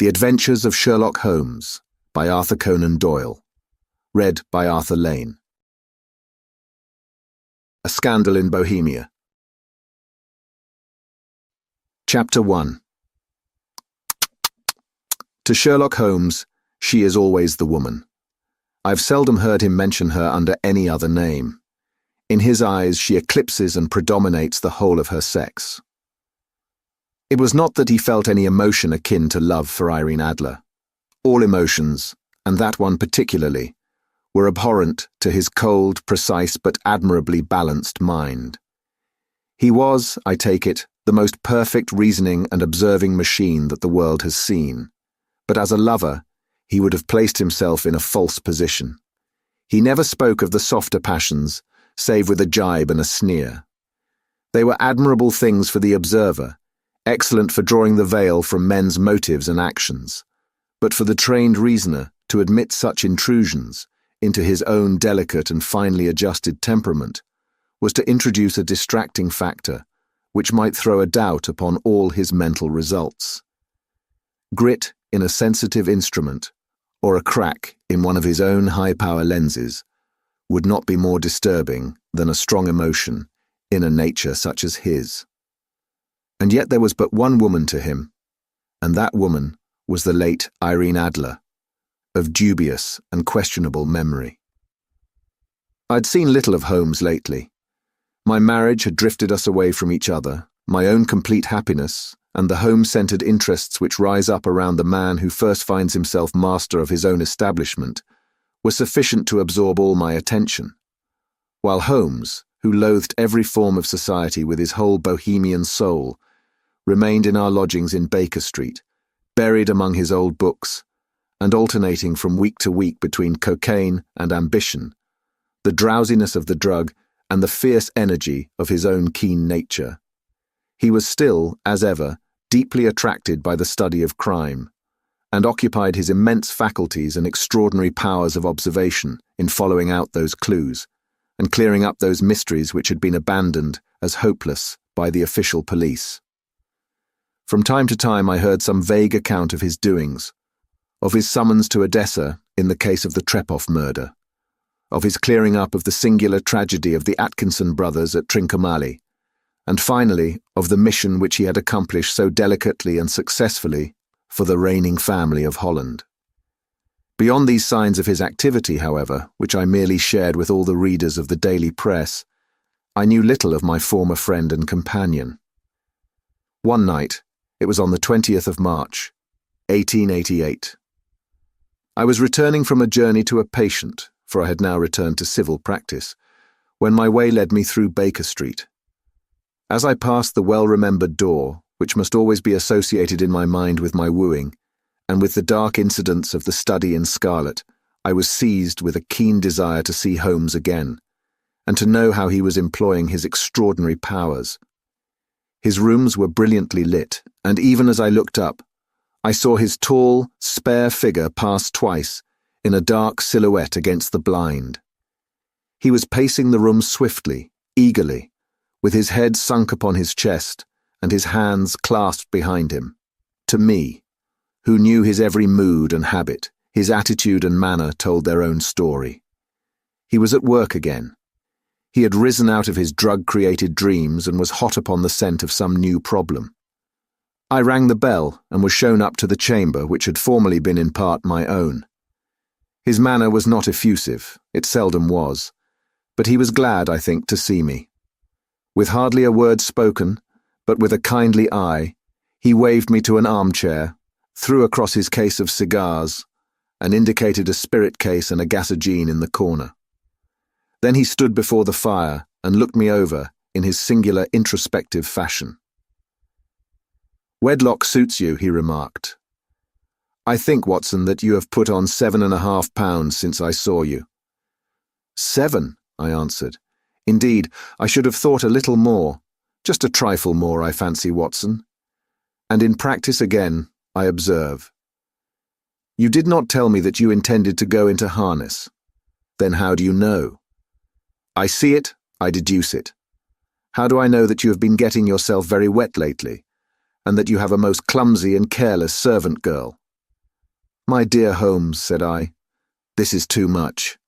The Adventures of Sherlock Holmes by Arthur Conan Doyle. Read by Arthur Lane. A Scandal in Bohemia. Chapter 1. To Sherlock Holmes, she is always the woman. I've seldom heard him mention her under any other name. In his eyes, she eclipses and predominates the whole of her sex. It was not that he felt any emotion akin to love for Irene Adler. All emotions, and that one particularly, were abhorrent to his cold, precise, but admirably balanced mind. He was, I take it, the most perfect reasoning and observing machine that the world has seen. But as a lover, he would have placed himself in a false position. He never spoke of the softer passions, save with a jibe and a sneer. They were admirable things for the observer, excellent for drawing the veil from men's motives and actions. But for the trained reasoner to admit such intrusions into his own delicate and finely adjusted temperament was to introduce a distracting factor which might throw a doubt upon all his mental results. Grit in a sensitive instrument, or a crack in one of his own high-power lenses, would not be more disturbing than a strong emotion in a nature such as his. And yet there was but one woman to him, and that woman was the late Irene Adler, of dubious and questionable memory. I'd seen little of Holmes lately. My marriage had drifted us away from each other, my own complete happiness, and the home-centered interests which rise up around the man who first finds himself master of his own establishment, were sufficient to absorb all my attention, while Holmes, who loathed every form of society with his whole Bohemian soul, remained in our lodgings in Baker Street, buried among his old books, and alternating from week to week between cocaine and ambition, the drowsiness of the drug and the fierce energy of his own keen nature. He was still, as ever, deeply attracted by the study of crime, and occupied his immense faculties and extraordinary powers of observation in following out those clues, and clearing up those mysteries which had been abandoned as hopeless by the official police. From time to time I heard some vague account of his doings, of his summons to Odessa in the case of the Trepoff murder, of his clearing up of the singular tragedy of the Atkinson brothers at Trincomalee, and finally of the mission which he had accomplished so delicately and successfully for the reigning family of Holland. Beyond these signs of his activity, however, which I merely shared with all the readers of the daily press, I knew little of my former friend and companion. One night, it was on the 20th of March, 1888. I was returning from a journey to a patient, for I had now returned to civil practice, when my way led me through Baker Street. As I passed the well-remembered door, which must always be associated in my mind with my wooing, and with the dark incidents of the study in scarlet, I was seized with a keen desire to see Holmes again, and to know how he was employing his extraordinary powers. His rooms were brilliantly lit, and even as I looked up, I saw his tall, spare figure pass twice in a dark silhouette against the blind. He was pacing the room swiftly, eagerly, with his head sunk upon his chest and his hands clasped behind him. To me, who knew his every mood and habit, his attitude and manner told their own story. He was at work again. He had risen out of his drug-created dreams and was hot upon the scent of some new problem. I rang the bell and was shown up to the chamber which had formerly been in part my own. His manner was not effusive, it seldom was, but he was glad, I think, to see me. With hardly a word spoken, but with a kindly eye, he waved me to an armchair, threw across his case of cigars, and indicated a spirit case and a gasogene in the corner. Then he stood before the fire and looked me over in his singular introspective fashion. "Wedlock suits you," he remarked. "I think, Watson, that you have put on 7.5 pounds since I saw you." "7," I answered. "Indeed, I should have thought a little more, just a trifle more, I fancy, Watson. And in practice again, I observe. You did not tell me that you intended to go into harness. Then how do you know?" "I see it, I deduce it. How do I know that you have been getting yourself very wet lately, and that you have a most clumsy and careless servant girl, "My dear Holmes," said I, "this is too much.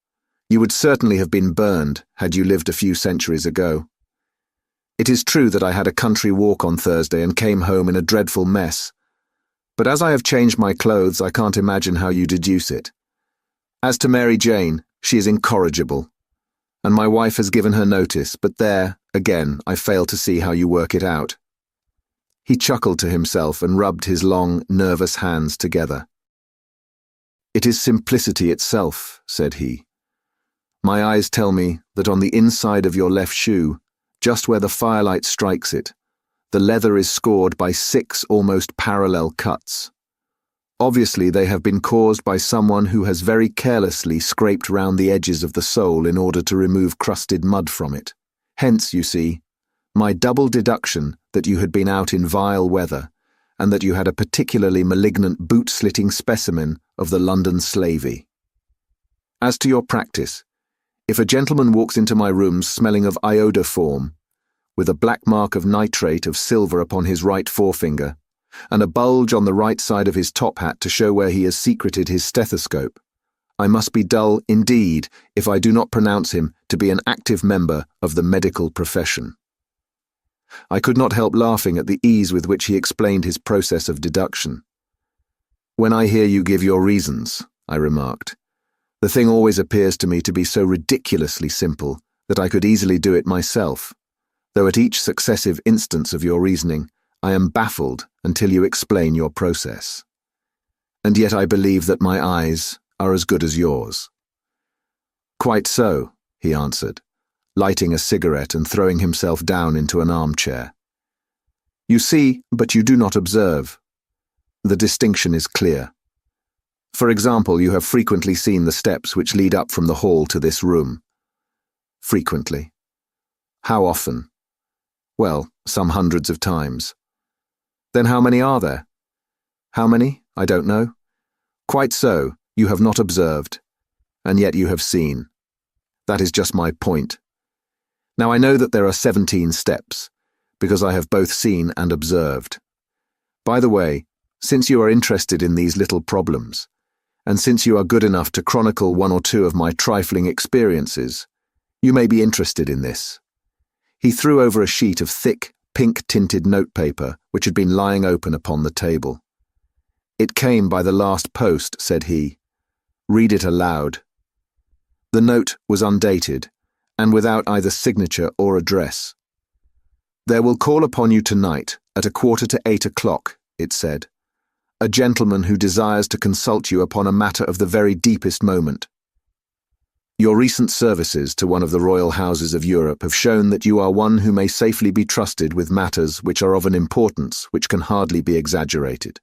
You would certainly have been burned had you lived a few centuries ago. It is true that I had a country walk on Thursday and came home in a dreadful mess, but as I have changed my clothes, I can't imagine how you deduce it. As to Mary Jane, she is incorrigible, and my wife has given her notice, but there, again, I fail to see how you work it out." He chuckled to himself and rubbed his long, nervous hands together. "It is simplicity itself," said he. "My eyes tell me that on the inside of your left shoe, just where the firelight strikes it, the leather is scored by 6 almost parallel cuts. Obviously, they have been caused by someone who has very carelessly scraped round the edges of the sole in order to remove crusted mud from it. Hence, you see, my double deduction that you had been out in vile weather, and that you had a particularly malignant boot-slitting specimen of the London slavey. As to your practice, if a gentleman walks into my rooms smelling of iodoform, with a black mark of nitrate of silver upon his right forefinger, and a bulge on the right side of his top hat to show where he has secreted his stethoscope, I must be dull indeed if I do not pronounce him to be an active member of the medical profession." I could not help laughing at the ease with which he explained his process of deduction. "When I hear you give your reasons," I remarked, "the thing always appears to me to be so ridiculously simple that I could easily do it myself, though at each successive instance of your reasoning I am baffled until you explain your process. And yet I believe that my eyes are as good as yours." "Quite so," he answered, lighting a cigarette and throwing himself down into an armchair. "You see, but you do not observe. The distinction is clear. For example, you have frequently seen the steps which lead up from the hall to this room." "Frequently." "How often?" "Well, some hundreds of times." "Then how many are there?" "How many? I don't know." "Quite so, you have not observed, and yet you have seen. That is just my point. Now I know that there are 17 steps, because I have both seen and observed. By the way, since you are interested in these little problems, and since you are good enough to chronicle 1 or 2 of my trifling experiences, you may be interested in this." He threw over a sheet of thick, pink-tinted notepaper which had been lying open upon the table. "It came by the last post," said he. "Read it aloud." The note was undated, and without either signature or address. "There will call upon you tonight at 7:45, it said. "A gentleman who desires to consult you upon a matter of the very deepest moment. Your recent services to one of the royal houses of Europe have shown that you are one who may safely be trusted with matters which are of an importance which can hardly be exaggerated.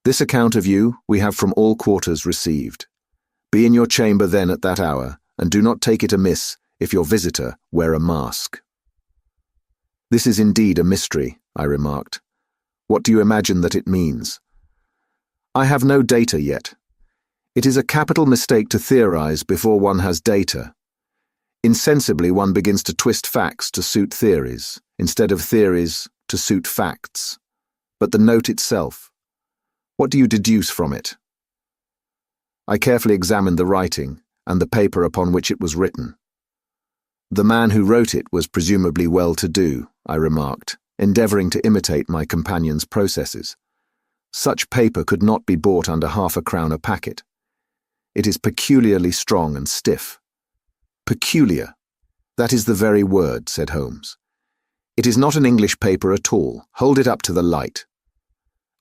This account of you we have from all quarters received. Be in your chamber then at that hour, and do not take it amiss if your visitor wear a mask." "This is indeed a mystery," I remarked. "What do you imagine that it means?" "I have no data yet. It is a capital mistake to theorize before one has data. Insensibly one begins to twist facts to suit theories, instead of theories to suit facts. But the note itself, what do you deduce from it?" I carefully examined the writing and the paper upon which it was written. "The man who wrote it was presumably well-to-do," I remarked, endeavoring to imitate my companion's processes. "Such paper could not be bought under £0.50 a packet. It is peculiarly strong and stiff." "Peculiar. That is the very word," said Holmes. "It is not an English paper at all. Hold it up to the light."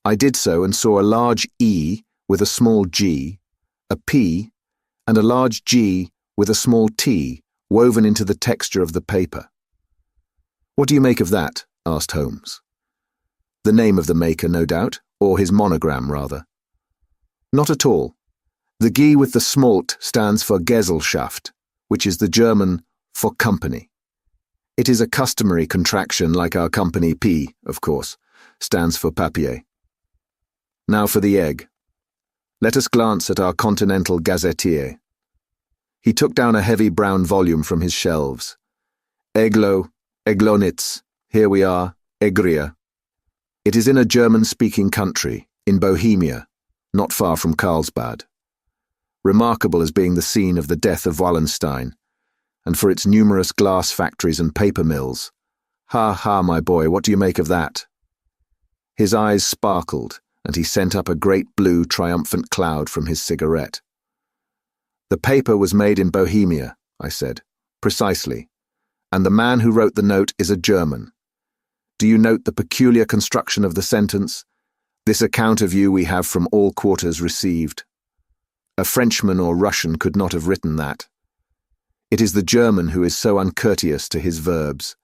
I did so and saw a large E with a small g, a P, and a large G with a small t woven into the texture of the paper. "What do you make of that?" asked Holmes. "The name of the maker, no doubt, or his monogram, rather." "Not at all. The G with the smalt stands for Gesellschaft, which is the German for company. It is a customary contraction like our company P, of course, stands for papier. Now for the egg. Let us glance at our continental gazettier." He took down a heavy brown volume from his shelves. "Eglo, Eglonitz, here we are, Egria. It is in a German-speaking country, in Bohemia, not far from Carlsbad, remarkable as being the scene of the death of Wallenstein, and for its numerous glass factories and paper mills. Ha, ha, my boy, what do you make of that? His eyes sparkled, and he sent up a great blue triumphant cloud from his cigarette. The paper was made in Bohemia, I said. Precisely. And the man who wrote the note is a German. Do you note the peculiar construction of the sentence? This account of you we have from all quarters received. A Frenchman or Russian could not have written that. It is the German who is so uncourteous to his verbs.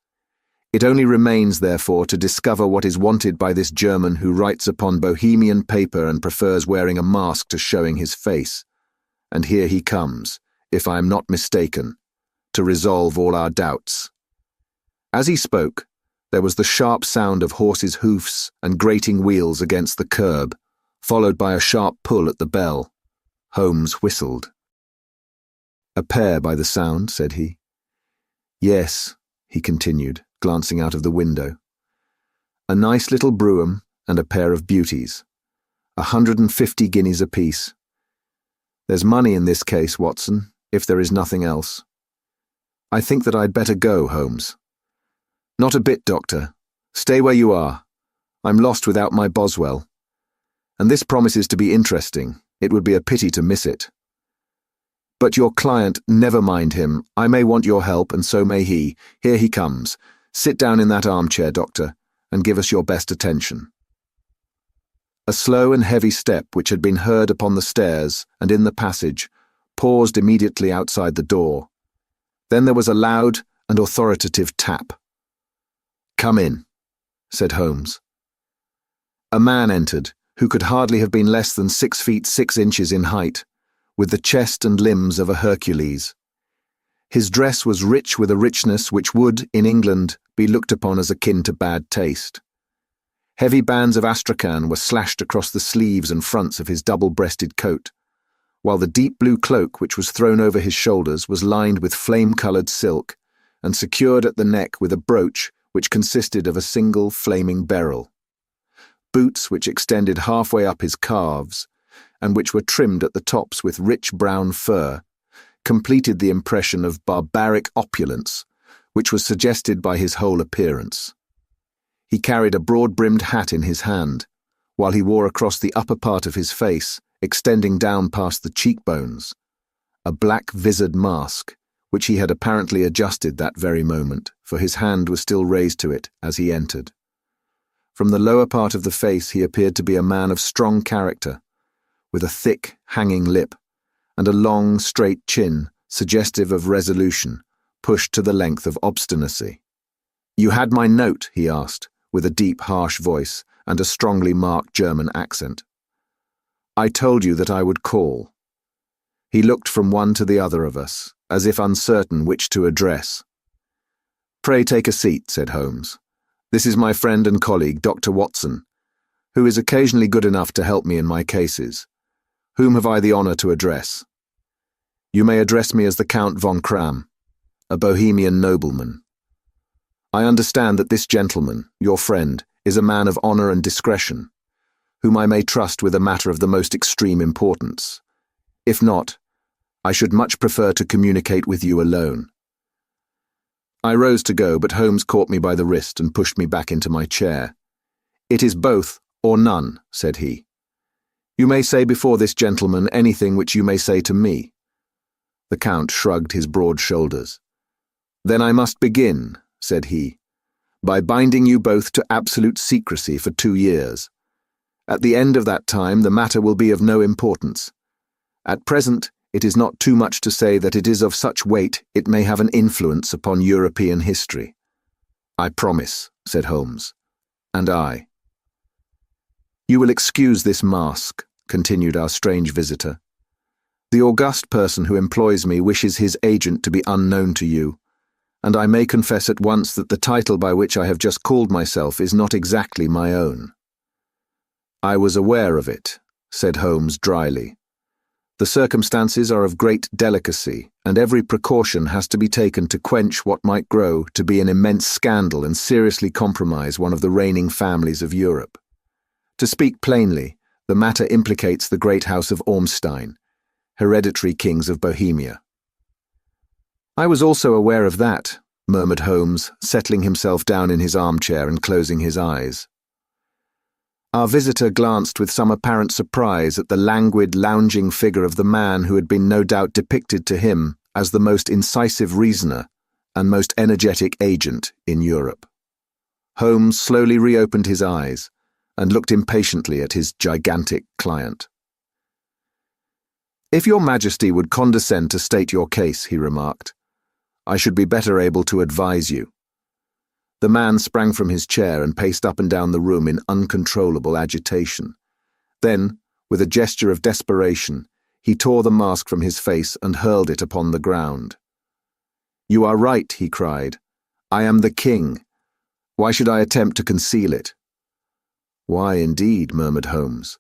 It only remains, therefore, to discover what is wanted by this German who writes upon Bohemian paper and prefers wearing a mask to showing his face. And here he comes, if I am not mistaken, to resolve all our doubts. As he spoke, there was the sharp sound of horses' hoofs and grating wheels against the curb, followed by a sharp pull at the bell. Holmes whistled. "A pair by the sound," said he. "Yes," he continued, glancing out of the window. "A nice little brougham and a pair of beauties. 150 guineas apiece. There's money in this case, Watson, if there is nothing else. I think that I'd better go, Holmes." "Not a bit, Doctor. Stay where you are. I'm lost without my Boswell. And this promises to be interesting. It would be a pity to miss it. But your client, never mind him. I may want your help, and so may he. Here he comes. Sit down in that armchair, Doctor, and give us your best attention." A slow and heavy step which had been heard upon the stairs and in the passage paused immediately outside the door. Then there was a loud and authoritative tap. "Come in," said Holmes. A man entered, who could hardly have been less than 6 feet 6 inches in height, with the chest and limbs of a Hercules. His dress was rich with a richness which would, in England, be looked upon as akin to bad taste. Heavy bands of astrakhan were slashed across the sleeves and fronts of his double-breasted coat, while the deep blue cloak which was thrown over his shoulders was lined with flame-coloured silk and secured at the neck with a brooch which consisted of a single flaming beryl. Boots which extended halfway up his calves, and which were trimmed at the tops with rich brown fur, completed the impression of barbaric opulence which was suggested by his whole appearance. He carried a broad-brimmed hat in his hand, while he wore across the upper part of his face, extending down past the cheekbones, a black visored mask, which he had apparently adjusted that very moment, for his hand was still raised to it as he entered. From the lower part of the face he appeared to be a man of strong character, with a thick, hanging lip, and a long, straight chin, suggestive of resolution, pushed to the length of obstinacy. "You had my note?" he asked, with a deep, harsh voice and a strongly marked German accent. "I told you that I would call." He looked from one to the other of us, as if uncertain which to address. "Pray take a seat," said Holmes. "This is my friend and colleague, Dr. Watson, who is occasionally good enough to help me in my cases. Whom have I the honour to address?" "You may address me as the Count von Kram, a Bohemian nobleman. I understand that this gentleman, your friend, is a man of honour and discretion, whom I may trust with a matter of the most extreme importance. If not, I should much prefer to communicate with you alone." I rose to go, but Holmes caught me by the wrist and pushed me back into my chair. "It is both or none," said he. "You may say before this gentleman anything which you may say to me." The Count shrugged his broad shoulders. "Then I must begin," said he, "by binding you both to absolute secrecy for 2 years. At the end of that time the matter will be of no importance. At present it is not too much to say that it is of such weight it may have an influence upon European history." "I promise," said Holmes. "And I." "You will excuse this mask," continued our strange visitor. "The august person who employs me wishes his agent to be unknown to you, and I may confess at once that the title by which I have just called myself is not exactly my own." "I was aware of it," said Holmes dryly. "The circumstances are of great delicacy, and every precaution has to be taken to quench what might grow to be an immense scandal and seriously compromise one of the reigning families of Europe. To speak plainly, The matter implicates the great house of Ormstein, hereditary kings of Bohemia." "I was also aware of that," murmured Holmes, settling himself down in his armchair and closing his eyes. Our visitor glanced with some apparent surprise at the languid, lounging figure of the man who had been no doubt depicted to him as the most incisive reasoner and most energetic agent in Europe. Holmes slowly reopened his eyes and looked impatiently at his gigantic client. "If your Majesty would condescend to state your case," he remarked, "I should be better able to advise you." The man sprang from his chair and paced up and down the room in uncontrollable agitation. Then, with a gesture of desperation, he tore the mask from his face and hurled it upon the ground. "You are right," he cried. "I am the king. Why should I attempt to conceal it?" "Why, indeed," murmured Holmes.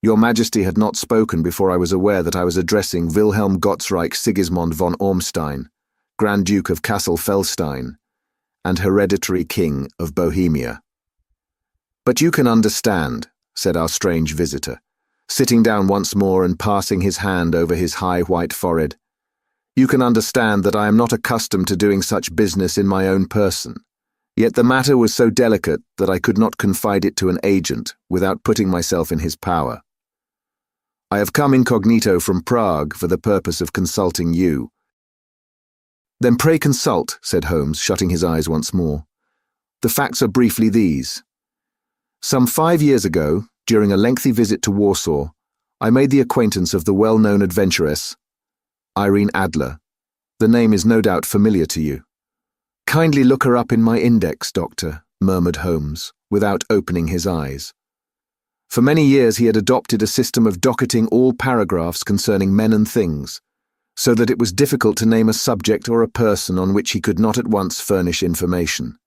"Your Majesty had not spoken before I was aware that I was addressing Wilhelm Gottsreich Sigismund von Ormstein, Grand Duke of Kassel-Felstein, and hereditary king of Bohemia." "But you can understand," said our strange visitor, sitting down once more and passing his hand over his high white forehead. "You can understand that I am not accustomed to doing such business in my own person. Yet the matter was so delicate that I could not confide it to an agent without putting myself in his power. I have come incognito from Prague for the purpose of consulting you." "Then pray consult," said Holmes, shutting his eyes once more. "The facts are briefly these. Some 5 years ago, during a lengthy visit to Warsaw, I made the acquaintance of the well-known adventuress, Irene Adler. The name is no doubt familiar to you." "Kindly look her up in my index, Doctor," murmured Holmes, without opening his eyes. For many years he had adopted a system of docketing all paragraphs concerning men and things, so that it was difficult to name a subject or a person on which he could not at once furnish information.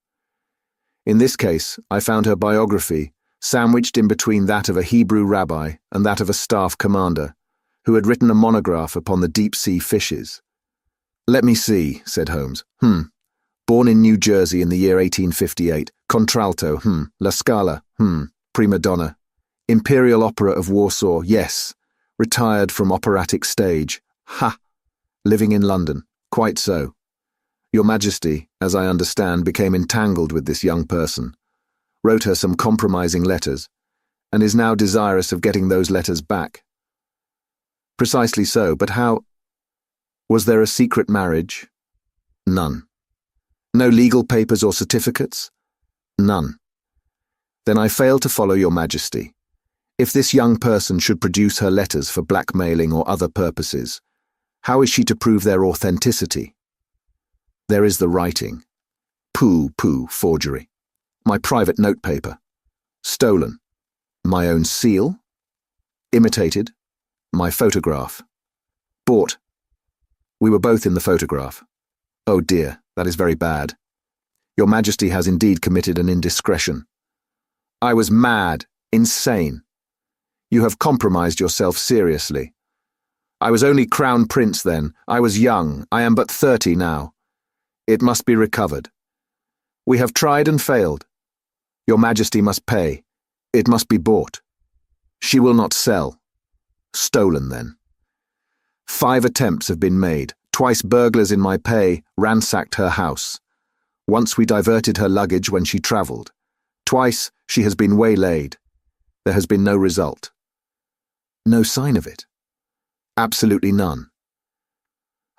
In this case, I found her biography sandwiched in between that of a Hebrew rabbi and that of a staff commander, who had written a monograph upon the deep-sea fishes. "Let me see," said Holmes. Born in New Jersey in the year 1858, contralto, La Scala, prima donna. Imperial Opera of Warsaw, yes. Retired from operatic stage. Ha! Living in London, quite so. Your Majesty, as I understand, became entangled with this young person, wrote her some compromising letters, and is now desirous of getting those letters back." "Precisely so, but how—" "Was there a secret marriage?" "None." "No legal papers or certificates?" "None." "Then I fail to follow your Majesty. If this young person should produce her letters for blackmailing or other purposes, how is she to prove their authenticity?" "There is the writing." "Pooh, forgery." "My private notepaper." "Stolen." "My own seal." "Imitated." "My photograph." "Bought." "We were both in the photograph." "Oh dear, that is very bad. Your Majesty has indeed committed an indiscretion." "I was mad, insane. You have compromised yourself seriously. I was only Crown Prince then. I was young. I am but 30 now. It must be recovered. We have tried and failed. Your Majesty must pay. It must be bought. She will not sell. Stolen, then. 5 attempts have been made. Twice burglars in my pay ransacked her house. Once we diverted her luggage when she travelled. Twice she has been waylaid. There has been no result." "No sign of it?" "Absolutely none."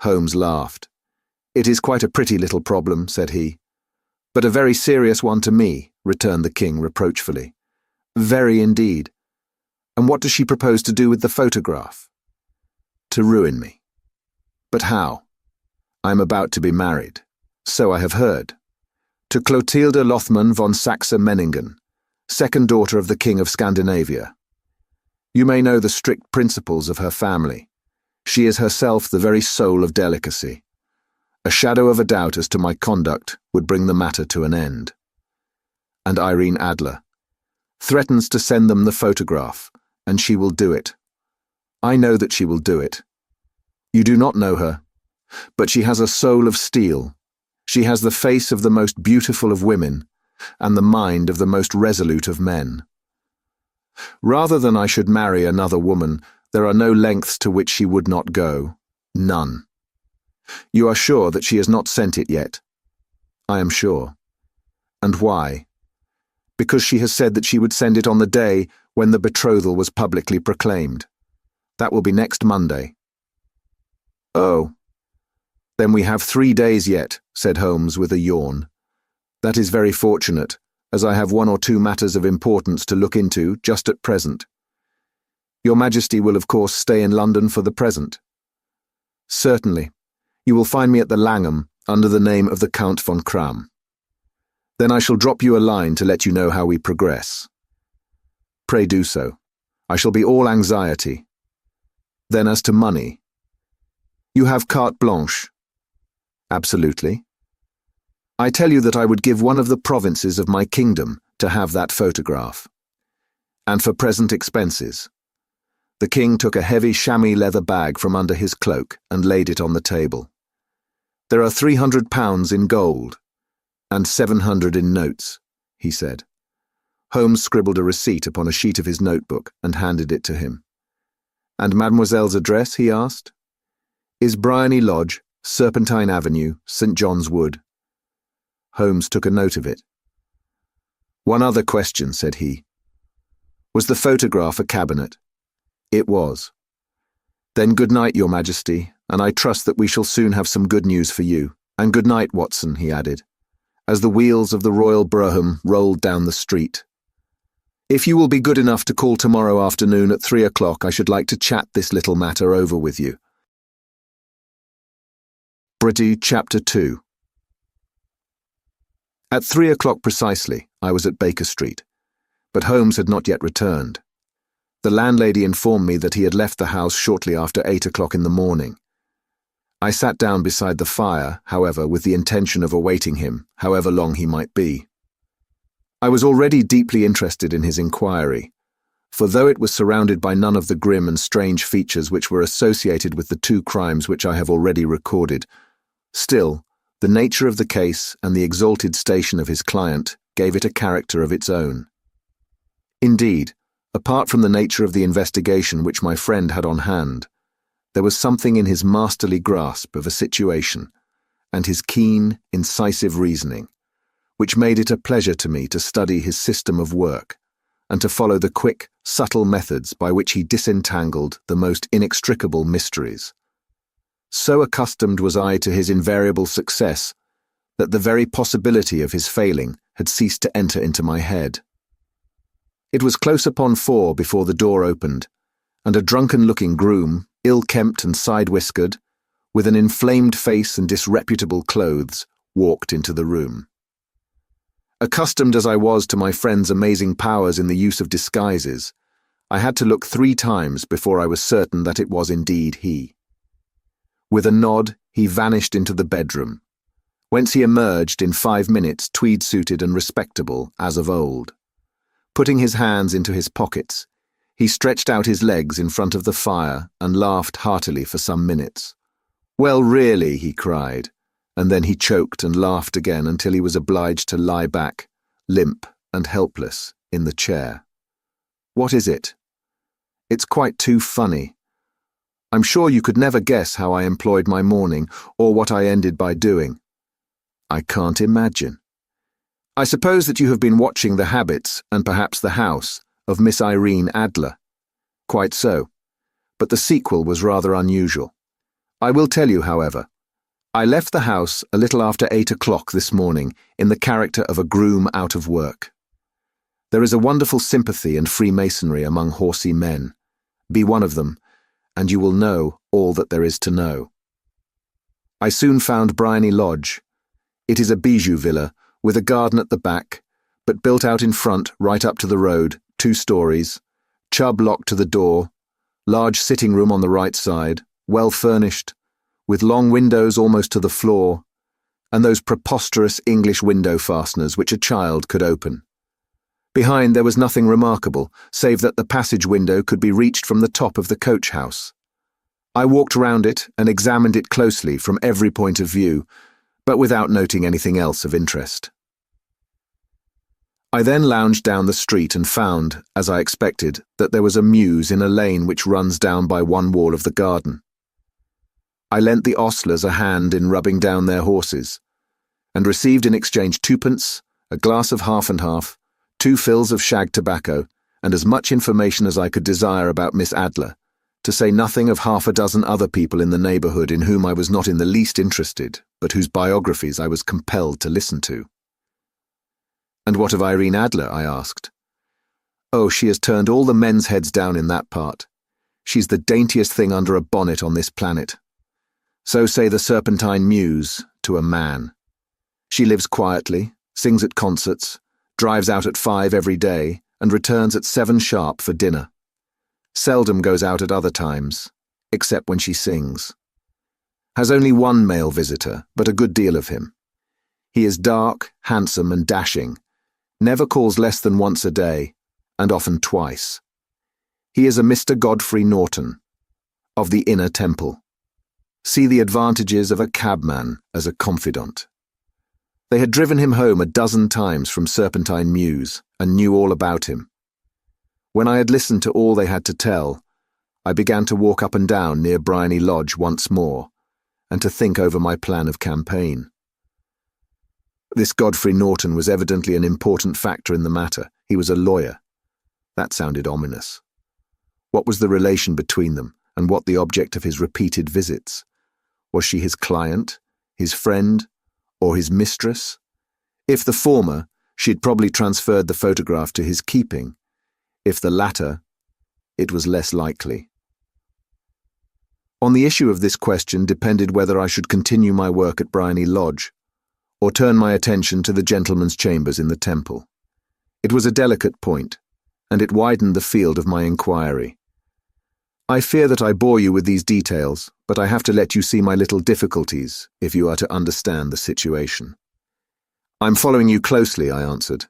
Holmes laughed. "It is quite a pretty little problem," said he. "But a very serious one to me," returned the king reproachfully. "Very indeed. And what does she propose to do with the photograph?" "To ruin me." "But how?" "I am about to be married." "So I have heard." "To Clotilde Lothman von Saxe-Meiningen, second daughter of the King of Scandinavia. You may know the strict principles of her family. She is herself the very soul of delicacy. A shadow of a doubt as to my conduct would bring the matter to an end." "And Irene Adler?" "Threatens to send them the photograph, and she will do it. I know that she will do it. You do not know her, but she has a soul of steel. She has the face of the most beautiful of women, and the mind of the most resolute of men. Rather than I should marry another woman, there are no lengths to which she would not go. None. You are sure that she has not sent it yet? I am sure. And why? Because she has said that she would send it on the day when the betrothal was publicly proclaimed. That will be next Monday. Oh. Then we have 3 days yet, said Holmes with a yawn. That is very fortunate, as I have 1 or 2 matters of importance to look into just at present. Your Majesty will of course stay in London for the present. Certainly. You will find me at the Langham under the name of the Count von Kram. Then I shall drop you a line to let you know how we progress. Pray do so. I shall be all anxiety. Then as to money. You have carte blanche. Absolutely. I tell you that I would give one of the provinces of my kingdom to have that photograph. And for present expenses. The king took a heavy chamois leather bag from under his cloak and laid it on the table. There are £300 in gold, and 700 in notes, he said. Holmes scribbled a receipt upon a sheet of his notebook and handed it to him. And Mademoiselle's address, he asked. Is Bryony Lodge, Serpentine Avenue, St. John's Wood. Holmes took a note of it. One other question, said he. Was the photograph a cabinet? It was. Then good night, Your Majesty, and I trust that we shall soon have some good news for you. And good night, Watson, he added, as the wheels of the Royal Brougham rolled down the street. If you will be good enough to call tomorrow afternoon at 3 o'clock, I should like to chat this little matter over with you. Britty, Chapter 2. At 3 o'clock precisely, I was at Baker Street, but Holmes had not yet returned. The landlady informed me that he had left the house shortly after 8 o'clock in the morning. I sat down beside the fire, however, with the intention of awaiting him, however long he might be. I was already deeply interested in his inquiry, for though it was surrounded by none of the grim and strange features which were associated with the 2 crimes which I have already recorded, still, the nature of the case and the exalted station of his client gave it a character of its own. Indeed, apart from the nature of the investigation which my friend had on hand, there was something in his masterly grasp of a situation and his keen, incisive reasoning, which made it a pleasure to me to study his system of work and to follow the quick, subtle methods by which he disentangled the most inextricable mysteries. So accustomed was I to his invariable success that the very possibility of his failing had ceased to enter into my head. It was close upon 4 before the door opened, and a drunken-looking groom, ill-kempt and side-whiskered, with an inflamed face and disreputable clothes, walked into the room. Accustomed as I was to my friend's amazing powers in the use of disguises, I had to look 3 times before I was certain that it was indeed he. With a nod, he vanished into the bedroom, whence he emerged in 5 minutes tweed-suited and respectable as of old. Putting his hands into his pockets, he stretched out his legs in front of the fire and laughed heartily for some minutes. "Well, really," he cried, and then he choked and laughed again until he was obliged to lie back, limp and helpless, in the chair. "What is it?" "It's quite too funny. I'm sure you could never guess how I employed my morning or what I ended by doing." "I can't imagine." "I suppose that you have been watching the habits, and perhaps the house, of Miss Irene Adler." "Quite so. But the sequel was rather unusual. I will tell you, however. I left the house a little after 8 o'clock this morning in the character of a groom out of work. There is a wonderful sympathy and freemasonry among horsey men. Be one of them, and you will know all that there is to know. I soon found Bryony Lodge. It is a bijou villa, with a garden at the back, but built out in front right up to the road, 2 stories, Chubb locked to the door, large sitting room on the right side, well furnished, with long windows almost to the floor, and those preposterous English window fasteners which a child could open. Behind there was nothing remarkable, save that the passage window could be reached from the top of the coach house. I walked round it and examined it closely from every point of view, but without noting anything else of interest. I then lounged down the street and found, as I expected, that there was a mews in a lane which runs down by one wall of the garden. I lent the ostlers a hand in rubbing down their horses, and received in exchange 2pence, a glass of half and half, 2 fills of shag tobacco, and as much information as I could desire about Miss Adler, to say nothing of 6 other people in the neighbourhood in whom I was not in the least interested, but whose biographies I was compelled to listen to. "And what of Irene Adler?" I asked. "Oh, she has turned all the men's heads down in that part. She's the daintiest thing under a bonnet on this planet. So say the Serpentine Mews to a man. She lives quietly, sings at concerts, drives out at 5 every day, and returns at 7 sharp for dinner. Seldom goes out at other times, except when she sings. Has only 1 male visitor, but a good deal of him. He is dark, handsome, and dashing, never calls less than once a day, and often twice. He is a Mr. Godfrey Norton, of the Inner Temple. See the advantages of a cabman as a confidant." They had driven him home 12 times from Serpentine Mews, and knew all about him. When I had listened to all they had to tell, I began to walk up and down near Bryony Lodge once more, and to think over my plan of campaign. This Godfrey Norton was evidently an important factor in the matter. He was a lawyer. That sounded ominous. What was the relation between them, and what the object of his repeated visits? Was she his client, his friend, or his mistress? If the former, she had probably transferred the photograph to his keeping. If the latter, it was less likely. On the issue of this question depended whether I should continue my work at Bryony Lodge, or turn my attention to the gentlemen's chambers in the Temple. It was a delicate point, and it widened the field of my inquiry. I fear that I bore you with these details, but I have to let you see my little difficulties if you are to understand the situation. "I'm following you closely," I answered.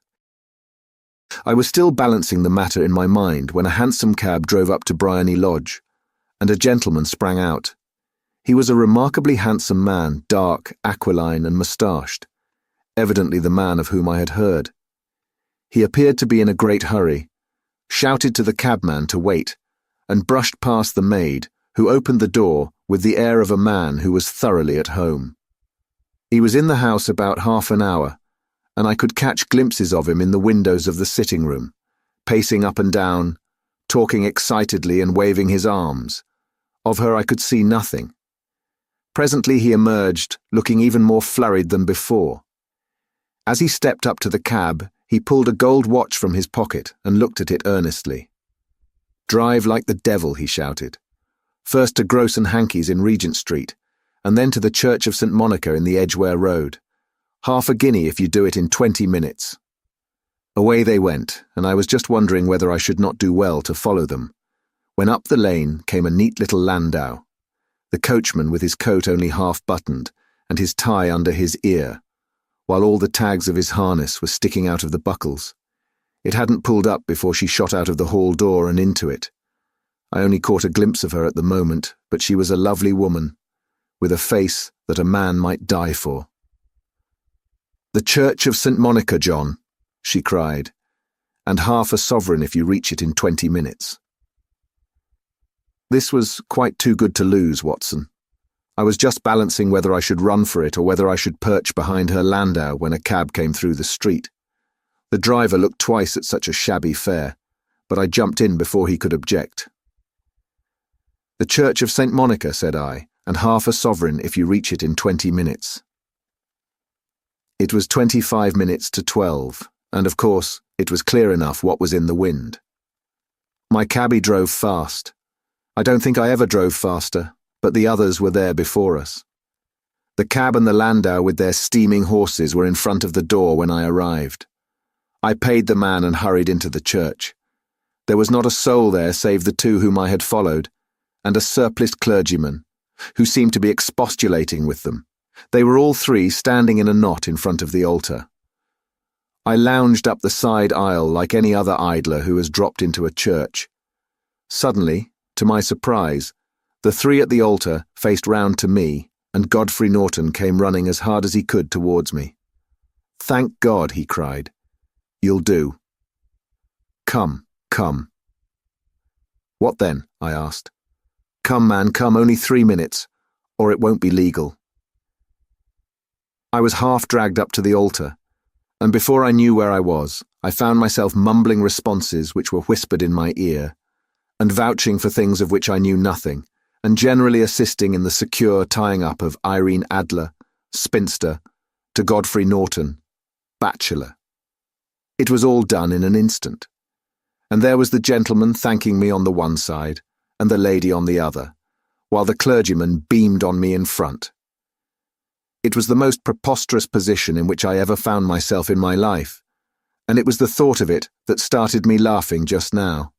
I was still balancing the matter in my mind when a hansom cab drove up to Bryony Lodge, and a gentleman sprang out. He was a remarkably handsome man, dark, aquiline, and moustached, evidently the man of whom I had heard. He appeared to be in a great hurry, shouted to the cabman to wait, and brushed past the maid, who opened the door with the air of a man who was thoroughly at home. He was in the house about half an hour, and I could catch glimpses of him in the windows of the sitting room, pacing up and down, talking excitedly and waving his arms. Of her I could see nothing. Presently he emerged, looking even more flurried than before. As he stepped up to the cab, he pulled a gold watch from his pocket and looked at it earnestly. "Drive like the devil," he shouted. "First to Gross and Hankey's in Regent Street, and then to the Church of St. Monica in the Edgware Road. Half a guinea if you do it in 20 minutes. Away they went, and I was just wondering whether I should not do well to follow them, when up the lane came a neat little landau, the coachman with his coat only half buttoned and his tie under his ear, while all the tags of his harness were sticking out of the buckles. It hadn't pulled up before she shot out of the hall door and into it. I only caught a glimpse of her at the moment, but she was a lovely woman, with a face that a man might die for. "The Church of St. Monica, John," she cried, "and half a sovereign if you reach it in 20 minutes. This was quite too good to lose, Watson. I was just balancing whether I should run for it or whether I should perch behind her landau when a cab came through the street. The driver looked twice at such a shabby fare, but I jumped in before he could object. "The Church of St. Monica," said I, "and half a sovereign if you reach it in 20 minutes. It was 25 minutes to 12, and of course, it was clear enough what was in the wind. My cabby drove fast. I don't think I ever drove faster, but the others were there before us. The cab and the landau with their steaming horses were in front of the door when I arrived. I paid the man and hurried into the church. There was not a soul there save the 2 whom I had followed, and a surpliced clergyman, who seemed to be expostulating with them. They were all 3 standing in a knot in front of the altar. I lounged up the side aisle like any other idler who has dropped into a church. Suddenly, to my surprise, the 3 at the altar faced round to me, and Godfrey Norton came running as hard as he could towards me. "Thank God," he cried. You'll do. Come, come. What then? I asked. Come, man, come, only 3 minutes, or it won't be legal. I was half dragged up to the altar, and before I knew where I was, I found myself mumbling responses which were whispered in my ear, and vouching for things of which I knew nothing, and generally assisting in the secure tying up of Irene Adler, spinster, to Godfrey Norton, bachelor. It was all done in an instant, and there was the gentleman thanking me on the one side, and the lady on the other, while the clergyman beamed on me in front. It was the most preposterous position in which I ever found myself in my life, and it was the thought of it that started me laughing just now.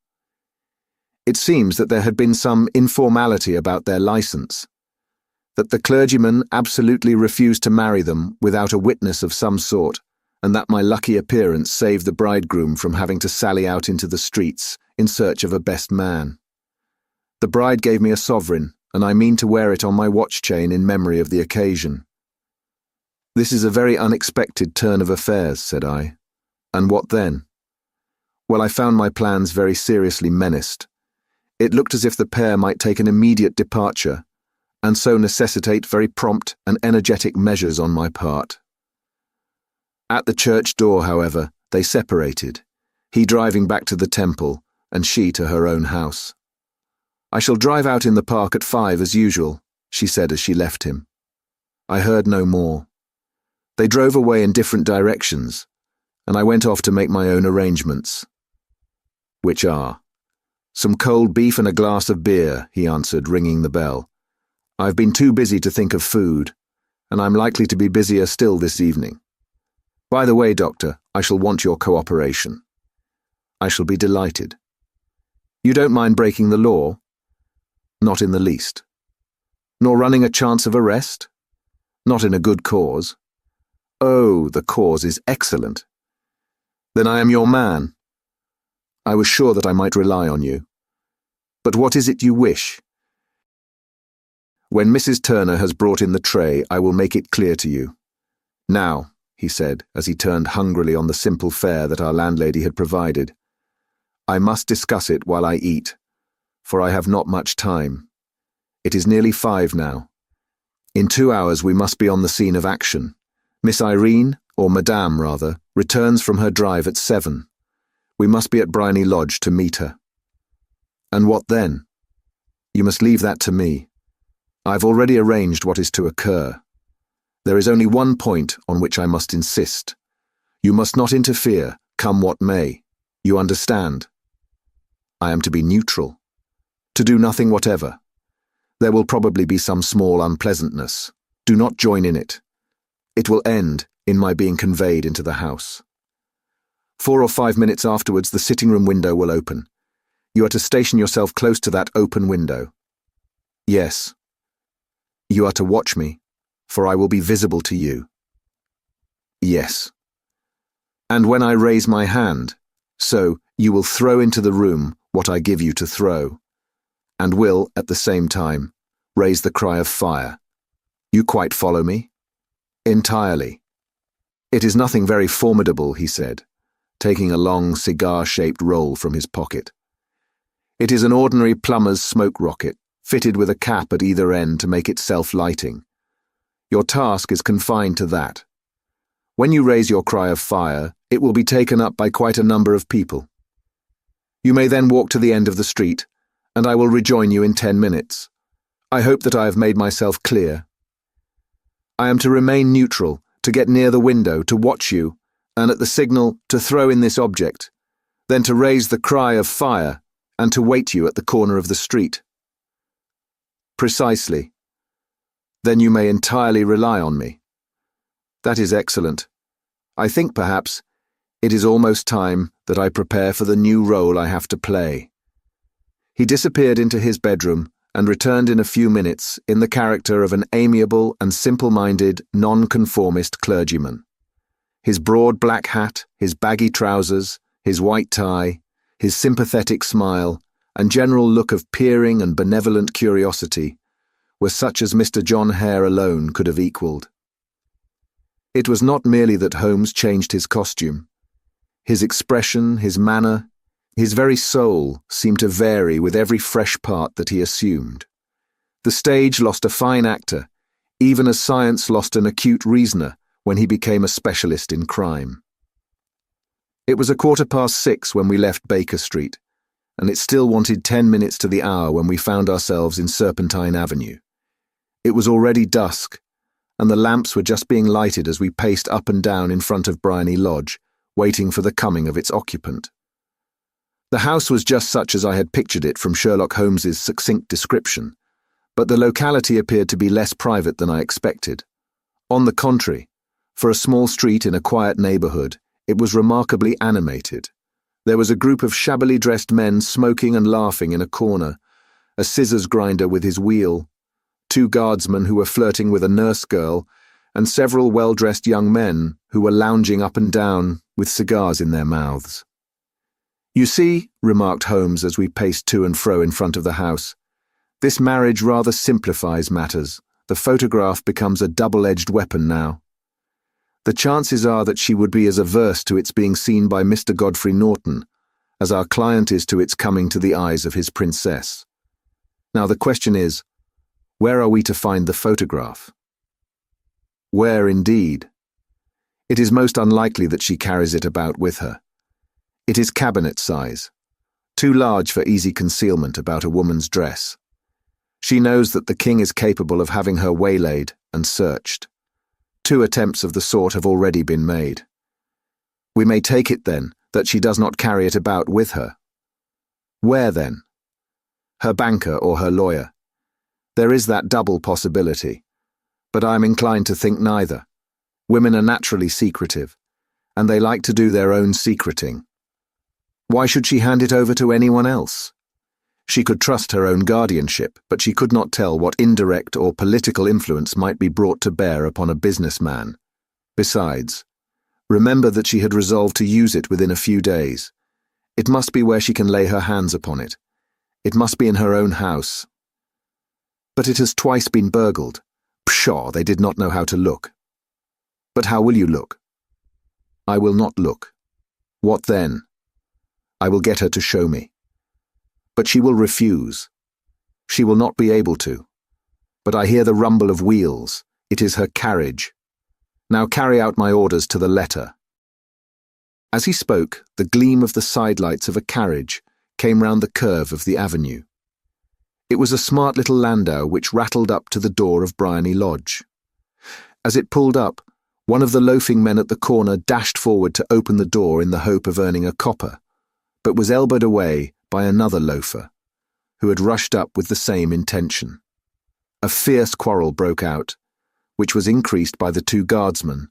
It seems that there had been some informality about their license, that the clergyman absolutely refused to marry them without a witness of some sort, and that my lucky appearance saved the bridegroom from having to sally out into the streets in search of a best man. The bride gave me a sovereign, and I mean to wear it on my watch chain in memory of the occasion. This is a very unexpected turn of affairs, said I. And what then? Well, I found my plans very seriously menaced. It looked as if the pair might take an immediate departure, and so necessitate very prompt and energetic measures on my part. At the church door, however, they separated, he driving back to the temple, and she to her own house. I shall drive out in the park at 5 as usual, she said as she left him. I heard no more. They drove away in different directions, and I went off to make my own arrangements. Which are? Some cold beef and a glass of beer, he answered, ringing the bell. I've been too busy to think of food, and I'm likely to be busier still this evening. By the way, Doctor, I shall want your cooperation. I shall be delighted. You don't mind breaking the law? Not in the least. Nor running a chance of arrest? Not in a good cause. Oh, the cause is excellent. Then I am your man. I was sure that I might rely on you. But what is it you wish? When Mrs. Turner has brought in the tray, I will make it clear to you. Now, he said, as he turned hungrily on the simple fare that our landlady had provided, I must discuss it while I eat, for I have not much time. It is nearly 5 now. In 2 hours we must be on the scene of action. Miss Irene, or Madame rather, returns from her drive at 7. We must be at Briney Lodge to meet her. And what then? You must leave that to me. I've already arranged what is to occur. There is only one point on which I must insist. You must not interfere, come what may. You understand? I am to be neutral. To do nothing whatever. There will probably be some small unpleasantness. Do not join in it. It will end in my being conveyed into the house. 4 or 5 minutes afterwards, the sitting-room window will open. You are to station yourself close to that open window. Yes. You are to watch me, for I will be visible to you. Yes. And when I raise my hand, so you will throw into the room what I give you to throw, and will, at the same time, raise the cry of fire. You quite follow me? Entirely. It is nothing very formidable, he said, taking a long cigar-shaped roll from his pocket. It is an ordinary plumber's smoke rocket, fitted with a cap at either end to make it self-lighting. Your task is confined to that. When you raise your cry of fire, it will be taken up by quite a number of people. You may then walk to the end of the street, and I will rejoin you in 10 minutes. I hope that I have made myself clear. I am to remain neutral, to get near the window, to watch you, and at the signal to throw in this object, then to raise the cry of fire, and to wait you at the corner of the street. Precisely. Then you may entirely rely on me. That is excellent. I think, perhaps, it is almost time that I prepare for the new role I have to play. He disappeared into his bedroom and returned in a few minutes in the character of an amiable and simple-minded, nonconformist clergyman. His broad black hat, his baggy trousers, his white tie, his sympathetic smile, and general look of peering and benevolent curiosity were such as Mr. John Hare alone could have equalled. It was not merely that Holmes changed his costume. His expression, his manner, his very soul seemed to vary with every fresh part that he assumed. The stage lost a fine actor, even as science lost an acute reasoner when he became a specialist in crime. It was 6:15 when we left Baker Street, and it still wanted 10 minutes to the hour when we found ourselves in Serpentine Avenue. It was already dusk, and the lamps were just being lighted as we paced up and down in front of Bryony Lodge, waiting for the coming of its occupant. The house was just such as I had pictured it from Sherlock Holmes's succinct description, but the locality appeared to be less private than I expected. On the contrary, for a small street in a quiet neighbourhood, it was remarkably animated. There was a group of shabbily dressed men smoking and laughing in a corner, a scissors grinder with his wheel, 2 guardsmen who were flirting with a nurse girl, and several well-dressed young men who were lounging up and down with cigars in their mouths. "You see," remarked Holmes as we paced to and fro in front of the house, "this marriage rather simplifies matters. The photograph becomes a double-edged weapon now. The chances are that she would be as averse to its being seen by Mr. Godfrey Norton as our client is to its coming to the eyes of his princess. Now the question is, where are we to find the photograph?" Where indeed? It is most unlikely that she carries it about with her. It is cabinet size, too large for easy concealment about a woman's dress. She knows that the king is capable of having her waylaid and searched. 2 attempts of the sort have already been made. We may take it, then, that she does not carry it about with her. Where, then? Her banker or her lawyer. There is that double possibility, but I am inclined to think neither. Women are naturally secretive, and they like to do their own secreting. Why should she hand it over to anyone else? She could trust her own guardianship, but she could not tell what indirect or political influence might be brought to bear upon a businessman. Besides, remember that she had resolved to use it within a few days. It must be where she can lay her hands upon it. It must be in her own house. But it has twice been burgled. Pshaw, they did not know how to look. But how will you look? I will not look. What then? I will get her to show me. But she will refuse. She will not be able to. But I hear the rumble of wheels. It is her carriage. Now carry out my orders to the letter." As he spoke, the gleam of the sidelights of a carriage came round the curve of the avenue. It was a smart little landau which rattled up to the door of Bryony Lodge. As it pulled up, one of the loafing men at the corner dashed forward to open the door in the hope of earning a copper, but was elbowed away by another loafer, who had rushed up with the same intention. A fierce quarrel broke out, which was increased by the 2 guardsmen,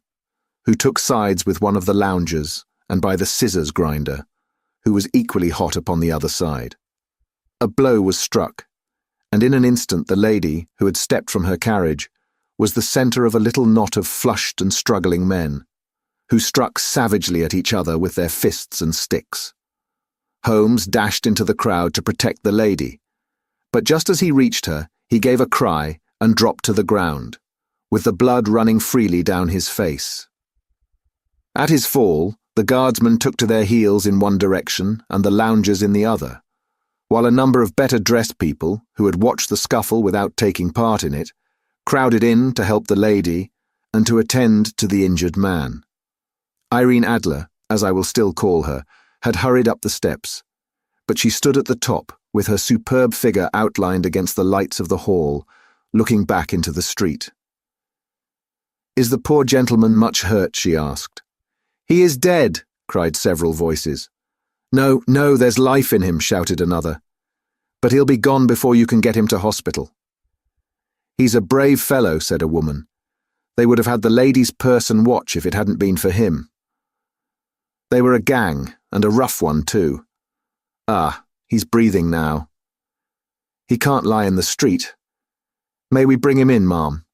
who took sides with one of the loungers and by the scissors grinder, who was equally hot upon the other side. A blow was struck, and in an instant the lady, who had stepped from her carriage, was the centre of a little knot of flushed and struggling men, who struck savagely at each other with their fists and sticks. Holmes dashed into the crowd to protect the lady, but just as he reached her, he gave a cry and dropped to the ground, with the blood running freely down his face. At his fall, the guardsmen took to their heels in one direction and the loungers in the other, while a number of better-dressed people, who had watched the scuffle without taking part in it, crowded in to help the lady and to attend to the injured man. Irene Adler, as I will still call her, had hurried up the steps, but she stood at the top with her superb figure outlined against the lights of the hall, looking back into the street. "Is the poor gentleman much hurt?" she asked. "He is dead," cried several voices. "No, no, there's life in him," shouted another. "But he'll be gone before you can get him to hospital." "He's a brave fellow," said a woman. "They would have had the lady's purse and watch if it hadn't been for him." They were a gang, and a rough one too. "Ah, he's breathing now." "He can't lie in the street." "May we bring him in, ma'am?"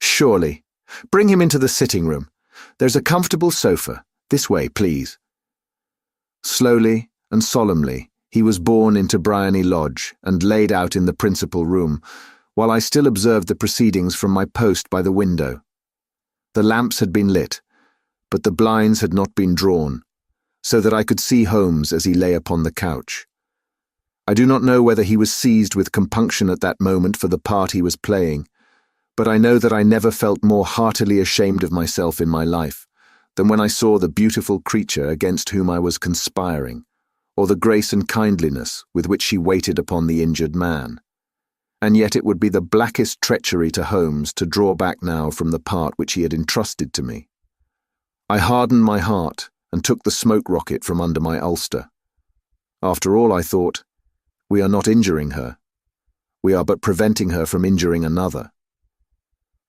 "Surely. Bring him into the sitting room. There's a comfortable sofa. This way, please." Slowly and solemnly he was borne into Bryony Lodge and laid out in the principal room, while I still observed the proceedings from my post by the window. The lamps had been lit, but the blinds had not been drawn, so that I could see Holmes as he lay upon the couch. I do not know whether he was seized with compunction at that moment for the part he was playing, but I know that I never felt more heartily ashamed of myself in my life than when I saw the beautiful creature against whom I was conspiring, or the grace and kindliness with which she waited upon the injured man. And yet it would be the blackest treachery to Holmes to draw back now from the part which he had entrusted to me. I hardened my heart and took the smoke rocket from under my ulster. After all, I thought, we are not injuring her. We are but preventing her from injuring another.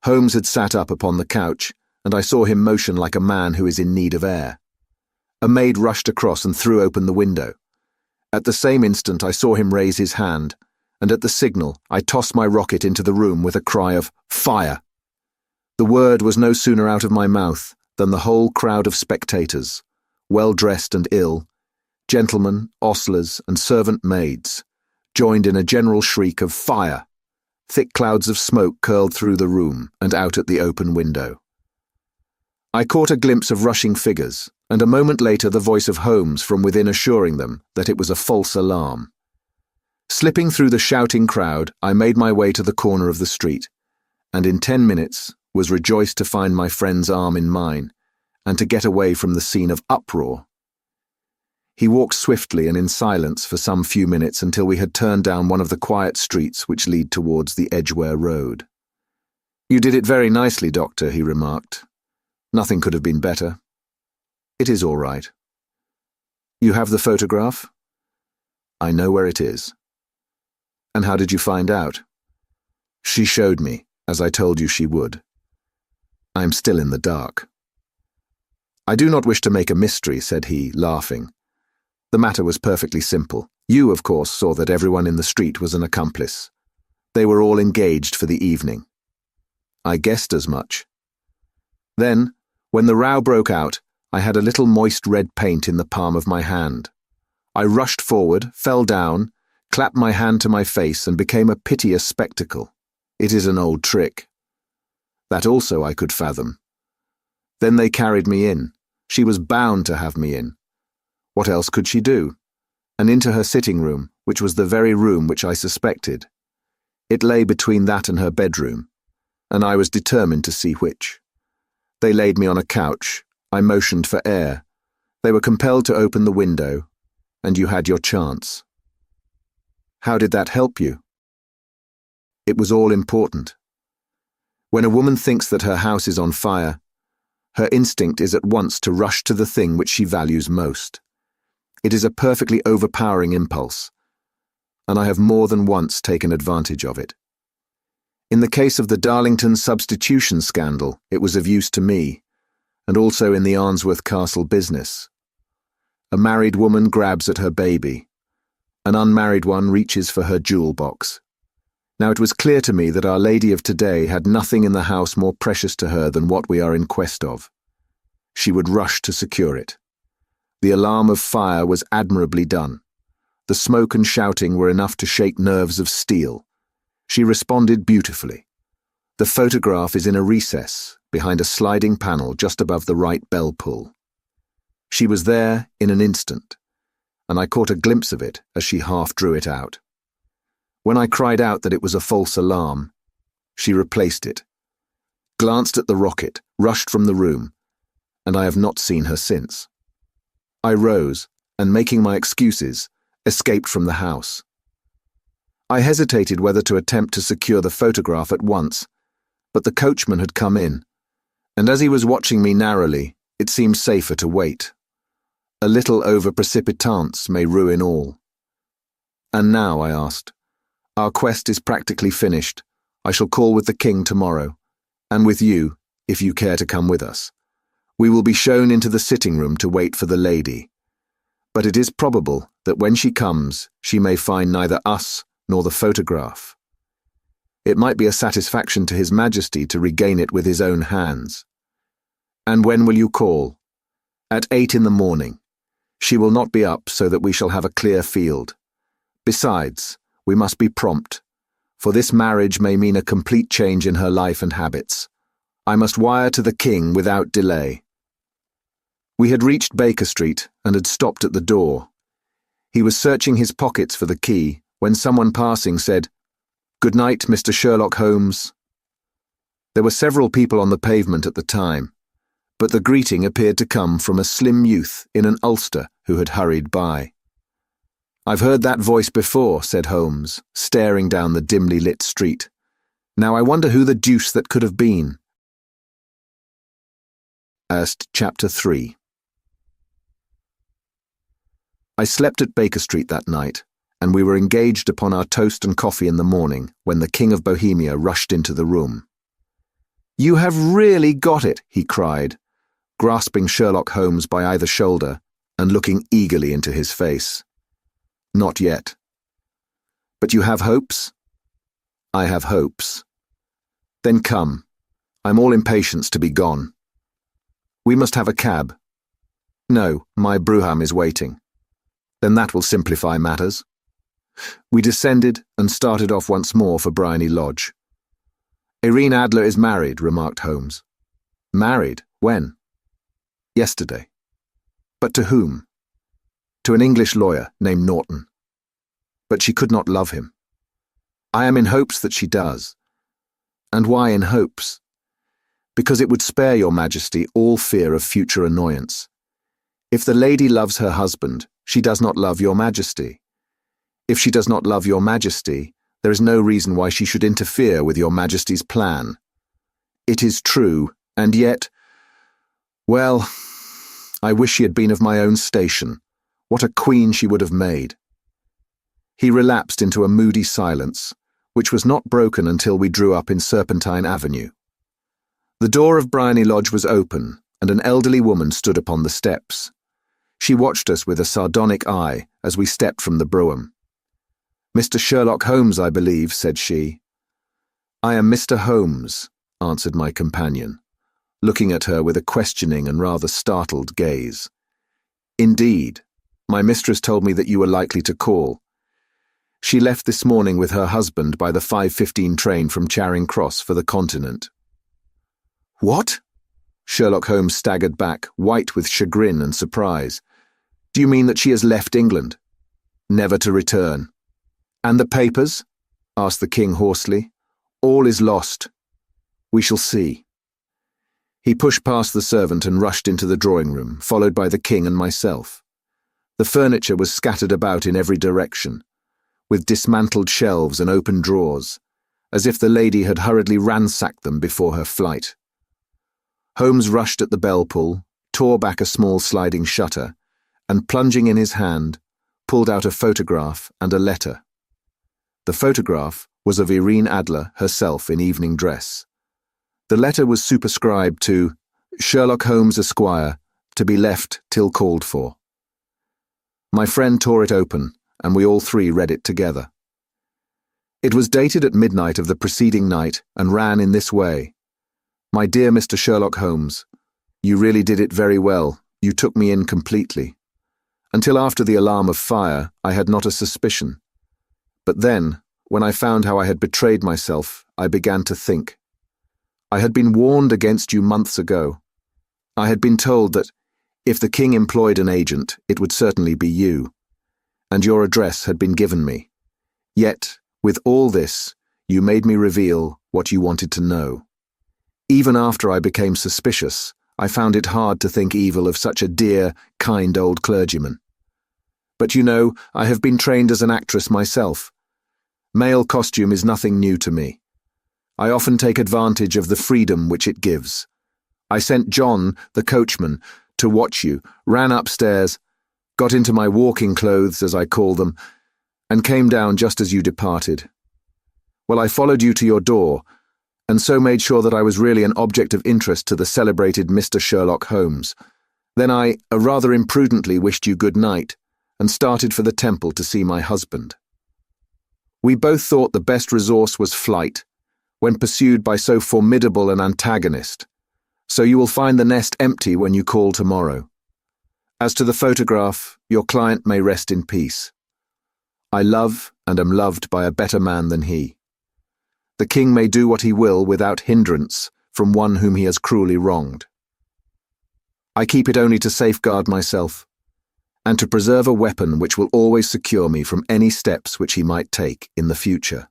Holmes had sat up upon the couch, and I saw him motion like a man who is in need of air. A maid rushed across and threw open the window. At the same instant I saw him raise his hand, and at the signal I tossed my rocket into the room with a cry of "Fire!" The word was no sooner out of my mouth than the whole crowd of spectators, well-dressed and ill, gentlemen, ostlers, and servant maids, joined in a general shriek of "Fire!" Thick clouds of smoke curled through the room and out at the open window. I caught a glimpse of rushing figures, and a moment later the voice of Holmes from within assuring them that it was a false alarm. Slipping through the shouting crowd, I made my way to the corner of the street, and in 10 minutes was rejoiced to find my friend's arm in mine, and to get away from the scene of uproar. He walked swiftly and in silence for some few minutes until we had turned down one of the quiet streets which lead towards the Edgware Road. "You did it very nicely, Doctor," he remarked. "Nothing could have been better." "It is all right." "You have the photograph?" "I know where it is." "And how did you find out?" "She showed me, as I told you she would." "I am still in the dark." "I do not wish to make a mystery," said he, laughing. "The matter was perfectly simple. You, of course, saw that everyone in the street was an accomplice. They were all engaged for the evening." "I guessed as much." "Then, when the row broke out, I had a little moist red paint in the palm of my hand. I rushed forward, fell down, clapped my hand to my face, and became a piteous spectacle. It is an old trick. That also I could fathom. Then they carried me in. She was bound to have me in. What else could she do? And into her sitting room, which was the very room which I suspected. It lay between that and her bedroom, and I was determined to see which. They laid me on a couch. I motioned for air. They were compelled to open the window, and you had your chance." "How did that help you?" "It was all important. When a woman thinks that her house is on fire, her instinct is at once to rush to the thing which she values most. It is a perfectly overpowering impulse, and I have more than once taken advantage of it. In the case of the Darlington substitution scandal, it was of use to me, and also in the Arnsworth Castle business. A married woman grabs at her baby. An unmarried one reaches for her jewel box. Now it was clear to me that Our Lady of today had nothing in the house more precious to her than what we are in quest of. She would rush to secure it. The alarm of fire was admirably done. The smoke and shouting were enough to shake nerves of steel. She responded beautifully. The photograph is in a recess, behind a sliding panel just above the right bell pull. She was there in an instant, and I caught a glimpse of it as she half drew it out. When I cried out that it was a false alarm, she replaced it, glanced at the rocket, rushed from the room, and I have not seen her since. I rose, and making my excuses, escaped from the house. I hesitated whether to attempt to secure the photograph at once, but the coachman had come in, and as he was watching me narrowly, it seemed safer to wait. A little over-precipitance may ruin all. "And now," I asked, "our quest is practically finished. I shall call with the king tomorrow, and with you, if you care to come with us. We will be shown into the sitting room to wait for the lady. But it is probable that when she comes, she may find neither us nor the photograph. It might be a satisfaction to His Majesty to regain it with his own hands. And when will you call?" "At 8 in the morning. She will not be up so that we shall have a clear field. Besides, we must be prompt, for this marriage may mean a complete change in her life and habits. I must wire to the king without delay." We had reached Baker Street and had stopped at the door. He was searching his pockets for the key when someone passing said, "Good night, Mr. Sherlock Holmes." There were several people on the pavement at the time, but the greeting appeared to come from a slim youth in an ulster who had hurried by. "I've heard that voice before," said Holmes, staring down the dimly lit street. "Now I wonder who the deuce that could have been." Chapter 3. I slept at Baker Street that night, and we were engaged upon our toast and coffee in the morning when the King of Bohemia rushed into the room. "You have really got it," he cried, grasping Sherlock Holmes by either shoulder and looking eagerly into his face. "Not yet." "But you have hopes?" "I have hopes." "Then come. I'm all impatience to be gone." "We must have a cab." "No, my brougham is waiting." "Then that will simplify matters." We descended and started off once more for Bryony Lodge. "Irene Adler is married," remarked Holmes. "Married? When?" "Yesterday." "But to whom?" "To an English lawyer named Norton." "But she could not love him." "I am in hopes that she does." "And why in hopes?" "Because it would spare your Majesty all fear of future annoyance. If the lady loves her husband, she does not love your Majesty. If she does not love your Majesty, there is no reason why she should interfere with your Majesty's plan. It is true, and yet, well, I wish she had been of my own station. What a queen she would have made." He relapsed into a moody silence, which was not broken until we drew up in Serpentine Avenue. The door of Bryony Lodge was open, and an elderly woman stood upon the steps. She watched us with a sardonic eye as we stepped from the brougham. "Mr. Sherlock Holmes, I believe," said she. "I am Mr. Holmes," answered my companion, looking at her with a questioning and rather startled gaze. "Indeed. My mistress told me that you were likely to call. She left this morning with her husband by the 5:15 train from Charing Cross for the Continent." "What?" Sherlock Holmes staggered back, white with chagrin and surprise. "Do you mean that she has left England?" "Never to return." "And the papers?" asked the King hoarsely. "All is lost. We shall see." He pushed past the servant and rushed into the drawing-room, followed by the King and myself. The furniture was scattered about in every direction, with dismantled shelves and open drawers, as if the lady had hurriedly ransacked them before her flight. Holmes rushed at the bell-pull, tore back a small sliding shutter, and plunging in his hand, pulled out a photograph and a letter. The photograph was of Irene Adler herself in evening dress. The letter was superscribed to Sherlock Holmes, Esquire, to be left till called for. My friend tore it open, and we all three read it together. It was dated at midnight of the preceding night and ran in this way: "My dear Mr. Sherlock Holmes, you really did it very well. You took me in completely. Until after the alarm of fire, I had not a suspicion. But then, when I found how I had betrayed myself, I began to think. I had been warned against you months ago. I had been told that, if the King employed an agent, it would certainly be you. And your address had been given me. Yet, with all this, you made me reveal what you wanted to know. Even after I became suspicious, I found it hard to think evil of such a dear, kind old clergyman. But you know, I have been trained as an actress myself. Male costume is nothing new to me. I often take advantage of the freedom which it gives. I sent John, the coachman, to watch you, ran upstairs, got into my walking clothes, as I call them, and came down just as you departed. Well, I followed you to your door, and so made sure that I was really an object of interest to the celebrated Mr. Sherlock Holmes. Then I, rather imprudently, wished you good night, and started for the temple to see my husband. We both thought the best resource was flight, when pursued by so formidable an antagonist, so you will find the nest empty when you call tomorrow. As to the photograph, your client may rest in peace. I love and am loved by a better man than he. The King may do what he will without hindrance from one whom he has cruelly wronged. I keep it only to safeguard myself, and to preserve a weapon which will always secure me from any steps which he might take in the future.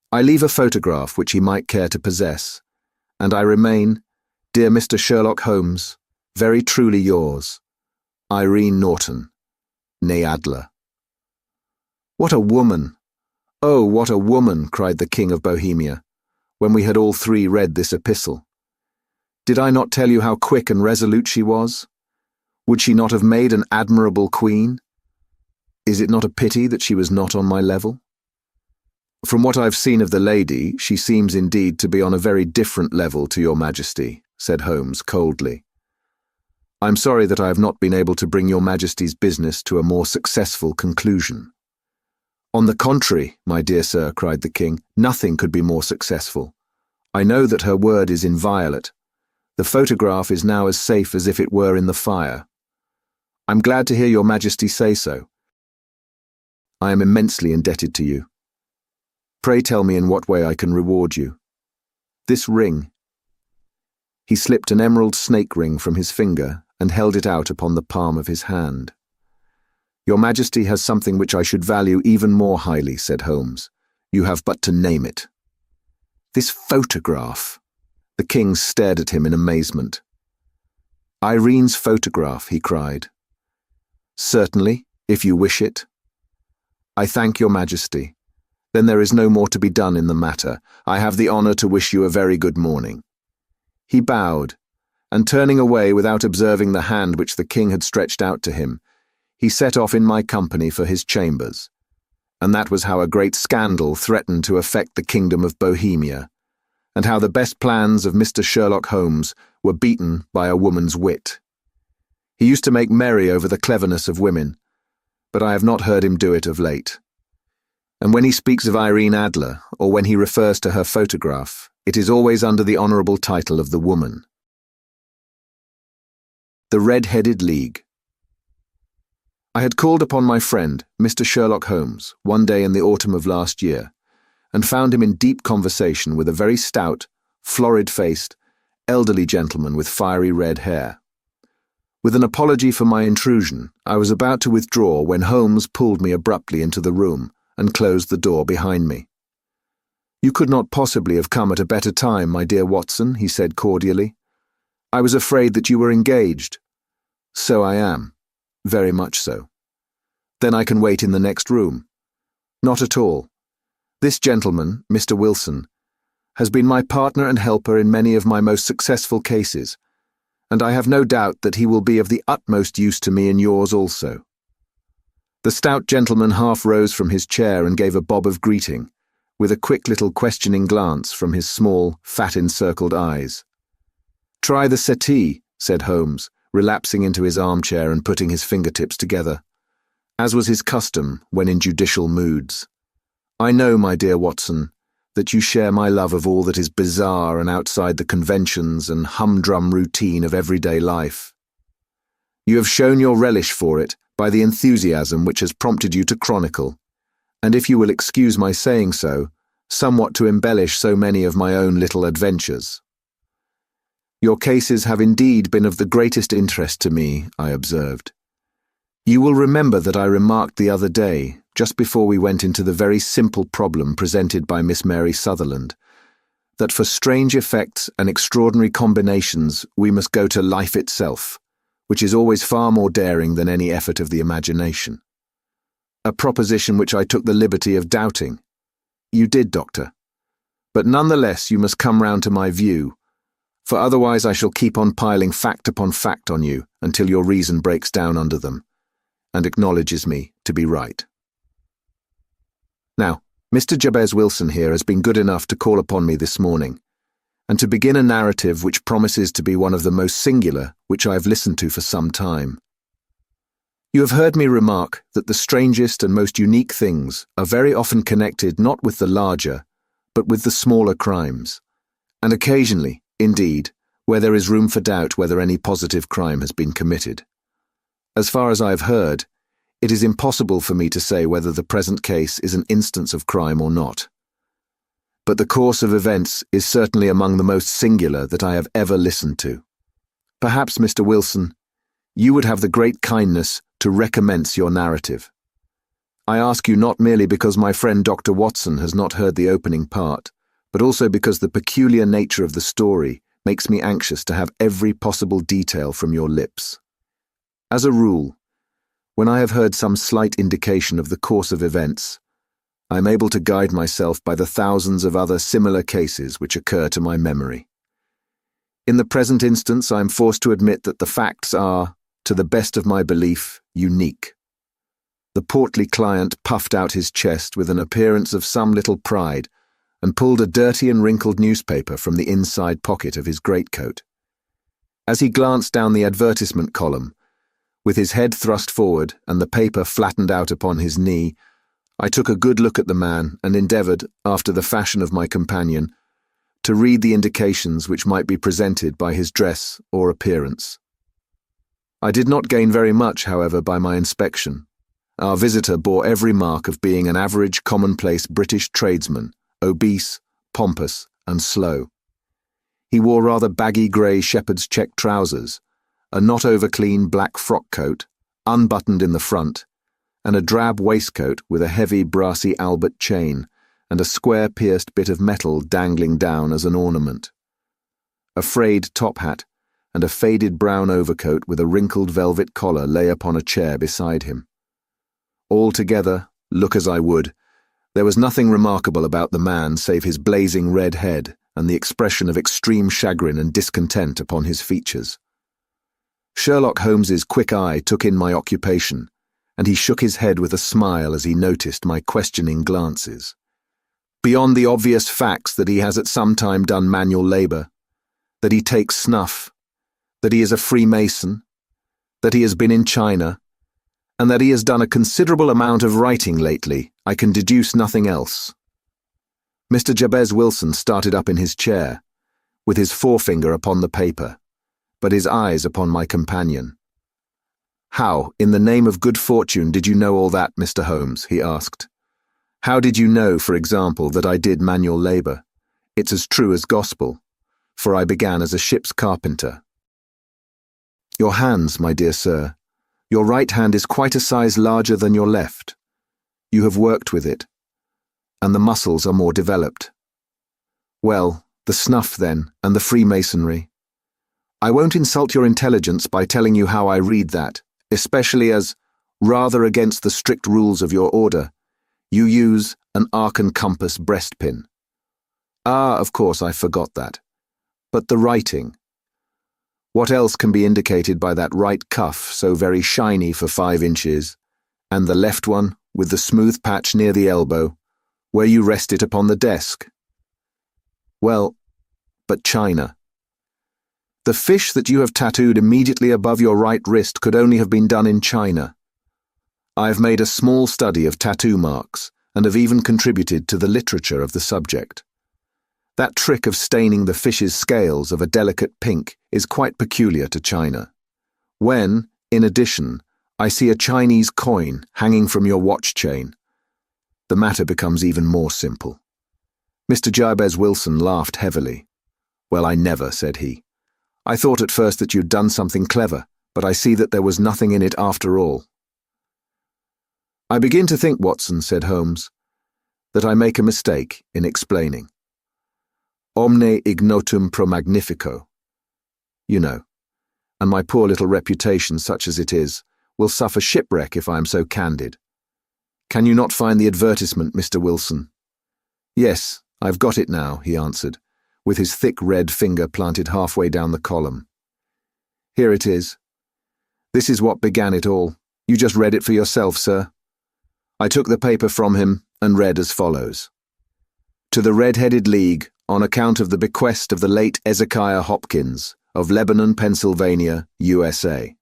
I leave a photograph which he might care to possess, and I remain, dear Mr. Sherlock Holmes, very truly yours, Irene Norton, née Adler. What a woman! Oh, what a woman, cried the King of Bohemia, when we had all three read this epistle. Did I not tell you how quick and resolute she was? Would she not have made an admirable queen? Is it not a pity that she was not on my level? From what I've seen of the lady, she seems indeed to be on a very different level to your Majesty, said Holmes coldly. I'm sorry that I have not been able to bring your Majesty's business to a more successful conclusion. On the contrary, my dear sir, cried the King, nothing could be more successful. I know that her word is inviolate. The photograph is now as safe as if it were in the fire. I'm glad to hear your Majesty say so. I am immensely indebted to you. Pray tell me in what way I can reward you. This ring. He slipped an emerald snake ring from his finger and held it out upon the palm of his hand. Your Majesty has something which I should value even more highly, said Holmes. You have but to name it. This photograph. The King stared at him in amazement. Irene's photograph, he cried. Certainly, if you wish it. I thank your Majesty. Then there is no more to be done in the matter. I have the honour to wish you a very good morning. He bowed, and turning away without observing the hand which the King had stretched out to him, he set off in my company for his chambers. And that was how a great scandal threatened to affect the kingdom of Bohemia, and how the best plans of Mr. Sherlock Holmes were beaten by a woman's wit. He used to make merry over the cleverness of women, but I have not heard him do it of late. And when he speaks of Irene Adler, or when he refers to her photograph, it is always under the honourable title of the woman. The Red-Headed League. I had called upon my friend, Mr. Sherlock Holmes, one day in the autumn of last year, and found him in deep conversation with a very stout, florid-faced, elderly gentleman with fiery red hair. With an apology for my intrusion, I was about to withdraw when Holmes pulled me abruptly into the room and closed the door behind me. You could not possibly have come at a better time, my dear Watson, he said cordially. I was afraid that you were engaged. So I am. Very much so. Then I can wait in the next room. Not at all. This gentleman, Mr. Wilson, has been my partner and helper in many of my most successful cases, and I have no doubt that he will be of the utmost use to me in yours also. The stout gentleman half rose from his chair and gave a bob of greeting, with a quick little questioning glance from his small, fat-encircled eyes. Try the settee, said Holmes, relapsing into his armchair and putting his fingertips together, as was his custom when in judicial moods. I know, my dear Watson, that you share my love of all that is bizarre and outside the conventions and humdrum routine of everyday life. You have shown your relish for it by the enthusiasm which has prompted you to chronicle, and if you will excuse my saying so, somewhat to embellish so many of my own little adventures. Your cases have indeed been of the greatest interest to me, I observed. You will remember that I remarked the other day, just before we went into the very simple problem presented by Miss Mary Sutherland, that for strange effects and extraordinary combinations we must go to life itself, which is always far more daring than any effort of the imagination. A proposition which I took the liberty of doubting. You did, Doctor. But nonetheless you must come round to my view, for otherwise I shall keep on piling fact upon fact on you until your reason breaks down under them, and acknowledges me to be right. Now, Mr. Jabez Wilson here has been good enough to call upon me this morning, and to begin a narrative which promises to be one of the most singular which I have listened to for some time. You have heard me remark that the strangest and most unique things are very often connected not with the larger, but with the smaller crimes, and occasionally, indeed, where there is room for doubt whether any positive crime has been committed. As far as I have heard, it is impossible for me to say whether the present case is an instance of crime or not. But the course of events is certainly among the most singular that I have ever listened to. Perhaps, Mr. Wilson, you would have the great kindness to recommence your narrative. I ask you not merely because my friend Dr. Watson has not heard the opening part, but also because the peculiar nature of the story makes me anxious to have every possible detail from your lips. As a rule, when I have heard some slight indication of the course of events, I am able to guide myself by the thousands of other similar cases which occur to my memory. In the present instance, I am forced to admit that the facts are, to the best of my belief, unique. The portly client puffed out his chest with an appearance of some little pride and pulled a dirty and wrinkled newspaper from the inside pocket of his greatcoat. As he glanced down the advertisement column, with his head thrust forward and the paper flattened out upon his knee, I took a good look at the man and endeavoured, after the fashion of my companion, to read the indications which might be presented by his dress or appearance. I did not gain very much, however, by my inspection. Our visitor bore every mark of being an average, commonplace British tradesman, obese, pompous, and slow. He wore rather baggy grey shepherd's check trousers, a not over-clean black frock coat, unbuttoned in the front, and a drab waistcoat with a heavy brassy Albert chain and a square-pierced bit of metal dangling down as an ornament. A frayed top hat and a faded brown overcoat with a wrinkled velvet collar lay upon a chair beside him. Altogether, look as I would, there was nothing remarkable about the man save his blazing red head and the expression of extreme chagrin and discontent upon his features. Sherlock Holmes's quick eye took in my occupation, and he shook his head with a smile as he noticed my questioning glances. Beyond the obvious facts that he has at some time done manual labour, that he takes snuff, that he is a Freemason, that he has been in China, and that he has done a considerable amount of writing lately, I can deduce nothing else. Mr. Jabez Wilson started up in his chair, with his forefinger upon the paper, but his eyes upon my companion. "How, in the name of good fortune, did you know all that, Mr. Holmes?" he asked. "How did you know, for example, that I did manual labour? It's as true as gospel, for I began as a ship's carpenter." "Your hands, my dear sir. Your right hand is quite a size larger than your left. You have worked with it, and the muscles are more developed. Well, the snuff then, and the Freemasonry. I won't insult your intelligence by telling you how I read that, especially as, rather against the strict rules of your order, you use an arc and compass breastpin. Ah, of course, I forgot that. But the writing. What else can be indicated by that right cuff so very shiny for 5 inches, and the left one with the smooth patch near the elbow, where you rest it upon the desk? Well, but China. The fish that you have tattooed immediately above your right wrist could only have been done in China. I have made a small study of tattoo marks, and have even contributed to the literature of the subject. That trick of staining the fish's scales of a delicate pink is quite peculiar to China. When, in addition, I see a Chinese coin hanging from your watch chain, the matter becomes even more simple." Mr. Jabez Wilson laughed heavily. "Well, I never," said he. "I thought at first that you'd done something clever, but I see that there was nothing in it after all." "I begin to think, Watson," said Holmes, "that I make a mistake in explaining. Omne ignotum pro magnifico. You know, and my poor little reputation, such as it is, will suffer shipwreck if I am so candid. Can you not find the advertisement, Mr. Wilson?" "Yes, I've got it now," he answered, with his thick red finger planted halfway down the column. "Here it is. This is what began it all. You just read it for yourself, sir." I took the paper from him and read as follows. "To the Red-Headed League, on account of the bequest of the late Ezekiah Hopkins, of Lebanon, Pennsylvania, USA.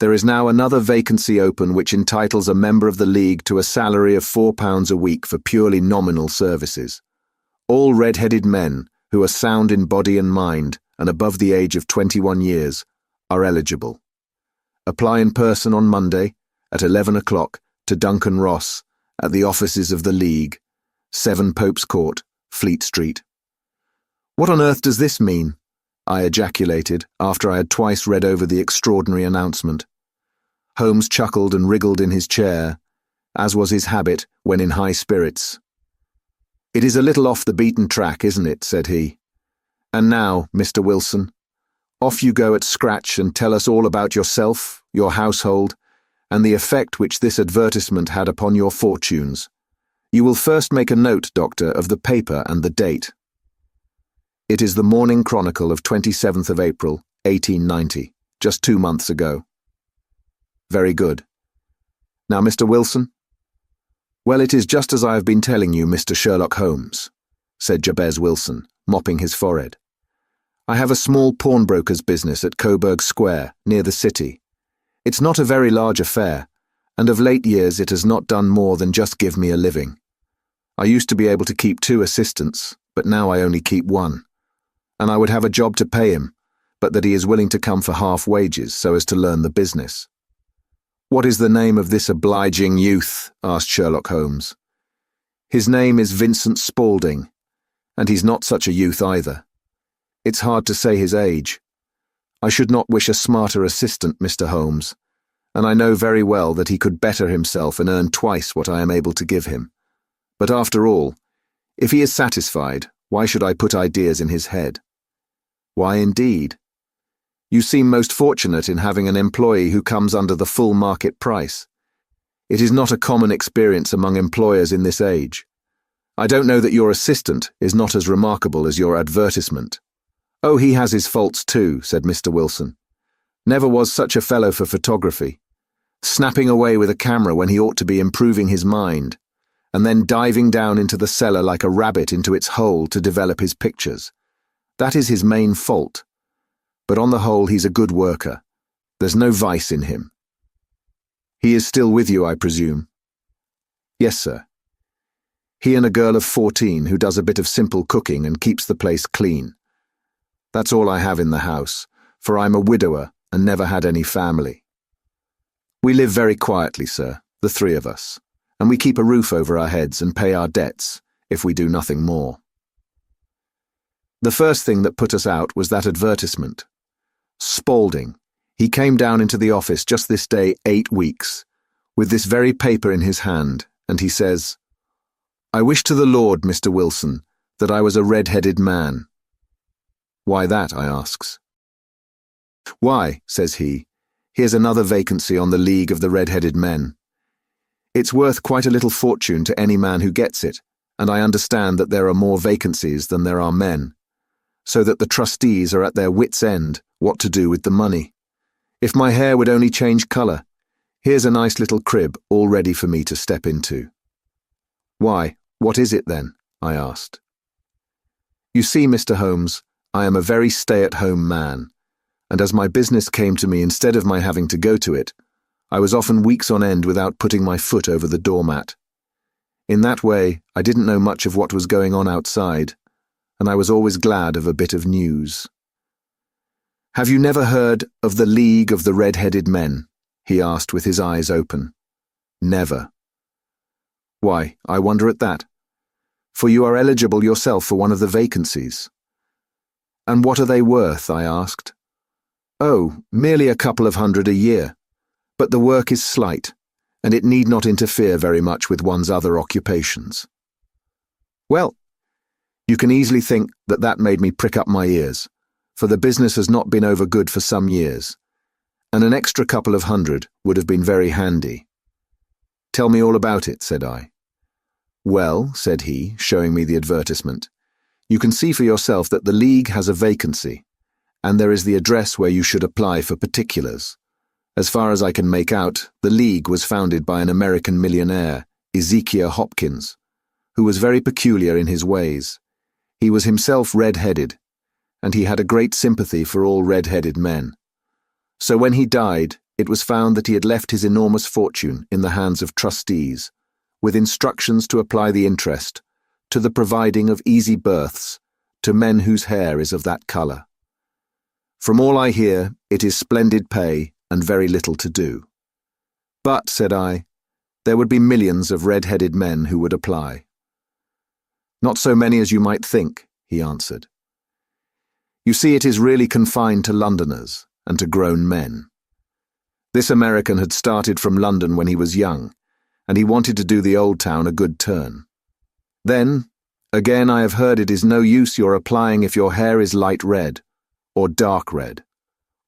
There is now another vacancy open which entitles a member of the League to a salary of £4 a week for purely nominal services. All red-headed men, who are sound in body and mind and above the age of 21 years, are eligible. Apply in person on Monday at 11 o'clock to Duncan Ross at the offices of the League, 7 Pope's Court, Fleet Street." "What on earth does this mean?" I ejaculated after I had twice read over the extraordinary announcement. Holmes chuckled and wriggled in his chair, as was his habit when in high spirits. "It is a little off the beaten track, isn't it?" said he. "And now, Mr. Wilson, off you go at scratch and tell us all about yourself, your household, and the effect which this advertisement had upon your fortunes. You will first make a note, Doctor, of the paper and the date." "It is the Morning Chronicle of 27th of April, 1890, just 2 months ago." "Very good. Now, Mr. Wilson?" "Well, it is just as I have been telling you, Mr. Sherlock Holmes," said Jabez Wilson, mopping his forehead. "I have a small pawnbroker's business at Coburg Square, near the city. It's not a very large affair, and of late years it has not done more than just give me a living. I used to be able to keep 2 assistants, but now I only keep 1. And I would have a job to pay him, but that he is willing to come for half wages so as to learn the business." "What is the name of this obliging youth?" asked Sherlock Holmes. "His name is Vincent Spaulding, and he's not such a youth either. It's hard to say his age. I should not wish a smarter assistant, Mr. Holmes, and I know very well that he could better himself and earn twice what I am able to give him. But after all, if he is satisfied, why should I put ideas in his head?" "Why indeed? You seem most fortunate in having an employee who comes under the full market price. It is not a common experience among employers in this age. I don't know that your assistant is not as remarkable as your advertisement." "Oh, he has his faults too," said Mr. Wilson. "Never was such a fellow for photography. Snapping away with a camera when he ought to be improving his mind, and then diving down into the cellar like a rabbit into its hole to develop his pictures. That is his main fault. But on the whole he's a good worker. There's no vice in him." "He is still with you, I presume?" "Yes, sir. He and a girl of 14 who does a bit of simple cooking and keeps the place clean. That's all I have in the house, for I'm a widower and never had any family. We live very quietly, sir, the 3 of us, and we keep a roof over our heads and pay our debts, if we do nothing more." The first thing that put us out was that advertisement. Spaulding. He came down into the office just this day 8 weeks, with this very paper in his hand, and he says, "I wish to the Lord, Mr. Wilson, that I was a red-headed man." "Why that?" I asks. "Why," says he, "here's another vacancy on the League of the Red-Headed Men. It's worth quite a little fortune to any man who gets it, and I understand that there are more vacancies than there are men, so that the trustees are at their wits' end what to do with the money. If my hair would only change colour, here's a nice little crib all ready for me to step into." "Why, what is it then?" I asked. "You see, Mr. Holmes, I am a very stay-at-home man, and as my business came to me instead of my having to go to it, I was often weeks on end without putting my foot over the doormat. In that way, I didn't know much of what was going on outside, and I was always glad of a bit of news." "Have you never heard of the League of the Red-Headed Men?" he asked with his eyes open. "Never." "Why, I wonder at that, for you are eligible yourself for one of the vacancies." "And what are they worth?" I asked. "Oh, merely a couple of hundred a year, but the work is slight, and it need not interfere very much with one's other occupations." Well, you can easily think that that made me prick up my ears, for the business has not been over good for some years, and an extra couple of hundred would have been very handy. "Tell me all about it," said I. "Well," said he, showing me the advertisement, "you can see for yourself that the League has a vacancy, and there is the address where you should apply for particulars. As far as I can make out, the League was founded by an American millionaire, Ezekiel Hopkins, who was very peculiar in his ways. He was himself red-headed, and he had a great sympathy for all red-headed men. So when he died, it was found that he had left his enormous fortune in the hands of trustees, with instructions to apply the interest to the providing of easy berths to men whose hair is of that colour. From all I hear, it is splendid pay and very little to do. But," said I, "there would be millions of red-headed men who would apply." "Not so many as you might think," he answered. You see, it is really confined to Londoners and to grown men. This American had started from London when he was young, and he wanted to do the old town a good turn. Then, again, I have heard it is no use your applying if your hair is light red, or dark red,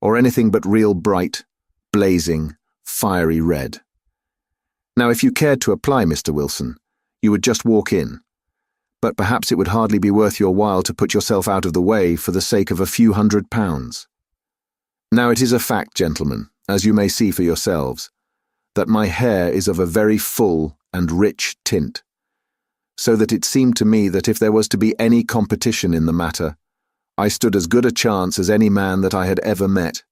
or anything but real bright, blazing, fiery red. Now, if you cared to apply, Mr. Wilson, you would just walk in, but perhaps it would hardly be worth your while to put yourself out of the way for the sake of a few £100. Now, it is a fact, gentlemen, as you may see for yourselves, that my hair is of a very full and rich tint, so that it seemed to me that if there was to be any competition in the matter, I stood as good a chance as any man that I had ever met.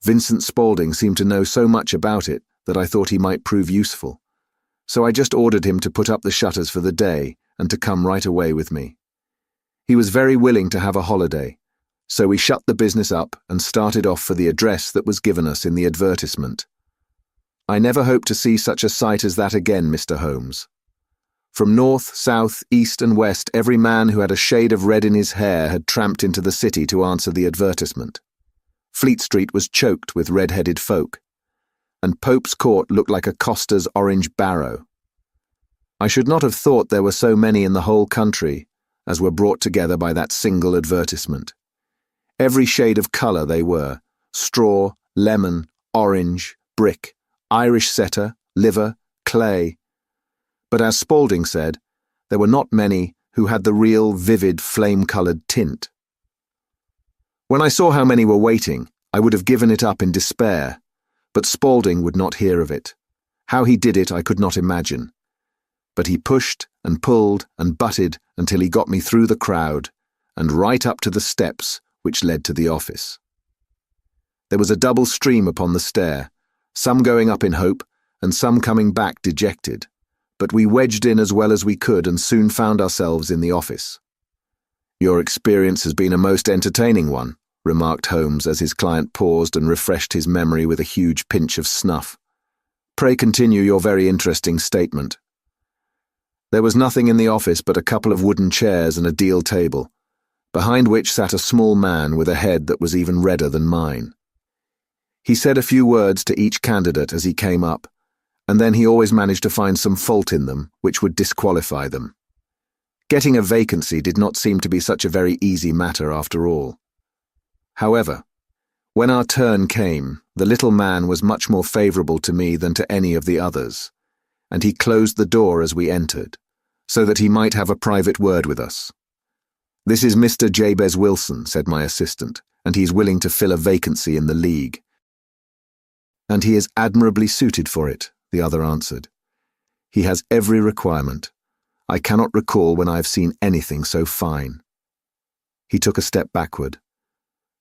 Vincent Spaulding seemed to know so much about it that I thought he might prove useful, so I just ordered him to put up the shutters for the day and to come right away with me. He was very willing to have a holiday, so we shut the business up and started off for the address that was given us in the advertisement. I never hope to see such a sight as that again, Mr. Holmes. From north, south, east and west, every man who had a shade of red in his hair had tramped into the city to answer the advertisement. Fleet Street was choked with red-headed folk, and Pope's Court looked like a coster's orange barrow. I should not have thought there were so many in the whole country as were brought together by that single advertisement. Every shade of colour they were: straw, lemon, orange, brick, Irish setter, liver, clay. But as Spaulding said, there were not many who had the real vivid flame-coloured tint. When I saw how many were waiting, I would have given it up in despair, but Spaulding would not hear of it. How he did it I could not imagine. But he pushed and pulled and butted until he got me through the crowd and right up to the steps which led to the office. There was a double stream upon the stair, some going up in hope and some coming back dejected, but we wedged in as well as we could and soon found ourselves in the office. "Your experience has been a most entertaining one," remarked Holmes as his client paused and refreshed his memory with a huge pinch of snuff. "Pray continue your very interesting statement." There was nothing in the office but a couple of wooden chairs and a deal table, behind which sat a small man with a head that was even redder than mine. He said a few words to each candidate as he came up, and then he always managed to find some fault in them which would disqualify them. Getting a vacancy did not seem to be such a very easy matter after all. However, when our turn came, the little man was much more favourable to me than to any of the others, and he closed the door as we entered, so that he might have a private word with us. "This is Mr. Jabez Wilson," said my assistant, "and he is willing to fill a vacancy in the League." "And he is admirably suited for it," the other answered. "He has every requirement. I cannot recall when I have seen anything so fine." He took a step backward,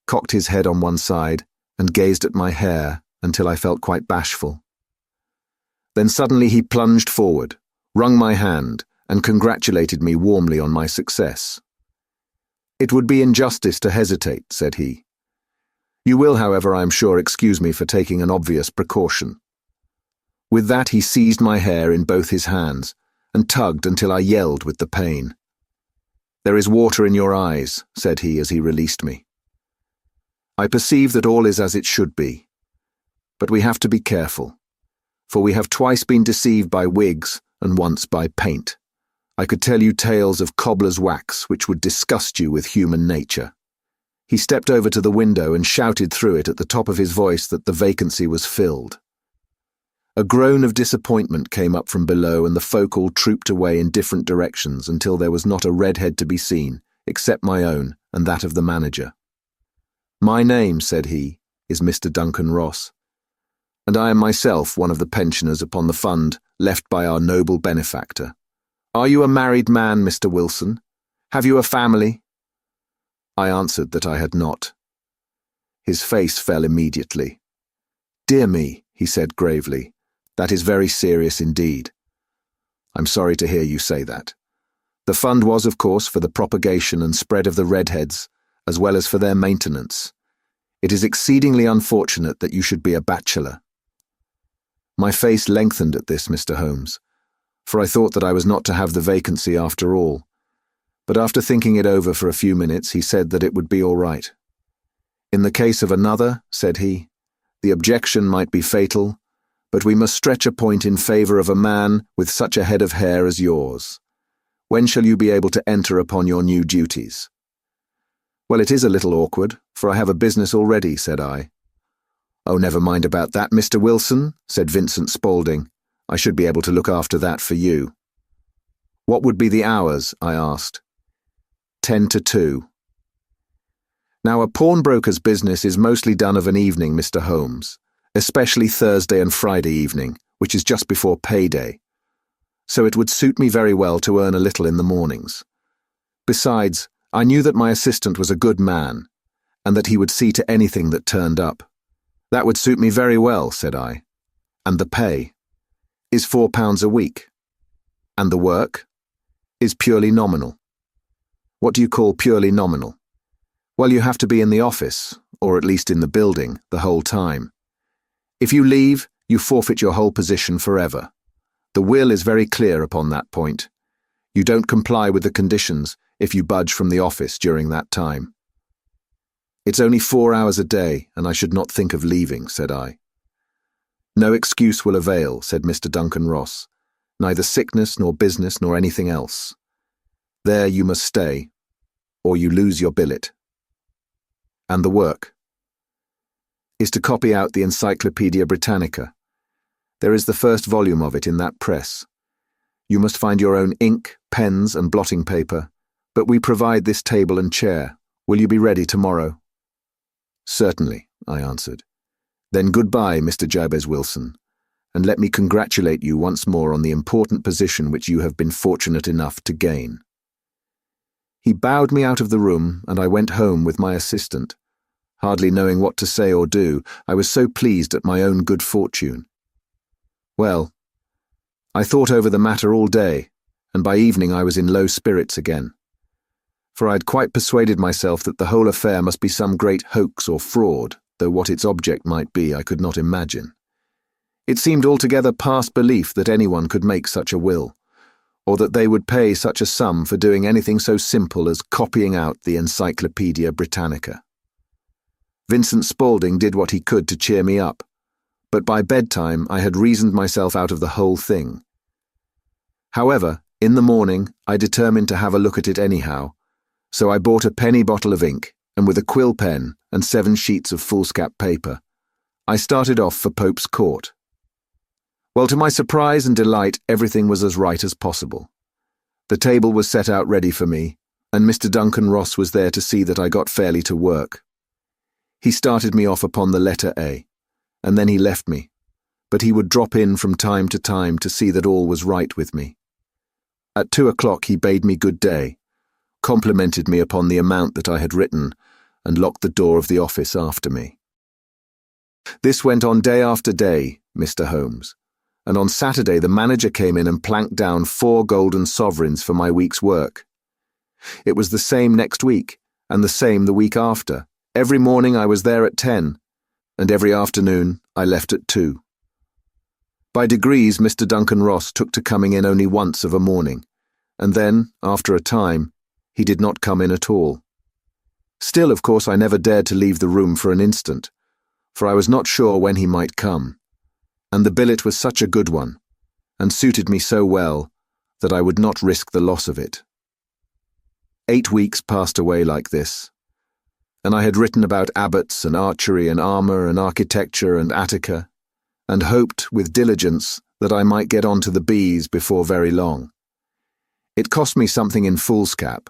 cocked his head on one side, and gazed at my hair until I felt quite bashful. Then suddenly he plunged forward, wrung my hand, and congratulated me warmly on my success. "It would be injustice to hesitate," said he. "You will, however, I am sure, excuse me for taking an obvious precaution." With that he seized my hair in both his hands, and tugged until I yelled with the pain. "There is water in your eyes," said he as he released me. "I perceive that all is as it should be. But we have to be careful, for we have twice been deceived by wigs and once by paint. I could tell you tales of cobbler's wax which would disgust you with human nature." He stepped over to the window and shouted through it at the top of his voice that the vacancy was filled. A groan of disappointment came up from below, and the folk all trooped away in different directions until there was not a red head to be seen, except my own and that of the manager. "My name," said he, "is Mr. Duncan Ross, and I am myself one of the pensioners upon the fund left by our noble benefactor. Are you a married man, Mr. Wilson? Have you a family?" I answered that I had not. His face fell immediately. "Dear me," he said gravely, "that is very serious indeed. I'm sorry to hear you say that. The fund was, of course, for the propagation and spread of the redheads, as well as for their maintenance. It is exceedingly unfortunate that you should be a bachelor." My face lengthened at this, Mr. Holmes, for I thought that I was not to have the vacancy after all. But after thinking it over for a few minutes, he said that it would be all right. In the case of another, said he, the objection might be fatal, but we must stretch a point in favour of a man with such a head of hair as yours. When shall you be able to enter upon your new duties? Well, it is a little awkward, for I have a business already, said I. Oh, never mind about that, Mr. Wilson, said Vincent Spaulding. I should be able to look after that for you. What would be the hours? I asked. 10 to 2. Now, a pawnbroker's business is mostly done of an evening, Mr. Holmes, especially Thursday and Friday evening, which is just before payday. So it would suit me very well to earn a little in the mornings. Besides, I knew that my assistant was a good man, and that he would see to anything that turned up. That would suit me very well, said I. And the pay is £4 a week. And the work is purely nominal. What do you call purely nominal? Well, you have to be in the office, or at least in the building, the whole time. If you leave, you forfeit your whole position forever. The will is very clear upon that point. You don't comply with the conditions if you budge from the office during that time. It's only 4 hours a day, and I should not think of leaving, said I. No excuse will avail, said Mr. Duncan Ross. Neither sickness nor business nor anything else. There you must stay, or you lose your billet. And the work is to copy out the Encyclopaedia Britannica. There is the first volume of it in that press. You must find your own ink, pens, and blotting paper, but we provide this table and chair. Will you be ready tomorrow? Certainly, I answered. Then goodbye, Mr. Jabez Wilson, and let me congratulate you once more on the important position which you have been fortunate enough to gain. He bowed me out of the room, and I went home with my assistant. Hardly knowing what to say or do, I was so pleased at my own good fortune. Well, I thought over the matter all day, and by evening I was in low spirits again. For I had quite persuaded myself that the whole affair must be some great hoax or fraud, though what its object might be I could not imagine. It seemed altogether past belief that anyone could make such a will, or that they would pay such a sum for doing anything so simple as copying out the Encyclopaedia Britannica. Vincent Spaulding did what he could to cheer me up, but by bedtime I had reasoned myself out of the whole thing. However, in the morning I determined to have a look at it anyhow, so I bought a penny bottle of ink, and with a quill pen and 7 sheets of foolscap paper, I started off for Pope's Court. Well, to my surprise and delight, everything was as right as possible. The table was set out ready for me, and Mr. Duncan Ross was there to see that I got fairly to work. He started me off upon the letter A, and then he left me, but he would drop in from time to see that all was right with me. At 2 o'clock he bade me good day, complimented me upon the amount that I had written, and locked the door of the office after me. This went on day after day, Mr. Holmes, and on Saturday the manager came in and planked down 4 golden sovereigns for my week's work. It was the same next week, and the same the week after. Every morning I was there at 10, and every afternoon I left at 2. By degrees Mr. Duncan Ross took to coming in only once of a morning, and then, after a time, he did not come in at all. Still, of course, I never dared to leave the room for an instant, for I was not sure when he might come, and the billet was such a good one, and suited me so well, that I would not risk the loss of it. 8 weeks passed away like this, and I had written about abbots and archery and armour and architecture and Attica, and hoped with diligence that I might get on to the B's before very long. It cost me something in foolscap,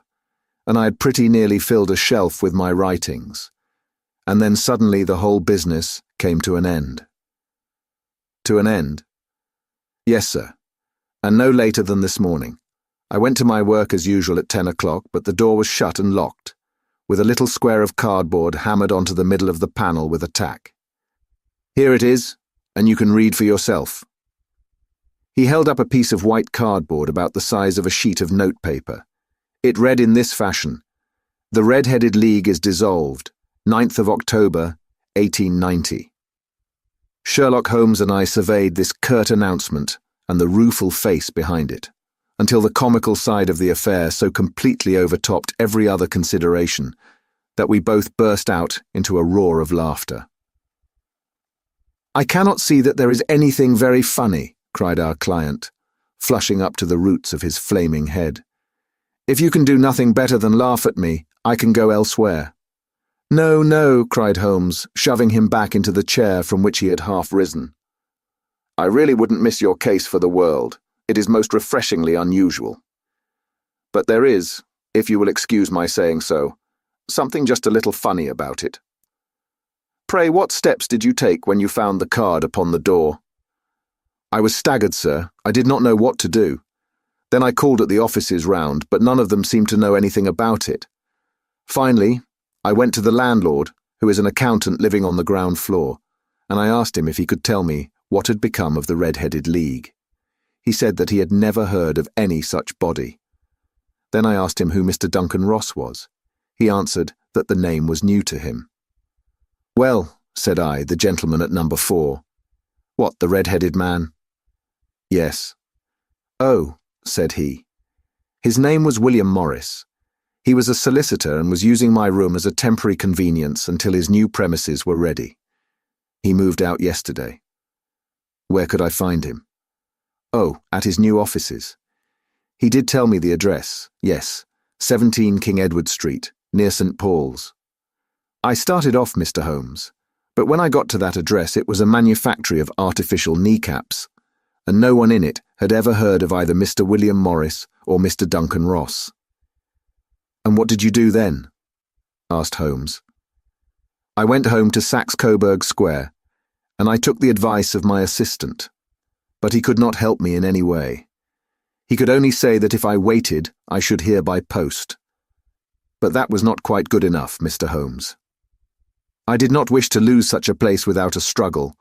and I had pretty nearly filled a shelf with my writings, and then suddenly the whole business came to an end. To an end? Yes, sir, and no later than this morning. I went to my work as usual at 10 o'clock, but the door was shut and locked, with a little square of cardboard hammered onto the middle of the panel with a tack. Here it is, and you can read for yourself. He held up a piece of white cardboard about the size of a sheet of notepaper. It read in this fashion: "The Red-Headed League is dissolved, 9th of October, 1890. Sherlock Holmes and I surveyed this curt announcement and the rueful face behind it. until the comical side of the affair so completely overtopped every other consideration that we both burst out into a roar of laughter. "I cannot see that there is anything very funny," cried our client, flushing up to the roots of his flaming head. "If you can do nothing better than laugh at me, I can go elsewhere." "No, no," cried Holmes, shoving him back into the chair from which he had half risen. "I really wouldn't miss your case for the world. It is most refreshingly unusual. But there is, if you will excuse my saying so, something just a little funny about it. Pray, what steps did you take when you found the card upon the door?" "I was staggered, sir. I did not know what to do. Then I called at the offices round, but none of them seemed to know anything about it. Finally, I went to the landlord, who is an accountant living on the ground floor, and I asked him if he could tell me what had become of the Red-Headed League. He said that he had never heard of any such body. Then I asked him who Mr. Duncan Ross was. He answered that the name was new to him. "Well," said I, "the gentleman at number 4. "What, the red-headed man?" "Yes." "Oh," said he. "His name was William Morris. He was a solicitor and was using my room as a temporary convenience until his new premises were ready. He moved out yesterday." "Where could I find him?" "Oh, at his new offices. He did tell me the address. Yes, 17 King Edward Street, near St. Paul's. I started off, Mr. Holmes, but when I got to that address it was a manufactory of artificial kneecaps, and no one in it had ever heard of either Mr. William Morris or Mr. Duncan Ross." "And what did you do then?" asked Holmes. "I went home to Saxe-Coburg Square, and I took the advice of my assistant, but he could not help me in any way. He could only say that if I waited, I should hear by post. But that was not quite good enough, Mr. Holmes. I did not wish to lose such a place without a struggle,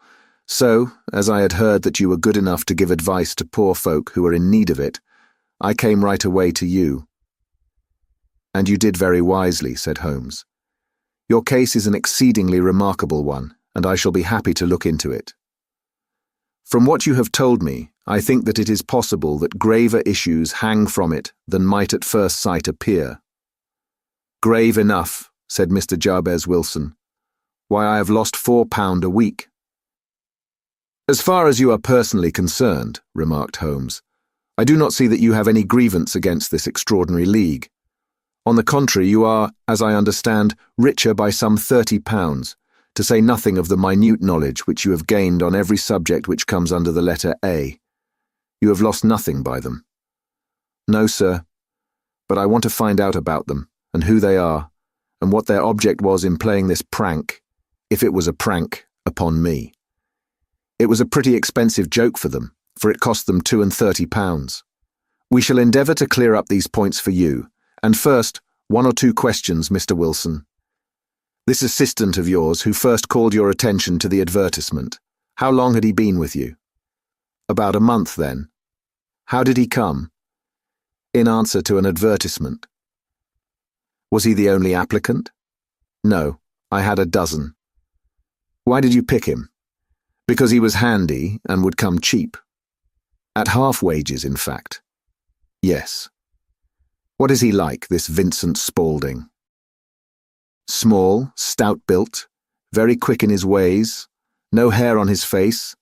so, as I had heard that you were good enough to give advice to poor folk who were in need of it, I came right away to you." "And you did very wisely," said Holmes. "Your case is an exceedingly remarkable one, and I shall be happy to look into it. From what you have told me, I think that it is possible that graver issues hang from it than might at first sight appear." "Grave enough," said Mr. Jabez Wilson. "Why, I have lost £4 a week." "As far as you are personally concerned," remarked Holmes, "I do not see that you have any grievance against this extraordinary league. On the contrary, you are, as I understand, richer by some £30, to say nothing of the minute knowledge which you have gained on every subject which comes under the letter A. You have lost nothing by them." "No, sir, but I want to find out about them, and who they are, and what their object was in playing this prank, if it was a prank, upon me. It was a pretty expensive joke for them, for it cost them £32. We shall endeavour to clear up these points for you, and first, 1 or 2 questions, Mr. Wilson. This assistant of yours who first called your attention to the advertisement, how long had he been with you?" "About a month, then." "How did he come?" "In answer to an advertisement." "Was he the only applicant?" "No, I had a dozen." "Why did you pick him?" "Because he was handy and would come cheap." "At half wages, in fact." "Yes." "What is he like, this Vincent Spaulding?" "Small, stout-built, very quick in his ways, no hair on his face,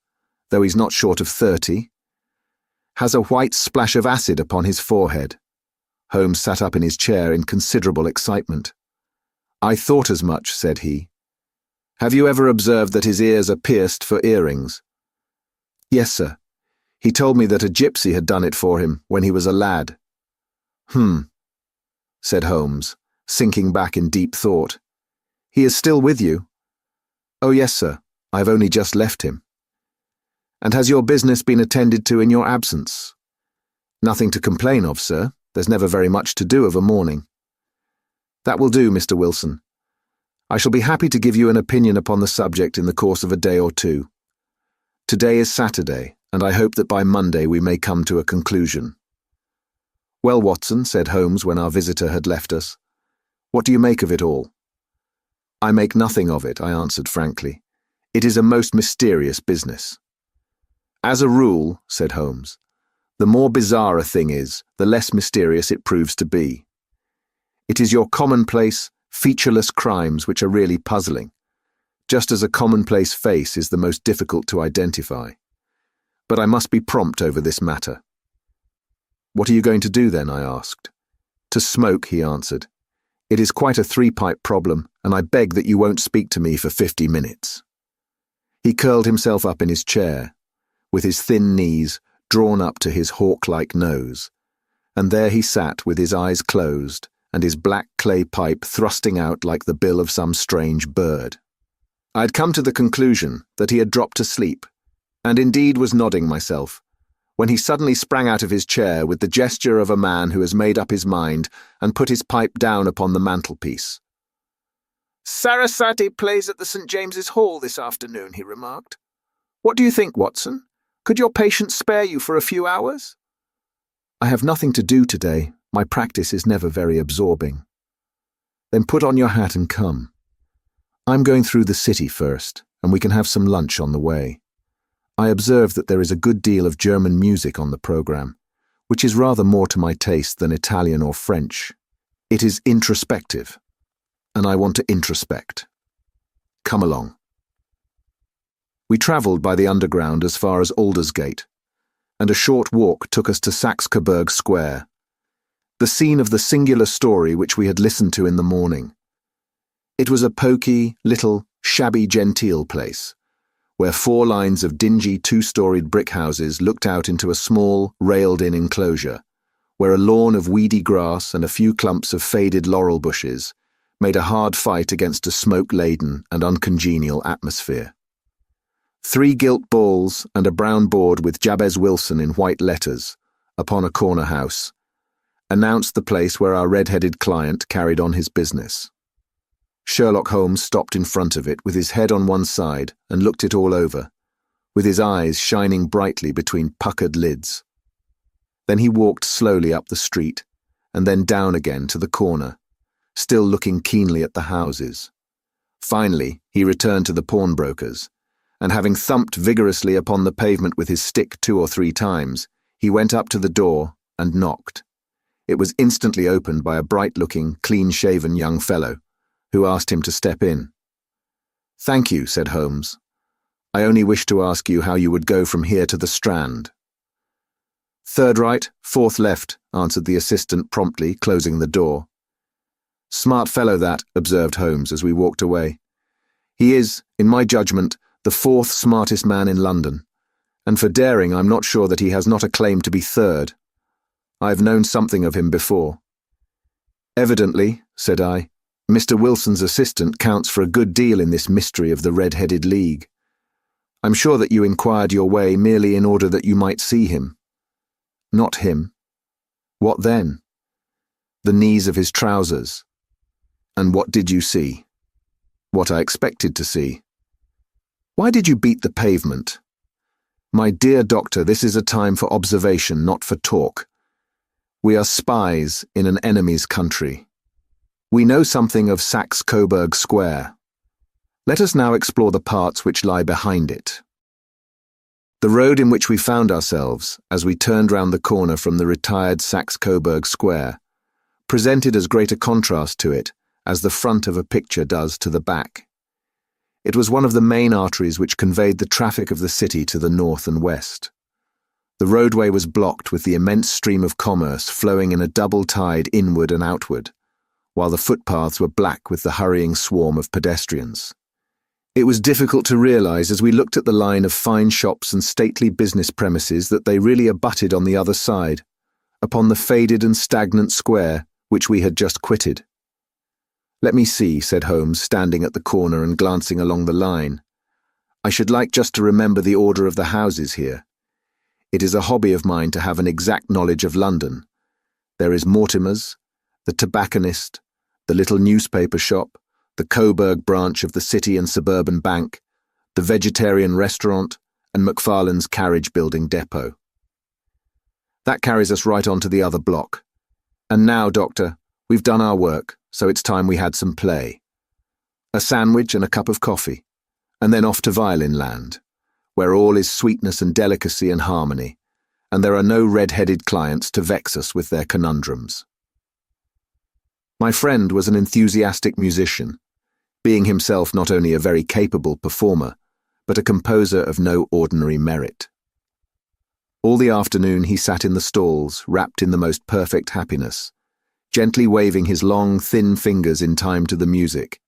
though he's not short of 30. Has a white splash of acid upon his forehead." Holmes sat up in his chair in considerable excitement. "I thought as much," said he. "Have you ever observed that his ears are pierced for earrings?" "Yes, sir. He told me that a gypsy had done it for him when he was a lad." Said Holmes, sinking back in deep thought. "He is still with you?" "Oh, yes, sir. I have only just left him." "And has your business been attended to in your absence?" "Nothing to complain of, sir. There's never very much to do of a morning." "That will do, Mr. Wilson. I shall be happy to give you an opinion upon the subject in the course of a day or 2. Today is Saturday, and I hope that by Monday we may come to a conclusion." "Well, Watson," said Holmes when our visitor had left us, "what do you make of it all?" "I make nothing of it," I answered frankly. "It is a most mysterious business." "As a rule," said Holmes, The more bizarre a thing is, the less mysterious it proves to be. It is your commonplace, featureless crimes which are really puzzling, just as a commonplace face is the most difficult to identify. But I must be prompt over this matter. "What are you going to do then?" I asked. "To smoke," he answered. "It is quite a three-pipe problem, and I beg that you won't speak to me for 50 minutes. He curled himself up in his chair, with his thin knees drawn up to his hawk-like nose, and there he sat with his eyes closed and his black clay pipe thrusting out like the bill of some strange bird. I had come to the conclusion that he had dropped to sleep, and indeed was nodding myself, when he suddenly sprang out of his chair with the gesture of a man who has made up his mind and put his pipe down upon the mantelpiece. "Sarasate plays at the St. James's Hall this afternoon," he remarked. "What do you think, Watson? Could your patient spare you for a few hours?" "I have nothing to do today. My practice is never very absorbing." "Then put on your hat and come. I'm going through the city first, and we can have some lunch on the way. I observe that there is a good deal of German music on the programme, which is rather more to my taste than Italian or French. It is introspective, and I want to introspect. Come along." We travelled by the Underground as far as Aldersgate, and a short walk took us to Saxe-Coburg Square, the scene of the singular story which we had listened to in the morning. It was a poky, little, shabby-genteel place, where 4 lines of dingy 2-storied brick houses looked out into a small, railed-in enclosure, where a lawn of weedy grass and a few clumps of faded laurel bushes made a hard fight against a smoke-laden and uncongenial atmosphere. 3 gilt balls and a brown board with Jabez Wilson in white letters, upon a corner house, announced the place where our red-headed client carried on his business. Sherlock Holmes stopped in front of it with his head on one side and looked it all over, with his eyes shining brightly between puckered lids. Then he walked slowly up the street, and then down again to the corner, still looking keenly at the houses. Finally, he returned to the pawnbroker's, and having thumped vigorously upon the pavement with his stick 2 or 3 times, he went up to the door and knocked. It was instantly opened by a bright-looking, clean-shaven young fellow, who asked him to step in. "Thank you," said Holmes. "I only wished to ask you how you would go from here to the Strand." "Third right, 4th left," answered the assistant promptly, closing the door. "Smart fellow that," observed Holmes as we walked away. "He is, in my judgment, the 4th smartest man in London, and for daring I'm not sure that he has not a claim to be 3rd. I've known something of him before." "Evidently," said I, "Mr. Wilson's assistant counts for a good deal in this mystery of the Red-Headed League. I'm sure that you inquired your way merely in order that you might see him." "Not him." "What then?" "The knees of his trousers." "And what did you see?" "What I expected to see." "Why did you beat the pavement?" "My dear doctor, this is a time for observation, not for talk. We are spies in an enemy's country. We know something of Saxe-Coburg Square. Let us now explore the parts which lie behind it." The road in which we found ourselves, as we turned round the corner from the retired Saxe-Coburg Square, presented as great a contrast to it as the front of a picture does to the back. It was one of the main arteries which conveyed the traffic of the city to the north and west. The roadway was blocked with the immense stream of commerce flowing in a double tide inward and outward, while the footpaths were black with the hurrying swarm of pedestrians. It was difficult to realize as we looked at the line of fine shops and stately business premises that they really abutted on the other side, upon the faded and stagnant square which we had just quitted. "Let me see," said Holmes, standing at the corner and glancing along the line. "I should like just to remember the order of the houses here. It is a hobby of mine to have an exact knowledge of London. There is Mortimer's, the tobacconist, the little newspaper shop, the Coburg branch of the City and Suburban Bank, the vegetarian restaurant, and McFarlane's carriage building depot. That carries us right on to the other block. And now, Doctor, we've done our work, so it's time we had some play. A sandwich and a cup of coffee, and then off to Violin Land, where all is sweetness and delicacy and harmony, and there are no red-headed clients to vex us with their conundrums. My friend was an enthusiastic musician, being himself not only a very capable performer, but a composer of no ordinary merit. All the afternoon he sat in the stalls, wrapped in the most perfect happiness, gently waving his long, thin fingers in time to the music,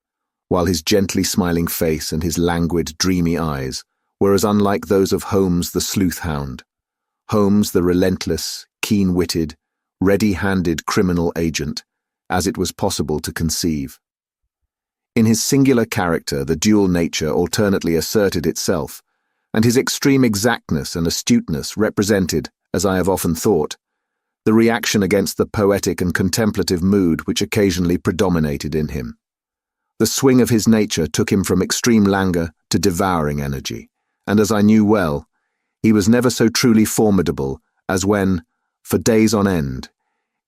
while his gently smiling face and his languid, dreamy eyes were as unlike those of Holmes the sleuth-hound, Holmes the relentless, keen-witted, ready-handed criminal agent, as it was possible to conceive. In his singular character, the dual nature alternately asserted itself, and his extreme exactness and astuteness represented, as I have often thought, the reaction against the poetic and contemplative mood which occasionally predominated in him. The swing of his nature took him from extreme languor to devouring energy, and as I knew well, he was never so truly formidable as when, for days on end,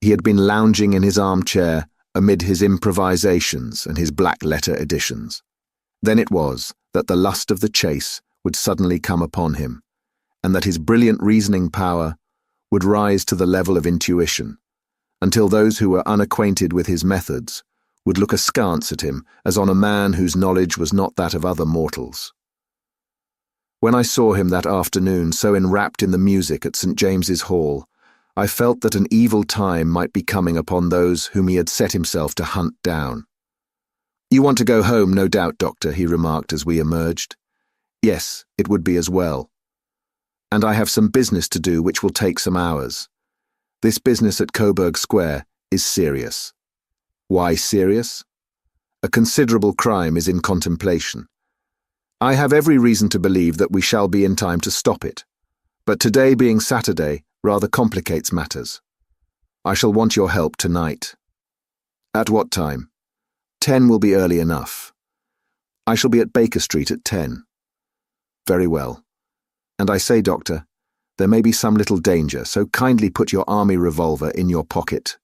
he had been lounging in his armchair amid his improvisations and his black-letter editions. Then it was that the lust of the chase would suddenly come upon him, and that his brilliant reasoning power would rise to the level of intuition, until those who were unacquainted with his methods would look askance at him as on a man whose knowledge was not that of other mortals. When I saw him that afternoon so enwrapped in the music at St. James's Hall, I felt that an evil time might be coming upon those whom he had set himself to hunt down. "You want to go home, no doubt, Doctor," he remarked as we emerged. "Yes, it would be as well. And I have some business to do which will take some hours. This business at Coburg Square is serious." "Why serious?" "A considerable crime is in contemplation. I have every reason to believe that we shall be in time to stop it, but today being Saturday rather complicates matters. I shall want your help tonight." "At what time?" 10 will be early enough. I shall be at Baker Street at 10. "Very well. And I say, Doctor, there may be some little danger, so kindly put your army revolver in your pocket."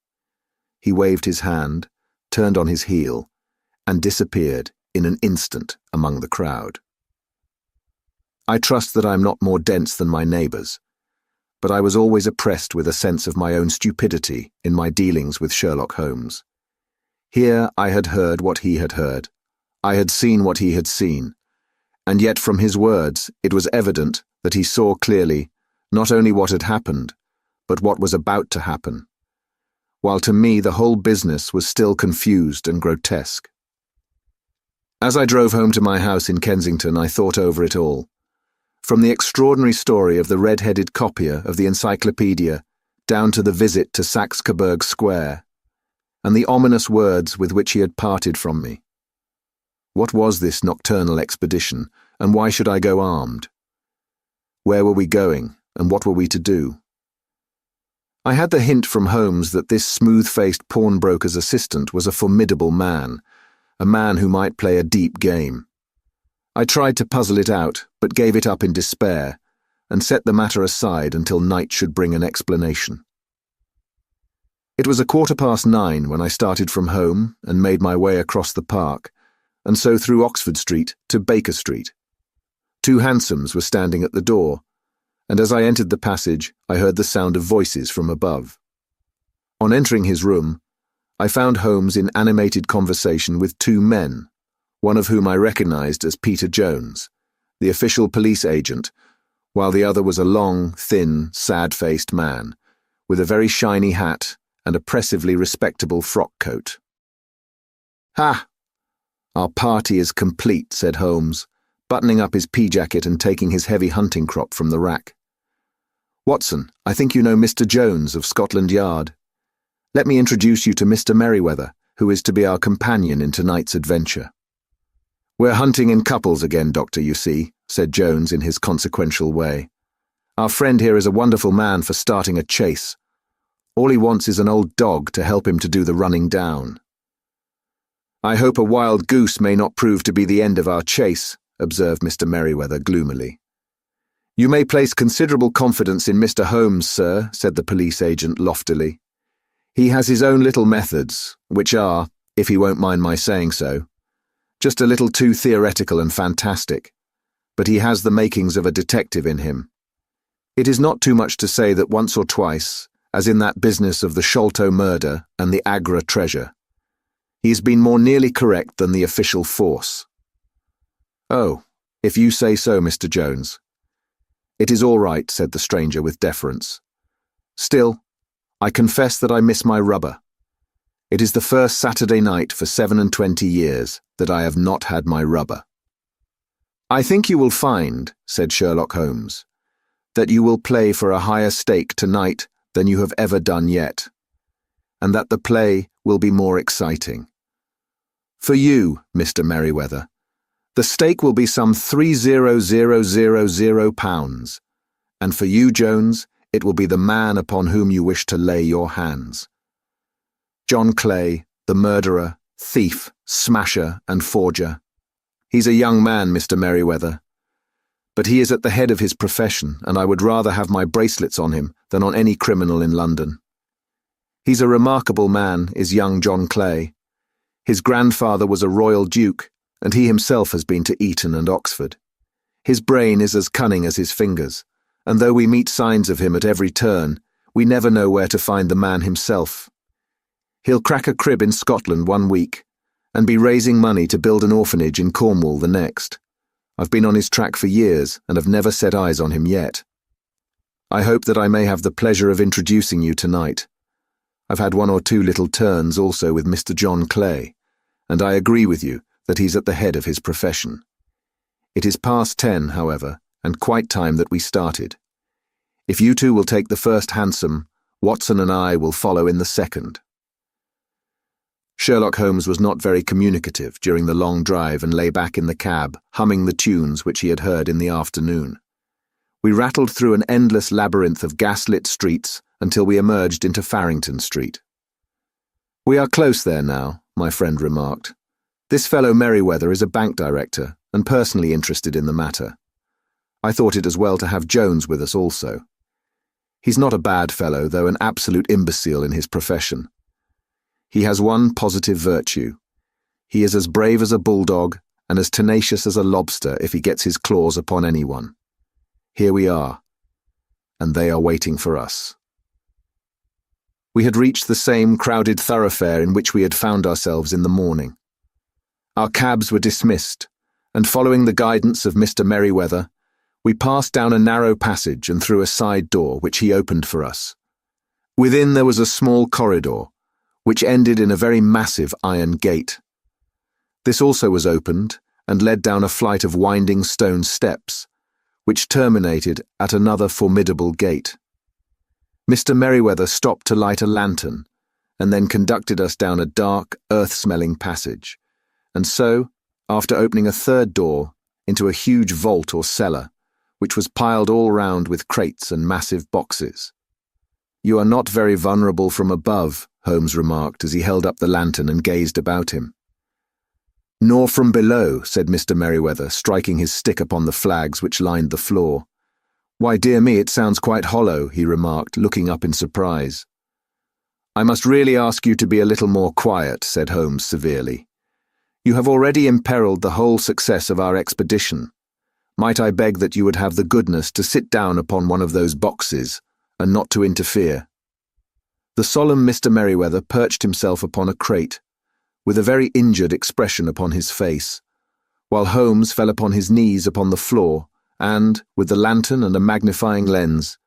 He waved his hand, turned on his heel, and disappeared in an instant among the crowd. I trust that I am not more dense than my neighbours, but I was always oppressed with a sense of my own stupidity in my dealings with Sherlock Holmes. Here I had heard what he had heard, I had seen what he had seen, and yet from his words it was evident that he saw clearly not only what had happened, but what was about to happen, while to me the whole business was still confused and grotesque. As I drove home to my house in Kensington, I thought over it all. From the extraordinary story of the red-headed copier of the encyclopedia down to the visit to Coburg Square, and the ominous words with which he had parted from me. What was this nocturnal expedition, and why should I go armed? Where were we going, and what were we to do? I had the hint from Holmes that this smooth-faced pawnbroker's assistant was a formidable man, a man who might play a deep game. I tried to puzzle it out, but gave it up in despair, and set the matter aside until night should bring an explanation. It was 9:15 when I started from home and made my way across the park, and so through Oxford Street to Baker Street. 2 hansoms were standing at the door, and as I entered the passage, I heard the sound of voices from above. On entering his room, I found Holmes in animated conversation with 2 men, one of whom I recognized as Peter Jones, the official police agent, while the other was a long, thin, sad-faced man, with a very shiny hat and oppressively respectable frock coat. "Ha! Our party is complete," said Holmes, buttoning up his pea-jacket and taking his heavy hunting crop from the rack. "Watson, I think you know Mr. Jones of Scotland Yard. Let me introduce you to Mr. Merriweather, who is to be our companion in tonight's adventure." "We're hunting in couples again, Doctor, you see," said Jones in his consequential way. "Our friend here is a wonderful man for starting a chase. All he wants is an old dog to help him to do the running down." "I hope a wild goose may not prove to be the end of our chase," observed Mr. Merriweather gloomily. "You may place considerable confidence in Mr. Holmes, sir," said the police agent loftily. "He has his own little methods, which are, if he won't mind my saying so, just a little too theoretical and fantastic, but he has the makings of a detective in him. It is not too much to say that once or twice, as in that business of the Sholto murder and the Agra treasure, he has been more nearly correct than the official force. Oh, if you say so, Mr. Jones. It is all right, said the stranger with deference. Still, I confess that I miss my rubber. It is the first Saturday night for 27 years that I have not had my rubber. I think you will find, said Sherlock Holmes, that you will play for a higher stake tonight than you have ever done yet, and that the play will be more exciting. For you, Mr. Merryweather, the stake will be some £30,000, and for you, Jones, it will be the man upon whom you wish to lay your hands. John Clay, the murderer, thief, smasher, and forger. He's a young man, Mr. Merryweather, but he is at the head of his profession, and I would rather have my bracelets on him than on any criminal in London. He's a remarkable man, is young John Clay. His grandfather was a royal duke, and he himself has been to Eton and Oxford. His brain is as cunning as his fingers, and though we meet signs of him at every turn, we never know where to find the man himself. He'll crack a crib in Scotland one week, and be raising money to build an orphanage in Cornwall the next. I've been on his track for years, and have never set eyes on him yet. I hope that I may have the pleasure of introducing you tonight. I've had one or two little turns also with Mr. John Clay, and I agree with you that he's at the head of his profession. It is past 10, however, and quite time that we started. If you two will take the first hansom, Watson and I will follow in the second. Sherlock Holmes was not very communicative during the long drive and lay back in the cab, humming the tunes which he had heard in the afternoon. We rattled through an endless labyrinth of gas-lit streets until we emerged into Farrington Street. We are close there now, my friend remarked. This fellow Merryweather is a bank director and personally interested in the matter. I thought it as well to have Jones with us also. He's not a bad fellow, though an absolute imbecile in his profession. He has one positive virtue. He is as brave as a bulldog and as tenacious as a lobster if he gets his claws upon anyone. Here we are, and they are waiting for us. We had reached the same crowded thoroughfare in which we had found ourselves in the morning. Our cabs were dismissed, and following the guidance of Mr. Merryweather, we passed down a narrow passage and through a side door which he opened for us. Within there was a small corridor, which ended in a very massive iron gate. This also was opened and led down a flight of winding stone steps, which terminated at another formidable gate. Mr. Merryweather stopped to light a lantern, and then conducted us down a dark, earth-smelling passage, and so, after opening a third door, into a huge vault or cellar, which was piled all round with crates and massive boxes. "You are not very vulnerable from above," Holmes remarked as he held up the lantern and gazed about him. "Nor from below," said Mr. Merryweather, striking his stick upon the flags which lined the floor. "Why, dear me, it sounds quite hollow," he remarked, looking up in surprise. "I must really ask you to be a little more quiet," said Holmes severely. "You have already imperiled the whole success of our expedition. Might I beg that you would have the goodness to sit down upon one of those boxes, and not to interfere?" The solemn Mr. Merryweather perched himself upon a crate, with a very injured expression upon his face, while Holmes fell upon his knees upon the floor and, with the lantern and a magnifying lens,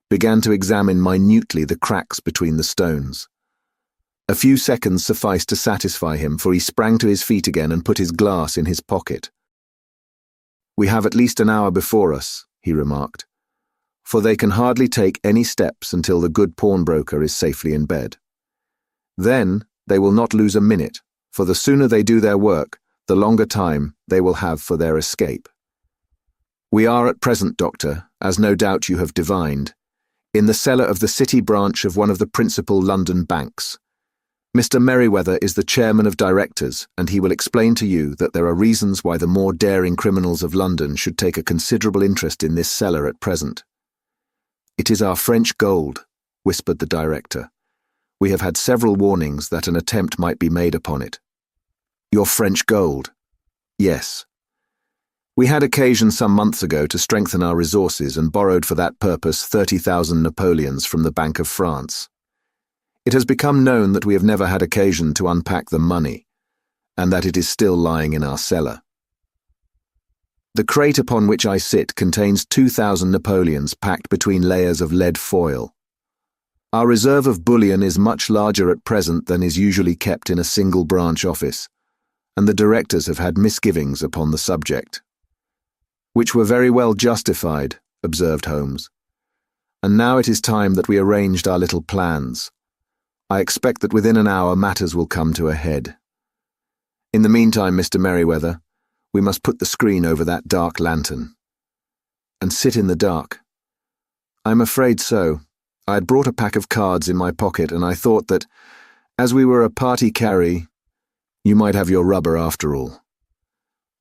began to examine minutely the cracks between the stones. A few seconds sufficed to satisfy him, for he sprang to his feet again and put his glass in his pocket. "We have at least an hour before us," he remarked, "for they can hardly take any steps until the good pawnbroker is safely in bed. Then they will not lose a minute, for the sooner they do their work, the longer time they will have for their escape. We are at present, Doctor, as no doubt you have divined, in the cellar of the city branch of one of the principal London banks. Mr. Merryweather is the chairman of directors, and he will explain to you that there are reasons why the more daring criminals of London should take a considerable interest in this cellar at present." "It is our French gold," whispered the director. "We have had several warnings that an attempt might be made upon it." "Your French gold?" "Yes. We had occasion some months ago to strengthen our resources and borrowed for that purpose 30,000 Napoleons from the Bank of France. It has become known that we have never had occasion to unpack the money, and that it is still lying in our cellar. The crate upon which I sit contains 2,000 Napoleons packed between layers of lead foil. Our reserve of bullion is much larger at present than is usually kept in a single branch office, and the directors have had misgivings upon the subject. Which were very well justified, observed Holmes. And now it is time that we arranged our little plans. I expect that within an hour matters will come to a head. In the meantime, Mr. Merriweather, we must put the screen over that dark lantern. And sit in the dark. I'm afraid so. I had brought a pack of cards in my pocket, and I thought that, as we were a party carry, you might have your rubber after all.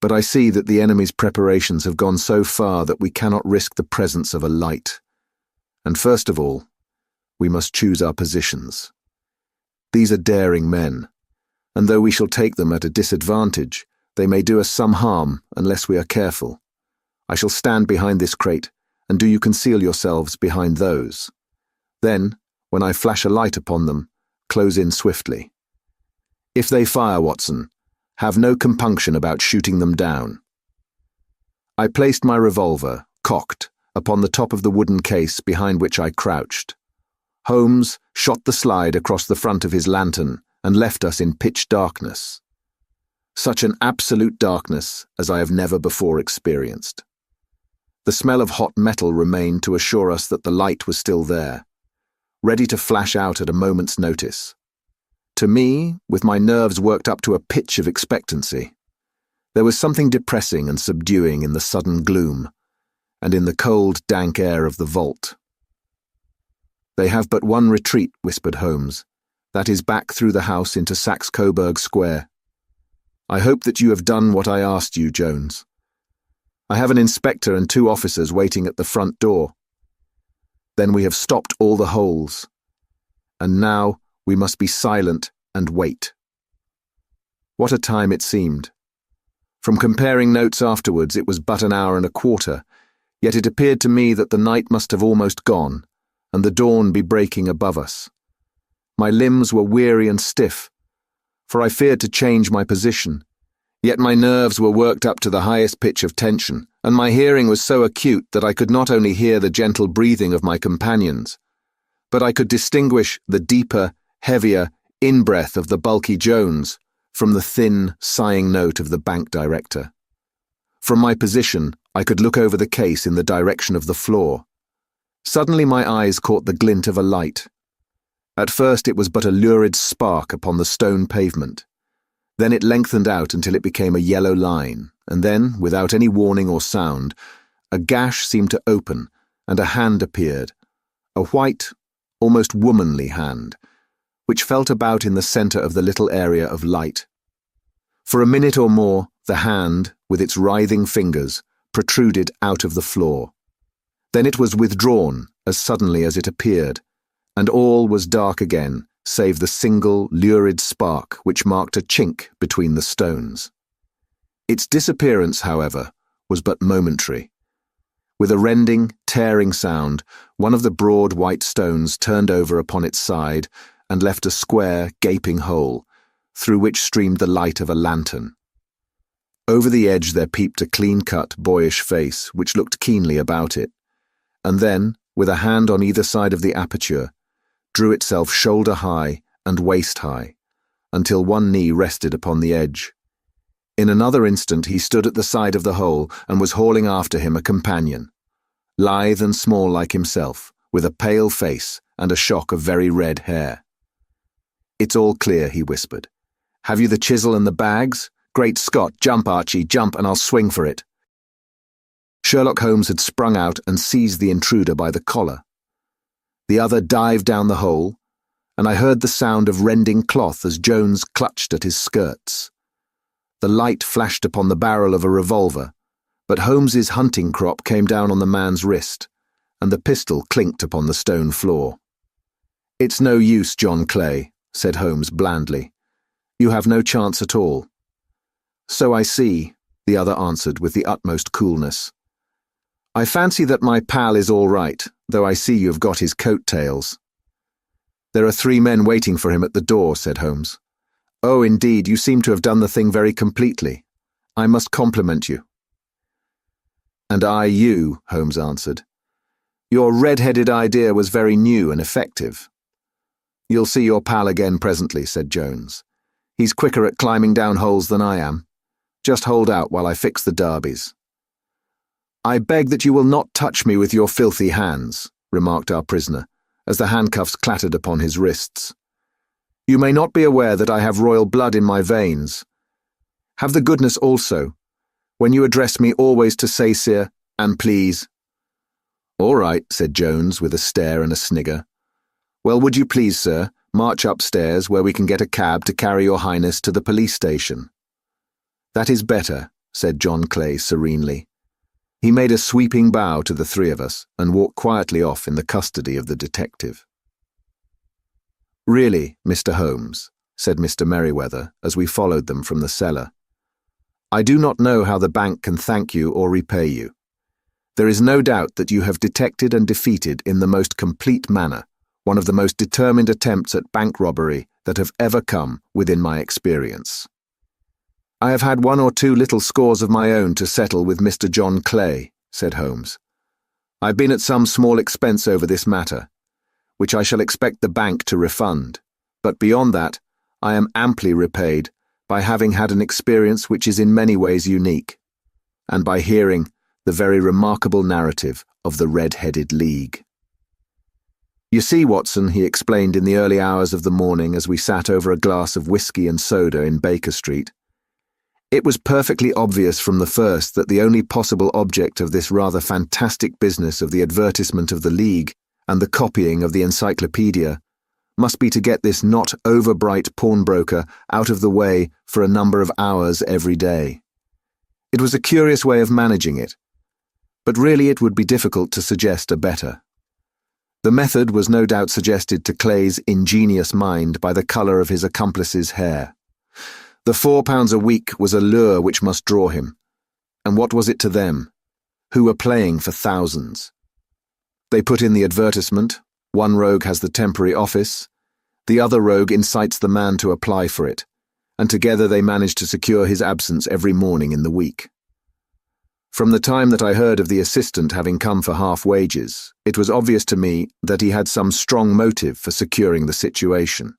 But I see that the enemy's preparations have gone so far that we cannot risk the presence of a light. And first of all, we must choose our positions. These are daring men, and though we shall take them at a disadvantage, they may do us some harm unless we are careful. I shall stand behind this crate, and do you conceal yourselves behind those. Then, when I flash a light upon them, close in swiftly. If they fire, Watson, have no compunction about shooting them down. I placed my revolver, cocked, upon the top of the wooden case behind which I crouched. Holmes shot the slide across the front of his lantern and left us in pitch darkness. Such an absolute darkness as I have never before experienced. The smell of hot metal remained to assure us that the light was still there, ready to flash out at a moment's notice. To me, with my nerves worked up to a pitch of expectancy, there was something depressing and subduing in the sudden gloom, and in the cold, dank air of the vault. They have but one retreat, whispered Holmes. That is back through the house into Saxe-Coburg Square. I hope that you have done what I asked you, Jones. I have an inspector and 2 officers waiting at the front door. Then we have stopped all the holes. And now we must be silent and wait. What a time it seemed. From comparing notes afterwards, it was but an hour and a quarter, yet it appeared to me that the night must have almost gone, and the dawn be breaking above us. My limbs were weary and stiff, for I feared to change my position, yet my nerves were worked up to the highest pitch of tension, and my hearing was so acute that I could not only hear the gentle breathing of my companions, but I could distinguish the deeper, heavier in-breath of the bulky Jones from the thin, sighing note of the bank director. From my position, I could look over the case in the direction of the floor. Suddenly my eyes caught the glint of a light. At first it was but a lurid spark upon the stone pavement. Then it lengthened out until it became a yellow line, and then, without any warning or sound, a gash seemed to open, and a hand appeared, a white, almost womanly hand, which felt about in the centre of the little area of light. For a minute or more, the hand, with its writhing fingers, protruded out of the floor. Then it was withdrawn as suddenly as it appeared, and all was dark again, save the single, lurid spark which marked a chink between the stones. Its disappearance, however, was but momentary. With a rending, tearing sound, one of the broad white stones turned over upon its side and left a square, gaping hole, through which streamed the light of a lantern. Over the edge there peeped a clean-cut, boyish face, which looked keenly about it, and then, with a hand on either side of the aperture, drew itself shoulder-high and waist-high, until one knee rested upon the edge. In another instant he stood at the side of the hole and was hauling after him a companion, lithe and small like himself, with a pale face and a shock of very red hair. "It's all clear," he whispered. "Have you the chisel and the bags? Great Scott, jump, Archie, jump, and I'll swing for it." Sherlock Holmes had sprung out and seized the intruder by the collar. The other dived down the hole, and I heard the sound of rending cloth as Jones clutched at his skirts. The light flashed upon the barrel of a revolver, but Holmes's hunting crop came down on the man's wrist, and the pistol clinked upon the stone floor. "It's no use, John Clay," said Holmes blandly. "You have no chance at all." "So I see," the other answered with the utmost coolness. I fancy that my pal is all right, though I see you've got his coat-tails. There are 3 men waiting for him at the door, said Holmes. Oh, indeed, you seem to have done the thing very completely. I must compliment you. And I you, Holmes answered. Your red-headed idea was very new and effective. You'll see your pal again presently, said Jones. He's quicker at climbing down holes than I am. Just hold out while I fix the derbies. I beg that you will not touch me with your filthy hands, remarked our prisoner, as the handcuffs clattered upon his wrists. You may not be aware that I have royal blood in my veins. Have the goodness also, when you address me, always to say, sir, and please. All right, said Jones with a stare and a snigger. Well, would you please, sir, march upstairs where we can get a cab to carry your highness to the police station. That is better, said John Clay serenely. He made a sweeping bow to the 3 of us and walked quietly off in the custody of the detective. Really, Mr. Holmes, said Mr. Merryweather as we followed them from the cellar, I do not know how the bank can thank you or repay you. There is no doubt that you have detected and defeated in the most complete manner one of the most determined attempts at bank robbery that have ever come within my experience. I have had 1 or 2 little scores of my own to settle with Mr. John Clay, said Holmes. I've been at some small expense over this matter, which I shall expect the bank to refund, but beyond that, I am amply repaid by having had an experience which is in many ways unique, and by hearing the very remarkable narrative of the Red-Headed League. You see, Watson, he explained in the early hours of the morning as we sat over a glass of whiskey and soda in Baker Street, it was perfectly obvious from the first that the only possible object of this rather fantastic business of the advertisement of the League and the copying of the encyclopedia must be to get this not over-bright pawnbroker out of the way for a number of hours every day. It was a curious way of managing it, but really it would be difficult to suggest a better. The method was no doubt suggested to Clay's ingenious mind by the colour of his accomplice's hair. The £4 a week was a lure which must draw him, and what was it to them, who were playing for thousands? They put in the advertisement, one rogue has the temporary office, the other rogue incites the man to apply for it, and together they manage to secure his absence every morning in the week. From the time that I heard of the assistant having come for half wages, it was obvious to me that he had some strong motive for securing the situation.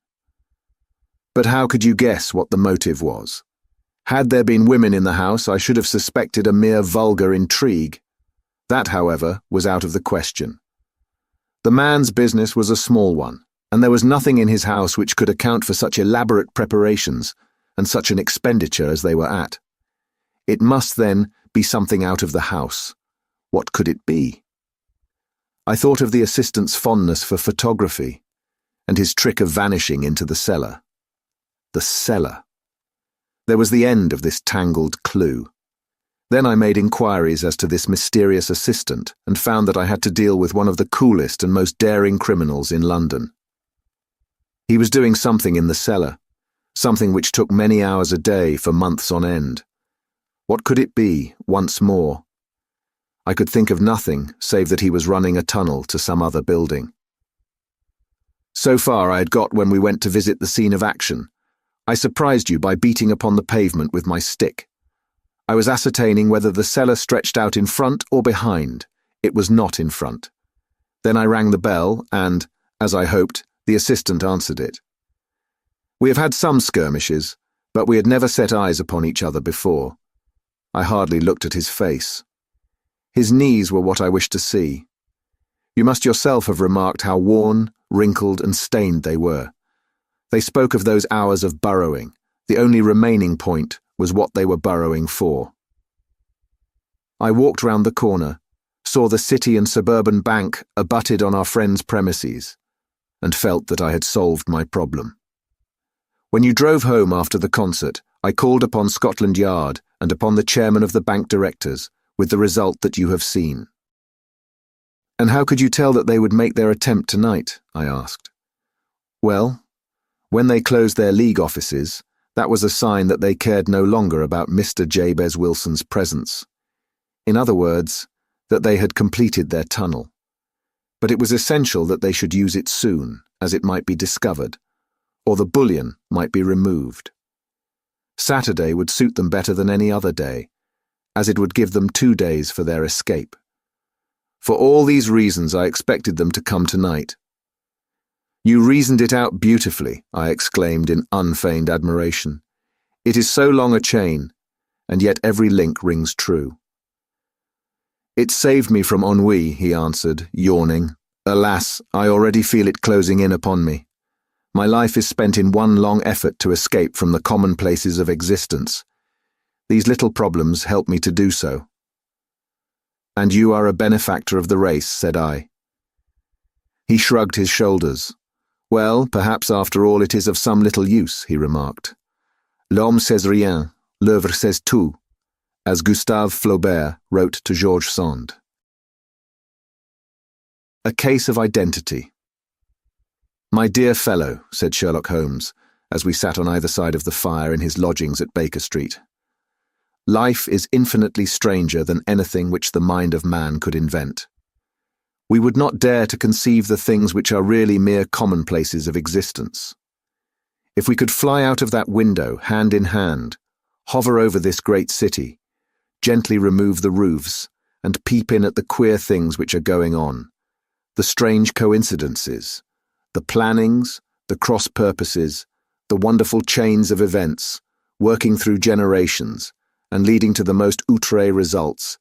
But how could you guess what the motive was? Had there been women in the house, I should have suspected a mere vulgar intrigue. That, however, was out of the question. The man's business was a small one, and there was nothing in his house which could account for such elaborate preparations and such an expenditure as they were at. It must, then, be something out of the house. What could it be? I thought of the assistant's fondness for photography, and his trick of vanishing into the cellar. The cellar. There was the end of this tangled clue. Then I made inquiries as to this mysterious assistant and found that I had to deal with one of the coolest and most daring criminals in London. He was doing something in the cellar, something which took many hours a day for months on end. What could it be, once more? I could think of nothing save that he was running a tunnel to some other building. So far I had got when we went to visit the scene of action. I surprised you by beating upon the pavement with my stick. I was ascertaining whether the cellar stretched out in front or behind. It was not in front. Then I rang the bell and, as I hoped, the assistant answered it. We have had some skirmishes, but we had never set eyes upon each other before. I hardly looked at his face. His knees were what I wished to see. You must yourself have remarked how worn, wrinkled, and stained they were. They spoke of those hours of burrowing. The only remaining point was what they were burrowing for. I walked round the corner, saw the City and Suburban Bank abutted on our friend's premises, and felt that I had solved my problem. When you drove home after the concert, I called upon Scotland Yard and upon the chairman of the bank directors, with the result that you have seen. And how could you tell that they would make their attempt tonight? I asked. Well, when they closed their League offices, That was a sign that they cared no longer about Mr. Jabez Wilson's presence. In other words, that they had completed their tunnel. But it was essential that they should use it soon, as it might be discovered, or the bullion might be removed. Saturday would suit them better than any other day, as it would give them 2 days for their escape. For all these reasons, I expected them to come tonight. "You reasoned it out beautifully," I exclaimed in unfeigned admiration. "It is so long a chain, and yet every link rings true." "It saved me from ennui," he answered, yawning. "Alas, I already feel it closing in upon me. My life is spent in one long effort to escape from the commonplaces of existence. These little problems help me to do so." "And you are a benefactor of the race," said I. He shrugged his shoulders. "Well, perhaps after all it is of some little use," he remarked. "L'homme sait rien, l'œuvre sait tout," as Gustave Flaubert wrote to Georges Sand. A case of identity. "My dear fellow," said Sherlock Holmes, as we sat on either side of the fire in his lodgings at Baker Street, "life is infinitely stranger than anything which the mind of man could invent. We would not dare to conceive the things which are really mere commonplaces of existence. If we could fly out of that window, hand in hand, hover over this great city, gently remove the roofs, and peep in at the queer things which are going on, the strange coincidences, the plannings, the cross-purposes, the wonderful chains of events, working through generations, and leading to the most outré results,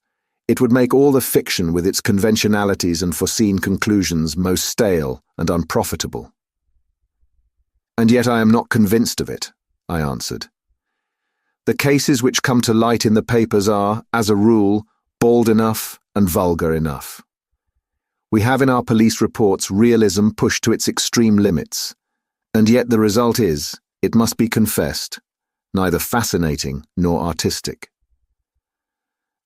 it would make all the fiction with its conventionalities and foreseen conclusions most stale and unprofitable." "And yet I am not convinced of it," I answered. "The cases which come to light in the papers are, as a rule, bald enough and vulgar enough. We have in our police reports realism pushed to its extreme limits, and yet the result is, it must be confessed, neither fascinating nor artistic.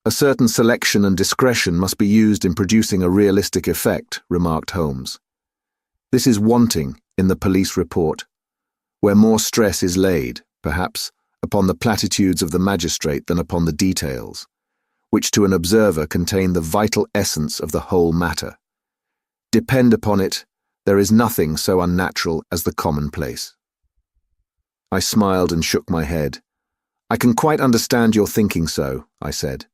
A certain selection and discretion must be used in producing a realistic effect," remarked Holmes. "This is wanting in the police report, where more stress is laid, perhaps, upon the platitudes of the magistrate than upon the details, which to an observer contain the vital essence of the whole matter. Depend upon it, there is nothing so unnatural as the commonplace." I smiled and shook my head. "I can quite understand your thinking so," I said.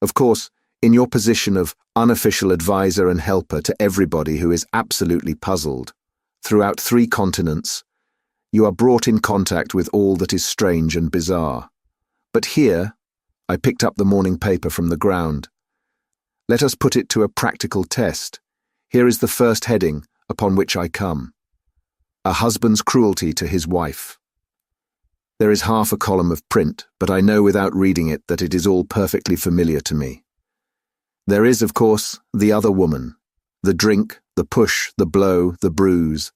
"Of course, in your position of unofficial advisor and helper to everybody who is absolutely puzzled, throughout 3 continents, you are brought in contact with all that is strange and bizarre. But here," I picked up the morning paper from the ground, "let us put it to a practical test. Here is the first heading upon which I come. A husband's cruelty to his wife. There is half a column of print, but I know without reading it that it is all perfectly familiar to me. There is, of course, the other woman, the drink, the push, the blow, the bruise,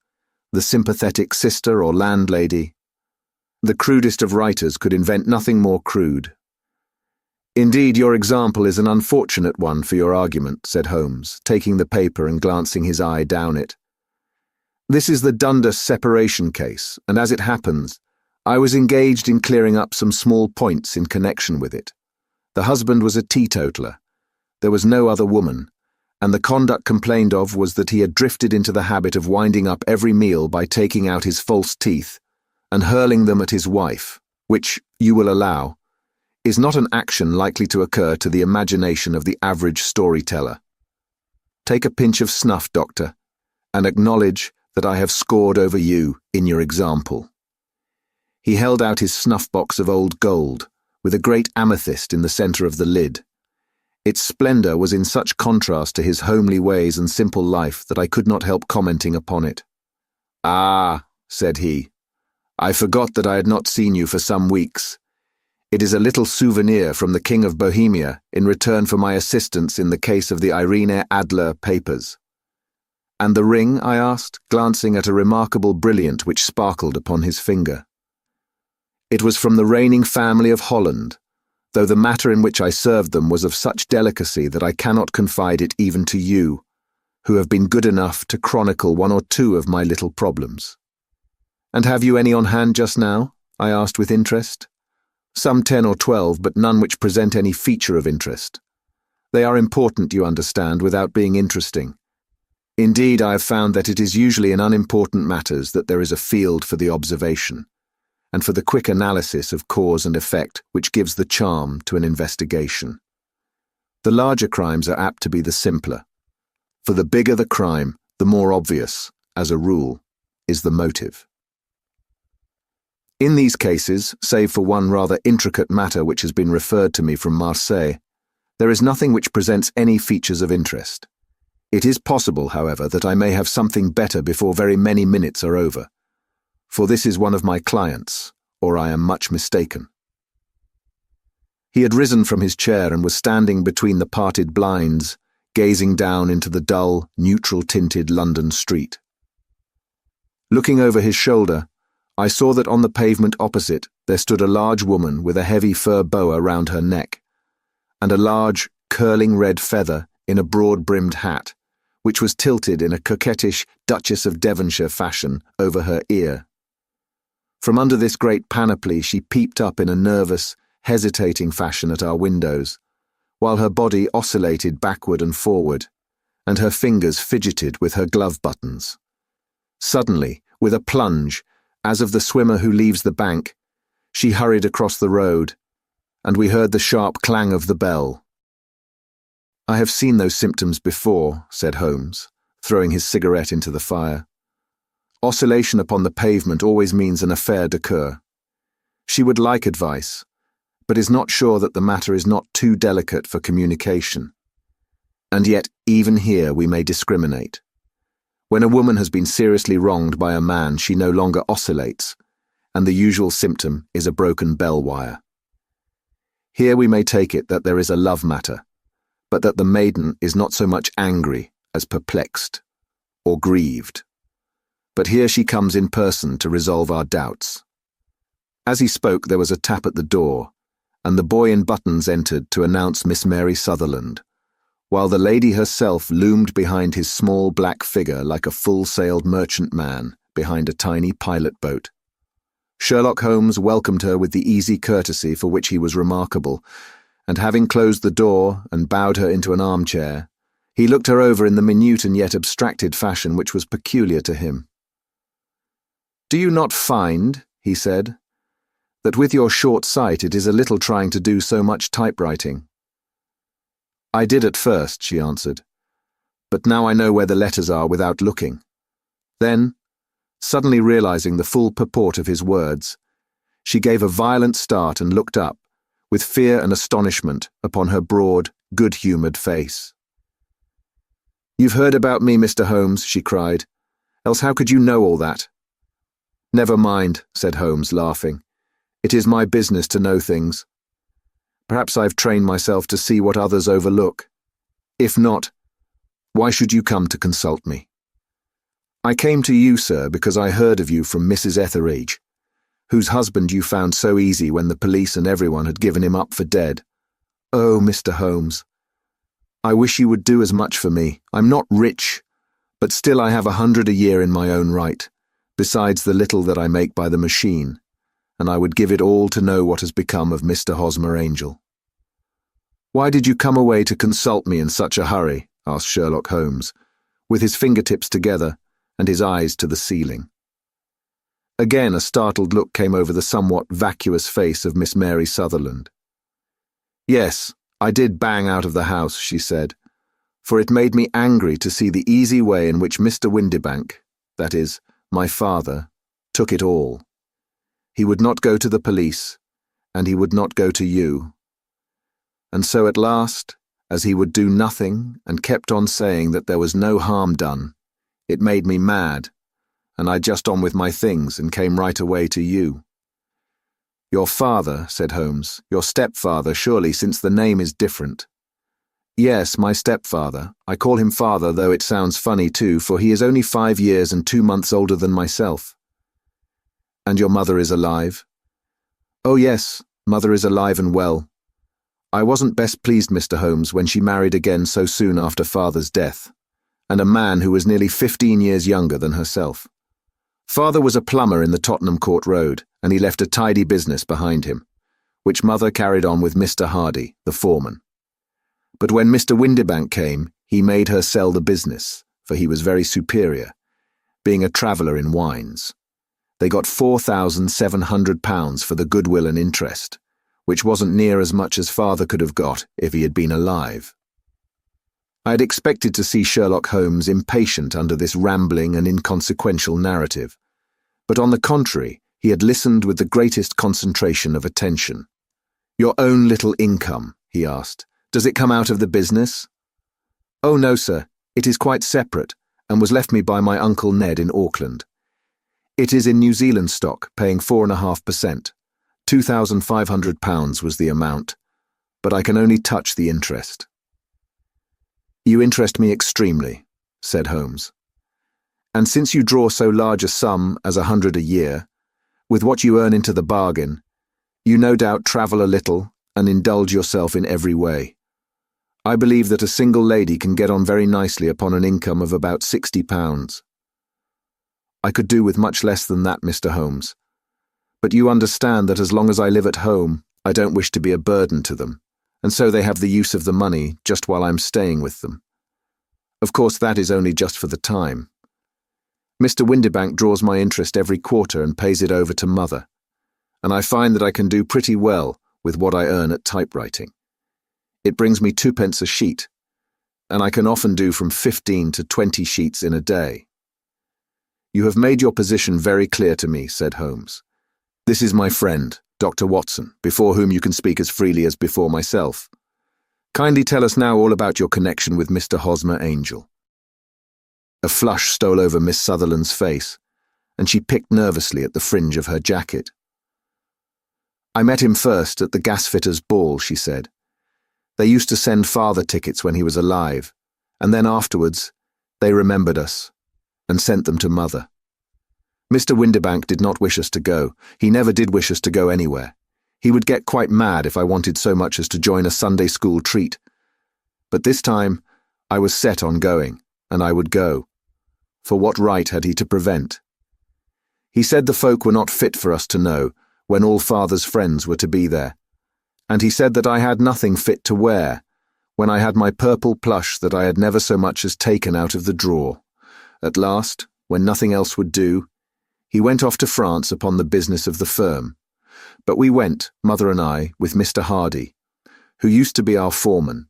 the sympathetic sister or landlady. The crudest of writers could invent nothing more crude. Indeed, your example is an unfortunate one for your argument," said Holmes, taking the paper and glancing his eye down it. "This is the Dundas separation case, and as it happens, I was engaged in clearing up some small points in connection with it. The husband was a teetotaler. There was no other woman, and the conduct complained of was that he had drifted into the habit of winding up every meal by taking out his false teeth and hurling them at his wife, which, you will allow, is not an action likely to occur to the imagination of the average storyteller. Take a pinch of snuff, Doctor, and acknowledge that I have scored over you in your example." He held out his snuff-box of old gold, with a great amethyst in the centre of the lid. Its splendour was in such contrast to his homely ways and simple life that I could not help commenting upon it. "Ah," said he, "I forgot that I had not seen you for some weeks. It is a little souvenir from the King of Bohemia in return for my assistance in the case of the Irene Adler papers." "And the ring?" I asked, glancing at a remarkable brilliant which sparkled upon his finger. "It was from the reigning family of Holland, though the matter in which I served them was of such delicacy that I cannot confide it even to you, who have been good enough to chronicle 1 or 2 of my little problems." "And have you any on hand just now?" I asked with interest. Some 10 or 12, but none which present any feature of interest. They are important, you understand, without being interesting. Indeed, I have found that it is usually in unimportant matters that there is a field for the observation, and for the quick analysis of cause and effect which gives the charm to an investigation. The larger crimes are apt to be the simpler, for the bigger the crime, the more obvious, as a rule, is the motive. In these cases, save for one rather intricate matter which has been referred to me from Marseille, there is nothing which presents any features of interest. It is possible, however, that I may have something better before very many minutes are over, for this is one of my clients, or I am much mistaken. He had risen from his chair and was standing between the parted blinds, gazing down into the dull, neutral-tinted London street. Looking over his shoulder, I saw that on the pavement opposite there stood a large woman with a heavy fur boa round her neck, and a large, curling red feather in a broad-brimmed hat, which was tilted in a coquettish Duchess of Devonshire fashion over her ear. From under this great panoply she peeped up in a nervous, hesitating fashion at our windows, while her body oscillated backward and forward, and her fingers fidgeted with her glove buttons. Suddenly, with a plunge, as of the swimmer who leaves the bank, she hurried across the road, and we heard the sharp clang of the bell. "I have seen those symptoms before," said Holmes, throwing his cigarette into the fire. "Oscillation upon the pavement always means an affaire de coeur. She would like advice, but is not sure that the matter is not too delicate for communication. And yet, even here we may discriminate. When a woman has been seriously wronged by a man, she no longer oscillates, and the usual symptom is a broken bell wire. Here we may take it that there is a love matter, but that the maiden is not so much angry as perplexed, or grieved. But here she comes in person to resolve our doubts." As he spoke, there was a tap at the door, and the boy in buttons entered to announce Miss Mary Sutherland, while the lady herself loomed behind his small black figure like a full-sailed merchantman behind a tiny pilot boat. Sherlock Holmes welcomed her with the easy courtesy for which he was remarkable, and having closed the door and bowed her into an armchair, he looked her over in the minute and yet abstracted fashion which was peculiar to him. "Do you not find," he said, "that with your short sight it is a little trying to do so much typewriting?" "I did at first," she answered, "but now I know where the letters are without looking." Then, suddenly realizing the full purport of his words, she gave a violent start and looked up, with fear and astonishment upon her broad, good-humoured face. "You've heard about me, Mr. Holmes," she cried, "else how could you know all that?" "Never mind," said Holmes, laughing. "It is my business to know things. Perhaps I've trained myself to see what others overlook. If not, why should you come to consult me? I came to you, sir, because I heard of you from Mrs. Etheridge, whose husband you found so easy when the police and everyone had given him up for dead. Oh, Mr. Holmes, I wish you would do as much for me. I'm not rich, but still I have 100 a year in my own right, besides the little that I make by the machine, and I would give it all to know what has become of Mr. Hosmer Angel." "Why did you come away to consult me in such a hurry?" asked Sherlock Holmes, with his fingertips together and his eyes to the ceiling. Again a startled look came over the somewhat vacuous face of Miss Mary Sutherland. "Yes, I did bang out of the house," she said, "for it made me angry to see the easy way in which Mr. Windibank, that is, my father, took it all. He would not go to the police, and he would not go to you. And so at last, as he would do nothing and kept on saying that there was no harm done, it made me mad, and I just on with my things and came right away to you." "Your father," said Holmes, "your stepfather, surely, since the name is different." "Yes, my stepfather. I call him father, though it sounds funny too, for he is only 5 years and 2 months older than myself." "And your mother is alive?" "Oh yes, mother is alive and well. I wasn't best pleased, Mr. Holmes, when she married again so soon after father's death, and a man who was nearly 15 years younger than herself. Father was a plumber in the Tottenham Court Road, and he left a tidy business behind him, which Mother carried on with Mr. Hardy, the foreman. But when Mr. Windibank came, he made her sell the business, for he was very superior, being a traveller in wines. They got £4,700 for the goodwill and interest, which wasn't near as much as Father could have got if he had been alive. I had expected to see Sherlock Holmes impatient under this rambling and inconsequential narrative, but on the contrary, he had listened with the greatest concentration of attention. "Your own little income," he asked. "Does it come out of the business?" "Oh no, sir, it is quite separate, and was left me by my Uncle Ned in Auckland. It is in New Zealand stock, paying 4.5%. £2,500 was the amount, but I can only touch the interest." "You interest me extremely," said Holmes. "And since you draw so large a sum as 100 a year, with what you earn into the bargain, you no doubt travel a little and indulge yourself in every way. I believe that a single lady can get on very nicely upon an income of about £60. "I could do with much less than that, Mr. Holmes. But you understand that as long as I live at home, I don't wish to be a burden to them, and so they have the use of the money just while I'm staying with them. Of course, that is only just for the time. Mr. Windibank draws my interest every quarter and pays it over to Mother, and I find that I can do pretty well with what I earn at typewriting. It brings me 2p a sheet, and I can often do from 15 to 20 sheets in a day." "You have made your position very clear to me," said Holmes. "This is my friend, Dr. Watson, before whom you can speak as freely as before myself. Kindly tell us now all about your connection with Mr. Hosmer Angel." A flush stole over Miss Sutherland's face, and she picked nervously at the fringe of her jacket. "I met him first at the gasfitter's ball," she said. "They used to send Father tickets when he was alive, and then afterwards they remembered us and sent them to Mother. Mr. Windibank did not wish us to go. He never did wish us to go anywhere. He would get quite mad if I wanted so much as to join a Sunday school treat. But this time I was set on going, and I would go. For what right had he to prevent? He said the folk were not fit for us to know, when all Father's friends were to be there. And he said that I had nothing fit to wear, when I had my purple plush that I had never so much as taken out of the drawer. At last, when nothing else would do, he went off to France upon the business of the firm. But we went, Mother and I, with Mr. Hardy, who used to be our foreman,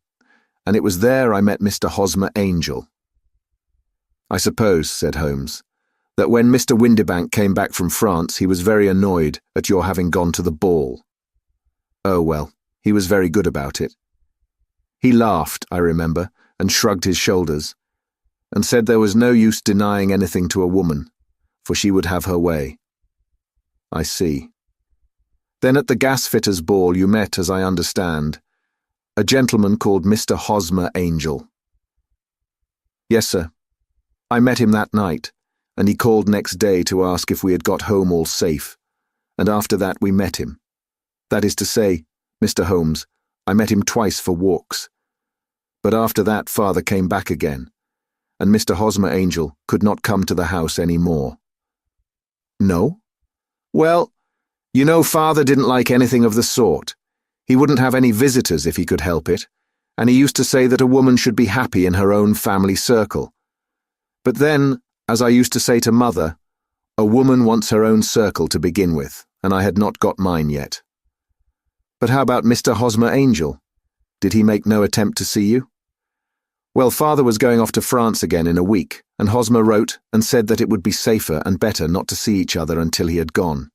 and it was there I met Mr. Hosmer Angel." "I suppose," said Holmes, "that when Mr. Windibank came back from France he was very annoyed at your having gone to the ball." "Oh, well, he was very good about it. He laughed, I remember, and shrugged his shoulders, and said there was no use denying anything to a woman, for she would have her way." "I see. Then at the gasfitter's ball you met, as I understand, a gentleman called Mr. Hosmer Angel." "Yes, sir. I met him that night, and he called next day to ask if we had got home all safe, and after that we met him. That is to say, Mr. Holmes, I met him twice for walks. But after that Father came back again, and Mr. Hosmer Angel could not come to the house any more." "No?" "Well, you know Father didn't like anything of the sort. He wouldn't have any visitors if he could help it, and he used to say that a woman should be happy in her own family circle. But then, as I used to say to Mother, a woman wants her own circle to begin with, and I had not got mine yet." "But how about Mr. Hosmer Angel? Did he make no attempt to see you?" "Well, Father was going off to France again in a week, and Hosmer wrote and said that it would be safer and better not to see each other until he had gone.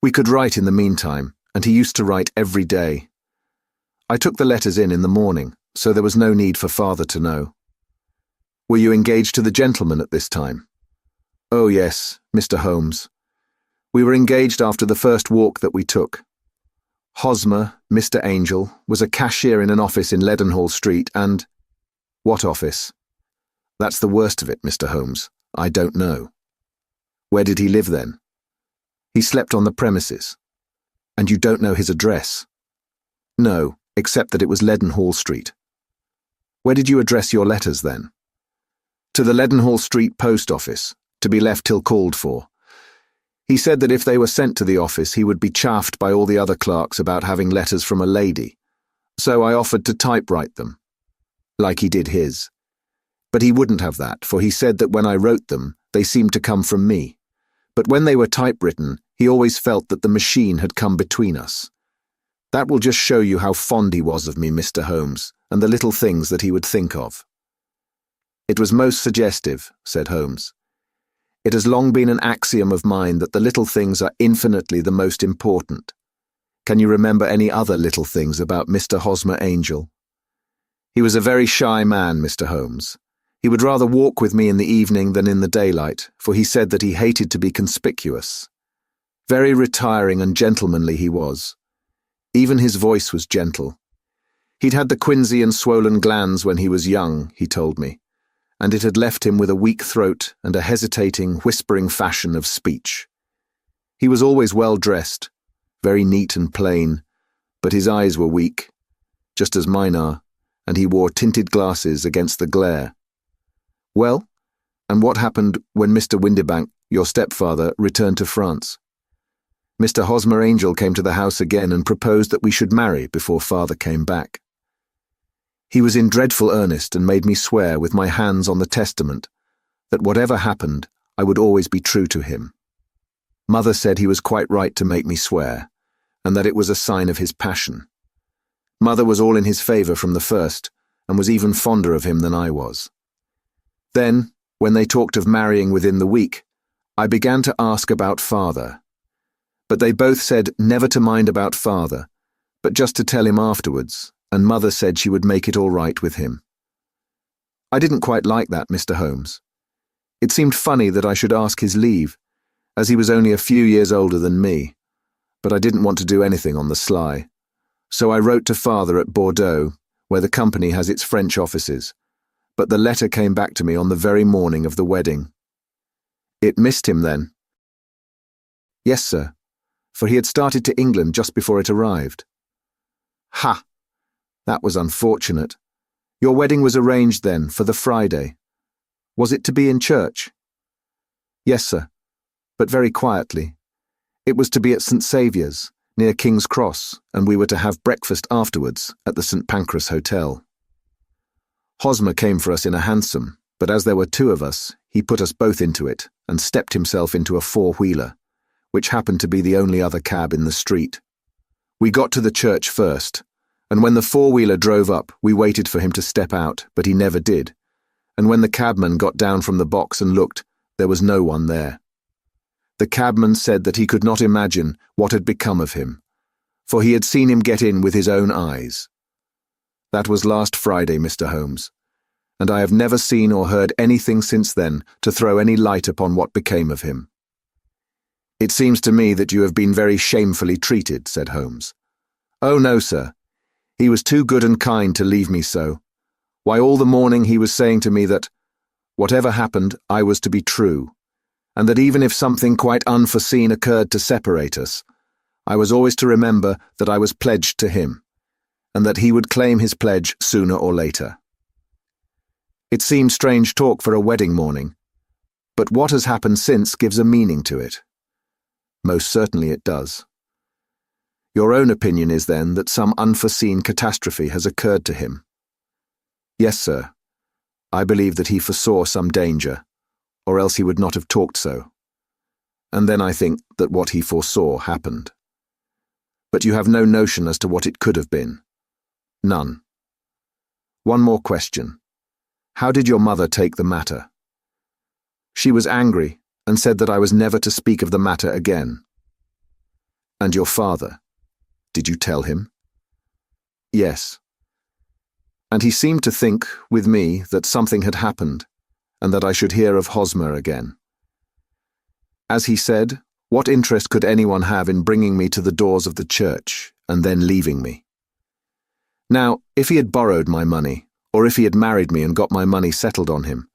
We could write in the meantime, and he used to write every day. I took the letters in the morning, so there was no need for Father to know." "Were you engaged to the gentleman at this time?" "Oh yes, Mr. Holmes. We were engaged after the first walk that we took. Hosmer, Mr. Angel, was a cashier in an office in Leadenhall Street, and—" "What office?" "That's the worst of it, Mr. Holmes. I don't know." "Where did he live then?" "He slept on the premises." "And you don't know his address?" "No, except that it was Leadenhall Street." "Where did you address your letters then?" "To the Leadenhall Street post office, to be left till called for. He said that if they were sent to the office, he would be chaffed by all the other clerks about having letters from a lady, so I offered to typewrite them, like he did his. But he wouldn't have that, for he said that when I wrote them, they seemed to come from me. But when they were typewritten, he always felt that the machine had come between us. That will just show you how fond he was of me, Mr. Holmes, and the little things that he would think of. It was most suggestive, said Holmes. It has long been an axiom of mine that the little things are infinitely the most important. Can you remember any other little things about Mr. Hosmer Angel? He was a very shy man, Mr. Holmes. He would rather walk with me in the evening than in the daylight, for he said that he hated to be conspicuous. Very retiring and gentlemanly he was. Even his voice was gentle. He'd had the quinsy and swollen glands when he was young, he told me, and it had left him with a weak throat and a hesitating, whispering fashion of speech. He was always well dressed, very neat and plain, but his eyes were weak, just as mine are, and he wore tinted glasses against the glare. Well, and what happened when Mr. Windibank, your stepfather, returned to France? Mr. Hosmer Angel came to the house again and proposed that we should marry before father came back. He was in dreadful earnest and made me swear with my hands on the testament that whatever happened, I would always be true to him. Mother said he was quite right to make me swear, and that it was a sign of his passion. Mother was all in his favour from the first, and was even fonder of him than I was. Then, when they talked of marrying within the week, I began to ask about father. But they both said never to mind about father, but just to tell him afterwards, and Mother said she would make it all right with him. I didn't quite like that, Mr. Holmes. It seemed funny that I should ask his leave, as he was only a few years older than me, but I didn't want to do anything on the sly. So I wrote to father at Bordeaux, where the company has its French offices, but the letter came back to me on the very morning of the wedding. It missed him then. Yes, sir, for he had started to England just before it arrived. Ha! That was unfortunate. Your wedding was arranged then, for the Friday. Was it to be in church? Yes, sir, but very quietly. It was to be at St. Saviour's, near King's Cross, and we were to have breakfast afterwards at the St. Pancras Hotel. Hosmer came for us in a hansom, but as there were two of us, he put us both into it and stepped himself into a four-wheeler, which happened to be the only other cab in the street. We got to the church first, and when the four-wheeler drove up, we waited for him to step out, but he never did, and when the cabman got down from the box and looked, there was no one there. The cabman said that he could not imagine what had become of him, for he had seen him get in with his own eyes. That was last Friday, Mr. Holmes, and I have never seen or heard anything since then to throw any light upon what became of him. It seems to me that you have been very shamefully treated, said Holmes. Oh, no, sir. He was too good and kind to leave me so. Why, all the morning he was saying to me that, whatever happened, I was to be true, and that even if something quite unforeseen occurred to separate us, I was always to remember that I was pledged to him, and that he would claim his pledge sooner or later. It seems strange talk for a wedding morning, but what has happened since gives a meaning to it. Most certainly it does. Your own opinion is then that some unforeseen catastrophe has occurred to him. Yes, sir. I believe that he foresaw some danger, or else he would not have talked so. And then I think that what he foresaw happened. But you have no notion as to what it could have been. None. One more question. How did your mother take the matter? She was angry and said that I was never to speak of the matter again. And your father? Did you tell him? Yes. And he seemed to think, with me, that something had happened, and that I should hear of Hosmer again. As he said, what interest could anyone have in bringing me to the doors of the church, and then leaving me? Now, if he had borrowed my money, or if he had married me and got my money settled on him,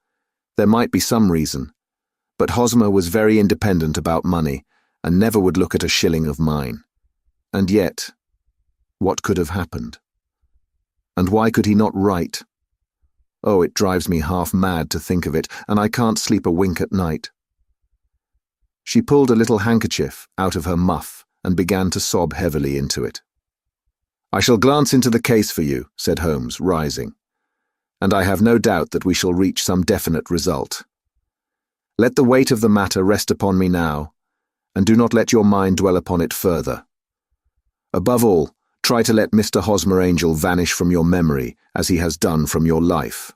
there might be some reason, but Hosmer was very independent about money, and never would look at a shilling of mine. And yet, what could have happened? And why could he not write? Oh, it drives me half mad to think of it, and I can't sleep a wink at night. She pulled a little handkerchief out of her muff and began to sob heavily into it. "I shall glance into the case for you," said Holmes, rising, "and I have no doubt that we shall reach some definite result. Let the weight of the matter rest upon me now, and do not let your mind dwell upon it further. Above all, try to let Mr. Hosmer Angel vanish from your memory as he has done from your life."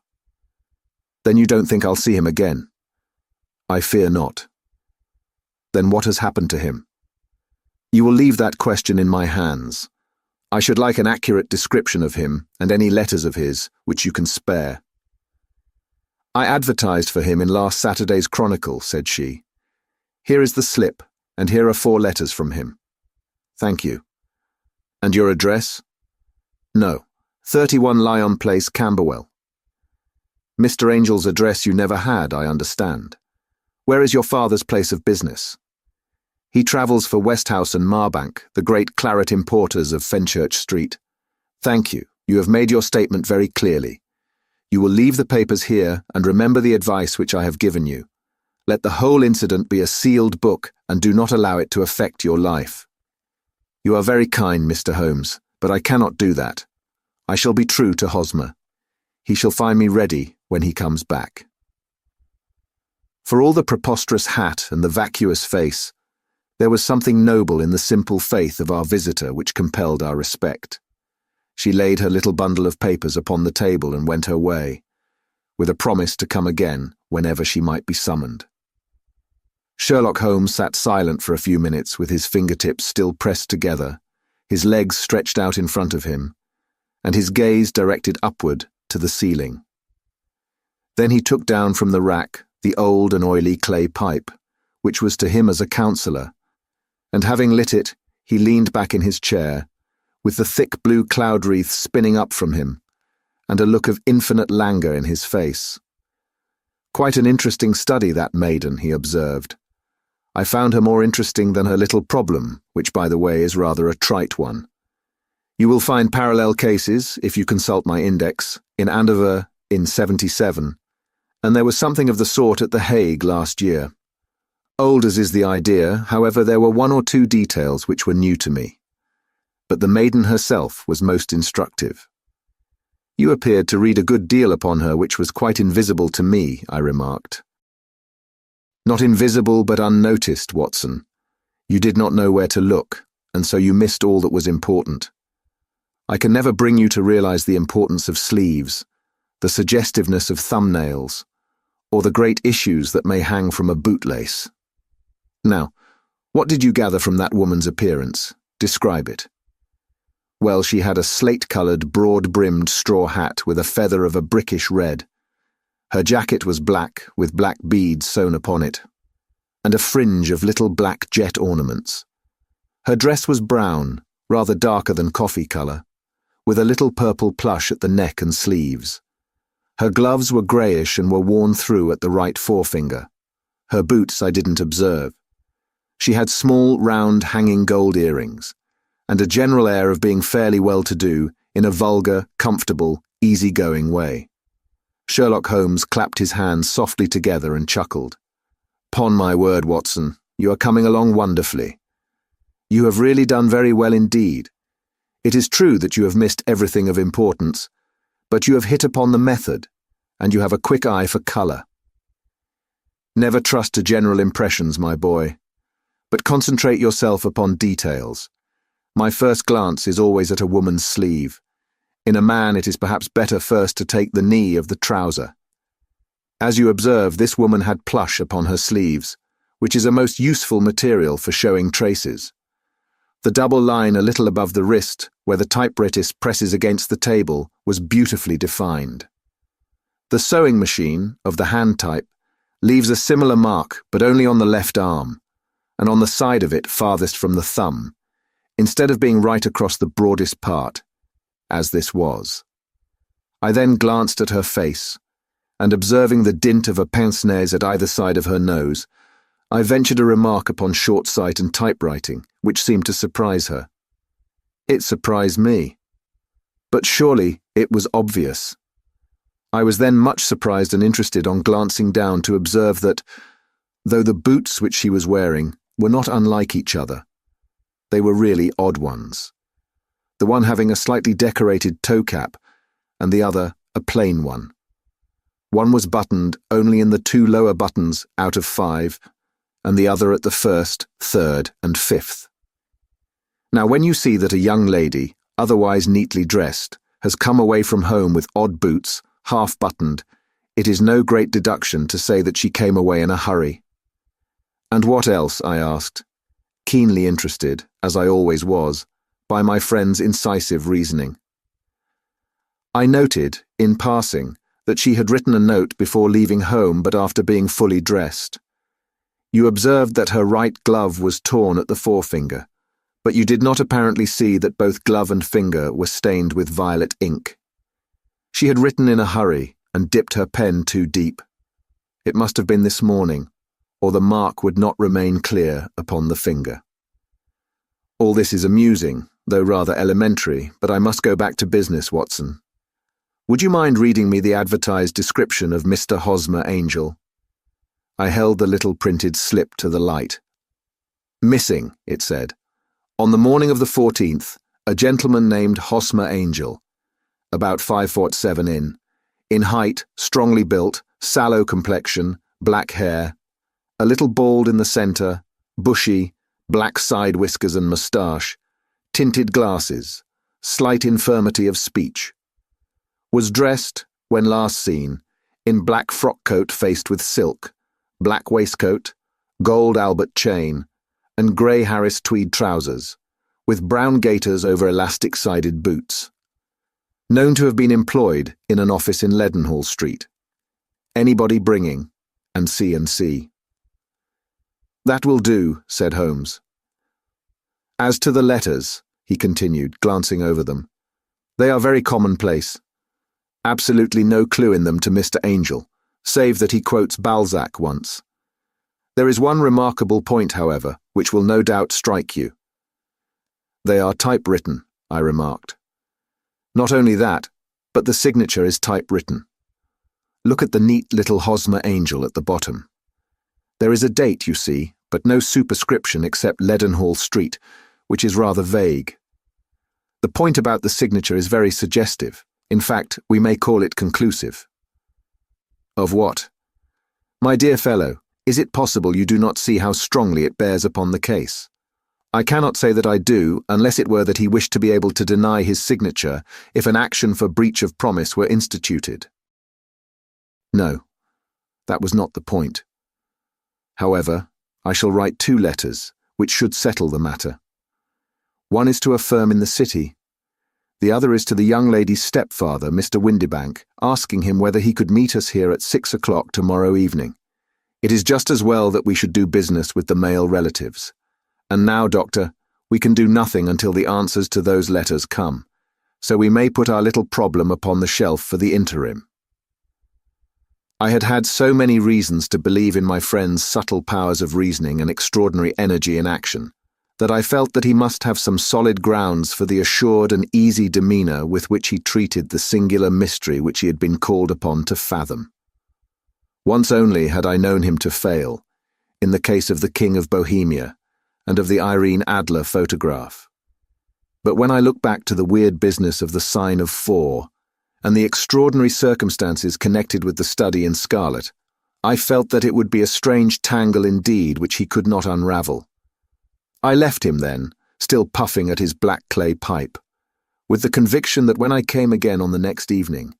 "Then you don't think I'll see him again?" "I fear not." "Then what has happened to him?" "You will leave that question in my hands. I should like an accurate description of him and any letters of his which you can spare." "I advertised for him in last Saturday's Chronicle," said she. "Here is the slip, and here are 4 letters from him." "Thank you." "And your address?" "No, 31 Lyon Place, Camberwell." "Mr. Angel's address you never had, I understand. Where is your father's place of business?" "He travels for Westhouse and Marbank, the great claret importers of Fenchurch Street." "Thank you. You have made your statement very clearly. You will leave the papers here and remember the advice which I have given you. Let the whole incident be a sealed book and do not allow it to affect your life." "You are very kind, Mr. Holmes, but I cannot do that. I shall be true to Hosmer. He shall find me ready when he comes back." For all the preposterous hat and the vacuous face, there was something noble in the simple faith of our visitor which compelled our respect. She laid her little bundle of papers upon the table and went her way, with a promise to come again whenever she might be summoned. Sherlock Holmes sat silent for a few minutes with his fingertips still pressed together, his legs stretched out in front of him, and his gaze directed upward to the ceiling. Then he took down from the rack the old and oily clay pipe, which was to him as a counsellor, and having lit it, he leaned back in his chair, with the thick blue cloud wreath spinning up from him, and a look of infinite languor in his face. "Quite an interesting study, that maiden," he observed. "I found her more interesting than her little problem, which, by the way, is rather a trite one. You will find parallel cases, if you consult my index, in Andover in 77, and there was something of the sort at The Hague last year. Old as is the idea, however, there were 1 or 2 details which were new to me. But the maiden herself was most instructive." "You appeared to read a good deal upon her which was quite invisible to me," I remarked. "Not invisible but unnoticed, Watson. You did not know where to look, and so you missed all that was important. I can never bring you to realize the importance of sleeves, the suggestiveness of thumbnails, or the great issues that may hang from a bootlace. Now, what did you gather from that woman's appearance? Describe it." "Well, she had a slate-coloured, broad-brimmed straw hat with a feather of a brickish red. Her jacket was black, with black beads sewn upon it, and a fringe of little black jet ornaments. Her dress was brown, rather darker than coffee colour, with a little purple plush at the neck and sleeves. Her gloves were greyish and were worn through at the right forefinger. Her boots I didn't observe. She had small, round, hanging gold earrings, and a general air of being fairly well-to-do in a vulgar, comfortable, easy-going way." Sherlock Holmes clapped his hands softly together and chuckled. "'Pon my word, Watson, you are coming along wonderfully. You have really done very well indeed. It is true that you have missed everything of importance, but you have hit upon the method, and you have a quick eye for colour. Never trust to general impressions, my boy, but concentrate yourself upon details. My first glance is always at a woman's sleeve. In a man it is perhaps better first to take the knee of the trouser. As you observe, this woman had plush upon her sleeves, which is a most useful material for showing traces. The double line a little above the wrist, where the typewriter presses against the table, was beautifully defined. The sewing machine, of the hand type, leaves a similar mark, but only on the left arm, and on the side of it farthest from the thumb, instead of being right across the broadest part, as this was. I then glanced at her face, and observing the dint of a pince-nez at either side of her nose, I ventured a remark upon short sight and typewriting, which seemed to surprise her. It surprised me. But surely it was obvious. I was then much surprised and interested on glancing down to observe that, though the boots which she was wearing were not unlike each other. They were really odd ones, the one having a slightly decorated toe cap and the other a plain one. One was buttoned only in the 2 lower buttons out of 5, and the other at the 1st, 3rd, and 5th. Now, when you see that a young lady, otherwise neatly dressed, has come away from home with odd boots, half-buttoned, it is no great deduction to say that she came away in a hurry. And what else? I asked, keenly interested, as I always was, by my friend's incisive reasoning. I noted, in passing, that she had written a note before leaving home but after being fully dressed. You observed that her right glove was torn at the forefinger, but you did not apparently see that both glove and finger were stained with violet ink. She had written in a hurry and dipped her pen too deep. It must have been this morning, or the mark would not remain clear upon the finger. All this is amusing, though rather elementary, but I must go back to business, Watson. Would you mind reading me the advertised description of Mr. Hosmer Angel? I held the little printed slip to the light. Missing, it said. On the morning of the 14th, a gentleman named Hosmer Angel, about 5'7" in height, strongly built, sallow complexion, black hair, a little bald in the centre, bushy, black side whiskers and moustache, tinted glasses, slight infirmity of speech. Was dressed, when last seen, in black frock coat faced with silk, black waistcoat, gold Albert chain, and grey Harris tweed trousers, with brown gaiters over elastic-sided boots. Known to have been employed in an office in Leadenhall Street. Anybody bringing, and C&C. That will do, said Holmes. As to the letters, he continued, glancing over them, they are very commonplace. Absolutely no clue in them to Mr. Angel, save that he quotes Balzac once. There is one remarkable point, however, which will no doubt strike you. They are typewritten, I remarked. Not only that, but the signature is typewritten. Look at the neat little Hosmer Angel at the bottom. There is a date, you see, but no superscription except Leadenhall Street, which is rather vague. The point about the signature is very suggestive. In fact, we may call it conclusive. Of what? My dear fellow, is it possible you do not see how strongly it bears upon the case? I cannot say that I do, unless it were that he wished to be able to deny his signature if an action for breach of promise were instituted. No, that was not the point. However, I shall write 2 letters, which should settle the matter. One is to a firm in the city. The other is to the young lady's stepfather, Mr. Windibank, asking him whether he could meet us here at 6 o'clock tomorrow evening. It is just as well that we should do business with the male relatives. And now, Doctor, we can do nothing until the answers to those letters come, so we may put our little problem upon the shelf for the interim. I had had so many reasons to believe in my friend's subtle powers of reasoning and extraordinary energy in action, that I felt that he must have some solid grounds for the assured and easy demeanour with which he treated the singular mystery which he had been called upon to fathom. Once only had I known him to fail, in the case of the King of Bohemia and of the Irene Adler photograph. But when I look back to the weird business of the sign of 4 and the extraordinary circumstances connected with the study in scarlet, I felt that it would be a strange tangle indeed which he could not unravel. I left him then, still puffing at his black clay pipe, with the conviction that when I came again on the next evening,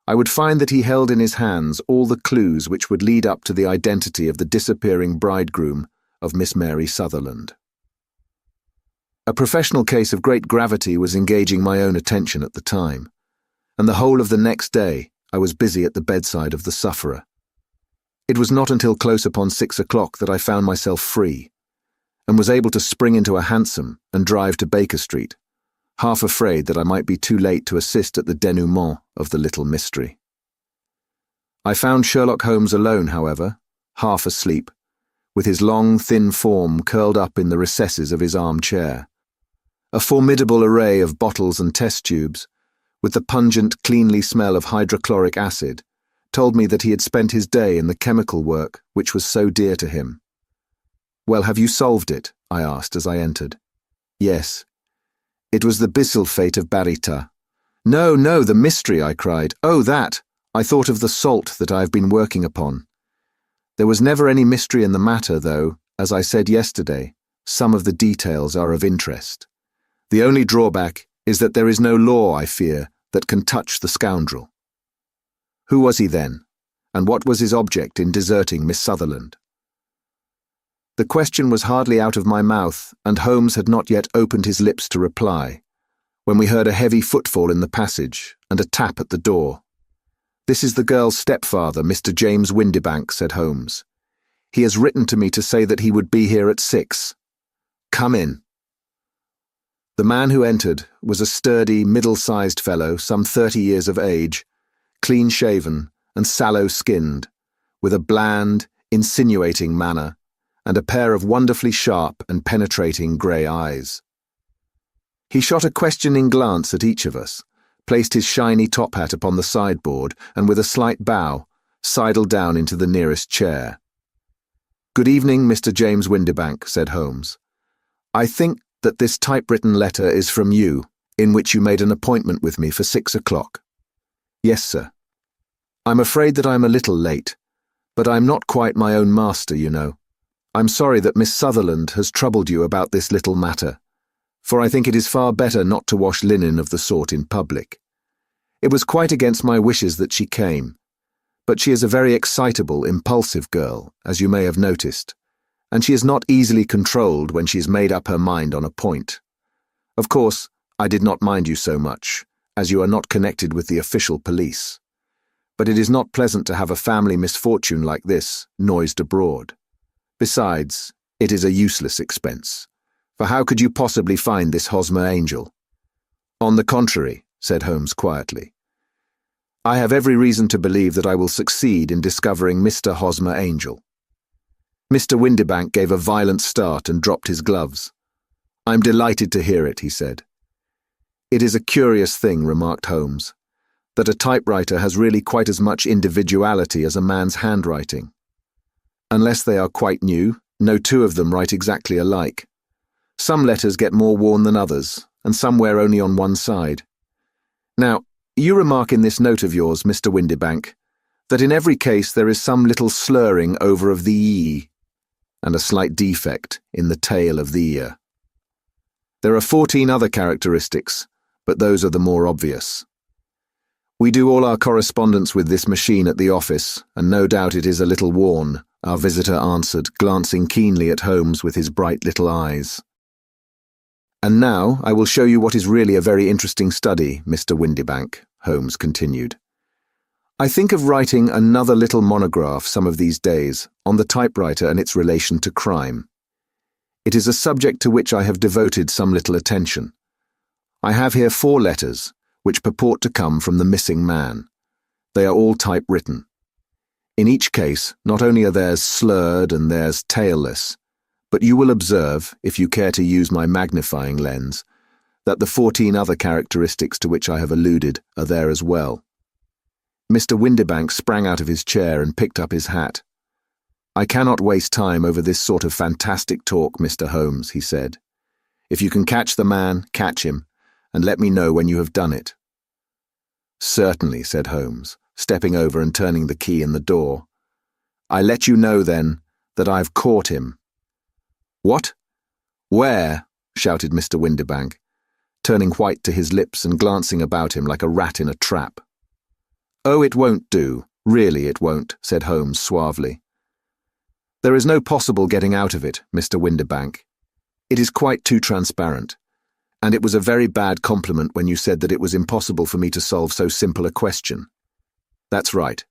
I would find that he held in his hands all the clues which would lead up to the identity of the disappearing bridegroom of Miss Mary Sutherland. A professional case of great gravity was engaging my own attention at the time, and the whole of the next day I was busy at the bedside of the sufferer. It was not until close upon 6 o'clock that I found myself free, and was able to spring into a hansom and drive to Baker Street, half afraid that I might be too late to assist at the denouement of the little mystery. I found Sherlock Holmes alone, however, half asleep, with his long, thin form curled up in the recesses of his armchair. A formidable array of bottles and test tubes, with the pungent, cleanly smell of hydrochloric acid, told me that he had spent his day in the chemical work which was so dear to him. "Well, have you solved it?" I asked as I entered. "Yes. It was the bisulfate of baryta." "No, no, the mystery," I cried. "Oh, that! I thought of the salt that I have been working upon. There was never any mystery in the matter, though, as I said yesterday, some of the details are of interest. The only drawback is that there is no law, I fear, that can touch the scoundrel." "Who was he then? And what was his object in deserting Miss Sutherland?" The question was hardly out of my mouth, and Holmes had not yet opened his lips to reply, when we heard a heavy footfall in the passage and a tap at the door. "This is the girl's stepfather, Mr. James Windibank," said Holmes. "He has written to me to say that he would be here at 6. Come in." The man who entered was a sturdy, middle-sized fellow, some 30 years of age, clean-shaven and sallow-skinned, with a bland, insinuating manner and a pair of wonderfully sharp and penetrating grey eyes. He shot a questioning glance at each of us, placed his shiny top hat upon the sideboard, and with a slight bow, sidled down into the nearest chair. "Good evening, Mr. James Windibank," said Holmes. "I think that this typewritten letter is from you, in which you made an appointment with me for 6 o'clock. "Yes, sir. I'm afraid that I'm a little late, but I'm not quite my own master, you know. I'm sorry that Miss Sutherland has troubled you about this little matter, for I think it is far better not to wash linen of the sort in public. It was quite against my wishes that she came, but she is a very excitable, impulsive girl, as you may have noticed, and she is not easily controlled when she's made up her mind on a point. Of course, I did not mind you so much, as you are not connected with the official police, but it is not pleasant to have a family misfortune like this noised abroad. Besides, it is a useless expense, for how could you possibly find this Hosmer Angel?" "On the contrary," said Holmes quietly, "I have every reason to believe that I will succeed in discovering Mr. Hosmer Angel." Mr. Windibank gave a violent start and dropped his gloves. "I'm delighted to hear it," he said. "It is a curious thing," remarked Holmes, "that a typewriter has really quite as much individuality as a man's handwriting. Unless they are quite new, no two of them write exactly alike. Some letters get more worn than others, and some wear only on one side. Now, you remark in this note of yours, Mr. Windibank, that in every case there is some little slurring over of the E, and a slight defect in the tail of the ear. There are 14 other characteristics, but those are the more obvious. We do all our correspondence with this machine at the office, and no doubt it is a little worn," our visitor answered, glancing keenly at Holmes with his bright little eyes. "And now I will show you what is really a very interesting study, Mr. Windibank," Holmes continued. "I think of writing another little monograph some of these days on the typewriter and its relation to crime. It is a subject to which I have devoted some little attention. I have here 4 letters, which purport to come from the missing man. They are all typewritten. In each case, not only are theirs slurred and theirs tailless, but you will observe, if you care to use my magnifying lens, that the 14 other characteristics to which I have alluded are there as well." Mr. Windibank sprang out of his chair and picked up his hat. "I cannot waste time over this sort of fantastic talk, Mr. Holmes," he said. "If you can catch the man, catch him, and let me know when you have done it." "Certainly," said Holmes, stepping over and turning the key in the door. "I let you know, then, that I have caught him." "What? Where?" shouted Mr. Windibank, turning white to his lips and glancing about him like a rat in a trap. "Oh, it won't do. Really it won't," said Holmes suavely. "There is no possible getting out of it, Mr. Windibank. It is quite too transparent. And it was a very bad compliment when you said that it was impossible for me to solve so simple a question. That's right.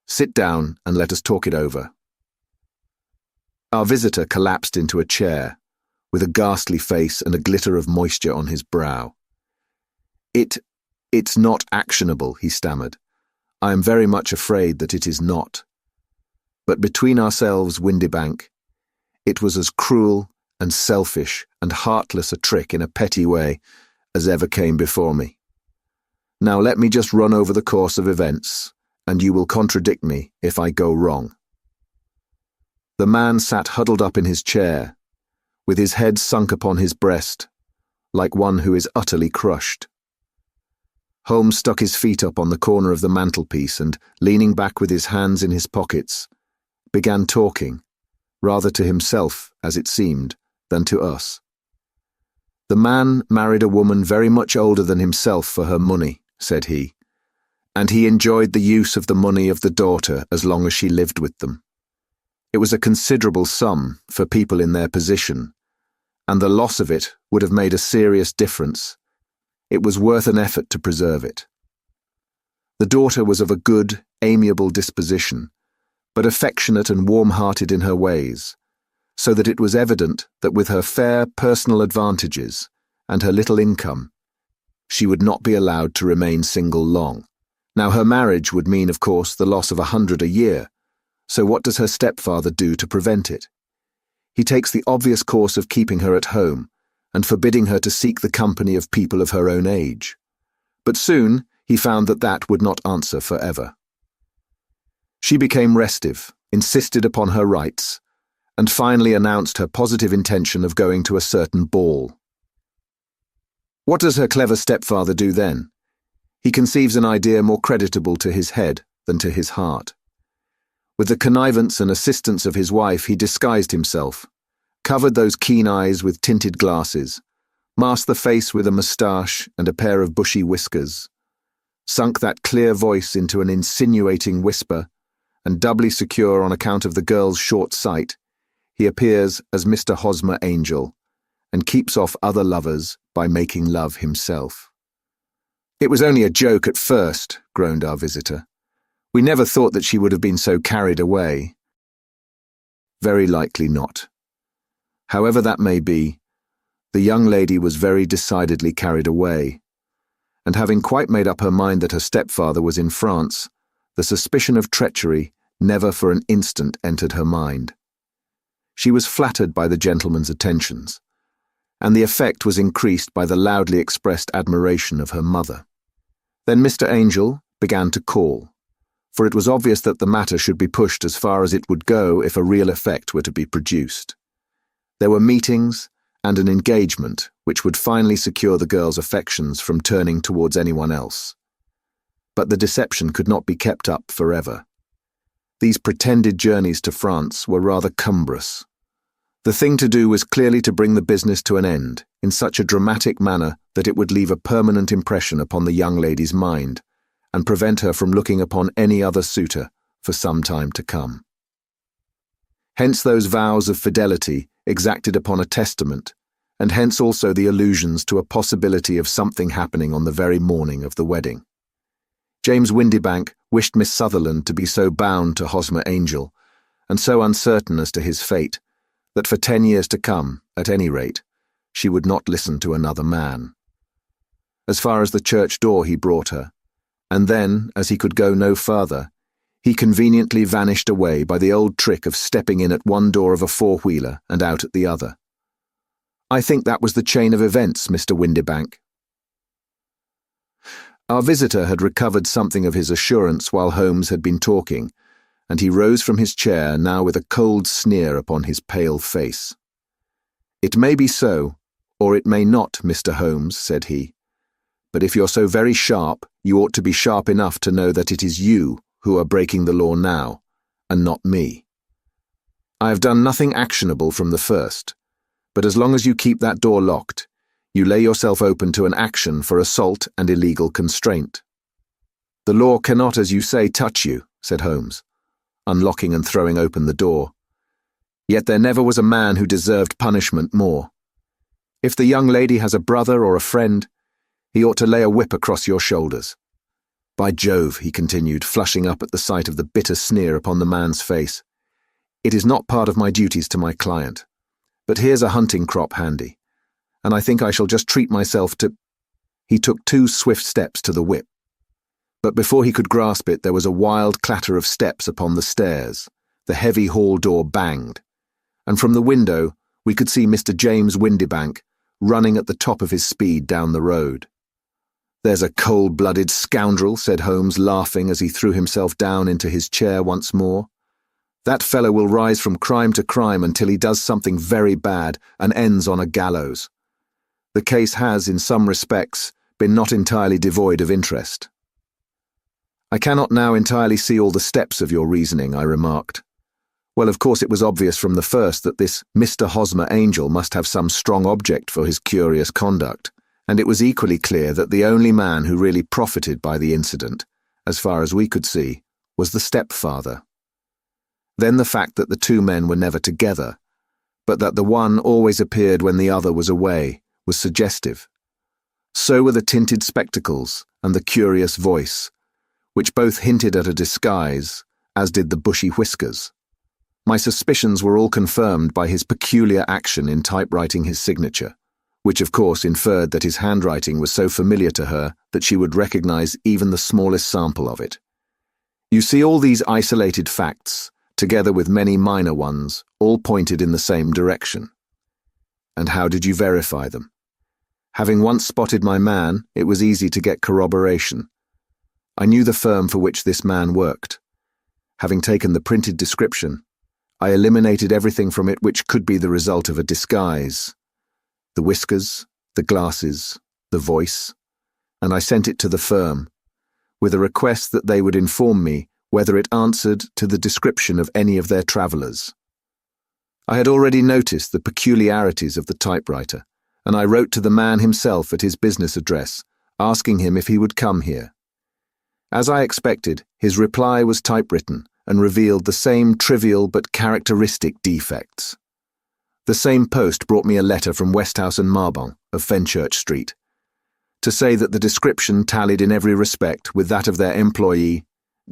Sit down and let us talk it over." Our visitor collapsed into a chair, with a ghastly face and a glitter of moisture on his brow. It's not actionable," he stammered. "I am very much afraid that it is not. But between ourselves, Windibank, it was as cruel and selfish and heartless a trick in a petty way as ever came before me. Now let me just run over the course of events, and you will contradict me if I go wrong." The man sat huddled up in his chair, with his head sunk upon his breast, like one who is utterly crushed. Holmes stuck his feet up on the corner of the mantelpiece and, leaning back with his hands in his pockets, began talking, rather to himself, as it seemed, than to us. "The man married a woman very much older than himself for her money," said he, "and he enjoyed the use of the money of the daughter as long as she lived with them. It was a considerable sum for people in their position, and the loss of it would have made a serious difference. It was worth an effort to preserve it. The daughter was of a good, amiable disposition, but affectionate and warm-hearted in her ways, so that it was evident that with her fair personal advantages and her little income, she would not be allowed to remain single long. Now her marriage would mean, of course, the loss of 100 a year, so what does her stepfather do to prevent it? He takes the obvious course of keeping her at home and forbidding her to seek the company of people of her own age. But soon he found that that would not answer forever. She became restive, insisted upon her rights, and finally announced her positive intention of going to a certain ball. What does her clever stepfather do then? He conceives an idea more creditable to his head than to his heart. With the connivance and assistance of his wife, he disguised himself, covered those keen eyes with tinted glasses, masked the face with a moustache and a pair of bushy whiskers, sunk that clear voice into an insinuating whisper, and doubly secure on account of the girl's short sight, he appears as Mr. Hosmer Angel, and keeps off other lovers by making love himself. "It was only a joke at first," groaned our visitor. "We never thought that she would have been so carried away." Very likely not. However that may be, the young lady was very decidedly carried away, and having quite made up her mind that her stepfather was in France, the suspicion of treachery never for an instant entered her mind. She was flattered by the gentleman's attentions, and the effect was increased by the loudly expressed admiration of her mother. Then Mr. Angel began to call, for it was obvious that the matter should be pushed as far as it would go if a real effect were to be produced. There were meetings and an engagement which would finally secure the girl's affections from turning towards anyone else. But the deception could not be kept up forever. These pretended journeys to France were rather cumbrous. The thing to do was clearly to bring the business to an end in such a dramatic manner that it would leave a permanent impression upon the young lady's mind and prevent her from looking upon any other suitor for some time to come. Hence those vows of fidelity exacted upon a testament, and hence also the allusions to a possibility of something happening on the very morning of the wedding. James Windibank wished Miss Sutherland to be so bound to Hosmer Angel, and so uncertain as to his fate, that for 10 years to come, at any rate, she would not listen to another man. As far as the church door he brought her, and then, as he could go no farther, he conveniently vanished away by the old trick of stepping in at one door of a four-wheeler and out at the other. I think that was the chain of events, Mr. Windibank. Our visitor had recovered something of his assurance while Holmes had been talking, and he rose from his chair now with a cold sneer upon his pale face. "It may be so, or it may not, Mr. Holmes," said he. "But if you're so very sharp, you ought to be sharp enough to know that it is you who are breaking the law now, and not me. I have done nothing actionable from the first, but as long as you keep that door locked, you lay yourself open to an action for assault and illegal constraint." "The law cannot, as you say, touch you," said Holmes, unlocking and throwing open the door. "Yet there never was a man who deserved punishment more. If the young lady has a brother or a friend, he ought to lay a whip across your shoulders. By Jove," he continued, flushing up at the sight of the bitter sneer upon the man's face, "it is not part of my duties to my client, but here's a hunting crop handy, and I think I shall just treat myself to—" He took 2 swift steps to the whip, but before he could grasp it there was a wild clatter of steps upon the stairs, the heavy hall door banged, and from the window we could see Mr. James Windibank running at the top of his speed down the road. "There's a cold-blooded scoundrel," said Holmes, laughing as he threw himself down into his chair once more. "That fellow will rise from crime to crime until he does something very bad and ends on a gallows. The case has, in some respects, been not entirely devoid of interest." "I cannot now entirely see all the steps of your reasoning," I remarked. Well, of course it was obvious from the first that this Mr. Hosmer Angel must have some strong object for his curious conduct, and it was equally clear that the only man who really profited by the incident, as far as we could see, was the stepfather. Then the fact that the two men were never together, but that the one always appeared when the other was away, was suggestive. So were the tinted spectacles and the curious voice, which both hinted at a disguise, as did the bushy whiskers. My suspicions were all confirmed by his peculiar action in typewriting his signature, which of course inferred that his handwriting was so familiar to her that she would recognize even the smallest sample of it. You see, all these isolated facts, together with many minor ones, all pointed in the same direction. And how did you verify them? Having once spotted my man, it was easy to get corroboration. I knew the firm for which this man worked. Having taken the printed description, I eliminated everything from it which could be the result of a disguise. The whiskers, the glasses, the voice, and I sent it to the firm, with a request that they would inform me whether it answered to the description of any of their travellers. I had already noticed the peculiarities of the typewriter, and I wrote to the man himself at his business address, asking him if he would come here. As I expected, his reply was typewritten and revealed the same trivial but characteristic defects. The same post brought me a letter from Westhouse and Marbon of Fenchurch Street, to say that the description tallied in every respect with that of their employee,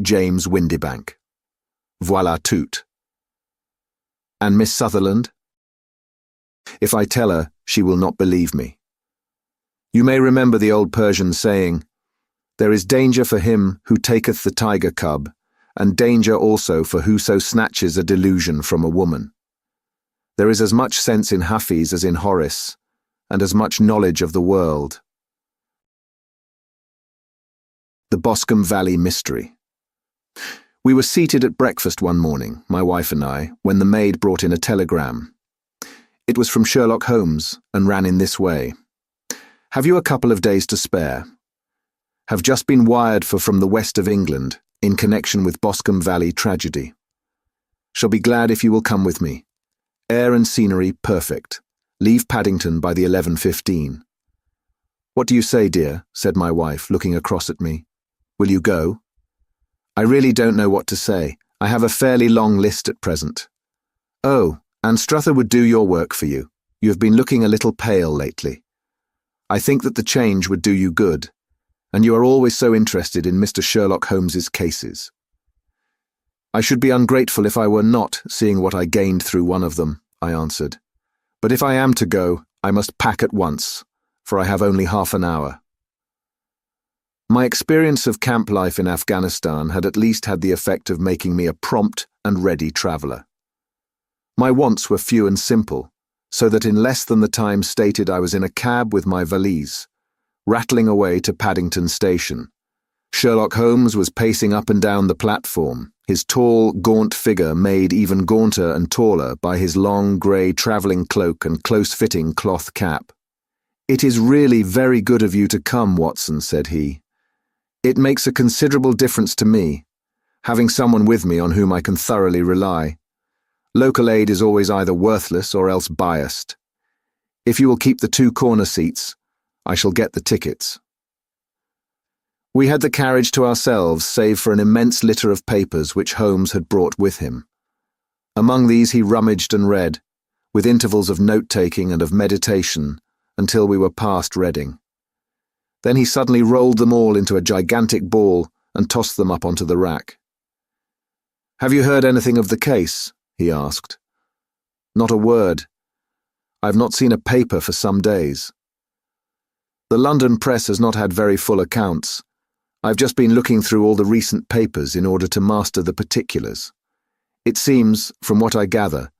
James Windibank. Voilà tout. And Miss Sutherland? If I tell her, she will not believe me. You may remember the old Persian saying, "There is danger for him who taketh the tiger cub, and danger also for whoso snatches a delusion from a woman." There is as much sense in Hafiz as in Horace, and as much knowledge of the world. The Boscombe Valley Mystery. We were seated at breakfast one morning, my wife and I, when the maid brought in a telegram. It was from Sherlock Holmes, and ran in this way. "Have you a couple of days to spare? Have just been wired for from the west of England, in connection with Boscombe Valley tragedy. Shall be glad if you will come with me. Air and scenery perfect. Leave Paddington by the 11:15. "What do you say, dear?" said my wife, looking across at me. "Will you go?" "I really don't know what to say. I have a fairly long list at present." "Oh, Anstruther would do your work for you. You have been looking a little pale lately. I think that the change would do you good, and you are always so interested in Mr. Sherlock Holmes's cases." "I should be ungrateful if I were not, seeing what I gained through one of them," I answered. "But if I am to go, I must pack at once, for I have only half an hour." My experience of camp life in Afghanistan had at least had the effect of making me a prompt and ready traveller. My wants were few and simple, so that in less than the time stated I was in a cab with my valise, rattling away to Paddington Station. Sherlock Holmes was pacing up and down the platform, his tall, gaunt figure made even gaunter and taller by his long grey travelling cloak and close-fitting cloth cap. "It is really very good of you to come, Watson," said he. "It makes a considerable difference to me, having someone with me on whom I can thoroughly rely. Local aid is always either worthless or else biased. If you will keep the 2 corner seats, I shall get the tickets." We had the carriage to ourselves, save for an immense litter of papers which Holmes had brought with him. Among these he rummaged and read, with intervals of note-taking and of meditation, until we were past Reading. Then he suddenly rolled them all into a gigantic ball and tossed them up onto the rack. "Have you heard anything of the case?" he asked. "Not a word. I've not seen a paper for some days. The London press has not had very full accounts. I've just been looking through all the recent papers in order to master the particulars. It seems, from what I gather,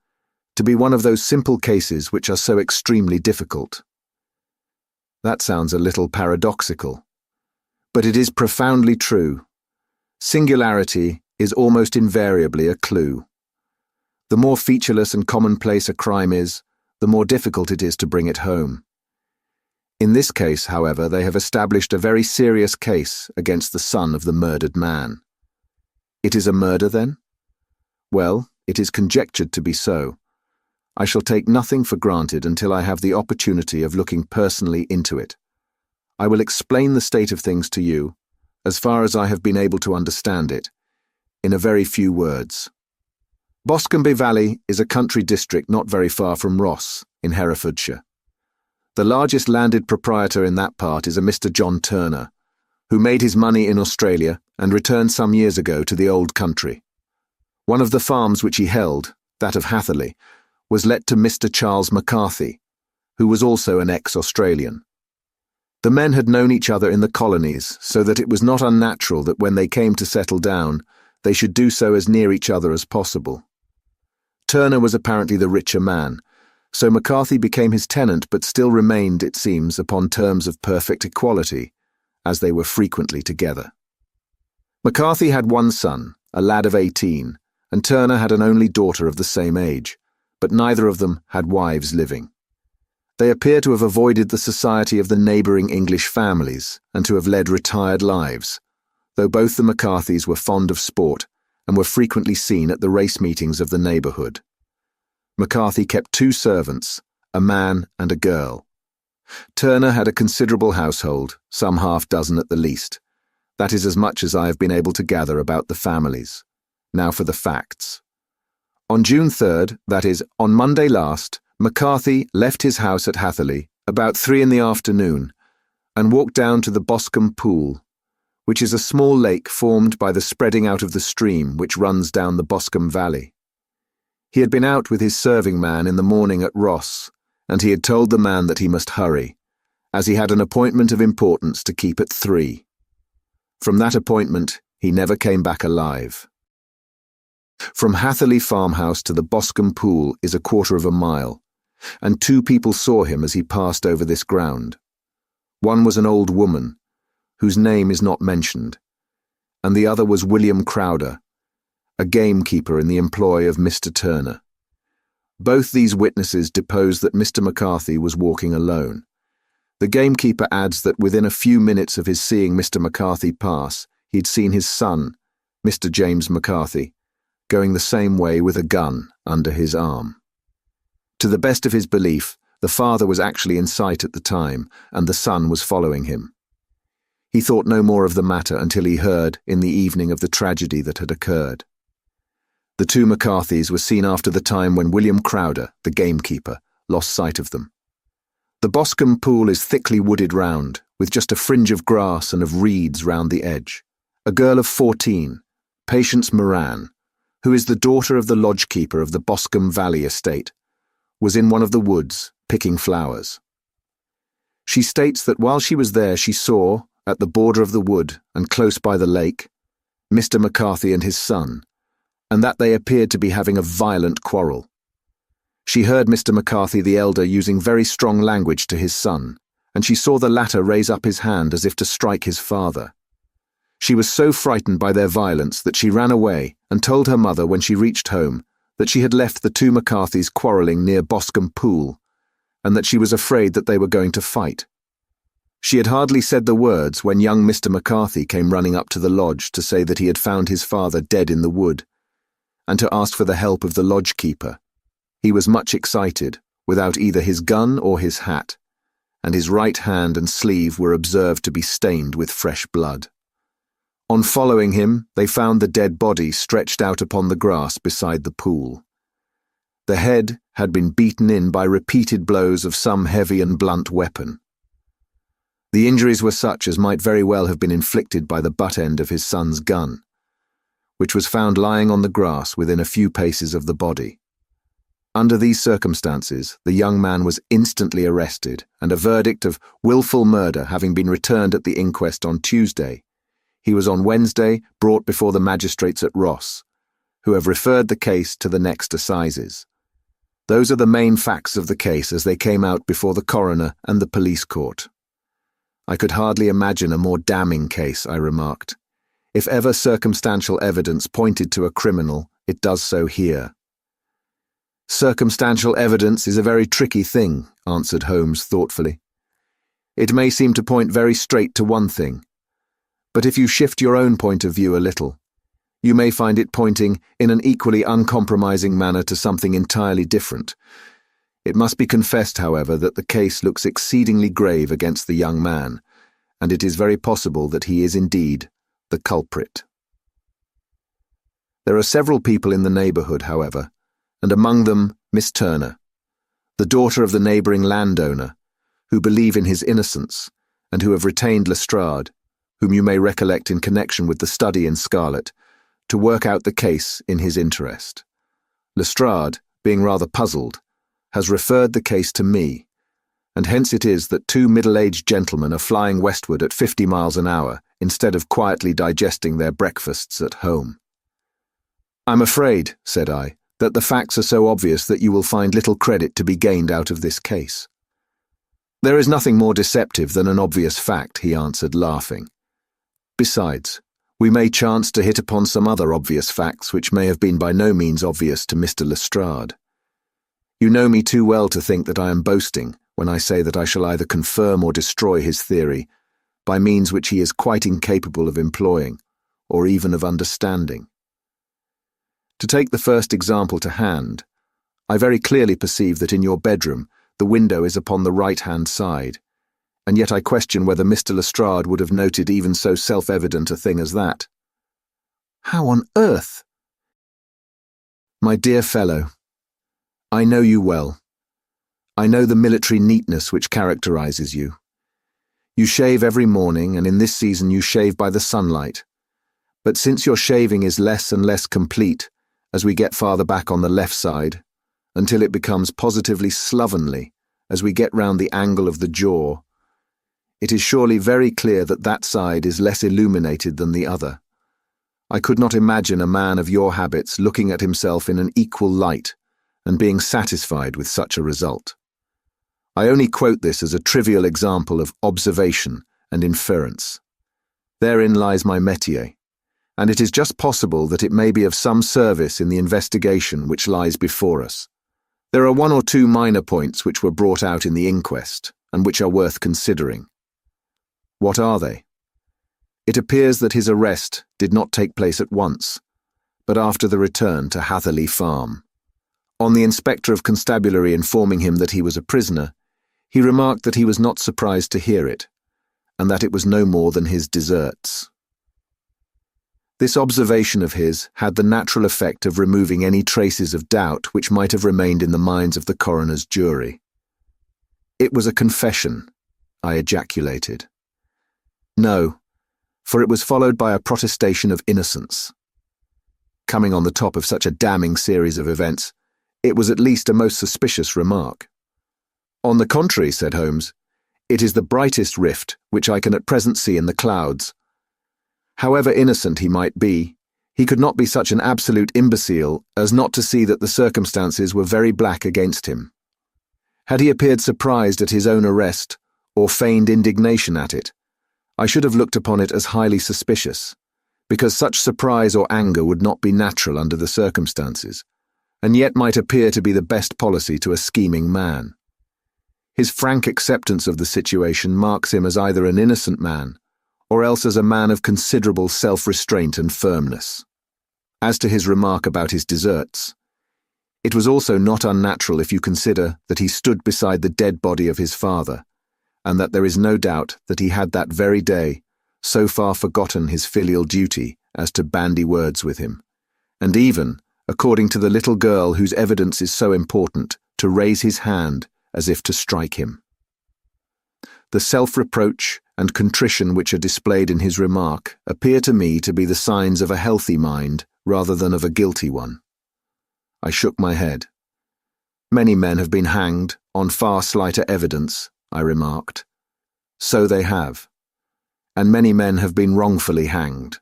to be one of those simple cases which are so extremely difficult." "That sounds a little paradoxical." But it is profoundly true. Singularity is almost invariably a clue. The more featureless and commonplace a crime is, the more difficult it is to bring it home. In this case, however, they have established a very serious case against the son of the murdered man. It is a murder, then? Well, it is conjectured to be so. I shall take nothing for granted until I have the opportunity of looking personally into it. I will explain the state of things to you, as far as I have been able to understand it, in a very few words. Boscombe Valley is a country district not very far from Ross, in Herefordshire. The largest landed proprietor in that part is a Mr. John Turner, who made his money in Australia and returned some years ago to the old country. One of the farms which he held, that of Hatherley, was let to Mr. Charles McCarthy, who was also an ex-Australian. The men had known each other in the colonies, so that it was not unnatural that when they came to settle down, they should do so as near each other as possible. Turner was apparently the richer man, so McCarthy became his tenant but still remained, it seems, upon terms of perfect equality, as they were frequently together. McCarthy had one son, a lad of 18, and Turner had an only daughter of the same age, but neither of them had wives living. They appear to have avoided the society of the neighbouring English families and to have led retired lives, though both the McCarthys were fond of sport and were frequently seen at the race meetings of the neighbourhood. McCarthy kept 2 servants, a man and a girl. Turner had a considerable household, some half-dozen at the least. That is as much as I have been able to gather about the families. Now for the facts. On June 3rd, that is, on Monday last, McCarthy left his house at Hatherley about 3 in the afternoon and walked down to the Boscombe pool, which is a small lake formed by the spreading out of the stream which runs down the Boscombe Valley. He had been out with his serving man in the morning at Ross, and he had told the man that he must hurry, as he had an appointment of importance to keep at 3. From that appointment, he never came back alive. From Hatherley farmhouse to the Boscombe pool is a 1/4 of a mile, and 2 people saw him as he passed over this ground. One was an old woman, whose name is not mentioned, and the other was William Crowder, a gamekeeper in the employ of Mr. Turner. Both these witnesses depose that Mr. McCarthy was walking alone. The gamekeeper adds that within a few minutes of his seeing Mr. McCarthy pass, he'd seen his son, Mr. James McCarthy, going the same way with a gun under his arm. To the best of his belief, the father was actually in sight at the time, and the son was following him. He thought no more of the matter until he heard, in the evening, of the tragedy that had occurred. The 2 McCarthys were seen after the time when William Crowder, the gamekeeper, lost sight of them. The Boscombe pool is thickly wooded round, with just a fringe of grass and of reeds round the edge. A girl of 14, Patience Moran, who is the daughter of the lodge-keeper of the Boscombe Valley estate, was in one of the woods, picking flowers. She states that while she was there she saw, at the border of the wood and close by the lake, Mr. McCarthy and his son, and that they appeared to be having a violent quarrel. She heard Mr. McCarthy the elder using very strong language to his son, and she saw the latter raise up his hand as if to strike his father. She was so frightened by their violence that she ran away and told her mother when she reached home that she had left the 2 McCarthys quarrelling near Boscombe pool, and that she was afraid that they were going to fight. She had hardly said the words when young Mr. McCarthy came running up to the lodge to say that he had found his father dead in the wood, and to ask for the help of the lodge-keeper. He was much excited, without either his gun or his hat, and his right hand and sleeve were observed to be stained with fresh blood. On following him, they found the dead body stretched out upon the grass beside the pool. The head had been beaten in by repeated blows of some heavy and blunt weapon. The injuries were such as might very well have been inflicted by the butt end of his son's gun, which was found lying on the grass within a few paces of the body. Under these circumstances, the young man was instantly arrested, and a verdict of wilful murder having been returned at the inquest on Tuesday, he was on Wednesday brought before the magistrates at Ross, who have referred the case to the next assizes. Those are the main facts of the case as they came out before the coroner and the police court. I could hardly imagine a more damning case, I remarked. If ever circumstantial evidence pointed to a criminal, it does so here. Circumstantial evidence is a very tricky thing, answered Holmes thoughtfully. It may seem to point very straight to one thing, but if you shift your own point of view a little, you may find it pointing in an equally uncompromising manner to something entirely different. It must be confessed, however, that the case looks exceedingly grave against the young man, and it is very possible that he is indeed the culprit. There are several people in the neighbourhood, however, and among them Miss Turner, the daughter of the neighbouring landowner, who believe in his innocence and who have retained Lestrade, whom you may recollect in connection with the study in Scarlet, to work out the case in his interest. Lestrade, being rather puzzled, has referred the case to me, and hence it is that two middle-aged gentlemen are flying westward at 50 miles an hour instead of quietly digesting their breakfasts at home. I'm afraid, said I, that the facts are so obvious that you will find little credit to be gained out of this case. There is nothing more deceptive than an obvious fact, he answered, laughing. Besides, we may chance to hit upon some other obvious facts which may have been by no means obvious to Mr. Lestrade. You know me too well to think that I am boasting when I say that I shall either confirm or destroy his theory by means which he is quite incapable of employing, or even of understanding. To take the first example to hand, I very clearly perceive that in your bedroom the window is upon the right-hand side, and yet I question whether Mr. Lestrade would have noted even so self-evident a thing as that. How on earth? My dear fellow, I know you well. I know the military neatness which characterizes you. You shave every morning, and in this season you shave by the sunlight. But since your shaving is less and less complete as we get farther back on the left side, until it becomes positively slovenly as we get round the angle of the jaw, it is surely very clear that that side is less illuminated than the other. I could not imagine a man of your habits looking at himself in an equal light and being satisfied with such a result. I only quote this as a trivial example of observation and inference. Therein lies my métier, and it is just possible that it may be of some service in the investigation which lies before us. There are one or two minor points which were brought out in the inquest, and which are worth considering. What are they? It appears that his arrest did not take place at once, but after the return to Hatherley Farm. On the Inspector of Constabulary informing him that he was a prisoner, he remarked that he was not surprised to hear it, and that it was no more than his deserts. This observation of his had the natural effect of removing any traces of doubt which might have remained in the minds of the coroner's jury. It was a confession, I ejaculated. No, for it was followed by a protestation of innocence. Coming on the top of such a damning series of events, it was at least a most suspicious remark. On the contrary, said Holmes, it is the brightest rift which I can at present see in the clouds. However innocent he might be, he could not be such an absolute imbecile as not to see that the circumstances were very black against him. Had he appeared surprised at his own arrest, or feigned indignation at it, I should have looked upon it as highly suspicious, because such surprise or anger would not be natural under the circumstances, and yet might appear to be the best policy to a scheming man. His frank acceptance of the situation marks him as either an innocent man, or else as a man of considerable self-restraint and firmness. As to his remark about his deserts, it was also not unnatural if you consider that he stood beside the dead body of his father, and that there is no doubt that he had that very day so far forgotten his filial duty as to bandy words with him, and even, according to the little girl whose evidence is so important, to raise his hand as if to strike him. The self-reproach and contrition which are displayed in his remark appear to me to be the signs of a healthy mind rather than of a guilty one. I shook my head. Many men have been hanged on far slighter evidence, I remarked. So they have, and many men have been wrongfully hanged.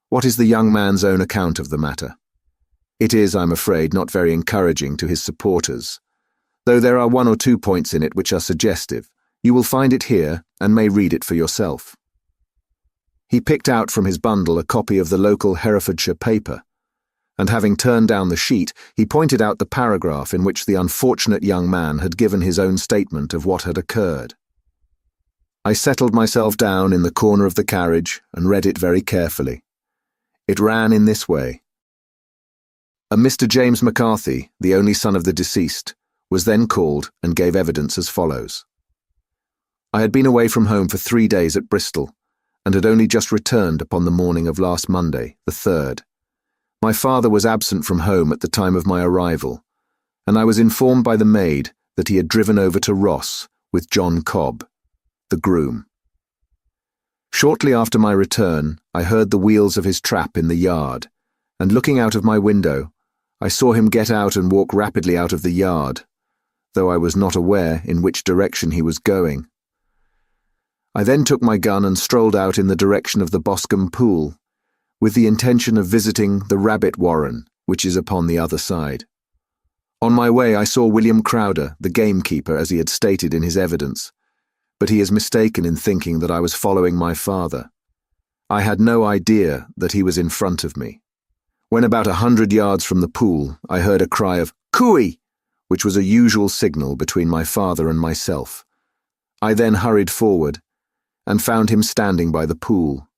What is the young man's own account of the matter? It is, I'm afraid, not very encouraging to his supporters, though there are one or two points in it which are suggestive. You will find it here and may read it for yourself." He picked out from his bundle a copy of the local Herefordshire paper, and having turned down the sheet, he pointed out the paragraph in which the unfortunate young man had given his own statement of what had occurred. I settled myself down in the corner of the carriage and read it very carefully. It ran in this way. A Mr. James McCarthy, the only son of the deceased, was then called and gave evidence as follows. I had been away from home for 3 days at Bristol, and had only just returned upon the morning of last Monday, the 3rd. My father was absent from home at the time of my arrival, and I was informed by the maid that he had driven over to Ross with John Cobb, the groom. Shortly after my return, I heard the wheels of his trap in the yard, and looking out of my window, I saw him get out and walk rapidly out of the yard, though I was not aware in which direction he was going. I then took my gun and strolled out in the direction of the Boscombe pool, with the intention of visiting the rabbit warren, which is upon the other side. On my way I saw William Crowder, the gamekeeper, as he had stated in his evidence, but he is mistaken in thinking that I was following my father. I had no idea that he was in front of me. When about 100 yards from the pool, I heard a cry of "Cooey!" which was a usual signal between my father and myself. I then hurried forward, and found him standing by the pool.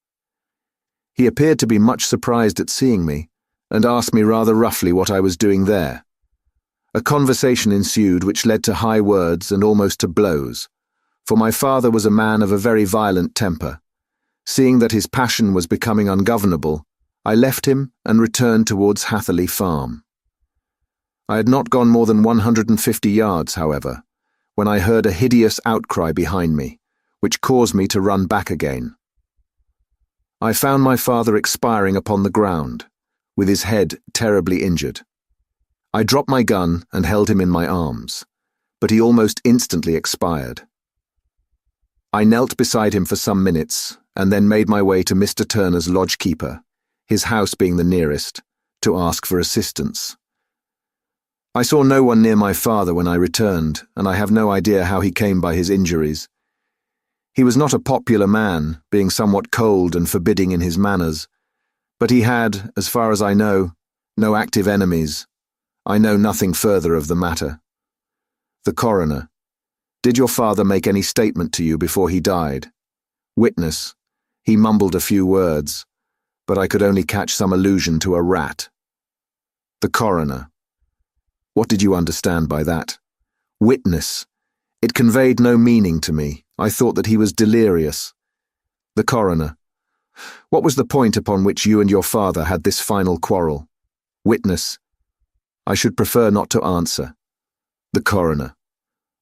He appeared to be much surprised at seeing me, and asked me rather roughly what I was doing there. A conversation ensued which led to high words and almost to blows, for my father was a man of a very violent temper. Seeing that his passion was becoming ungovernable, I left him and returned towards Hatherley Farm. I had not gone more than 150 yards, however, when I heard a hideous outcry behind me, which caused me to run back again. I found my father expiring upon the ground, with his head terribly injured. I dropped my gun and held him in my arms, but he almost instantly expired. I knelt beside him for some minutes, and then made my way to Mr. Turner's lodge-keeper, his house being the nearest, to ask for assistance. I saw no one near my father when I returned, and I have no idea how he came by his injuries. He was not a popular man, being somewhat cold and forbidding in his manners, but he had, as far as I know, no active enemies. I know nothing further of the matter. The coroner: Did your father make any statement to you before he died? Witness: He mumbled a few words, but I could only catch some allusion to a rat. The coroner: What did you understand by that? Witness: It conveyed no meaning to me. I thought that he was delirious. The coroner: What was the point upon which you and your father had this final quarrel? Witness: I should prefer not to answer. The coroner: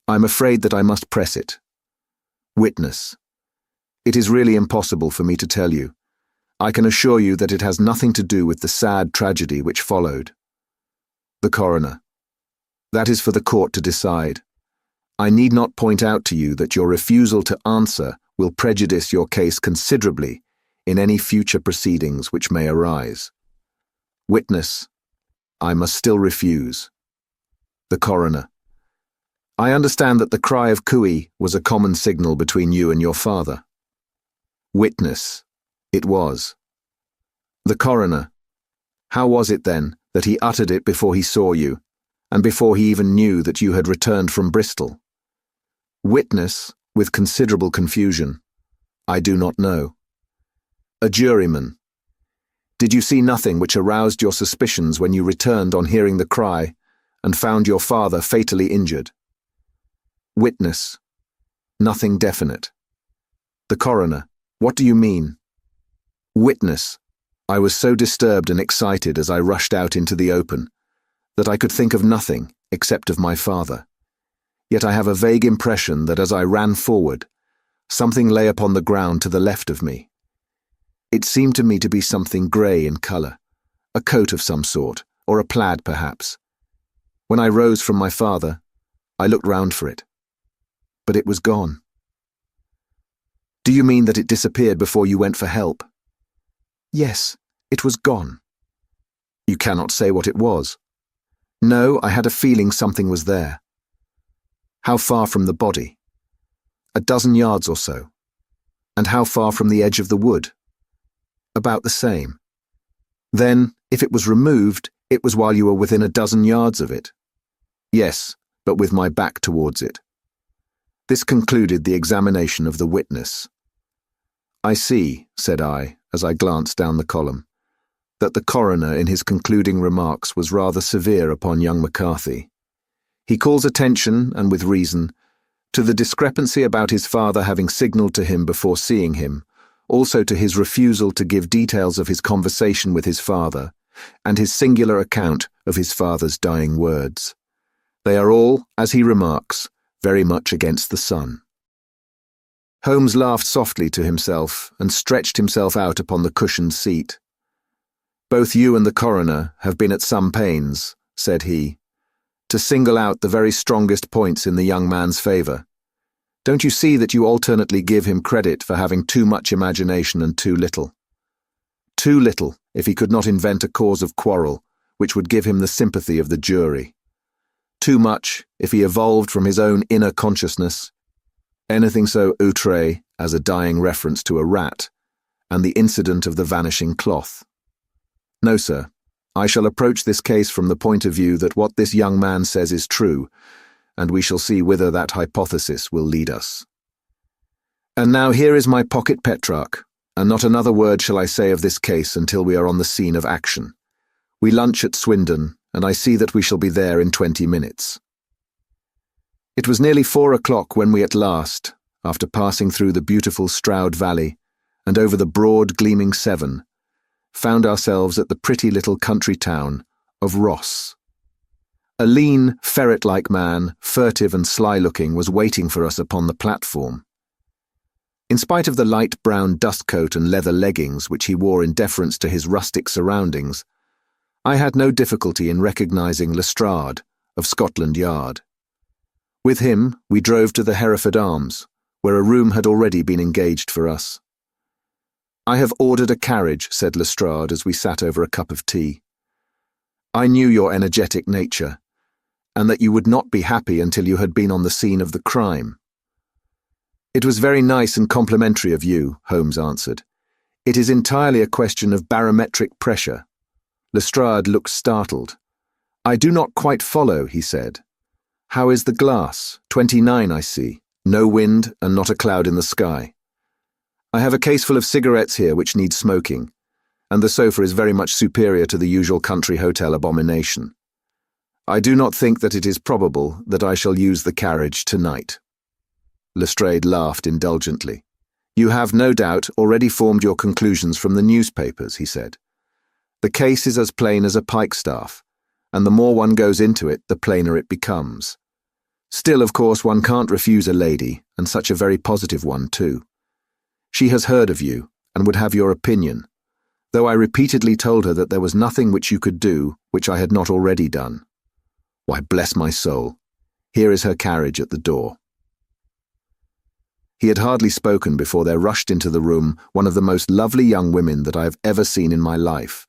I'm afraid that I must press it. Witness: It is really impossible for me to tell you. I can assure you that it has nothing to do with the sad tragedy which followed. The coroner: That is for the court to decide. I need not point out to you that your refusal to answer will prejudice your case considerably in any future proceedings which may arise. Witness: I must still refuse. The coroner: I understand that the cry of cooey was a common signal between you and your father. Witness: It was. The coroner: How was it then that he uttered it before he saw you, and before he even knew that you had returned from Bristol? Witness, with considerable confusion: I do not know. A juryman: Did you see nothing which aroused your suspicions when you returned on hearing the cry, and found your father fatally injured? Witness: Nothing definite. The coroner: What do you mean? Witness: I was so disturbed and excited as I rushed out into the open, that I could think of nothing except of my father. Yet I have a vague impression that as I ran forward, something lay upon the ground to the left of me. It seemed to me to be something grey in colour, a coat of some sort, or a plaid perhaps. When I rose from my father, I looked round for it. But it was gone. Do you mean that it disappeared before you went for help? Yes, it was gone. You cannot say what it was? No, I had a feeling something was there. How far from the body? A dozen yards or so. And how far from the edge of the wood? About the same. Then, if it was removed, it was while you were within a dozen yards of it. Yes, but with my back towards it. This concluded the examination of the witness. I see, said I, as I glanced down the column, that the coroner in his concluding remarks was rather severe upon young McCarthy. He calls attention, and with reason, to the discrepancy about his father having signalled to him before seeing him, also to his refusal to give details of his conversation with his father, and his singular account of his father's dying words. They are all, as he remarks, very much against the sun. Holmes laughed softly to himself and stretched himself out upon the cushioned seat. Both you and the coroner have been at some pains, said he, to single out the very strongest points in the young man's favour. Don't you see that you alternately give him credit for having too much imagination and too little? Too little, if he could not invent a cause of quarrel, which would give him the sympathy of the jury. Too much, if he evolved from his own inner consciousness anything so outré as a dying reference to a rat, and the incident of the vanishing cloth. No, sir, I shall approach this case from the point of view that what this young man says is true, and we shall see whither that hypothesis will lead us. And now here is my pocket Petrarch, and not another word shall I say of this case until we are on the scene of action. We lunch at Swindon, and I see that we shall be there in 20 minutes. It was nearly 4 o'clock when we at last, after passing through the beautiful Stroud Valley and over the broad gleaming Severn, found ourselves at the pretty little country town of Ross. A lean, ferret-like man, furtive and sly-looking, was waiting for us upon the platform. In spite of the light brown dust coat and leather leggings which he wore in deference to his rustic surroundings, I had no difficulty in recognising Lestrade of Scotland Yard. With him we drove to the Hereford Arms, where a room had already been engaged for us. I have ordered a carriage, said Lestrade as we sat over a cup of tea. I knew your energetic nature, and that you would not be happy until you had been on the scene of the crime. It was very nice and complimentary of you, Holmes answered. It is entirely a question of barometric pressure. Lestrade looked startled. I do not quite follow, he said. How is the glass? 29, I see. No wind and not a cloud in the sky. I have a case full of cigarettes here which need smoking, and the sofa is very much superior to the usual country hotel abomination. I do not think that it is probable that I shall use the carriage tonight. Lestrade laughed indulgently. You have, no doubt, already formed your conclusions from the newspapers, he said. The case is as plain as a pikestaff, and the more one goes into it, the plainer it becomes. Still, of course, one can't refuse a lady, and such a very positive one, too. She has heard of you, and would have your opinion, though I repeatedly told her that there was nothing which you could do which I had not already done. Why, bless my soul, here is her carriage at the door. He had hardly spoken before there rushed into the room one of the most lovely young women that I have ever seen in my life.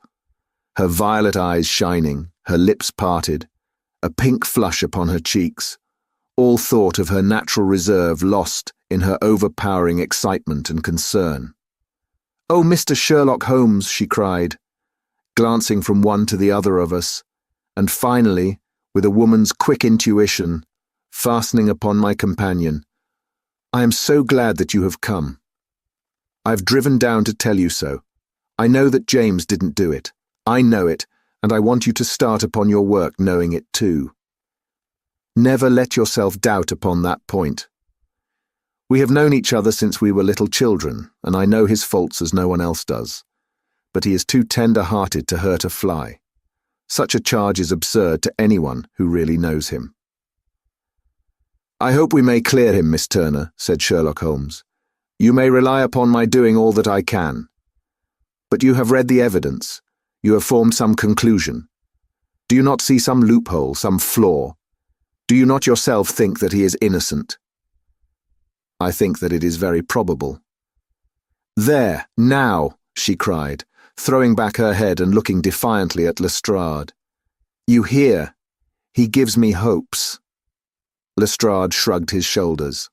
Her violet eyes shining, her lips parted, a pink flush upon her cheeks, all thought of her natural reserve lost in her overpowering excitement and concern. "Oh, Mr. Sherlock Holmes," she cried, glancing from one to the other of us, and finally, with a woman's quick intuition, fastening upon my companion, "I am so glad that you have come. I've driven down to tell you so. I know that James didn't do it. I know it, and I want you to start upon your work knowing it too. Never let yourself doubt upon that point. We have known each other since we were little children, and I know his faults as no one else does. But he is too tender-hearted to hurt a fly. Such a charge is absurd to anyone who really knows him." "I hope we may clear him, Miss Turner," said Sherlock Holmes. "You may rely upon my doing all that I can. But you have read the evidence. You have formed some conclusion. Do you not see some loophole, some flaw? Do you not yourself think that he is innocent?" "I think that it is very probable." "There, now," she cried, throwing back her head and looking defiantly at Lestrade. "You hear? He gives me hopes." Lestrade shrugged his shoulders.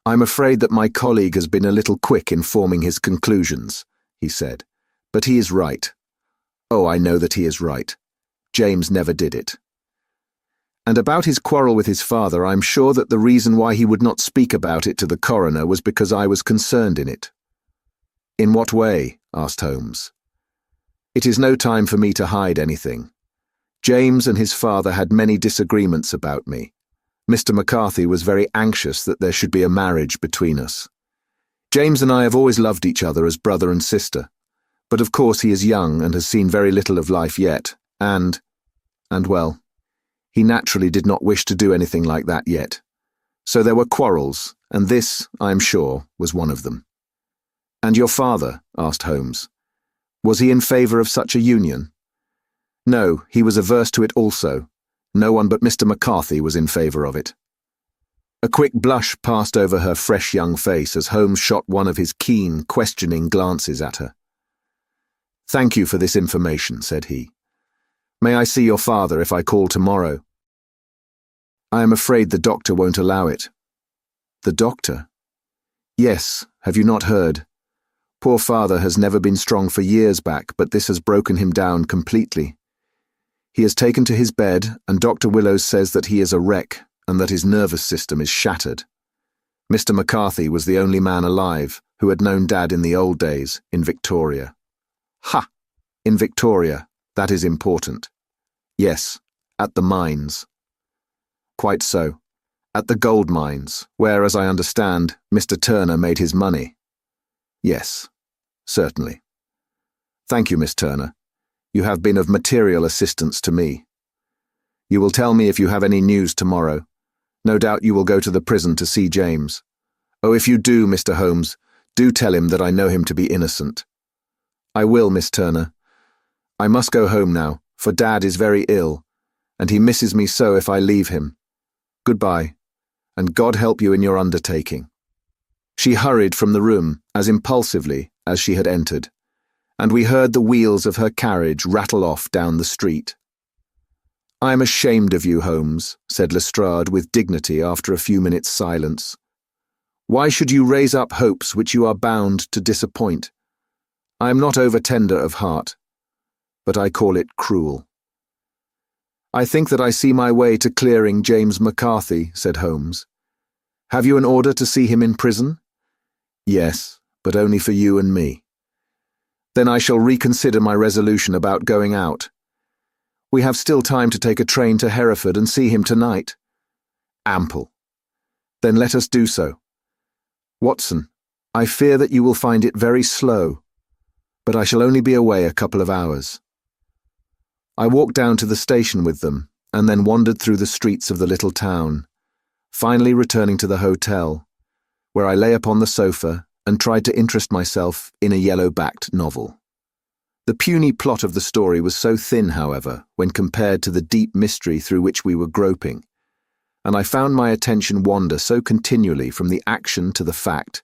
"I'm afraid that my colleague has been a little quick in forming his conclusions," he said. "But he is right. Oh, I know that he is right. James never did it. And about his quarrel with his father, I'm sure that the reason why he would not speak about it to the coroner was because I was concerned in it." "In what way?" asked Holmes. "It is no time for me to hide anything. James and his father had many disagreements about me. Mr. McCarthy was very anxious that there should be a marriage between us. James and I have always loved each other as brother and sister, but of course he is young and has seen very little of life yet, and well, he naturally did not wish to do anything like that yet. So there were quarrels, and this, I am sure, was one of them." "And your father?" asked Holmes. "Was he in favour of such a union?" "No, he was averse to it also. No one but Mr. McCarthy was in favour of it." A quick blush passed over her fresh young face as Holmes shot one of his keen, questioning glances at her. "Thank you for this information," said he. "May I see your father if I call tomorrow?" "I am afraid the doctor won't allow it." "The doctor?" "Yes, have you not heard? Poor father has never been strong for years back, but this has broken him down completely. He is taken to his bed, and Dr. Willows says that he is a wreck and that his nervous system is shattered. Mr. McCarthy was the only man alive who had known Dad in the old days, in Victoria." "Ha! In Victoria. That is important." "Yes, at the mines." "Quite so. At the gold mines, where, as I understand, Mr. Turner made his money." "Yes, certainly. Thank you, Miss Turner. You have been of material assistance to me. You will tell me if you have any news tomorrow. No doubt you will go to the prison to see James. Oh, if you do, Mr. Holmes, do tell him that I know him to be innocent." "I will, Miss Turner. I must go home now, for Dad is very ill, and he misses me so if I leave him. Goodbye, and God help you in your undertaking." She hurried from the room as impulsively as she had entered, and we heard the wheels of her carriage rattle off down the street. "I am ashamed of you, Holmes," said Lestrade with dignity after a few minutes' silence. "Why should you raise up hopes which you are bound to disappoint? I am not over-tender of heart, but I call it cruel." "I think that I see my way to clearing James McCarthy," said Holmes. "Have you an order to see him in prison?" "Yes, but only for you and me." "Then I shall reconsider my resolution about going out. We have still time to take a train to Hereford and see him tonight." "Ample. Then let us do so. Watson, I fear that you will find it very slow, but I shall only be away a couple of hours." I walked down to the station with them, and then wandered through the streets of the little town, finally returning to the hotel, where I lay upon the sofa and tried to interest myself in a yellow-backed novel. The puny plot of the story was so thin, however, when compared to the deep mystery through which we were groping, and I found my attention wander so continually from the action to the fact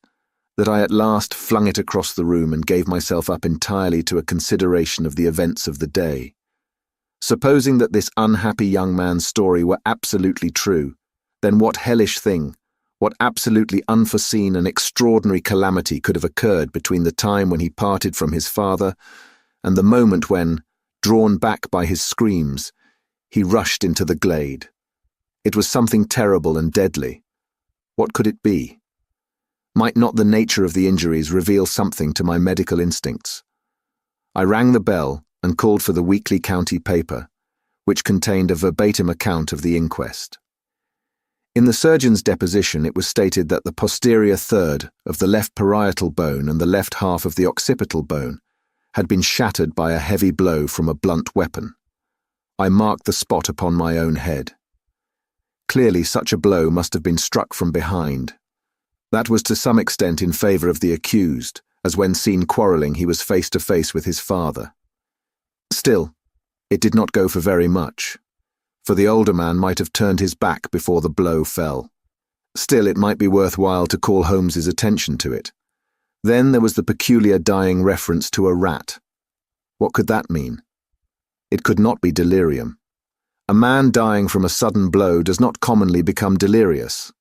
that I at last flung it across the room and gave myself up entirely to a consideration of the events of the day. Supposing that this unhappy young man's story were absolutely true, then what hellish thing, what absolutely unforeseen and extraordinary calamity could have occurred between the time when he parted from his father and the moment when, drawn back by his screams, he rushed into the glade? It was something terrible and deadly. What could it be? Might not the nature of the injuries reveal something to my medical instincts? I rang the bell and called for the weekly county paper, which contained a verbatim account of the inquest. In the surgeon's deposition it was stated that the posterior third of the left parietal bone and the left half of the occipital bone had been shattered by a heavy blow from a blunt weapon. I marked the spot upon my own head. Clearly such a blow must have been struck from behind. That was to some extent in favour of the accused, as when seen quarrelling he was face to face with his father. Still, it did not go for very much, for the older man might have turned his back before the blow fell. Still, it might be worthwhile to call Holmes's attention to it. Then there was the peculiar dying reference to a rat. What could that mean? It could not be delirium. A man dying from a sudden blow does not commonly become delirious.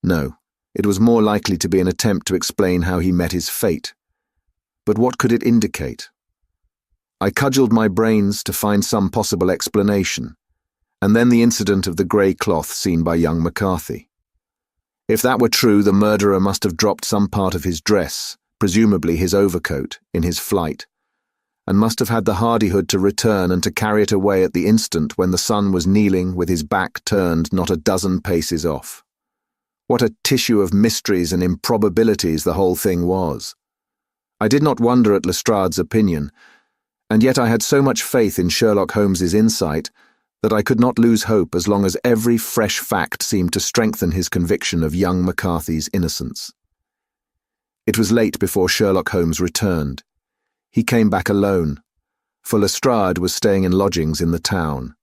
No, it was more likely to be an attempt to explain how he met his fate. But what could it indicate? I cudgelled my brains to find some possible explanation, and then the incident of the grey cloth seen by young McCarthy. If that were true, the murderer must have dropped some part of his dress, presumably his overcoat, in his flight, and must have had the hardihood to return and to carry it away at the instant when the son was kneeling with his back turned not a dozen paces off. What a tissue of mysteries and improbabilities the whole thing was. I did not wonder at Lestrade's opinion, and yet I had so much faith in Sherlock Holmes's insight that I could not lose hope as long as every fresh fact seemed to strengthen his conviction of young McCarthy's innocence. It was late before Sherlock Holmes returned. He came back alone, for Lestrade was staying in lodgings in the town.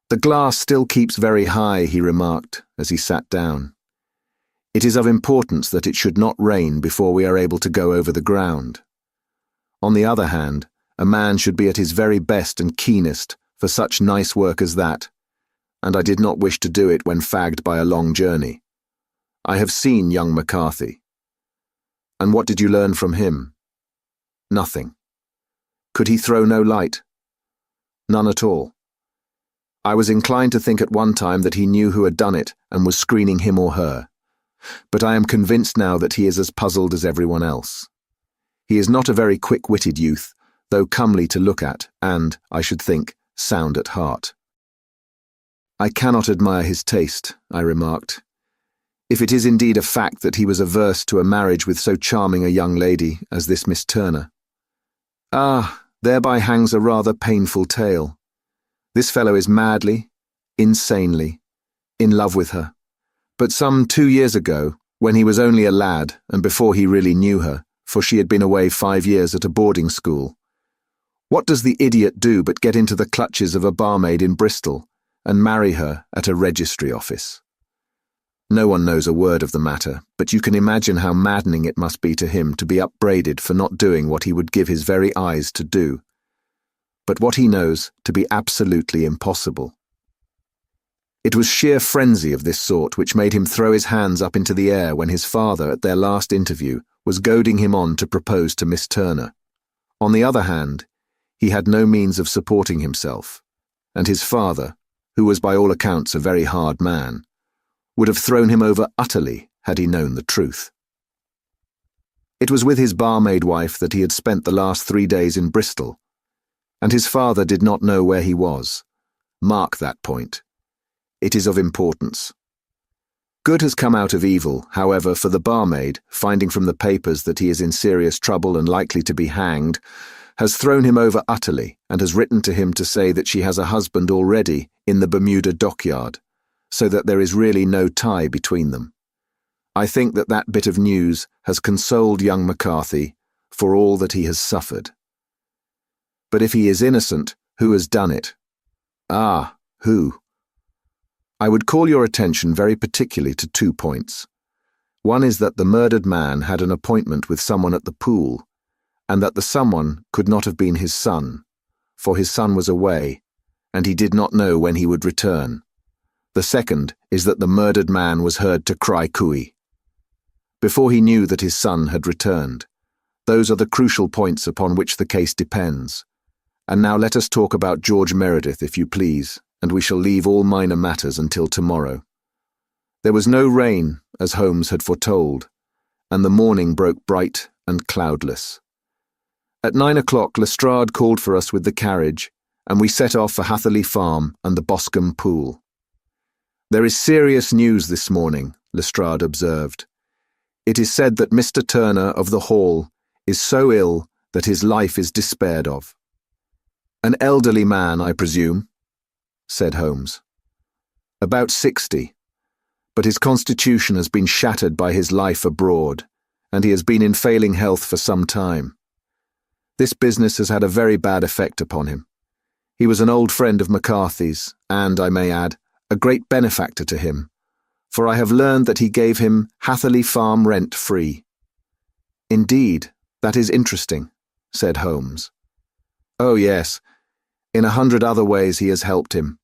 "The glass still keeps very high," he remarked as he sat down. "It is of importance that it should not rain before we are able to go over the ground. On the other hand, a man should be at his very best and keenest for such nice work as that, and I did not wish to do it when fagged by a long journey. I have seen young McCarthy." "And what did you learn from him?" "Nothing." "Could he throw no light?" "None at all. I was inclined to think at one time that he knew who had done it and was screening him or her, but I am convinced now that he is as puzzled as everyone else. He is not a very quick-witted youth, though comely to look at and, I should think, sound at heart." "I cannot admire his taste," I remarked. "If it is indeed a fact that he was averse to a marriage with so charming a young lady as this Miss Turner. Ah, thereby hangs a rather painful tale. This fellow is madly, insanely, in love with her. But some 2 years ago, when he was only a lad and before he really knew her, for she had been away 5 years at a boarding school, what does the idiot do but get into the clutches of a barmaid in Bristol and marry her at a registry office? No one knows a word of the matter, but you can imagine how maddening it must be to him to be upbraided for not doing what he would give his very eyes to do, but what he knows to be absolutely impossible. It was sheer frenzy of this sort which made him throw his hands up into the air when his father, at their last interview, was goading him on to propose to Miss Turner. On the other hand, he had no means of supporting himself, and his father, who was by all accounts a very hard man, would have thrown him over utterly had he known the truth. It was with his barmaid wife that he had spent the last 3 days in Bristol, and his father did not know where he was. Mark that point. It is of importance. Good has come out of evil, however, for the barmaid, finding from the papers that he is in serious trouble and likely to be hanged, has thrown him over utterly and has written to him to say that she has a husband already in the Bermuda dockyard, so that there is really no tie between them. I think that that bit of news has consoled young McCarthy for all that he has suffered. But if he is innocent, who has done it? Ah, who? I would call your attention very particularly to 2 points. One is that the murdered man had an appointment with someone at the pool, and that the someone could not have been his son, for his son was away, and he did not know when he would return. The second is that the murdered man was heard to cry cooey before he knew that his son had returned. Those are the crucial points upon which the case depends. And now let us talk about George Meredith, if you please, and we shall leave all minor matters until tomorrow. There was no rain, as Holmes had foretold, and the morning broke bright and cloudless. At 9 o'clock Lestrade called for us with the carriage, and we set off for Hatherley Farm and the Boscombe pool. "There is serious news this morning," Lestrade observed. "It is said that Mr. Turner of the Hall is so ill that his life is despaired of." "An elderly man, I presume?" said Holmes. "About 60, but his constitution has been shattered by his life abroad, and he has been in failing health for some time. This business has had a very bad effect upon him. He was an old friend of McCarthy's, and, I may add, a great benefactor to him, for I have learned that he gave him Hatherley Farm rent-free." "Indeed, that is interesting," said Holmes. "Oh yes, in 100 other ways he has helped him.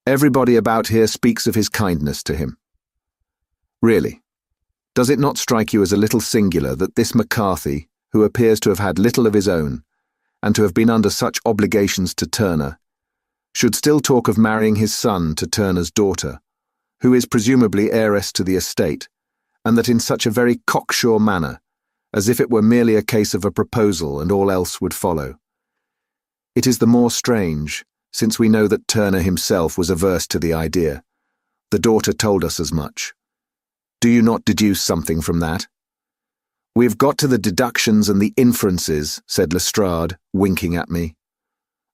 Everybody about here speaks of his kindness to him." "Really? Does it not strike you as a little singular that this McCarthy, who appears to have had little of his own, and to have been under such obligations to Turner, should still talk of marrying his son to Turner's daughter, who is presumably heiress to the estate, and that in such a very cocksure manner, as if it were merely a case of a proposal and all else would follow? It is the more strange, since we know that Turner himself was averse to the idea. The daughter told us as much. Do you not deduce something from that? We have got to the deductions and the inferences, said Lestrade, winking at me.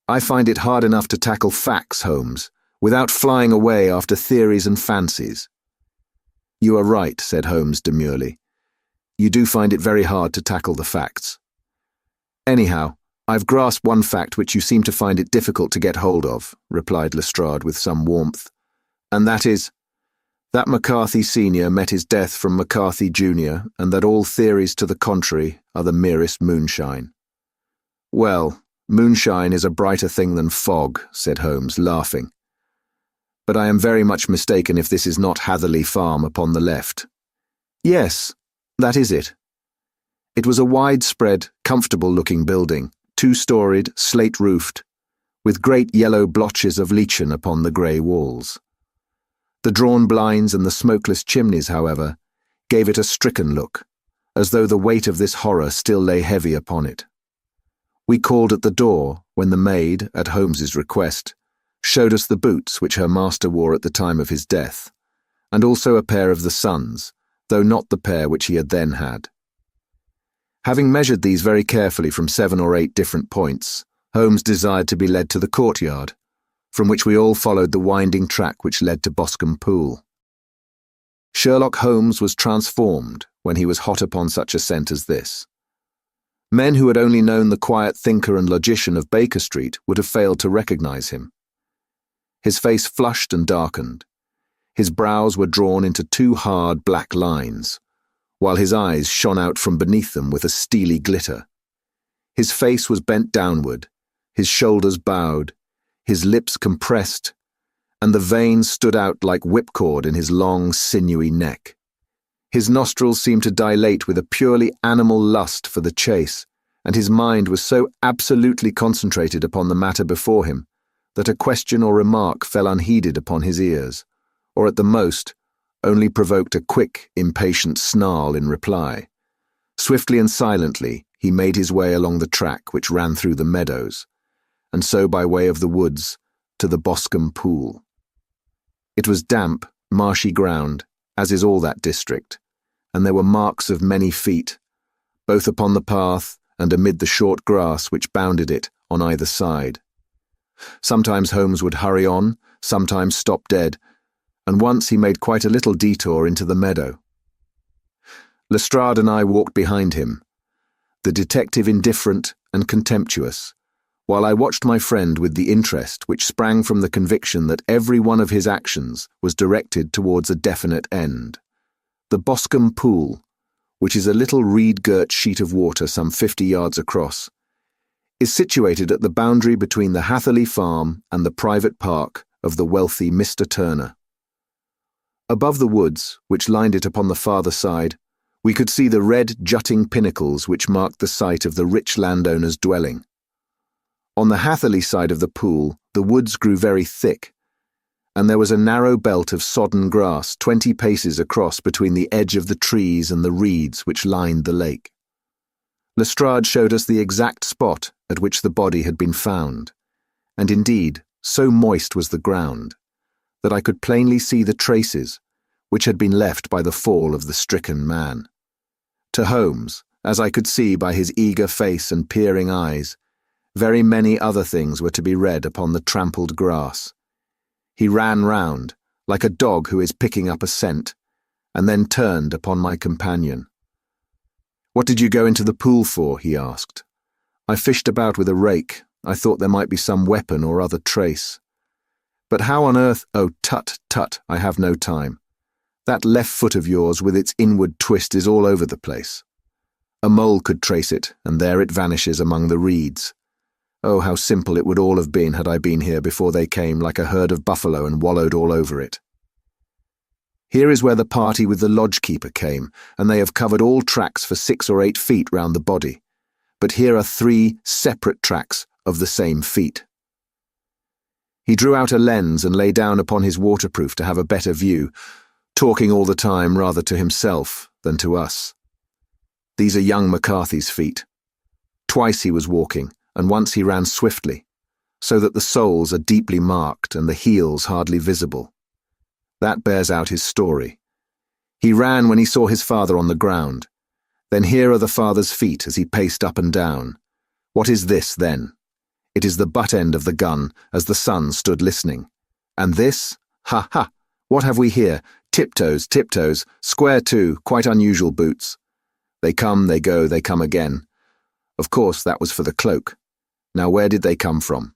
I find it hard enough to tackle facts, Holmes, without flying away after theories and fancies. You are right, said Holmes demurely. You do find it very hard to tackle the facts. Anyhow, I've grasped one fact which you seem to find it difficult to get hold of, replied Lestrade with some warmth, and that is, that McCarthy Sr. met his death from McCarthy Jr., and that all theories to the contrary are the merest moonshine. Well, moonshine is a brighter thing than fog, said Holmes, laughing. But I am very much mistaken if this is not Hatherley Farm upon the left. Yes, that is it. It was a widespread, comfortable-looking building, two-storied, slate-roofed, with great yellow blotches of lichen upon the grey walls. The drawn blinds and the smokeless chimneys, however, gave it a stricken look, as though the weight of this horror still lay heavy upon it. We called at the door when the maid, at Holmes's request, showed us the boots which her master wore at the time of his death, and also a pair of the son's, though not the pair which he had then had. Having measured these very carefully from 7 or 8 different points, Holmes desired to be led to the courtyard, from which we all followed the winding track which led to Boscombe Pool. Sherlock Holmes was transformed when he was hot upon such a scent as this. Men who had only known the quiet thinker and logician of Baker Street would have failed to recognize him. His face flushed and darkened. His brows were drawn into 2 hard black lines, while his eyes shone out from beneath them with a steely glitter. His face was bent downward, his shoulders bowed, his lips compressed, and the veins stood out like whipcord in his long, sinewy neck. His nostrils seemed to dilate with a purely animal lust for the chase, and his mind was so absolutely concentrated upon the matter before him that a question or remark fell unheeded upon his ears, or at the most, only provoked a quick, impatient snarl in reply. Swiftly and silently, he made his way along the track which ran through the meadows, and so by way of the woods to the Boscombe Pool. It was damp, marshy ground, as is all that district, and there were marks of many feet, both upon the path and amid the short grass which bounded it on either side. Sometimes Holmes would hurry on, sometimes stop dead, and once he made quite a little detour into the meadow. Lestrade and I walked behind him, the detective indifferent and contemptuous, while I watched my friend with the interest which sprang from the conviction that every one of his actions was directed towards a definite end. The Boscombe Pool, which is a little reed-girt sheet of water some 50 yards across, is situated at the boundary between the Hatherley Farm and the private park of the wealthy Mr. Turner. Above the woods, which lined it upon the farther side, we could see the red jutting pinnacles which marked the site of the rich landowner's dwelling. On the Hatherley side of the pool, the woods grew very thick, and there was a narrow belt of sodden grass 20 paces across between the edge of the trees and the reeds which lined the lake. Lestrade showed us the exact spot at which the body had been found, and indeed, so moist was the ground, that I could plainly see the traces which had been left by the fall of the stricken man. To Holmes, as I could see by his eager face and peering eyes, very many other things were to be read upon the trampled grass. He ran round, like a dog who is picking up a scent, and then turned upon my companion. "What did you go into the pool for?" he asked. "I fished about with a rake. I thought there might be some weapon or other trace. But how on earth—" "Oh, tut, tut, I have no time. That left foot of yours with its inward twist is all over the place. A mole could trace it, and there it vanishes among the reeds. Oh, how simple it would all have been had I been here before they came like a herd of buffalo and wallowed all over it." Here is where the party with the lodge-keeper came, and they have covered all tracks for 6 or 8 feet round the body. But here are 3 separate tracks of the same feet. He drew out a lens and lay down upon his waterproof to have a better view, talking all the time rather to himself than to us. These are young McCarthy's feet. Twice he was walking, and once he ran swiftly, so that the soles are deeply marked and the heels hardly visible. That bears out his story. He ran when he saw his father on the ground. Then here are the father's feet as he paced up and down. What is this, then? It is the butt end of the gun as the son stood listening. And this? Ha ha! What have we here? Tiptoes, tiptoes, square too, quite unusual boots. They come, they go, they come again. Of course, that was for the cloak. Now where did they come from?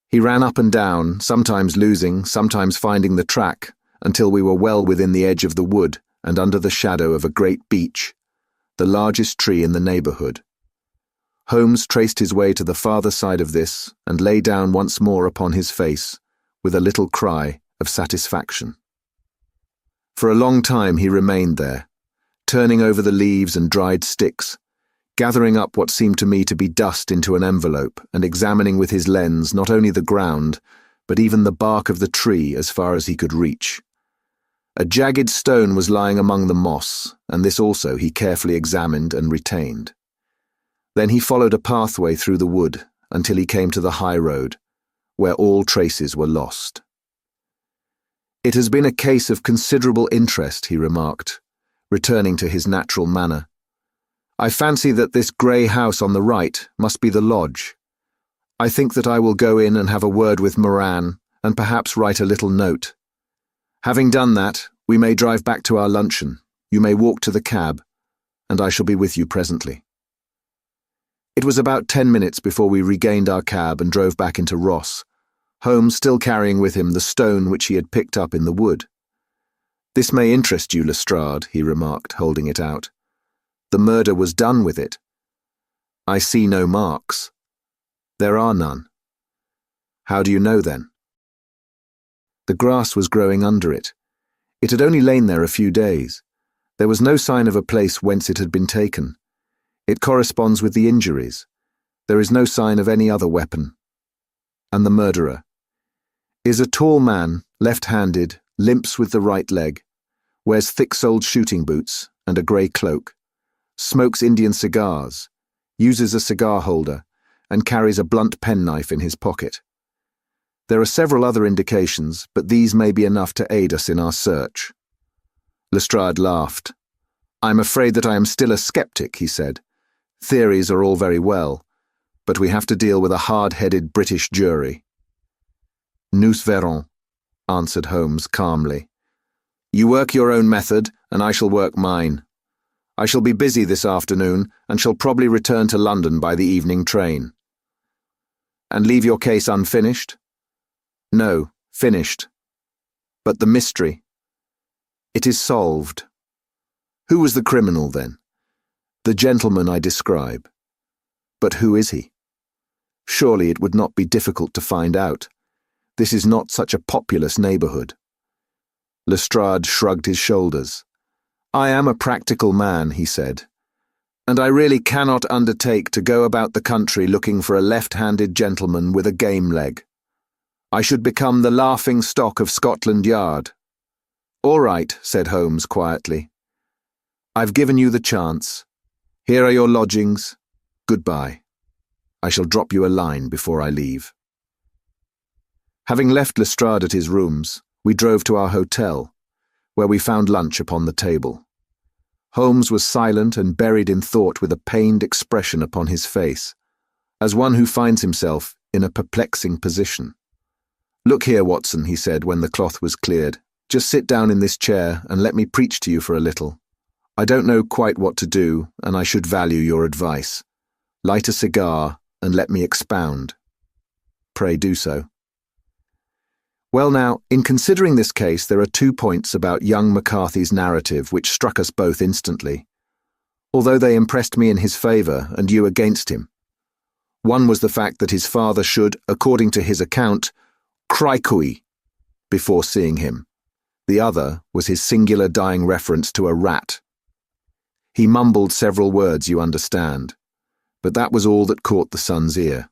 He ran up and down, sometimes losing, sometimes finding the track, until we were well within the edge of the wood and under the shadow of a great beech, the largest tree in the neighbourhood. Holmes traced his way to the farther side of this and lay down once more upon his face, with a little cry of satisfaction. For a long time he remained there, turning over the leaves and dried sticks, gathering up what seemed to me to be dust into an envelope and examining with his lens not only the ground, but even the bark of the tree as far as he could reach. A jagged stone was lying among the moss, and this also he carefully examined and retained. Then he followed a pathway through the wood until he came to the high road, where all traces were lost. "It has been a case of considerable interest," he remarked, returning to his natural manner. "I fancy that this grey house on the right must be the lodge. I think that I will go in and have a word with Moran and perhaps write a little note. Having done that, we may drive back to our luncheon. You may walk to the cab, and I shall be with you presently." It was about 10 minutes before we regained our cab and drove back into Ross, Holmes still carrying with him the stone which he had picked up in the wood. "This may interest you, Lestrade," he remarked, holding it out. "The murder was done with it." "I see no marks." "There are none." "How do you know, then?" The grass was growing under it. It had only lain there a few days. There was no sign of a place whence it had been taken. It corresponds with the injuries. There is no sign of any other weapon. And the murderer is a tall man, left-handed, limps with the right leg, wears thick-soled shooting boots and a grey cloak, smokes Indian cigars, uses a cigar holder, and carries a blunt penknife in his pocket. There are several other indications, but these may be enough to aid us in our search. Lestrade laughed. "I'm afraid that I am still a skeptic," he said. "Theories are all very well, but we have to deal with a hard-headed British jury." "Nous verrons," answered Holmes calmly. "You work your own method, and I shall work mine. I shall be busy this afternoon, and shall probably return to London by the evening train." "And leave your case unfinished?" "No, finished. But the mystery? It is solved." "Who was the criminal, then?" "The gentleman I describe." "But who is he?" "Surely it would not be difficult to find out. This is not such a populous neighbourhood." Lestrade shrugged his shoulders. "I am a practical man," he said, "and I really cannot undertake to go about the country looking for a left-handed gentleman with a game leg. I should become the laughing stock of Scotland Yard." "All right," said Holmes quietly. "I've given you the chance. Here are your lodgings. Goodbye. I shall drop you a line before I leave." Having left Lestrade at his rooms, we drove to our hotel, where we found lunch upon the table. Holmes was silent and buried in thought with a pained expression upon his face, as one who finds himself in a perplexing position. "Look here, Watson," he said when the cloth was cleared. "Just sit down in this chair and let me preach to you for a little. I don't know quite what to do, and I should value your advice. Light a cigar and let me expound." "Pray do so." "Well now, in considering this case, there are 2 points about young McCarthy's narrative which struck us both instantly, although they impressed me in his favour and you against him. One was the fact that his father should, according to his account, cricui before seeing him. The other was his singular dying reference to a rat. He mumbled several words you understand, but that was all that caught the son's ear.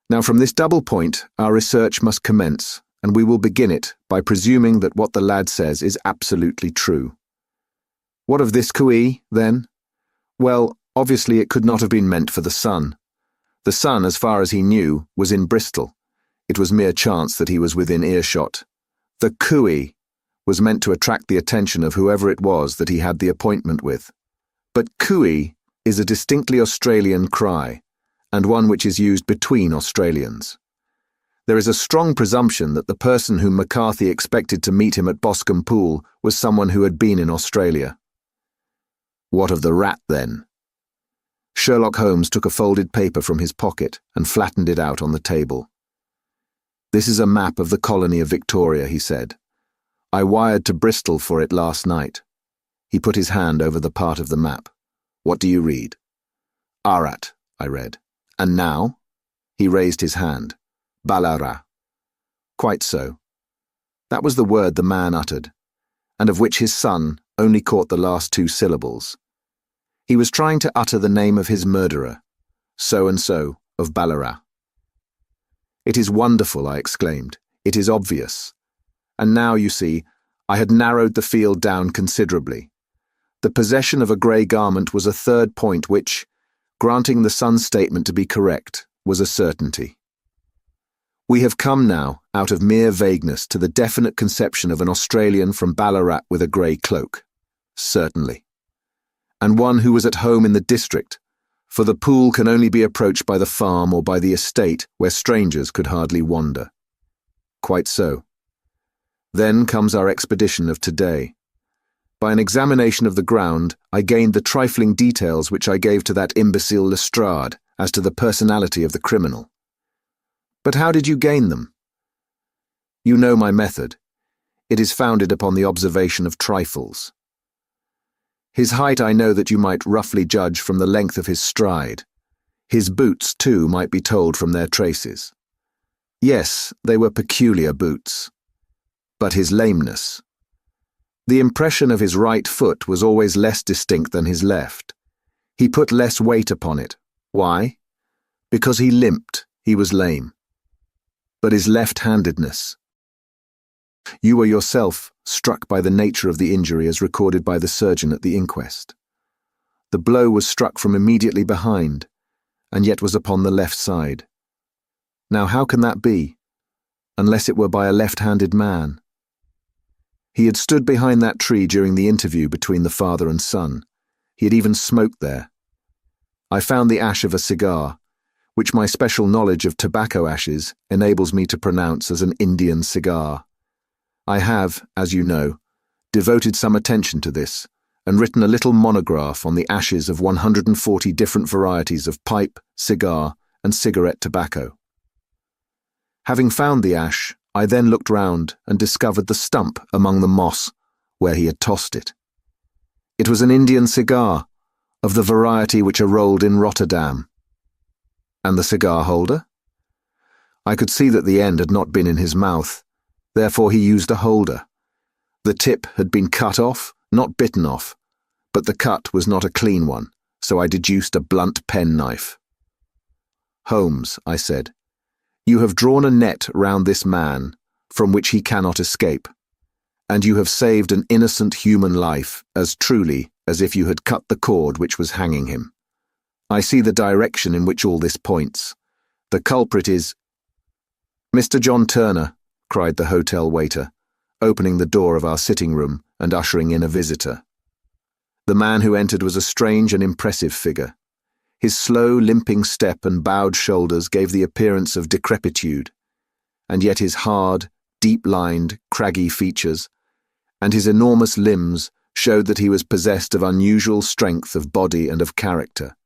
Now from this double point, our research must commence, and we will begin it by presuming that what the lad says is absolutely true. What of this cooee, then? Well, obviously it could not have been meant for the son. The son, as far as he knew, was in Bristol. It was mere chance that he was within earshot. The cooee was meant to attract the attention of whoever it was that he had the appointment with. But cooee is a distinctly Australian cry, and one which is used between Australians. There is a strong presumption that the person whom McCarthy expected to meet him at Boscombe Pool was someone who had been in Australia. What of the rat, then? Sherlock Holmes took a folded paper from his pocket and flattened it out on the table. This is a map of the colony of Victoria, he said. I wired to Bristol for it last night. He put his hand over the part of the map. What do you read? Arat, I read. And now? He raised his hand. Balara. Quite so. That was the word the man uttered, and of which his son only caught the last two syllables. He was trying to utter the name of his murderer, so-and-so of Ballarat. It is wonderful, I exclaimed. It is obvious. And now, you see, I had narrowed the field down considerably. The possession of a grey garment was a third point which, granting the son's statement to be correct, was a certainty. We have come now, out of mere vagueness, to the definite conception of an Australian from Ballarat with a grey cloak. Certainly. And one who was at home in the district, for the pool can only be approached by the farm or by the estate where strangers could hardly wander. Quite so. Then comes our expedition of today. By an examination of the ground, I gained the trifling details which I gave to that imbecile Lestrade as to the personality of the criminal. But how did you gain them? You know my method. It is founded upon the observation of trifles. His height I know that you might roughly judge from the length of his stride. His boots, too, might be told from their traces. Yes, they were peculiar boots. But his lameness. The impression of his right foot was always less distinct than his left. He put less weight upon it. Why? Because he limped, he was lame. But his left-handedness. You were yourself struck by the nature of the injury as recorded by the surgeon at the inquest. The blow was struck from immediately behind, and yet was upon the left side. Now how can that be, unless it were by a left-handed man? He had stood behind that tree during the interview between the father and son. He had even smoked there. I found the ash of a cigar, which my special knowledge of tobacco ashes enables me to pronounce as an Indian cigar. I have, as you know, devoted some attention to this, and written a little monograph on the ashes of 140 different varieties of pipe, cigar, and cigarette tobacco. Having found the ash, I then looked round and discovered the stump among the moss where he had tossed it. It was an Indian cigar, of the variety which are rolled in Rotterdam. And the cigar holder? I could see that the end had not been in his mouth, therefore he used a holder. The tip had been cut off, not bitten off, but the cut was not a clean one, so I deduced a blunt penknife. Holmes, I said, you have drawn a net round this man, from which he cannot escape, and you have saved an innocent human life as truly as if you had cut the cord which was hanging him. I see the direction in which all this points. The culprit is— Mr. John Turner, cried the hotel waiter, opening the door of our sitting room and ushering in a visitor. The man who entered was a strange and impressive figure. His slow, limping step and bowed shoulders gave the appearance of decrepitude, and yet his hard, deep-lined, craggy features, and his enormous limbs showed that he was possessed of unusual strength of body and of character.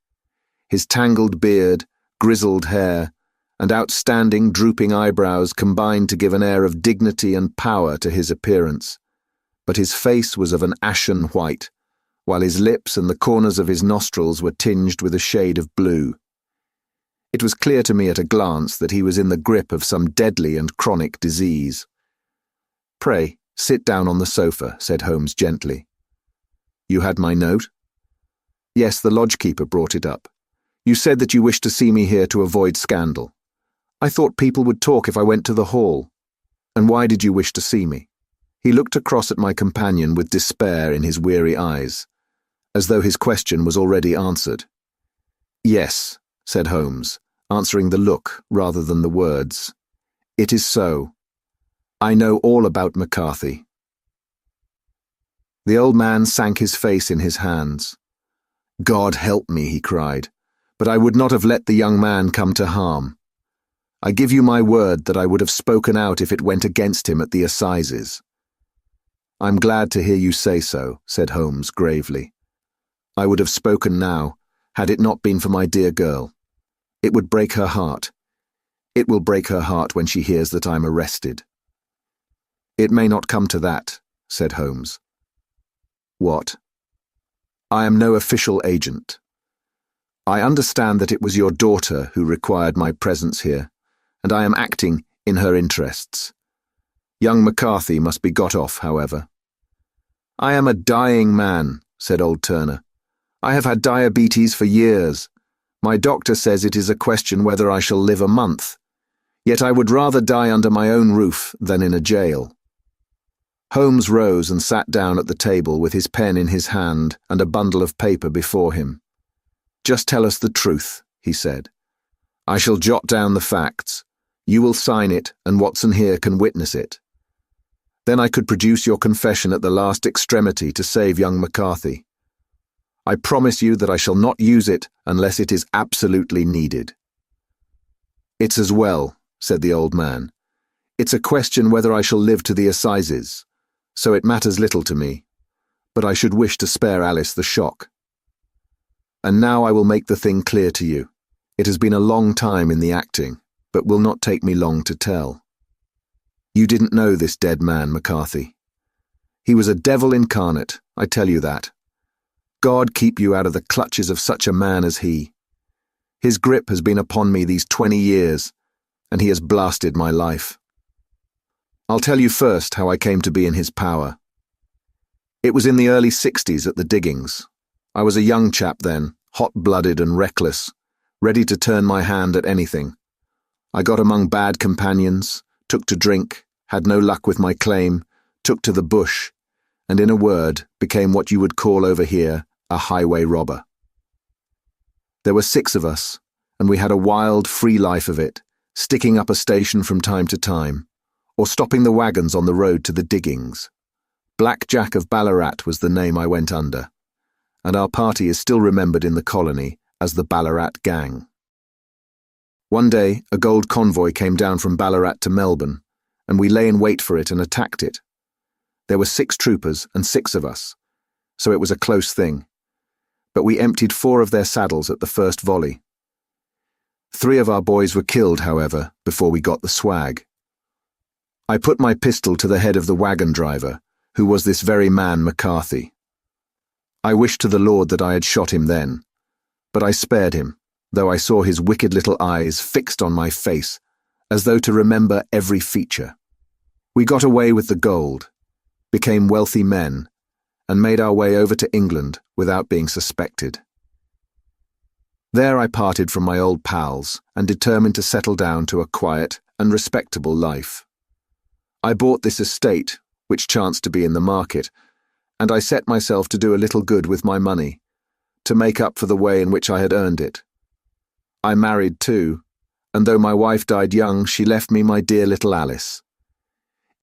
His tangled beard, grizzled hair, and outstanding, drooping eyebrows combined to give an air of dignity and power to his appearance, but his face was of an ashen white, while his lips and the corners of his nostrils were tinged with a shade of blue. It was clear to me at a glance that he was in the grip of some deadly and chronic disease. "Pray, "Sit down on the sofa," said Holmes gently. "You had my note?" "Yes, the lodgekeeper brought it up. You said that you wished to see me here to avoid scandal. I thought people would talk if I went to the hall. And why did you wish to see me?" He looked across at my companion with despair in his weary eyes, as though his question was already answered. "Yes," said Holmes, answering the look rather than the words. "It is so. I know all about McCarthy." The old man sank his face in his hands. "God help me," he cried, "but I would not have let the young man come to harm. I give you my word that I would have spoken out if it went against him at the assizes." "I'm glad to hear you say so," said Holmes gravely. "I would have spoken now, had it not been for my dear girl. It would break her heart. It will break her heart when she hears that I'm arrested." "It may not come to that," said Holmes. "What?" "I am no official agent. I understand that it was your daughter who required my presence here, and I am acting in her interests. Young McCarthy must be got off, however." "I am a dying man," said old Turner. "I have had diabetes for years. My doctor says it is a question whether I shall live a month. Yet I would rather die under my own roof than in a jail." Holmes rose and sat down at the table with his pen in his hand and a bundle of paper before him. "Just tell us the truth," he said. "I shall jot down the facts. You will sign it, and Watson here can witness it. Then I could produce your confession at the last extremity to save young McCarthy. I promise you that I shall not use it unless it is absolutely needed." "It's as well," said the old man. "It's a question whether I shall live to the assizes, so it matters little to me, but I should wish to spare Alice the shock. And now I will make the thing clear to you. It has been a long time in the acting, but will not take me long to tell. You didn't know this dead man, McCarthy. He was a devil incarnate, I tell you that. God keep you out of the clutches of such a man as he. His grip has been upon me these 20 years, and he has blasted my life. I'll tell you first how I came to be in his power. It was in the early 60s at the diggings. I was a young chap then, hot-blooded and reckless, ready to turn my hand at anything. I got among bad companions, took to drink, had no luck with my claim, took to the bush, and in a word, became what you would call over here a highway robber. There were 6 of us, and we had a wild, free life of it, sticking up a station from time to time, or stopping the wagons on the road to the diggings. Black Jack of Ballarat was the name I went under, and our party is still remembered in the colony as the Ballarat Gang. One day, a gold convoy came down from Ballarat to Melbourne, and we lay in wait for it and attacked it. There were 6 troopers and 6 of us, so it was a close thing. But we emptied 4 of their saddles at the first volley. 3 of our boys were killed, however, before we got the swag. I put my pistol to the head of the wagon driver, who was this very man McCarthy. I wished to the Lord that I had shot him then, but I spared him, though I saw his wicked little eyes fixed on my face, as though to remember every feature. We got away with the gold, became wealthy men, and made our way over to England without being suspected. There I parted from my old pals and determined to settle down to a quiet and respectable life. I bought this estate, which chanced to be in the market, and I set myself to do a little good with my money, to make up for the way in which I had earned it. I married too, and though my wife died young, she left me my dear little Alice.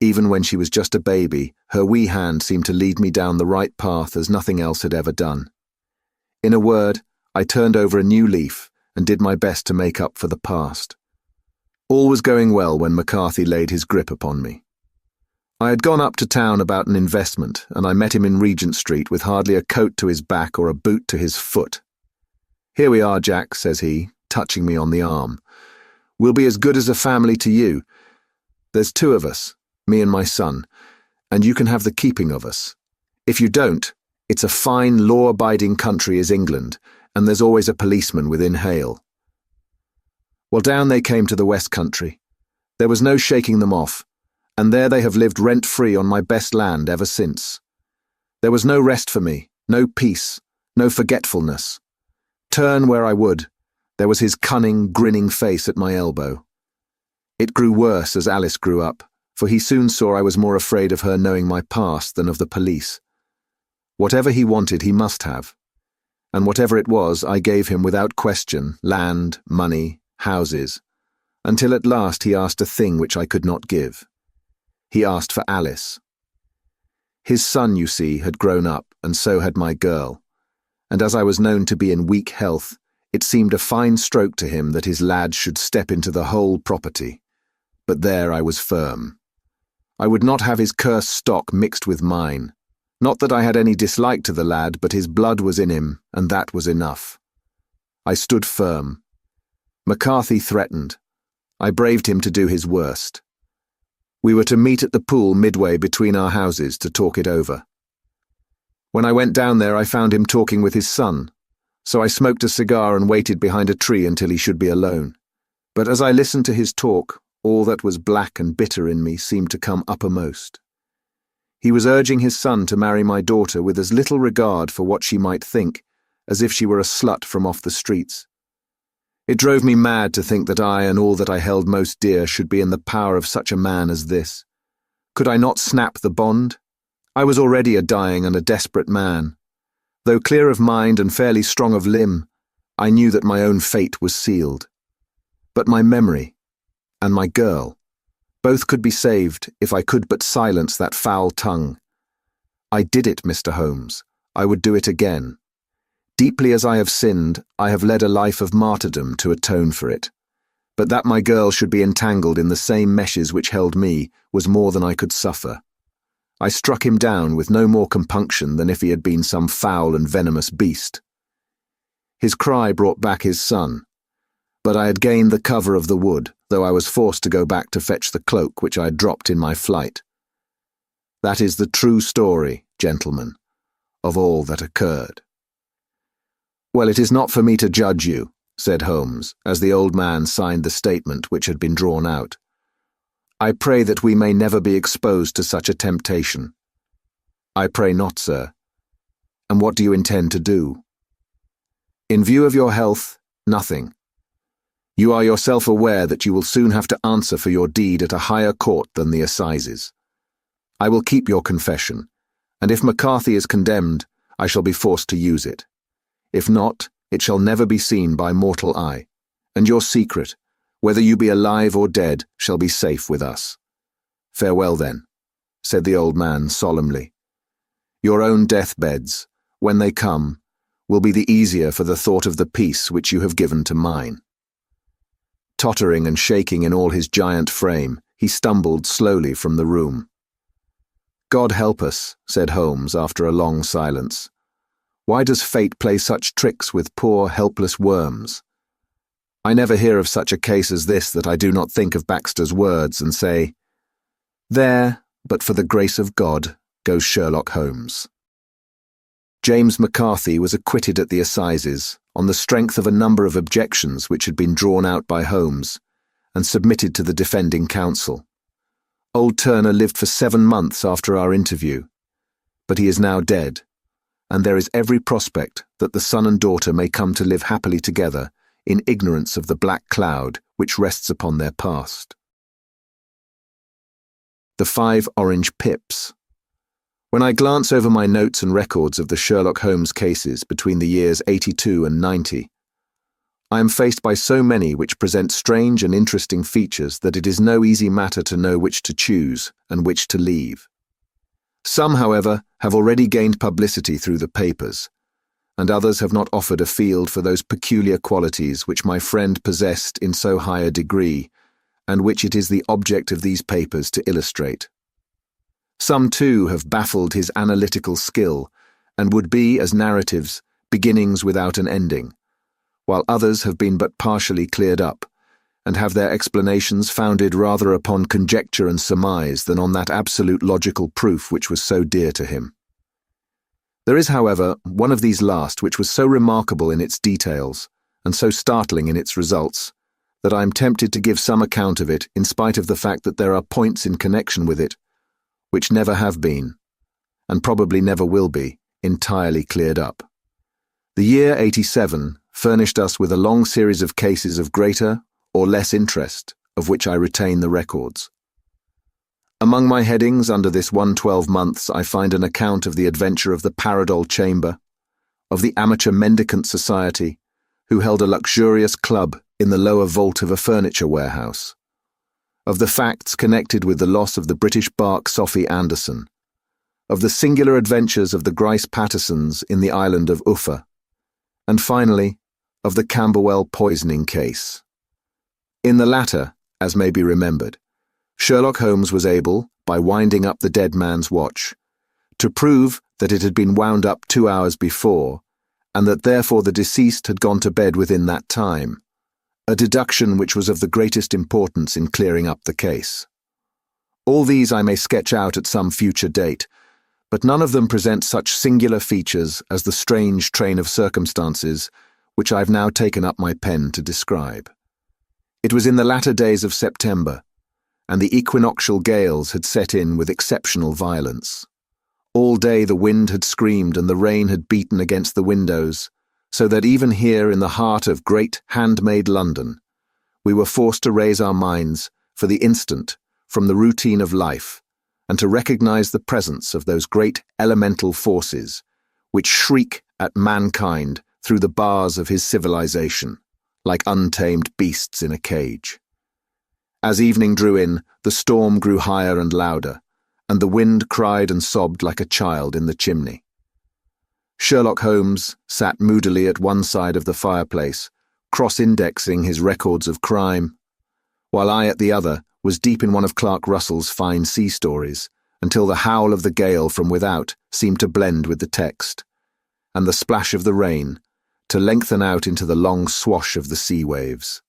Even when she was just a baby, her wee hand seemed to lead me down the right path as nothing else had ever done. In a word, I turned over a new leaf and did my best to make up for the past. All was going well when McCarthy laid his grip upon me. I had gone up to town about an investment, and I met him in Regent Street with hardly a coat to his back or a boot to his foot. "Here we are, Jack," says he, touching me on the arm. "We'll be as good as a family to you. There's 2 of us, me and my son, and you can have the keeping of us. If you don't, it's a fine, law-abiding country is England, and there's always a policeman within hail." Well, down they came to the West Country. There was no shaking them off, and there they have lived rent-free on my best land ever since. There was no rest for me, no peace, no forgetfulness. Turn where I would, there was his cunning, grinning face at my elbow. It grew worse as Alice grew up, for he soon saw I was more afraid of her knowing my past than of the police. Whatever he wanted he must have, and whatever it was I gave him without question: land, money, houses, until at last he asked a thing which I could not give. He asked for Alice. His son, you see, had grown up, and so had my girl, and as I was known to be in weak health, it seemed a fine stroke to him that his lad should step into the whole property. But there I was firm. I would not have his cursed stock mixed with mine. Not that I had any dislike to the lad, but his blood was in him, and that was enough. I stood firm. McCarthy threatened. I braved him to do his worst. We were to meet at the pool midway between our houses to talk it over. When I went down there I found him talking with his son, so I smoked a cigar and waited behind a tree until he should be alone. But as I listened to his talk, all that was black and bitter in me seemed to come uppermost. He was urging his son to marry my daughter with as little regard for what she might think, as if she were a slut from off the streets. It drove me mad to think that I and all that I held most dear should be in the power of such a man as this. Could I not snap the bond? I was already a dying and a desperate man. Though clear of mind and fairly strong of limb, I knew that my own fate was sealed. But my memory, and my girl, both could be saved if I could but silence that foul tongue. I did it, Mr. Holmes. I would do it again. Deeply as I have sinned, I have led a life of martyrdom to atone for it. But that my girl should be entangled in the same meshes which held me was more than I could suffer. I struck him down with no more compunction than if he had been some foul and venomous beast. His cry brought back his son, but I had gained the cover of the wood, though I was forced to go back to fetch the cloak which I had dropped in my flight. That is the true story, gentlemen, of all that occurred. Well, it is not for me to judge you, said Holmes, as the old man signed the statement which had been drawn out. I pray that we may never be exposed to such a temptation. I pray not, sir. And what do you intend to do? In view of your health, nothing. You are yourself aware that you will soon have to answer for your deed at a higher court than the assizes. I will keep your confession, and if McCarthy is condemned, I shall be forced to use it. If not, it shall never be seen by mortal eye, and your secret, whether you be alive or dead, shall be safe with us. Farewell, then, said the old man solemnly. Your own deathbeds, when they come, will be the easier for the thought of the peace which you have given to mine. Tottering and shaking in all his giant frame, he stumbled slowly from the room. God help us, said Holmes after a long silence. Why does fate play such tricks with poor, helpless worms? I never hear of such a case as this that I do not think of Baxter's words and say, there, but for the grace of God, goes Sherlock Holmes. James McCarthy was acquitted at the assizes on the strength of a number of objections which had been drawn out by Holmes and submitted to the defending counsel. Old Turner lived for 7 months after our interview, but he is now dead, and there is every prospect that the son and daughter may come to live happily together in ignorance of the black cloud which rests upon their past. The 5 orange pips. When I glance over my notes and records of the Sherlock Holmes cases between the years 82 and 90, I am faced by so many which present strange and interesting features that it is no easy matter to know which to choose and which to leave. Some, however, have already gained publicity through the papers, and others have not offered a field for those peculiar qualities which my friend possessed in so high a degree, and which it is the object of these papers to illustrate. Some, too, have baffled his analytical skill, and would be, as narratives, beginnings without an ending, while others have been but partially cleared up, and have their explanations founded rather upon conjecture and surmise than on that absolute logical proof which was so dear to him. There is, however, one of these last which was so remarkable in its details, and so startling in its results, that I am tempted to give some account of it in spite of the fact that there are points in connection with it which never have been, and probably never will be, entirely cleared up. The year 87 furnished us with a long series of cases of greater or less interest, of which I retain the records. Among my headings under this 112 months I find an account of the adventure of the Paradol Chamber, of the Amateur Mendicant Society, who held a luxurious club in the lower vault of a furniture warehouse, of the facts connected with the loss of the British bark Sophie Anderson, of the singular adventures of the Grice Pattersons in the island of Uffa, and finally, of the Camberwell poisoning case. In the latter, as may be remembered, Sherlock Holmes was able, by winding up the dead man's watch, to prove that it had been wound up 2 hours before, and that therefore the deceased had gone to bed within that time, a deduction which was of the greatest importance in clearing up the case. All these I may sketch out at some future date, but none of them present such singular features as the strange train of circumstances which I have now taken up my pen to describe. It was in the latter days of September, and the equinoctial gales had set in with exceptional violence. All day the wind had screamed and the rain had beaten against the windows, so that even here in the heart of great handmade London, we were forced to raise our minds, for the instant, from the routine of life, and to recognize the presence of those great elemental forces which shriek at mankind through the bars of his civilization, like untamed beasts in a cage. As evening drew in, the storm grew higher and louder, and the wind cried and sobbed like a child in the chimney. Sherlock Holmes sat moodily at one side of the fireplace, cross-indexing his records of crime, while I at the other was deep in one of Clark Russell's fine sea stories, until the howl of the gale from without seemed to blend with the text, and the splash of the rain to lengthen out into the long swash of the sea waves.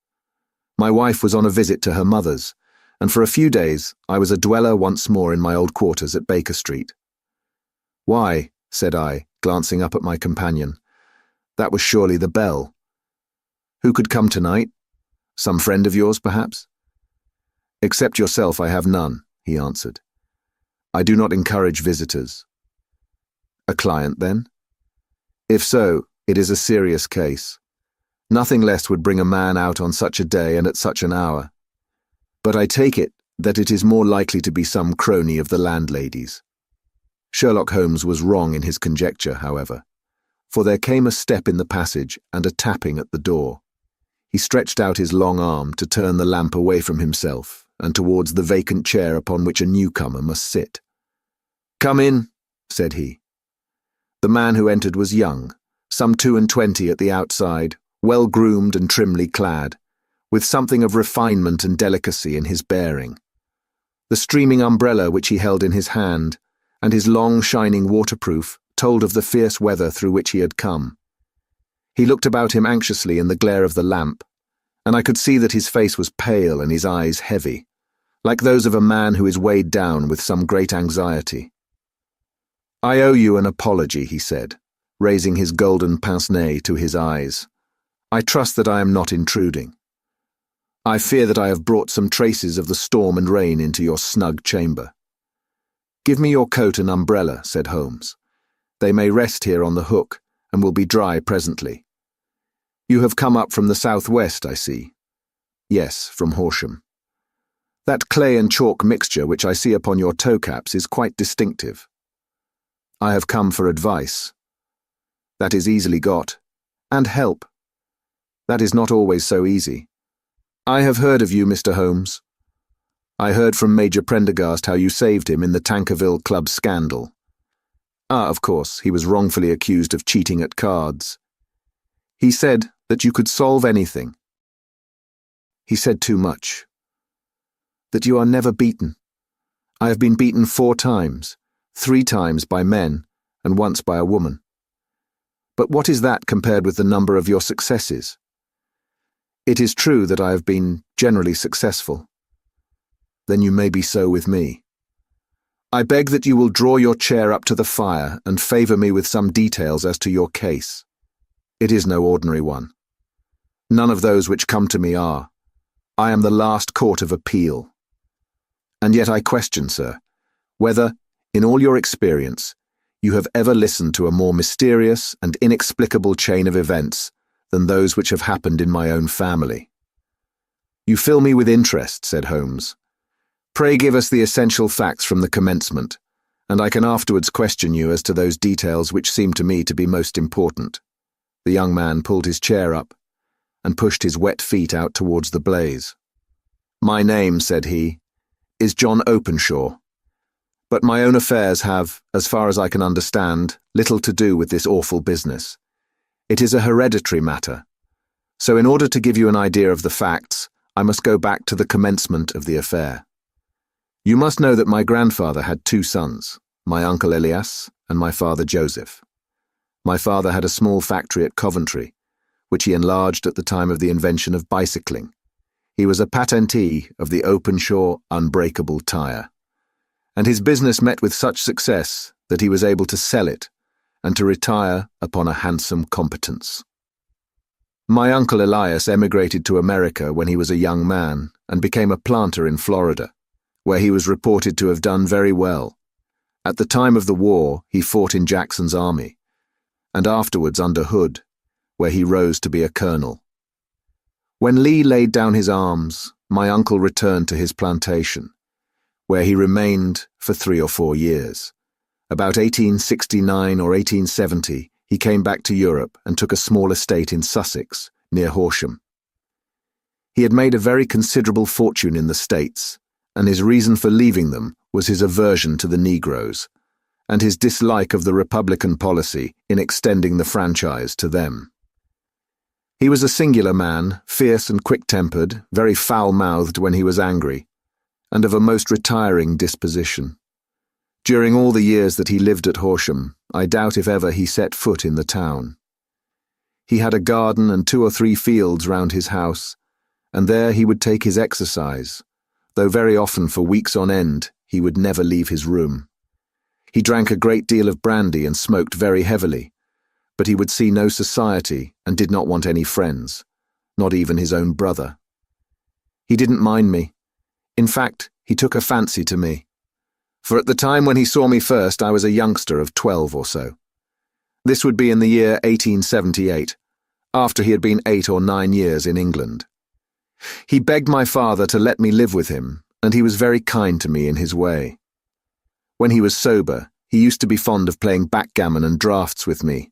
My wife was on a visit to her mother's, and for a few days I was a dweller once more in my old quarters at Baker Street. "Why," said I, glancing up at my companion, "that was surely the bell. Who could come tonight? Some friend of yours, perhaps?" "Except yourself, I have none," he answered. "I do not encourage visitors." "A client, then?" "If so, it is a serious case. Nothing less would bring a man out on such a day and at such an hour. But I take it that it is more likely to be some crony of the landlady's." Sherlock Holmes was wrong in his conjecture, however, for there came a step in the passage and a tapping at the door. He stretched out his long arm to turn the lamp away from himself and towards the vacant chair upon which a newcomer must sit. "Come in," said he. The man who entered was young, some 22 at the outside, well-groomed and trimly clad, with something of refinement and delicacy in his bearing. The streaming umbrella which he held in his hand, and his long shining waterproof, told of the fierce weather through which he had come. He looked about him anxiously in the glare of the lamp, and I could see that his face was pale and his eyes heavy, like those of a man who is weighed down with some great anxiety. "I owe you an apology," he said, raising his golden pince-nez to his eyes. "I trust that I am not intruding. I fear that I have brought some traces of the storm and rain into your snug chamber." "Give me your coat and umbrella," said Holmes. "They may rest here on the hook, and will be dry presently. You have come up from the southwest, I see." "Yes, from Horsham. That clay and chalk mixture which I see upon your toe-caps is quite distinctive." "I have come for advice." "That is easily got. And help." "That is not always so easy. I have heard of you, Mr. Holmes. I heard from Major Prendergast how you saved him in the Tankerville Club scandal. Ah, of course, he was wrongfully accused of cheating at cards. He said that you could solve anything. He said too much. That you are never beaten. I have been beaten 4 times, 3 times by men, and once by a woman. But what is that compared with the number of your successes? It is true that I have been generally successful. Then you may be so with me. I beg that you will draw your chair up to the fire and favour me with some details as to your case. It is no ordinary one. None of those which come to me are, I am the last court of appeal. And yet I question, sir, whether, in all your experience, you have ever listened to a more mysterious and inexplicable chain of events than those which have happened in my own family. You fill me with interest, said Holmes. Pray give us the essential facts from the commencement, and I can afterwards question you as to those details which seem to me to be most important. The young man pulled his chair up and pushed his wet feet out towards the blaze. My name, said he, is John Openshaw. But my own affairs have, as far as I can understand, little to do with this awful business. It is a hereditary matter. So in order to give you an idea of the facts, I must go back to the commencement of the affair. You must know that my grandfather had 2 sons, my uncle Elias and my father Joseph. My father had a small factory at Coventry, which he enlarged at the time of the invention of bicycling. He was a patentee of the Openshaw unbreakable tire, and his business met with such success that he was able to sell it and to retire upon a handsome competence. My uncle Elias emigrated to America when he was a young man and became a planter in Florida, where he was reported to have done very well. At the time of the war, he fought in Jackson's army, and afterwards under Hood, where he rose to be a colonel. When Lee laid down his arms, my uncle returned to his plantation, where he remained for 3 or 4 years. About 1869 or 1870, he came back to Europe and took a small estate in Sussex, near Horsham. He had made a very considerable fortune in the States, and his reason for leaving them was his aversion to the Negroes, and his dislike of the Republican policy in extending the franchise to them. He was a singular man, fierce and quick-tempered, very foul-mouthed when he was angry, and of a most retiring disposition. During all the years that he lived at Horsham, I doubt if ever he set foot in the town. He had a garden and 2 or 3 fields round his house, and there he would take his exercise, though very often for weeks on end he would never leave his room. He drank a great deal of brandy and smoked very heavily, but he would see no society and did not want any friends, not even his own brother. He didn't mind me. In fact, he took a fancy to me, for at the time when he saw me first I was a youngster of 12 or so. This would be in the year 1878, after he had been 8 or 9 years in England. He begged my father to let me live with him, and he was very kind to me in his way. When he was sober, he used to be fond of playing backgammon and draughts with me,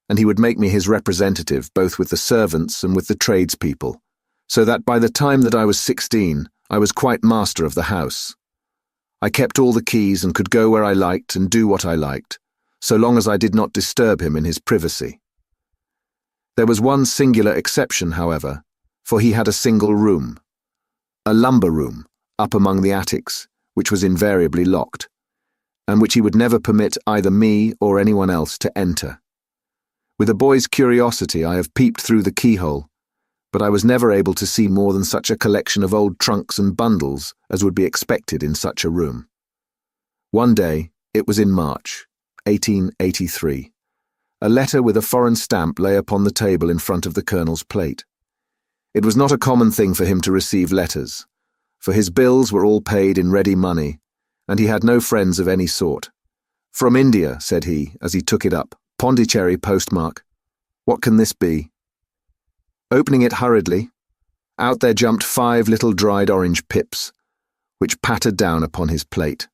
and he would make me his representative both with the servants and with the tradespeople, so that by the time that I was 16, I was quite master of the house. I kept all the keys and could go where I liked and do what I liked, so long as I did not disturb him in his privacy. There was one singular exception, however, for he had a single room, a lumber room, up among the attics, which was invariably locked, and which he would never permit either me or anyone else to enter. With a boy's curiosity I have peeped through the keyhole, but I was never able to see more than such a collection of old trunks and bundles as would be expected in such a room. One day, it was in March, 1883, a letter with a foreign stamp lay upon the table in front of the Colonel's plate. It was not a common thing for him to receive letters, for his bills were all paid in ready money, and he had no friends of any sort. "From India," said he, as he took it up, "Pondicherry postmark. What can this be?" Opening it hurriedly, out there jumped 5 little dried orange pips, which pattered down upon his plate.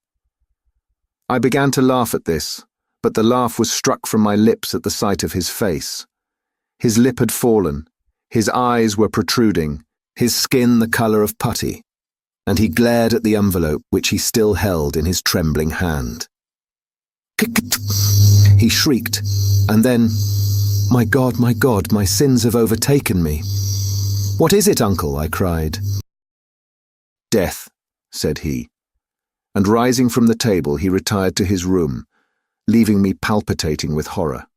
I began to laugh at this, but the laugh was struck from my lips at the sight of his face. His lip had fallen, his eyes were protruding, his skin the colour of putty, and he glared at the envelope which he still held in his trembling hand. He shrieked, and then, my God, my sins have overtaken me." "What is it, uncle?" I cried. "Death," said he, and rising from the table he retired to his room, leaving me palpitating with horror.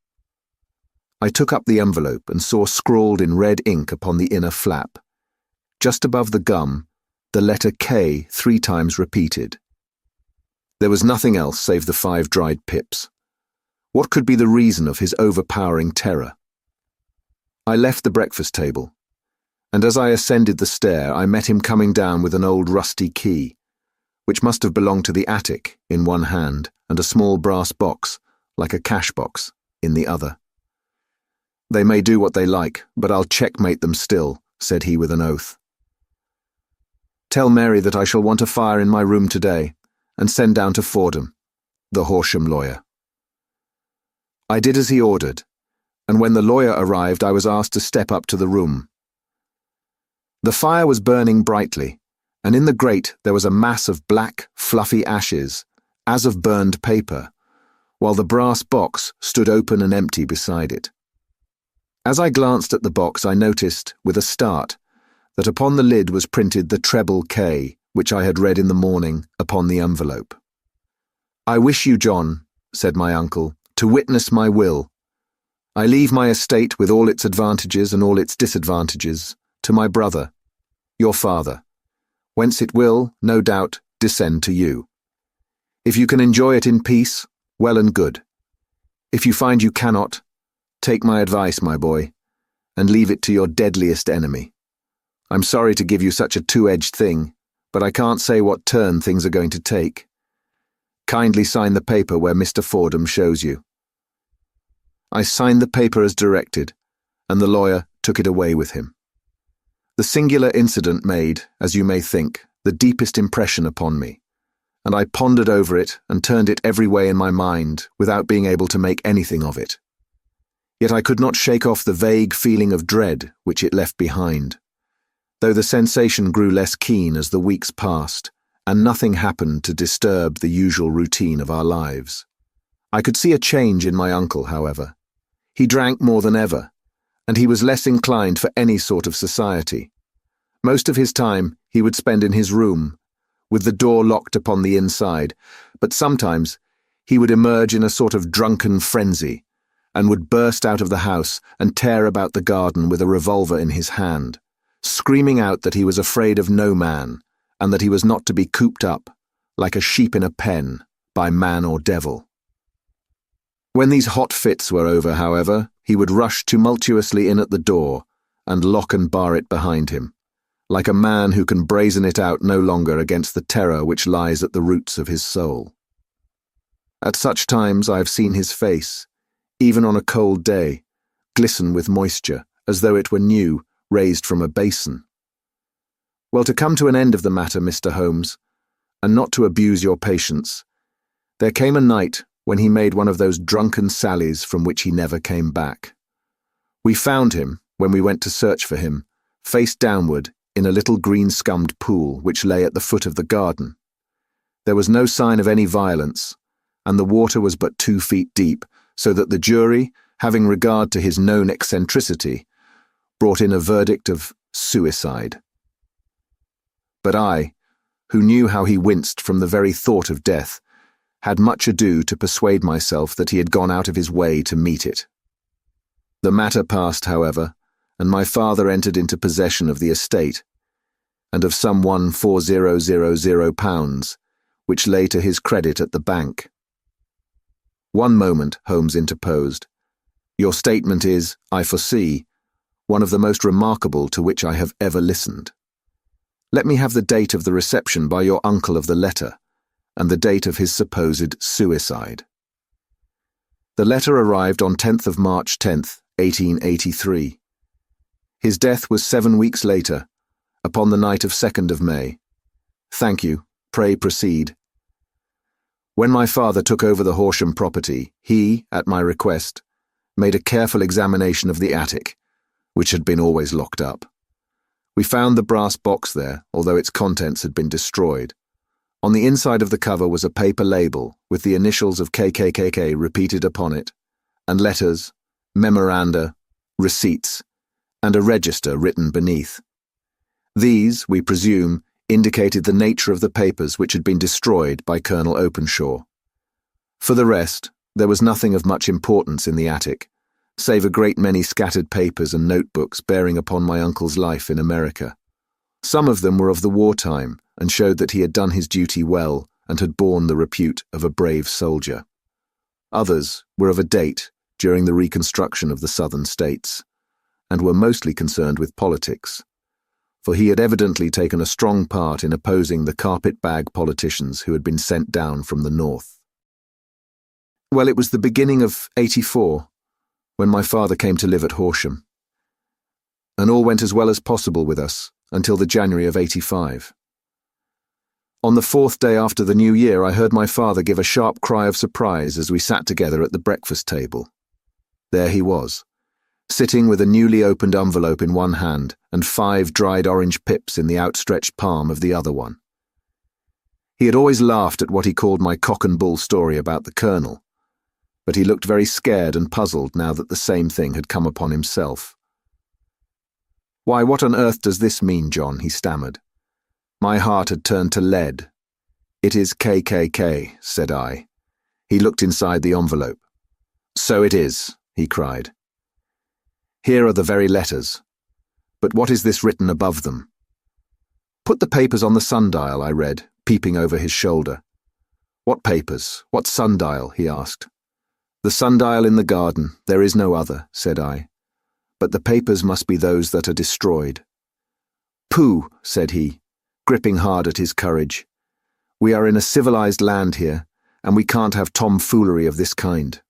I took up the envelope and saw scrawled in red ink upon the inner flap, just above the gum, the letter K 3 times repeated. There was nothing else save the 5 dried pips. What could be the reason of his overpowering terror? I left the breakfast table, and as I ascended the stair I met him coming down with an old rusty key, which must have belonged to the attic, in one hand, and a small brass box, like a cash box, in the other. "They may do what they like, but I'll checkmate them still," said he with an oath. "Tell Mary that I shall want a fire in my room today, and send down to Fordham, the Horsham lawyer." I did as he ordered, and when the lawyer arrived I was asked to step up to the room. The fire was burning brightly, and in the grate there was a mass of black, fluffy ashes, as of burned paper, while the brass box stood open and empty beside it. As I glanced at the box I noticed, with a start, that upon the lid was printed the treble K, which I had read in the morning upon the envelope. "I wish you, John," said my uncle, "to witness my will. I leave my estate with all its advantages and all its disadvantages to my brother, your father, whence it will, no doubt, descend to you. If you can enjoy it in peace, well and good. If you find you cannot, take my advice, my boy, and leave it to your deadliest enemy. I'm sorry to give you such a two-edged thing, but I can't say what turn things are going to take. Kindly sign the paper where Mr. Fordham shows you." I signed the paper as directed, and the lawyer took it away with him. The singular incident made, as you may think, the deepest impression upon me, and I pondered over it and turned it every way in my mind without being able to make anything of it. Yet I could not shake off the vague feeling of dread which it left behind, though the sensation grew less keen as the weeks passed, and nothing happened to disturb the usual routine of our lives. I could see a change in my uncle, however. He drank more than ever, and he was less inclined for any sort of society. Most of his time he would spend in his room, with the door locked upon the inside, but sometimes he would emerge in a sort of drunken frenzy, and would burst out of the house and tear about the garden with a revolver in his hand, screaming out that he was afraid of no man, and that he was not to be cooped up, like a sheep in a pen, by man or devil. When these hot fits were over, however, he would rush tumultuously in at the door, and lock and bar it behind him, like a man who can brazen it out no longer against the terror which lies at the roots of his soul. At such times I have seen his face, even on a cold day, glisten with moisture, as though it were new, raised from a basin. Well, to come to an end of the matter, Mr. Holmes, and not to abuse your patience, there came a night when he made one of those drunken sallies from which he never came back. We found him, when we went to search for him, face downward in a little green-scummed pool which lay at the foot of the garden. There was no sign of any violence, and the water was but 2 feet deep, so that the jury, having regard to his known eccentricity, brought in a verdict of suicide. But I, who knew how he winced from the very thought of death, had much ado to persuade myself that he had gone out of his way to meet it. The matter passed, however, and my father entered into possession of the estate, and of some £1,400, which lay to his credit at the bank. "One moment," Holmes interposed. "Your statement is, I foresee, one of the most remarkable to which I have ever listened. Let me have the date of the reception by your uncle of the letter, and the date of his supposed suicide." The letter arrived on 10th of March 10th, 1883. His death was 7 weeks later, upon the night of 2nd of May. Thank you. Pray proceed. When my father took over the Horsham property, he, at my request, made a careful examination of the attic, which had been always locked up. We found the brass box there, although its contents had been destroyed. On the inside of the cover was a paper label with the initials of KKKK repeated upon it, and letters, memoranda, receipts, and a register written beneath. These, we presume, indicated the nature of the papers which had been destroyed by Colonel Openshaw. For the rest, there was nothing of much importance in the attic, save a great many scattered papers and notebooks bearing upon my uncle's life in America. Some of them were of the wartime and showed that he had done his duty well and had borne the repute of a brave soldier. Others were of a date during the reconstruction of the southern states, and were mostly concerned with politics, for he had evidently taken a strong part in opposing the carpet-bag politicians who had been sent down from the north. Well, it was the beginning of '84, when my father came to live at Horsham, and all went as well as possible with us until the January of '85. On the 4th day after the New Year, I heard my father give a sharp cry of surprise as we sat together at the breakfast table. There he was, sitting with a newly opened envelope in one hand and 5 dried orange pips in the outstretched palm of the other one. He had always laughed at what he called my cock and bull story about the Colonel, but he looked very scared and puzzled now that the same thing had come upon himself. "Why, what on earth does this mean, John?" he stammered. My heart had turned to lead. "It is KKK," said I. He looked inside the envelope. "So it is," he cried. "Here are the very letters. But what is this written above them?" "Put the papers on the sundial," I read, peeping over his shoulder. "What papers? What sundial?" he asked. "The sundial in the garden. There is no other," said I. "But the papers must be those that are destroyed." "Pooh," said he, gripping hard at his courage. "We are in a civilized land here, and we can't have tomfoolery of this kind.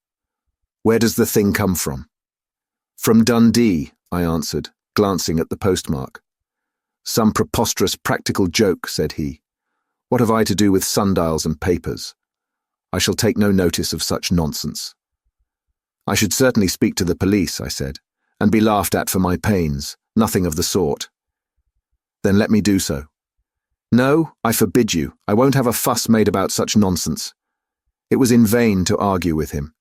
Where does the thing come from?" "From Dundee," I answered, glancing at the postmark. "Some preposterous practical joke," said he. "What have I to do with sundials and papers? I shall take no notice of such nonsense." "I should certainly speak to the police," I said, "and be laughed at for my pains. Nothing of the sort." "Then let me do so." "No, I forbid you. I won't have a fuss made about such nonsense." It was in vain to argue with him,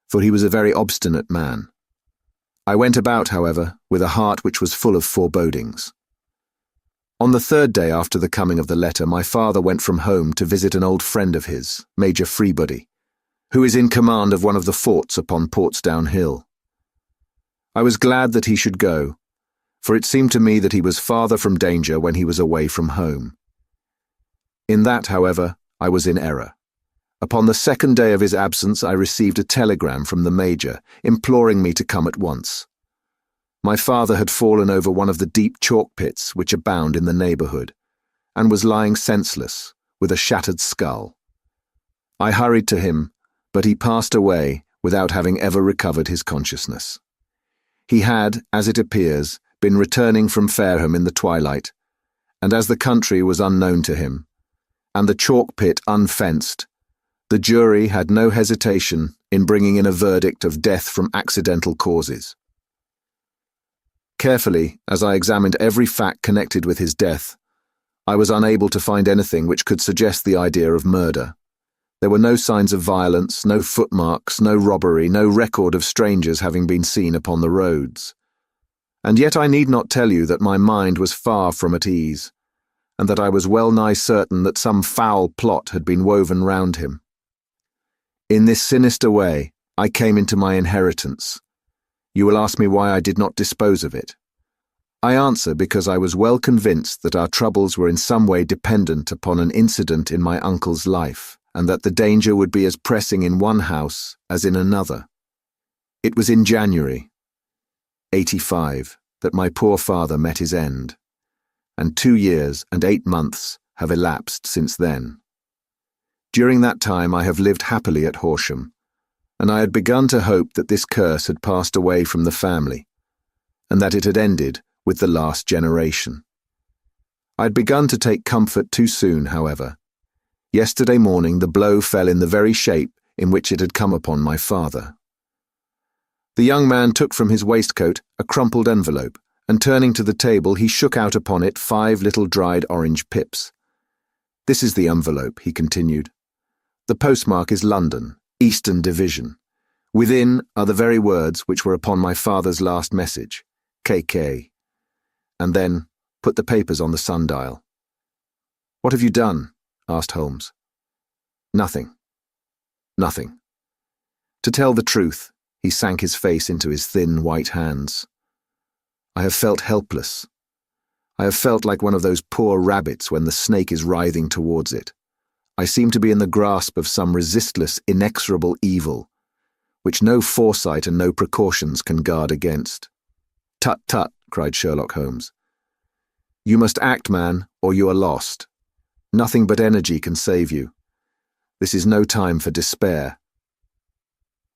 for he was a very obstinate man. I went about, however, with a heart which was full of forebodings. On the 3rd day after the coming of the letter, my father went from home to visit an old friend of his, Major Freebody, who is in command of one of the forts upon Portsdown Hill. I was glad that he should go, for it seemed to me that he was farther from danger when he was away from home. In that, however, I was in error. Upon the 2nd day of his absence, I received a telegram from the Major, imploring me to come at once. My father had fallen over one of the deep chalk pits which abound in the neighbourhood, and was lying senseless, with a shattered skull. I hurried to him, but he passed away without having ever recovered his consciousness. He had, as it appears, been returning from Fareham in the twilight, and as the country was unknown to him, and the chalk pit unfenced, the jury had no hesitation in bringing in a verdict of death from accidental causes. Carefully, as I examined every fact connected with his death, I was unable to find anything which could suggest the idea of murder. There were no signs of violence, no footmarks, no robbery, no record of strangers having been seen upon the roads. And yet I need not tell you that my mind was far from at ease, and that I was well nigh certain that some foul plot had been woven round him. In this sinister way, I came into my inheritance. You will ask me why I did not dispose of it. I answer because I was well convinced that our troubles were in some way dependent upon an incident in my uncle's life, and that the danger would be as pressing in one house as in another. It was in January, '85, that my poor father met his end, and 2 years and 8 months have elapsed since then. During that time I have lived happily at Horsham, and I had begun to hope that this curse had passed away from the family, and that it had ended with the last generation. I had begun to take comfort too soon, however. Yesterday morning the blow fell in the very shape in which it had come upon my father. The young man took from his waistcoat a crumpled envelope, and turning to the table he shook out upon it 5 little dried orange pips. "This is the envelope," he continued. "The postmark is London, Eastern Division. Within are the very words which were upon my father's last message, KK. And then put the papers on the sundial." "What have you done?" asked Holmes. "Nothing. Nothing." To tell the truth, he sank his face into his thin white hands. I have felt helpless. I have felt like one of those poor rabbits when the snake is writhing towards it. I seem to be in the grasp of some resistless, inexorable evil, which no foresight and no precautions can guard against. "Tut, tut," cried Sherlock Holmes. You must act, man, or you are lost. Nothing but energy can save you. This is no time for despair.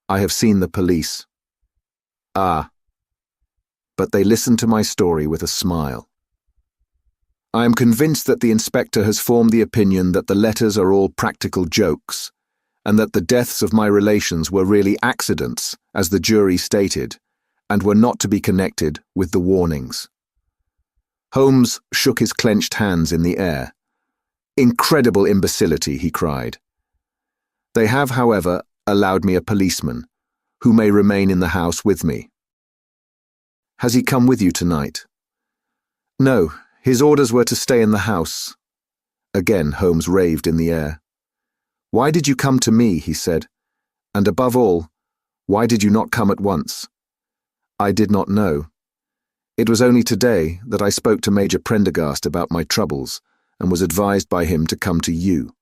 I have seen the police. Ah. But they listened to my story with a smile. I am convinced that the inspector has formed the opinion that the letters are all practical jokes, and that the deaths of my relations were really accidents, as the jury stated, and were not to be connected with the warnings. Holmes shook his clenched hands in the air. Incredible imbecility, he cried. They have, however, allowed me a policeman, who may remain in the house with me. Has he come with you tonight? No, his orders were to stay in the house. Again Holmes raved in the air. Why did you come to me, he said, and above all, why did you not come at once? I did not know. It was only today that I spoke to Major Prendergast about my troubles and was advised by him to come to you.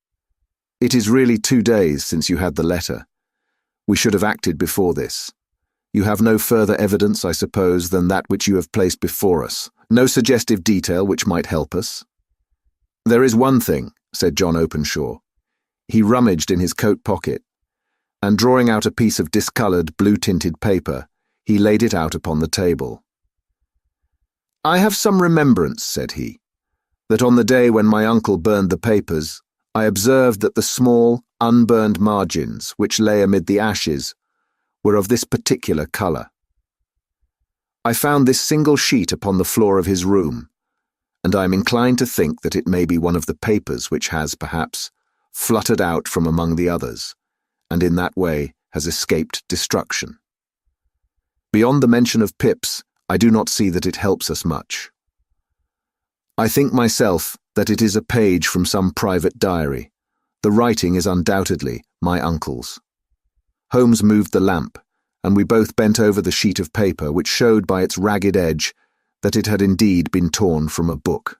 It is really 2 days since you had the letter. We should have acted before this. You have no further evidence, I suppose, than that which you have placed before us. No suggestive detail which might help us? There is one thing, said John Openshaw. He rummaged in his coat pocket, and drawing out a piece of discoloured, blue-tinted paper, he laid it out upon the table. I have some remembrance, said he, that on the day when my uncle burned the papers, I observed that the small, unburned margins which lay amid the ashes were of this particular colour. I found this single sheet upon the floor of his room, and I am inclined to think that it may be one of the papers which has, perhaps, fluttered out from among the others, and in that way has escaped destruction. Beyond the mention of pips, I do not see that it helps us much. I think myself that it is a page from some private diary. The writing is undoubtedly my uncle's. Holmes moved the lamp, and we both bent over the sheet of paper which showed by its ragged edge that it had indeed been torn from a book.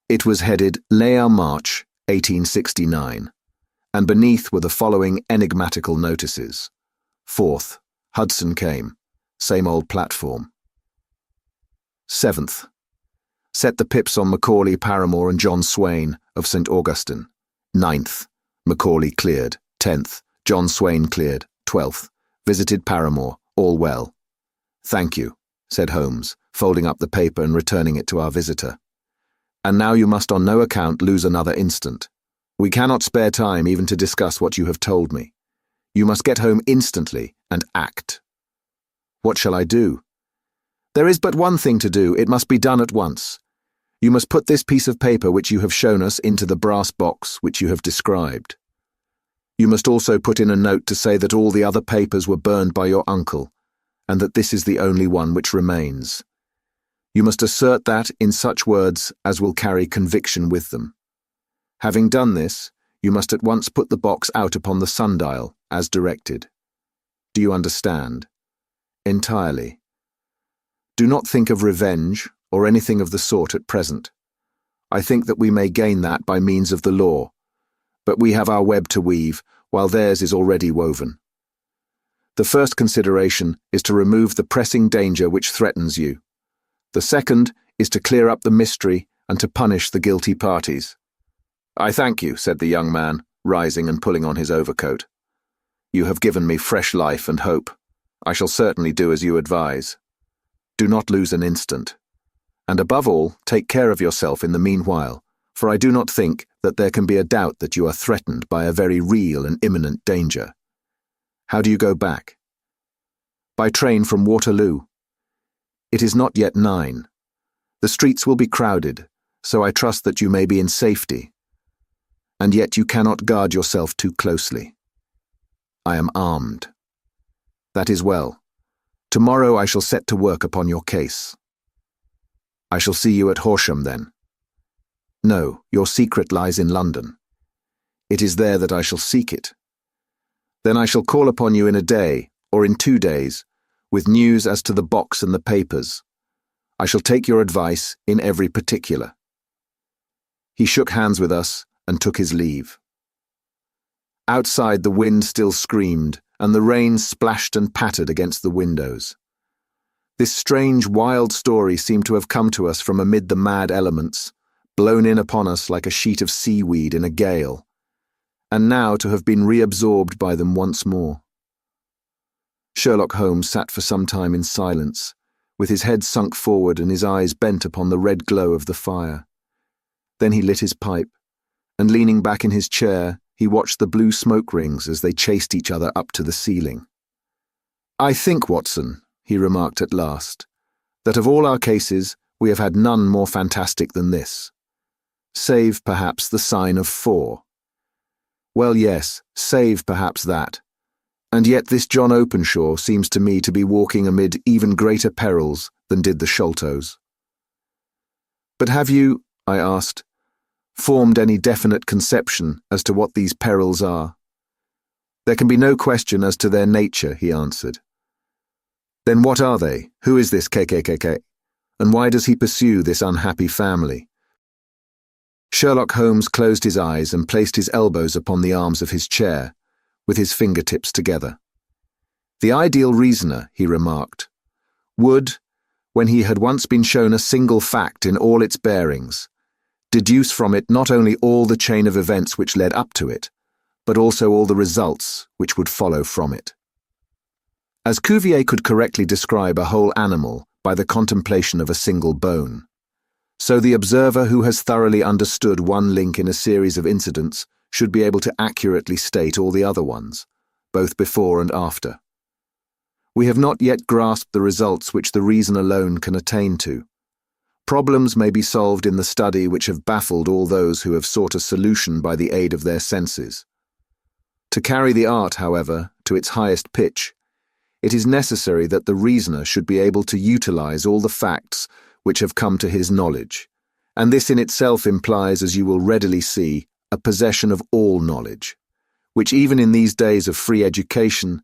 It was headed Leah March, 1869, and beneath were the following enigmatical notices. 4th, Hudson came, same old platform. 7th, set the pips on Macaulay Paramore and John Swain of St. Augustine. 9th, Macaulay cleared. 10th, John Swain cleared. 12th, visited Paramore, all well. Thank you, said Holmes, folding up the paper and returning it to our visitor. And now you must on no account lose another instant. We cannot spare time even to discuss what you have told me. You must get home instantly and act. What shall I do? There is but one thing to do. It must be done at once. You must put this piece of paper which you have shown us into the brass box which you have described. You must also put in a note to say that all the other papers were burned by your uncle, and that this is the only one which remains. You must assert that in such words as will carry conviction with them. Having done this, you must at once put the box out upon the sundial, as directed. Do you understand? Entirely. Do not think of revenge or anything of the sort at present. I think that we may gain that by means of the law, but we have our web to weave, while theirs is already woven. The first consideration is to remove the pressing danger which threatens you. The second is to clear up the mystery and to punish the guilty parties. I thank you, said the young man, rising and pulling on his overcoat. You have given me fresh life and hope. I shall certainly do as you advise. Do not lose an instant. And above all, take care of yourself in the meanwhile, for I do not think that there can be a doubt that you are threatened by a very real and imminent danger. How do you go back? By train from Waterloo. It is not yet 9. The streets will be crowded, so I trust that you may be in safety. And yet you cannot guard yourself too closely. I am armed. That is well. Tomorrow I shall set to work upon your case. I shall see you at Horsham then. No, your secret lies in London. It is there that I shall seek it. Then I shall call upon you in a day, or in 2 days, with news as to the box and the papers. I shall take your advice in every particular. He shook hands with us and took his leave. Outside the wind still screamed, and the rain splashed and pattered against the windows. This strange, wild story seemed to have come to us from amid the mad elements, blown in upon us like a sheet of seaweed in a gale, and now to have been reabsorbed by them once more. Sherlock Holmes sat for some time in silence, with his head sunk forward and his eyes bent upon the red glow of the fire. Then he lit his pipe, and leaning back in his chair, he watched the blue smoke rings as they chased each other up to the ceiling. "I think, Watson," he remarked at last, "that of all our cases we have had none more fantastic than this. Save, perhaps, the sign of 4. Well, yes, save perhaps that. And yet this John Openshaw seems to me to be walking amid even greater perils than did the Sholtos." "But have you," I asked, "formed any definite conception as to what these perils are?" "There can be no question as to their nature," he answered. "Then what are they? Who is this KKKK? And why does he pursue this unhappy family?" Sherlock Holmes closed his eyes and placed his elbows upon the arms of his chair, with his fingertips together. "The ideal reasoner," he remarked, "would, when he had once been shown a single fact in all its bearings, deduce from it not only all the chain of events which led up to it, but also all the results which would follow from it." As Cuvier could correctly describe a whole animal by the contemplation of a single bone, so the observer who has thoroughly understood one link in a series of incidents should be able to accurately state all the other ones, both before and after. We have not yet grasped the results which the reason alone can attain to. Problems may be solved in the study which have baffled all those who have sought a solution by the aid of their senses. To carry the art, however, to its highest pitch, it is necessary that the reasoner should be able to utilize all the facts which have come to his knowledge, and this in itself implies, as you will readily see, a possession of all knowledge, which even in these days of free education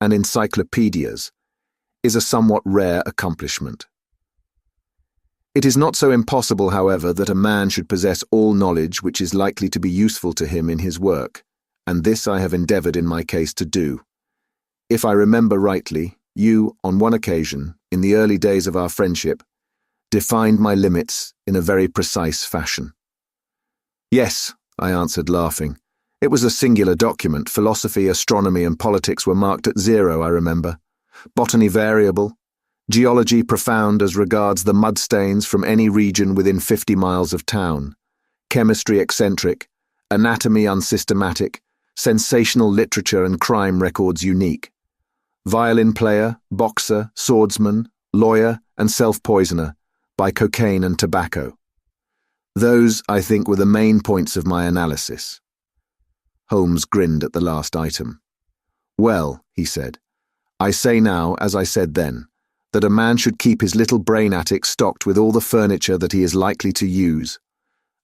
and encyclopedias is a somewhat rare accomplishment. It is not so impossible, however, that a man should possess all knowledge which is likely to be useful to him in his work, and this I have endeavored in my case to do. If I remember rightly, you, on one occasion, in the early days of our friendship, defined my limits in a very precise fashion. "Yes," I answered, laughing. "It was a singular document. Philosophy, astronomy, and politics were marked at 0, I remember. Botany variable. Geology profound as regards the mudstains from any region within 50 miles of town. Chemistry eccentric. Anatomy unsystematic. Sensational literature and crime records unique. Violin player, boxer, swordsman, lawyer, and self-poisoner, by cocaine and tobacco. Those, I think, were the main points of my analysis." Holmes grinned at the last item. "Well," he said, "I say now, as I said then, that a man should keep his little brain attic stocked with all the furniture that he is likely to use,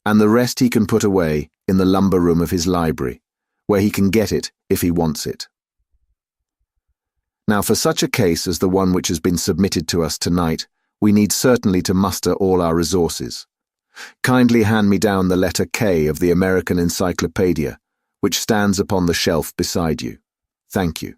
and the rest he can put away in the lumber room of his library, where he can get it if he wants it. Now, for such a case as the one which has been submitted to us tonight, we need certainly to muster all our resources. Kindly hand me down the letter K of the American Encyclopedia, which stands upon the shelf beside you. Thank you.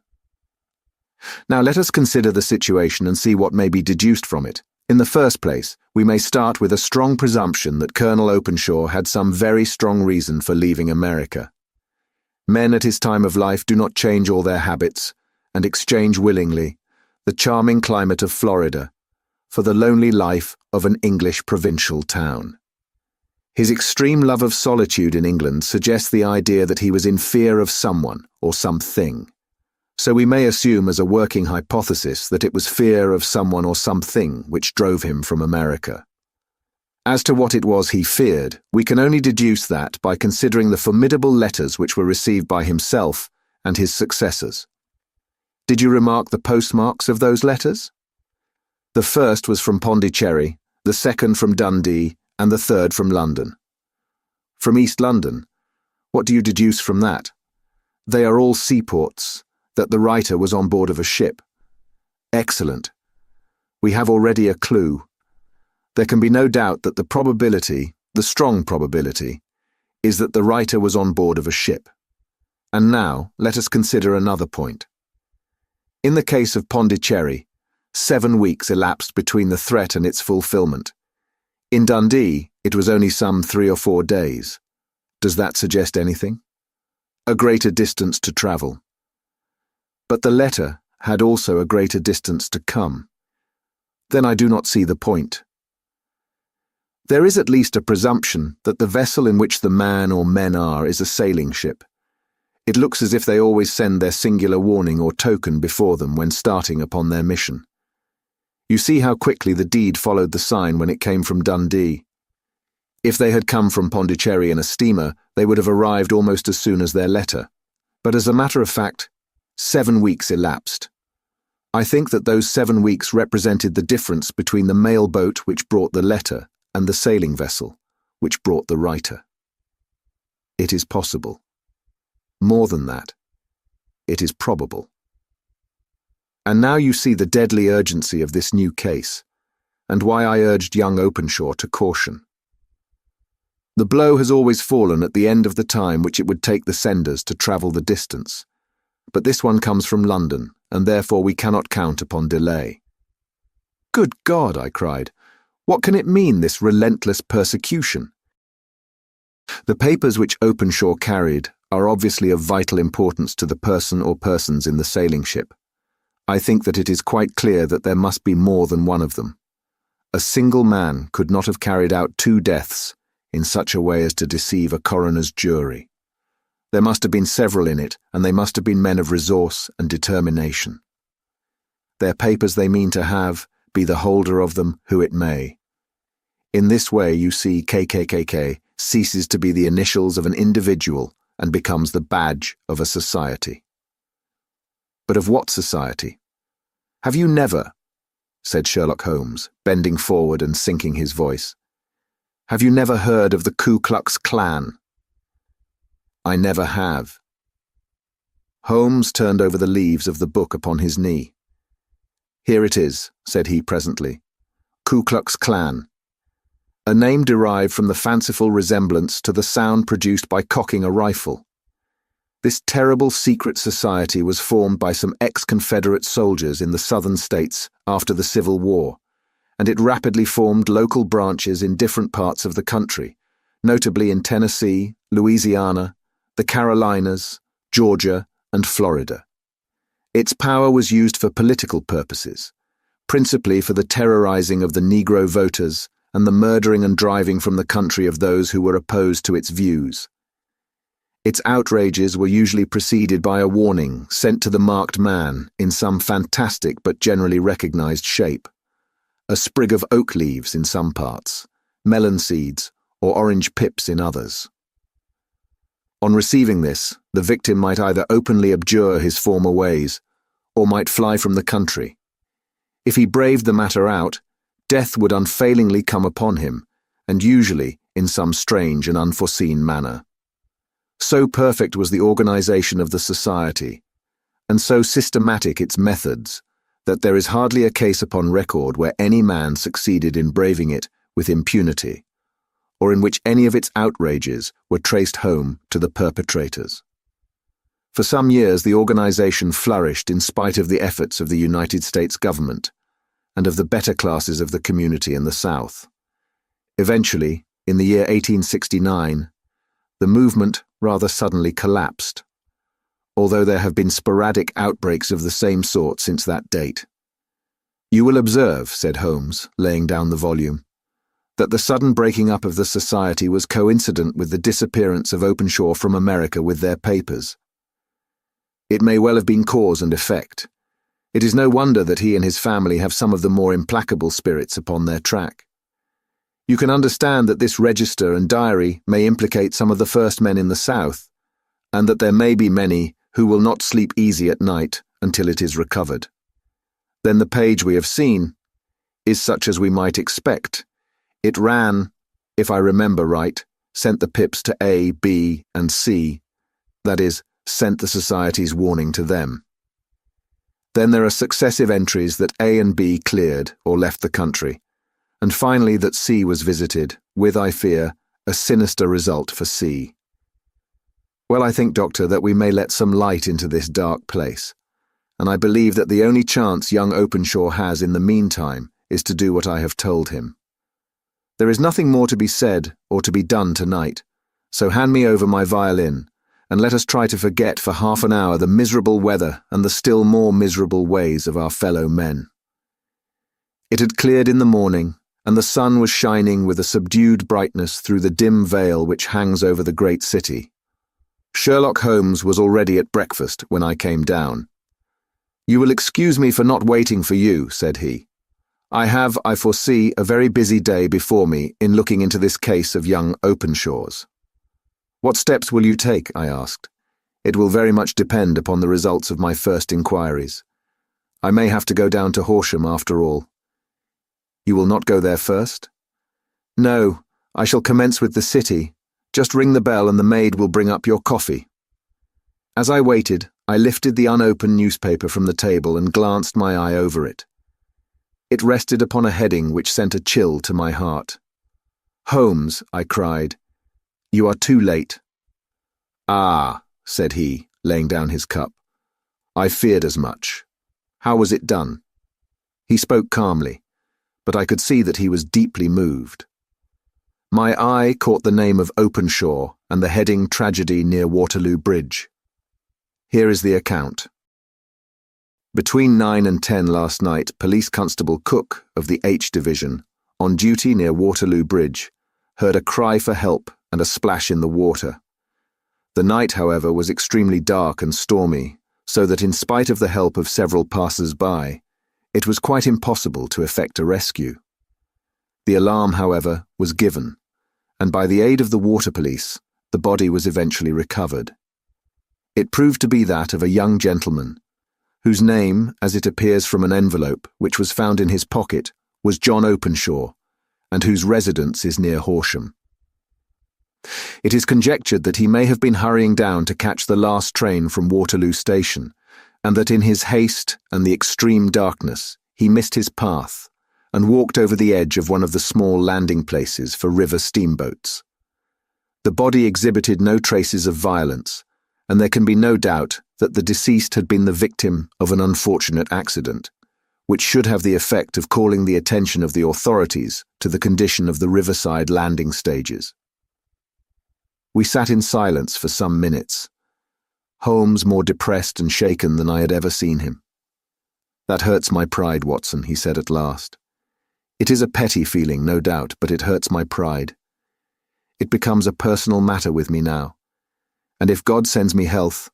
Now let us consider the situation and see what may be deduced from it. In the first place, we may start with a strong presumption that Colonel Openshaw had some very strong reason for leaving America. Men at his time of life do not change all their habits, and exchange willingly the charming climate of Florida for the lonely life of an English provincial town. His extreme love of solitude in England suggests the idea that he was in fear of someone or something. So we may assume as a working hypothesis that it was fear of someone or something which drove him from America. As to what it was he feared, we can only deduce that by considering the formidable letters which were received by himself and his successors. Did you remark the postmarks of those letters? The first was from Pondicherry, the second from Dundee, and the third from London. From East London? What do you deduce from that? They are all seaports, that the writer was on board of a ship. Excellent. We have already a clue. There can be no doubt that the probability, the strong probability, is that the writer was on board of a ship. And now, let us consider another point. In the case of Pondicherry, 7 weeks elapsed between the threat and its fulfillment. In Dundee, it was only some 3 or 4 days. Does that suggest anything? A greater distance to travel. But the letter had also a greater distance to come. Then I do not see the point. There is at least a presumption that the vessel in which the man or men are is a sailing ship. It looks as if they always send their singular warning or token before them when starting upon their mission. You see how quickly the deed followed the sign when it came from Dundee. If they had come from Pondicherry in a steamer, they would have arrived almost as soon as their letter. But as a matter of fact, 7 weeks elapsed. I think that those 7 weeks represented the difference between the mail boat which brought the letter and the sailing vessel which brought the writer. It is possible. More than that, it is probable. And now you see the deadly urgency of this new case, and why I urged young Openshaw to caution. The blow has always fallen at the end of the time which it would take the senders to travel the distance, but this one comes from London, and therefore we cannot count upon delay. Good God, I cried, what can it mean, this relentless persecution? The papers which Openshaw carried are obviously of vital importance to the person or persons in the sailing ship. I think that it is quite clear that there must be more than one of them. A single man could not have carried out 2 deaths in such a way as to deceive a coroner's jury. There must have been several in it, and they must have been men of resource and determination. Their papers they mean to have, be the holder of them who it may. In this way, you see, KKKK ceases to be the initials of an individual and becomes the badge of a society. But of what society? Have you never, said Sherlock Holmes, bending forward and sinking his voice, have you never heard of the Ku Klux Klan? I never have. Holmes turned over the leaves of the book upon his knee. Here it is, said he presently. Ku Klux Klan. A name derived from the fanciful resemblance to the sound produced by cocking a rifle. This terrible secret society was formed by some ex-Confederate soldiers in the southern states after the Civil War, and it rapidly formed local branches in different parts of the country, notably in Tennessee, Louisiana, the Carolinas, Georgia, and Florida. Its power was used for political purposes, principally for the terrorizing of the Negro voters and the murdering and driving from the country of those who were opposed to its views. Its outrages were usually preceded by a warning sent to the marked man in some fantastic but generally recognized shape. A sprig of oak leaves in some parts, melon seeds, or orange pips in others. On receiving this, the victim might either openly abjure his former ways, or might fly from the country. If he braved the matter out, death would unfailingly come upon him, and usually in some strange and unforeseen manner. So perfect was the organization of the society, and so systematic its methods, that there is hardly a case upon record where any man succeeded in braving it with impunity, or in which any of its outrages were traced home to the perpetrators. For some years the organization flourished in spite of the efforts of the United States government and of the better classes of the community in the South. Eventually, in the year 1869, the movement rather suddenly collapsed, although there have been sporadic outbreaks of the same sort since that date. You will observe, said Holmes, laying down the volume, that the sudden breaking up of the society was coincident with the disappearance of Openshaw from America with their papers. It may well have been cause and effect. It is no wonder that he and his family have some of the more implacable spirits upon their track. You can understand that this register and diary may implicate some of the first men in the South, and that there may be many who will not sleep easy at night until it is recovered. Then the page we have seen is such as we might expect. It ran, if I remember right, sent the pips to A, B, and C, that is, sent the society's warning to them. Then there are successive entries that A and B cleared or left the country, and finally that C was visited, with, I fear, a sinister result for C. Well, I think, Doctor, that we may let some light into this dark place, and I believe that the only chance young Openshaw has in the meantime is to do what I have told him. There is nothing more to be said or to be done tonight, so hand me over my violin, and let us try to forget for half an hour the miserable weather and the still more miserable ways of our fellow men. It had cleared in the morning, and the sun was shining with a subdued brightness through the dim veil which hangs over the great city. Sherlock Holmes was already at breakfast when I came down. "You will excuse me for not waiting for you," said he. "I have, I foresee, a very busy day before me in looking into this case of young Openshaw's." "What steps will you take?" I asked. "It will very much depend upon the results of my first inquiries. I may have to go down to Horsham after all." "You will not go there first?" "No, I shall commence with the city. Just ring the bell and the maid will bring up your coffee." As I waited, I lifted the unopened newspaper from the table and glanced my eye over it. It rested upon a heading which sent a chill to my heart. "Holmes," I cried, "you are too late." "Ah," said he, laying down his cup. "I feared as much. How was it done?" He spoke calmly, but I could see that he was deeply moved. My eye caught the name of Openshaw and the heading "Tragedy near Waterloo Bridge." Here is the account. Between 9 and 10 last night, Police Constable Cook of the H Division, on duty near Waterloo Bridge, heard a cry for help and a splash in the water. The night, however, was extremely dark and stormy, so that in spite of the help of several passers-by, it was quite impossible to effect a rescue. The alarm, however, was given, and by the aid of the water police, the body was eventually recovered. It proved to be that of a young gentleman, whose name, as it appears from an envelope which was found in his pocket, was John Openshaw, and whose residence is near Horsham. It is conjectured that he may have been hurrying down to catch the last train from Waterloo Station, and that in his haste and the extreme darkness he missed his path and walked over the edge of one of the small landing places for river steamboats. The body exhibited no traces of violence, and there can be no doubt that the deceased had been the victim of an unfortunate accident, which should have the effect of calling the attention of the authorities to the condition of the riverside landing stages. We sat in silence for some minutes, Holmes more depressed and shaken than I had ever seen him. "That hurts my pride, Watson," he said at last. "It is a petty feeling, no doubt, but it hurts my pride. It becomes a personal matter with me now, and if God sends me health,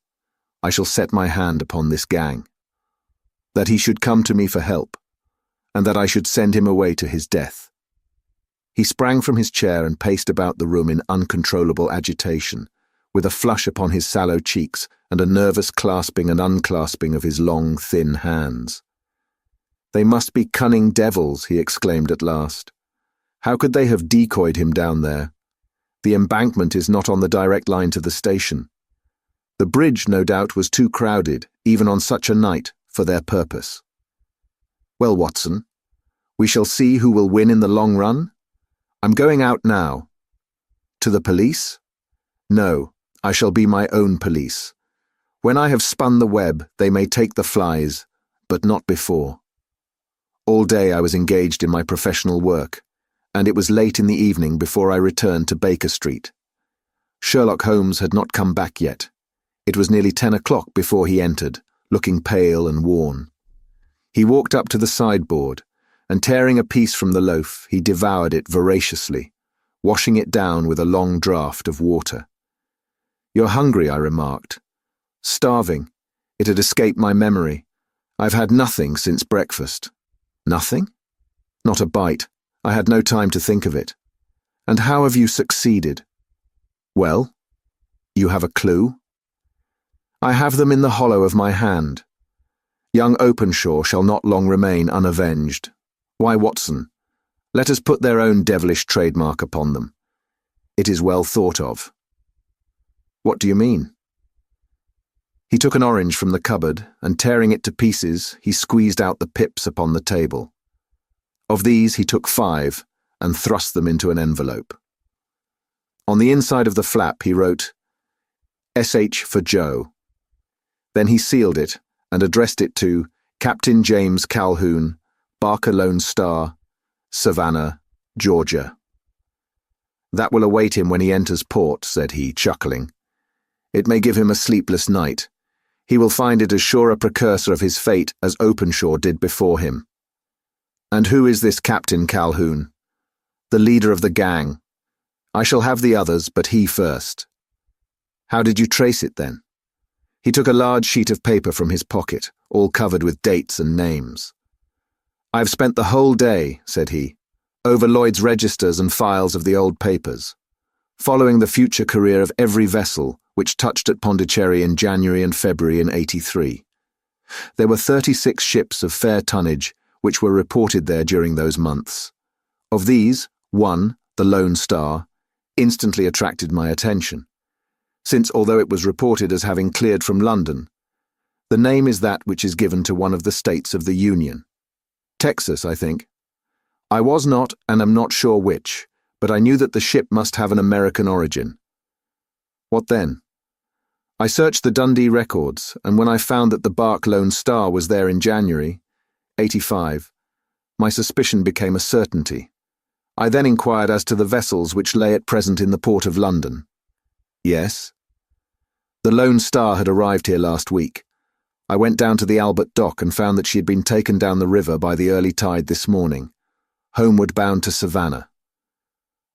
I shall set my hand upon this gang. That he should come to me for help, and that I should send him away to his death." He sprang from his chair and paced about the room in uncontrollable agitation, with a flush upon his sallow cheeks and a nervous clasping and unclasping of his long, thin hands. "They must be cunning devils," he exclaimed at last. "How could they have decoyed him down there? The embankment is not on the direct line to the station. The bridge, no doubt, was too crowded, even on such a night, for their purpose. Well, Watson, we shall see who will win in the long run. I'm going out now." "To the police?" "No, I shall be my own police. When I have spun the web, they may take the flies, but not before." All day I was engaged in my professional work, and it was late in the evening before I returned to Baker Street. Sherlock Holmes had not come back yet. It was nearly 10 o'clock before he entered, looking pale and worn. He walked up to the sideboard, and tearing a piece from the loaf, he devoured it voraciously, washing it down with a long draught of water. "You're hungry," I remarked. "Starving. It had escaped my memory. I've had nothing since breakfast." "Nothing?" "Not a bite. I had no time to think of it." "And how have you succeeded?" "Well, you have a clue?" "I have them in the hollow of my hand. Young Openshaw shall not long remain unavenged. Why, Watson, let us put their own devilish trademark upon them. It is well thought of." "What do you mean?" He took an orange from the cupboard, and tearing it to pieces, he squeezed out the pips upon the table. Of these he took 5, and thrust them into an envelope. On the inside of the flap he wrote, "S.H. for Joe." Then he sealed it, and addressed it to Captain James Calhoun, Barker Lone Star, Savannah, Georgia. "That will await him when he enters port," said he, chuckling. "It may give him a sleepless night. He will find it as sure a precursor of his fate as Openshaw did before him." "And who is this Captain Calhoun?" "The leader of the gang. I shall have the others, but he first." "How did you trace it, then?" He took a large sheet of paper from his pocket, all covered with dates and names. "I've spent the whole day," said he, "over Lloyd's registers and files of the old papers, following the future career of every vessel which touched at Pondicherry in January and February in '83. There were 36 ships of fair tonnage which were reported there during those months. Of these, one, the Lone Star, instantly attracted my attention, since although it was reported as having cleared from London, the name is that which is given to one of the states of the Union. Texas, I think. I was not and am not sure which, but I knew that the ship must have an American origin. What then? I searched the Dundee records, and when I found that the bark Lone Star was there in January, '85, my suspicion became a certainty. I then inquired as to the vessels which lay at present in the port of London. Yes. The Lone Star had arrived here last week. I went down to the Albert Dock and found that she had been taken down the river by the early tide this morning, homeward bound to Savannah.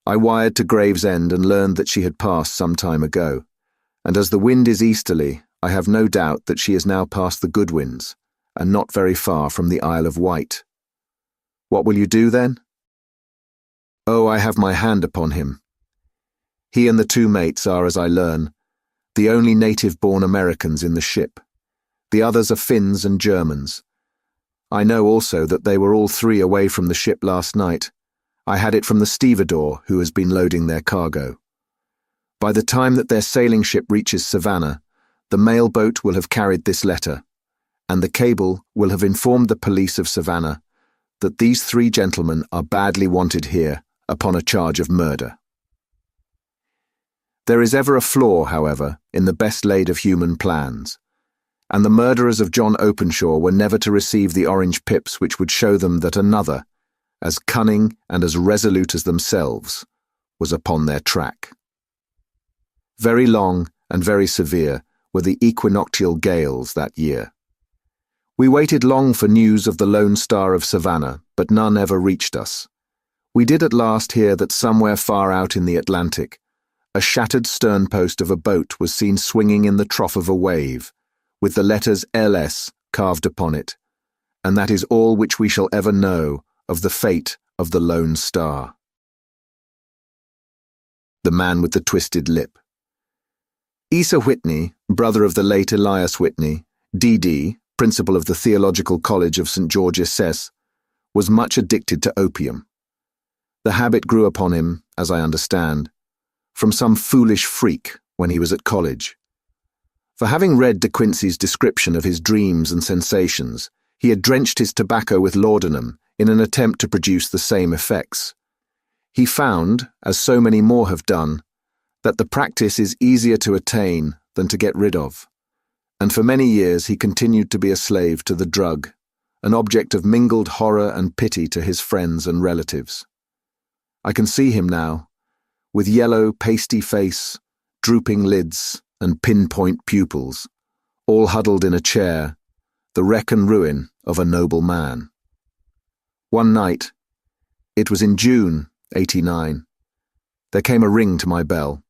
I wired to Gravesend and learned that she had passed some time ago, and as the wind is easterly, I have no doubt that she is now past the Goodwins, and not very far from the Isle of Wight. What will you do then? Oh, I have my hand upon him. He and the two mates are, as I learn, the only native-born Americans in the ship. The others are Finns and Germans. I know also that they were all three away from the ship last night. I had it from the stevedore who has been loading their cargo. By the time that their sailing ship reaches Savannah, the mail boat will have carried this letter, and the cable will have informed the police of Savannah that these three gentlemen are badly wanted here upon a charge of murder. There is ever a flaw, however, in the best laid of human plans, and the murderers of John Openshaw were never to receive the orange pips which would show them that another, as cunning and as resolute as themselves, was upon their track. Very long and very severe were the equinoctial gales that year. We waited long for news of the Lone Star of Savannah, but none ever reached us. We did at last hear that somewhere far out in the Atlantic, a shattered sternpost of a boat was seen swinging in the trough of a wave, with the letters LS carved upon it, and that is all which we shall ever know of the fate of the Lone Star. The Man with the Twisted Lip. Asa Whitney, brother of the late Elias Whitney, D.D., principal of the Theological College of St. George's Cess, was much addicted to opium. The habit grew upon him, as I understand, from some foolish freak when he was at college. For having read De Quincey's description of his dreams and sensations, he had drenched his tobacco with laudanum in an attempt to produce the same effects. He found, as so many more have done, that the practice is easier to attain than to get rid of, and for many years he continued to be a slave to the drug, an object of mingled horror and pity to his friends and relatives. I can see him now, with yellow, pasty face, drooping lids, and pinpoint pupils, all huddled in a chair, the wreck and ruin of a noble man. One night, it was in June, '89, there came a ring to my bell,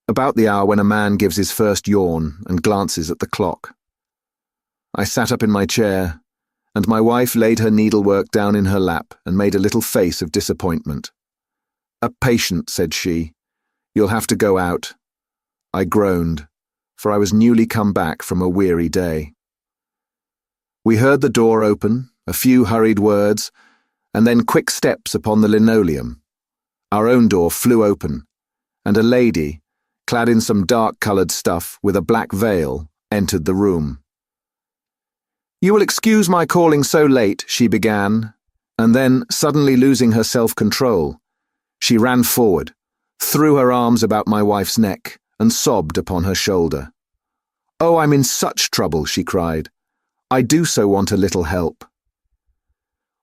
about the hour when a man gives his first yawn and glances at the clock. I sat up in my chair, and my wife laid her needlework down in her lap and made a little face of disappointment. "A patient," said she. "You'll have to go out." I groaned, for I was newly come back from a weary day. We heard the door open, a few hurried words, and then quick steps upon the linoleum. Our own door flew open, and a lady, clad in some dark-coloured stuff with a black veil, entered the room. "You will excuse my calling so late," she began, and then, suddenly losing her self-control, she ran forward, threw her arms about my wife's neck, and sobbed upon her shoulder. "Oh, I'm in such trouble," she cried. I do so want a little help."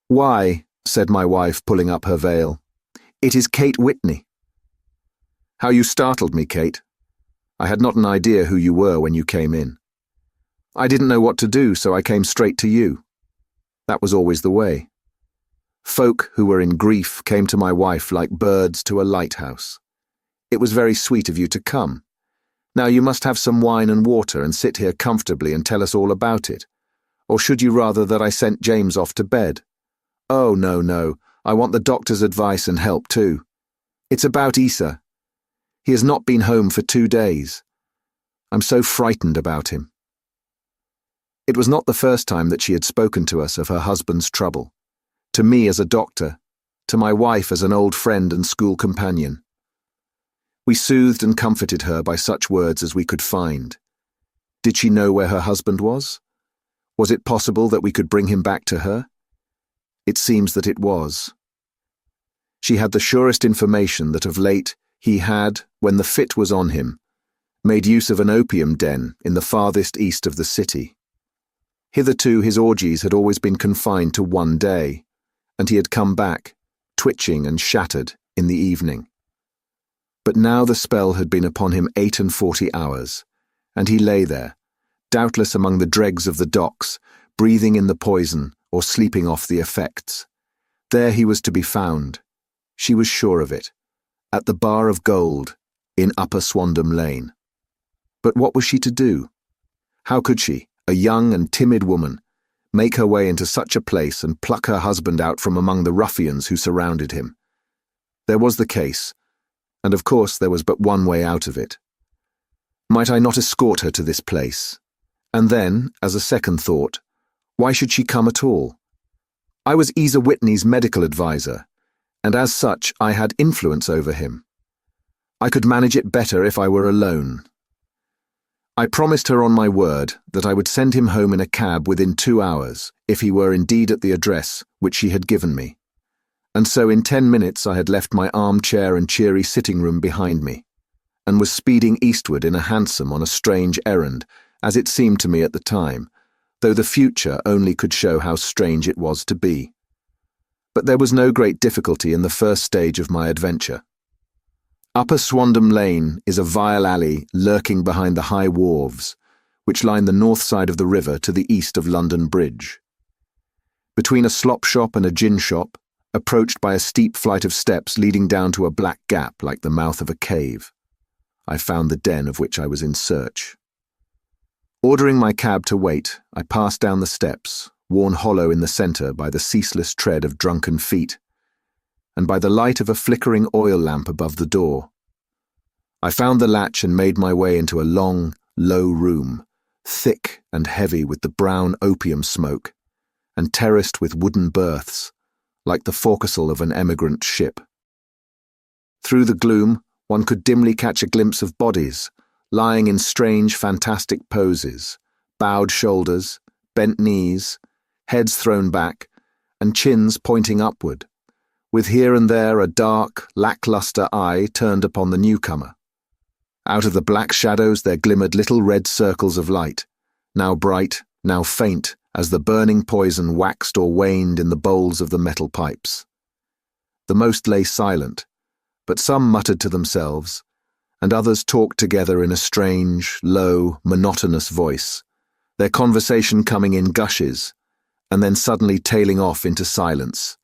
"Why," said my wife, pulling up her veil, "it is Kate Whitney." "How you startled me, Kate. I had not an idea who you were when you came in. I didn't know what to do, so I came straight to you. That was always the way. Folk who were in grief came to my wife like birds to a lighthouse. It was very sweet of you to come. Now you must have some wine and water and sit here comfortably and tell us all about it. Or should you rather that I sent James off to bed?" "Oh, no, no. I want the doctor's advice and help too. It's about Isa. He has not been home for 2 days. I'm so frightened about him." It was not the first time that she had spoken to us of her husband's trouble. To me as a doctor, to my wife as an old friend and school companion. We soothed and comforted her by such words as we could find. Did she know where her husband was? Was it possible that we could bring him back to her? It seems that it was. She had the surest information that of late he had, when the fit was on him, made use of an opium den in the farthest east of the city. Hitherto his orgies had always been confined to 1 day, and he had come back, twitching and shattered, in the evening. But now the spell had been upon him 48 hours, and he lay there, doubtless among the dregs of the docks, breathing in the poison or sleeping off the effects. There he was to be found. She was sure of it. At the Bar of Gold, in Upper Swandam Lane. But what was she to do? How could she, a young and timid woman, make her way into such a place and pluck her husband out from among the ruffians who surrounded him? There was the case, and of course there was but one way out of it. Might I not escort her to this place? And then, as a second thought, why should she come at all? I was Isa Whitney's medical advisor, and as such I had influence over him. I could manage it better if I were alone. I promised her on my word that I would send him home in a cab within 2 hours, if he were indeed at the address which she had given me. And so in 10 minutes I had left my armchair and cheery sitting room behind me, and was speeding eastward in a hansom on a strange errand, as it seemed to me at the time, though the future only could show how strange it was to be. But there was no great difficulty in the first stage of my adventure. Upper Swandam Lane is a vile alley lurking behind the high wharves, which line the north side of the river to the east of London Bridge. Between a slop shop and a gin shop, approached by a steep flight of steps leading down to a black gap like the mouth of a cave, I found the den of which I was in search. Ordering my cab to wait, I passed down the steps, worn hollow in the centre by the ceaseless tread of drunken feet, and by the light of a flickering oil lamp above the door. I found the latch and made my way into a long, low room, thick and heavy with the brown opium smoke, and terraced with wooden berths, like the forecastle of an emigrant ship. Through the gloom, one could dimly catch a glimpse of bodies, lying in strange, fantastic poses, bowed shoulders, bent knees, heads thrown back, and chins pointing upward, with here and there a dark, lacklustre eye turned upon the newcomer. Out of the black shadows there glimmered little red circles of light, now bright, now faint, as the burning poison waxed or waned in the bowls of the metal pipes. The most lay silent, but some muttered to themselves, and others talked together in a strange, low, monotonous voice, their conversation coming in gushes, and then suddenly tailing off into silence,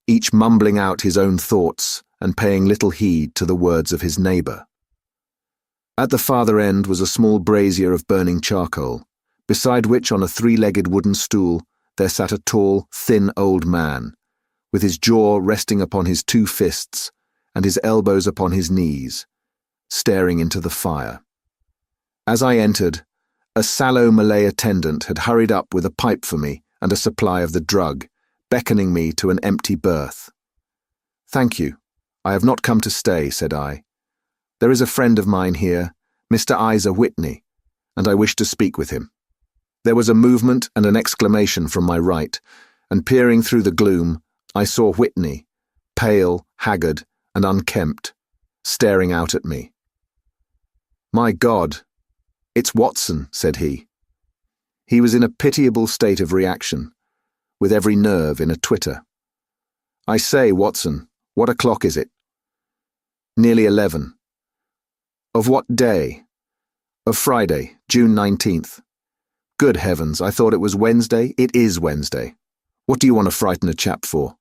each mumbling out his own thoughts and paying little heed to the words of his neighbour. At the farther end was a small brazier of burning charcoal, beside which on a 3-legged wooden stool there sat a tall, thin old man, with his jaw resting upon his 2 fists and his elbows upon his knees, staring into the fire. As I entered, a sallow Malay attendant had hurried up with a pipe for me and a supply of the drug, beckoning me to an empty berth. "Thank you. I have not come to stay," said I. "There is a friend of mine here, Mr. Isa Whitney, and I wish to speak with him." There was a movement and an exclamation from my right, and peering through the gloom, I saw Whitney, pale, haggard, and unkempt, staring out at me. "My God, it's Watson," said he. He was in a pitiable state of reaction, with every nerve in a twitter. "I say, Watson, what o'clock is it?" "Nearly 11. "Of what day?" "Of Friday, June 19th. "Good heavens, I thought it was Wednesday. It is Wednesday. What do you want to frighten a chap for?"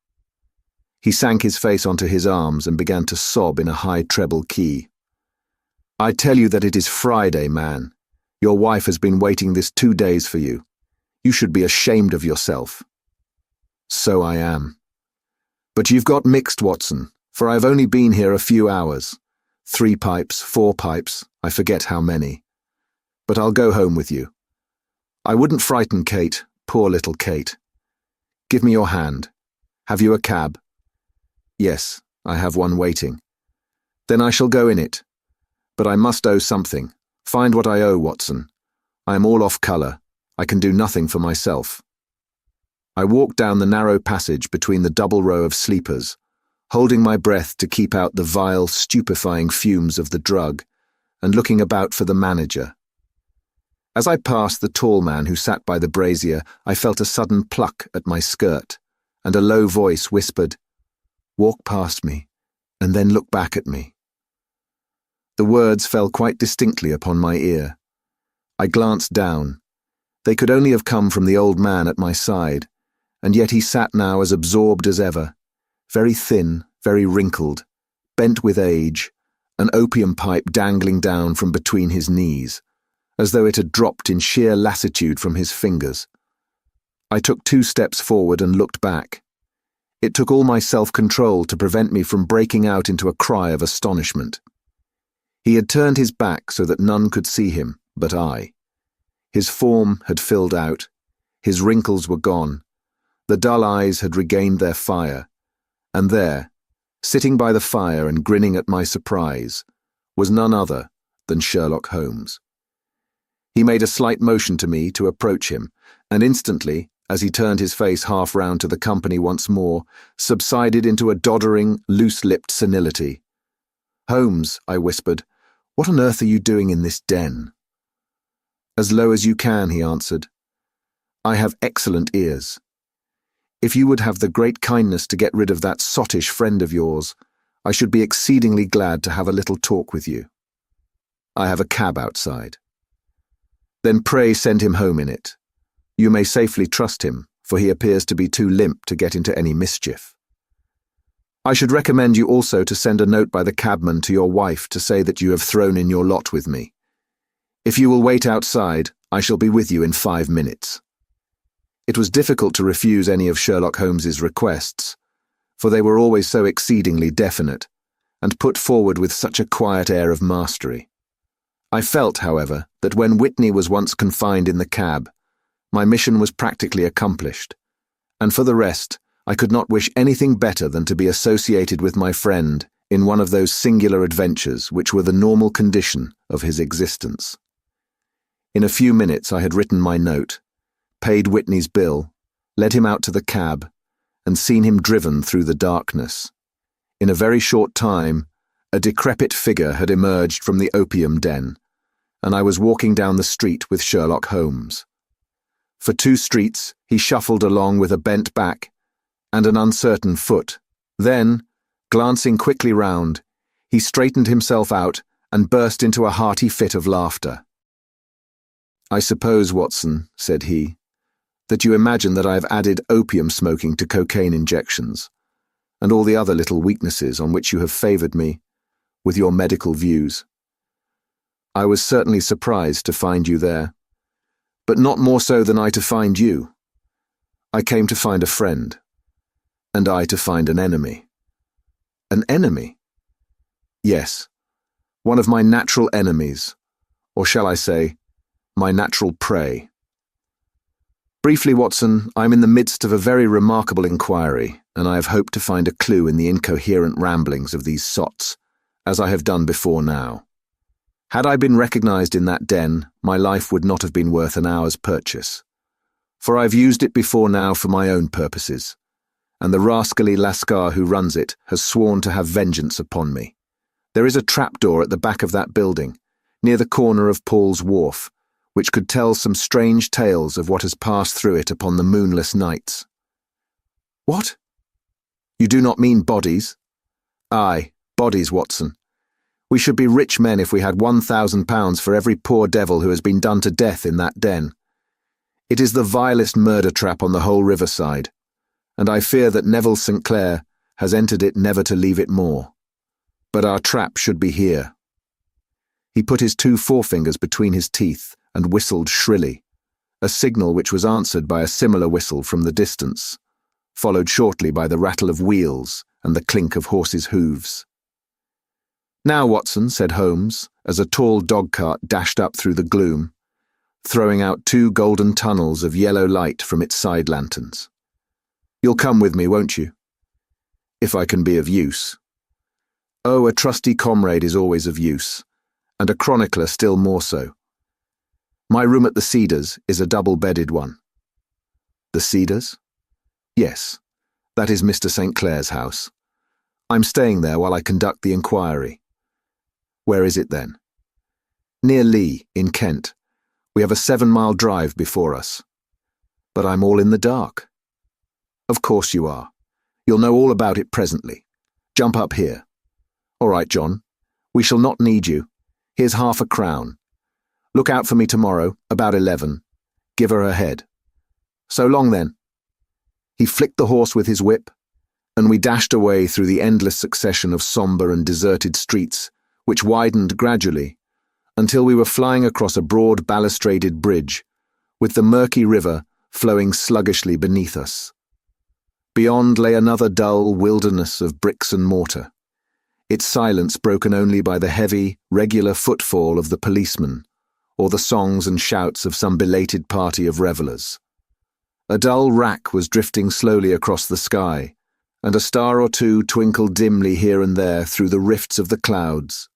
He sank his face onto his arms and began to sob in a high treble key. "I tell you that it is Friday, man. Your wife has been waiting this 2 days for you. You should be ashamed of yourself." "So I am. But you've got mixed, Watson, for I've only been here a few hours. 3 pipes, 4 pipes, I forget how many. But I'll go home with you. I wouldn't frighten Kate, poor little Kate. Give me your hand. Have you a cab?" "Yes, I have one waiting." "Then I shall go in it. But I must owe something. Find what I owe, Watson. I am all off colour. I can do nothing for myself." I walked down the narrow passage between the double row of sleepers, holding my breath to keep out the vile, stupefying fumes of the drug, and looking about for the manager. As I passed the tall man who sat by the brazier, I felt a sudden pluck at my skirt, and a low voice whispered, "Walk past me, and then look back at me." The words fell quite distinctly upon my ear. I glanced down. They could only have come from the old man at my side, and yet he sat now as absorbed as ever, very thin, very wrinkled, bent with age, an opium pipe dangling down from between his knees, as though it had dropped in sheer lassitude from his fingers. I took 2 steps forward and looked back. It took all my self-control to prevent me from breaking out into a cry of astonishment. He had turned his back so that none could see him but I. His form had filled out, his wrinkles were gone, the dull eyes had regained their fire, and there, sitting by the fire and grinning at my surprise, was none other than Sherlock Holmes. He made a slight motion to me to approach him, and instantly, as he turned his face half round to the company once more, subsided into a doddering, loose-lipped senility. "Holmes," I whispered, "what on earth are you doing in this den?" "As low as you can," he answered. "I have excellent ears. If you would have the great kindness to get rid of that sottish friend of yours, I should be exceedingly glad to have a little talk with you. I have a cab outside." "Then pray send him home in it. You may safely trust him, for he appears to be too limp to get into any mischief. I should recommend you also to send a note by the cabman to your wife to say that you have thrown in your lot with me. If you will wait outside, I shall be with you in 5 minutes." It was difficult to refuse any of Sherlock Holmes's requests, for they were always so exceedingly definite, and put forward with such a quiet air of mastery. I felt, however, that when Whitney was once confined in the cab, my mission was practically accomplished, and for the rest, I could not wish anything better than to be associated with my friend in one of those singular adventures which were the normal condition of his existence. In a few minutes I had written my note, paid Whitney's bill, led him out to the cab, and seen him driven through the darkness. In a very short time, a decrepit figure had emerged from the opium den, and I was walking down the street with Sherlock Holmes. For 2 streets he shuffled along with a bent back and an uncertain foot. Then, glancing quickly round, he straightened himself out and burst into a hearty fit of laughter. "I suppose, Watson," said he, "that you imagine that I have added opium smoking to cocaine injections, and all the other little weaknesses on which you have favoured me with your medical views. I was certainly surprised to find you there, but not more so than I to find you. I came to find a friend, and I to find an enemy." "An enemy?" "Yes, one of my natural enemies, or shall I say, my natural prey. Briefly, Watson, I am in the midst of a very remarkable inquiry, and I have hoped to find a clue in the incoherent ramblings of these sots, as I have done before now. Had I been recognised in that den, my life would not have been worth an hour's purchase, for I have used it before now for my own purposes, and the rascally Lascar who runs it has sworn to have vengeance upon me. There is a trapdoor at the back of that building, near the corner of Paul's Wharf, which could tell some strange tales of what has passed through it upon the moonless nights. What? You do not mean bodies? Aye, bodies, Watson. We should be rich men if we had £1,000 for every poor devil who has been done to death in that den. It is the vilest murder trap on the whole riverside, and I fear that Neville St. Clair has entered it never to leave it more. But our trap should be here. He put his 2 forefingers between his teeth and whistled shrilly, a signal which was answered by a similar whistle from the distance, followed shortly by the rattle of wheels and the clink of horses' hooves. Now, Watson, said Holmes, as a tall dog-cart dashed up through the gloom, throwing out 2 golden tunnels of yellow light from its side lanterns. You'll come with me, won't you? If I can be of use. Oh, a trusty comrade is always of use, and a chronicler still more so. My room at the Cedars is a double-bedded one. The Cedars? Yes, that is Mr. St. Clair's house. I'm staying there while I conduct the inquiry. Where is it then? Near Lee, in Kent. We have a 7-mile drive before us. But I'm all in the dark. Of course you are. You'll know all about it presently. Jump up here. All right, John. We shall not need you. Here's £half-a-crown. Look out for me tomorrow, about 11. Give her a head. So long then. He flicked the horse with his whip, and we dashed away through the endless succession of sombre and deserted streets, which widened gradually, until we were flying across a broad balustraded bridge, with the murky river flowing sluggishly beneath us. Beyond lay another dull wilderness of bricks and mortar, its silence broken only by the heavy, regular footfall of the policeman, or the songs and shouts of some belated party of revellers. A dull wrack was drifting slowly across the sky, and a star or two twinkled dimly here and there through the rifts of the clouds.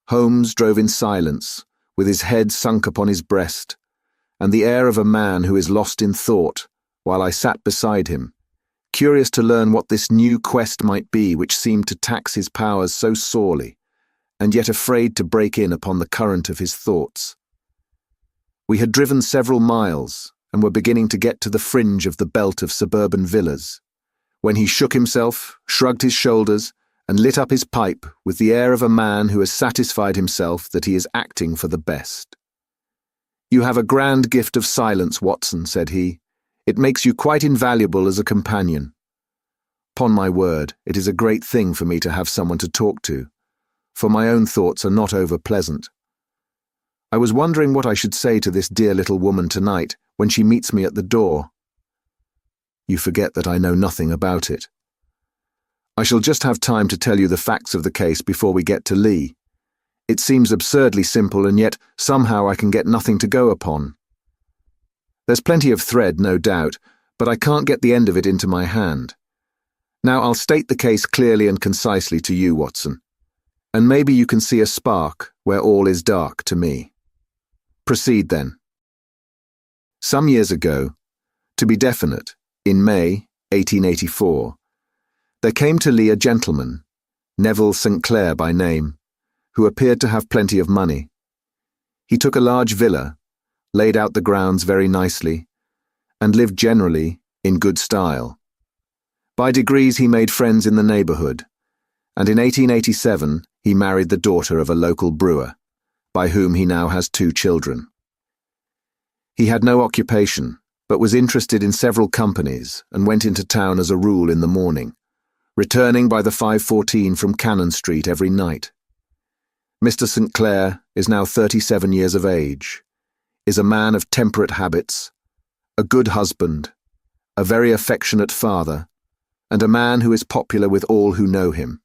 Holmes drove in silence, with his head sunk upon his breast, and the air of a man who is lost in thought, while I sat beside him, curious to learn what this new quest might be which seemed to tax his powers so sorely, and yet afraid to break in upon the current of his thoughts. We had driven several miles, and were beginning to get to the fringe of the belt of suburban villas, when he shook himself, shrugged his shoulders, and lit up his pipe with the air of a man who has satisfied himself that he is acting for the best. You have a grand gift of silence, Watson, said he. It makes you quite invaluable as a companion. Upon my word, it is a great thing for me to have someone to talk to, for my own thoughts are not over pleasant. I was wondering what I should say to this dear little woman tonight when she meets me at the door. You forget that I know nothing about it. I shall just have time to tell you the facts of the case before we get to Lee. It seems absurdly simple, and yet somehow I can get nothing to go upon. There's plenty of thread, no doubt, but I can't get the end of it into my hand. Now I'll state the case clearly and concisely to you, Watson, and maybe you can see a spark where all is dark to me. Proceed then. Some years ago, to be definite, in May 1884, there came to Lee a gentleman, Neville St. Clair by name, who appeared to have plenty of money. He took a large villa, laid out the grounds very nicely, and lived generally in good style. By degrees he made friends in the neighbourhood, and in 1887 he married the daughter of a local brewer, by whom he now has 2 children. He had no occupation, but was interested in several companies and went into town as a rule in the morning, returning by the 5:14 from Cannon Street every night. Mr. St. Clair is now 37 years of age, is a man of temperate habits, a good husband, a very affectionate father, and a man who is popular with all who know him.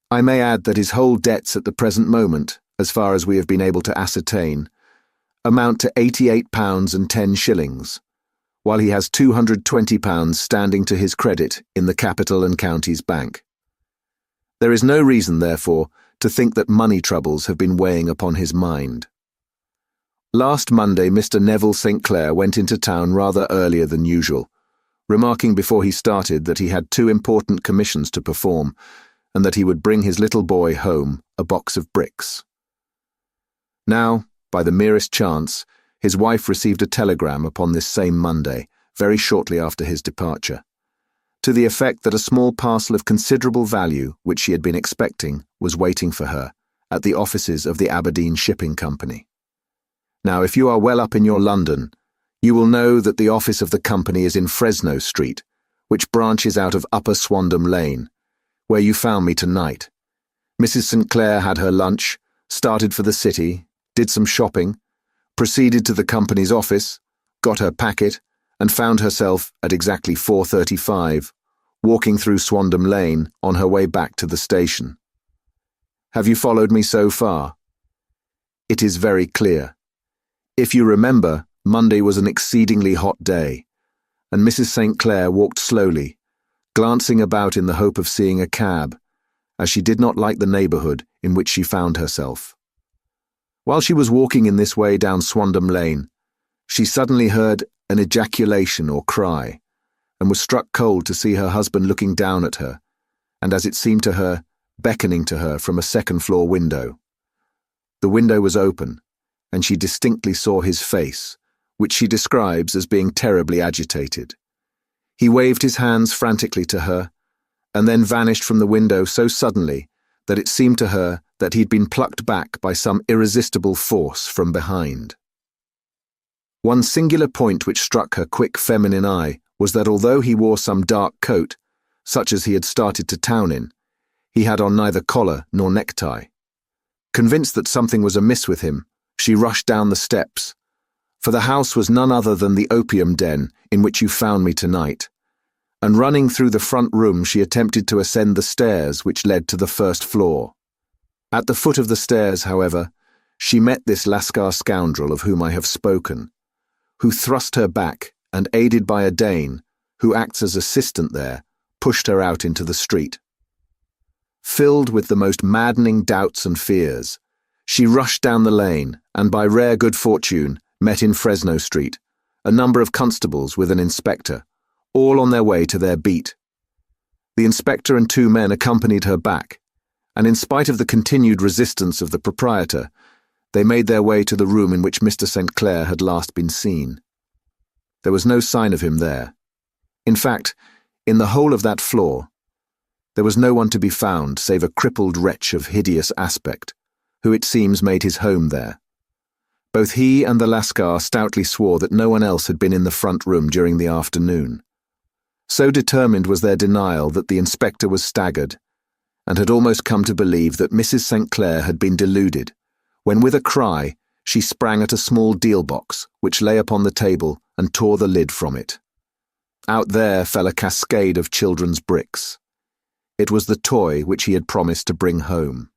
I may add that his whole debts at the present moment, as far as we have been able to ascertain, amount to £88.10, while he has £220 standing to his credit in the Capital and Counties Bank. There is no reason, therefore, to think that money troubles have been weighing upon his mind. Last Monday Mr. Neville St. Clair went into town rather earlier than usual, remarking before he started that he had 2 important commissions to perform, and that he would bring his little boy home a box of bricks. Now, by the merest chance, his wife received a telegram upon this same Monday, very shortly after his departure, to the effect that a small parcel of considerable value, which she had been expecting, was waiting for her at the offices of the Aberdeen Shipping Company. Now, if you are well up in your London, you will know that the office of the company is in Fresno Street, which branches out of Upper Swandam Lane, where you found me tonight. Mrs. St. Clair had her lunch, started for the city, did some shopping, proceeded to the company's office, got her packet, and found herself at exactly 4:35, walking through Swandam Lane on her way back to the station. Have you followed me so far? It is very clear. If you remember, Monday was an exceedingly hot day, and Mrs. St. Clair walked slowly, glancing about in the hope of seeing a cab, as she did not like the neighbourhood in which she found herself. While she was walking in this way down Swandam Lane, she suddenly heard an ejaculation or cry, and was struck cold to see her husband looking down at her, and as it seemed to her, beckoning to her from a second-floor window. The window was open, and she distinctly saw his face, which she describes as being terribly agitated. He waved his hands frantically to her, and then vanished from the window so suddenly that it seemed to her that he'd been plucked back by some irresistible force from behind. One singular point which struck her quick feminine eye was that although he wore some dark coat, such as he had started to town in, he had on neither collar nor necktie. Convinced that something was amiss with him, she rushed down the steps, for the house was none other than the opium den in which you found me tonight, and running through the front room she attempted to ascend the stairs which led to the first floor. At the foot of the stairs, however, she met this Lascar scoundrel of whom I have spoken, who thrust her back and, aided by a Dane, who acts as assistant there, pushed her out into the street. Filled with the most maddening doubts and fears, she rushed down the lane and, by rare good fortune, met in Fresno Street a number of constables with an inspector, all on their way to their beat. The inspector and 2 men accompanied her back, and in spite of the continued resistance of the proprietor, they made their way to the room in which Mr. St. Clair had last been seen. There was no sign of him there. In fact, in the whole of that floor, there was no one to be found save a crippled wretch of hideous aspect, who it seems made his home there. Both he and the Lascar stoutly swore that no one else had been in the front room during the afternoon. So determined was their denial that the inspector was staggered, and had almost come to believe that Mrs. St. Clair had been deluded, when with a cry she sprang at a small deal box which lay upon the table and tore the lid from it. Out there fell a cascade of children's bricks. It was the toy which he had promised to bring home.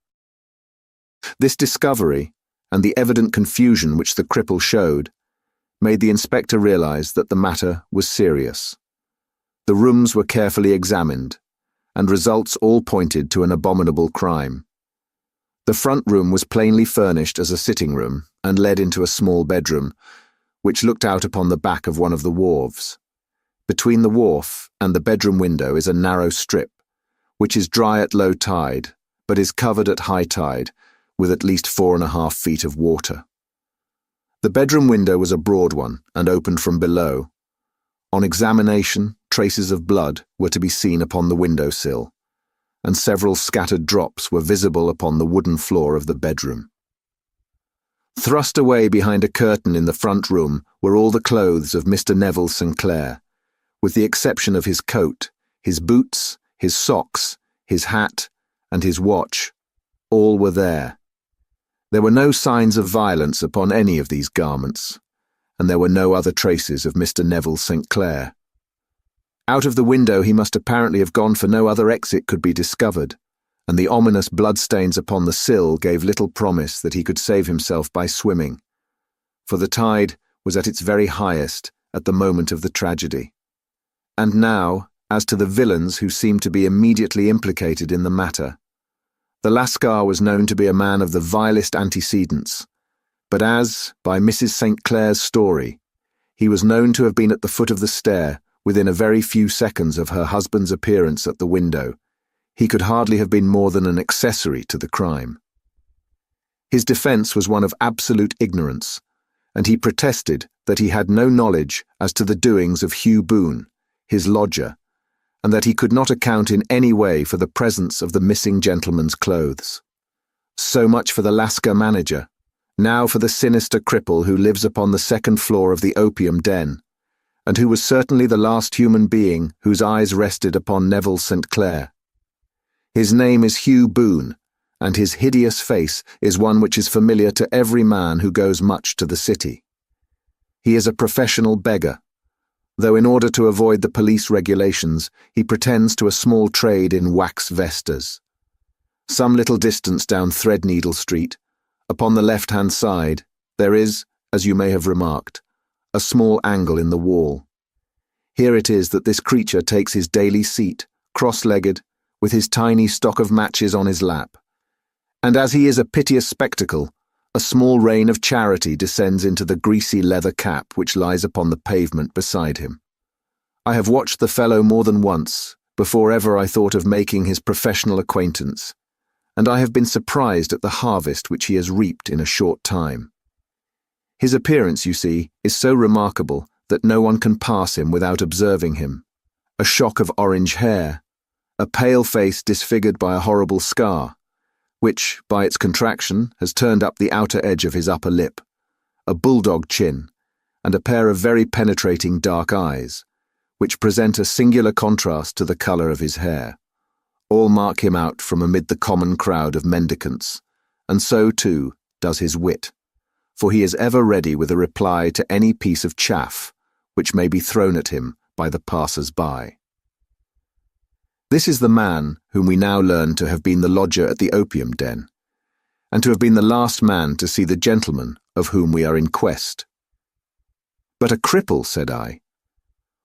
This discovery, and the evident confusion which the cripple showed, made the inspector realize that the matter was serious. The rooms were carefully examined, and results all pointed to an abominable crime. The front room was plainly furnished as a sitting room and led into a small bedroom, which looked out upon the back of one of the wharves. Between the wharf and the bedroom window is a narrow strip, which is dry at low tide, but is covered at high tide, with at least 4.5 feet of water. The bedroom window was a broad one and opened from below. On examination, traces of blood were to be seen upon the window-sill, and several scattered drops were visible upon the wooden floor of the bedroom. Thrust away behind a curtain in the front room were all the clothes of Mr. Neville St. Clair, with the exception of his coat, his boots, his socks, his hat, and his watch. All were there. There were no signs of violence upon any of these garments, and there were no other traces of Mr. Neville St. Clair. Out of the window he must apparently have gone, for no other exit could be discovered, and the ominous bloodstains upon the sill gave little promise that he could save himself by swimming, for the tide was at its very highest at the moment of the tragedy. And now, as to the villains who seemed to be immediately implicated in the matter. The Lascar was known to be a man of the vilest antecedents, but as, by Mrs. St. Clair's story, he was known to have been at the foot of the stair within a very few seconds of her husband's appearance at the window, he could hardly have been more than an accessory to the crime. His defence was one of absolute ignorance, and he protested that he had no knowledge as to the doings of Hugh Boone, his lodger, and that he could not account in any way for the presence of the missing gentleman's clothes. So much for the Lascar manager. Now for the sinister cripple who lives upon the second floor of the opium den, and who was certainly the last human being whose eyes rested upon Neville St. Clair. His name is Hugh Boone, and his hideous face is one which is familiar to every man who goes much to the city. He is a professional beggar, though in order to avoid the police regulations, he pretends to a small trade in wax vestas. Some little distance down Threadneedle Street, upon the left-hand side, there is, as you may have remarked, a small angle in the wall. Here it is that this creature takes his daily seat, cross-legged, with his tiny stock of matches on his lap. And as he is a piteous spectacle, a small rain of charity descends into the greasy leather cap which lies upon the pavement beside him. I have watched the fellow more than once, before ever I thought of making his professional acquaintance, and I have been surprised at the harvest which he has reaped in a short time. His appearance, you see, is so remarkable that no one can pass him without observing him. A shock of orange hair, a pale face disfigured by a horrible scar, which, by its contraction, has turned up the outer edge of his upper lip, a bulldog chin, and a pair of very penetrating dark eyes, which present a singular contrast to the colour of his hair. All mark him out from amid the common crowd of mendicants, and so, too, does his wit, for he is ever ready with a reply to any piece of chaff which may be thrown at him by the passers-by. This is the man whom we now learn to have been the lodger at the opium den, and to have been the last man to see the gentleman of whom we are in quest. But a cripple, said I.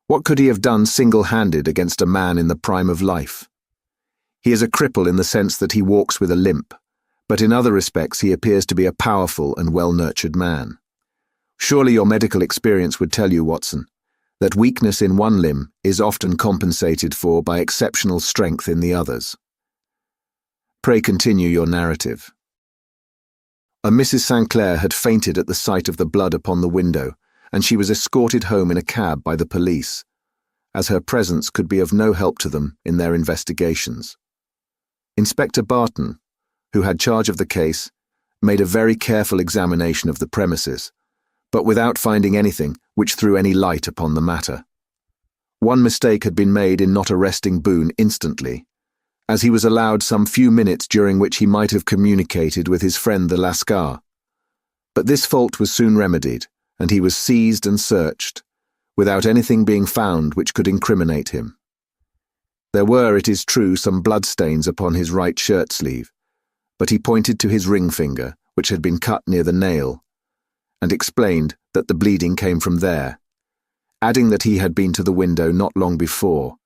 What could he have done single-handed against a man in the prime of life? He is a cripple in the sense that he walks with a limp, but in other respects he appears to be a powerful and well-nurtured man. Surely your medical experience would tell you, Watson, that weakness in one limb is often compensated for by exceptional strength in the others. Pray continue your narrative. A Mrs. St. Clair had fainted at the sight of the blood upon the window, and she was escorted home in a cab by the police, as her presence could be of no help to them in their investigations. Inspector Barton, who had charge of the case, made a very careful examination of the premises, but without finding anything which threw any light upon the matter. One mistake had been made in not arresting Boone instantly, as he was allowed some few minutes during which he might have communicated with his friend the Lascar. But this fault was soon remedied, and he was seized and searched, without anything being found which could incriminate him. There were, it is true, some bloodstains upon his right shirt sleeve, but he pointed to his ring finger, which had been cut near the nail, and explained that the bleeding came from there, adding that he had been to the window not long before,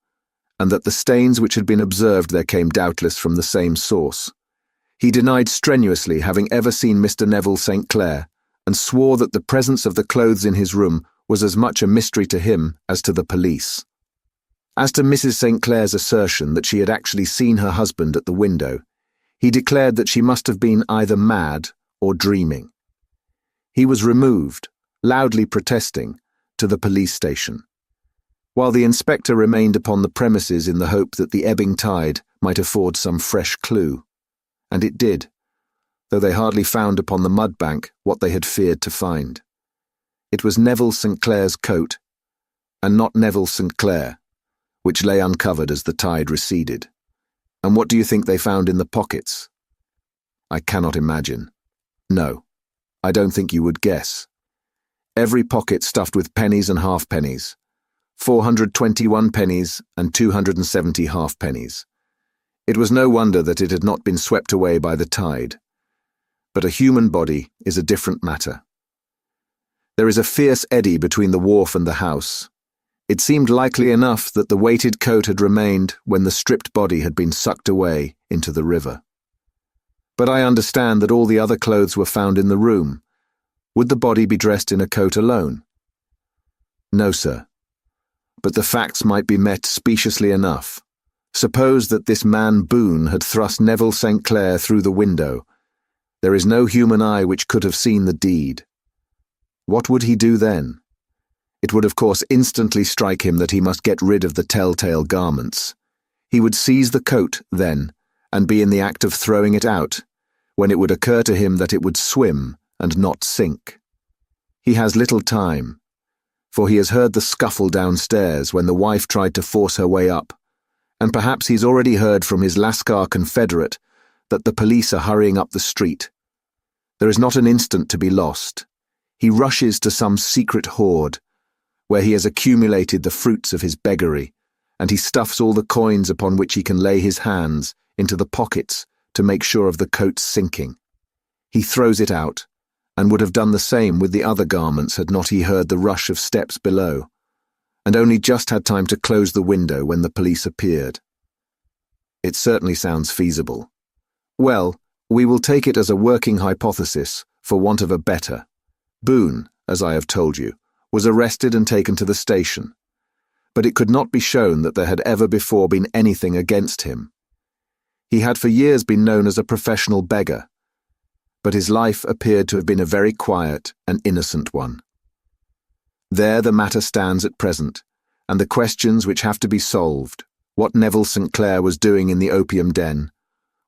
and that the stains which had been observed there came doubtless from the same source. He denied strenuously having ever seen Mr. Neville St. Clair, and swore that the presence of the clothes in his room was as much a mystery to him as to the police. As to Mrs. St. Clair's assertion that she had actually seen her husband at the window, he declared that she must have been either mad or dreaming. He was removed, loudly protesting, to the police station, while the inspector remained upon the premises in the hope that the ebbing tide might afford some fresh clue. And it did, though they hardly found upon the mud bank what they had feared to find. It was Neville St. Clair's coat, and not Neville St. Clair, which lay uncovered as the tide receded. And what do you think they found in the pockets? I cannot imagine. No, I don't think you would guess. Every pocket stuffed with pennies and halfpennies, 421 pennies and 270 halfpennies. It was no wonder that it had not been swept away by the tide. But a human body is a different matter. There is a fierce eddy between the wharf and the house. It seemed likely enough that the weighted coat had remained when the stripped body had been sucked away into the river. But I understand that all the other clothes were found in the room. Would the body be dressed in a coat alone? No, sir. But the facts might be met speciously enough. Suppose that this man Boone had thrust Neville St. Clair through the window, There is no human eye which could have seen the deed. What would he do then? It would of course instantly strike him that he must get rid of the telltale garments. He would seize the coat, then, and be in the act of throwing it out, when it would occur to him that it would swim and not sink. He has little time, for he has heard the scuffle downstairs when the wife tried to force her way up, and perhaps he's already heard from his Lascar confederate that the police are hurrying up the street. There is not an instant to be lost. He rushes to some secret hoard, where he has accumulated the fruits of his beggary, and he stuffs all the coins upon which he can lay his hands into the pockets to make sure of the coat's sinking. He throws it out, and would have done the same with the other garments had not he heard the rush of steps below, and only just had time to close the window when the police appeared. It certainly sounds feasible. Well, we will take it as a working hypothesis, for want of a better. Boone, as I have told you, was arrested and taken to the station, but it could not be shown that there had ever before been anything against him. He had for years been known as a professional beggar, but his life appeared to have been a very quiet and innocent one. There the matter stands at present, and the questions which have to be solved: what Neville St. Clair was doing in the opium den,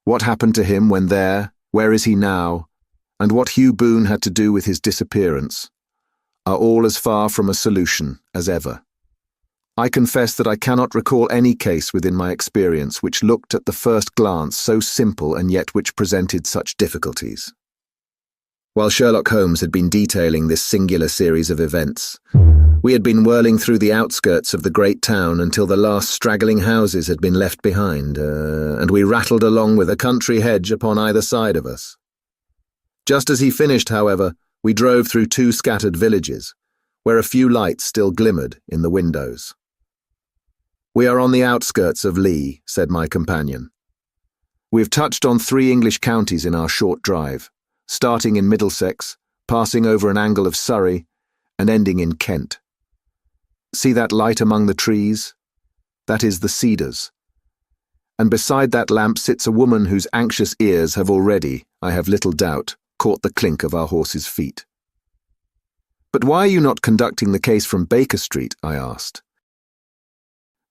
what happened to him when there, where is he now, and what Hugh Boone had to do with his disappearance, are all as far from a solution as ever. I confess that I cannot recall any case within my experience which looked at the first glance so simple and yet which presented such difficulties. While Sherlock Holmes had been detailing this singular series of events, we had been whirling through the outskirts of the great town until the last straggling houses had been left behind, and we rattled along with a country hedge upon either side of us. Just as he finished, however, we drove through 2 scattered villages, where a few lights still glimmered in the windows. "We are on the outskirts of Lee," said my companion. "We have touched on 3 English counties in our short drive, starting in Middlesex, passing over an angle of Surrey, and ending in Kent. See that light among the trees? That is the Cedars. And beside that lamp sits a woman whose anxious ears have already, I have little doubt, caught the clink of our horses' feet." "But why are you not conducting the case from Baker Street?" I asked.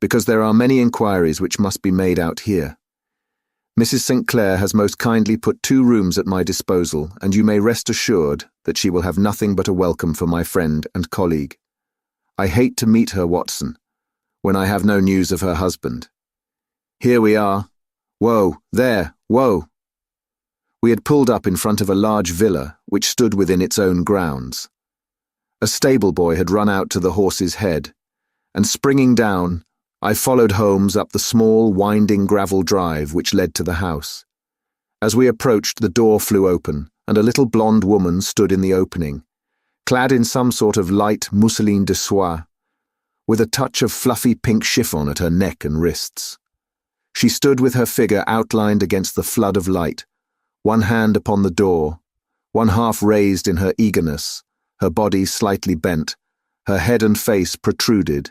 "Because there are many inquiries which must be made out here. Mrs. St. Clair has most kindly put 2 rooms at my disposal, and you may rest assured that she will have nothing but a welcome for my friend and colleague. I hate to meet her, Watson, when I have no news of her husband. Here we are. Whoa, there, whoa." We had pulled up in front of a large villa which stood within its own grounds. A stable boy had run out to the horse's head, and springing down, I followed Holmes up the small, winding gravel drive which led to the house. As we approached, the door flew open, and a little blonde woman stood in the opening, clad in some sort of light mousseline de soie, with a touch of fluffy pink chiffon at her neck and wrists. She stood with her figure outlined against the flood of light, one hand upon the door, one half raised in her eagerness, her body slightly bent, her head and face protruded,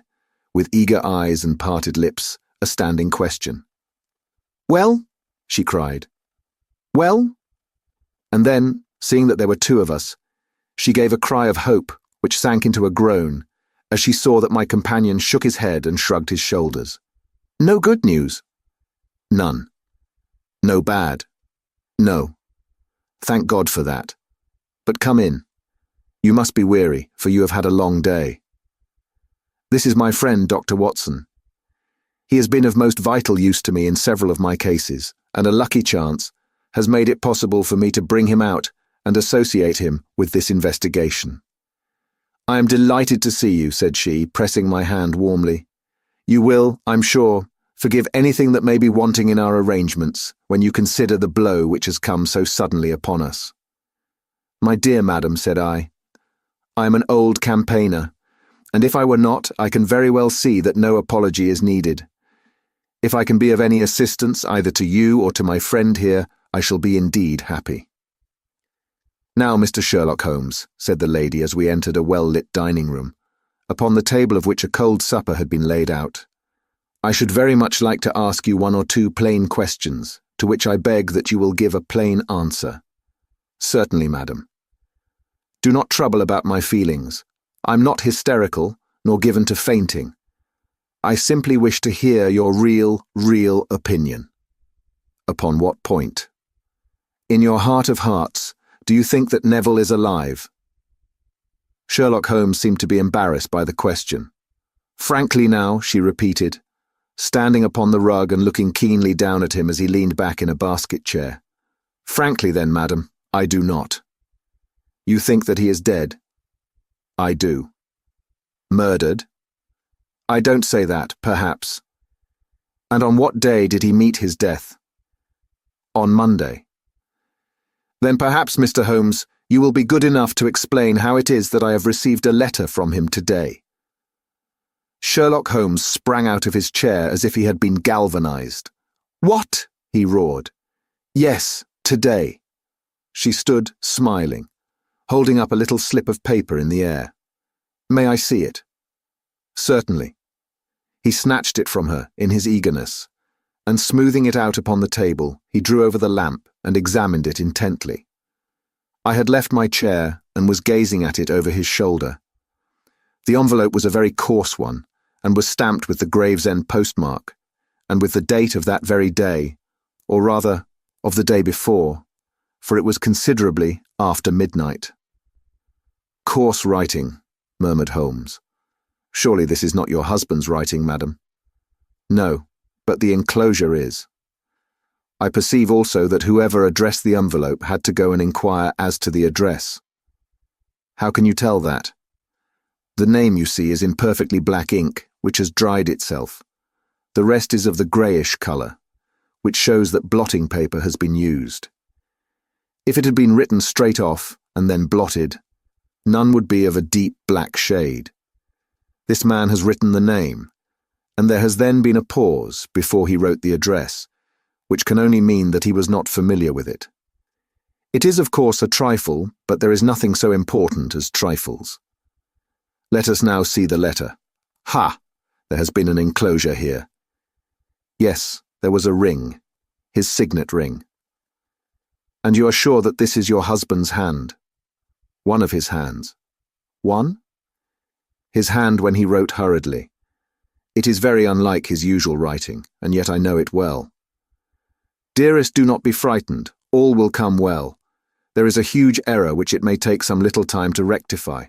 with eager eyes and parted lips, a standing question. "Well?" she cried. "Well?" And then, seeing that there were 2 of us, she gave a cry of hope which sank into a groan as she saw that my companion shook his head and shrugged his shoulders. "No good news?" "None." "No bad?" "No. Thank God for that. But come in. You must be weary, for you have had a long day. This is my friend, Dr. Watson. He has been of most vital use to me in several of my cases, and a lucky chance has made it possible for me to bring him out and associate him with this investigation." "I am delighted to see you," said she, pressing my hand warmly. "You will, I'm sure, forgive anything that may be wanting in our arrangements when you consider the blow which has come so suddenly upon us." "My dear madam," said I am an old campaigner, and if I were not, I can very well see that no apology is needed. If I can be of any assistance either to you or to my friend here, I shall be indeed happy." "Now, Mr. Sherlock Holmes," said the lady as we entered a well-lit dining room, upon the table of which a cold supper had been laid out, "I should very much like to ask you 1 or 2 plain questions, to which I beg that you will give a plain answer. Certainly, madam. Do not trouble about my feelings. I'm not hysterical, nor given to fainting. I simply wish to hear your real opinion. Upon what point? In your heart of hearts, do you think that Neville is alive? Sherlock Holmes seemed to be embarrassed by the question. Frankly now, she repeated, standing upon the rug and looking keenly down at him as he leaned back in a basket chair. Frankly then, madam, I do not. You think that he is dead? I do. Murdered? I don't say that, perhaps. And on what day did he meet his death? On Monday. Then perhaps, Mr. Holmes, you will be good enough to explain how it is that I have received a letter from him today. Sherlock Holmes sprang out of his chair as if he had been galvanized. What? He roared. Yes, today. She stood, smiling, holding up a little slip of paper in the air. May I see it? Certainly. He snatched it from her in his eagerness, and smoothing it out upon the table, he drew over the lamp and examined it intently. I had left my chair and was gazing at it over his shoulder. The envelope was a very coarse one, and was stamped with the Gravesend postmark, and with the date of that very day, or rather, of the day before, for it was considerably after midnight. Coarse writing, murmured Holmes. Surely this is not your husband's writing, madam? No, but the enclosure is. I perceive also that whoever addressed the envelope had to go and inquire as to the address. How can you tell that? The name, you see, is in perfectly black ink, which has dried itself. The rest is of the greyish colour, which shows that blotting paper has been used. If it had been written straight off and then blotted, none would be of a deep black shade. This man has written the name, and there has then been a pause before he wrote the address, which can only mean that he was not familiar with it. It is, of course, a trifle, but there is nothing so important as trifles. Let us now see the letter. Ha! There has been an enclosure here. Yes, there was a ring, his signet ring. And you are sure that this is your husband's hand? One of his hands. One? His hand when he wrote hurriedly. It is very unlike his usual writing, and yet I know it well. Dearest, do not be frightened. All will come well. There is a huge error which it may take some little time to rectify.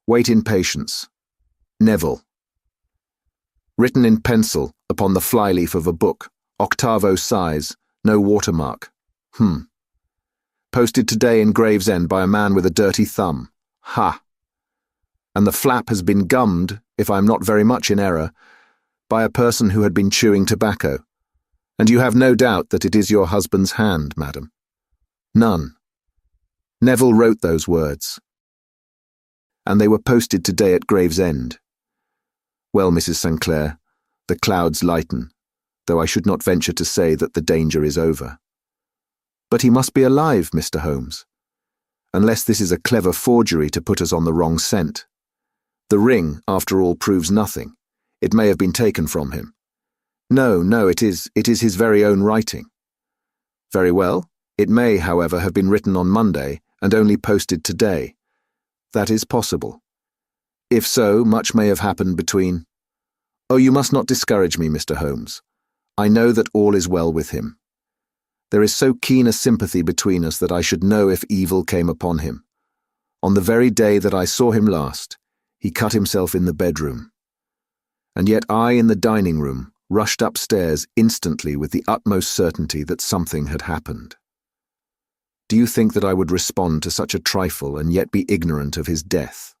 Wait in patience. Neville. Written in pencil upon the flyleaf of a book, octavo size, no watermark. Posted today in Gravesend by a man with a dirty thumb. Ha! And the flap has been gummed, if I am not very much in error, by a person who had been chewing tobacco. And you have no doubt that it is your husband's hand, madam? None. Neville wrote those words. And they were posted today at Gravesend. Well, Mrs. St. Clair, the clouds lighten, though I should not venture to say that the danger is over. But he must be alive, Mr. Holmes, unless this is a clever forgery to put us on the wrong scent. The ring, after all, proves nothing. It may have been taken from him. No, it is his very own writing. Very well. It may, however, have been written on Monday and only posted today. That is possible. If so, much may have happened between— Oh, you must not discourage me, Mr. Holmes. I know that all is well with him. There is so keen a sympathy between us that I should know if evil came upon him. On the very day that I saw him last, he cut himself in the bedroom. And yet I, in the dining room, rushed upstairs instantly with the utmost certainty that something had happened. Do you think that I would respond to such a trifle and yet be ignorant of his death?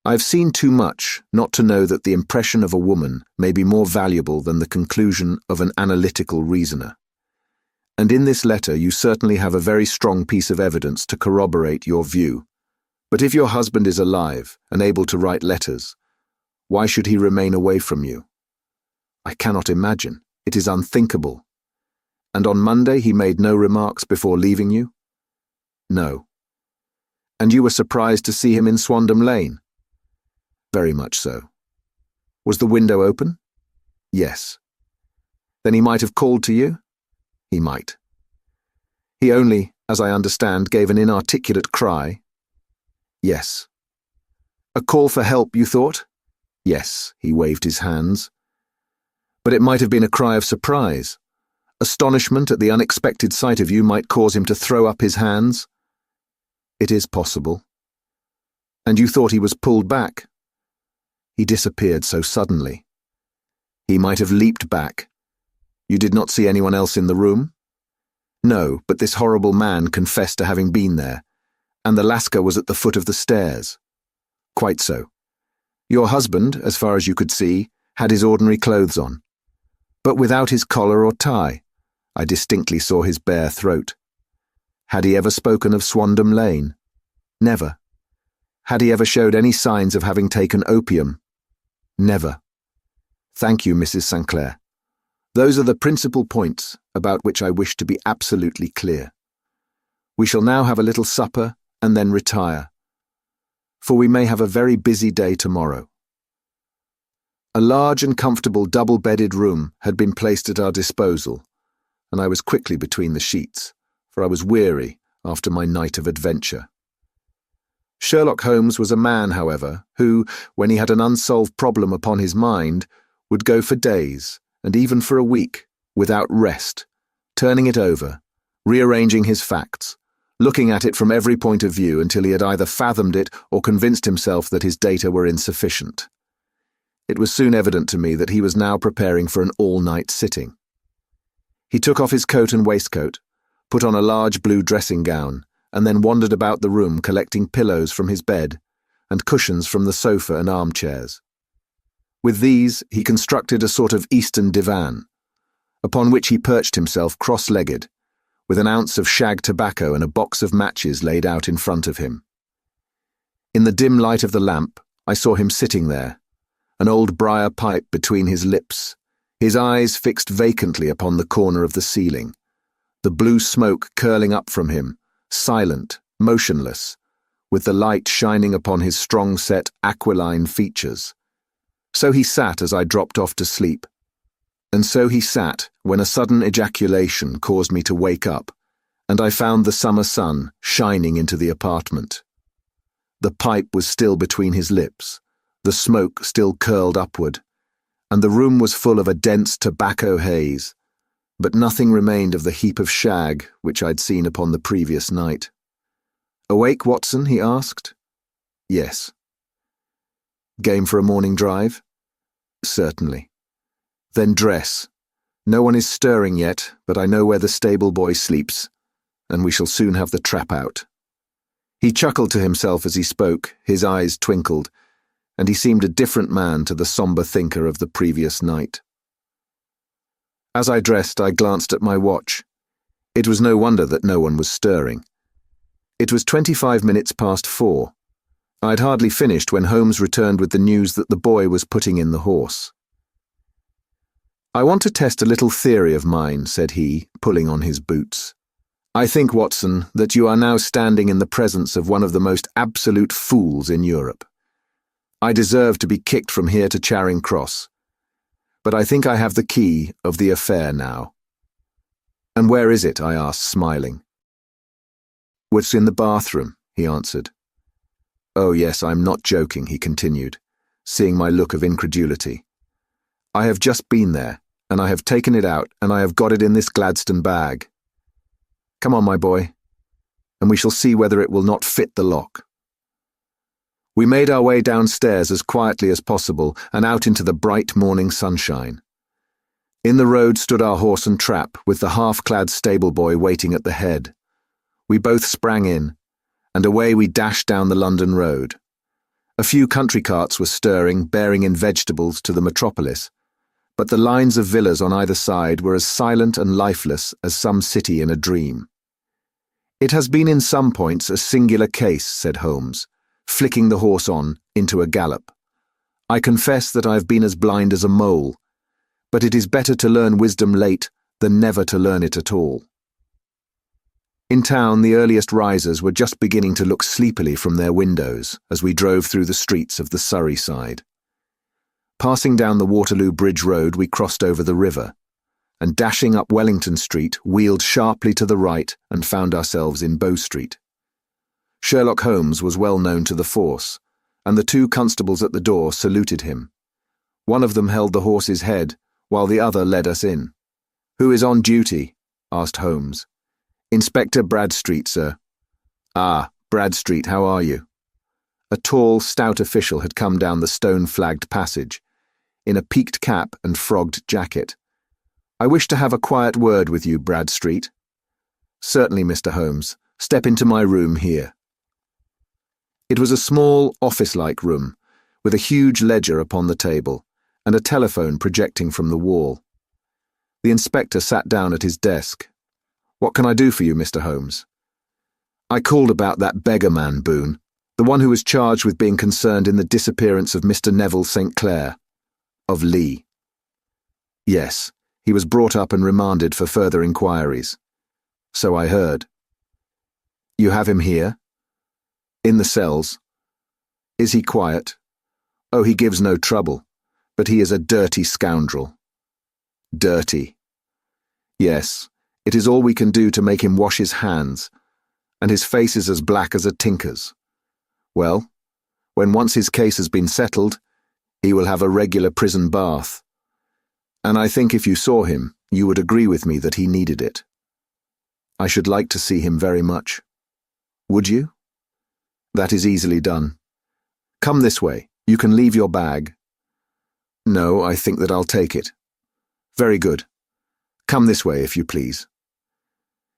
I have seen too much not to know that the impression of a woman may be more valuable than the conclusion of an analytical reasoner. And in this letter you certainly have a very strong piece of evidence to corroborate your view. But if your husband is alive and able to write letters, why should he remain away from you? I cannot imagine. It is unthinkable. And on Monday he made no remarks before leaving you? No. And you were surprised to see him in Swandam Lane? Very much so. Was the window open? Yes. Then he might have called to you? He might. He only, as I understand, gave an inarticulate cry. Yes. A call for help, you thought? Yes, he waved his hands. But it might have been a cry of surprise. Astonishment at the unexpected sight of you might cause him to throw up his hands. It is possible. And you thought he was pulled back? He disappeared so suddenly. He might have leaped back. You did not see anyone else in the room? No, but this horrible man confessed to having been there, and the Lascar was at the foot of the stairs. Quite so. Your husband, as far as you could see, had his ordinary clothes on, but without his collar or tie. I distinctly saw his bare throat. Had he ever spoken of Swandam Lane? Never. Had he ever showed any signs of having taken opium? Never. Thank you, Mrs. St. Clair. Those are the principal points about which I wish to be absolutely clear. We shall now have a little supper and then retire, for we may have a very busy day tomorrow. A large and comfortable double-bedded room had been placed at our disposal, and I was quickly between the sheets, for I was weary after my night of adventure. Sherlock Holmes was a man, however, who, when he had an unsolved problem upon his mind, would go for days, and even for a week, without rest, turning it over, rearranging his facts, looking at it from every point of view until he had either fathomed it or convinced himself that his data were insufficient. It was soon evident to me that he was now preparing for an all-night sitting. He took off his coat and waistcoat, put on a large blue dressing gown, and then wandered about the room collecting pillows from his bed and cushions from the sofa and armchairs. With these he constructed a sort of Eastern divan, upon which he perched himself cross-legged, with an ounce of shag tobacco and a box of matches laid out in front of him. In the dim light of the lamp, I saw him sitting there, an old briar pipe between his lips, his eyes fixed vacantly upon the corner of the ceiling, the blue smoke curling up from him, silent, motionless, with the light shining upon his strong-set, aquiline features. So he sat as I dropped off to sleep, and so he sat when a sudden ejaculation caused me to wake up, and I found the summer sun shining into the apartment. The pipe was still between his lips, the smoke still curled upward, and the room was full of a dense tobacco haze, but nothing remained of the heap of shag which I'd seen upon the previous night. "Awake, Watson?" he asked. "Yes." "Game for a morning drive?" "Certainly." "Then dress. No one is stirring yet, but I know where the stable boy sleeps, and we shall soon have the trap out." He chuckled to himself as he spoke, his eyes twinkled, and he seemed a different man to the sombre thinker of the previous night. As I dressed, I glanced at my watch. It was no wonder that no one was stirring. It was 25 minutes past 4. I'd hardly finished when Holmes returned with the news that the boy was putting in the horse. "I want to test a little theory of mine," said he, pulling on his boots. "I think, Watson, that you are now standing in the presence of one of the most absolute fools in Europe. I deserve to be kicked from here to Charing Cross, but I think I have the key of the affair now." "And where is it?" I asked, smiling. "What's in the bathroom?" he answered. "Oh yes, I'm not joking," he continued, seeing my look of incredulity. "I have just been there, and I have taken it out, and I have got it in this Gladstone bag. Come on, my boy, and we shall see whether it will not fit the lock." We made our way downstairs as quietly as possible and out into the bright morning sunshine. In the road stood our horse and trap, with the half-clad stable boy waiting at the head. We both sprang in, and away we dashed down the London road. A few country carts were stirring, bearing in vegetables to the metropolis, but the lines of villas on either side were as silent and lifeless as some city in a dream. "It has been in some points a singular case," said Holmes, flicking the horse on into a gallop. "I confess that I have been as blind as a mole, but it is better to learn wisdom late than never to learn it at all." In town, the earliest risers were just beginning to look sleepily from their windows as we drove through the streets of the Surrey side. Passing down the Waterloo Bridge Road, we crossed over the river, and dashing up Wellington Street, wheeled sharply to the right and found ourselves in Bow Street. Sherlock Holmes was well known to the force, and the two constables at the door saluted him. One of them held the horse's head, while the other led us in. "Who is on duty?" asked Holmes. "Inspector Bradstreet, sir." "Ah, Bradstreet, how are you?" A tall, stout official had come down the stone-flagged passage, in a peaked cap and frogged jacket. "I wish to have a quiet word with you, Bradstreet." "Certainly, Mr. Holmes. Step into my room here." It was a small, office-like room, with a huge ledger upon the table and a telephone projecting from the wall. The inspector sat down at his desk. "What can I do for you, Mr. Holmes?" "I called about that beggar man, Boone, the one who was charged with being concerned in the disappearance of Mr. Neville St. Clair." "Of Lee?" "Yes, he was brought up and remanded for further inquiries." "So I heard." "You have him here?" "In the cells." "Is he quiet?" "Oh, he gives no trouble, but he is a dirty scoundrel." "Dirty?" "Yes, it is all we can do to make him wash his hands, and his face is as black as a tinker's. Well, when once his case has been settled, he will have a regular prison bath. And I think if you saw him, you would agree with me that he needed it." "I should like to see him very much." "Would you?" "That is easily done. Come this way. You can leave your bag." "No, I think that I'll take it." "Very good. Come this way, if you please."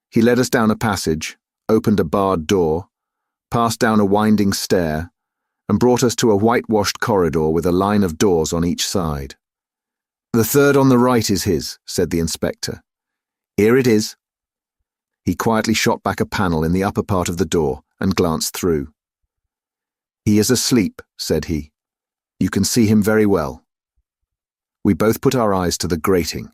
He led us down a passage, opened a barred door, passed down a winding stair, and brought us to a whitewashed corridor with a line of doors on each side. "The third on the right is his," said the inspector. "Here it is." He quietly shot back a panel in the upper part of the door and glanced through. "He is asleep," said he. "You can see him very well." We both put our eyes to the grating.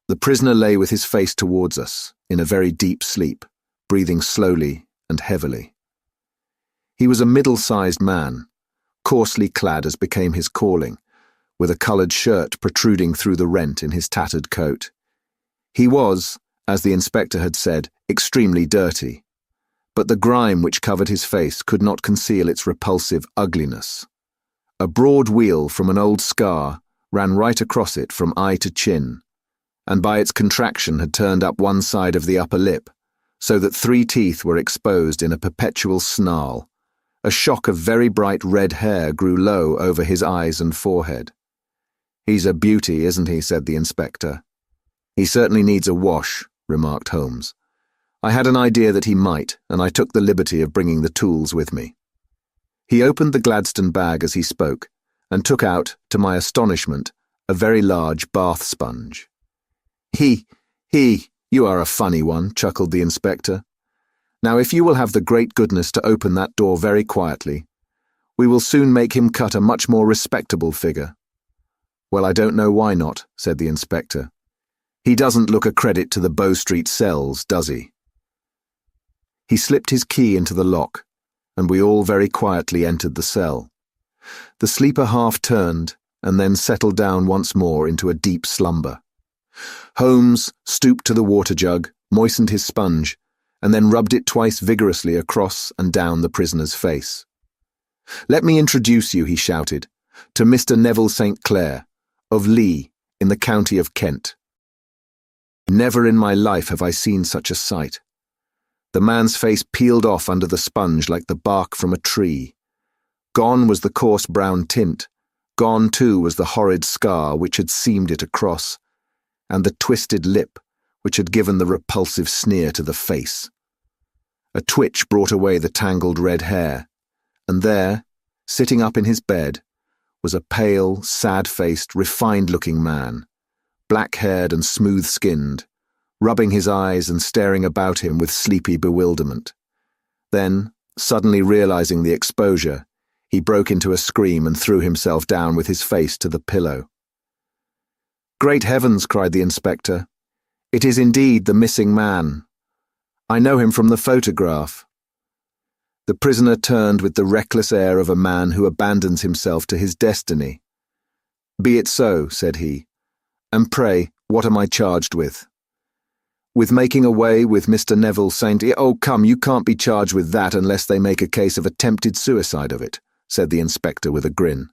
The prisoner lay with his face towards us, in a very deep sleep, breathing slowly and heavily. He was a middle-sized man, coarsely clad as became his calling, with a coloured shirt protruding through the rent in his tattered coat. He was, as the inspector had said, extremely dirty, but the grime which covered his face could not conceal its repulsive ugliness. A broad wheal from an old scar ran right across it from eye to chin, and by its contraction had turned up one side of the upper lip, so that 3 teeth were exposed in a perpetual snarl. A shock of very bright red hair grew low over his eyes and forehead. "He's a beauty, isn't he?" said the inspector. "He certainly needs a wash," remarked Holmes. "I had an idea that he might, and I took the liberty of bringing the tools with me." He opened the Gladstone bag as he spoke, and took out, to my astonishment, a very large bath sponge. You are a funny one," chuckled the inspector. "Now if you will have the great goodness to open that door very quietly, we will soon make him cut a much more respectable figure." "Well, I don't know why not," said the inspector. "He doesn't look a credit to the Bow Street cells, does he?" He slipped his key into the lock, and we all very quietly entered the cell. The sleeper half turned, and then settled down once more into a deep slumber. Holmes stooped to the water jug, moistened his sponge, and then rubbed it twice vigorously across and down the prisoner's face. "Let me introduce you," he shouted, "to Mr. Neville St. Clair, of Lee, in the county of Kent." Never in my life have I seen such a sight. The man's face peeled off under the sponge like the bark from a tree. Gone was the coarse brown tint, gone too was the horrid scar which had seamed it across, and the twisted lip which had given the repulsive sneer to the face. A twitch brought away the tangled red hair, and there, sitting up in his bed, was a pale, sad-faced, refined-looking man, black-haired and smooth-skinned, rubbing his eyes and staring about him with sleepy bewilderment. Then, suddenly realizing the exposure, he broke into a scream and threw himself down with his face to the pillow. "Great heavens!" cried the inspector. "It is indeed the missing man. I know him from the photograph." The prisoner turned with the reckless air of a man who abandons himself to his destiny. "Be it so," said he. "And pray, What am I charged with? With making away with Mr. Neville St. Oh, come, you can't be charged with that unless they make a case of attempted suicide of it, said the inspector with a grin.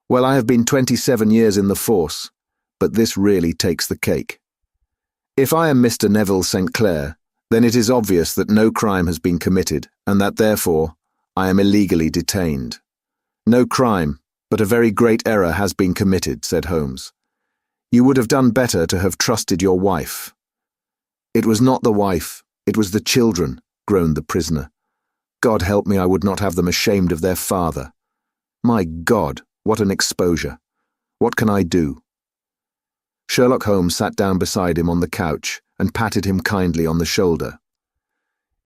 Well, I have been 27 years in the force, but this really takes the cake. If I am Mr. Neville St. Clair, then it is obvious that no crime has been committed, and that, therefore, I am illegally detained. No crime, but a very great error has been committed, said Holmes. You would have done better to have trusted your wife. It was not the wife, it was the children, groaned the prisoner. God help me, I would not have them ashamed of their father. My God, what an exposure. What can I do? Sherlock Holmes sat down beside him on the couch and patted him kindly on the shoulder.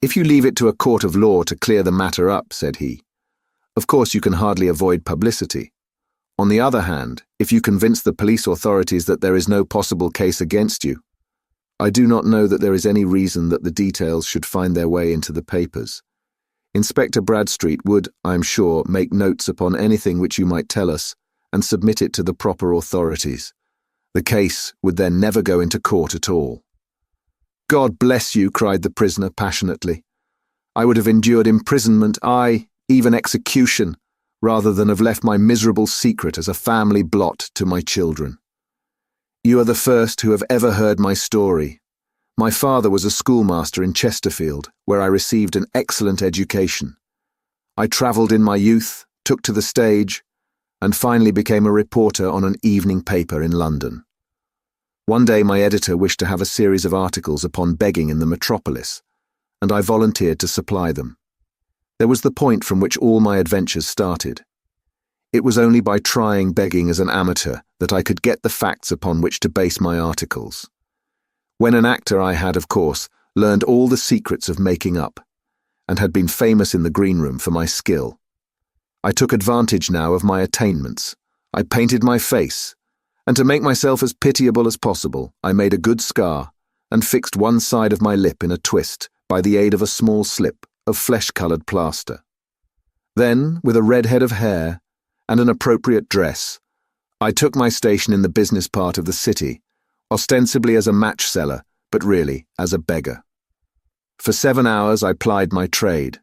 If you leave it to a court of law to clear the matter up, said he, of course you can hardly avoid publicity. On the other hand, if you convince the police authorities that there is no possible case against you, I do not know that there is any reason that the details should find their way into the papers. Inspector Bradstreet would, I am sure, make notes upon anything which you might tell us and submit it to the proper authorities. The case would then never go into court at all. God bless you, cried the prisoner passionately. I would have endured imprisonment, aye, even execution, rather than have left my miserable secret as a family blot to my children. You are the first who have ever heard my story. My father was a schoolmaster in Chesterfield, where I received an excellent education. I travelled in my youth, took to the stage, and finally became a reporter on an evening paper in London. One day my editor wished to have a series of articles upon begging in the metropolis, and I volunteered to supply them. There was the point from which all my adventures started. It was only by trying begging as an amateur that I could get the facts upon which to base my articles. When an actor I had, of course, learned all the secrets of making up, and had been famous in the green room for my skill. I took advantage now of my attainments. I painted my face, and to make myself as pitiable as possible, I made a good scar and fixed one side of my lip in a twist by the aid of a small slip of flesh-coloured plaster. Then, with a red head of hair and an appropriate dress, I took my station in the business part of the city, ostensibly as a match seller, but really as a beggar. For 7 hours I plied my trade,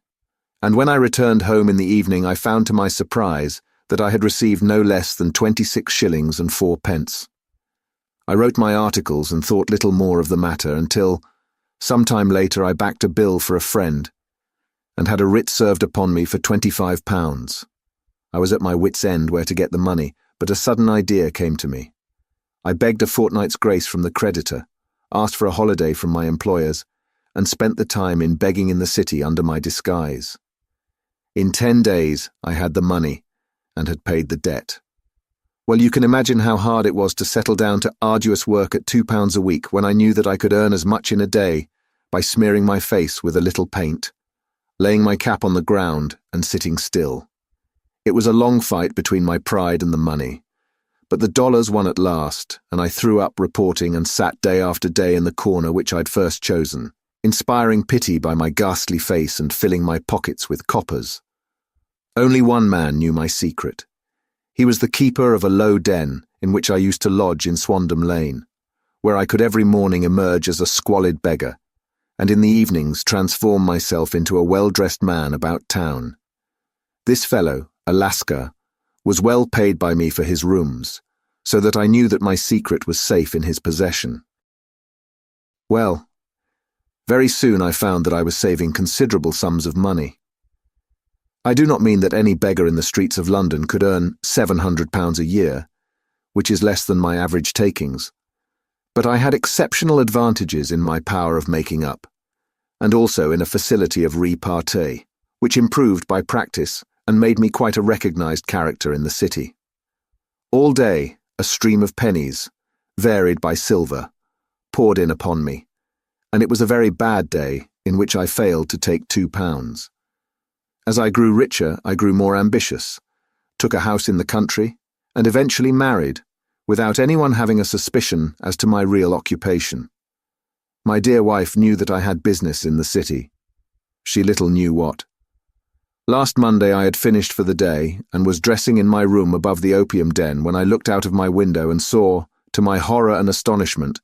and when I returned home in the evening I found to my surprise that I had received no less than 26 shillings and 4 pence. I wrote my articles and thought little more of the matter until, some time later, I backed a bill for a friend and had a writ served upon me for £25. I was at my wit's end where to get the money, but a sudden idea came to me. I begged a fortnight's grace from the creditor, asked for a holiday from my employers, and spent the time in begging in the city under my disguise. In 10 days I had the money and had paid the debt. Well, you can imagine how hard it was to settle down to arduous work at £2 a week when I knew that I could earn as much in a day by smearing my face with a little paint, laying my cap on the ground and sitting still. It was a long fight between my pride and the money, but the dollars won at last, and I threw up reporting and sat day after day in the corner which I'd first chosen, inspiring pity by my ghastly face and filling my pockets with coppers. Only one man knew my secret. He was the keeper of a low den in which I used to lodge in Swandam Lane, where I could every morning emerge as a squalid beggar, and in the evenings transform myself into a well-dressed man about town. This fellow, Alaska, was well paid by me for his rooms, so that I knew that my secret was safe in his possession. Well, very soon I found that I was saving considerable sums of money. I do not mean that any beggar in the streets of London could earn £700 a year, which is less than my average takings, but I had exceptional advantages in my power of making up, and also in a facility of repartee, which improved by practice and made me quite a recognised character in the city. All day, a stream of pennies, varied by silver, poured in upon me, and it was a very bad day in which I failed to take £2. As I grew richer, I grew more ambitious, took a house in the country, and eventually married, without anyone having a suspicion as to my real occupation. My dear wife knew that I had business in the city. She little knew what. Last Monday I had finished for the day and was dressing in my room above the opium den when I looked out of my window and saw, to my horror and astonishment,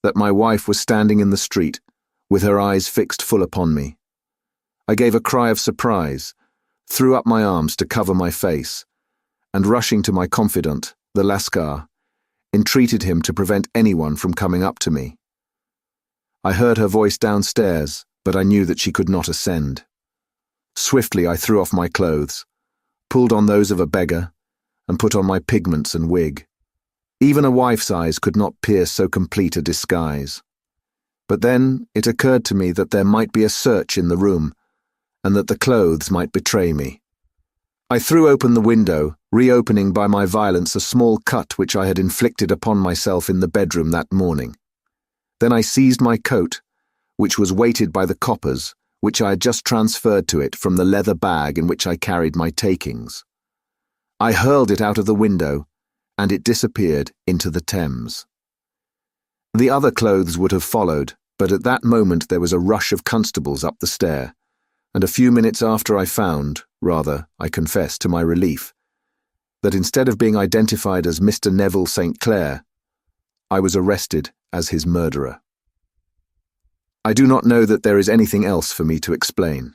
that my wife was standing in the street, with her eyes fixed full upon me. I gave a cry of surprise, threw up my arms to cover my face, and rushing to my confidant, the Lascar, entreated him to prevent anyone from coming up to me. I heard her voice downstairs, but I knew that she could not ascend. Swiftly I threw off my clothes, pulled on those of a beggar, and put on my pigments and wig. Even a wife's eyes could not pierce so complete a disguise. But then it occurred to me that there might be a search in the room, and that the clothes might betray me. I threw open the window, reopening by my violence a small cut which I had inflicted upon myself in the bedroom that morning. Then I seized my coat, which was weighted by the coppers, which I had just transferred to it from the leather bag in which I carried my takings. I hurled it out of the window, and it disappeared into the Thames. The other clothes would have followed, but at that moment there was a rush of constables up the stair, and a few minutes after I found, rather, I confess to my relief, that instead of being identified as Mr. Neville St. Clair, I was arrested as his murderer. I do not know that there is anything else for me to explain.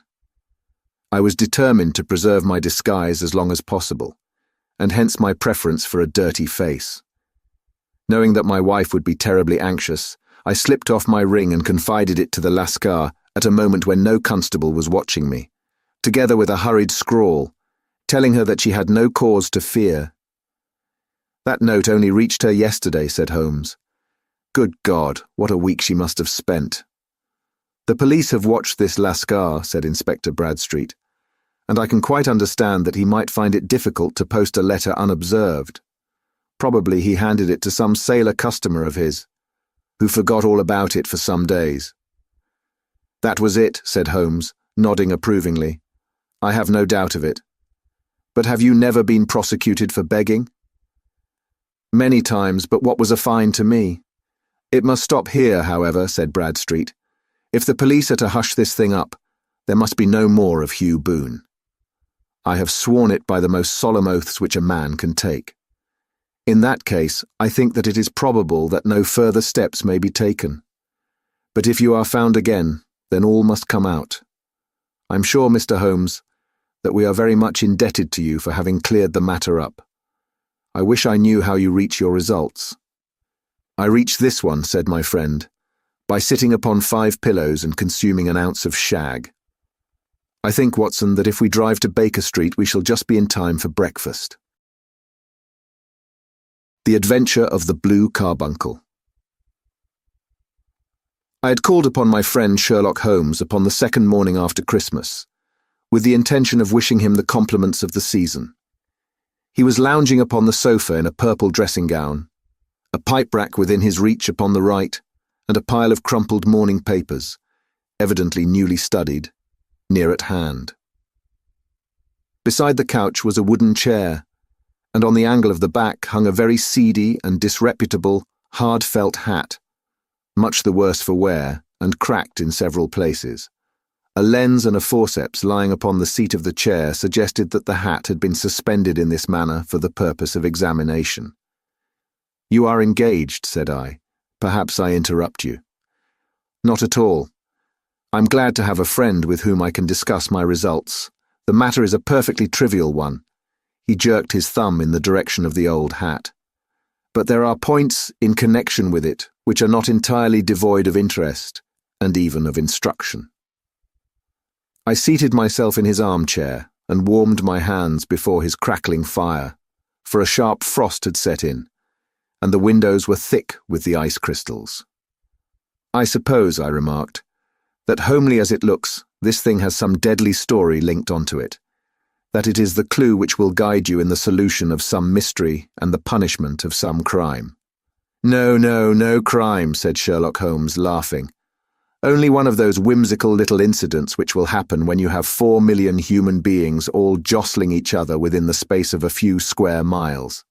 I was determined to preserve my disguise as long as possible, and hence my preference for a dirty face. Knowing that my wife would be terribly anxious, I slipped off my ring and confided it to the Lascar at a moment when no constable was watching me, together with a hurried scrawl, telling her that she had no cause to fear. "That note only reached her yesterday," said Holmes. "Good God, what a week she must have spent." "The police have watched this Lascar," said Inspector Bradstreet, "and I can quite understand that he might find it difficult to post a letter unobserved. Probably he handed it to some sailor customer of his, who forgot all about it for some days." "That was it," said Holmes, nodding approvingly. "I have no doubt of it. But have you never been prosecuted for begging?" "Many times, but what was a fine to me?" "It must stop here, however," said Bradstreet. "If the police are to hush this thing up, there must be no more of Hugh Boone. I have sworn it by the most solemn oaths which a man can take. In that case, I think that it is probable that no further steps may be taken. But if you are found again, then all must come out. I'm sure, Mr. Holmes, that we are very much indebted to you for having cleared the matter up. I wish I knew how you reach your results." "I reach this one," said my friend, "by sitting upon 5 pillows and consuming an ounce of shag. I think, Watson, that if we drive to Baker Street we shall just be in time for breakfast." The Adventure of the Blue Carbuncle. I had called upon my friend Sherlock Holmes upon the second morning after Christmas, with the intention of wishing him the compliments of the season. He was lounging upon the sofa in a purple dressing gown, a pipe-rack within his reach upon the right, and a pile of crumpled morning papers, evidently newly studied, near at hand. Beside the couch was a wooden chair, and on the angle of the back hung a very seedy and disreputable, hard felt hat, much the worse for wear and cracked in several places. A lens and a forceps lying upon the seat of the chair suggested that the hat had been suspended in this manner for the purpose of examination. "You are engaged," said I. "Perhaps I interrupt you." "Not at all. I'm glad to have a friend with whom I can discuss my results. The matter is a perfectly trivial one." He jerked his thumb in the direction of the old hat. "But there are points in connection with it which are not entirely devoid of interest, and even of instruction." I seated myself in his armchair and warmed my hands before his crackling fire, for a sharp frost had set in, and the windows were thick with the ice crystals. "I suppose," I remarked, "that homely as it looks, this thing has some deadly story linked onto it, that it is the clue which will guide you in the solution of some mystery and the punishment of some crime." No crime," said Sherlock Holmes, laughing. "Only one of those whimsical little incidents which will happen when you have 4 million human beings all jostling each other within the space of a few square miles.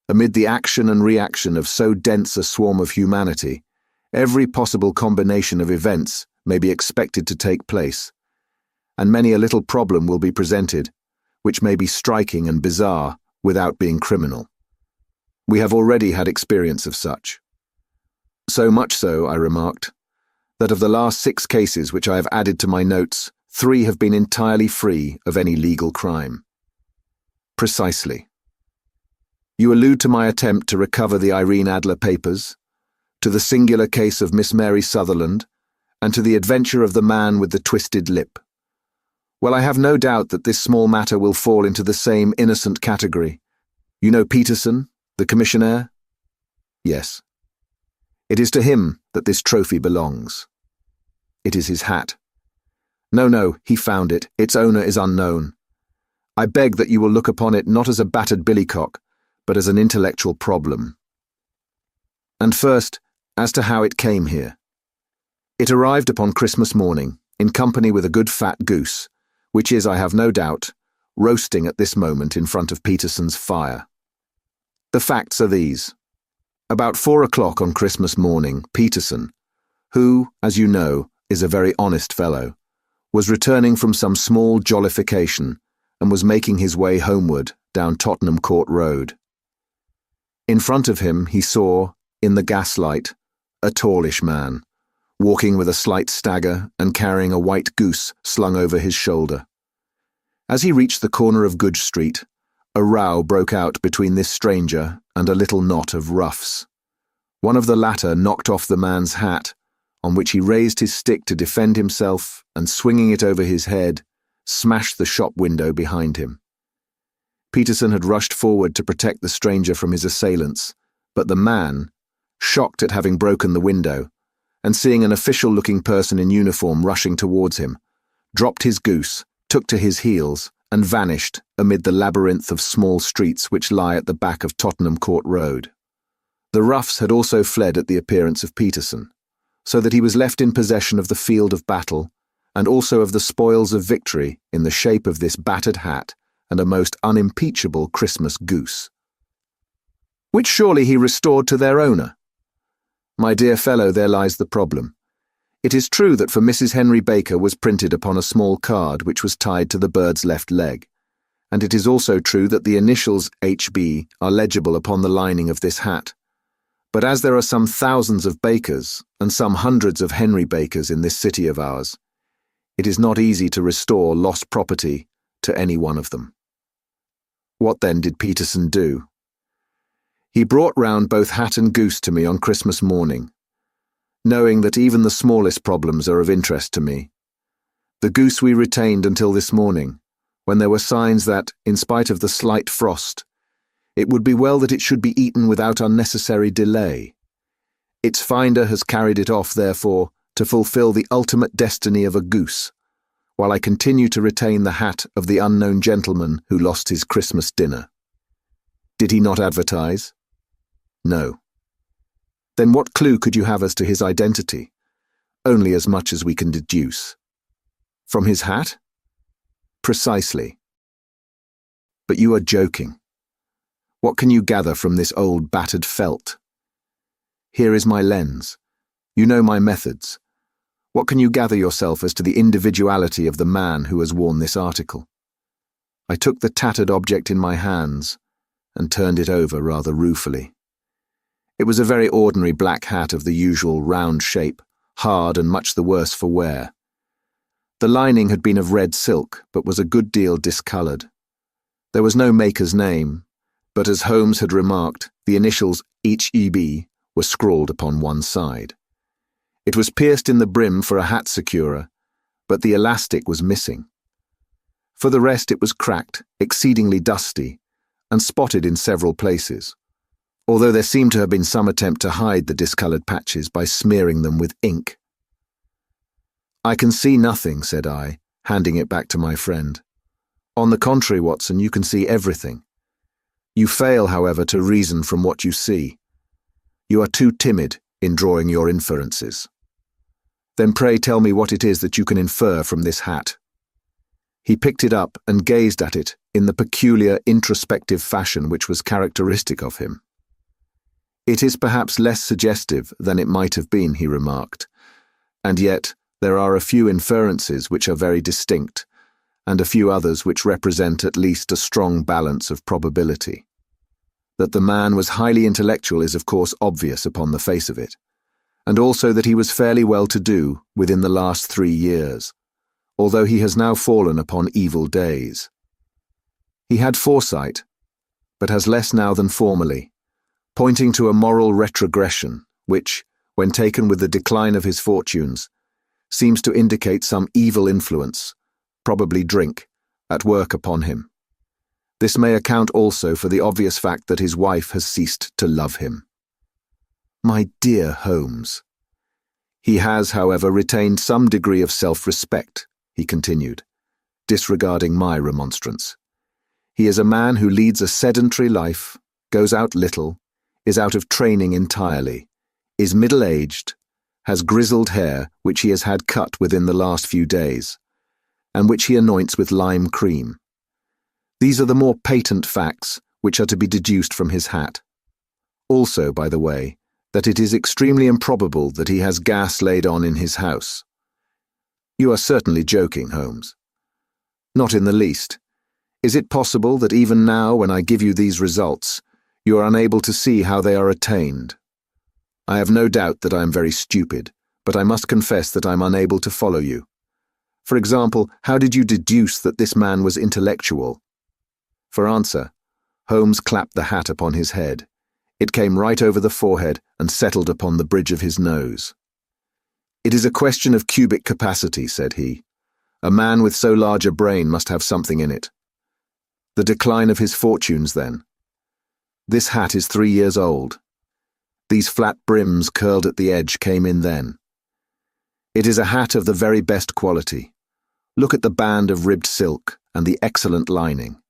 Amid the action and reaction of so dense a swarm of humanity, every possible combination of events may be expected to take place, and many a little problem will be presented, which may be striking and bizarre without being criminal. We have already had experience of such. So much so, I remarked, that of the last 6 cases which I have added to my notes, 3 have been entirely free of any legal crime. Precisely. You allude to my attempt to recover the Irene Adler papers, to the singular case of Miss Mary Sutherland, and to the adventure of the man with the twisted lip. Well, I have no doubt that this small matter will fall into the same innocent category. You know Peterson, the commissionaire? Yes. It is to him that this trophy belongs. It is his hat. No, he found it. Its owner is unknown. I beg that you will look upon it not as a battered billycock, but as an intellectual problem. And first, as to how it came here. It arrived upon Christmas morning, in company with a good fat goose, which is, I have no doubt, roasting at this moment in front of Peterson's fire. The facts are these. About 4 o'clock on Christmas morning, Peterson, who, as you know, is a very honest fellow, was returning from some small jollification and was making his way homeward down Tottenham Court Road. In front of him he saw, in the gaslight, a tallish man, walking with a slight stagger and carrying a white goose slung over his shoulder. As he reached the corner of Goodge Street, a row broke out between this stranger and a little knot of roughs. One of the latter knocked off the man's hat, on which he raised his stick to defend himself and, swinging it over his head, smashed the shop window behind him. Peterson had rushed forward to protect the stranger from his assailants, but the man, shocked at having broken the window, and seeing an official-looking person in uniform rushing towards him, dropped his goose, took to his heels, and vanished amid the labyrinth of small streets which lie at the back of Tottenham Court Road. The roughs had also fled at the appearance of Peterson, so that he was left in possession of the field of battle, and also of the spoils of victory in the shape of this battered hat and a most unimpeachable Christmas goose. Which surely he restored to their owner. My dear fellow, there lies the problem. It is true that for Mrs. Henry Baker was printed upon a small card which was tied to the bird's left leg, and it is also true that the initials HB are legible upon the lining of this hat. But as there are some thousands of Bakers and some hundreds of Henry Bakers in this city of ours, it is not easy to restore lost property to any one of them. What then did Peterson do? He brought round both hat and goose to me on Christmas morning, knowing that even the smallest problems are of interest to me. The goose we retained until this morning, when there were signs that, in spite of the slight frost, it would be well that it should be eaten without unnecessary delay. Its finder has carried it off, therefore, to fulfill the ultimate destiny of a goose, while I continue to retain the hat of the unknown gentleman who lost his Christmas dinner. Did he not advertise? No. Then what clue could you have as to his identity? Only as much as we can deduce. From his hat? Precisely. But you are joking. What can you gather from this old battered felt? Here is my lens. You know my methods. What can you gather yourself as to the individuality of the man who has worn this article? I took the tattered object in my hands and turned it over rather ruefully. It was a very ordinary black hat of the usual round shape, hard and much the worse for wear. The lining had been of red silk, but was a good deal discoloured. There was no maker's name, but as Holmes had remarked, the initials HEB were scrawled upon one side. It was pierced in the brim for a hat securer, but the elastic was missing. For the rest it was cracked, exceedingly dusty, and spotted in several places, although there seemed to have been some attempt to hide the discoloured patches by smearing them with ink. I can see nothing, said I, handing it back to my friend. On the contrary, Watson, you can see everything. You fail, however, to reason from what you see. You are too timid in drawing your inferences. Then pray tell me what it is that you can infer from this hat. He picked it up and gazed at it in the peculiar introspective fashion which was characteristic of him. It is perhaps less suggestive than it might have been, he remarked, and yet there are a few inferences which are very distinct, and a few others which represent at least a strong balance of probability. That the man was highly intellectual is of course obvious upon the face of it, and also that he was fairly well-to-do within the last 3 years, although he has now fallen upon evil days. He had foresight, but has less now than formerly, pointing to a moral retrogression, which, when taken with the decline of his fortunes, seems to indicate some evil influence, probably drink, at work upon him. This may account also for the obvious fact that his wife has ceased to love him. My dear Holmes. He has, however, retained some degree of self-respect, he continued, disregarding my remonstrance. He is a man who leads a sedentary life, goes out little, is out of training entirely, is middle-aged, has grizzled hair which he has had cut within the last few days, and which he anoints with lime cream. These are the more patent facts which are to be deduced from his hat. Also, by the way, that it is extremely improbable that he has gas laid on in his house. You are certainly joking, Holmes. Not in the least. Is it possible that even now, when I give you these results, you are unable to see how they are attained? I have no doubt that I am very stupid, but I must confess that I am unable to follow you. For example, how did you deduce that this man was intellectual? For answer, Holmes clapped the hat upon his head. It came right over the forehead and settled upon the bridge of his nose. It is a question of cubic capacity, said he. A man with so large a brain must have something in it. The decline of his fortunes, then. This hat is 3 years old. These flat brims curled at the edge came in then. It is a hat of the very best quality. Look at the band of ribbed silk and the excellent lining.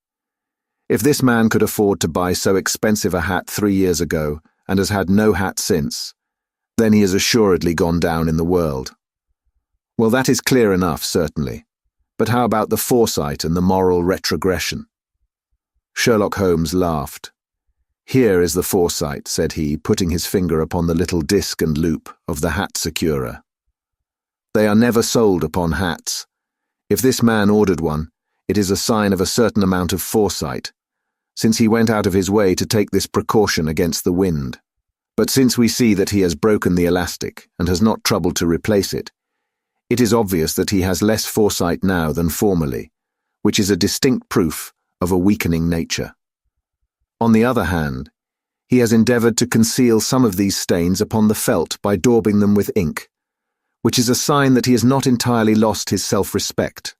If this man could afford to buy so expensive a hat 3 years ago and has had no hat since, then he has assuredly gone down in the world. Well, that is clear enough, certainly. But how about the foresight and the moral retrogression? Sherlock Holmes laughed. Here is the foresight, said he, putting his finger upon the little disc and loop of the hat securer. They are never sold upon hats. If this man ordered one, it is a sign of a certain amount of foresight, since he went out of his way to take this precaution against the wind. But since we see that he has broken the elastic and has not troubled to replace it, it is obvious that he has less foresight now than formerly, which is a distinct proof of a weakening nature. On the other hand, he has endeavoured to conceal some of these stains upon the felt by daubing them with ink, which is a sign that he has not entirely lost his self-respect.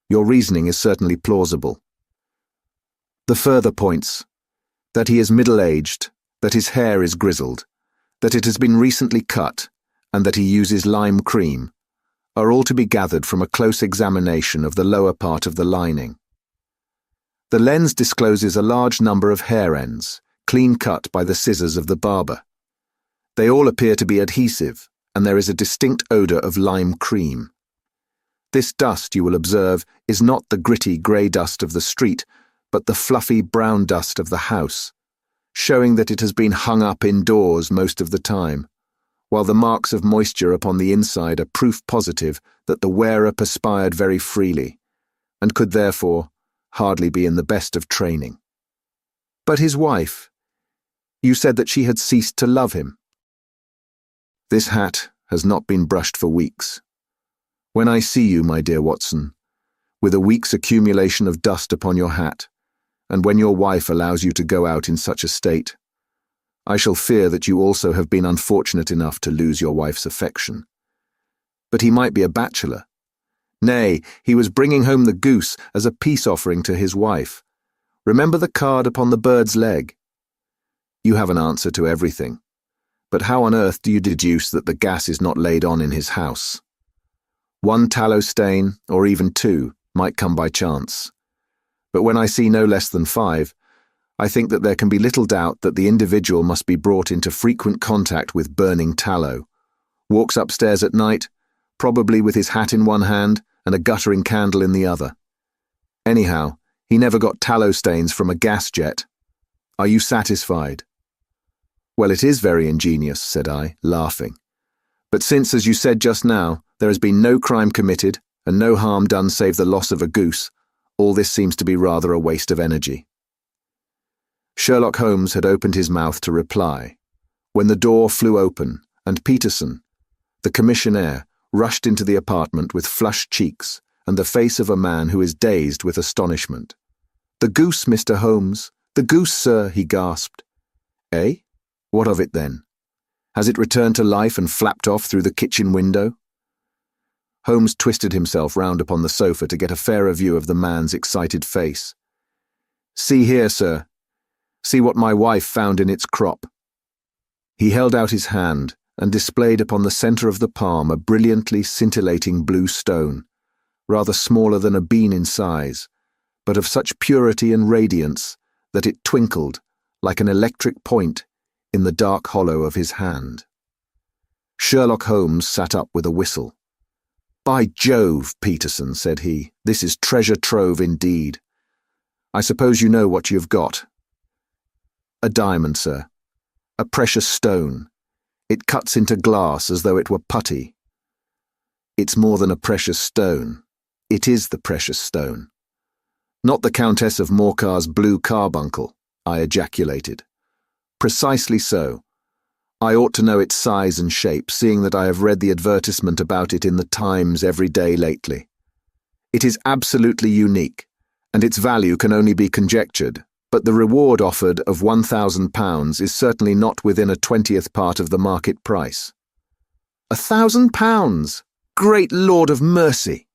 Your reasoning is certainly plausible. The further points, that he is middle-aged, that his hair is grizzled, that it has been recently cut, and that he uses lime cream, are all to be gathered from a close examination of the lower part of the lining. The lens discloses a large number of hair ends, clean cut by the scissors of the barber. They all appear to be adhesive, and there is a distinct odour of lime cream. This dust, you will observe, is not the gritty grey dust of the street, but the fluffy brown dust of the house, showing that it has been hung up indoors most of the time, while the marks of moisture upon the inside are proof positive that the wearer perspired very freely, and could therefore hardly be in the best of training. But his wife, you said that she had ceased to love him. This hat has not been brushed for weeks. When I see you, my dear Watson, with a week's accumulation of dust upon your hat, and when your wife allows you to go out in such a state, I shall fear that you also have been unfortunate enough to lose your wife's affection. But he might be a bachelor. Nay, he was bringing home the goose as a peace offering to his wife. Remember the card upon the bird's leg? You have an answer to everything. But how on earth do you deduce that the gas is not laid on in his house? 1 tallow stain, or even 2, might come by chance. But when I see no less than 5, I think that there can be little doubt that the individual must be brought into frequent contact with burning tallow, walks upstairs at night, probably with his hat in one hand and a guttering candle in the other. Anyhow, he never got tallow stains from a gas jet. Are you satisfied? Well, it is very ingenious, said I, laughing. But since, as you said just now, there has been no crime committed and no harm done save the loss of a goose, all this seems to be rather a waste of energy. Sherlock Holmes had opened his mouth to reply, when the door flew open and Peterson, the commissionaire, rushed into the apartment with flushed cheeks and the face of a man who is dazed with astonishment. "The goose, Mr. Holmes. The goose, sir," he gasped. "Eh? What of it then? Has it returned to life and flapped off through the kitchen window?" Holmes twisted himself round upon the sofa to get a fairer view of the man's excited face. "See here, sir. See what my wife found in its crop." He held out his hand and displayed upon the centre of the palm a brilliantly scintillating blue stone, rather smaller than a bean in size, but of such purity and radiance that it twinkled like an electric point in the dark hollow of his hand. Sherlock Holmes sat up with a whistle. "By Jove, Peterson," said he, "this is treasure trove indeed. I suppose you know what you've got." "A diamond, sir. A precious stone. It cuts into glass as though it were putty." "It's more than a precious stone. It is the precious stone." "Not the Countess of Morcar's blue carbuncle," I ejaculated. "Precisely so. I ought to know its size and shape, seeing that I have read the advertisement about it in the Times every day lately. It is absolutely unique, and its value can only be conjectured, but the reward offered of £1,000 is certainly not within a 20th part of the market price." £1,000? Great Lord of mercy!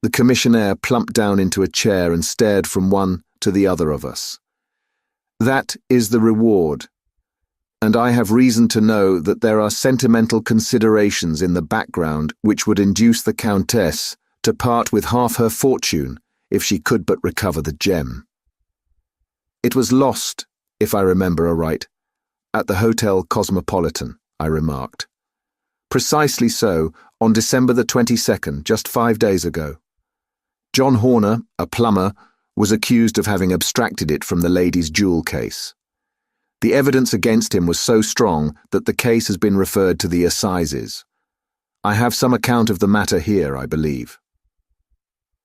The commissionaire plumped down into a chair and stared from one to the other of us. "That is the reward, and I have reason to know that there are sentimental considerations in the background which would induce the Countess to part with half her fortune if she could but recover the gem. It was lost, if I remember aright, at the Hotel Cosmopolitan," I remarked. "Precisely so, on December the 22nd, just 5 days ago. John Horner, a plumber, was accused of having abstracted it from the lady's jewel case. The evidence against him was so strong that the case has been referred to the assizes. I have some account of the matter here, I believe."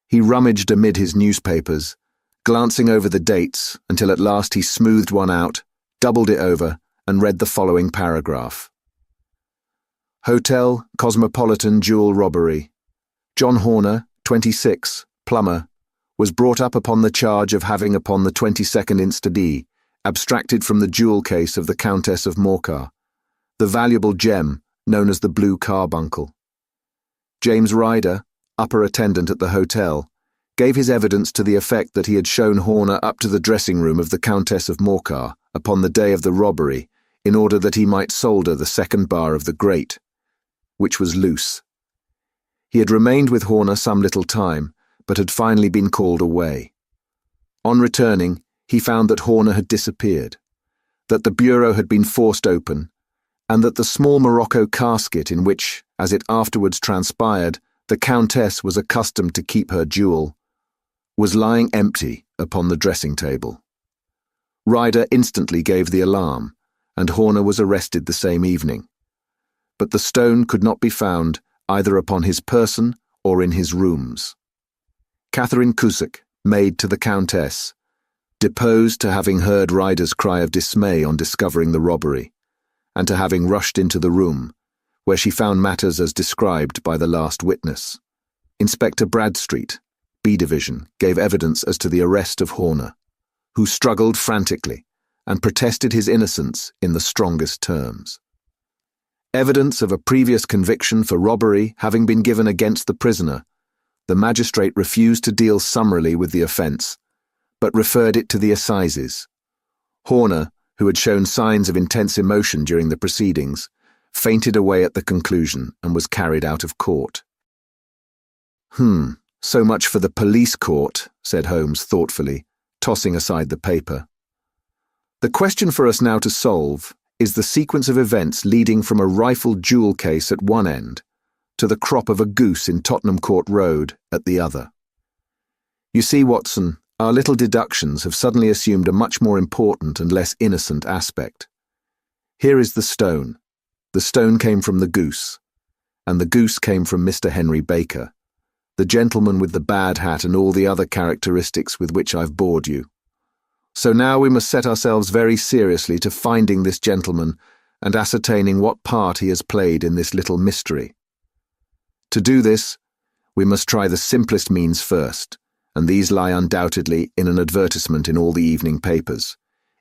He rummaged amid his newspapers, glancing over the dates until at last he smoothed one out, doubled it over, and read the following paragraph. "Hotel Cosmopolitan jewel robbery. John Horner, 26, plumber, was brought up upon the charge of having upon the 22nd inst. abstracted from the jewel case of the Countess of Morcar the valuable gem known as the blue carbuncle. James Ryder, upper attendant at the hotel, gave his evidence to the effect that he had shown Horner up to the dressing room of the Countess of Morcar upon the day of the robbery in order that he might solder the second bar of the grate, which was loose. He had remained with Horner some little time, but had finally been called away. On returning, he found that Horner had disappeared, that the bureau had been forced open, and that the small Morocco casket in which, as it afterwards transpired, the Countess was accustomed to keep her jewel, was lying empty upon the dressing table. Ryder instantly gave the alarm, and Horner was arrested the same evening. But the stone could not be found either upon his person or in his rooms. Catherine Cusack, maid to the Countess, deposed to having heard Ryder's cry of dismay on discovering the robbery, and to having rushed into the room, where she found matters as described by the last witness. Inspector Bradstreet, B Division, gave evidence as to the arrest of Horner, who struggled frantically and protested his innocence in the strongest terms. Evidence of a previous conviction for robbery having been given against the prisoner, the magistrate refused to deal summarily with the offence, but referred it to the assizes. Horner, who had shown signs of intense emotion during the proceedings, fainted away at the conclusion and was carried out of court. So much for the police court," said Holmes thoughtfully, tossing aside the paper. "The question for us now to solve is the sequence of events leading from a rifled jewel case at one end to the crop of a goose in Tottenham Court Road at the other. You see, Watson, our little deductions have suddenly assumed a much more important and less innocent aspect. Here is the stone. The stone came from the goose, and the goose came from Mr. Henry Baker, the gentleman with the bad hat and all the other characteristics with which I've bored you. So now we must set ourselves very seriously to finding this gentleman and ascertaining what part he has played in this little mystery. To do this, we must try the simplest means first, and these lie undoubtedly in an advertisement in all the evening papers.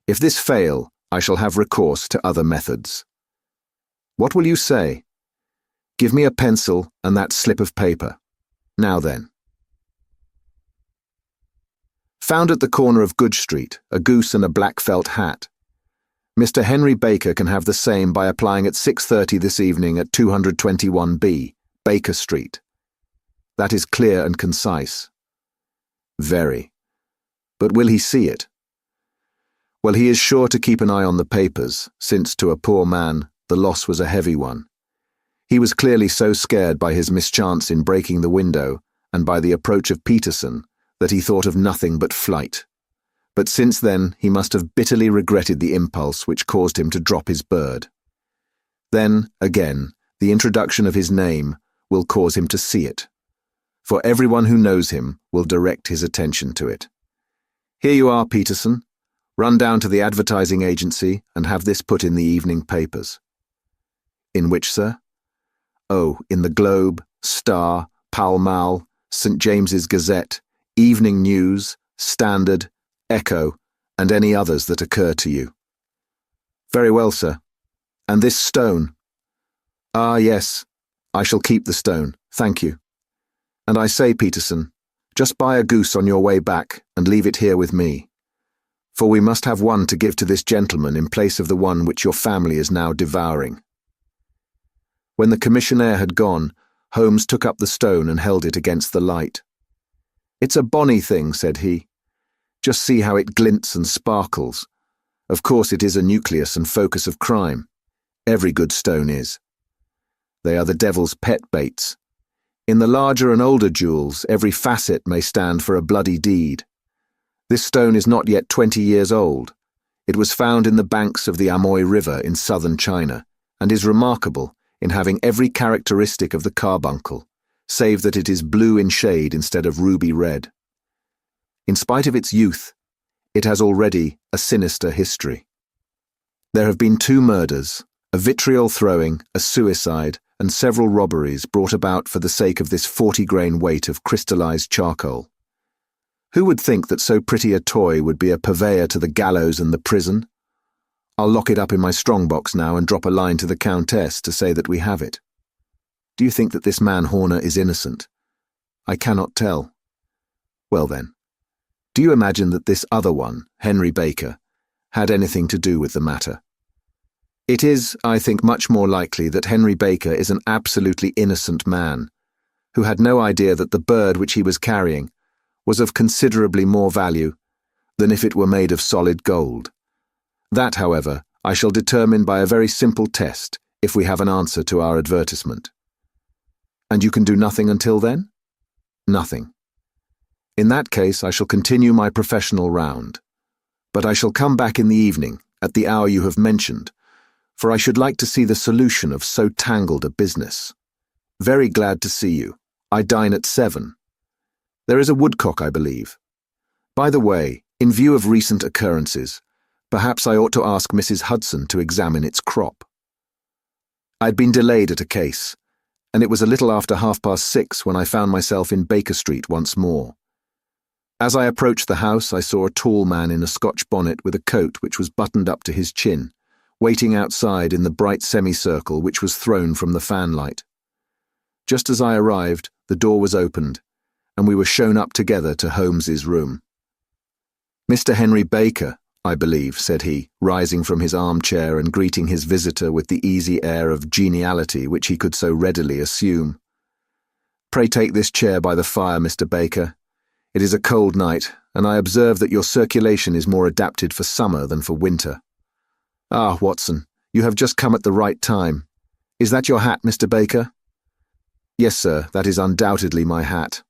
If this fail, I shall have recourse to other methods. What will you say? Give me a pencil and that slip of paper. Now then. Found at the corner of Goodge Street, a goose and a black felt hat. Mr. Henry Baker can have the same by applying at 6:30 this evening at 221B, Baker Street. That is clear and concise. Very. But will he see it? Well, he is sure to keep an eye on the papers, since to a poor man the loss was a heavy one. He was clearly so scared by his mischance in breaking the window and by the approach of Peterson that he thought of nothing but flight. But since then he must have bitterly regretted the impulse which caused him to drop his bird. Then, again, the introduction of his name will cause him to see it, for everyone who knows him will direct his attention to it. Here you are, Peterson. Run down to the advertising agency and have this put in the evening papers. In which, sir? Oh, in the Globe, Star, Pall Mall, St. James's Gazette, Evening News, Standard, Echo, and any others that occur to you. Very well, sir. And this stone? Ah, yes. I shall keep the stone, thank you. And I say, Peterson, just buy a goose on your way back and leave it here with me. For we must have one to give to this gentleman in place of the one which your family is now devouring. When the commissionaire had gone, Holmes took up the stone and held it against the light. It's a bonny thing, said he. Just see how it glints and sparkles. Of course it is a nucleus and focus of crime. Every good stone is. They are the devil's pet baits. In the larger and older jewels, every facet may stand for a bloody deed. This stone is not yet 20 years old. It was found in the banks of the Amoy River in southern China, and is remarkable in having every characteristic of the carbuncle, save that it is blue in shade instead of ruby red. In spite of its youth, it has already a sinister history. There have been 2 murders, a vitriol throwing, a suicide, and several robberies brought about for the sake of this 40-grain weight of crystallized charcoal. Who would think that so pretty a toy would be a purveyor to the gallows and the prison? I'll lock it up in my strongbox now and drop a line to the Countess to say that we have it. Do you think that this man Horner is innocent? I cannot tell. Well then, do you imagine that this other one, Henry Baker, had anything to do with the matter? It is, I think, much more likely that Henry Baker is an absolutely innocent man, who had no idea that the bird which he was carrying was of considerably more value than if it were made of solid gold. That, however, I shall determine by a very simple test if we have an answer to our advertisement. And you can do nothing until then? Nothing. In that case, I shall continue my professional round. But I shall come back in the evening, at the hour you have mentioned, for I should like to see the solution of so tangled a business. Very glad to see you. I dine at 7. There is a woodcock, I believe. By the way, in view of recent occurrences, perhaps I ought to ask Mrs. Hudson to examine its crop. I'd been delayed at a case, and it was a little after 6:30 when I found myself in Baker Street once more. As I approached the house, I saw a tall man in a Scotch bonnet with a coat which was buttoned up to his chin, waiting outside in the bright semicircle which was thrown from the fanlight. Just as I arrived, the door was opened, and we were shown up together to Holmes's room. Mr. Henry Baker, I believe, said he, rising from his armchair and greeting his visitor with the easy air of geniality which he could so readily assume. Pray take this chair by the fire, Mr. Baker. It is a cold night, and I observe that your circulation is more adapted for summer than for winter. Ah, Watson, you have just come at the right time. Is that your hat, Mr. Baker? Yes, sir, that is undoubtedly my hat.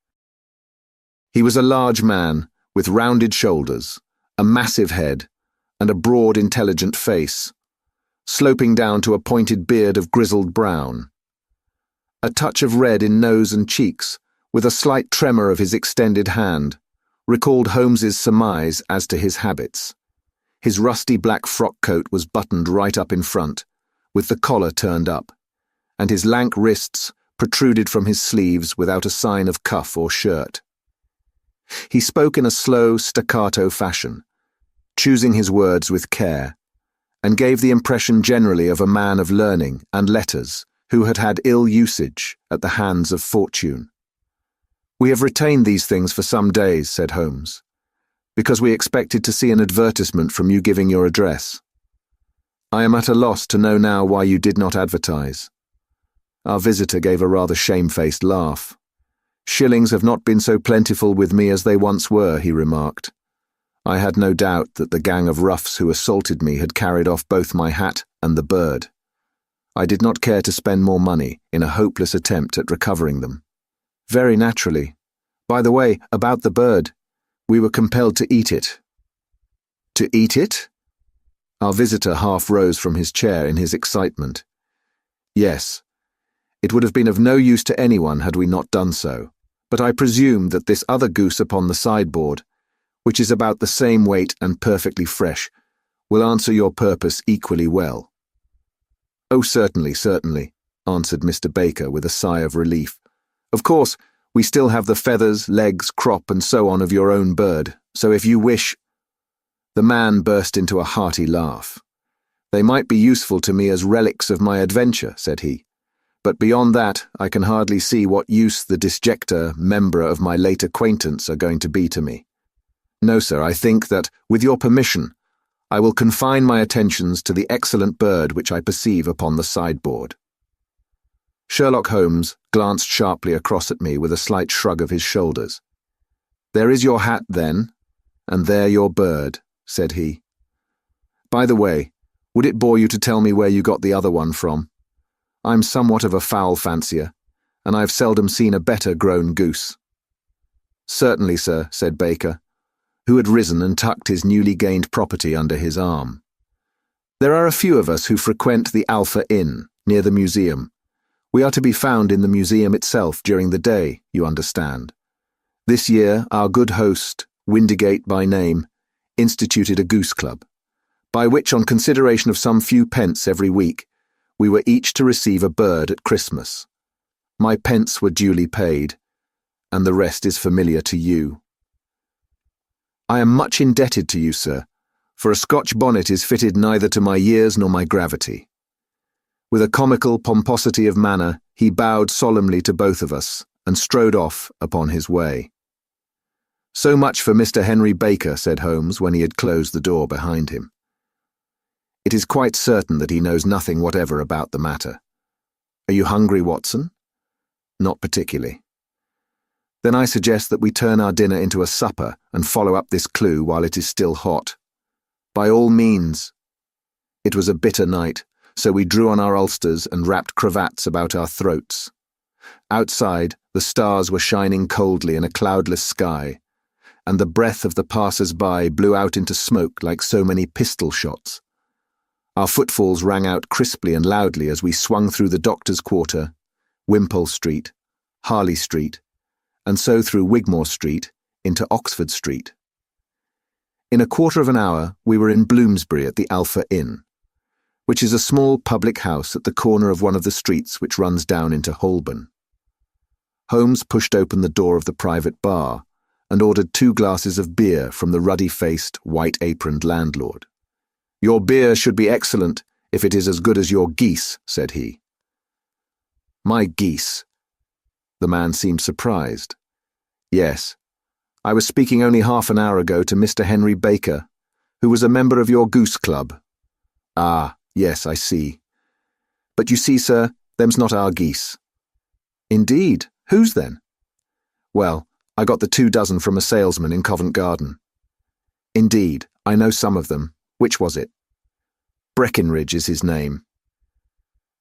He was a large man, with rounded shoulders, a massive head, and a broad, intelligent face, sloping down to a pointed beard of grizzled brown. A touch of red in nose and cheeks, with a slight tremor of his extended hand, recalled Holmes's surmise as to his habits. His rusty black frock coat was buttoned right up in front, with the collar turned up, and his lank wrists protruded from his sleeves without a sign of cuff or shirt. He spoke in a slow, staccato fashion, choosing his words with care, and gave the impression generally of a man of learning and letters who had had ill usage at the hands of fortune. "We have retained these things for some days," said Holmes, "because we expected to see an advertisement from you giving your address. I am at a loss to know now why you did not advertise." Our visitor gave a rather shamefaced laugh. "Shillings have not been so plentiful with me as they once were," he remarked. I had no doubt that the gang of roughs who assaulted me had carried off both my hat and the bird. I did not care to spend more money in a hopeless attempt at recovering them. "Very naturally. By the way, about the bird, we were compelled to eat it." "To eat it?" Our visitor half rose from his chair in his excitement. "Yes. It would have been of no use to anyone had we not done so, but I presume that this other goose upon the sideboard, which is about the same weight and perfectly fresh, will answer your purpose equally well." "Oh, certainly, certainly," answered Mr. Baker with a sigh of relief. "Of course, we still have the feathers, legs, crop, and so on of your own bird, so if you wish—" The man burst into a hearty laugh. "They might be useful to me as relics of my adventure," said he. "But beyond that, I can hardly see what use the disjecta member of my late acquaintance are going to be to me. No, sir, I think that, with your permission, I will confine my attentions to the excellent bird which I perceive upon the sideboard." Sherlock Holmes glanced sharply across at me with a slight shrug of his shoulders. "There is your hat, then, and there your bird," said he. "By the way, would it bore you to tell me where you got the other one from? I'm somewhat of a fowl fancier, and I've seldom seen a better grown goose." "Certainly, sir," said Baker, who had risen and tucked his newly gained property under his arm. "There are a few of us who frequent the Alpha Inn, near the museum. We are to be found in the museum itself during the day, you understand. This year, our good host, Windigate by name, instituted a goose club, by which, on consideration of some few pence every week, we were each to receive a bird at Christmas. My pence were duly paid, and the rest is familiar to you. I am much indebted to you, sir, for a Scotch bonnet is fitted neither to my years nor my gravity." With a comical pomposity of manner, he bowed solemnly to both of us and strode off upon his way. "So much for Mr. Henry Baker," said Holmes when he had closed the door behind him. "It is quite certain that he knows nothing whatever about the matter. Are you hungry, Watson?" "Not particularly." "Then I suggest that we turn our dinner into a supper and follow up this clue while it is still hot." "By all means." It was a bitter night, so we drew on our ulsters and wrapped cravats about our throats. Outside, the stars were shining coldly in a cloudless sky, and the breath of the passers-by blew out into smoke like so many pistol shots. Our footfalls rang out crisply and loudly as we swung through the Doctor's Quarter, Wimpole Street, Harley Street, and so through Wigmore Street into Oxford Street. In a quarter of an hour we were in Bloomsbury at the Alpha Inn, which is a small public house at the corner of one of the streets which runs down into Holborn. Holmes pushed open the door of the private bar and ordered 2 glasses of beer from the ruddy-faced, white-aproned landlord. "Your beer should be excellent, if it is as good as your geese," said he. "My geese?" The man seemed surprised. "Yes. I was speaking only half an hour ago to Mr. Henry Baker, who was a member of your goose club." "Ah, yes, I see. But you see, sir, them's not our geese." "Indeed? Whose then?" "Well, I got the 2 dozen from a salesman in Covent Garden." "Indeed, I know some of them. Which was it?" "Breckenridge is his name."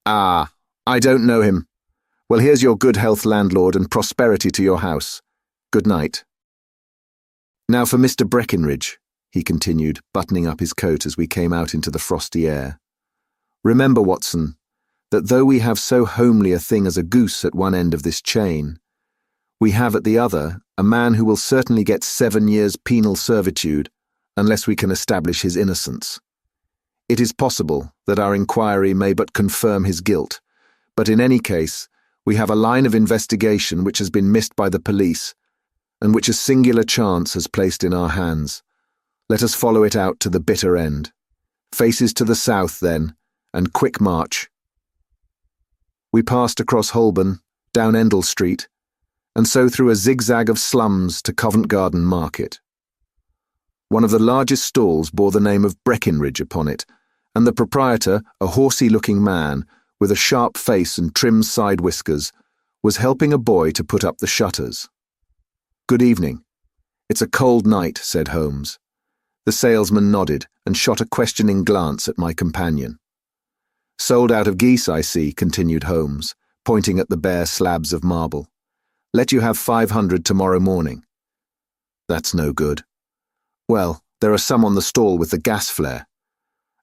"Ah, I don't know him. Well, here's your good health, landlord, and prosperity to your house. Good night." "Now for Mr. Breckenridge," he continued, buttoning up his coat as we came out into the frosty air. "Remember, Watson, that though we have so homely a thing as a goose at one end of this chain, we have at the other a man who will certainly get 7 years penal servitude unless we can establish his innocence. It is possible that our inquiry may but confirm his guilt, but in any case, we have a line of investigation which has been missed by the police and which a singular chance has placed in our hands. Let us follow it out to the bitter end. Faces to the south, then, and quick march. We passed across Holborn, down Endell Street, and so through a zigzag of slums to Covent Garden Market. One of the largest stalls bore the name of Breckinridge upon it, and the proprietor, a horsey-looking man, with a sharp face and trim side whiskers, was helping a boy to put up the shutters. "Good evening. It's a cold night," said Holmes. The salesman nodded and shot a questioning glance at my companion. "Sold out of geese, I see," continued Holmes, pointing at the bare slabs of marble. "Let you have 500 tomorrow morning." "That's no good." "Well, there are some on the stall with the gas flare."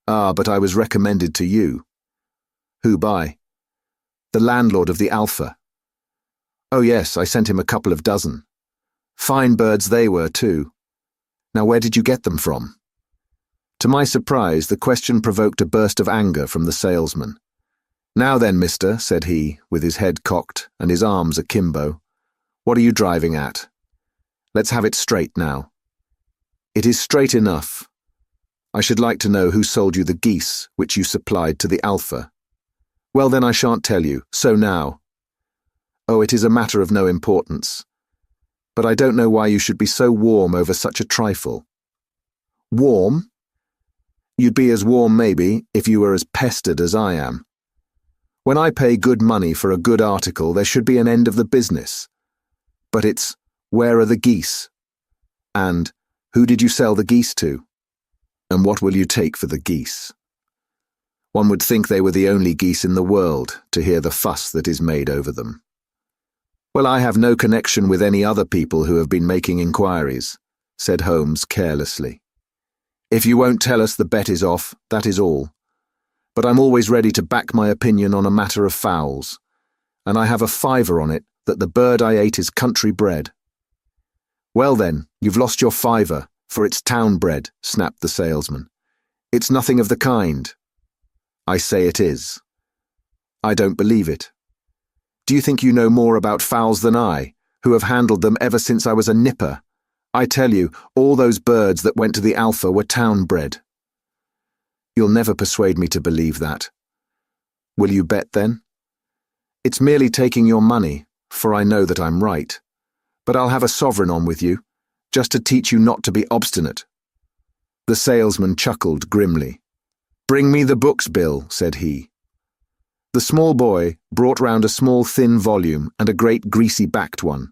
"Ah, but I was recommended to you." "Who by?" "The landlord of the Alpha." "Oh yes, I sent him a couple of dozen. Fine birds they were, too. Now where did you get them from?" To my surprise, the question provoked a burst of anger from the salesman. "Now then, mister," said he, with his head cocked and his arms akimbo, "what are you driving at? Let's have it straight now." "It is straight enough. I should like to know who sold you the geese which you supplied to the Alpha." "Well then, I shan't tell you, so now." "Oh, it is a matter of no importance. But I don't know why you should be so warm over such a trifle." "Warm? You'd be as warm, maybe, if you were as pestered as I am. When I pay good money for a good article, there should be an end of the business. But it's, where are the geese? And, who did you sell the geese to? And what will you take for the geese?" One would think they were the only geese in the world, to hear the fuss that is made over them. "Well, I have no connection with any other people who have been making inquiries," said Holmes carelessly. "If you won't tell us, the bet is off, that is all. But I'm always ready to back my opinion on a matter of fowls, and I have a fiver on it that the bird I ate is country bred." "Well then, you've lost your fiver, for it's town bred," snapped the salesman. "It's nothing of the kind." "I say it is." "I don't believe it. Do you think you know more about fowls than I, who have handled them ever since I was a nipper? I tell you, all those birds that went to the Alpha were town-bred." "You'll never persuade me to believe that." "Will you bet, then?" "It's merely taking your money, for I know that I'm right. But I'll have a sovereign on with you, just to teach you not to be obstinate." The salesman chuckled grimly. "Bring me the books, Bill," said he. The small boy brought round a small thin volume and a great greasy-backed one,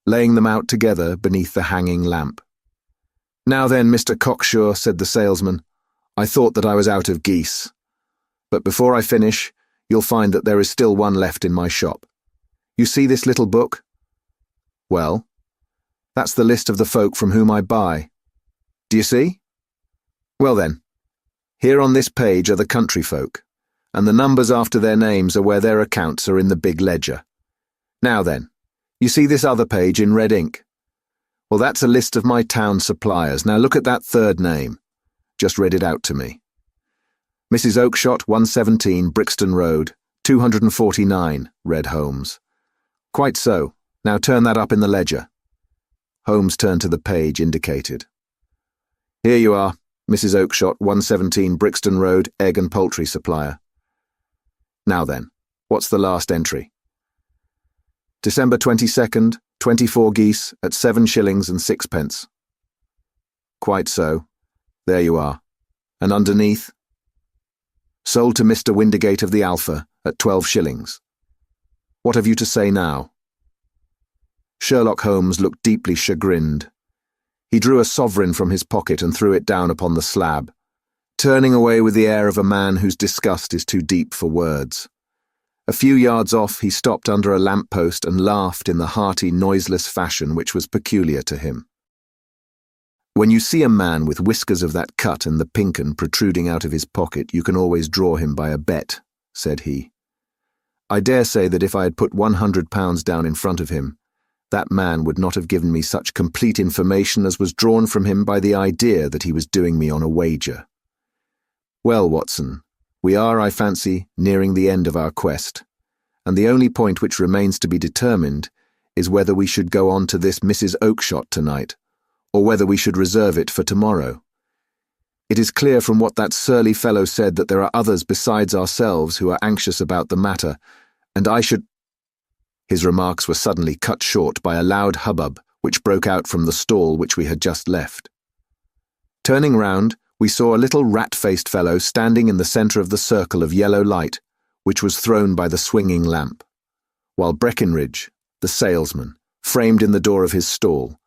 laying them out together beneath the hanging lamp. "Now then, Mr. Cocksure," said the salesman, "I thought that I was out of geese. But before I finish, you'll find that there is still one left in my shop. You see this little book? Well, that's the list of the folk from whom I buy. Do you see? Well then, here on this page are the country folk, and the numbers after their names are where their accounts are in the big ledger. Now then, you see this other page in red ink? Well, that's a list of my town suppliers. Now look at that third name. Just read it out to me. Mrs. Oakshott, 117, Brixton Road, 249, read Holmes. Quite so. Now turn that up in the ledger. Holmes turned to the page indicated. Here you are, Mrs. Oakshott, 117, Brixton Road, egg and poultry supplier. Now then, what's the last entry? December 22nd, 24 geese at 7 shillings and 6 pence. Quite so. There you are. And underneath? Sold to Mr. Windigate of the Alpha at 12 shillings. What have you to say now? Sherlock Holmes looked deeply chagrined. He drew a sovereign from his pocket and threw it down upon the slab, turning away with the air of a man whose disgust is too deep for words. A few yards off, he stopped under a lamp-post and laughed in the hearty, noiseless fashion which was peculiar to him. When you see a man with whiskers of that cut and the pink 'un protruding out of his pocket, you can always draw him by a bet, said he. I dare say that if I had put £100 down in front of him, That man would not have given me such complete information as was drawn from him by the idea that he was doing me on a wager. Well, Watson, we are, I fancy, nearing the end of our quest, and the only point which remains to be determined is whether we should go on to this Mrs. Oakshott tonight, or whether we should reserve it for tomorrow. It is clear from what that surly fellow said that there are others besides ourselves who are anxious about the matter, and I should— His remarks were suddenly cut short by a loud hubbub which broke out from the stall which we had just left. Turning round, we saw a little rat-faced fellow standing in the centre of the circle of yellow light which was thrown by the swinging lamp, while Breckenridge, the salesman, framed in the door of his stall,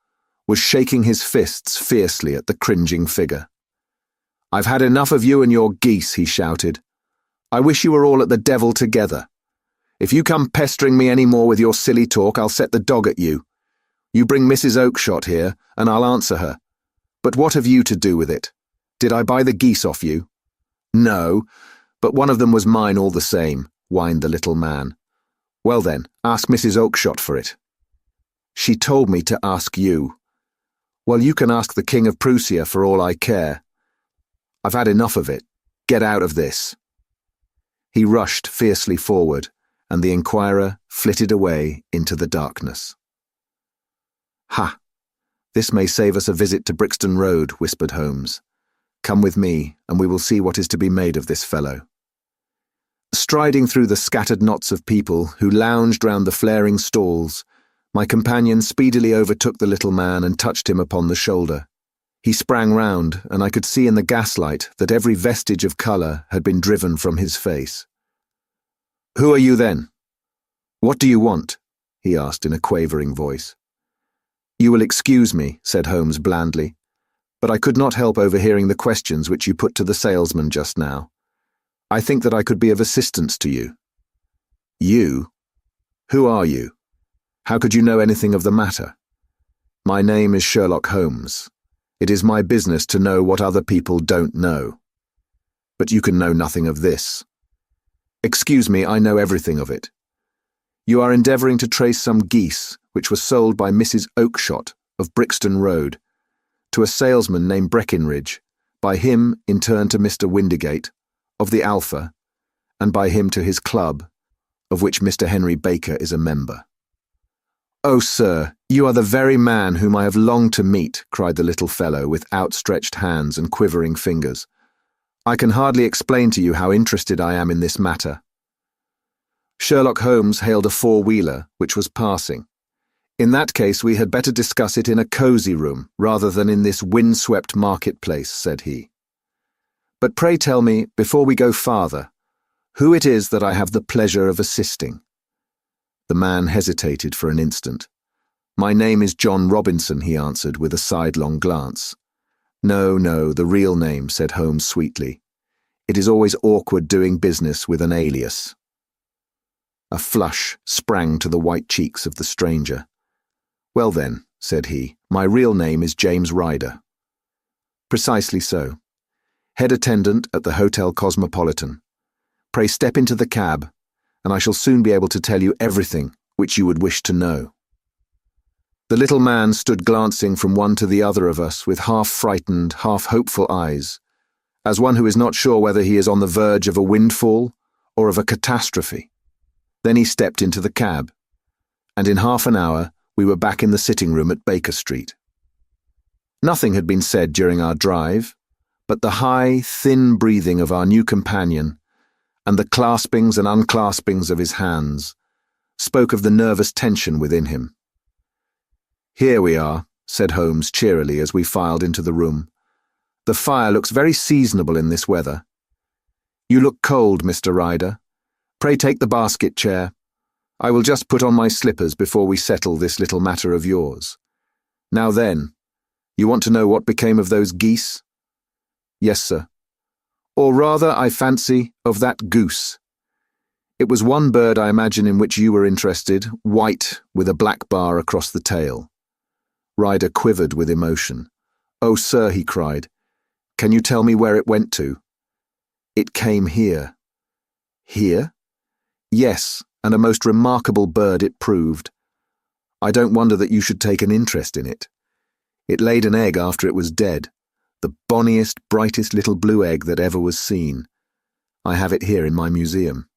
was shaking his fists fiercely at the cringing figure. "I've had enough of you and your geese," he shouted. "I wish you were all at the devil together. If you come pestering me any more with your silly talk, I'll set the dog at you. You bring Mrs. Oakshott here, and I'll answer her. But what have you to do with it? Did I buy the geese off you?" "No, but one of them was mine all the same," whined the little man. "Well then, ask Mrs. Oakshott for it." "She told me to ask you." "Well, you can ask the King of Prussia for all I care. I've had enough of it. Get out of this." He rushed fiercely forward, and the inquirer flitted away into the darkness. "Ha! This may save us a visit to Brixton Road," whispered Holmes. "Come with me, and we will see what is to be made of this fellow." Striding through the scattered knots of people who lounged round the flaring stalls, my companion speedily overtook the little man and touched him upon the shoulder. He sprang round, and I could see in the gaslight that every vestige of colour had been driven from his face. "Who are you then? What do you want?" he asked in a quavering voice. "You will excuse me," said Holmes blandly, "but I could not help overhearing the questions which you put to the salesman just now. I think that I could be of assistance to you." "You? Who are you? How could you know anything of the matter?" "My name is Sherlock Holmes. It is my business to know what other people don't know. But you can know nothing of this." "Excuse me, I know everything of it. You are endeavouring to trace some geese which were sold by Mrs. Oakshott of Brixton Road to a salesman named Breckenridge, by him in turn to Mr. Windigate, of the Alpha, and by him to his club, of which Mr. Henry Baker is a member." "Oh, sir, you are the very man whom I have longed to meet," cried the little fellow with outstretched hands and quivering fingers. "I can hardly explain to you how interested I am in this matter." Sherlock Holmes hailed a four-wheeler which was passing. "In that case we had better discuss it in a cosy room rather than in this wind-swept marketplace," said he. "But pray tell me, before we go farther, who it is that I have the pleasure of assisting." The man hesitated for an instant. "My name is John Robinson," he answered with a sidelong glance. No, the real name," said Holmes sweetly. "It is always awkward doing business with an alias." A flush sprang to the white cheeks of the stranger. "Well then," said he, "my real name is James Ryder." "Precisely so. Head attendant at the Hotel Cosmopolitan. Pray step into the cab, and I shall soon be able to tell you everything which you would wish to know." The little man stood glancing from one to the other of us with half-frightened, half-hopeful eyes, as one who is not sure whether he is on the verge of a windfall or of a catastrophe. Then he stepped into the cab, and in half an hour we were back in the sitting-room at Baker Street. Nothing had been said during our drive, but the high, thin breathing of our new companion and the claspings and unclaspings of his hands spoke of the nervous tension within him. "Here we are," said Holmes cheerily as we filed into the room. "The fire looks very seasonable in this weather. You look cold, Mr. Ryder. Pray take the basket chair. I will just put on my slippers before we settle this little matter of yours. Now then, you want to know what became of those geese?" "Yes, sir. Or rather, I fancy, of that goose. It was one bird, I imagine, in which you were interested, white, with a black bar across the tail." Ryder quivered with emotion. "Oh, sir," he cried, "can you tell me where it went to?" "It came here." "Here?" "Yes, and a most remarkable bird it proved. I don't wonder that you should take an interest in it. It laid an egg after it was dead, the bonniest, brightest little blue egg that ever was seen. I have it here in my museum."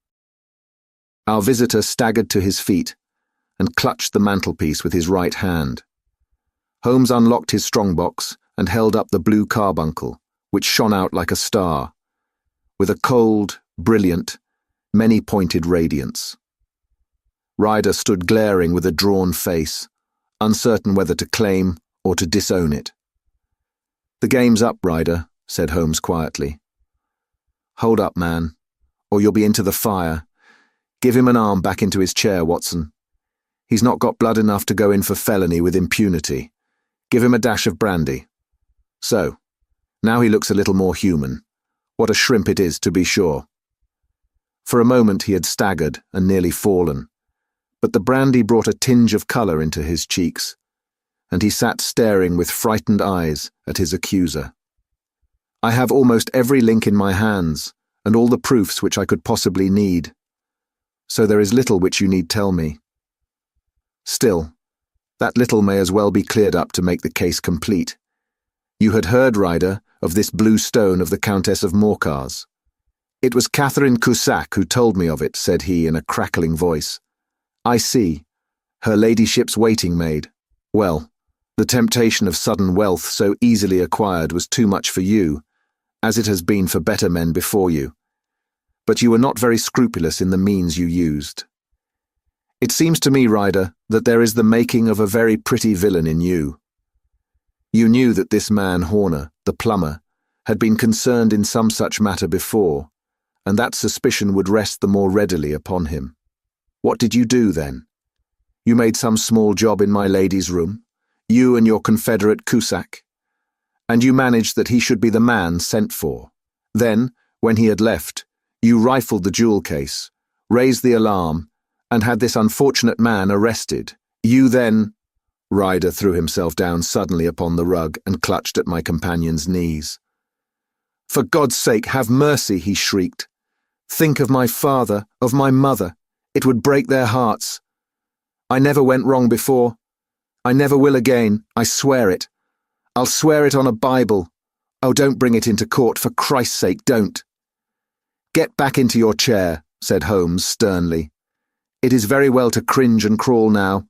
Our visitor staggered to his feet and clutched the mantelpiece with his right hand. Holmes unlocked his strongbox and held up the blue carbuncle, which shone out like a star, with a cold, brilliant, many-pointed radiance. Ryder stood glaring with a drawn face, uncertain whether to claim or to disown it. "The game's up, Ryder," said Holmes quietly. "Hold up, man, or you'll be into the fire. Give him an arm back into his chair, Watson. He's not got blood enough to go in for felony with impunity. Give him a dash of brandy. So, now he looks a little more human. What a shrimp it is, to be sure." For a moment he had staggered and nearly fallen, but the brandy brought a tinge of colour into his cheeks, and he sat staring with frightened eyes at his accuser. "I have almost every link in my hands, and all the proofs which I could possibly need. So there is little which you need tell me. Still, that little may as well be cleared up to make the case complete. You had heard, Ryder, of this blue stone of the Countess of Morcar's. "It was Catherine Cusack who told me of it," said he in a crackling voice. "I see. Her ladyship's waiting maid. Well, the temptation of sudden wealth so easily acquired was too much for you, as it has been for better men before you. But you were not very scrupulous in the means you used. It seems to me, Ryder, that there is the making of a very pretty villain in you. You knew that this man Horner, the plumber, had been concerned in some such matter before, and that suspicion would rest the more readily upon him. What did you do then? You made some small job in my lady's room, you and your confederate Cusack, and you managed that he should be the man sent for. Then, when he had left, you rifled the jewel case, raised the alarm, and had this unfortunate man arrested. You then—" Ryder threw himself down suddenly upon the rug and clutched at my companion's knees. "For God's sake, have mercy," he shrieked. "Think of my father, of my mother. It would break their hearts. I never went wrong before. I never will again, I swear it. I'll swear it on a Bible. Oh, don't bring it into court, for Christ's sake, don't." "Get back into your chair," said Holmes sternly. "It is very well to cringe and crawl now.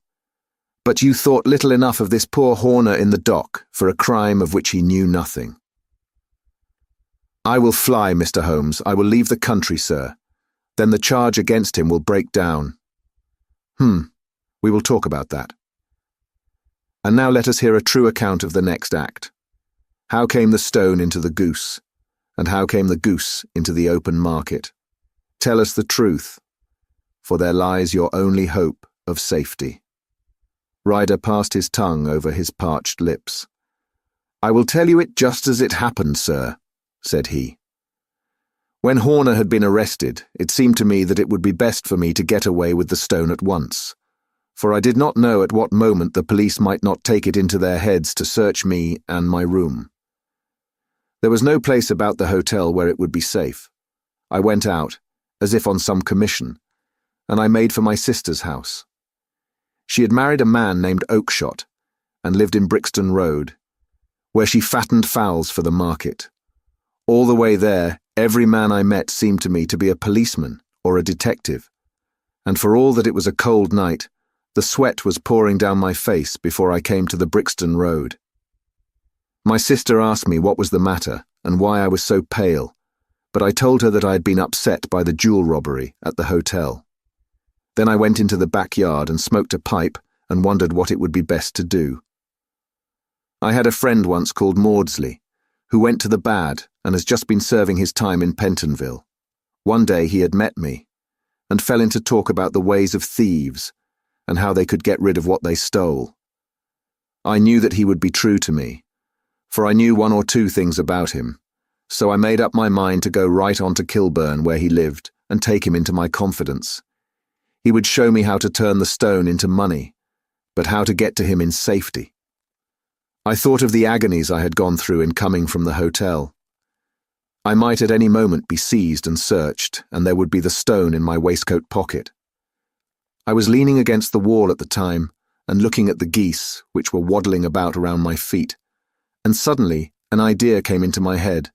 But you thought little enough of this poor Horner in the dock for a crime of which he knew nothing." "I will fly, Mr. Holmes. I will leave the country, sir. Then the charge against him will break down." We will talk about that. And now let us hear a true account of the next act. How came the stone into the goose? And how came the goose into the open market? Tell us the truth, for there lies your only hope of safety." Ryder passed his tongue over his parched lips. "I will tell you it just as it happened, sir," said he. "When Horner had been arrested, it seemed to me that it would be best for me to get away with the stone at once, for I did not know at what moment the police might not take it into their heads to search me and my room. There was no place about the hotel where it would be safe. I went out, as if on some commission, and I made for my sister's house. She had married a man named Oakshott, and lived in Brixton Road, where she fattened fowls for the market. All the way there, every man I met seemed to me to be a policeman or a detective, and for all that it was a cold night, the sweat was pouring down my face before I came to the Brixton Road. My sister asked me what was the matter and why I was so pale, but I told her that I had been upset by the jewel robbery at the hotel. Then I went into the backyard and smoked a pipe and wondered what it would be best to do. I had a friend once called Maudsley, who went to the bad and has just been serving his time in Pentonville. One day he had met me, and fell into talk about the ways of thieves, and how they could get rid of what they stole. I knew that he would be true to me, for I knew one or two things about him, so I made up my mind to go right on to Kilburn where he lived and take him into my confidence. He would show me how to turn the stone into money, but how to get to him in safety. I thought of the agonies I had gone through in coming from the hotel. I might at any moment be seized and searched, and there would be the stone in my waistcoat pocket. I was leaning against the wall at the time, and looking at the geese, which were waddling about around my feet, and suddenly an idea came into my head,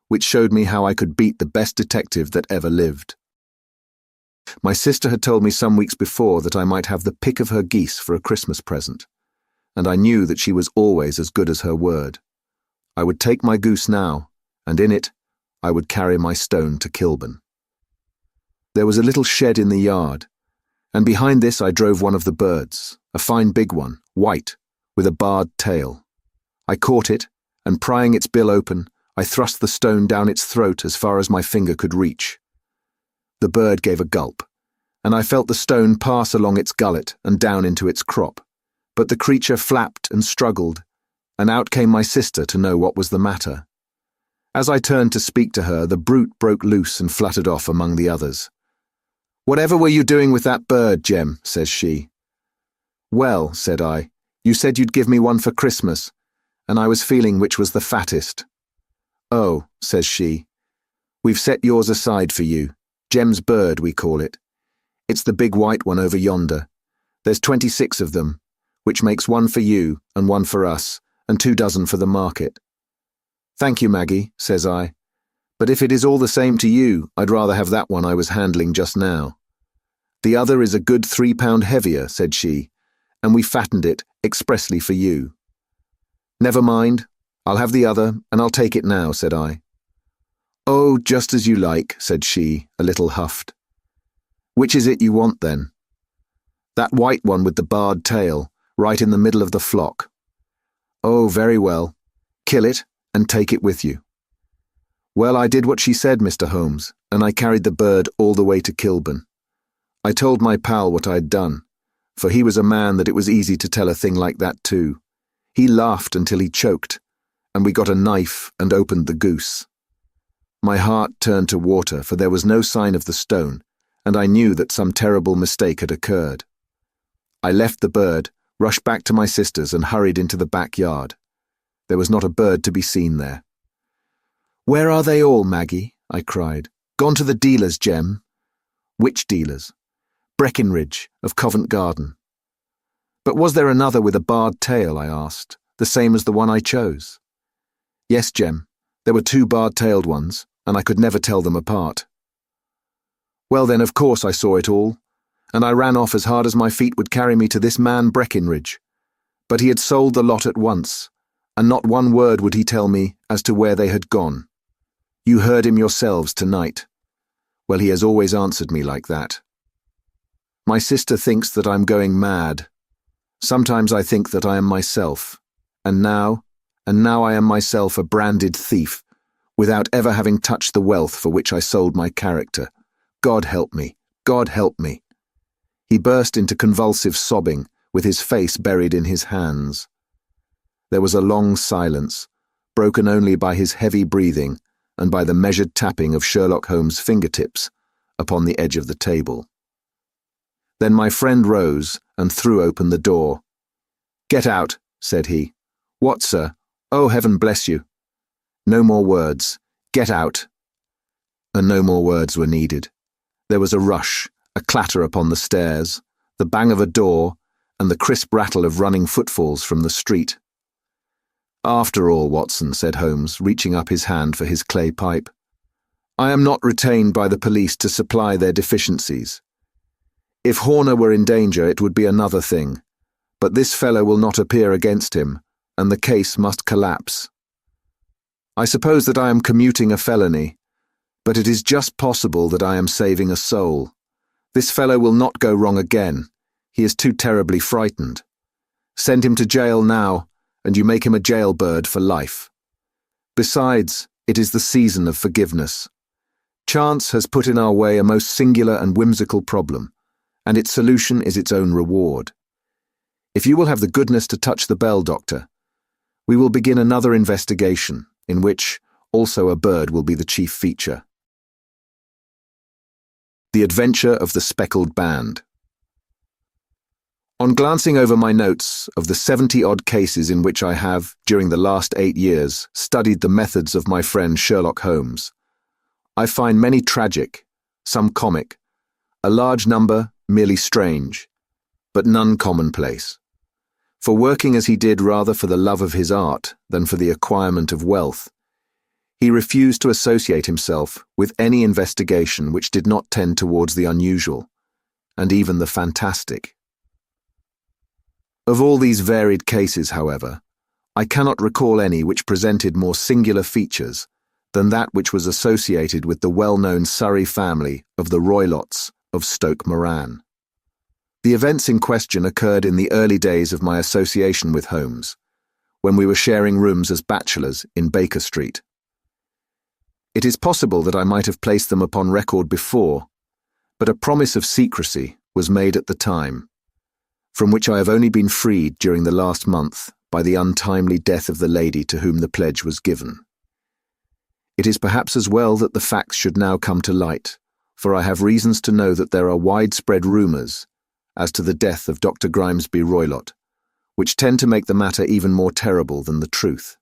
which showed me how I could beat the best detective that ever lived. My sister had told me some weeks before that I might have the pick of her geese for a Christmas present, and I knew that she was always as good as her word. I would take my goose now, and in it I would carry my stone to Kilburn. There was a little shed in the yard, and behind this I drove one of the birds, a fine big one, white, with a barred tail. I caught it, and prying its bill open, I thrust the stone down its throat as far as my finger could reach. The bird gave a gulp, and I felt the stone pass along its gullet and down into its crop, but the creature flapped and struggled, and out came my sister to know what was the matter. As I turned to speak to her, the brute broke loose and fluttered off among the others. "Whatever were you doing with that bird, Jem?" says she. "Well," said I, "you said you'd give me one for Christmas, and I was feeling which was the fattest." "Oh," says she, "we've set yours aside for you. Jem's bird, we call it. It's the big white one over yonder. There's 26 of them, which makes one for you and one for us, and 2 dozen for the market." "Thank you, Maggie," says I, "but if it is all the same to you, I'd rather have that one I was handling just now." "The other is a good 3 pound heavier," said she, "and we fattened it expressly for you." "Never mind, I'll have the other, and I'll take it now," said I. "Oh, just as you like," said she, a little huffed. "Which is it you want, then?" "That white one with the barred tail, right in the middle of the flock." "Oh, very well. Kill it, and take it with you." Well, I did what she said, Mr. Holmes, and I carried the bird all the way to Kilburn. I told my pal what I'd done, for he was a man that it was easy to tell a thing like that to. He laughed until he choked, and we got a knife and opened the goose. My heart turned to water, for there was no sign of the stone, and I knew that some terrible mistake had occurred. I left the bird, rushed back to my sister's, and hurried into the backyard. There was not a bird to be seen there. "Where are they all, Maggie?" I cried. "Gone to the dealers, Jem." "Which dealers?" "Breckenridge, of Covent Garden." "But was there another with a barred tail?" I asked, "the same as the one I chose?" "Yes, Jem, there were 2 barred-tailed ones, and I could never tell them apart." Well then, of course I saw it all, and I ran off as hard as my feet would carry me to this man Breckenridge. But he had sold the lot at once, and not one word would he tell me as to where they had gone. You heard him yourselves tonight. Well, he has always answered me like that. My sister thinks that I'm going mad. Sometimes I think that I am myself, and now I am myself a branded thief, without ever having touched the wealth for which I sold my character. God help me, God help me. He burst into convulsive sobbing, with his face buried in his hands. There was a long silence, broken only by his heavy breathing and by the measured tapping of Sherlock Holmes' fingertips upon the edge of the table. Then my friend rose and threw open the door. "Get out," said he. "What, sir? Oh, heaven bless you." "No more words. Get out." And no more words were needed. There was a rush, a clatter upon the stairs, the bang of a door, and the crisp rattle of running footfalls from the street. "After all, Watson," said Holmes, reaching up his hand for his clay pipe, "I am not retained by the police to supply their deficiencies. If Horner were in danger, it would be another thing, but this fellow will not appear against him, and the case must collapse. I suppose that I am commuting a felony, but it is just possible that I am saving a soul. This fellow will not go wrong again. He is too terribly frightened. Send him to jail now, and you make him a jailbird for life. Besides, it is the season of forgiveness. Chance has put in our way a most singular and whimsical problem, and its solution is its own reward. If you will have the goodness to touch the bell, Doctor, we will begin another investigation, in which also a bird will be the chief feature. The Adventure of the Speckled Band. On glancing over my notes of the 70-odd cases in which I have, during the last 8 years, studied the methods of my friend Sherlock Holmes, I find many tragic, some comic, a large number merely strange, but none commonplace. for working as he did rather for the love of his art than for the acquirement of wealth, he refused to associate himself with any investigation which did not tend towards the unusual, and even the fantastic. Of all these varied cases, however, I cannot recall any which presented more singular features than that which was associated with the well-known Surrey family of the Roylots of Stoke Moran. The events in question occurred in the early days of my association with Holmes, when we were sharing rooms as bachelors in Baker Street. It is possible that I might have placed them upon record before, but a promise of secrecy was made at the time, from which I have only been freed during the last month by the untimely death of the lady to whom the pledge was given. It is perhaps as well that the facts should now come to light, for I have reasons to know that there are widespread rumours as to the death of Dr. Grimesby Roylott, which tend to make the matter even more terrible than the truth.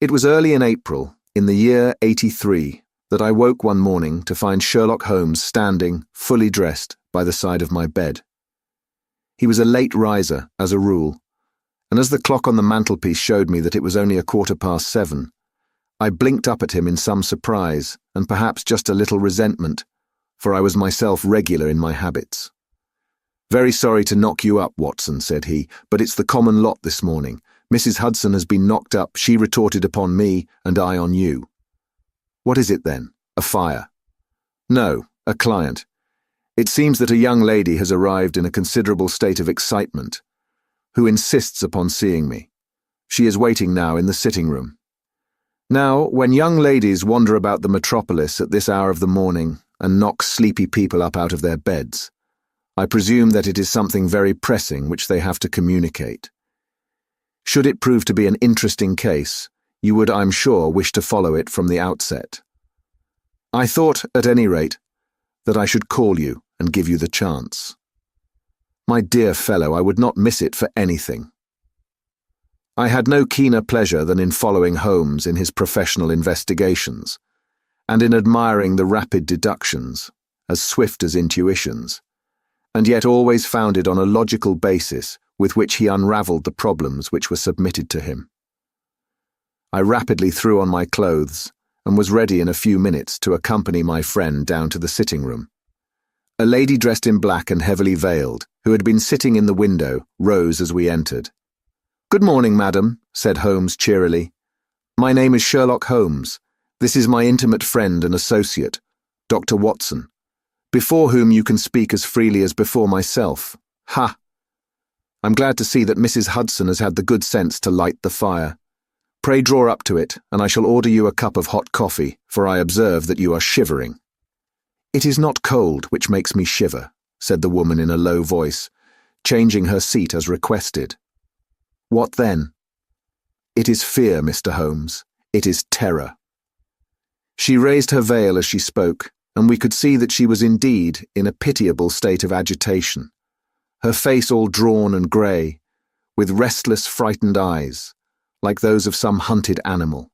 It was early in April, in the year 83, that I woke one morning to find Sherlock Holmes standing, fully dressed, by the side of my bed. He was a late riser, as a rule, and as the clock on the mantelpiece showed me that it was only 7:15, I blinked up at him in some surprise and perhaps just a little resentment, for I was myself regular in my habits. "Very sorry to knock you up, Watson," said he, "but it's the common lot this morning. Mrs. Hudson has been knocked up, she retorted upon me, and I on you." "What is it then? A fire?" "No, a client. It seems that a young lady has arrived in a considerable state of excitement, who insists upon seeing me. She is waiting now in the sitting room. Now, when young ladies wander about the metropolis at this hour of the morning and knock sleepy people up out of their beds, I presume that it is something very pressing which they have to communicate. Should it prove to be an interesting case, you would, I'm sure, wish to follow it from the outset. I thought, at any rate, that I should call you and give you the chance. My dear fellow, I would not miss it for anything." I had no keener pleasure than in following Holmes in his professional investigations, and in admiring the rapid deductions, as swift as intuitions, and yet always founded on a logical basis with which he unravelled the problems which were submitted to him. I rapidly threw on my clothes, and was ready in a few minutes to accompany my friend down to the sitting room. A lady dressed in black and heavily veiled, who had been sitting in the window, rose as we entered. "Good morning, madam," said Holmes cheerily. "My name is Sherlock Holmes. This is my intimate friend and associate, Dr. Watson, before whom you can speak as freely as before myself. Ha! I'm glad to see that Mrs. Hudson has had the good sense to light the fire. Pray draw up to it, and I shall order you a cup of hot coffee, for I observe that you are shivering." "It is not cold which makes me shiver," said the woman in a low voice, changing her seat as requested. "What then?" "It is fear, Mr. Holmes. It is terror." She raised her veil as she spoke, and we could see that she was indeed in a pitiable state of agitation, her face all drawn and grey, with restless, frightened eyes, like those of some hunted animal.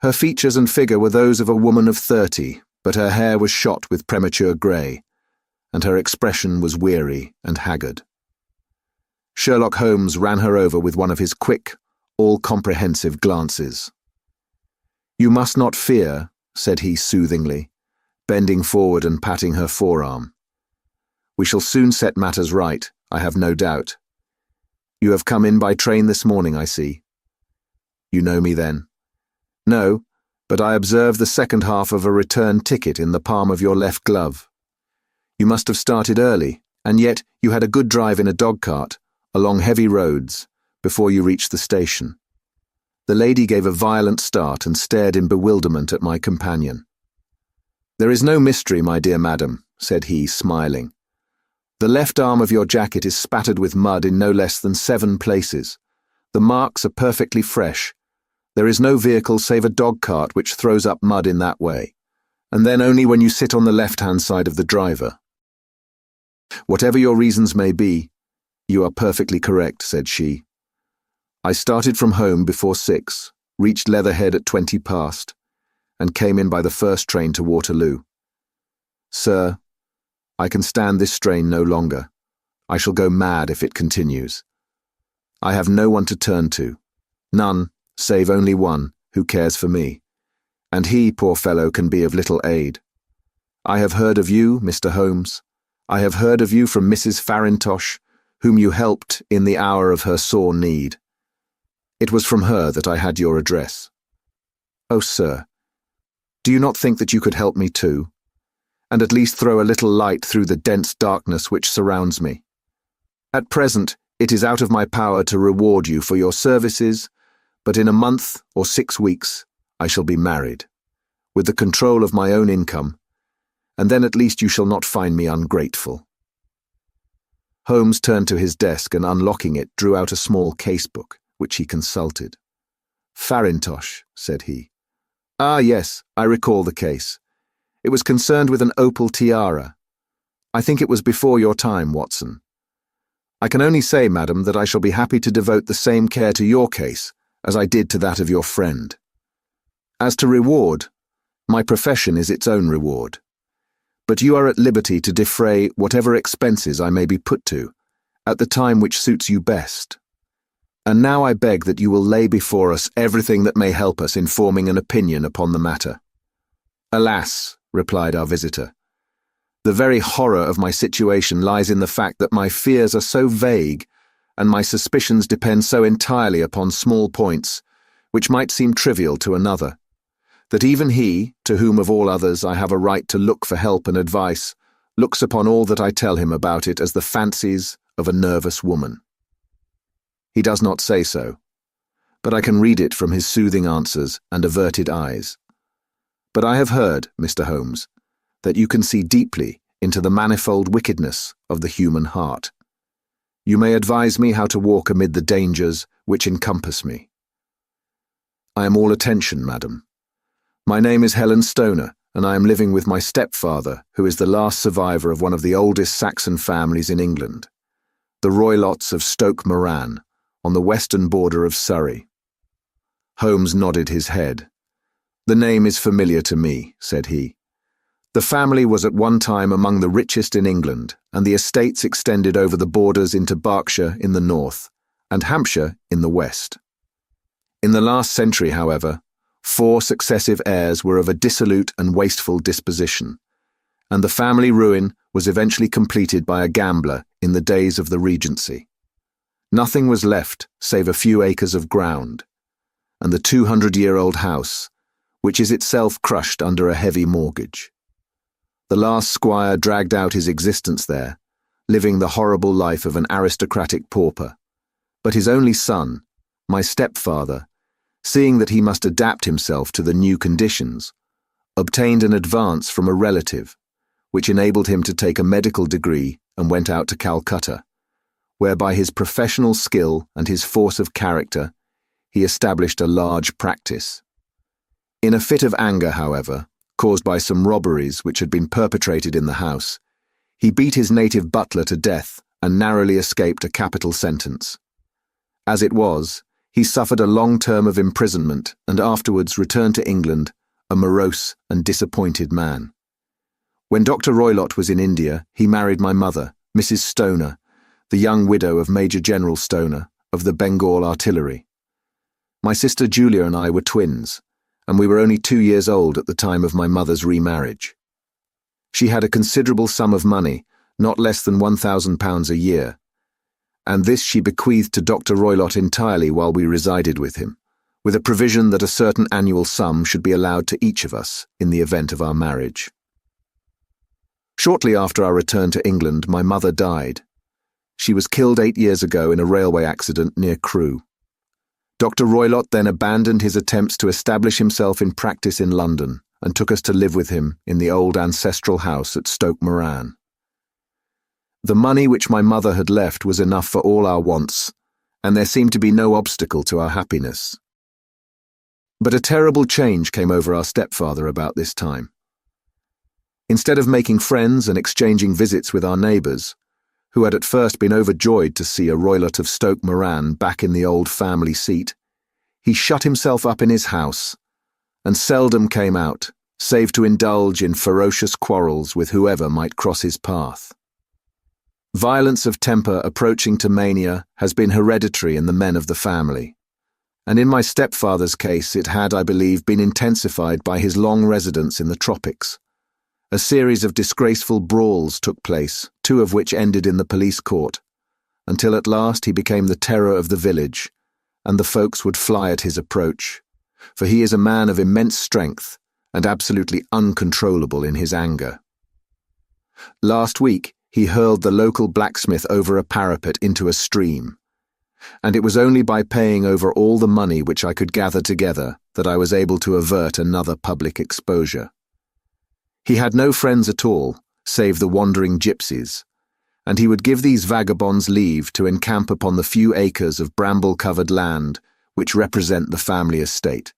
Her features and figure were those of a woman of 30, but her hair was shot with premature grey, and her expression was weary and haggard. Sherlock Holmes ran her over with one of his quick, all-comprehensive glances. "You must not fear," said he soothingly, bending forward and patting her forearm. "We shall soon set matters right, I have no doubt. You have come in by train this morning, I see. You know me then?" "No, but I observe the second half of a return ticket in the palm of your left glove. You must have started early, and yet you had a good drive in a dog-cart, along heavy roads, before you reached the station." The lady gave a violent start and stared in bewilderment at my companion. "There is no mystery, my dear madam," said he, smiling. "The left arm of your jacket is spattered with mud in no less than 7 places. The marks are perfectly fresh. There is no vehicle save a dog-cart which throws up mud in that way, and then only when you sit on the left-hand side of the driver. Whatever your reasons may be, you are perfectly correct," said she. "I started from home before 6, reached Leatherhead at 20 past, and came in by the first train to Waterloo. Sir, I can stand this strain no longer. I shall go mad if it continues. I have no one to turn to, none, save only one, who cares for me, and he, poor fellow, can be of little aid. I have heard of you, Mr. Holmes. I have heard of you from Mrs. Farintosh, whom you helped in the hour of her sore need. It was from her that I had your address. Oh, sir, do you not think that you could help me too, and at least throw a little light through the dense darkness which surrounds me? At present, it is out of my power to reward you for your services, but in a month or 6 weeks I shall be married, with the control of my own income, and then at least you shall not find me ungrateful. Holmes turned to his desk and, unlocking it, drew out a small casebook, which he consulted. Farintosh, said he. Ah, yes, I recall the case. It was concerned with an opal tiara. I think it was before your time, Watson. I can only say, madam, that I shall be happy to devote the same care to your case as I did to that of your friend. As to reward, my profession is its own reward. But you are at liberty to defray whatever expenses I may be put to, at the time which suits you best. And now I beg that you will lay before us everything that may help us in forming an opinion upon the matter. Alas, replied our visitor, the very horror of my situation lies in the fact that my fears are so vague, and my suspicions depend so entirely upon small points, which might seem trivial to another, that even he, to whom of all others I have a right to look for help and advice, looks upon all that I tell him about it as the fancies of a nervous woman. He does not say so, but I can read it from his soothing answers and averted eyes. But I have heard, Mr. Holmes, that you can see deeply into the manifold wickedness of the human heart. You may advise me how to walk amid the dangers which encompass me. I am all attention, madam. My name is Helen Stoner, and I am living with my stepfather, who is the last survivor of one of the oldest Saxon families in England, the Roylots of Stoke Moran, on the western border of Surrey. Holmes nodded his head. The name is familiar to me, said he. The family was at one time among the richest in England, and the estates extended over the borders into Berkshire in the north, and Hampshire in the west. In the last century, however, 4 successive heirs were of a dissolute and wasteful disposition, and the family ruin was eventually completed by a gambler in the days of the Regency. Nothing was left save a few acres of ground, and the 200-year-old house, which is itself crushed under a heavy mortgage. The last squire dragged out his existence there, living the horrible life of an aristocratic pauper, but his only son, my stepfather, seeing that he must adapt himself to the new conditions, obtained an advance from a relative, which enabled him to take a medical degree and went out to Calcutta, where by his professional skill and his force of character, he established a large practice. In a fit of anger, however, caused by some robberies which had been perpetrated in the house, he beat his native butler to death and narrowly escaped a capital sentence. As it was, he suffered a long term of imprisonment and afterwards returned to England, a morose and disappointed man. When Dr. Roylott was in India, he married my mother, Mrs. Stoner, the young widow of Major General Stoner, of the Bengal Artillery. My sister Julia and I were twins, and we were only 2 years old at the time of my mother's remarriage. She had a considerable sum of money, not less than £1,000 a year, and this she bequeathed to Dr. Roylott entirely while we resided with him, with a provision that a certain annual sum should be allowed to each of us in the event of our marriage. Shortly after our return to England, my mother died. She was killed 8 years ago in a railway accident near Crewe. Dr. Roylott then abandoned his attempts to establish himself in practice in London and took us to live with him in the old ancestral house at Stoke Moran. The money which my mother had left was enough for all our wants, and there seemed to be no obstacle to our happiness. But a terrible change came over our stepfather about this time. Instead of making friends and exchanging visits with our neighbours, who had at first been overjoyed to see a Roylott of Stoke Moran back in the old family seat, he shut himself up in his house, and seldom came out, save to indulge in ferocious quarrels with whoever might cross his path. Violence of temper approaching to mania has been hereditary in the men of the family, and in my stepfather's case it had, I believe, been intensified by his long residence in the tropics. A series of disgraceful brawls took place, 2 of which ended in the police court, until at last he became the terror of the village, and the folks would fly at his approach, for he is a man of immense strength and absolutely uncontrollable in his anger. Last week, he hurled the local blacksmith over a parapet into a stream, and it was only by paying over all the money which I could gather together that I was able to avert another public exposure. He had no friends at all, save the wandering gypsies, and he would give these vagabonds leave to encamp upon the few acres of bramble-covered land which represent the family estate,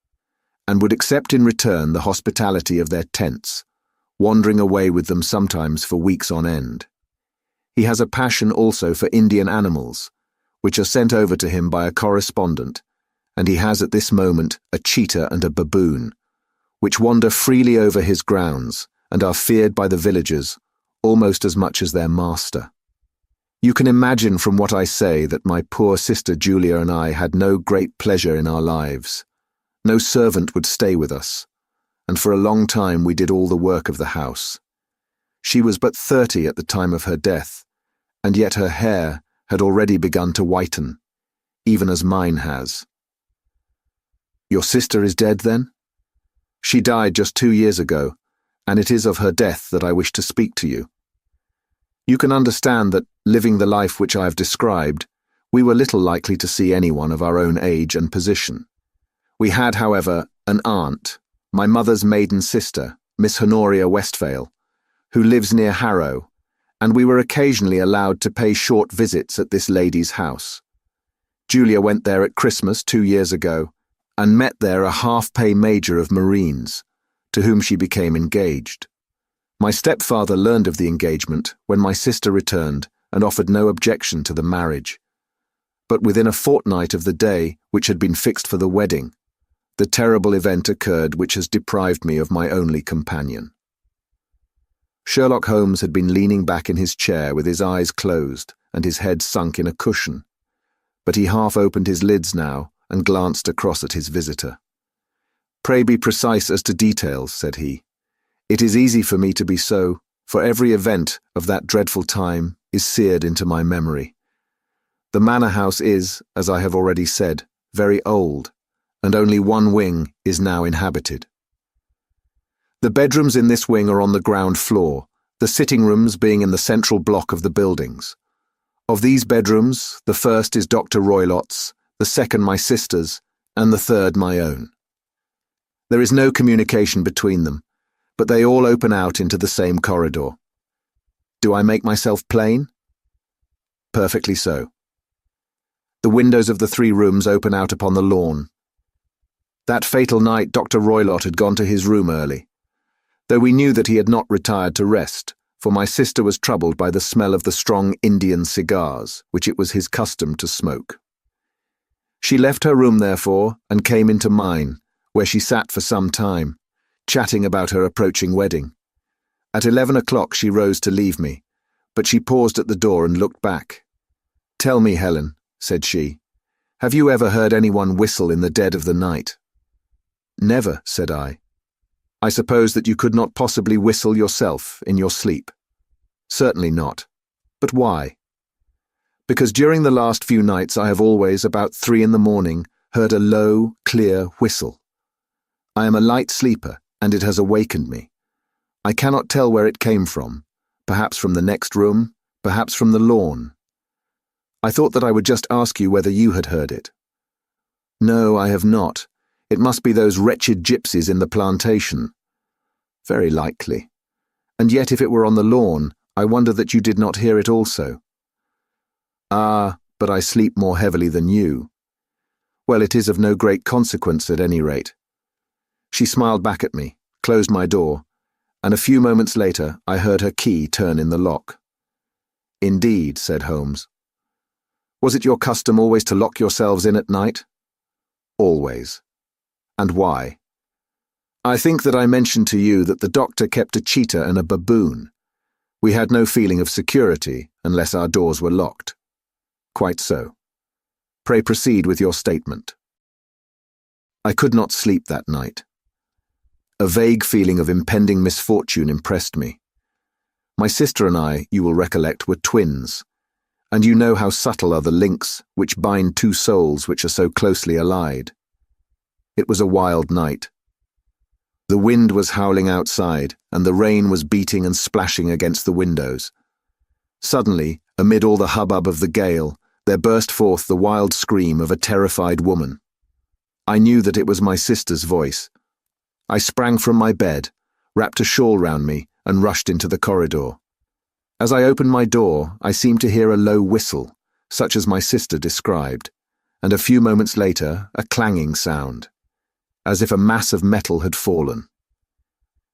and would accept in return the hospitality of their tents, wandering away with them sometimes for weeks on end. He has a passion also for Indian animals, which are sent over to him by a correspondent, and he has at this moment a cheetah and a baboon, which wander freely over his grounds and are feared by the villagers almost as much as their master. You can imagine from what I say that my poor sister Julia and I had no great pleasure in our lives. No servant would stay with us, and for a long time we did all the work of the house. She was but 30 at the time of her death, and yet her hair had already begun to whiten, even as mine has. Your sister is dead, then? She died just 2 years ago, and it is of her death that I wish to speak to you. You can understand that, living the life which I have described, we were little likely to see anyone of our own age and position. We had, however, an aunt, my mother's maiden sister, Miss Honoria Westphale, who lives near Harrow, and we were occasionally allowed to pay short visits at this lady's house. Julia went there at Christmas 2 years ago, and met there a half-pay major of Marines, to whom she became engaged. My stepfather learned of the engagement when my sister returned and offered no objection to the marriage. But within a fortnight of the day which had been fixed for the wedding, the terrible event occurred which has deprived me of my only companion. Sherlock Holmes had been leaning back in his chair with his eyes closed and his head sunk in a cushion, but he half opened his lids now and glanced across at his visitor. "Pray be precise as to details," said he. "It is easy for me to be so, for every event of that dreadful time is seared into my memory. The manor house is, as I have already said, very old, and only one wing is now inhabited. The bedrooms in this wing are on the ground floor, the sitting rooms being in the central block of the buildings. Of these bedrooms, the first is Dr. Roylott's, the second my sister's, and the third my own. There is no communication between them, but they all open out into the same corridor. Do I make myself plain? Perfectly so. The windows of the 3 rooms open out upon the lawn. That fatal night Dr. Roylott had gone to his room early, though we knew that he had not retired to rest, for my sister was troubled by the smell of the strong Indian cigars, which it was his custom to smoke. She left her room, therefore, and came into mine, where she sat for some time, chatting about her approaching wedding. At 11 o'clock she rose to leave me, but she paused at the door and looked back. "Tell me, Helen," said she, "have you ever heard anyone whistle in the dead of the night?" "Never," said I. "I suppose that you could not possibly whistle yourself in your sleep?" "Certainly not. But why?" "Because during the last few nights I have always, about 3 in the morning, heard a low, clear whistle. I am a light sleeper, and it has awakened me. I cannot tell where it came from, perhaps from the next room, perhaps from the lawn. I thought that I would just ask you whether you had heard it." "No, I have not. It must be those wretched gypsies in the plantation." "Very likely. And yet if it were on the lawn, I wonder that you did not hear it also." "Ah, but I sleep more heavily than you." "Well, it is of no great consequence at any rate." She smiled back at me, closed my door, and a few moments later I heard her key turn in the lock. "Indeed," said Holmes. "Was it your custom always to lock yourselves in at night?" "Always." "And why?" "I think that I mentioned to you that the doctor kept a cheetah and a baboon. We had no feeling of security unless our doors were locked. Quite so. Pray proceed with your statement. I could not sleep that night. A vague feeling of impending misfortune impressed me. My sister and I, you will recollect, were twins, and you know how subtle are the links which bind two souls which are so closely allied. It was a wild night. The wind was howling outside, and the rain was beating and splashing against the windows. Suddenly, amid all the hubbub of the gale, there burst forth the wild scream of a terrified woman. I knew that it was my sister's voice. I sprang from my bed, wrapped a shawl round me, and rushed into the corridor. As I opened my door, I seemed to hear a low whistle, such as my sister described, and a few moments later, a clanging sound, as if a mass of metal had fallen.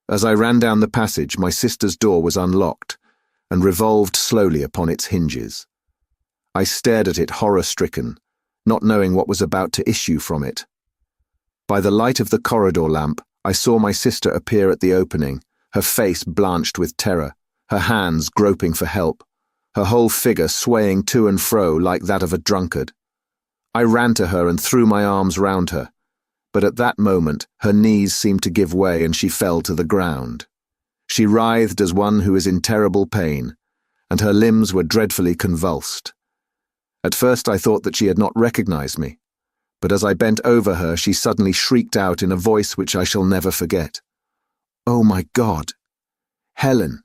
As I ran down the passage, my sister's door was unlocked and revolved slowly upon its hinges. I stared at it horror-stricken, not knowing what was about to issue from it. By the light of the corridor lamp, I saw my sister appear at the opening, her face blanched with terror, her hands groping for help, her whole figure swaying to and fro like that of a drunkard. I ran to her and threw my arms round her, but at that moment her knees seemed to give way and she fell to the ground. She writhed as one who is in terrible pain, and her limbs were dreadfully convulsed. At first I thought that she had not recognized me, but as I bent over her she suddenly shrieked out in a voice which I shall never forget. "Oh my God! Helen!"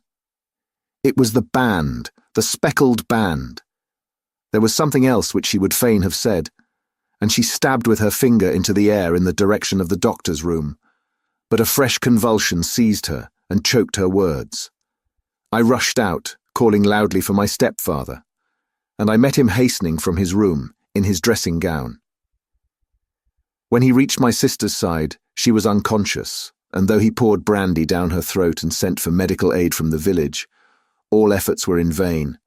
It was the band, the speckled band. There was something else which she would fain have said, and she stabbed with her finger into the air in the direction of the doctor's room, but a fresh convulsion seized her and choked her words. I rushed out, calling loudly for my stepfather, and I met him hastening from his room in his dressing gown. When he reached my sister's side, she was unconscious, and though he poured brandy down her throat and sent for medical aid from the village, all efforts were in vain,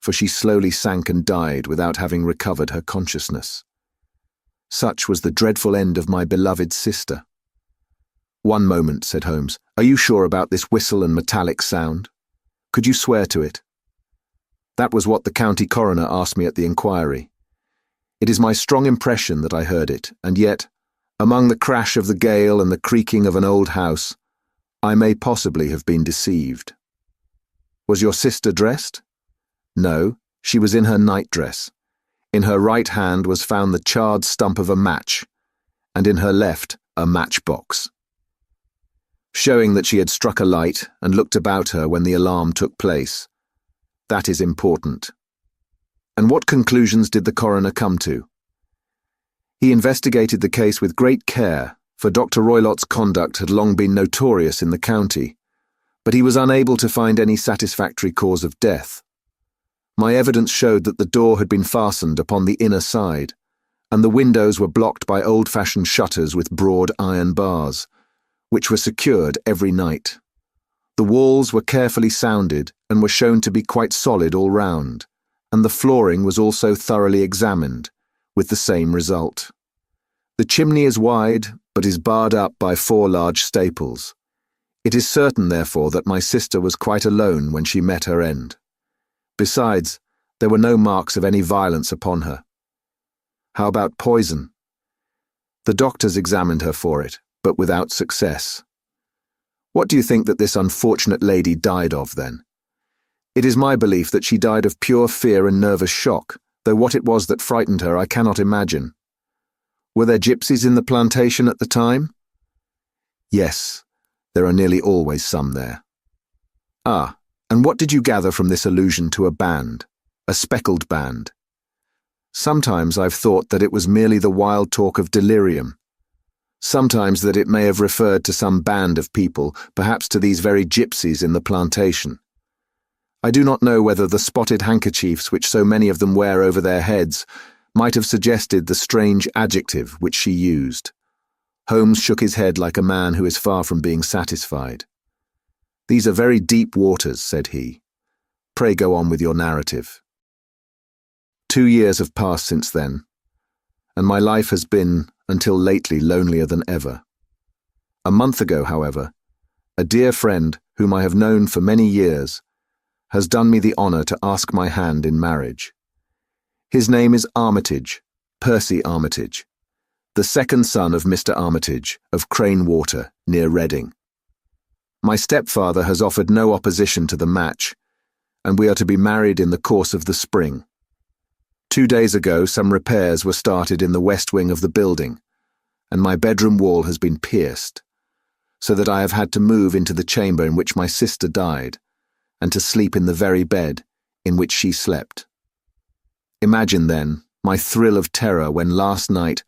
for she slowly sank and died without having recovered her consciousness. Such was the dreadful end of my beloved sister. "One moment," said Holmes. "Are you sure about this whistle and metallic sound? Could you swear to it?" That was what the county coroner asked me at the inquiry. It is my strong impression that I heard it, and yet, among the crash of the gale and the creaking of an old house, I may possibly have been deceived. "Was your sister dressed?" "No, she was in her nightdress. In her right hand was found the charred stump of a match, and in her left a matchbox," showing that she had struck a light and looked about her when the alarm took place. That is important. And what conclusions did the coroner come to? He investigated the case with great care, for Dr. Roylott's conduct had long been notorious in the county, but he was unable to find any satisfactory cause of death. My evidence showed that the door had been fastened upon the inner side, and the windows were blocked by old-fashioned shutters with broad iron bars, which were secured every night. The walls were carefully sounded and were shown to be quite solid all round, and the flooring was also thoroughly examined, with the same result. The chimney is wide, but is barred up by 4 large staples. It is certain, therefore, that my sister was quite alone when she met her end. Besides, there were no marks of any violence upon her. How about poison? The doctors examined her for it, but without success. What do you think that this unfortunate lady died of, then? It is my belief that she died of pure fear and nervous shock, though what it was that frightened her I cannot imagine. Were there gypsies in the plantation at the time? Yes, there are nearly always some there. Ah, and what did you gather from this allusion to a band, a speckled band? Sometimes I've thought that it was merely the wild talk of delirium. Sometimes that it may have referred to some band of people, perhaps to these very gypsies in the plantation. I do not know whether the spotted handkerchiefs which so many of them wear over their heads might have suggested the strange adjective which she used. Holmes shook his head like a man who is far from being satisfied. "These are very deep waters," said he. "Pray go on with your narrative." 2 years have passed since then, and my life has been, until lately, lonelier than ever. A month ago, however, a dear friend, whom I have known for many years, has done me the honour to ask my hand in marriage. His name is Armitage, Percy Armitage, the second son of Mr. Armitage of Crane Water, near Reading. My stepfather has offered no opposition to the match, and we are to be married in the course of the spring. 2 days ago, some repairs were started in the west wing of the building, and my bedroom wall has been pierced, so that I have had to move into the chamber in which my sister died, and to sleep in the very bed in which she slept. Imagine, then, my thrill of terror when last night,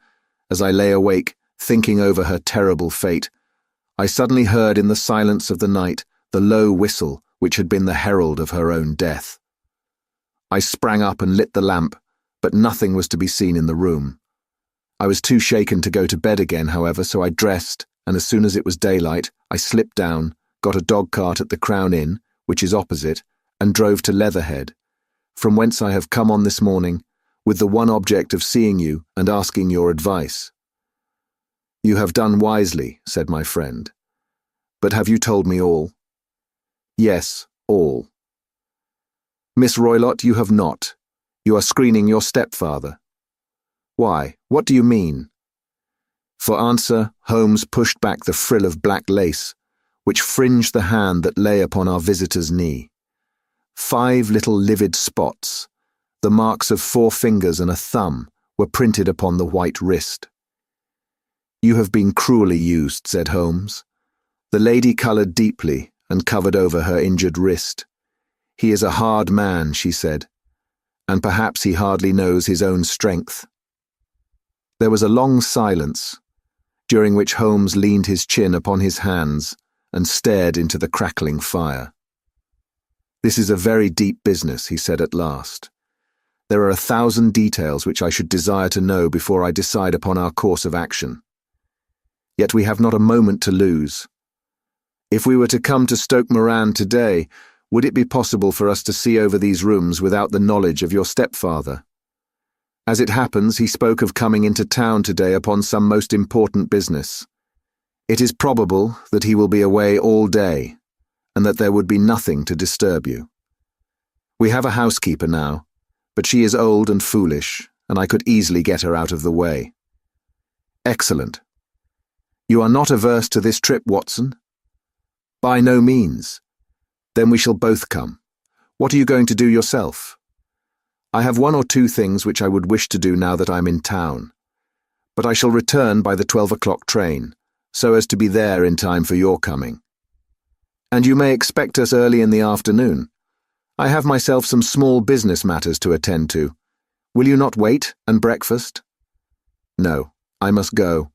as I lay awake thinking over her terrible fate, I suddenly heard in the silence of the night the low whistle which had been the herald of her own death. I sprang up and lit the lamp, but nothing was to be seen in the room. I was too shaken to go to bed again, however, so I dressed, and as soon as it was daylight, I slipped down, got a dog-cart at the Crown Inn, which is opposite, and drove to Leatherhead, from whence I have come on this morning, with the one object of seeing you and asking your advice. You have done wisely, said my friend. But have you told me all? Yes, all. Miss Roylott, you have not. You are screening your stepfather. Why? What do you mean? For answer, Holmes pushed back the frill of black lace, which fringed the hand that lay upon our visitor's knee. 5 little livid spots, the marks of 4 fingers and a thumb, were printed upon the white wrist. You have been cruelly used, said Holmes. The lady coloured deeply and covered over her injured wrist. He is a hard man, she said, and perhaps he hardly knows his own strength. There was a long silence, during which Holmes leaned his chin upon his hands and stared into the crackling fire. This is a very deep business, he said at last. There are 1,000 details which I should desire to know before I decide upon our course of action. Yet we have not a moment to lose. If we were to come to Stoke Moran today, would it be possible for us to see over these rooms without the knowledge of your stepfather? As it happens, he spoke of coming into town today upon some most important business. It is probable that he will be away all day, and that there would be nothing to disturb you. We have a housekeeper now, but she is old and foolish, and I could easily get her out of the way. Excellent. You are not averse to this trip, Watson? By no means. Then we shall both come. What are you going to do yourself? I have 1 or 2 things which I would wish to do now that I'm in town, but I shall return by the 12 o'clock train, so as to be there in time for your coming. And you may expect us early in the afternoon. I have myself some small business matters to attend to. Will you not wait and breakfast? No, I must go.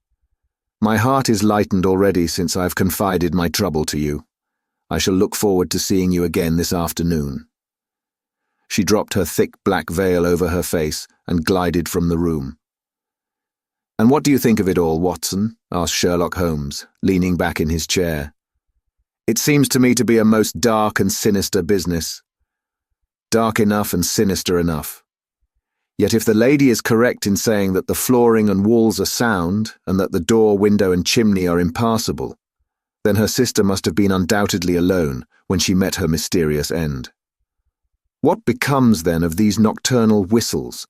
My heart is lightened already since I've confided my trouble to you. I shall look forward to seeing you again this afternoon. She dropped her thick black veil over her face and glided from the room. And what do you think of it all, Watson? Asked Sherlock Holmes, leaning back in his chair. It seems to me to be a most dark and sinister business. Dark enough and sinister enough. Yet if the lady is correct in saying that the flooring and walls are sound, and that the door, window and chimney are impassable, then her sister must have been undoubtedly alone when she met her mysterious end. What becomes, then, of these nocturnal whistles,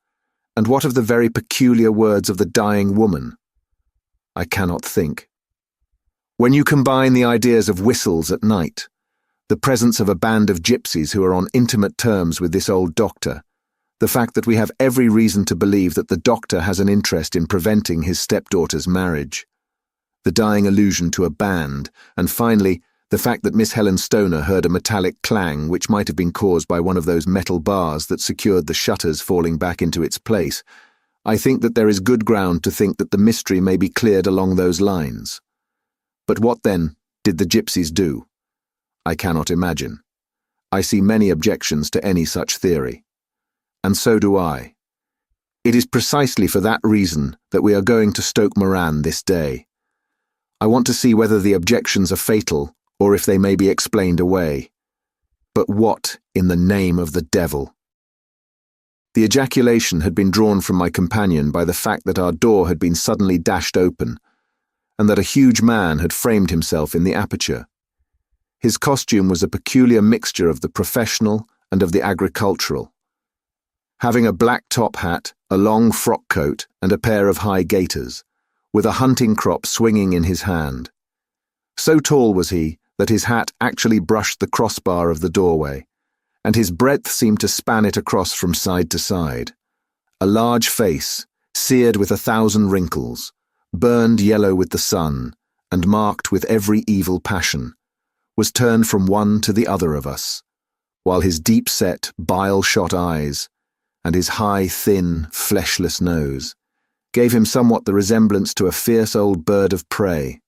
and what of the very peculiar words of the dying woman? I cannot think. When you combine the ideas of whistles at night, the presence of a band of gypsies who are on intimate terms with this old doctor, the fact that we have every reason to believe that the doctor has an interest in preventing his stepdaughter's marriage, the dying allusion to a band, and finally, the fact that Miss Helen Stoner heard a metallic clang which might have been caused by one of those metal bars that secured the shutters falling back into its place, I think that there is good ground to think that the mystery may be cleared along those lines. But what, then, did the gypsies do? I cannot imagine. I see many objections to any such theory. And so do I. It is precisely for that reason that we are going to Stoke Moran this day. I want to see whether the objections are fatal or if they may be explained away. But what in the name of the devil? The ejaculation had been drawn from my companion by the fact that our door had been suddenly dashed open, and that a huge man had framed himself in the aperture. His costume was a peculiar mixture of the professional and of the agricultural. Having a black top hat, a long frock coat, and a pair of high gaiters, with a hunting crop swinging in his hand. So tall was he that his hat actually brushed the crossbar of the doorway, and his breadth seemed to span it across from side to side. A large face, seared with 1,000 wrinkles, burned yellow with the sun, and marked with every evil passion, was turned from one to the other of us, while his deep-set, bile-shot eyes, and his high, thin, fleshless nose, gave him somewhat the resemblance to a fierce old bird of prey.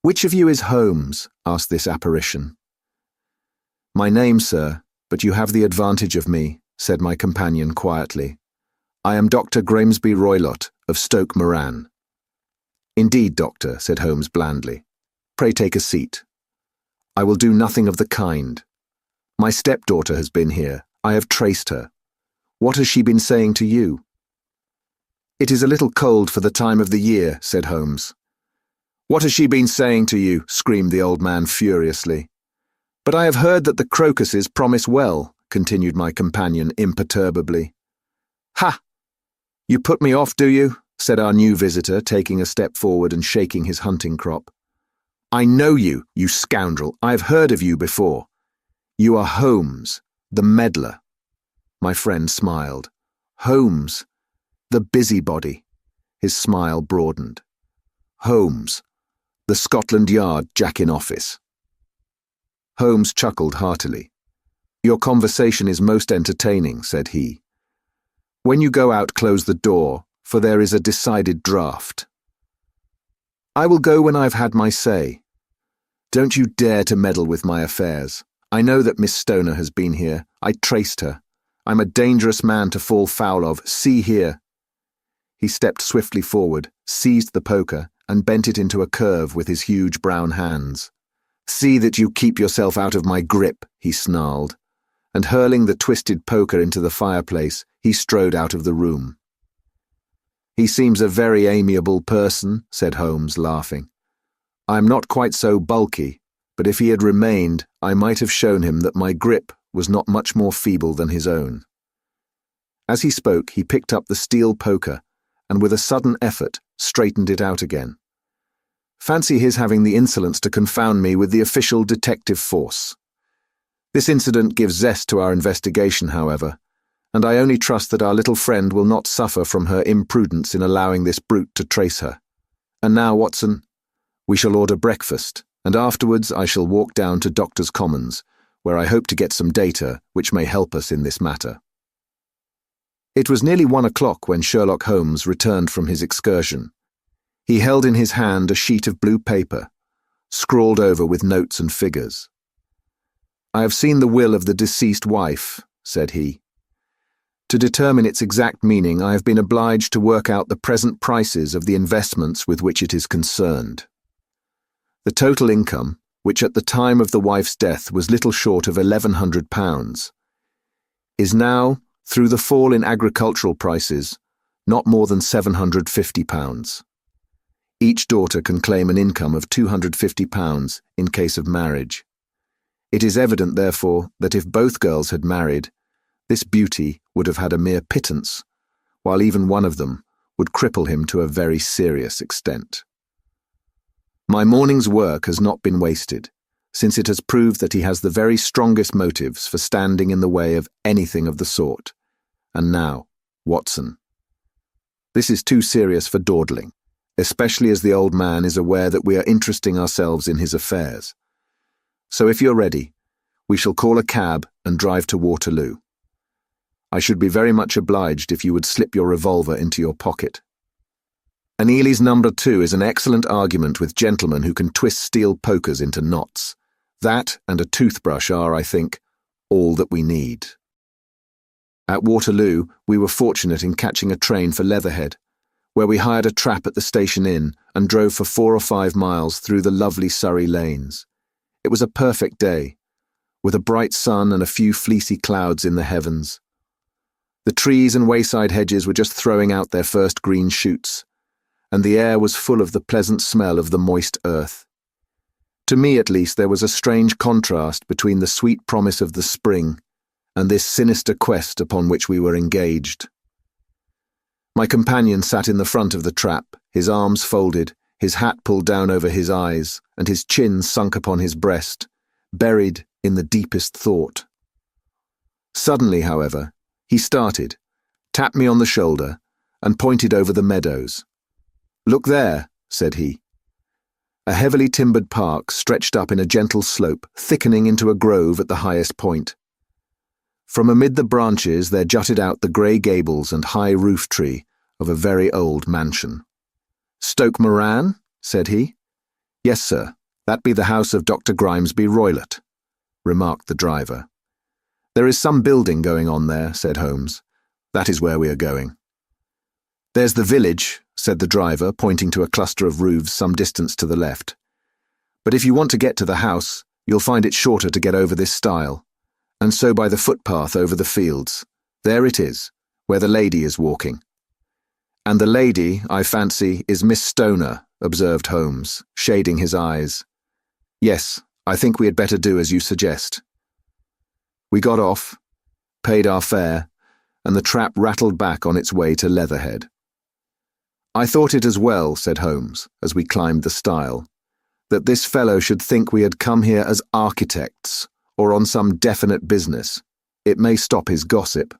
"Which of you is Holmes?" asked this apparition. "My name, sir, but you have the advantage of me," said my companion quietly. "I am Dr. Grimesby Roylott of Stoke Moran." "Indeed, doctor," said Holmes blandly. "Pray take a seat." "I will do nothing of the kind. My stepdaughter has been here. I have traced her. What has she been saying to you?" "It is a little cold for the time of the year," said Holmes. "What has she been saying to you?" screamed the old man furiously. "But I have heard that the crocuses promise well," continued my companion imperturbably. "Ha! You put me off, do you?" said our new visitor, taking a step forward and shaking his hunting crop. "I know you, you scoundrel. I have heard of you before. You are Holmes, the meddler." My friend smiled. "Holmes, the busybody." His smile broadened. "Holmes, the Scotland Yard jack-in-office." Holmes chuckled heartily. "Your conversation is most entertaining," said he. "When you go out, close the door, for there is a decided draught." "I will go when I have had my say. Don't you dare to meddle with my affairs. I know that Miss Stoner has been here. I traced her. I'm a dangerous man to fall foul of. See here." He stepped swiftly forward, seized the poker, and bent it into a curve with his huge brown hands. "See that you keep yourself out of my grip," he snarled, and hurling the twisted poker into the fireplace, he strode out of the room. "He seems a very amiable person," said Holmes, laughing. "I am not quite so bulky, but if he had remained, I might have shown him that my grip was not much more feeble than his own." As he spoke, he picked up the steel poker and with a sudden effort straightened it out again. Fancy his having the insolence to confound me with the official detective force. This incident gives zest to our investigation, however, and I only trust that our little friend will not suffer from her imprudence in allowing this brute to trace her. And now, Watson, we shall order breakfast, and afterwards I shall walk down to Doctors' Commons, where I hope to get some data which may help us in this matter. It was nearly 1 o'clock when Sherlock Holmes returned from his excursion. He held in his hand a sheet of blue paper, scrawled over with notes and figures. "I have seen the will of the deceased wife," said he. "To determine its exact meaning, I have been obliged to work out the present prices of the investments with which it is concerned. The total income, which at the time of the wife's death was little short of £1,100, is now, through the fall in agricultural prices, not more than £750. Each daughter can claim an income of £250 in case of marriage. It is evident, therefore, that if both girls had married, this beauty would have had a mere pittance, while even one of them would cripple him to a very serious extent. My morning's work has not been wasted, since it has proved that he has the very strongest motives for standing in the way of anything of the sort. And now, Watson, this is too serious for dawdling, especially as the old man is aware that we are interesting ourselves in his affairs. So if you're ready, we shall call a cab and drive to Waterloo. I should be very much obliged if you would slip your revolver into your pocket. An Ely's number 2 is an excellent argument with gentlemen who can twist steel pokers into knots. That and a toothbrush are, I think, all that we need." At Waterloo, we were fortunate in catching a train for Leatherhead, where we hired a trap at the station inn and drove for 4 or 5 miles through the lovely Surrey lanes. It was a perfect day, with a bright sun and a few fleecy clouds in the heavens. The trees and wayside hedges were just throwing out their first green shoots, and the air was full of the pleasant smell of the moist earth. To me, at least, there was a strange contrast between the sweet promise of the spring and this sinister quest upon which we were engaged. My companion sat in the front of the trap, his arms folded, his hat pulled down over his eyes, and his chin sunk upon his breast, buried in the deepest thought. Suddenly, however, he started, tapped me on the shoulder, and pointed over the meadows. "Look there," said he. A heavily timbered park stretched up in a gentle slope, thickening into a grove at the highest point. From amid the branches there jutted out the grey gables and high roof tree of a very old mansion. "Stoke Moran?" said he. "Yes, sir, that be the house of Dr. Grimesby Roylott," remarked the driver. "There is some building going on there," said Holmes. "That is where we are going." "There's the village," said the driver, pointing to a cluster of roofs some distance to the left. "But if you want to get to the house, you'll find it shorter to get over this stile, and so by the footpath over the fields. There it is, where the lady is walking." "And the lady, I fancy, is Miss Stoner," observed Holmes, shading his eyes. "Yes, I think we had better do as you suggest." We got off, paid our fare, and the trap rattled back on its way to Leatherhead. "I thought it as well," said Holmes, as we climbed the stile, "that this fellow should think we had come here as architects, or on some definite business. It may stop his gossip."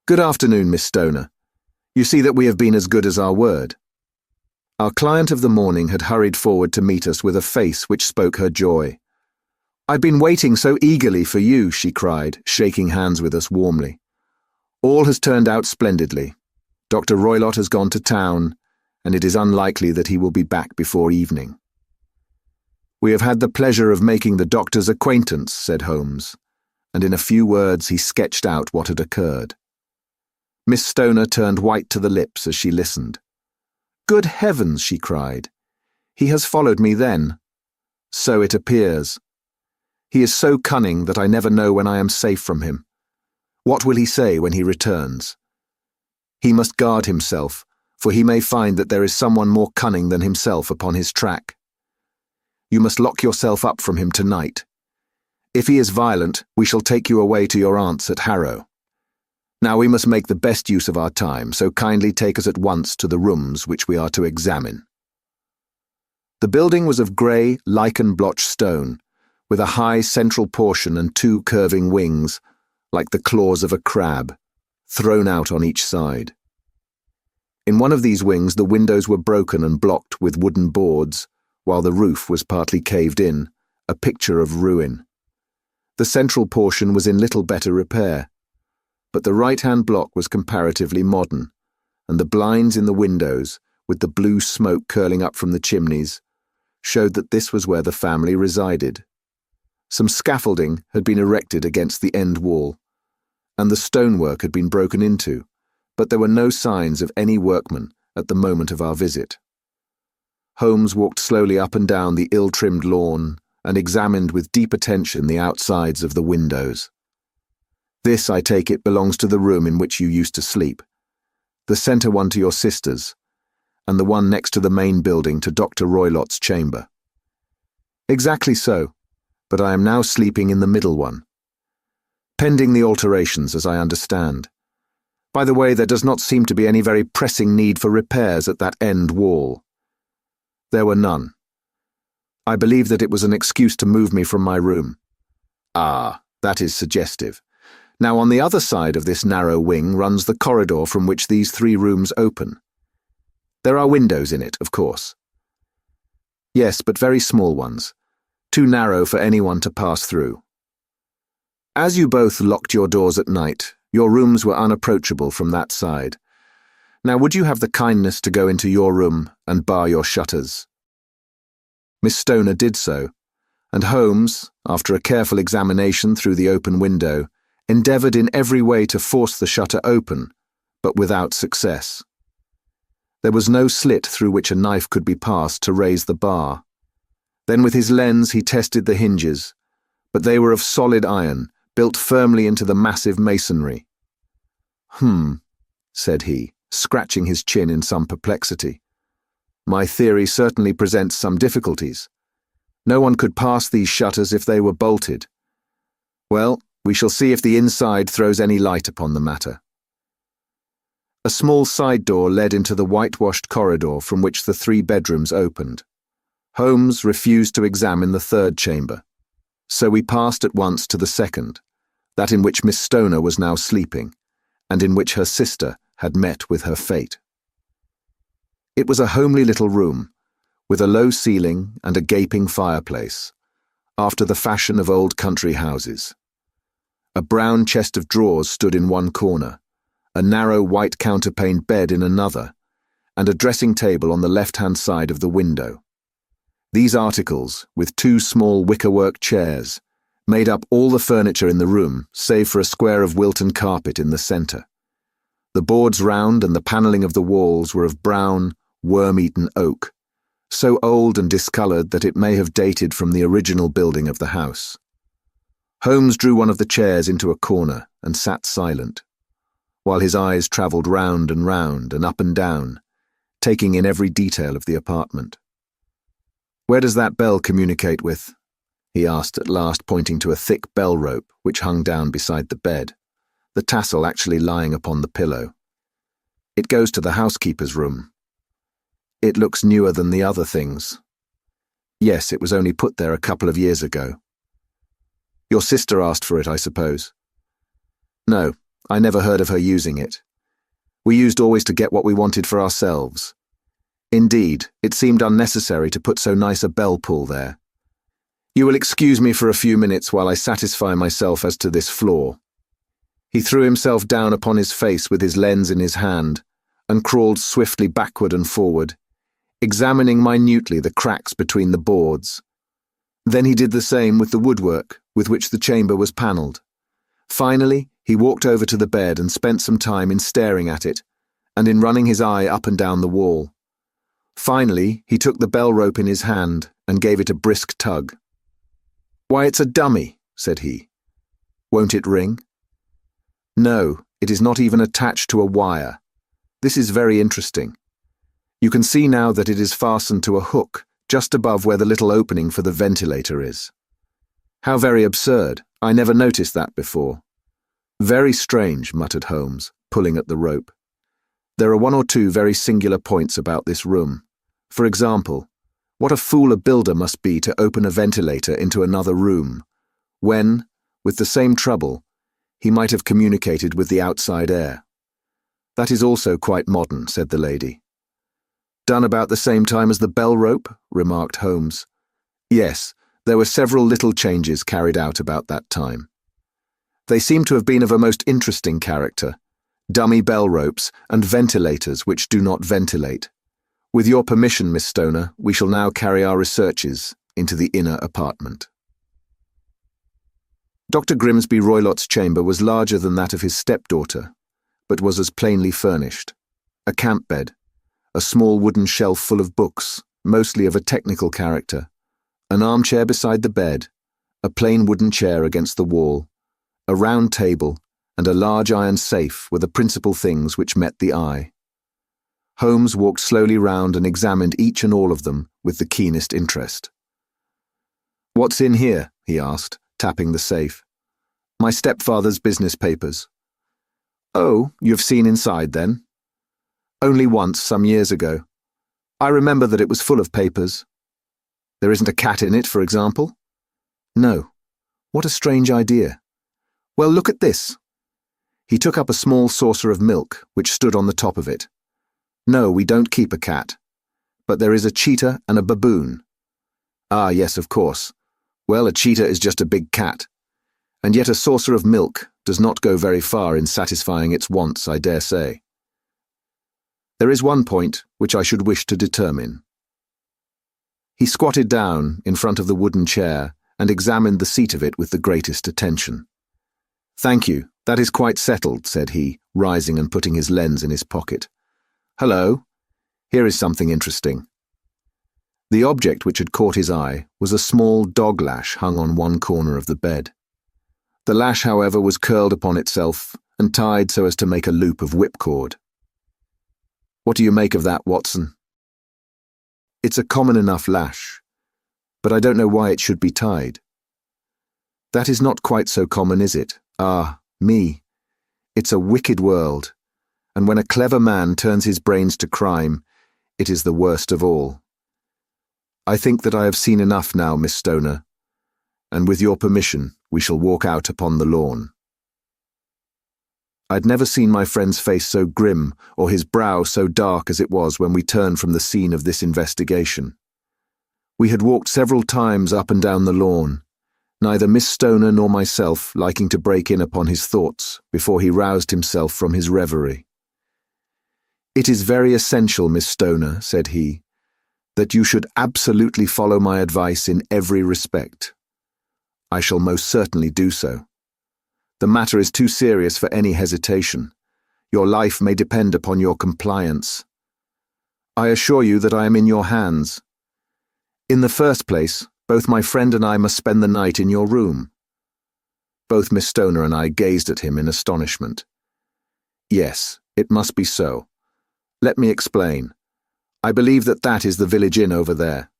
"Good afternoon, Miss Stoner. You see that we have been as good as our word." Our client of the morning had hurried forward to meet us with a face which spoke her joy. "I've been waiting so eagerly for you," she cried, shaking hands with us warmly. "All has turned out splendidly. Dr. Roylott has gone to town, and it is unlikely that he will be back before evening." "We have had the pleasure of making the doctor's acquaintance," said Holmes, and in a few words he sketched out what had occurred. Miss Stoner turned white to the lips as she listened. "Good heavens," she cried. "He has followed me then." "So it appears. He is so cunning that I never know when I am safe from him. What will he say when he returns? He must guard himself, for he may find that there is someone more cunning than himself upon his track. You must lock yourself up from him tonight. If he is violent, we shall take you away to your aunt's at Harrow. Now we must make the best use of our time, so kindly take us at once to the rooms which we are to examine." The building was of grey, lichen-blotched stone, with a high central portion and two curving wings, like the claws of a crab, thrown out on each side. In one of these wings the windows were broken and blocked with wooden boards, while the roof was partly caved in, a picture of ruin. The central portion was in little better repair, but the right-hand block was comparatively modern, and the blinds in the windows, with the blue smoke curling up from the chimneys, showed that this was where the family resided. Some scaffolding had been erected against the end wall, and the stonework had been broken into, but there were no signs of any workman at the moment of our visit. Holmes walked slowly up and down the ill-trimmed lawn and examined with deep attention the outsides of the windows. "This, I take it, belongs to the room in which you used to sleep, the centre one to your sister's, and the one next to the main building to Dr. Roylott's chamber." "Exactly so, but I am now sleeping in the middle one. Pending the alterations, as I understand. By the way, there does not seem to be any very pressing need for repairs at that end wall." There were none. I believe that it was an excuse to move me from my room. "Ah, that is suggestive. Now on the other side of this narrow wing runs the corridor from which these three rooms open. There are windows in it, of course." "Yes, but very small ones, too narrow for anyone to pass through. As you both locked your doors at night, your rooms were unapproachable from that side. Now would you have the kindness to go into your room and bar your shutters?" Miss Stoner did so, and Holmes, after a careful examination through the open window, endeavoured in every way to force the shutter open, but without success. There was no slit through which a knife could be passed to raise the bar. Then with his lens he tested the hinges, but they were of solid iron, built firmly into the massive masonry. Said he, scratching his chin in some perplexity. "My theory certainly presents some difficulties. No one could pass these shutters if they were bolted. Well, we shall see if the inside throws any light upon the matter. A small side door led into the whitewashed corridor from which the 3 bedrooms opened. Holmes refused to examine the 3rd chamber, so we passed at once to the 2nd, that in which Miss Stoner was now sleeping, and in which her sister had met with her fate. It was a homely little room, with a low ceiling and a gaping fireplace, after the fashion of old country houses. A brown chest of drawers stood in one corner, a narrow white counterpaned bed in another, and a dressing table on the left-hand side of the window. These articles, with 2 small wickerwork chairs, made up all the furniture in the room, save for a square of Wilton carpet in the centre. The boards round and the panelling of the walls were of brown, worm-eaten oak, so old and discoloured that it may have dated from the original building of the house. Holmes drew one of the chairs into a corner and sat silent, while his eyes travelled round and up and down, taking in every detail of the apartment. "Where does that bell communicate with?" he asked at last, pointing to a thick bell rope which hung down beside the bed, the tassel actually lying upon the pillow. "It goes to the housekeeper's room." "It looks newer than the other things." "Yes, it was only put there a couple of years ago." "Your sister asked for it, I suppose?" "No, I never heard of her using it. We used always to get what we wanted for ourselves. Indeed, it seemed unnecessary to put so nice a bell pull there. You will excuse me for a few minutes while I satisfy myself as to this floor." He threw himself down upon his face with his lens in his hand, and crawled swiftly backward and forward, examining minutely the cracks between the boards. Then he did the same with the woodwork with which the chamber was panelled. Finally, he walked over to the bed and spent some time in staring at it, and in running his eye up and down the wall. Finally, he took the bell rope in his hand and gave it a brisk tug. "Why, it's a dummy," said he. "Won't it ring?" "No, it is not even attached to a wire. This is very interesting. You can see now that it is fastened to a hook just above where the little opening for the ventilator is. How very absurd. I never noticed that before." "Very strange," muttered Holmes, pulling at the rope. "There are 1 or 2 very singular points about this room. For example, what a fool a builder must be to open a ventilator into another room, when, with the same trouble, he might have communicated with the outside air." "That is also quite modern," said the lady. "Done about the same time as the bell rope?" remarked Holmes. "Yes, there were several little changes carried out about that time. They seem to have been of a most interesting character, dummy bell ropes and ventilators which do not ventilate. With your permission, Miss Stoner, we shall now carry our researches into the inner apartment." Dr. Grimsby Roylott's chamber was larger than that of his stepdaughter, but was as plainly furnished. A camp bed, a small wooden shelf full of books, mostly of a technical character, an armchair beside the bed, a plain wooden chair against the wall, a round table, and a large iron safe were the principal things which met the eye. Holmes walked slowly round and examined each and all of them with the keenest interest. "What's in here?" he asked, tapping the safe. "My stepfather's business papers." "Oh, you've seen inside then?" "Only once, some years ago. I remember that it was full of papers." "There isn't a cat in it, for example?" "No. What a strange idea. Well, look at this." He took up a small saucer of milk, which stood on the top of it. "No, we don't keep a cat. But there is a cheetah and a baboon." "Ah, yes, of course. Well, a cheetah is just a big cat. And yet a saucer of milk does not go very far in satisfying its wants, I dare say. There is one point which I should wish to determine." He squatted down in front of the wooden chair and examined the seat of it with the greatest attention. "Thank you, that is quite settled," said he, rising and putting his lens in his pocket. "Hello, here is something interesting." The object which had caught his eye was a small dog lash hung on one corner of the bed. The lash, however, was curled upon itself and tied so as to make a loop of whipcord. "What do you make of that, Watson?" "It's a common enough lash. but I don't know why it should be tied. That is not quite so common, is it? Ah, me. It's a wicked world, and when a clever man turns his brains to crime, it is the worst of all. I think that I have seen enough now, Miss Stoner, and with your permission, we shall walk out upon the lawn. I'd never seen my friend's face so grim or his brow so dark as it was when we turned from the scene of this investigation. We had walked several times up and down the lawn, neither Miss Stoner nor myself liking to break in upon his thoughts before he roused himself from his reverie. "It is very essential, Miss Stoner," said he, "that you should absolutely follow my advice in every respect." "I shall most certainly do so. The matter is too serious for any hesitation. Your life may depend upon your compliance. I assure you that I am in your hands. In the first place, both my friend and I must spend the night in your room." Both Miss Stoner and I gazed at him in astonishment. "Yes, it must be so. Let me explain. I believe that is the village inn over there."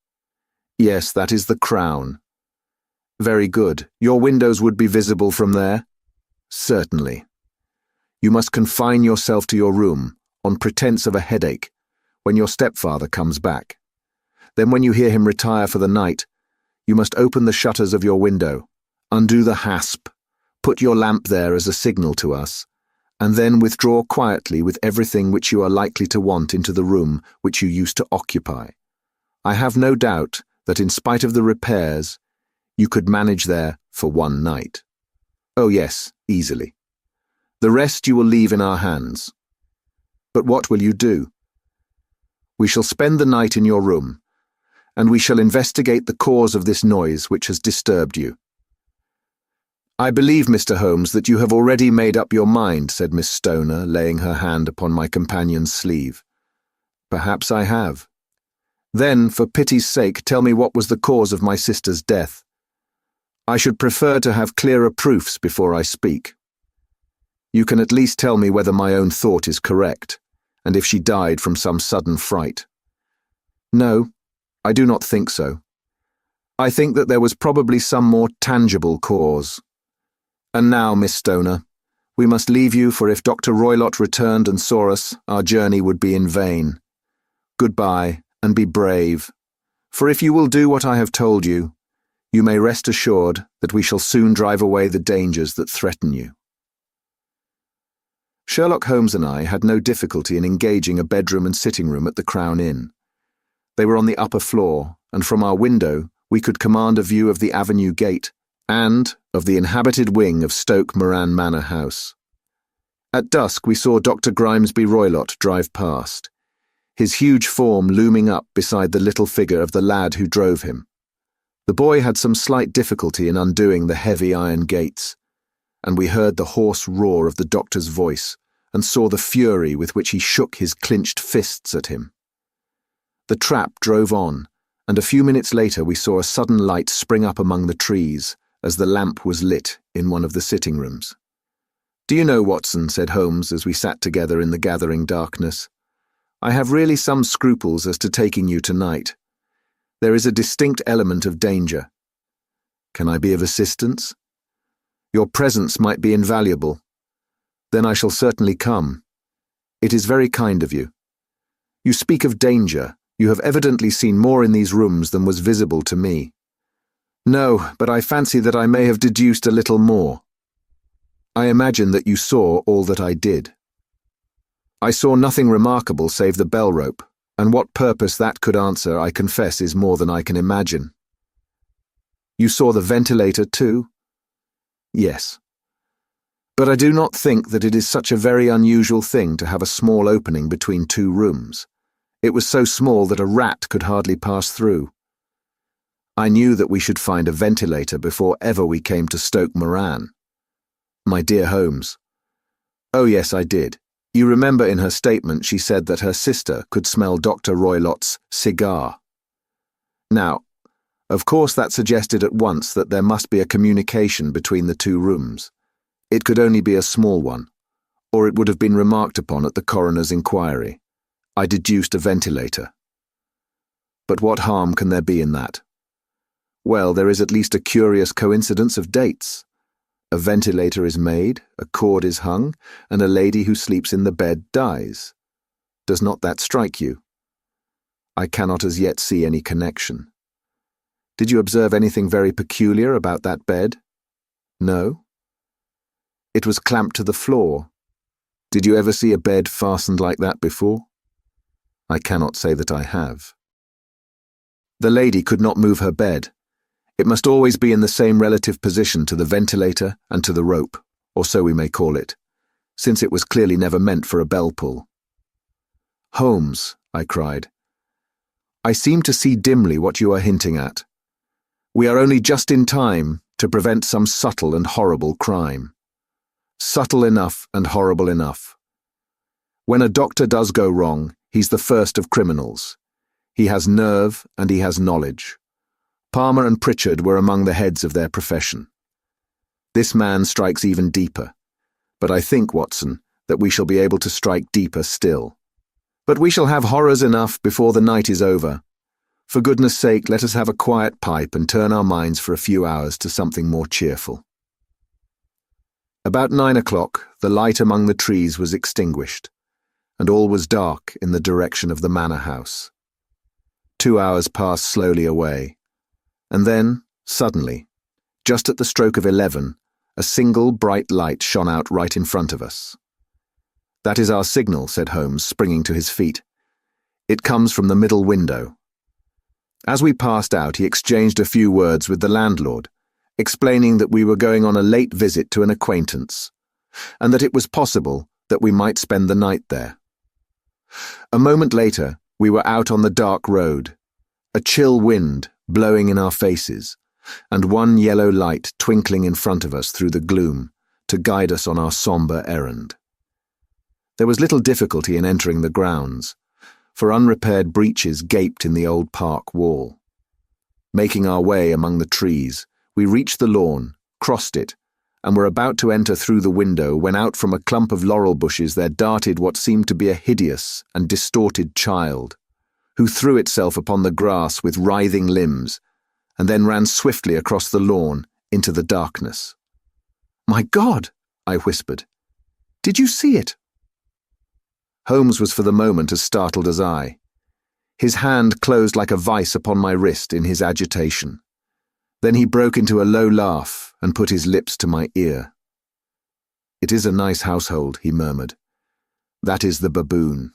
"Yes, that is the Crown." "Very good. Your windows would be visible from there?" "Certainly. You must confine yourself to your room, on pretence of a headache, when your stepfather comes back. Then when you hear him retire for the night, you must open the shutters of your window, undo the hasp, put your lamp there as a signal to us, and then withdraw quietly with everything which you are likely to want into the room which you used to occupy. I have no doubt that in spite of the repairs, you could manage there for one night. Oh yes, easily. The rest you will leave in our hands. But what will you do? We shall spend the night in your room, and we shall investigate the cause of this noise which has disturbed you." "I believe, Mr. Holmes, that you have already made up your mind," said Miss Stoner, laying her hand upon my companion's sleeve. "Perhaps I have." "Then, for pity's sake, tell me what was the cause of my sister's death. I should prefer to have clearer proofs before I speak. You can at least tell me whether my own thought is correct, and if she died from some sudden fright." "No, I do not think so. I think that there was probably some more tangible cause. And now, Miss Stoner, we must leave you, for if Dr. Roylott returned and saw us, our journey would be in vain. Goodbye, and be brave, for if you will do what I have told you, you may rest assured that we shall soon drive away the dangers that threaten you." Sherlock Holmes and I had no difficulty in engaging a bedroom and sitting room at the Crown Inn. They were on the upper floor, and from our window we could command a view of the avenue gate and of the inhabited wing of Stoke Moran Manor House. At dusk we saw Dr. Grimesby Roylott drive past, his huge form looming up beside the little figure of the lad who drove him. The boy had some slight difficulty in undoing the heavy iron gates, and we heard the hoarse roar of the doctor's voice and saw the fury with which he shook his clinched fists at him. The trap drove on, and a few minutes later we saw a sudden light spring up among the trees as the lamp was lit in one of the sitting rooms. "Do you know, Watson," said Holmes as we sat together in the gathering darkness, "I have really some scruples as to taking you tonight. There is a distinct element of danger. Can I be of assistance? Your presence might be invaluable. Then I shall certainly come. It is very kind of you. You speak of danger. You have evidently seen more in these rooms than was visible to me." "No, but I fancy that I may have deduced a little more." "I imagine that you saw all that I did." "I saw nothing remarkable save the bell rope, and what purpose that could answer, I confess, is more than I can imagine." "You saw the ventilator too?" "Yes. But I do not think that it is such a very unusual thing to have a small opening between two rooms. It was so small that a rat could hardly pass through. I knew that we should find a ventilator before ever we came to Stoke Moran." "My dear Holmes." "Oh yes, I did. You remember in her statement she said that her sister could smell Dr. Roylott's cigar. Now, of course that suggested at once that there must be a communication between the two rooms. It could only be a small one, or it would have been remarked upon at the coroner's inquiry. I deduced a ventilator. But what harm can there be in that? Well, there is at least a curious coincidence of dates. A ventilator is made, a cord is hung, and a lady who sleeps in the bed dies. Does not that strike you? I cannot as yet see any connection. Did you observe anything very peculiar about that bed? No? It was clamped to the floor. Did you ever see a bed fastened like that before? I cannot say that I have. The lady could not move her bed. It must always be in the same relative position to the ventilator and to the rope, or so we may call it, since it was clearly never meant for a bell pull. Holmes, I cried, I seem to see dimly what you are hinting at. We are only just in time to prevent some subtle and horrible crime. Subtle enough and horrible enough. When a doctor does go wrong, he's the first of criminals. He has nerve and he has knowledge. Palmer and Pritchard were among the heads of their profession. This man strikes even deeper, but I think, Watson, that we shall be able to strike deeper still. But we shall have horrors enough before the night is over. For goodness' sake, let us have a quiet pipe and turn our minds for a few hours to something more cheerful. About 9 o'clock, the light among the trees was extinguished, and all was dark in the direction of the manor house. 2 hours passed slowly away, and then, suddenly, just at the stroke of 11, a single bright light shone out right in front of us. That is our signal, said Holmes, springing to his feet. It comes from the middle window. As we passed out, he exchanged a few words with the landlord, explaining that we were going on a late visit to an acquaintance, and that it was possible that we might spend the night there. A moment later, we were out on the dark road, a chill wind blowing in our faces, and one yellow light twinkling in front of us through the gloom to guide us on our sombre errand. There was little difficulty in entering the grounds, for unrepaired breaches gaped in the old park wall. Making our way among the trees, we reached the lawn, crossed it, and were about to enter through the window when out from a clump of laurel bushes there darted what seemed to be a hideous and distorted child, who threw itself upon the grass with writhing limbs, and then ran swiftly across the lawn into the darkness. "My God!" I whispered. "Did you see it?" Holmes was for the moment as startled as I. His hand closed like a vice upon my wrist in his agitation. Then he broke into a low laugh and put his lips to my ear. "It is a nice household," he murmured. "That is the baboon."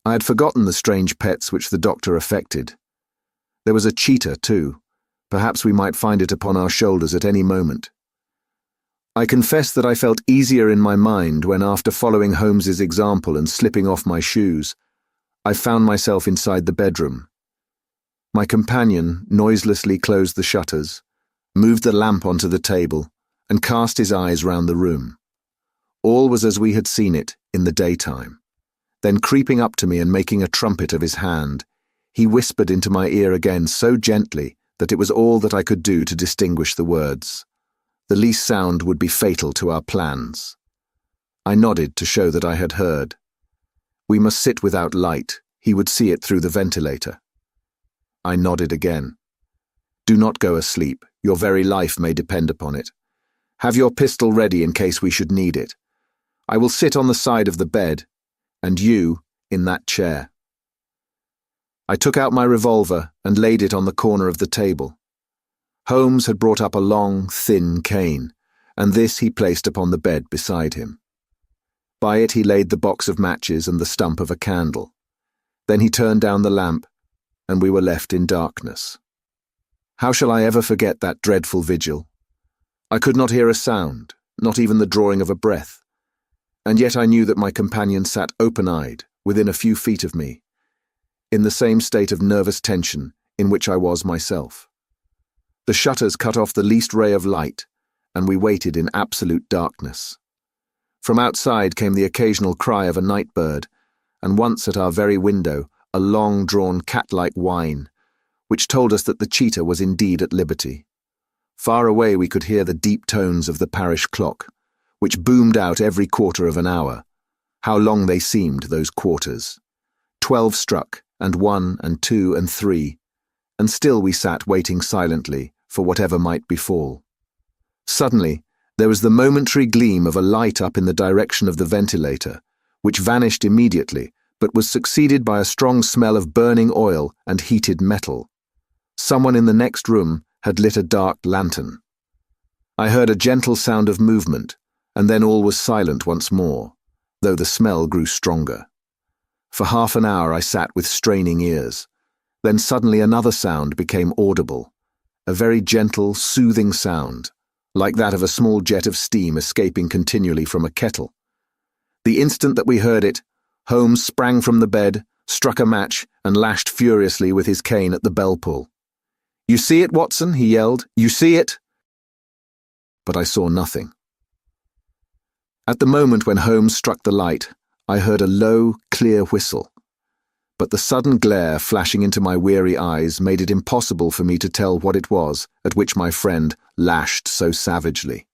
I had forgotten the strange pets which the doctor affected. There was a cheetah, too. Perhaps we might find it upon our shoulders at any moment. I confess that I felt easier in my mind when, after following Holmes's example and slipping off my shoes, I found myself inside the bedroom. My companion noiselessly closed the shutters, moved the lamp onto the table, and cast his eyes round the room. All was as we had seen it in the daytime. Then, creeping up to me and making a trumpet of his hand, he whispered into my ear again so gently that it was all that I could do to distinguish the words. The least sound would be fatal to our plans. I nodded to show that I had heard. We must sit without light. He would see it through the ventilator. I nodded again. "Do not go asleep. Your very life may depend upon it. Have your pistol ready in case we should need it. I will sit on the side of the bed, and you in that chair." I took out my revolver and laid it on the corner of the table. Holmes had brought up a long, thin cane, and this he placed upon the bed beside him. By it he laid the box of matches and the stump of a candle. Then he turned down the lamp, and we were left in darkness. How shall I ever forget that dreadful vigil? I could not hear a sound, not even the drawing of a breath, and yet I knew that my companion sat open-eyed, within a few feet of me, in the same state of nervous tension in which I was myself. The shutters cut off the least ray of light, and we waited in absolute darkness. From outside came the occasional cry of a night bird, and once at our very window a long-drawn cat-like whine, which told us that the cheetah was indeed at liberty. Far away we could hear the deep tones of the parish clock, which boomed out every quarter of an hour. How long they seemed, those quarters. 12 struck, and 1 and 2 and 3, and still we sat waiting silently for whatever might befall. Suddenly, there was the momentary gleam of a light up in the direction of the ventilator, which vanished immediately, but was succeeded by a strong smell of burning oil and heated metal. Someone in the next room had lit a dark lantern. I heard a gentle sound of movement, and then all was silent once more, though the smell grew stronger. For half an hour I sat with straining ears. Then suddenly another sound became audible, a very gentle, soothing sound, like that of a small jet of steam escaping continually from a kettle. The instant that we heard it, Holmes sprang from the bed, struck a match, and lashed furiously with his cane at the bell pull. "You see it, Watson?" he yelled. "You see it?" But I saw nothing. At the moment when Holmes struck the light, I heard a low, clear whistle, but the sudden glare flashing into my weary eyes made it impossible for me to tell what it was at which my friend lashed so savagely.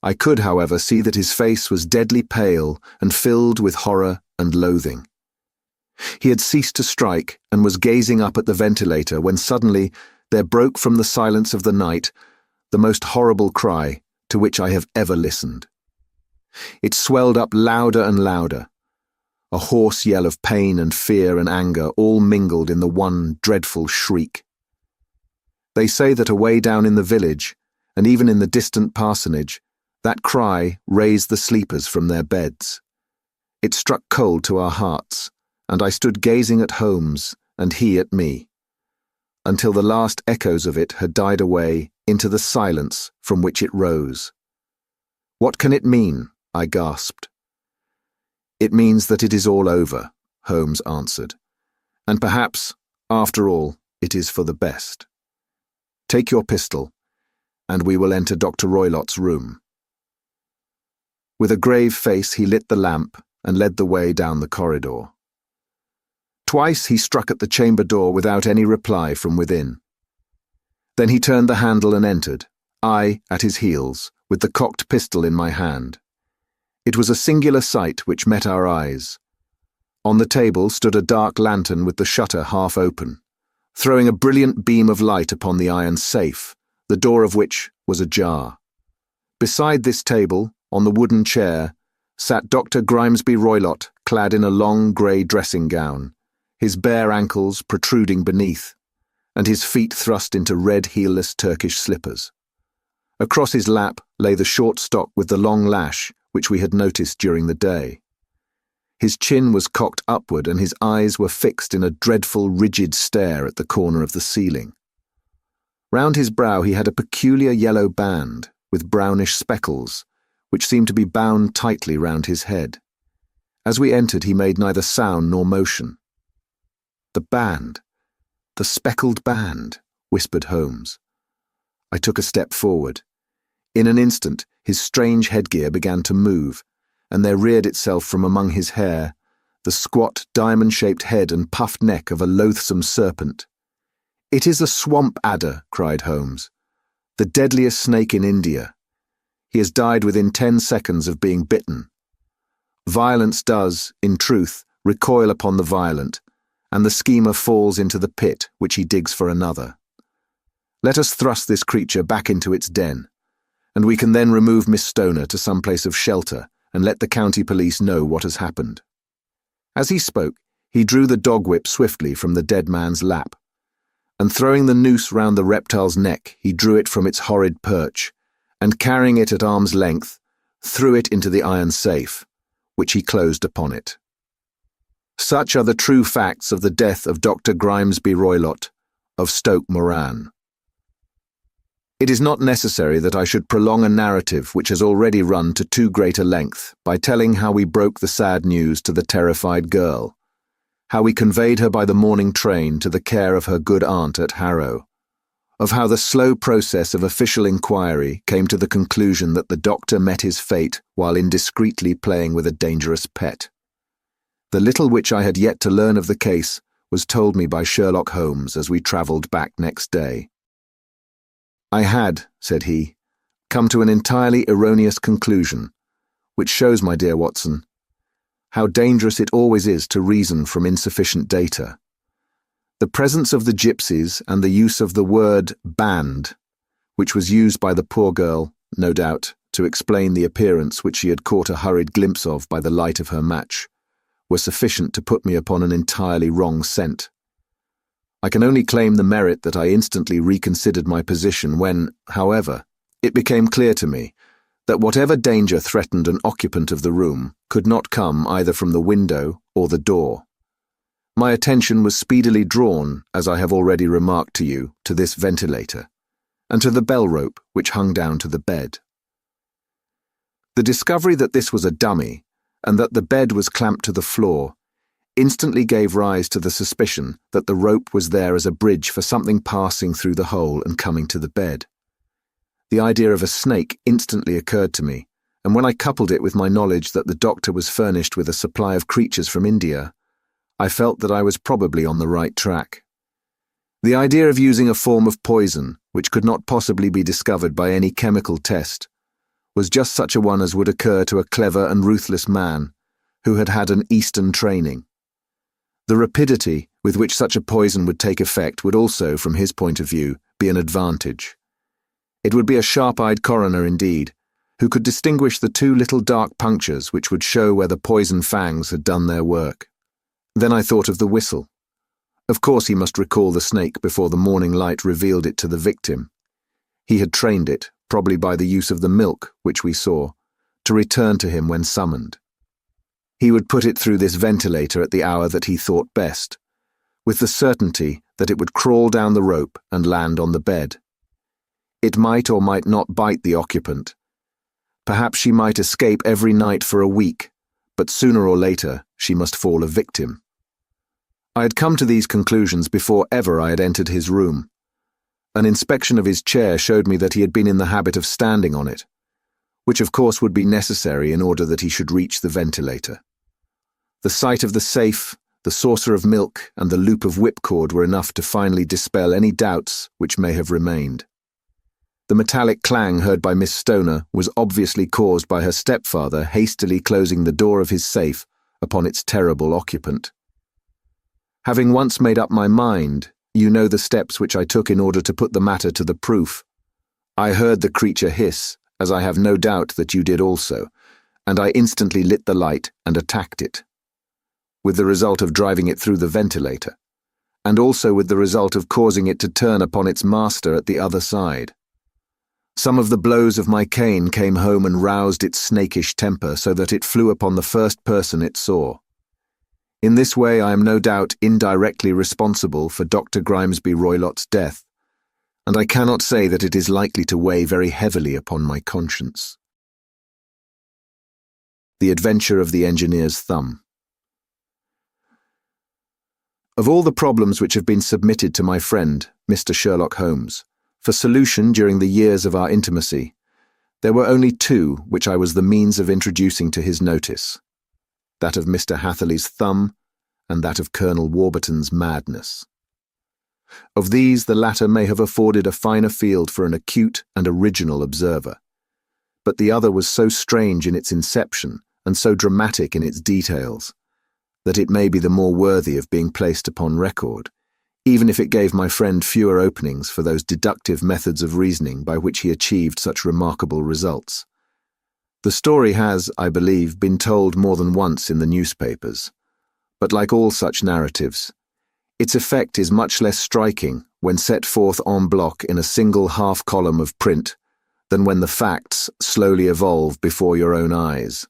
I could, however, see that his face was deadly pale and filled with horror and loathing. He had ceased to strike and was gazing up at the ventilator when suddenly there broke from the silence of the night the most horrible cry to which I have ever listened. It swelled up louder and louder, a hoarse yell of pain and fear and anger all mingled in the one dreadful shriek. They say that away down in the village, and even in the distant parsonage, that cry raised the sleepers from their beds. It struck cold to our hearts, and I stood gazing at Holmes and he at me, until the last echoes of it had died away into the silence from which it rose. "What can it mean?" I gasped. "It means that it is all over," Holmes answered, "and perhaps, after all, it is for the best. Take your pistol, and we will enter Dr. Roylott's room." With a grave face he lit the lamp and led the way down the corridor. Twice he struck at the chamber door without any reply from within. Then he turned the handle and entered, I at his heels, with the cocked pistol in my hand. It was a singular sight which met our eyes. On the table stood a dark lantern with the shutter half open, throwing a brilliant beam of light upon the iron safe, the door of which was ajar. Beside this table, on the wooden chair, sat Dr. Grimesby Roylott, clad in a long grey dressing gown, his bare ankles protruding beneath, and his feet thrust into red heelless Turkish slippers. Across his lap lay the short stock with the long lash which we had noticed during the day. His chin was cocked upward and his eyes were fixed in a dreadful rigid stare at the corner of the ceiling. Round his brow he had a peculiar yellow band, with brownish speckles, which seemed to be bound tightly round his head. As we entered he made neither sound nor motion. "The band, the speckled band," whispered Holmes. I took a step forward. In an instant his strange headgear began to move, and there reared itself from among his hair the squat, diamond-shaped head and puffed neck of a loathsome serpent. "It is a swamp adder," cried Holmes. "The deadliest snake in India. He has died within 10 seconds of being bitten. Violence does, in truth, recoil upon the violent, and the schemer falls into the pit which he digs for another. Let us thrust this creature back into its den, and we can then remove Miss Stoner to some place of shelter and let the county police know what has happened." As he spoke, he drew the dog whip swiftly from the dead man's lap, and throwing the noose round the reptile's neck, he drew it from its horrid perch, and carrying it at arm's length, threw it into the iron safe, which he closed upon it. Such are the true facts of the death of Dr. Grimesby Roylott of Stoke Moran. It is not necessary that I should prolong a narrative which has already run to too great a length by telling how we broke the sad news to the terrified girl, how we conveyed her by the morning train to the care of her good aunt at Harrow, of how the slow process of official inquiry came to the conclusion that the doctor met his fate while indiscreetly playing with a dangerous pet. The little which I had yet to learn of the case was told me by Sherlock Holmes as we travelled back next day. "I had," said he, "come to an entirely erroneous conclusion, which shows, my dear Watson, how dangerous it always is to reason from insufficient data. The presence of the gypsies and the use of the word band, which was used by the poor girl, no doubt, to explain the appearance which she had caught a hurried glimpse of by the light of her match, were sufficient to put me upon an entirely wrong scent. I can only claim the merit that I instantly reconsidered my position when, however, it became clear to me that whatever danger threatened an occupant of the room could not come either from the window or the door. My attention was speedily drawn, as I have already remarked to you, to this ventilator, and to the bell rope which hung down to the bed. The discovery that this was a dummy, and that the bed was clamped to the floor, instantly gave rise to the suspicion that the rope was there as a bridge for something passing through the hole and coming to the bed. The idea of a snake instantly occurred to me, and when I coupled it with my knowledge that the doctor was furnished with a supply of creatures from India, I felt that I was probably on the right track. The idea of using a form of poison, which could not possibly be discovered by any chemical test, was just such a one as would occur to a clever and ruthless man who had had an Eastern training. The rapidity with which such a poison would take effect would also, from his point of view, be an advantage. It would be a sharp-eyed coroner indeed, who could distinguish the two little dark punctures which would show where the poison fangs had done their work. Then I thought of the whistle. Of course he must recall the snake before the morning light revealed it to the victim. He had trained it, probably by the use of the milk, which we saw, to return to him when summoned. He would put it through this ventilator at the hour that he thought best, with the certainty that it would crawl down the rope and land on the bed. It might or might not bite the occupant. Perhaps she might escape every night for a week, but sooner or later she must fall a victim. I had come to these conclusions before ever I had entered his room. An inspection of his chair showed me that he had been in the habit of standing on it, which of course would be necessary in order that he should reach the ventilator. The sight of the safe, the saucer of milk, and the loop of whipcord were enough to finally dispel any doubts which may have remained. The metallic clang heard by Miss Stoner was obviously caused by her stepfather hastily closing the door of his safe upon its terrible occupant. Having once made up my mind, you know the steps which I took in order to put the matter to the proof. I heard the creature hiss, as I have no doubt that you did also, and I instantly lit the light and attacked it, with the result of driving it through the ventilator, and also with the result of causing it to turn upon its master at the other side. Some of the blows of my cane came home and roused its snakish temper so that it flew upon the first person it saw. In this way I am no doubt indirectly responsible for Dr. Grimesby Roylott's death, and I cannot say that it is likely to weigh very heavily upon my conscience. The Adventure of the Engineer's Thumb. Of all the problems which have been submitted to my friend, Mr. Sherlock Holmes, for solution during the years of our intimacy, there were only two which I was the means of introducing to his notice, that of Mr. Hatherley's thumb and that of Colonel Warburton's madness. Of these, the latter may have afforded a finer field for an acute and original observer, but the other was so strange in its inception and so dramatic in its details, that it may be the more worthy of being placed upon record, even if it gave my friend fewer openings for those deductive methods of reasoning by which he achieved such remarkable results. The story has, I believe, been told more than once in the newspapers, but like all such narratives, its effect is much less striking when set forth en bloc in a single half-column of print than when the facts slowly evolve before your own eyes,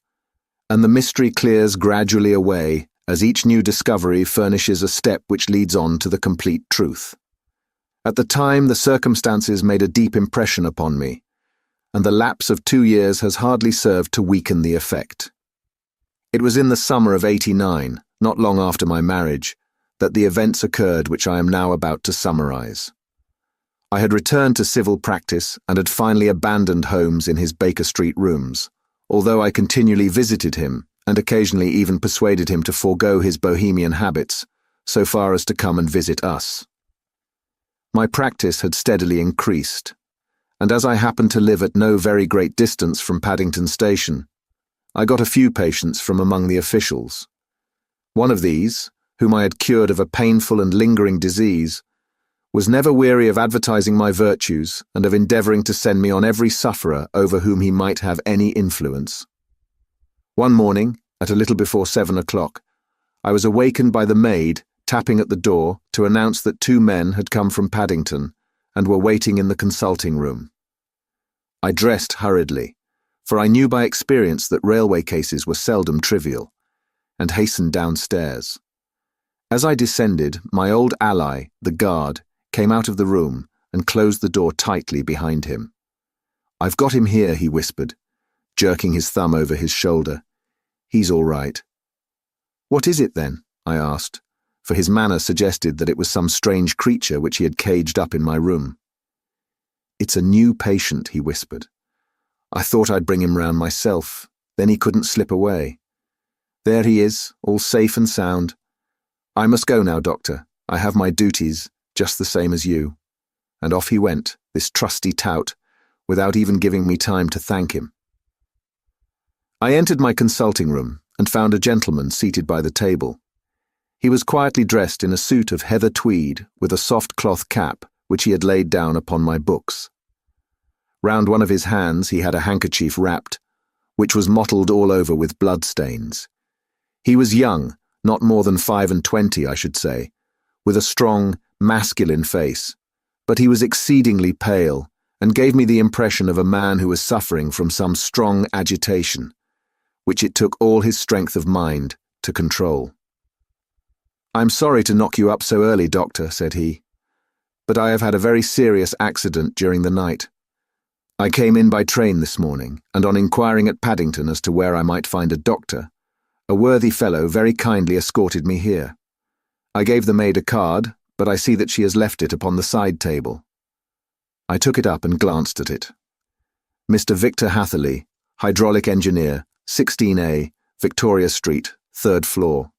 and the mystery clears gradually away as each new discovery furnishes a step which leads on to the complete truth. At the time, the circumstances made a deep impression upon me, and the lapse of 2 years has hardly served to weaken the effect. It was in the summer of '89, not long after my marriage, that the events occurred which I am now about to summarize. I had returned to civil practice and had finally abandoned Holmes in his Baker Street rooms, although I continually visited him and occasionally even persuaded him to forego his Bohemian habits so far as to come and visit us. My practice had steadily increased, and as I happened to live at no very great distance from Paddington Station, I got a few patients from among the officials. One of these, whom I had cured of a painful and lingering disease, was never weary of advertising my virtues and of endeavouring to send me on every sufferer over whom he might have any influence. One morning, at a little before 7 o'clock, I was awakened by the maid tapping at the door to announce that 2 men had come from Paddington and were waiting in the consulting room. I dressed hurriedly, for I knew by experience that railway cases were seldom trivial, and hastened downstairs. As I descended, my old ally, the guard, came out of the room and closed the door tightly behind him. "I've got him here," he whispered, jerking his thumb over his shoulder. "He's all right." "What is it, then?" I asked, for his manner suggested that it was some strange creature which he had caged up in my room. "It's a new patient," he whispered. "I thought I'd bring him round myself, then he couldn't slip away. There he is, all safe and sound. I must go now, Doctor. I have my duties, just the same as you." And off he went, this trusty tout, without even giving me time to thank him. I entered my consulting room and found a gentleman seated by the table. He was quietly dressed in a suit of heather tweed with a soft cloth cap which he had laid down upon my books. Round one of his hands he had a handkerchief wrapped, which was mottled all over with blood-stains. He was young, not more than 25, I should say, with a strong, masculine face, but he was exceedingly pale and gave me the impression of a man who was suffering from some strong agitation, which it took all his strength of mind to control. "I'm sorry to knock you up so early, Doctor," said he, "but I have had a very serious accident during the night. I came in by train this morning, and on inquiring at Paddington as to where I might find a doctor, a worthy fellow very kindly escorted me here. I gave the maid a card, but I see that she has left it upon the side table." I took it up and glanced at it. "Mr. Victor Hatherley, hydraulic engineer, 16A, Victoria Street, 3rd floor."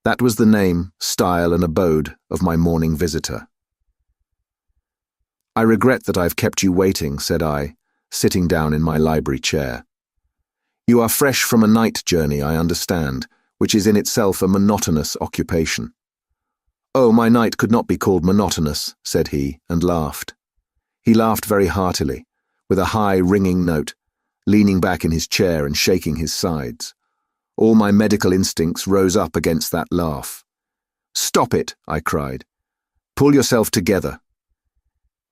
That was the name, style, and abode of my morning visitor. "I regret that I've kept you waiting," said I, sitting down in my library chair. "You are fresh from a night journey, I understand, which is in itself a monotonous occupation." "Oh, my night could not be called monotonous," said he, and laughed. He laughed very heartily, with a high, ringing note, leaning back in his chair and shaking his sides. All my medical instincts rose up against that laugh. "Stop it," I cried. "Pull yourself together."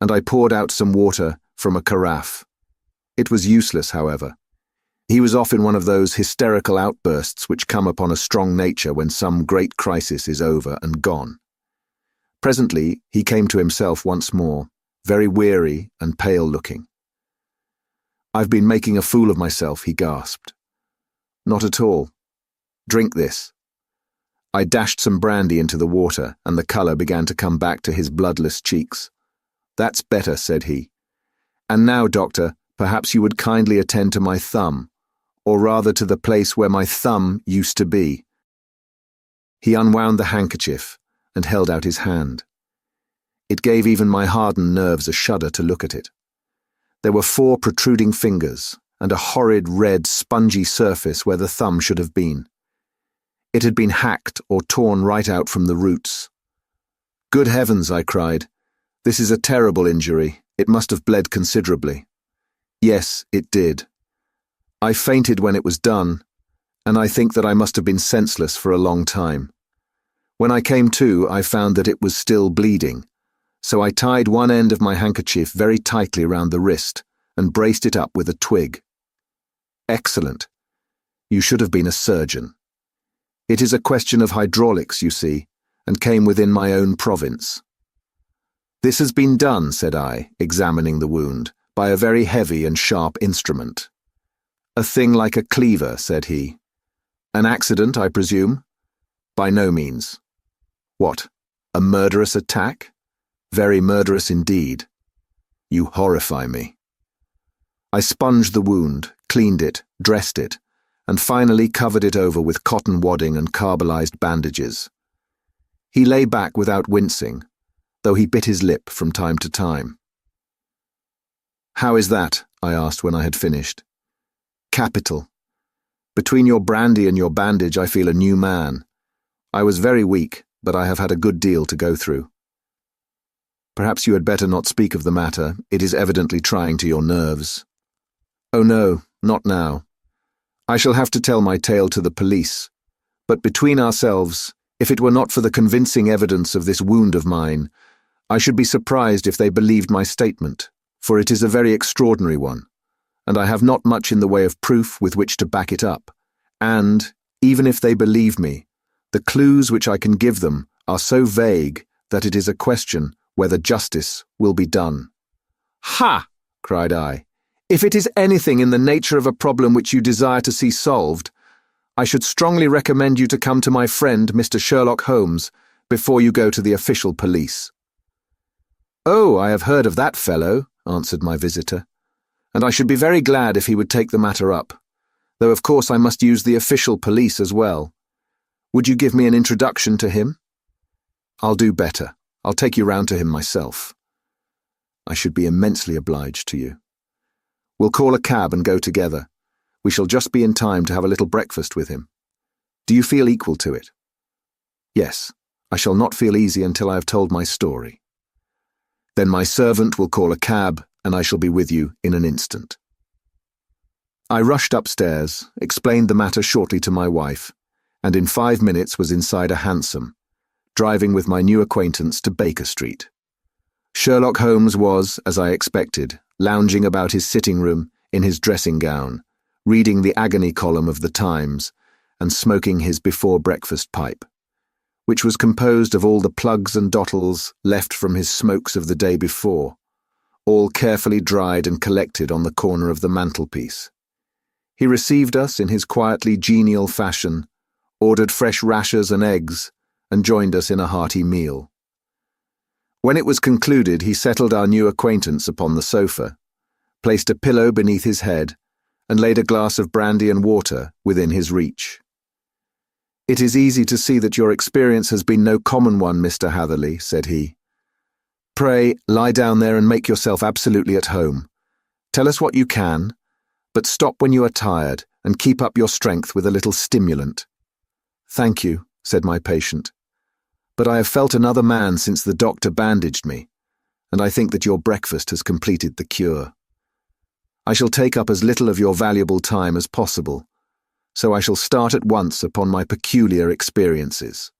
And I poured out some water from a carafe. It was useless, however. He was off in one of those hysterical outbursts which come upon a strong nature when some great crisis is over and gone. Presently he came to himself once more, very weary and pale-looking. "I've been making a fool of myself," he gasped. "Not at all. Drink this." I dashed some brandy into the water, and the colour began to come back to his bloodless cheeks. "That's better," said he. "And now, Doctor, perhaps you would kindly attend to my thumb, or rather to the place where my thumb used to be." He unwound the handkerchief and held out his hand. It gave even my hardened nerves a shudder to look at it. There were 4 protruding fingers, and a horrid red spongy surface where the thumb should have been. It had been hacked or torn right out from the roots. "Good heavens," I cried. "This is a terrible injury. It must have bled considerably." "Yes, it did. I fainted when it was done, and I think that I must have been senseless for a long time. When I came to, I found that it was still bleeding, so I tied one end of my handkerchief very tightly round the wrist and braced it up with a twig." "Excellent. You should have been a surgeon. It is a question of hydraulics, you see, and came within my own province." "This has been done," said I, examining the wound, "by a very heavy and sharp instrument." "A thing like a cleaver," said he. "An accident, I presume?" "By no means." "What, a murderous attack?" "Very murderous indeed." "You horrify me." I sponged the wound, cleaned it, dressed it, and finally covered it over with cotton wadding and carbolized bandages. He lay back without wincing, though he bit his lip from time to time. "How is that?" I asked when I had finished. "Capital. Between your brandy and your bandage I feel a new man. I was very weak, but I have had a good deal to go through. Perhaps you had better not speak of the matter. It is evidently trying to your nerves. Oh no, not now. I shall have to tell my tale to the police. But between ourselves, if it were not for the convincing evidence of this wound of mine, I should be surprised if they believed my statement, for it is a very extraordinary one, and I have not much in the way of proof with which to back it up. And, even if they believe me, the clues which I can give them are so vague that it is a question whether justice will be done. "Ha!" cried I. "If it is anything in the nature of a problem which you desire to see solved, I should strongly recommend you to come to my friend Mr. Sherlock Holmes before you go to the official police." "Oh, I have heard of that fellow," answered my visitor, "and I should be very glad if he would take the matter up, though of course I must use the official police as well. Would you give me an introduction to him?" "I'll do better. I'll take you round to him myself." "I should be immensely obliged to you." "We'll call a cab and go together. We shall just be in time to have a little breakfast with him. Do you feel equal to it?" "Yes, I shall not feel easy until I have told my story." "Then my servant will call a cab, and I shall be with you in an instant." I rushed upstairs, explained the matter shortly to my wife, and in 5 minutes was inside a hansom, driving with my new acquaintance to Baker Street. Sherlock Holmes was, as I expected, lounging about his sitting room in his dressing gown, reading the agony column of the Times and smoking his before-breakfast pipe, which was composed of all the plugs and dottles left from his smokes of the day before, all carefully dried and collected on the corner of the mantelpiece. He received us in his quietly genial fashion, ordered fresh rashers and eggs, and joined us in a hearty meal. When it was concluded, he settled our new acquaintance upon the sofa, placed a pillow beneath his head, and laid a glass of brandy and water within his reach. "It is easy to see that your experience has been no common one, Mr. Hatherley," said he. "Pray, lie down there and make yourself absolutely at home. Tell us what you can, but stop when you are tired and keep up your strength with a little stimulant." "Thank you," said my patient, "but I have felt another man since the doctor bandaged me, and I think that your breakfast has completed the cure. I shall take up as little of your valuable time as possible, so I shall start at once upon my peculiar experiences."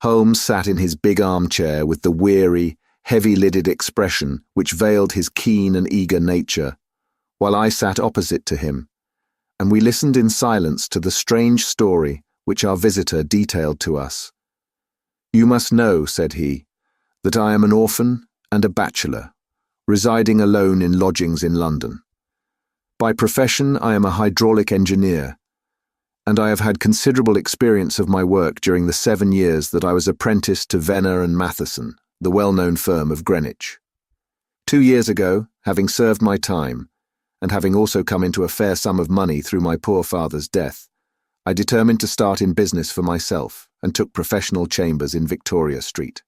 Holmes sat in his big armchair with the weary, heavy-lidded expression which veiled his keen and eager nature, while I sat opposite to him, and we listened in silence to the strange story which our visitor detailed to us. "You must know," said he, "that I am an orphan and a bachelor, residing alone in lodgings in London. By profession I am a hydraulic engineer, and I have had considerable experience of my work during the 7 years that I was apprenticed to Venner and Matheson, the well-known firm of Greenwich. 2 years ago, having served my time, and having also come into a fair sum of money through my poor father's death, I determined to start in business for myself and took professional chambers in Victoria Street.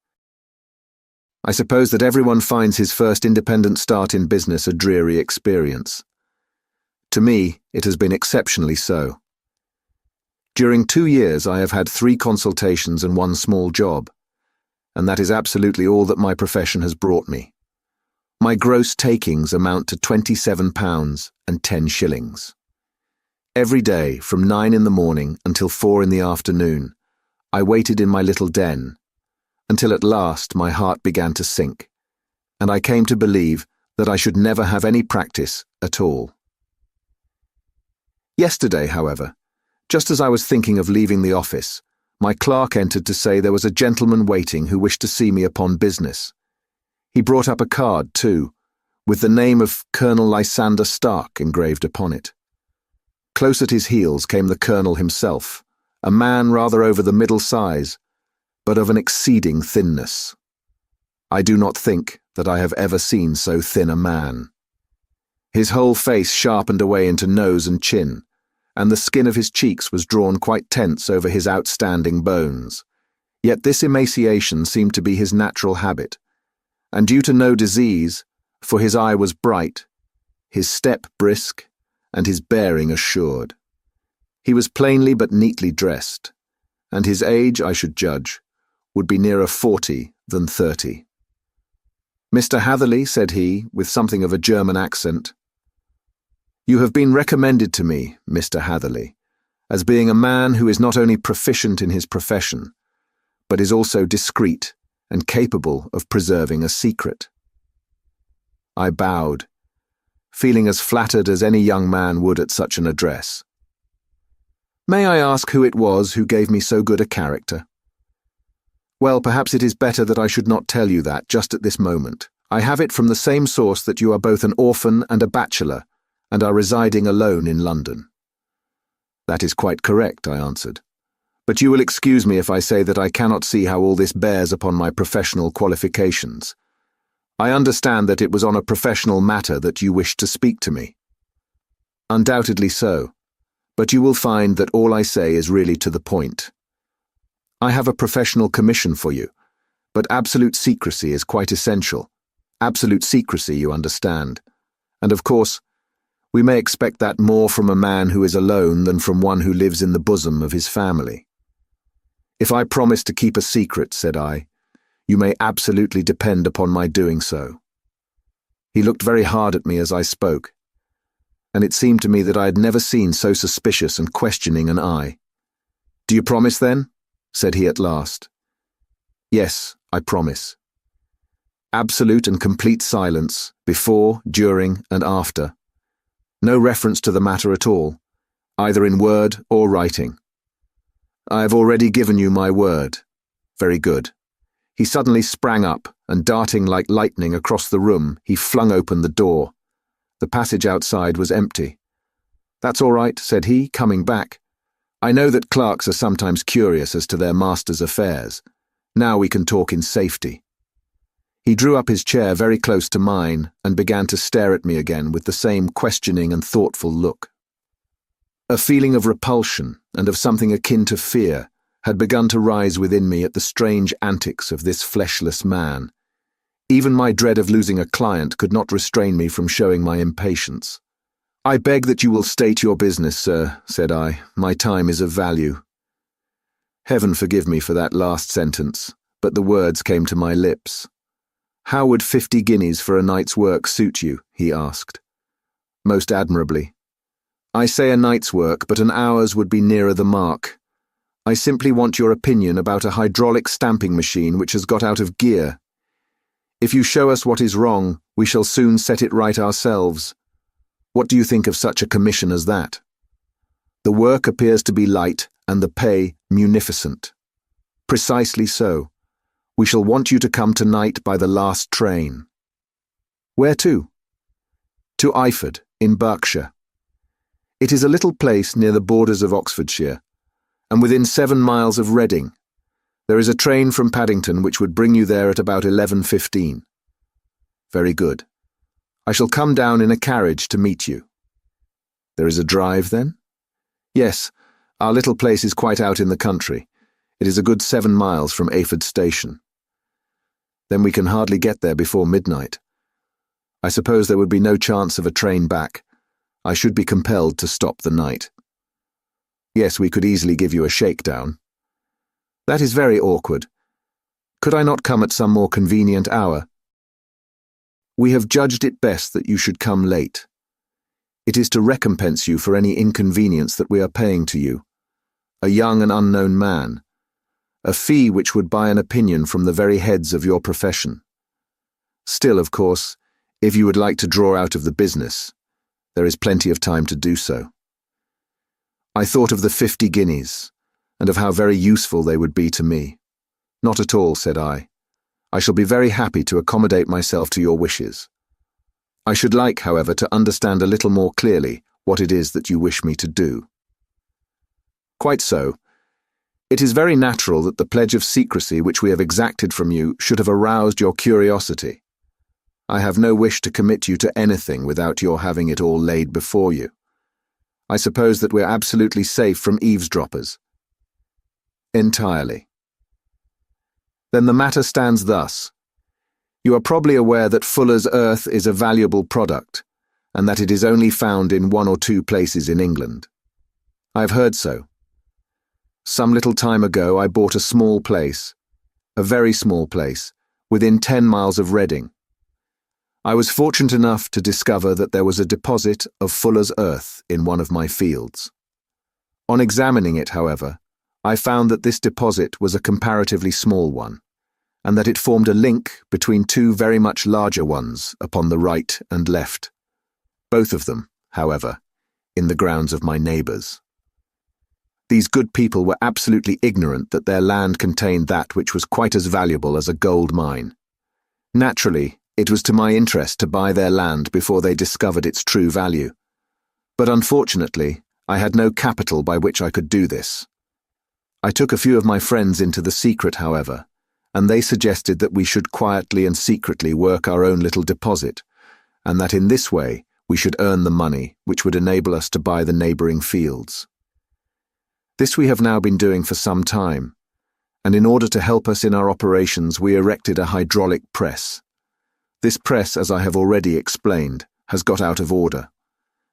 I suppose that everyone finds his first independent start in business a dreary experience. To me, it has been exceptionally so. During 2 years I have had 3 consultations and 1 small job, and that is absolutely all that my profession has brought me. My gross takings amount to £27 and 10 shillings. Every day, from 9 in the morning until 4 in the afternoon, I waited in my little den, until at last my heart began to sink, and I came to believe that I should never have any practice at all. Yesterday, however, just as I was thinking of leaving the office, my clerk entered to say there was a gentleman waiting who wished to see me upon business. He brought up a card, too, with the name of Colonel Lysander Stark engraved upon it. Close at his heels came the colonel himself, a man rather over the middle size, but of an exceeding thinness. I do not think that I have ever seen so thin a man. His whole face sharpened away into nose and chin, and the skin of his cheeks was drawn quite tense over his outstanding bones. Yet this emaciation seemed to be his natural habit, and due to no disease, for his eye was bright, his step brisk, and his bearing assured. He was plainly but neatly dressed, and his age, I should judge, would be nearer 40 than 30. "Mr. Hatherley," said he, with something of a German accent, "you have been recommended to me, Mr. Hatherley, as being a man who is not only proficient in his profession, but is also discreet and capable of preserving a secret." I bowed, feeling as flattered as any young man would at such an address. "May I ask who it was who gave me so good a character?" "Well, perhaps it is better that I should not tell you that just at this moment. I have it from the same source that you are both an orphan and a bachelor, and are residing alone in London." "That is quite correct," I answered. "But you will excuse me if I say that I cannot see how all this bears upon my professional qualifications. I understand that it was on a professional matter that you wished to speak to me." "Undoubtedly so, but you will find that all I say is really to the point. I have a professional commission for you, but absolute secrecy is quite essential. Absolute secrecy, you understand. And of course, we may expect that more from a man who is alone than from one who lives in the bosom of his family." "If I promise to keep a secret," said I, "you may absolutely depend upon my doing so." He looked very hard at me as I spoke, and it seemed to me that I had never seen so suspicious and questioning an eye. "Do you promise, then?" said he at last. "Yes, I promise." Absolute and complete silence, before, during, and after. No reference to the matter at all, either in word or writing. "I have already given you my word." "Very good." He suddenly sprang up, and darting like lightning across the room, he flung open the door. The passage outside was empty. "That's all right," said he, coming back. "I know that clerks are sometimes curious as to their master's affairs. Now we can talk in safety." He drew up his chair very close to mine and began to stare at me again with the same questioning and thoughtful look. A feeling of repulsion and of something akin to fear had begun to rise within me at the strange antics of this fleshless man. Even my dread of losing a client could not restrain me from showing my impatience. "I beg that you will state your business, sir," said I. "My time is of value." Heaven forgive me for that last sentence, but the words came to my lips. "How would 50 guineas for a night's work suit you?" he asked. "Most admirably." "I say a night's work, but an hour's would be nearer the mark. I simply want your opinion about a hydraulic stamping machine which has got out of gear. If you show us what is wrong, we shall soon set it right ourselves. What do you think of such a commission as that? The work appears to be light and the pay munificent." "Precisely so. We shall want you to come tonight by the last train." "Where to?" "To Eyford, in Berkshire. It is a little place near the borders of Oxfordshire, and within 7 miles of Reading. There is a train from Paddington which would bring you there at about 11:15. "Very good. I shall come down in a carriage to meet you." "There is a drive, then?" "Yes, our little place is quite out in the country. It is a good 7 miles from Eyford station." "Then we can hardly get there before midnight. I suppose there would be no chance of a train back. I should be compelled to stop the night." "Yes, we could easily give you a shakedown." "That is very awkward. Could I not come at some more convenient hour?" "We have judged it best that you should come late. It is to recompense you for any inconvenience that we are paying to you, a young and unknown man, a fee which would buy an opinion from the very heads of your profession. Still, of course, if you would like to draw out of the business, there is plenty of time to do so." I thought of the 50 guineas, and of how very useful they would be to me. "Not at all," said I. "I shall be very happy to accommodate myself to your wishes. I should like, however, to understand a little more clearly what it is that you wish me to do." "Quite so. It is very natural that the pledge of secrecy which we have exacted from you should have aroused your curiosity. I have no wish to commit you to anything without your having it all laid before you. I suppose that we're absolutely safe from eavesdroppers." "Entirely." "Then the matter stands thus. You are probably aware that Fuller's earth is a valuable product, and that it is only found in 1 or 2 places in England." "I have heard so." Some little time ago I bought a small place, a very small place, within 10 miles of Reading. I was fortunate enough to discover that there was a deposit of fuller's earth in one of my fields. On examining it, however, I found that this deposit was a comparatively small one, and that it formed a link between two very much larger ones upon the right and left, both of them, however, in the grounds of my neighbours. These good people were absolutely ignorant that their land contained that which was quite as valuable as a gold mine. Naturally, it was to my interest to buy their land before they discovered its true value. But unfortunately, I had no capital by which I could do this. I took a few of my friends into the secret, however, and they suggested that we should quietly and secretly work our own little deposit, and that in this way we should earn the money which would enable us to buy the neighbouring fields. This we have now been doing for some time, and in order to help us in our operations we erected a hydraulic press. This press, as I have already explained, has got out of order,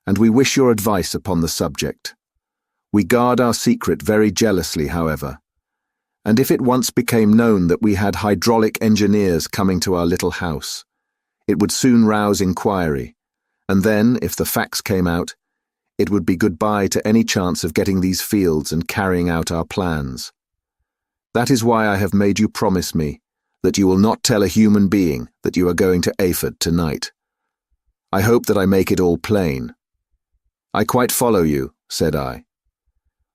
and we wish your advice upon the subject. We guard our secret very jealously, however, and if it once became known that we had hydraulic engineers coming to our little house, it would soon rouse inquiry, and then, if the facts came out, it would be goodbye to any chance of getting these fields and carrying out our plans. That is why I have made you promise me that you will not tell a human being that you are going to Eyford tonight. I hope that I make it all plain. I quite follow you, said I.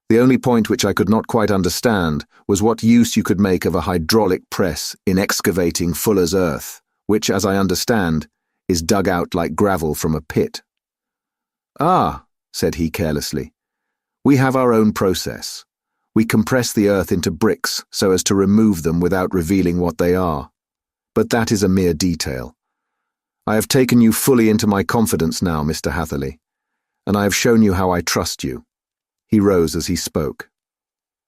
The only point which I could not quite understand was what use you could make of a hydraulic press in excavating fuller's earth, which, as I understand, is dug out like gravel from a pit. Ah, said he carelessly, we have our own process. We compress the earth into bricks so as to remove them without revealing what they are. But that is a mere detail. I have taken you fully into my confidence now, Mr. Hatherley, and I have shown you how I trust you. He rose as he spoke.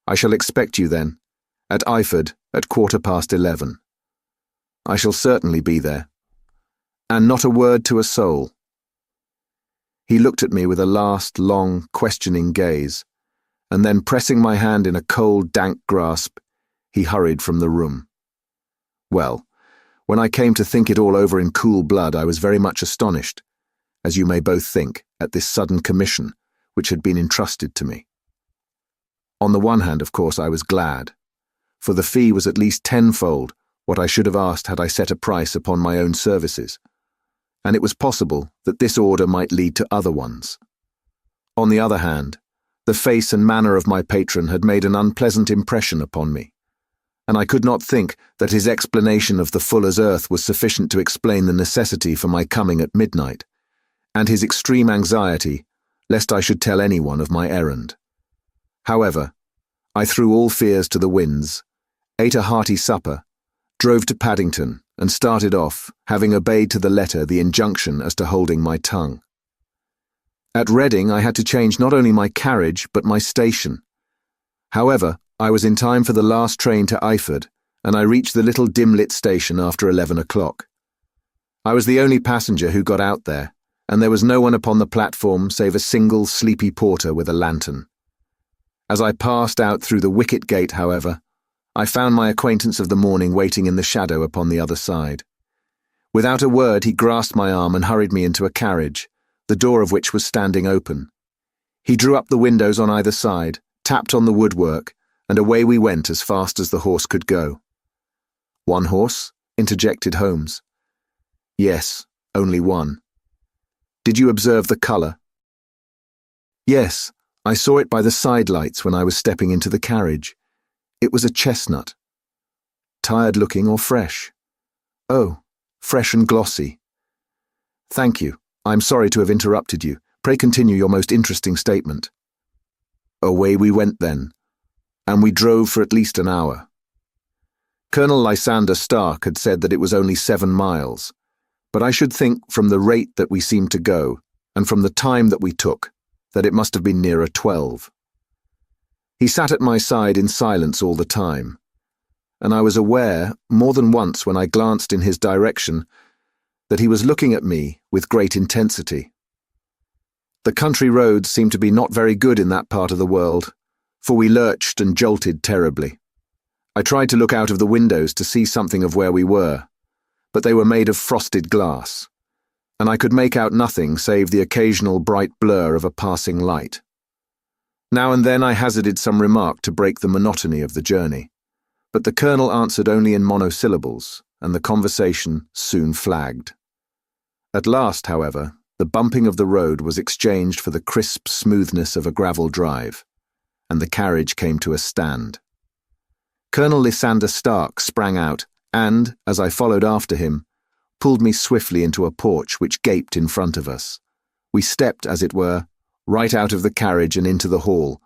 I shall expect you then, at Eyford at 11:15. I shall certainly be there. And not a word to a soul. He looked at me with a last, long, questioning gaze, and then pressing my hand in a cold, dank grasp, he hurried from the room. Well, when I came to think it all over in cool blood, I was very much astonished, as you may both think, at this sudden commission which had been entrusted to me. On the one hand, of course, I was glad, for the fee was at least tenfold what I should have asked had I set a price upon my own services, and it was possible that this order might lead to other ones. On the other hand, the face and manner of my patron had made an unpleasant impression upon me, and I could not think that his explanation of the fuller's earth was sufficient to explain the necessity for my coming at midnight, and his extreme anxiety lest I should tell anyone of my errand. However, I threw all fears to the winds, ate a hearty supper, drove to Paddington, and started off, having obeyed to the letter the injunction as to holding my tongue. At Reading I had to change not only my carriage but my station. However, I was in time for the last train to Eyford, and I reached the little dim-lit station after 11 o'clock. I was the only passenger who got out there, and there was no one upon the platform save a single sleepy porter with a lantern. As I passed out through the wicket gate, however, I found my acquaintance of the morning waiting in the shadow upon the other side. Without a word he grasped my arm and hurried me into a carriage, the door of which was standing open. He drew up the windows on either side, tapped on the woodwork, and away we went as fast as the horse could go. One horse? Interjected Holmes. Yes, only one. Did you observe the colour? Yes, I saw it by the side lights when I was stepping into the carriage. It was a chestnut. Tired-looking or fresh? Oh, fresh and glossy. Thank you. I am sorry to have interrupted you. Pray continue your most interesting statement. Away we went then, and we drove for at least an hour. Colonel Lysander Stark had said that it was only 7 miles, but I should think from the rate that we seemed to go, and from the time that we took, that it must have been nearer 12. He sat at my side in silence all the time, and I was aware, more than once when I glanced in his direction, that he was looking at me with great intensity. The country roads seemed to be not very good in that part of the world, for we lurched and jolted terribly. I tried to look out of the windows to see something of where we were, but they were made of frosted glass, and I could make out nothing save the occasional bright blur of a passing light. Now and then I hazarded some remark to break the monotony of the journey, but the colonel answered only in monosyllables, and the conversation soon flagged. At last, however, the bumping of the road was exchanged for the crisp smoothness of a gravel drive, and the carriage came to a stand. Colonel Lysander Stark sprang out and, as I followed after him, pulled me swiftly into a porch which gaped in front of us. We stepped, as it were, right out of the carriage and into the hall,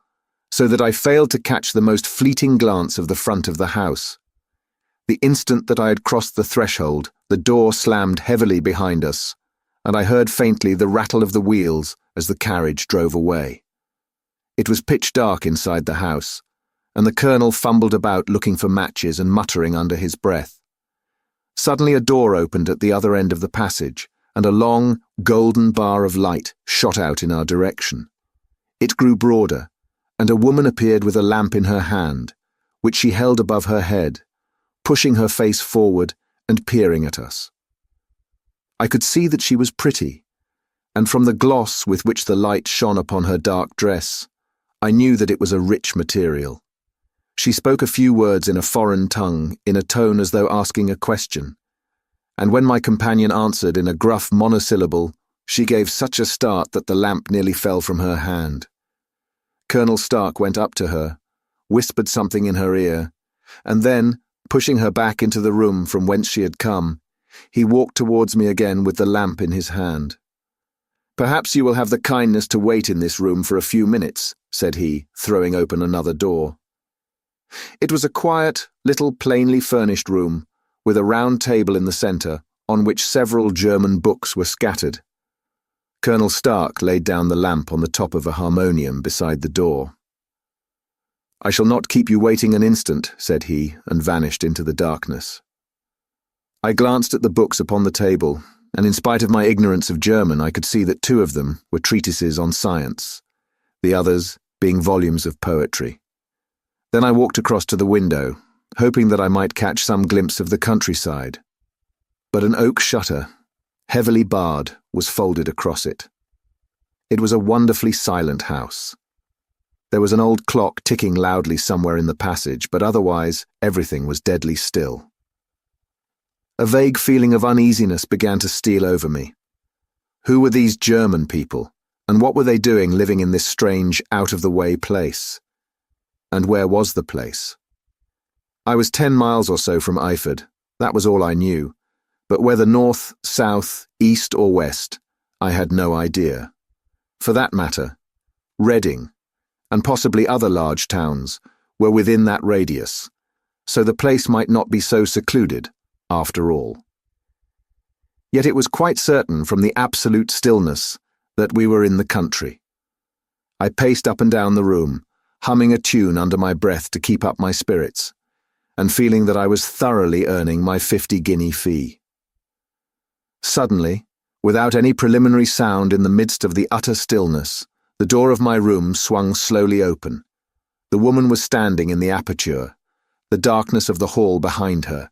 so that I failed to catch the most fleeting glance of the front of the house. The instant that I had crossed the threshold, the door slammed heavily behind us, and I heard faintly the rattle of the wheels as the carriage drove away. It was pitch dark inside the house, and the colonel fumbled about looking for matches and muttering under his breath. Suddenly a door opened at the other end of the passage, and a long, golden bar of light shot out in our direction. It grew broader, and a woman appeared with a lamp in her hand, which she held above her head, pushing her face forward and peering at us. I could see that she was pretty, and from the gloss with which the light shone upon her dark dress, I knew that it was a rich material. She spoke a few words in a foreign tongue, in a tone as though asking a question, and when my companion answered in a gruff monosyllable, she gave such a start that the lamp nearly fell from her hand. Colonel Stark went up to her, whispered something in her ear, and then, pushing her back into the room from whence she had come, he walked towards me again with the lamp in his hand. "Perhaps you will have the kindness to wait in this room for a few minutes," said he, throwing open another door. It was a quiet, little plainly furnished room, with a round table in the centre, on which several German books were scattered. Colonel Stark laid down the lamp on the top of a harmonium beside the door. "I shall not keep you waiting an instant," said he, and vanished into the darkness. I glanced at the books upon the table, and in spite of my ignorance of German, I could see that 2 of them were treatises on science, the others being volumes of poetry. Then I walked across to the window, hoping that I might catch some glimpse of the countryside. But an oak shutter, heavily barred, was folded across it. It was a wonderfully silent house. There was an old clock ticking loudly somewhere in the passage, but otherwise everything was deadly still. A vague feeling of uneasiness began to steal over me. Who were these German people, and what were they doing living in this strange, out-of-the-way place? And where was the place? I was 10 miles or so from Eyford, that was all I knew, but whether north, south, east or west, I had no idea. For that matter, Reading, and possibly other large towns, were within that radius, so the place might not be so secluded, after all. Yet it was quite certain from the absolute stillness that we were in the country. I paced up and down the room, humming a tune under my breath to keep up my spirits, and feeling that I was thoroughly earning my 50-guinea fee. Suddenly, without any preliminary sound in the midst of the utter stillness, the door of my room swung slowly open. The woman was standing in the aperture, the darkness of the hall behind her,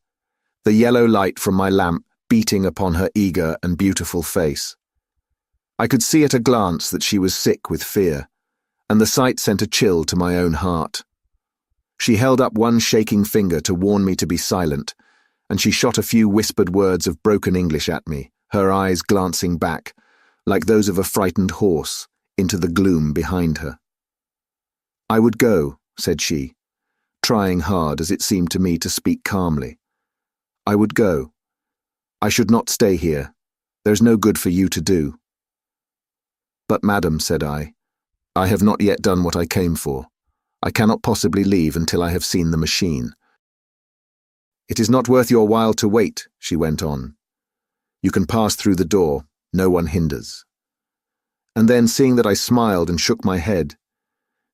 the yellow light from my lamp beating upon her eager and beautiful face. I could see at a glance that she was sick with fear, and the sight sent a chill to my own heart. She held up one shaking finger to warn me to be silent, and she shot a few whispered words of broken English at me, her eyes glancing back, like those of a frightened horse, into the gloom behind her. "I would go," said she, trying hard, as it seemed to me, to speak calmly. "I would go. I should not stay here. There's no good for you to do." "But, madam," said I have not yet done what I came for. I cannot possibly leave until I have seen the machine." "It is not worth your while to wait," she went on. "You can pass through the door. No one hinders." And then, seeing that I smiled and shook my head,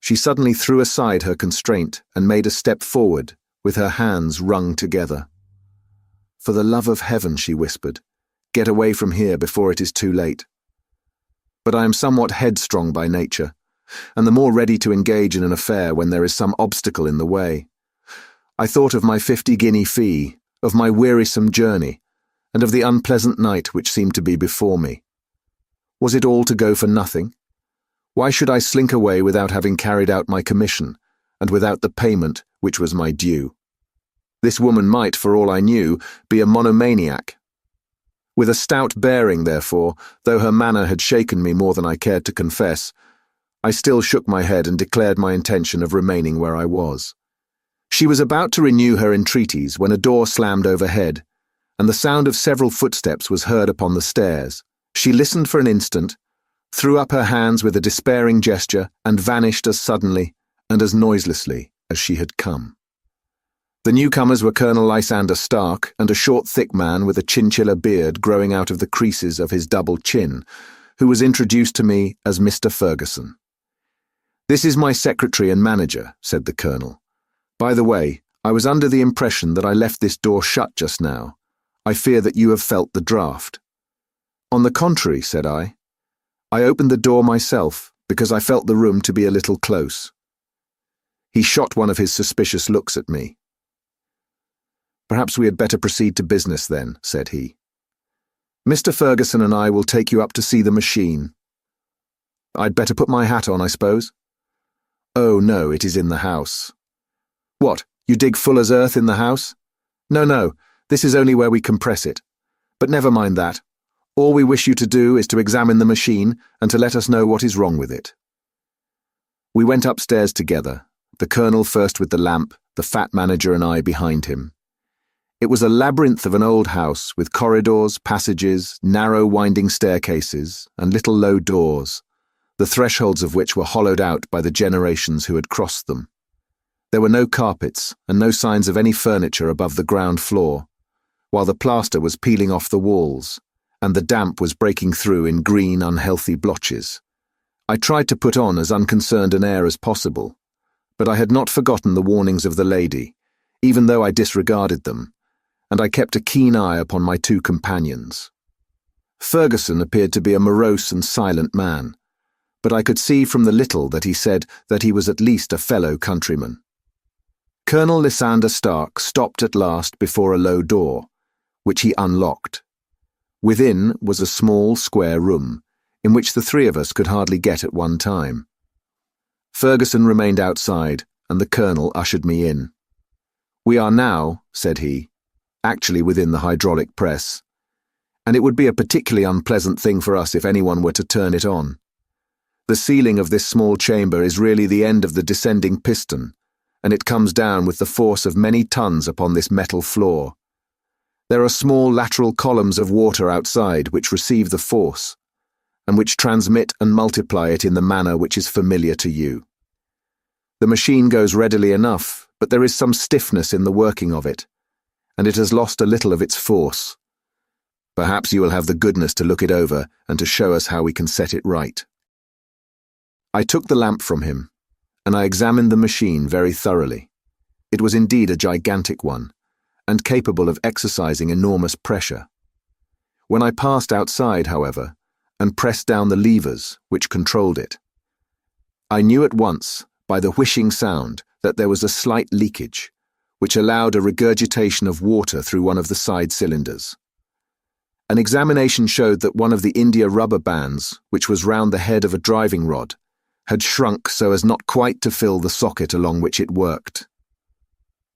she suddenly threw aside her constraint and made a step forward, with her hands wrung together. "For the love of heaven," she whispered, "get away from here before it is too late." But I am somewhat headstrong by nature, and the more ready to engage in an affair when there is some obstacle in the way. I thought of my 50-guinea fee, of my wearisome journey, and of the unpleasant night which seemed to be before me. Was it all to go for nothing? Why should I slink away without having carried out my commission, and without the payment which was my due? This woman might, for all I knew, be a monomaniac. With a stout bearing, therefore, though her manner had shaken me more than I cared to confess, I still shook my head and declared my intention of remaining where I was. She was about to renew her entreaties when a door slammed overhead, and the sound of several footsteps was heard upon the stairs. She listened for an instant, threw up her hands with a despairing gesture, and vanished as suddenly and as noiselessly as she had come. The newcomers were Colonel Lysander Stark and a short, thick man with a chinchilla beard growing out of the creases of his double chin, who was introduced to me as Mr. Ferguson. "This is my secretary and manager," said the colonel. "By the way, I was under the impression that I left this door shut just now. I fear that you have felt the draught." "On the contrary," said I. "I opened the door myself because I felt the room to be a little close." He shot one of his suspicious looks at me. "Perhaps we had better proceed to business then," said he. "Mr. Ferguson and I will take you up to see the machine. I'd better put my hat on, I suppose?" "Oh, no, it is in the house." "What, you dig fuller's earth in the house?" No, this is only where we compress it. But never mind that. All we wish you to do is to examine the machine and to let us know what is wrong with it." We went upstairs together, the colonel first with the lamp, the fat manager and I behind him. It was a labyrinth of an old house with corridors, passages, narrow winding staircases, and little low doors, the thresholds of which were hollowed out by the generations who had crossed them. There were no carpets and no signs of any furniture above the ground floor, while the plaster was peeling off the walls, and the damp was breaking through in green, unhealthy blotches. I tried to put on as unconcerned an air as possible, but I had not forgotten the warnings of the lady, even though I disregarded them, and I kept a keen eye upon my two companions. Ferguson appeared to be a morose and silent man, but I could see from the little that he said that he was at least a fellow countryman. Colonel Lysander Stark stopped at last before a low door, which he unlocked. Within was a small, square room, in which the three of us could hardly get at one time. Ferguson remained outside, and the colonel ushered me in. "We are now," said he, "actually within the hydraulic press, and it would be a particularly unpleasant thing for us if anyone were to turn it on. The ceiling of this small chamber is really the end of the descending piston, and it comes down with the force of many tons upon this metal floor. There are small lateral columns of water outside which receive the force, and which transmit and multiply it in the manner which is familiar to you. The machine goes readily enough, but there is some stiffness in the working of it, and it has lost a little of its force. Perhaps you will have the goodness to look it over and to show us how we can set it right." I took the lamp from him, and I examined the machine very thoroughly. It was indeed a gigantic one, and capable of exercising enormous pressure. When I passed outside, however, and pressed down the levers which controlled it, I knew at once, by the whishing sound, that there was a slight leakage, which allowed a regurgitation of water through one of the side cylinders. An examination showed that one of the India rubber bands, which was round the head of a driving rod, had shrunk so as not quite to fill the socket along which it worked.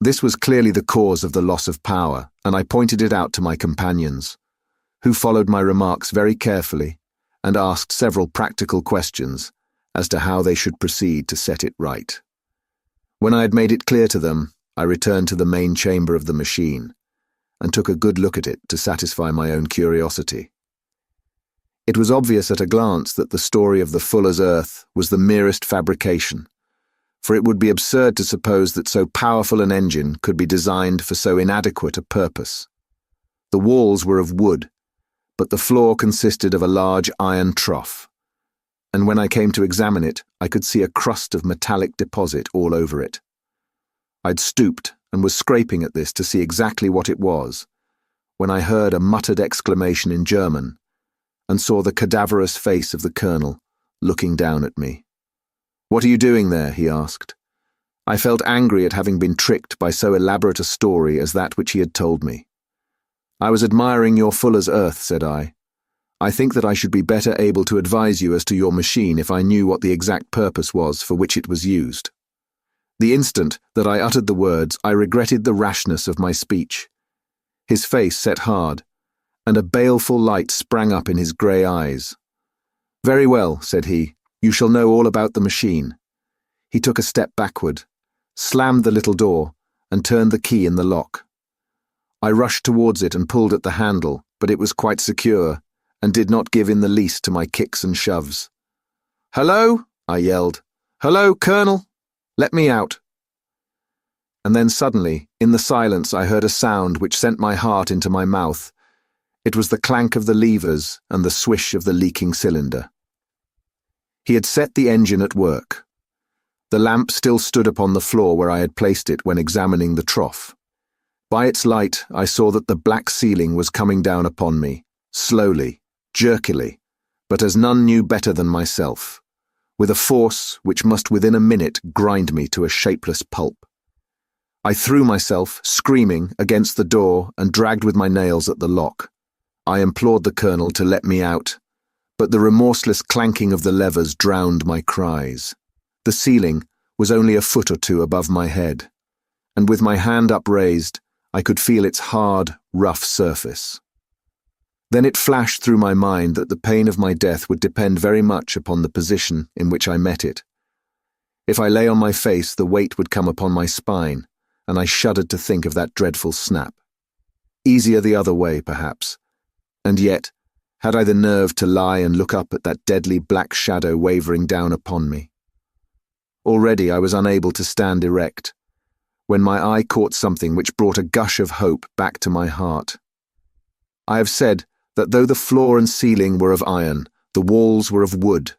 This was clearly the cause of the loss of power, and I pointed it out to my companions, who followed my remarks very carefully and asked several practical questions as to how they should proceed to set it right. When I had made it clear to them, I returned to the main chamber of the machine and took a good look at it to satisfy my own curiosity. It was obvious at a glance that the story of the fuller's earth was the merest fabrication, for it would be absurd to suppose that so powerful an engine could be designed for so inadequate a purpose. The walls were of wood, but the floor consisted of a large iron trough, and when I came to examine it, I could see a crust of metallic deposit all over it. I'd stooped and was scraping at this to see exactly what it was, when I heard a muttered exclamation in German, and saw the cadaverous face of the colonel looking down at me. "What are you doing there?" he asked. I felt angry at having been tricked by so elaborate a story as that which he had told me. "I was admiring your fuller's earth," said I. "I think that I should be better able to advise you as to your machine if I knew what the exact purpose was for which it was used." The instant that I uttered the words, I regretted the rashness of my speech. His face set hard, and a baleful light sprang up in his grey eyes. "Very well," said he, "you shall know all about the machine." He took a step backward, slammed the little door, and turned the key in the lock. I rushed towards it and pulled at the handle, but it was quite secure, and did not give in the least to my kicks and shoves. "Hello?" I yelled. "Hello, Colonel? Let me out." And then suddenly, in the silence, I heard a sound which sent my heart into my mouth. It was the clank of the levers and the swish of the leaking cylinder. He had set the engine at work. The lamp still stood upon the floor where I had placed it when examining the trough. By its light, I saw that the black ceiling was coming down upon me, slowly, jerkily, but as none knew better than myself, with a force which must within a minute grind me to a shapeless pulp. I threw myself, screaming, against the door and dragged with my nails at the lock. I implored the colonel to let me out, but the remorseless clanking of the levers drowned my cries. The ceiling was only a foot or two above my head, and with my hand upraised, I could feel its hard, rough surface. Then it flashed through my mind that the pain of my death would depend very much upon the position in which I met it. If I lay on my face, the weight would come upon my spine, and I shuddered to think of that dreadful snap. Easier the other way, perhaps. And yet, had I the nerve to lie and look up at that deadly black shadow wavering down upon me? Already I was unable to stand erect, when my eye caught something which brought a gush of hope back to my heart. I have said that though the floor and ceiling were of iron, the walls were of wood.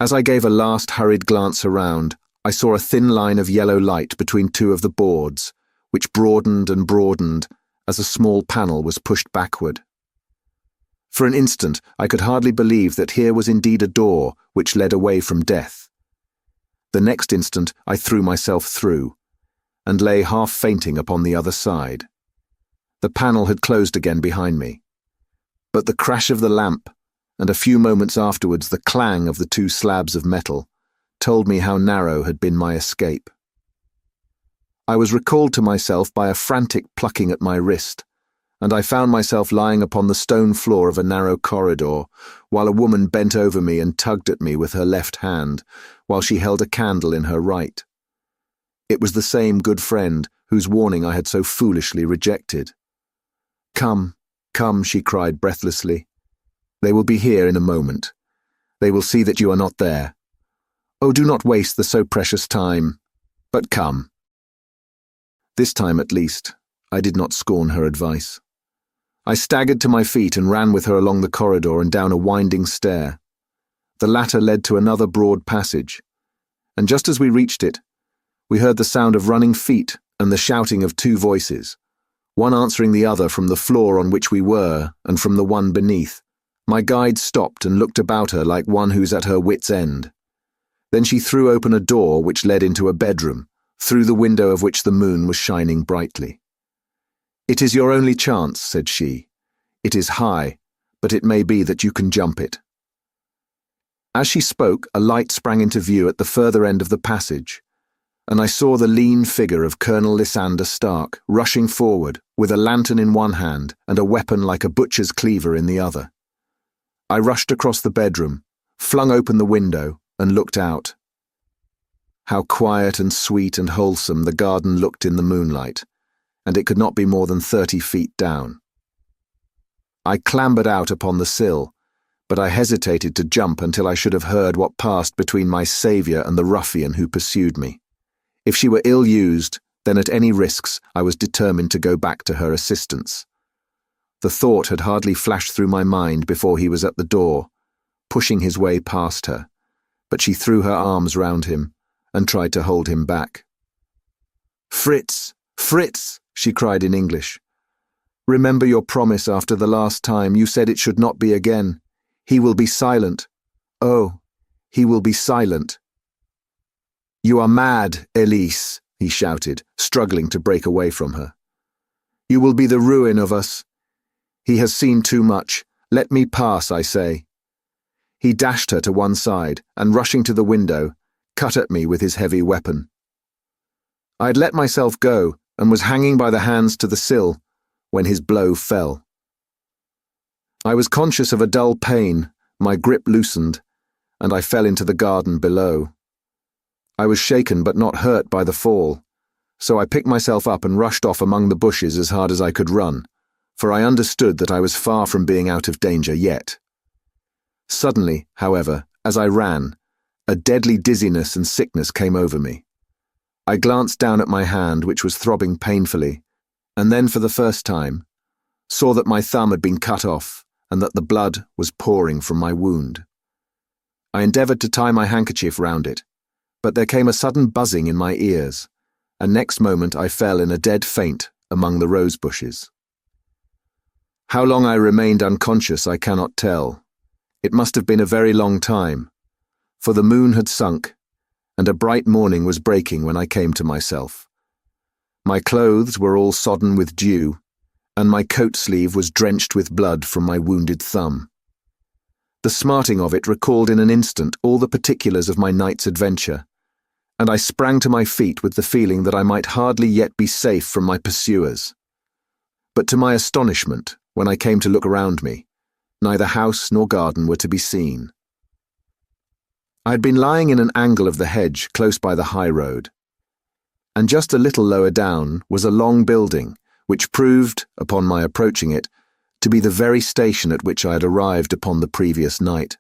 As I gave a last hurried glance around, I saw a thin line of yellow light between two of the boards, which broadened and broadened as a small panel was pushed backward. For an instant, I could hardly believe that here was indeed a door which led away from death. The next instant, I threw myself through, and lay half fainting upon the other side. The panel had closed again behind me, but the crash of the lamp, and a few moments afterwards the clang of the two slabs of metal, told me how narrow had been my escape. I was recalled to myself by a frantic plucking at my wrist, and I found myself lying upon the stone floor of a narrow corridor, while a woman bent over me and tugged at me with her left hand, while she held a candle in her right. It was the same good friend whose warning I had so foolishly rejected. "Come, come," she cried breathlessly. "They will be here in a moment. They will see that you are not there. Oh, do not waste the so precious time, but come." This time, at least, I did not scorn her advice. I staggered to my feet and ran with her along the corridor and down a winding stair. The latter led to another broad passage, and just as we reached it, we heard the sound of running feet and the shouting of two voices, one answering the other from the floor on which we were and from the one beneath. My guide stopped and looked about her like one who's at her wit's end. Then she threw open a door which led into a bedroom, through the window of which the moon was shining brightly. "It is your only chance," said she. "It is high, but it may be that you can jump it." As she spoke, a light sprang into view at the further end of the passage, and I saw the lean figure of Colonel Lysander Stark rushing forward with a lantern in one hand and a weapon like a butcher's cleaver in the other. I rushed across the bedroom, flung open the window, and looked out. How quiet and sweet and wholesome the garden looked in the moonlight, and it could not be more than 30 feet down. I clambered out upon the sill, but I hesitated to jump until I should have heard what passed between my saviour and the ruffian who pursued me. If she were ill-used, then at any risks I was determined to go back to her assistance. The thought had hardly flashed through my mind before he was at the door, pushing his way past her, but she threw her arms round him and tried to hold him back. "Fritz! Fritz!" she cried in English. "Remember your promise after the last time. You said it should not be again. He will be silent. Oh, he will be silent." "You are mad, Elise," he shouted, struggling to break away from her. "You will be the ruin of us. He has seen too much. Let me pass, I say." He dashed her to one side and, rushing to the window, cut at me with his heavy weapon. I had let myself go and was hanging by the hands to the sill when his blow fell. I was conscious of a dull pain, my grip loosened, and I fell into the garden below. I was shaken but not hurt by the fall, so I picked myself up and rushed off among the bushes as hard as I could run, for I understood that I was far from being out of danger yet. Suddenly, however, as I ran, a deadly dizziness and sickness came over me. I glanced down at my hand, which was throbbing painfully, and then for the first time, saw that my thumb had been cut off and that the blood was pouring from my wound. I endeavoured to tie my handkerchief round it, but there came a sudden buzzing in my ears, and next moment I fell in a dead faint among the rose bushes. How long I remained unconscious I cannot tell. It must have been a very long time, for the moon had sunk, and a bright morning was breaking when I came to myself. My clothes were all sodden with dew, and my coat sleeve was drenched with blood from my wounded thumb. The smarting of it recalled in an instant all the particulars of my night's adventure, and I sprang to my feet with the feeling that I might hardly yet be safe from my pursuers. But to my astonishment, when I came to look around me, neither house nor garden were to be seen. I had been lying in an angle of the hedge close by the high road, and just a little lower down was a long building, which proved, upon my approaching it, to be the very station at which I had arrived upon the previous night.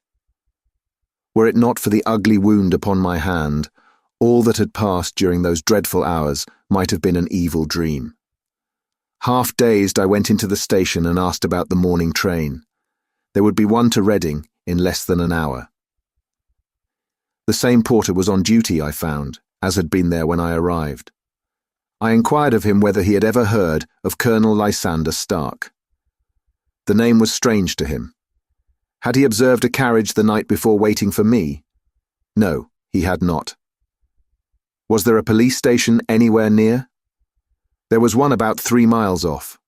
Were it not for the ugly wound upon my hand, all that had passed during those dreadful hours might have been an evil dream. Half dazed, I went into the station and asked about the morning train. There would be one to Reading in less than an hour. The same porter was on duty, I found, as had been there when I arrived. I inquired of him whether he had ever heard of Colonel Lysander Stark. The name was strange to him. Had he observed a carriage the night before waiting for me? No, he had not. Was there a police station anywhere near? There was one about 3 miles off.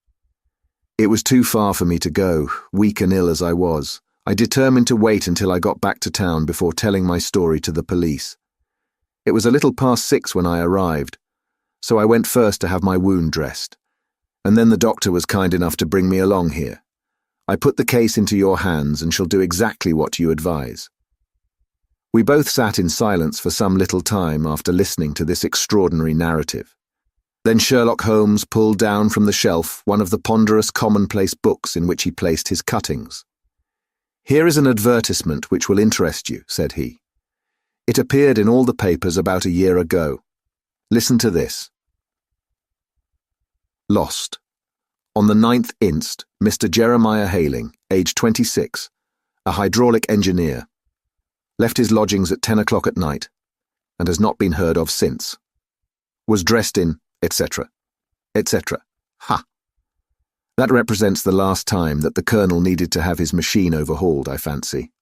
It was too far for me to go, weak and ill as I was. I determined to wait until I got back to town before telling my story to the police. It was a little past 6 when I arrived, so I went first to have my wound dressed, and then the doctor was kind enough to bring me along here. I put the case into your hands and shall do exactly what you advise." We both sat in silence for some little time after listening to this extraordinary narrative. Then Sherlock Holmes pulled down from the shelf one of the ponderous commonplace books in which he placed his cuttings. "Here is an advertisement which will interest you," said he. "It appeared in all the papers about a year ago. Listen to this. Lost. On the 9th inst, Mr. Jeremiah Hayling, age 26, a hydraulic engineer, left his lodgings at 10 o'clock at night, and has not been heard of since. Was dressed in, etc., etc. Ha! That represents the last time that the Colonel needed to have his machine overhauled, I fancy."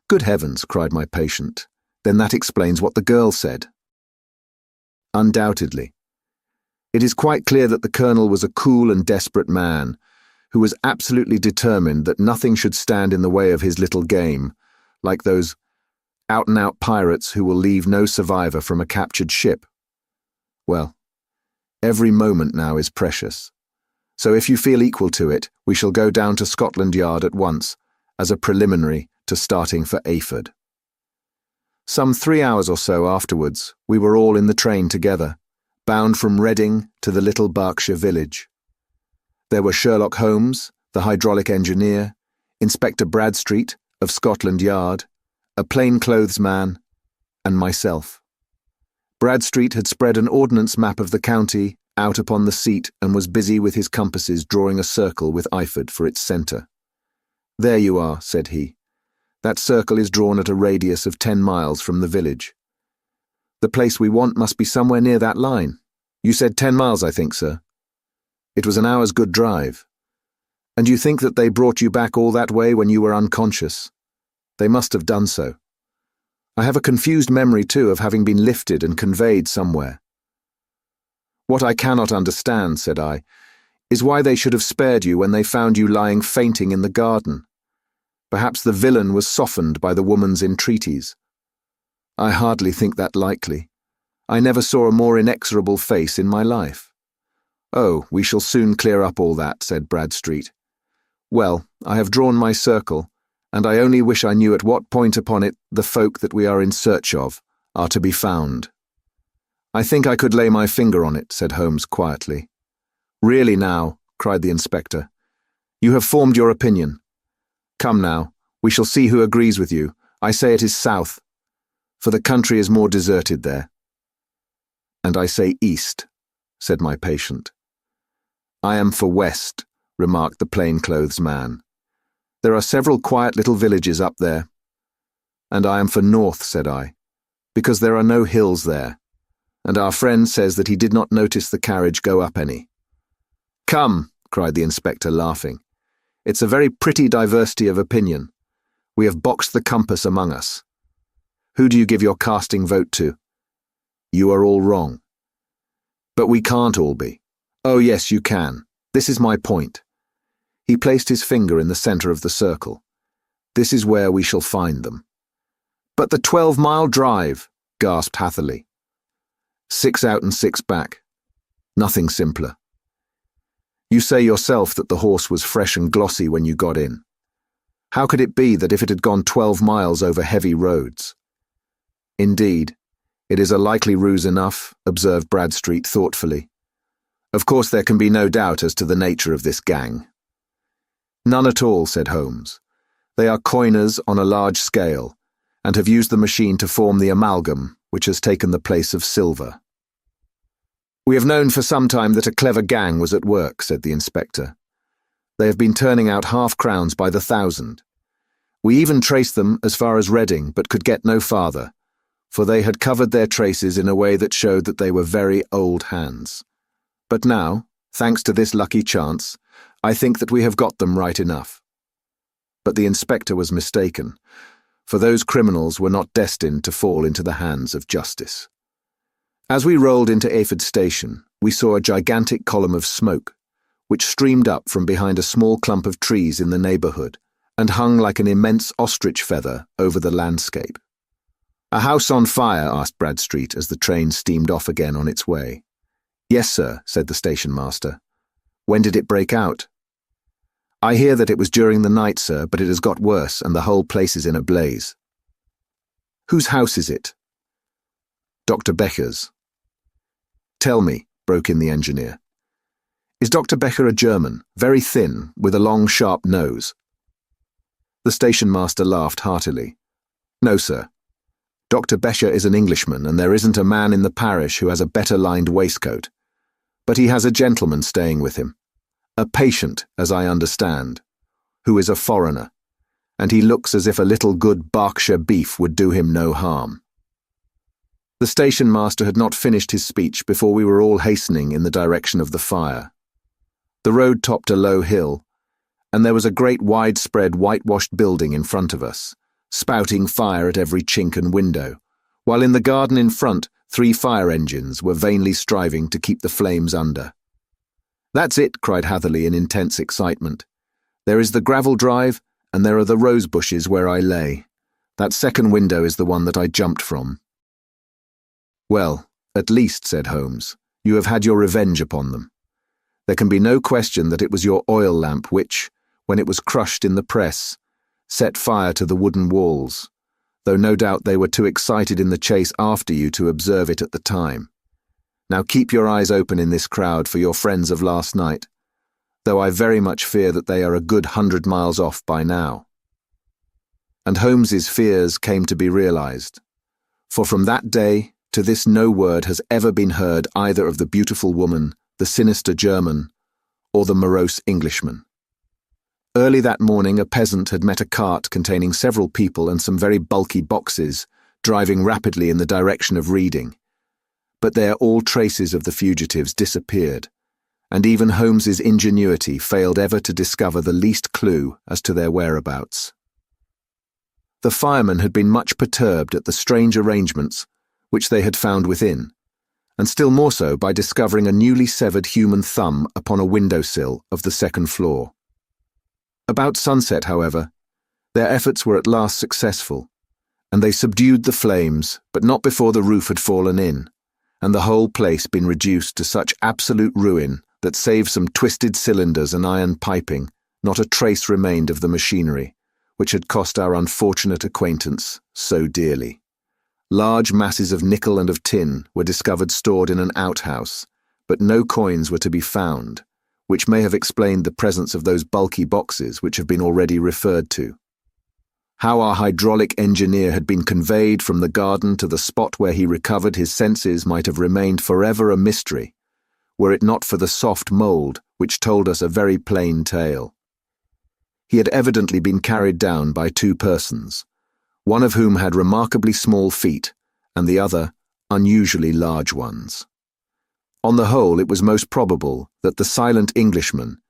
"Good heavens," cried my patient. "Then that explains what the girl said." "Undoubtedly. It is quite clear that the Colonel was a cool and desperate man, who was absolutely determined that nothing should stand in the way of his little game, like those out-and-out pirates who will leave no survivor from a captured ship. Well, every moment now is precious, so if you feel equal to it, we shall go down to Scotland Yard at once, as a preliminary to starting for Ayford." Some 3 hours or so afterwards, we were all in the train together, bound from Reading to the little Berkshire village. There were Sherlock Holmes, the hydraulic engineer, Inspector Bradstreet of Scotland Yard, a plainclothes man, and myself. Bradstreet had spread an ordnance map of the county out upon the seat and was busy with his compasses drawing a circle with Ayford for its centre. "There you are," said he. "That circle is drawn at a radius of 10 miles from the village. The place we want must be somewhere near that line. You said 10 miles, I think, sir. It was an hour's good drive. And you think that they brought you back all that way when you were unconscious? They must have done so. I have a confused memory, too, of having been lifted and conveyed somewhere. What I cannot understand, said I, is why they should have spared you when they found you lying fainting in the garden. Perhaps the villain was softened by the woman's entreaties. I hardly think that likely. I never saw a more inexorable face in my life. Oh, we shall soon clear up all that, said Bradstreet. Well, I have drawn my circle, and I only wish I knew at what point upon it the folk that we are in search of are to be found. I think I could lay my finger on it, said Holmes quietly. Really now, cried the inspector. You have formed your opinion. Come now, we shall see who agrees with you. I say it is south, for the country is more deserted there. And I say east, said my patient. I am for west, remarked the plainclothes man. There are several quiet little villages up there. And I am for north, said I, because there are no hills there, and our friend says that he did not notice the carriage go up any. Come, cried the inspector, laughing. It's a very pretty diversity of opinion. We have boxed the compass among us. Who do you give your casting vote to? You are all wrong. But we can't all be. Oh yes, you can. This is my point. He placed his finger in the centre of the circle. This is where we shall find them. But the 12-mile drive, gasped Hatherley. 6 out and 6 back. Nothing simpler. You say yourself that the horse was fresh and glossy when you got in. How could it be that if it had gone 12 miles over heavy roads? Indeed, it is a likely ruse enough, observed Bradstreet thoughtfully. Of course there can be no doubt as to the nature of this gang. None at all, said Holmes. They are coiners on a large scale, and have used the machine to form the amalgam, which has taken the place of silver. We have known for some time that a clever gang was at work, said the inspector. They have been turning out half-crowns by the thousand. We even traced them as far as Reading, but could get no farther, for they had covered their traces in a way that showed that they were very old hands. But now, thanks to this lucky chance, I think that we have got them right enough. But the inspector was mistaken, for those criminals were not destined to fall into the hands of justice. As we rolled into Eyford Station, we saw a gigantic column of smoke, which streamed up from behind a small clump of trees in the neighbourhood and hung like an immense ostrich feather over the landscape. A house on fire? Asked Bradstreet as the train steamed off again on its way. Yes, sir, said the station master. When did it break out? I hear that it was during the night, sir, but it has got worse and the whole place is in a blaze. Whose house is it? Dr. Becher's. Tell me, broke in the engineer. Is Dr. Becher a German, very thin, with a long, sharp nose? The station master laughed heartily. No, sir. Dr. Becher is an Englishman, and there isn't a man in the parish who has a better lined waistcoat. But he has a gentleman staying with him. A patient, as I understand, who is a foreigner, and he looks as if a little good Berkshire beef would do him no harm. The station master had not finished his speech before we were all hastening in the direction of the fire. The road topped a low hill, and there was a great widespread whitewashed building in front of us, spouting fire at every chink and window, while in the garden in front 3 fire engines were vainly striving to keep the flames under. That's it, cried Hatherley in intense excitement. There is the gravel drive, and there are the rose bushes where I lay. That second window is the one that I jumped from. Well, at least, said Holmes, you have had your revenge upon them. There can be no question that it was your oil lamp which, when it was crushed in the press, set fire to the wooden walls, though no doubt they were too excited in the chase after you to observe it at the time. Now keep your eyes open in this crowd for your friends of last night, though I very much fear that they are a good 100 miles off by now. And Holmes's fears came to be realized, for from that day to this no word has ever been heard either of the beautiful woman, the sinister German, or the morose Englishman. Early that morning a peasant had met a cart containing several people and some very bulky boxes, driving rapidly in the direction of Reading. But there all traces of the fugitives disappeared, and even Holmes's ingenuity failed ever to discover the least clue as to their whereabouts. The firemen had been much perturbed at the strange arrangements which they had found within, and still more so by discovering a newly severed human thumb upon a windowsill of the second floor. About sunset, however, their efforts were at last successful, and they subdued the flames, but not before the roof had fallen in, and the whole place been reduced to such absolute ruin that save some twisted cylinders and iron piping, not a trace remained of the machinery, which had cost our unfortunate acquaintance so dearly. Large masses of nickel and of tin were discovered stored in an outhouse, but no coins were to be found, which may have explained the presence of those bulky boxes which have been already referred to. How our hydraulic engineer had been conveyed from the garden to the spot where he recovered his senses might have remained forever a mystery, were it not for the soft mould which told us a very plain tale. He had evidently been carried down by two persons, one of whom had remarkably small feet, and the other unusually large ones. On the whole, it was most probable that the silent Englishman,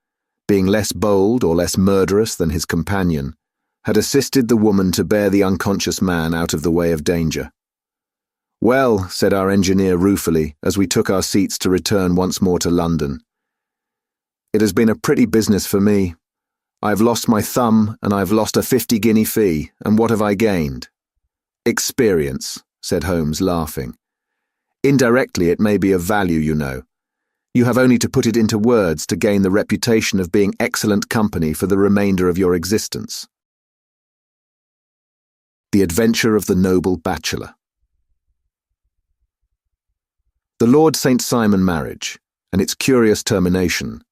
being less bold or less murderous than his companion, had assisted the woman to bear the unconscious man out of the way of danger. "Well," said our engineer ruefully, as we took our seats to return once more to London, "it has been a pretty business for me. I've lost my thumb, and I've lost a 50-guinea fee, and what have I gained?" "Experience," said Holmes, laughing. "Indirectly it may be of value, you know. You have only to put it into words to gain the reputation of being excellent company for the remainder of your existence." The Adventure of the Noble Bachelor. The Lord St. Simon marriage, and its curious termination,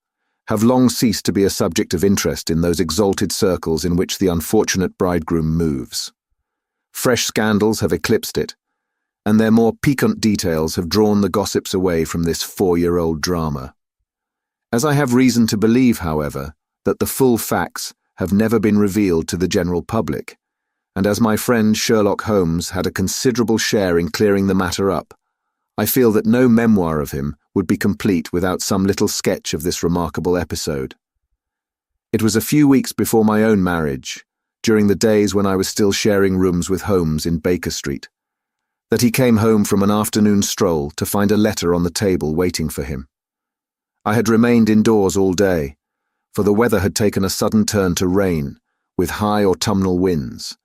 have long ceased to be a subject of interest in those exalted circles in which the unfortunate bridegroom moves. Fresh scandals have eclipsed it, and their more piquant details have drawn the gossips away from this 4-year-old drama. As I have reason to believe, however, that the full facts have never been revealed to the general public, and as my friend Sherlock Holmes had a considerable share in clearing the matter up, I feel that no memoir of him would be complete without some little sketch of this remarkable episode. It was a few weeks before my own marriage, during the days when I was still sharing rooms with Holmes in Baker Street, that he came home from an afternoon stroll to find a letter on the table waiting for him. I had remained indoors all day, for the weather had taken a sudden turn to rain, with high autumnal winds,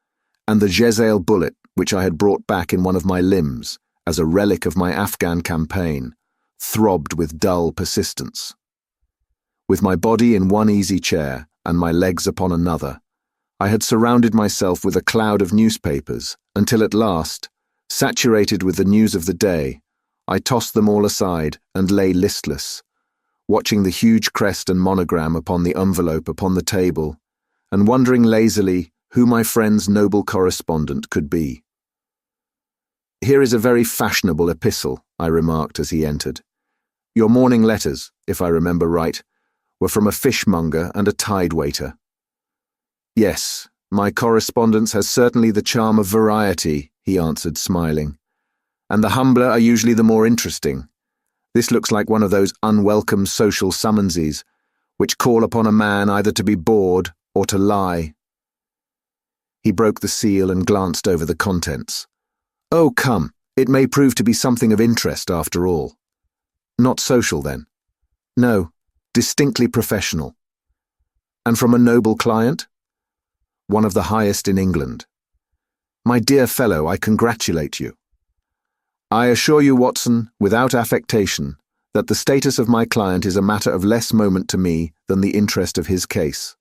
and the Jezzail bullet, which I had brought back in one of my limbs, as a relic of my Afghan campaign, throbbed with dull persistence. With my body in one easy chair and my legs upon another, I had surrounded myself with a cloud of newspapers until at last, saturated with the news of the day, I tossed them all aside and lay listless, watching the huge crest and monogram upon the envelope upon the table, and wondering lazily who my friend's noble correspondent could be. "Here is a very fashionable epistle," I remarked as he entered. "Your morning letters, if I remember right, were from a fishmonger and a tide-waiter." "Yes, my correspondence has certainly the charm of variety," he answered, smiling. "And the humbler are usually the more interesting. This looks like one of those unwelcome social summonses, which call upon a man either to be bored or to lie." He broke the seal and glanced over the contents. "Oh, come, it may prove to be something of interest after all." "Not social, then?" "No, distinctly professional." "And from a noble client?" "One of the highest in England." "My dear fellow, I congratulate you." "I assure you, Watson, without affectation, that the status of my client is a matter of less moment to me than the interest of his case.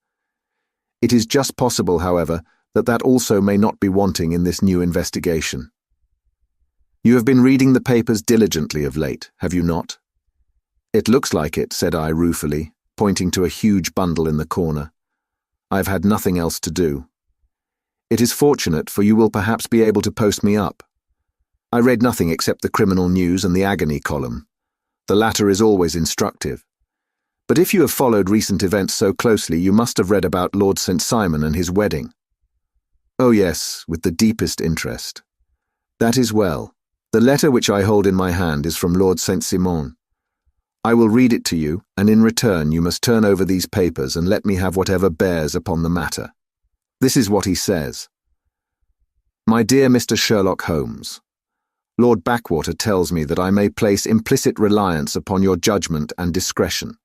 It is just possible, however, that also may not be wanting in this new investigation. You have been reading the papers diligently of late, have you not?" "It looks like it," said I ruefully, pointing to a huge bundle in the corner. "I have had nothing else to do." "It is fortunate, for you will perhaps be able to post me up." "I read nothing except the criminal news and the agony column. The latter is always instructive. But if you have followed recent events so closely, you must have read about Lord St. Simon and his wedding." "Oh yes, with the deepest interest." "That is well. The letter which I hold in my hand is from Lord St. Simon. I will read it to you, and in return you must turn over these papers and let me have whatever bears upon the matter. This is what he says. My dear Mr. Sherlock Holmes, Lord Backwater tells me that I may place implicit reliance upon your judgment and discretion.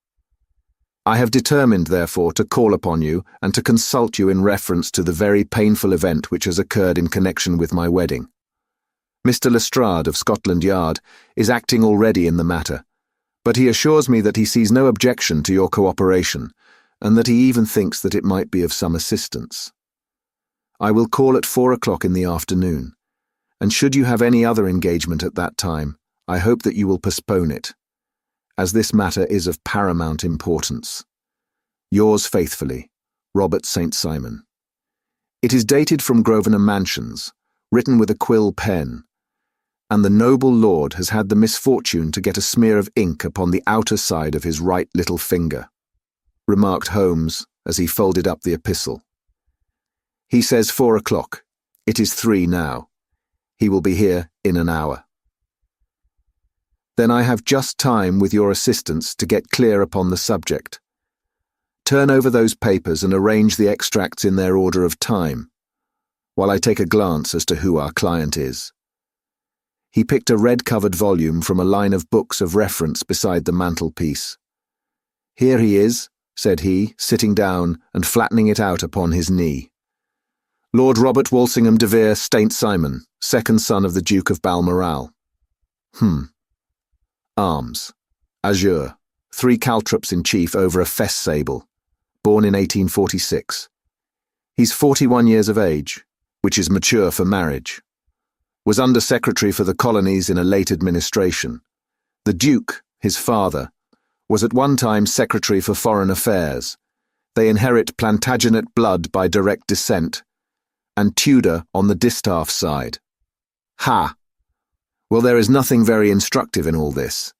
I have determined, therefore, to call upon you and to consult you in reference to the very painful event which has occurred in connection with my wedding. Mr. Lestrade of Scotland Yard is acting already in the matter, but he assures me that he sees no objection to your cooperation, and that he even thinks that it might be of some assistance. I will call at 4 o'clock in the afternoon, and should you have any other engagement at that time, I hope that you will postpone it, as this matter is of paramount importance. Yours faithfully, Robert St. Simon. It is dated from Grosvenor Mansions, written with a quill pen, and the noble lord has had the misfortune to get a smear of ink upon the outer side of his right little finger, remarked Holmes as he folded up the epistle. He says 4 o'clock. It is 3 now. He will be here in an hour. Then I have just time, with your assistance, to get clear upon the subject. Turn over those papers and arrange the extracts in their order of time, while I take a glance as to who our client is. He picked a red-covered volume from a line of books of reference beside the mantelpiece. Here he is, said he, sitting down and flattening it out upon his knee. Lord Robert Walsingham de Vere St. Simon, second son of the Duke of Balmoral. Arms. Azure. 3 caltrops in chief over a fess sable. Born in 1846. He's 41 years of age, which is mature for marriage. Was Under-Secretary for the Colonies in a late administration. The Duke, his father, was at one time Secretary for Foreign Affairs. They inherit Plantagenet blood by direct descent, and Tudor on the distaff side. Ha! Well, there is nothing very instructive in all this.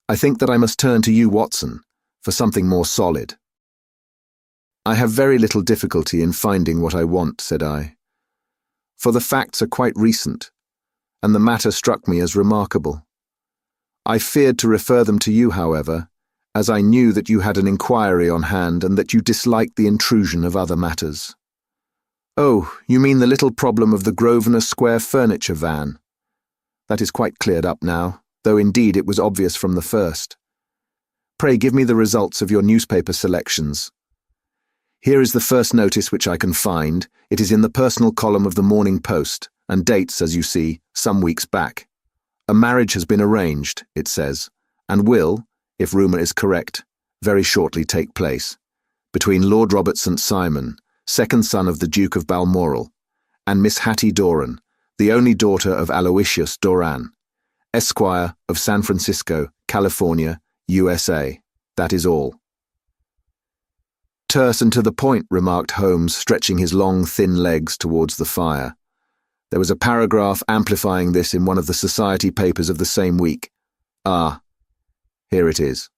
I think that I must turn to you, Watson, for something more solid. I have very little difficulty in finding what I want, said I, for the facts are quite recent, and the matter struck me as remarkable. I feared to refer them to you, however, as I knew that you had an inquiry on hand and that you disliked the intrusion of other matters. Oh, you mean the little problem of the Grosvenor Square furniture van. That is quite cleared up now, though indeed it was obvious from the first. Pray give me the results of your newspaper selections. Here is the first notice which I can find. It is in the personal column of the Morning Post, and dates, as you see, some weeks back. A marriage has been arranged, it says, and will, if rumour is correct, very shortly take place, between Lord Robert St. Simon, second son of the Duke of Balmoral, and Miss Hattie Doran, the only daughter of Aloysius Doran, Esquire of San Francisco, California, USA. That is all. Terse and to the point, remarked Holmes, stretching his long, thin legs towards the fire. There was a paragraph amplifying this in one of the society papers of the same week. Ah, here it is.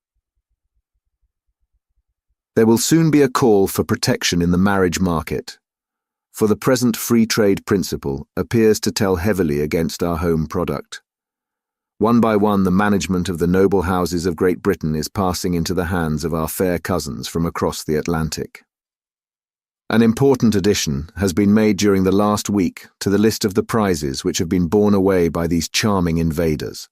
There will soon be a call for protection in the marriage market, for the present free trade principle appears to tell heavily against our home product. One by one, the management of the noble houses of Great Britain is passing into the hands of our fair cousins from across the Atlantic. An important addition has been made during the last week to the list of the prizes which have been borne away by these charming invaders.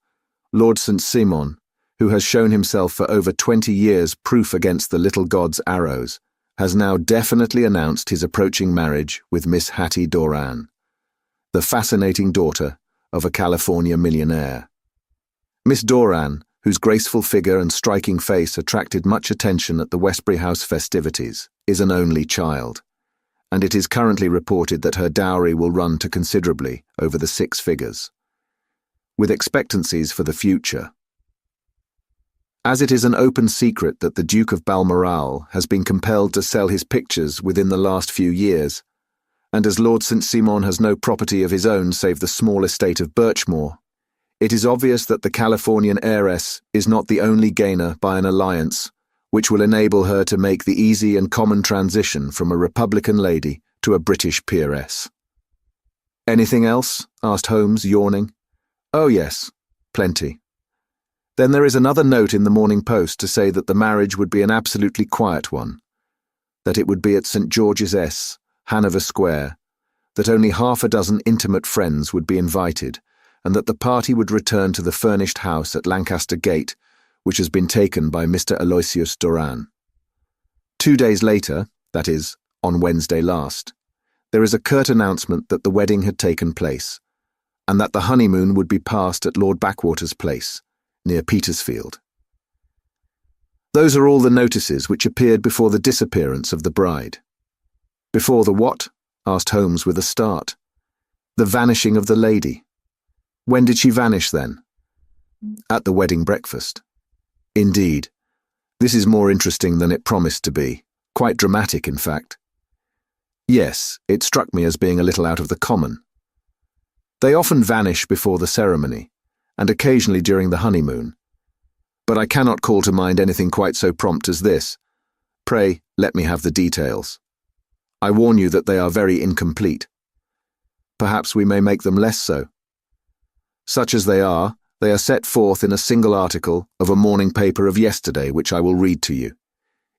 Lord St. Simon, who has shown himself for over 20 years proof against the little god's arrows, has now definitely announced his approaching marriage with Miss Hattie Doran, the fascinating daughter of a California millionaire. Miss Doran, whose graceful figure and striking face attracted much attention at the Westbury House festivities, is an only child, and it is currently reported that her dowry will run to considerably over the 6 figures, with expectancies for the future. As it is an open secret that the Duke of Balmoral has been compelled to sell his pictures within the last few years, and as Lord St. Simon has no property of his own save the small estate of Birchmoor, it is obvious that the Californian heiress is not the only gainer by an alliance which will enable her to make the easy and common transition from a Republican lady to a British peeress. Anything else? Asked Holmes, yawning. Oh yes, plenty. Then there is another note in the Morning Post to say that the marriage would be an absolutely quiet one, that it would be at St. George's S, Hanover Square, that only half a dozen intimate friends would be invited, and that the party would return to the furnished house at Lancaster Gate, which has been taken by Mr. Aloysius Doran. 2 days later, that is, on Wednesday last, there is a curt announcement that the wedding had taken place, and that the honeymoon would be passed at Lord Backwater's place, near Petersfield. Those are all the notices which appeared before the disappearance of the bride. Before the what? Asked Holmes with a start. The vanishing of the lady. When did she vanish then? At the wedding breakfast. Indeed. This is more interesting than it promised to be. Quite dramatic, in fact. Yes, it struck me as being a little out of the common. They often vanish before the ceremony, and occasionally during the honeymoon. But I cannot call to mind anything quite so prompt as this. Pray, let me have the details. I warn you that they are very incomplete. Perhaps we may make them less so. Such as they are set forth in a single article of a morning paper of yesterday, which I will read to you.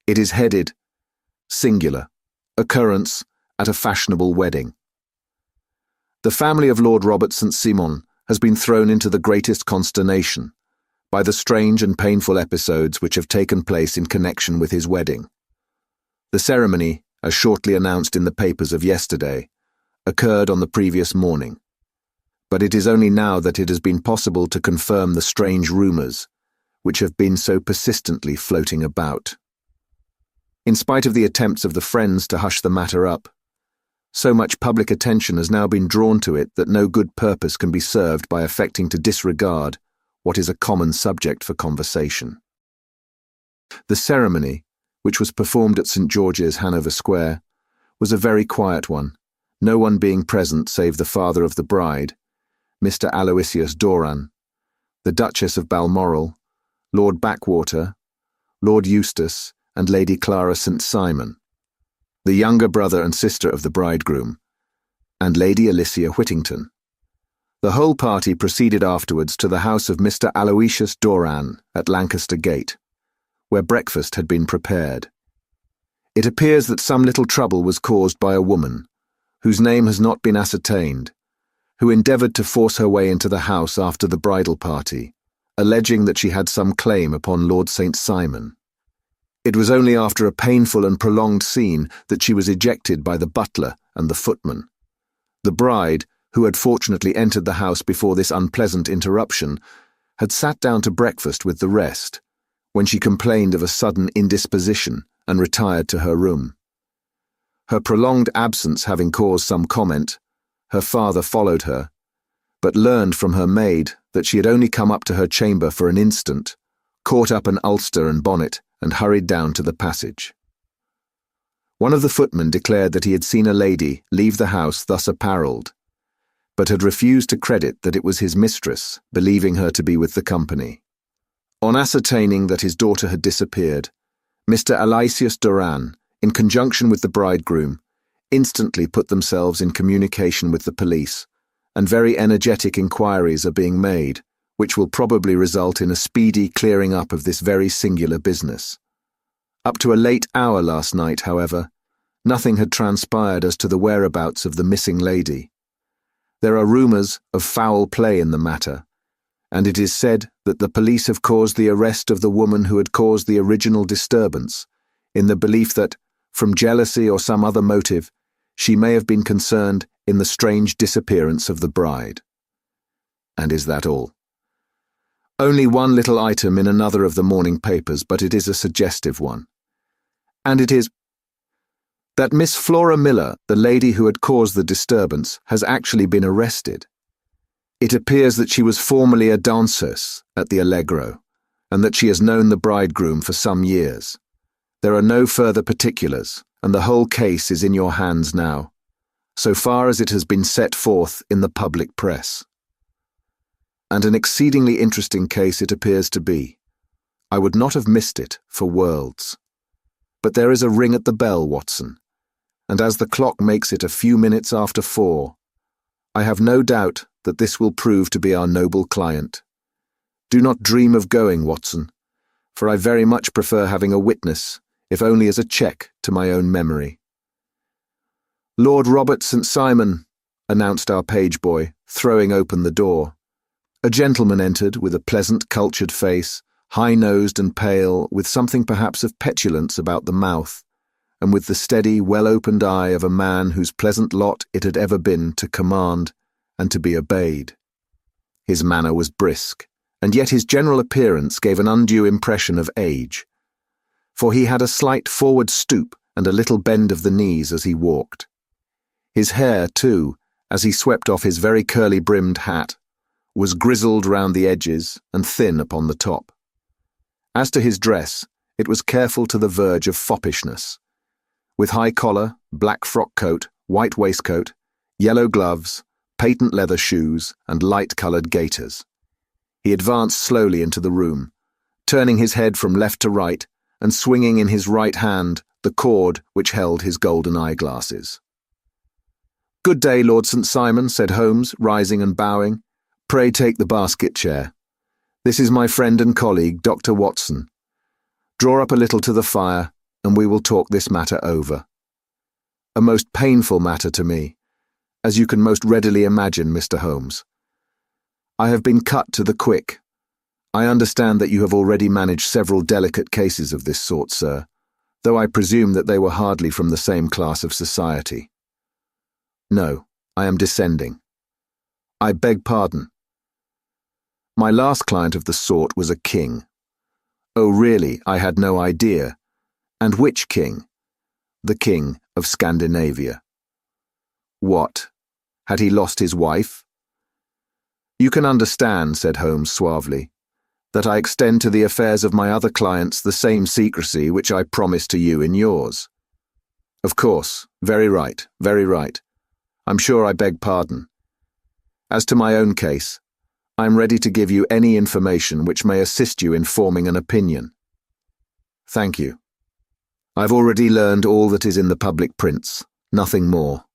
It is headed, Singular, Occurrence at a Fashionable Wedding. The family of Lord Robert St. Simon has been thrown into the greatest consternation by the strange and painful episodes which have taken place in connection with his wedding. The ceremony, as shortly announced in the papers of yesterday, occurred on the previous morning. But it is only now that it has been possible to confirm the strange rumours which have been so persistently floating about. In spite of the attempts of the friends to hush the matter up, so much public attention has now been drawn to it that no good purpose can be served by affecting to disregard what is a common subject for conversation. The ceremony, which was performed at St. George's, Hanover Square, was a very quiet one, no one being present save the father of the bride, Mr. Aloysius Doran, the Duchess of Balmoral, Lord Backwater, Lord Eustace, and Lady Clara St. Simon, the younger brother and sister of the bridegroom, and Lady Alicia Whittington. The whole party proceeded afterwards to the house of Mr. Aloysius Doran at Lancaster Gate, where breakfast had been prepared. It appears that some little trouble was caused by a woman, whose name has not been ascertained, who endeavoured to force her way into the house after the bridal party, alleging that she had some claim upon Lord St. Simon. It was only after a painful and prolonged scene that she was ejected by the butler and the footman. The bride, who had fortunately entered the house before this unpleasant interruption, had sat down to breakfast with the rest, when she complained of a sudden indisposition and retired to her room. Her prolonged absence having caused some comment, her father followed her, but learned from her maid that she had only come up to her chamber for an instant, caught up an ulster and bonnet, and hurried down to the passage. One of the footmen declared that he had seen a lady leave the house thus apparelled, but had refused to credit that it was his mistress, believing her to be with the company. On ascertaining that his daughter had disappeared, Mr. Aloysius Doran, in conjunction with the bridegroom, instantly put themselves in communication with the police, and very energetic inquiries are being made, which will probably result in a speedy clearing up of this very singular business. Up to a late hour last night, however, nothing had transpired as to the whereabouts of the missing lady. There are rumours of foul play in the matter, and it is said that the police have caused the arrest of the woman who had caused the original disturbance, in the belief that, from jealousy or some other motive, she may have been concerned in the strange disappearance of the bride. And is that all? Only one little item in another of the morning papers, but it is a suggestive one. And it is that Miss Flora Miller, the lady who had caused the disturbance, has actually been arrested. It appears that she was formerly a danseuse at the Allegro, and that she has known the bridegroom for some years. There are no further particulars, and the whole case is in your hands now, so far as it has been set forth in the public press. And an exceedingly interesting case it appears to be. I would not have missed it for worlds. But there is a ring at the bell, Watson, and as the clock makes it a few minutes after 4, I have no doubt that this will prove to be our noble client. Do not dream of going, Watson, for I very much prefer having a witness, if only as a check to my own memory. "Lord Robert St. Simon," announced our page boy, throwing open the door. A gentleman entered with a pleasant, cultured face, high-nosed and pale, with something perhaps of petulance about the mouth, and with the steady, well-opened eye of a man whose pleasant lot it had ever been to command and to be obeyed. His manner was brisk, and yet his general appearance gave an undue impression of age, for he had a slight forward stoop and a little bend of the knees as he walked. His hair, too, as he swept off his very curly-brimmed hat, was grizzled round the edges and thin upon the top. As to his dress, it was careful to the verge of foppishness, with high collar, black frock coat, white waistcoat, yellow gloves, patent leather shoes, and light-coloured gaiters. He advanced slowly into the room, turning his head from left to right and swinging in his right hand the cord which held his golden eyeglasses. "Good day, Lord St. Simon," said Holmes, rising and bowing. "Pray take the basket chair. This is my friend and colleague, Dr. Watson. Draw up a little to the fire, and we will talk this matter over. A most painful matter to me, as you can most readily imagine, Mr. Holmes. I have been cut to the quick. I understand that you have already managed several delicate cases of this sort, sir, though I presume that they were hardly from the same class of society. No, I am descending. I beg pardon. My last client of the sort was a king. Oh, really, I had no idea. And which king? The king of Scandinavia. What? Had he lost his wife? You can understand, said Holmes suavely, that I extend to the affairs of my other clients the same secrecy which I promised to you in yours. Of course, very right, very right. I'm sure I beg pardon. As to my own case, I am ready to give you any information which may assist you in forming an opinion. Thank you. I've already learned all that is in the public prints, nothing more.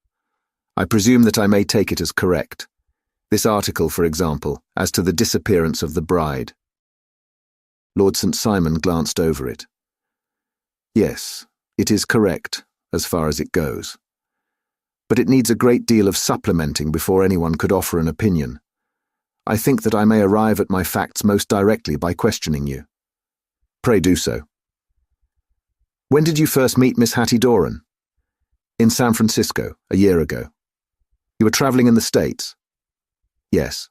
I presume that I may take it as correct. This article, for example, as to the disappearance of the bride. Lord St. Simon glanced over it. Yes, it is correct, as far as it goes. But it needs a great deal of supplementing before anyone could offer an opinion. I think that I may arrive at my facts most directly by questioning you. Pray do so. When did you first meet Miss Hattie Doran? In San Francisco, a year ago. You were travelling in the States? Yes.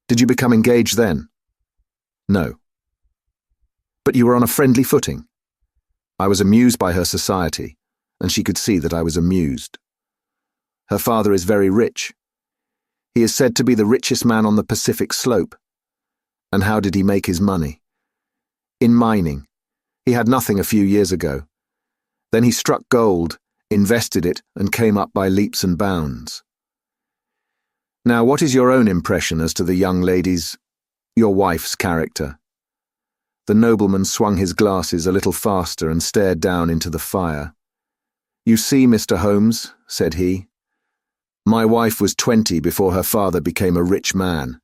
Did you become engaged then? No. But you were on a friendly footing. I was amused by her society, and she could see that I was amused. Her father is very rich. He is said to be the richest man on the Pacific slope. And how did he make his money? In mining. He had nothing a few years ago. Then he struck gold, invested it, and came up by leaps and bounds. Now, what is your own impression as to the young lady's, your wife's character? The nobleman swung his glasses a little faster and stared down into the fire. You see, Mr. Holmes, said he, my wife was 20 before her father became a rich man.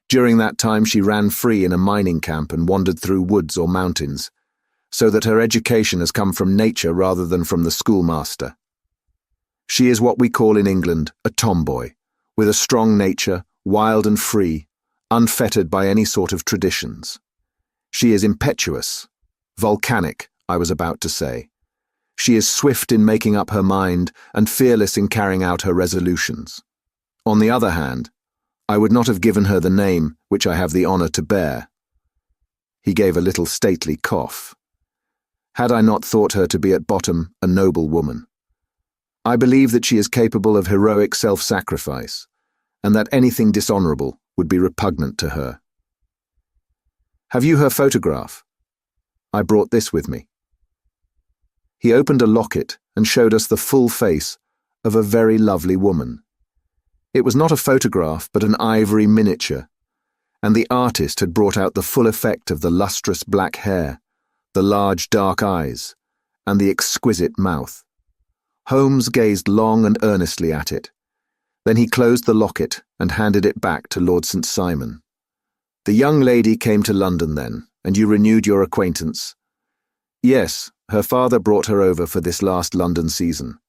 During that time she ran free in a mining camp and wandered through woods or mountains, so that her education has come from nature rather than from the schoolmaster. She is what we call in England a tomboy, with a strong nature, wild and free, unfettered by any sort of traditions. She is impetuous, volcanic, I was about to say. She is swift in making up her mind and fearless in carrying out her resolutions. On the other hand, I would not have given her the name which I have the honour to bear. He gave a little stately cough. Had I not thought her to be at bottom a noble woman? I believe that she is capable of heroic self-sacrifice, and that anything dishonourable would be repugnant to her. Have you her photograph? I brought this with me. He opened a locket and showed us the full face of a very lovely woman. It was not a photograph but an ivory miniature, and the artist had brought out the full effect of the lustrous black hair, the large dark eyes, and the exquisite mouth. Holmes gazed long and earnestly at it. Then he closed the locket and handed it back to Lord St. Simon. The young lady came to London then, and you renewed your acquaintance? Yes, her father brought her over for this last London season.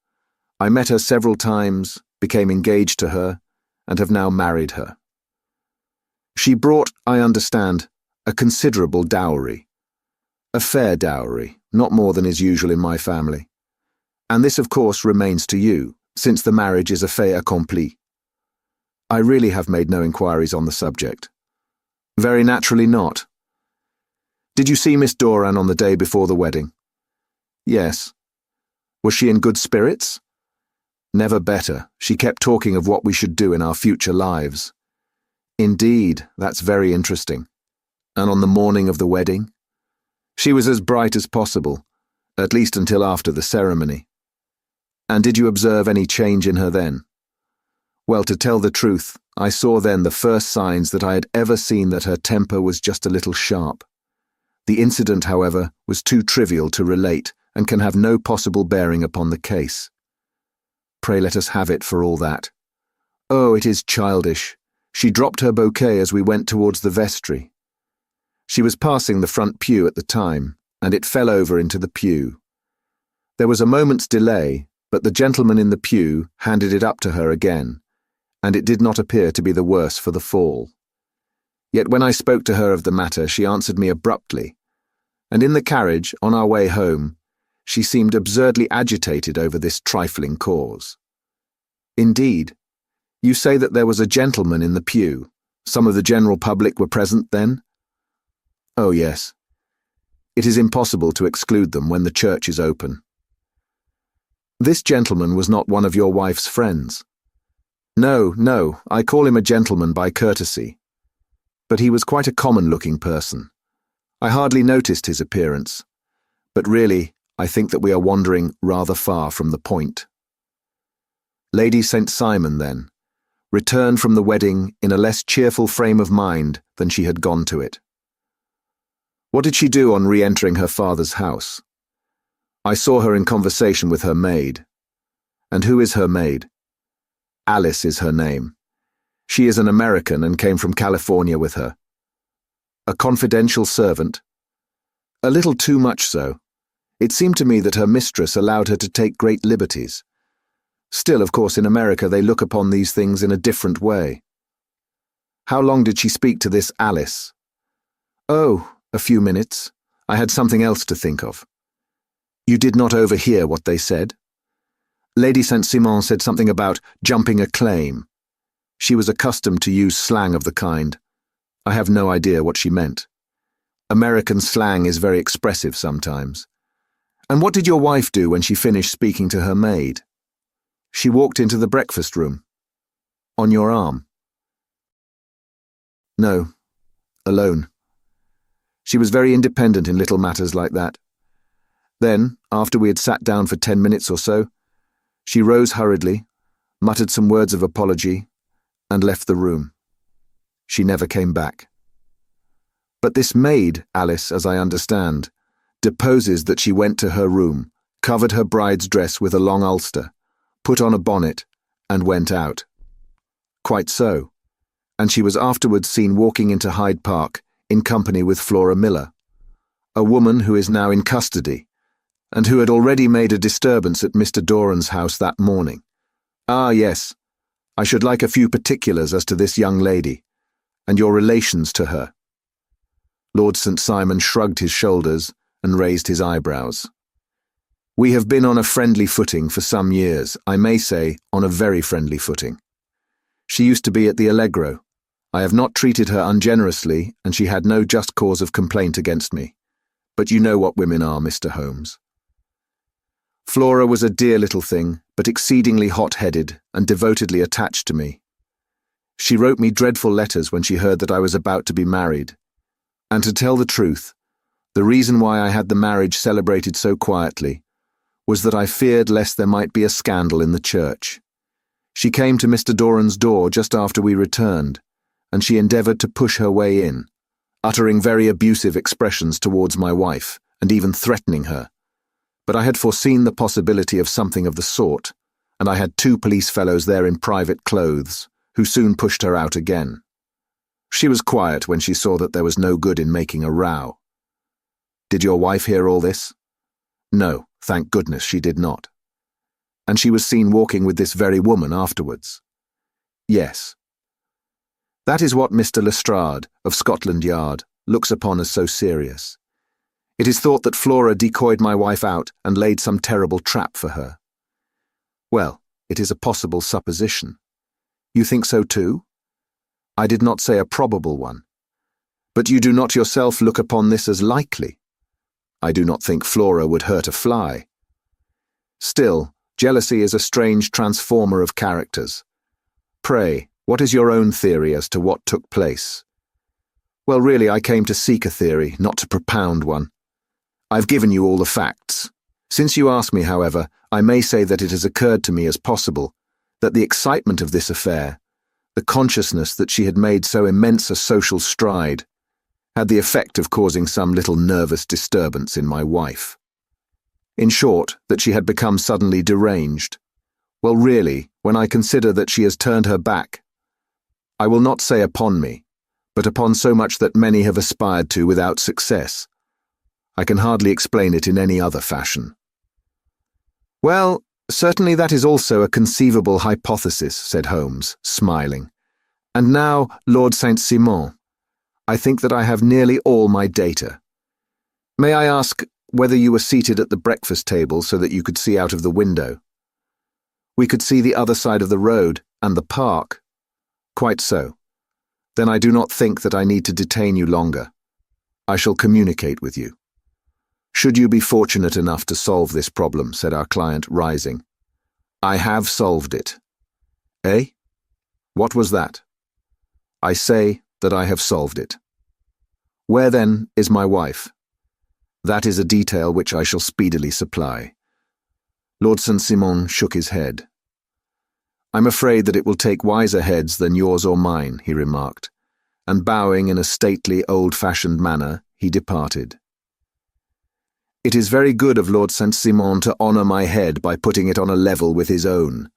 I met her several times, became engaged to her, and have now married her. She brought, I understand, a considerable dowry. A fair dowry, not more than is usual in my family. And this, of course, remains to you, since the marriage is a fait accompli. I really have made no inquiries on the subject. Very naturally not. Did you see Miss Doran on the day before the wedding? Yes. Was she in good spirits? Never better. She kept talking of what we should do in our future lives. Indeed, that's very interesting. And on the morning of the wedding? She was as bright as possible, at least until after the ceremony. And did you observe any change in her then? Well, to tell the truth, I saw then the first signs that I had ever seen that her temper was just a little sharp. The incident, however, was too trivial to relate and can have no possible bearing upon the case. Pray let us have it for all that. Oh, it is childish. She dropped her bouquet as we went towards the vestry. She was passing the front pew at the time, and it fell over into the pew. There was a moment's delay, but the gentleman in the pew handed it up to her again, and it did not appear to be the worse for the fall. Yet when I spoke to her of the matter, she answered me abruptly, and in the carriage, on our way home, she seemed absurdly agitated over this trifling cause. Indeed, you say that there was a gentleman in the pew. Some of the general public were present then? Oh, yes. It is impossible to exclude them when the church is open. This gentleman was not one of your wife's friends. No, I call him a gentleman by courtesy. But he was quite a common-looking person. I hardly noticed his appearance, but really, I think that we are wandering rather far from the point. Lady St. Simon, then, returned from the wedding in a less cheerful frame of mind than she had gone to it. What did she do on re-entering her father's house? I saw her in conversation with her maid. And who is her maid? Alice is her name. She is an American and came from California with her. A confidential servant? A little too much so. It seemed to me that her mistress allowed her to take great liberties. Still, of course, in America they look upon these things in a different way. How long did she speak to this Alice? Oh, a few minutes. I had something else to think of. You did not overhear what they said? Lady Saint-Simon said something about jumping a claim. She was accustomed to use slang of the kind. I have no idea what she meant. American slang is very expressive sometimes. And what did your wife do when she finished speaking to her maid? She walked into the breakfast room. On your arm? No, alone. She was very independent in little matters like that. Then, after we had sat down for 10 minutes or so, she rose hurriedly, muttered some words of apology, and left the room. She never came back. But this maid, Alice, as I understand, deposes that she went to her room, covered her bride's dress with a long ulster, put on a bonnet, and went out. Quite so. And she was afterwards seen walking into Hyde Park in company with Flora Miller, a woman who is now in custody, and who had already made a disturbance at Mr. Doran's house that morning. Ah, yes. I should like a few particulars as to this young lady, and your relations to her. Lord St. Simon shrugged his shoulders and raised his eyebrows. We have been on a friendly footing for some years, I may say on a very friendly footing. She used to be at the Allegro. I have not treated her ungenerously, and she had no just cause of complaint against me. But you know what women are, Mr. Holmes. Flora was a dear little thing, but exceedingly hot-headed and devotedly attached to me. She wrote me dreadful letters when she heard that I was about to be married. And to tell the truth, the reason why I had the marriage celebrated so quietly was that I feared lest there might be a scandal in the church. She came to Mr. Doran's door just after we returned, and she endeavoured to push her way in, uttering very abusive expressions towards my wife, and even threatening her. But I had foreseen the possibility of something of the sort, and I had 2 police fellows there in private clothes, who soon pushed her out again. She was quiet when she saw that there was no good in making a row. Did your wife hear all this? No, thank goodness she did not. And she was seen walking with this very woman afterwards. Yes. That is what Mr. Lestrade, of Scotland Yard, looks upon as so serious. It is thought that Flora decoyed my wife out and laid some terrible trap for her. Well, it is a possible supposition. You think so too? I did not say a probable one. But you do not yourself look upon this as likely. I do not think Flora would hurt a fly. Still, jealousy is a strange transformer of characters. Pray, what is your own theory as to what took place? Well, really, I came to seek a theory, not to propound one. I've given you all the facts. Since you ask me, however, I may say that it has occurred to me as possible that the excitement of this affair, the consciousness that she had made so immense a social stride, had the effect of causing some little nervous disturbance in my wife. In short, that she had become suddenly deranged. Well, really, when I consider that she has turned her back, I will not say upon me, but upon so much that many have aspired to without success, I can hardly explain it in any other fashion. Well, certainly that is also a conceivable hypothesis, said Holmes, smiling. And now, Lord Saint-Simon, I think that I have nearly all my data. May I ask whether you were seated at the breakfast table so that you could see out of the window? We could see the other side of the road and the park. Quite so. Then I do not think that I need to detain you longer. I shall communicate with you. Should you be fortunate enough to solve this problem, said our client, rising. I have solved it. Eh? What was that? I say that I have solved it. Where, then, is my wife? That is a detail which I shall speedily supply. Lord Saint-Simon shook his head. I'm afraid that it will take wiser heads than yours or mine, he remarked, and bowing in a stately, old-fashioned manner, he departed. It is very good of Lord Saint-Simon to honour my head by putting it on a level with his own,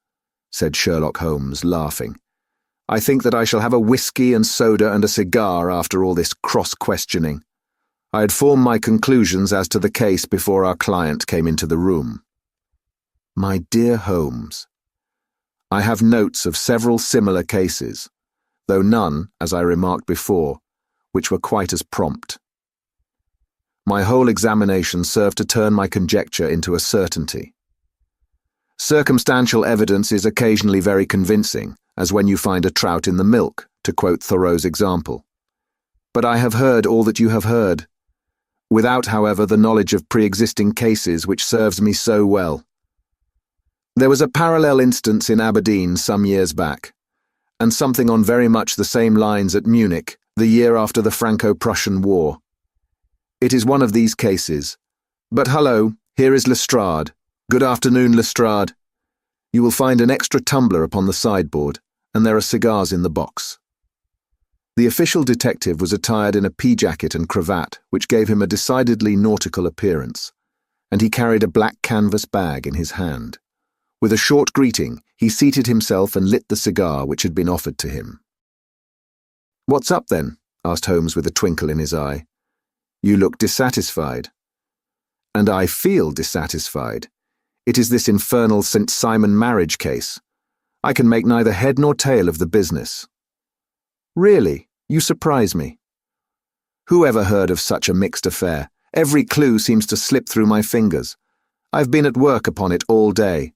said Sherlock Holmes, laughing. I think that I shall have a whisky and soda and a cigar after all this cross-questioning. I had formed my conclusions as to the case before our client came into the room. My dear Holmes, I have notes of several similar cases, though none, as I remarked before, which were quite as prompt. My whole examination served to turn my conjecture into a certainty. Circumstantial evidence is occasionally very convincing, as when you find a trout in the milk, to quote Thoreau's example. But I have heard all that you have heard, without, however, the knowledge of pre-existing cases which serves me so well. There was a parallel instance in Aberdeen some years back, and something on very much the same lines at Munich, the year after the Franco-Prussian War. It is one of these cases. But hullo, here is Lestrade. Good afternoon, Lestrade. You will find an extra tumbler upon the sideboard, and there are cigars in the box. The official detective was attired in a pea-jacket and cravat, which gave him a decidedly nautical appearance, and he carried a black canvas bag in his hand. With a short greeting, he seated himself and lit the cigar which had been offered to him. "What's up, then?" asked Holmes with a twinkle in his eye. "You look dissatisfied." "And I feel dissatisfied. It is this infernal St. Simon marriage case. I can make neither head nor tail of the business." "Really, you surprise me. Who ever heard of such a mixed affair? Every clue seems to slip through my fingers. I've been at work upon it all day.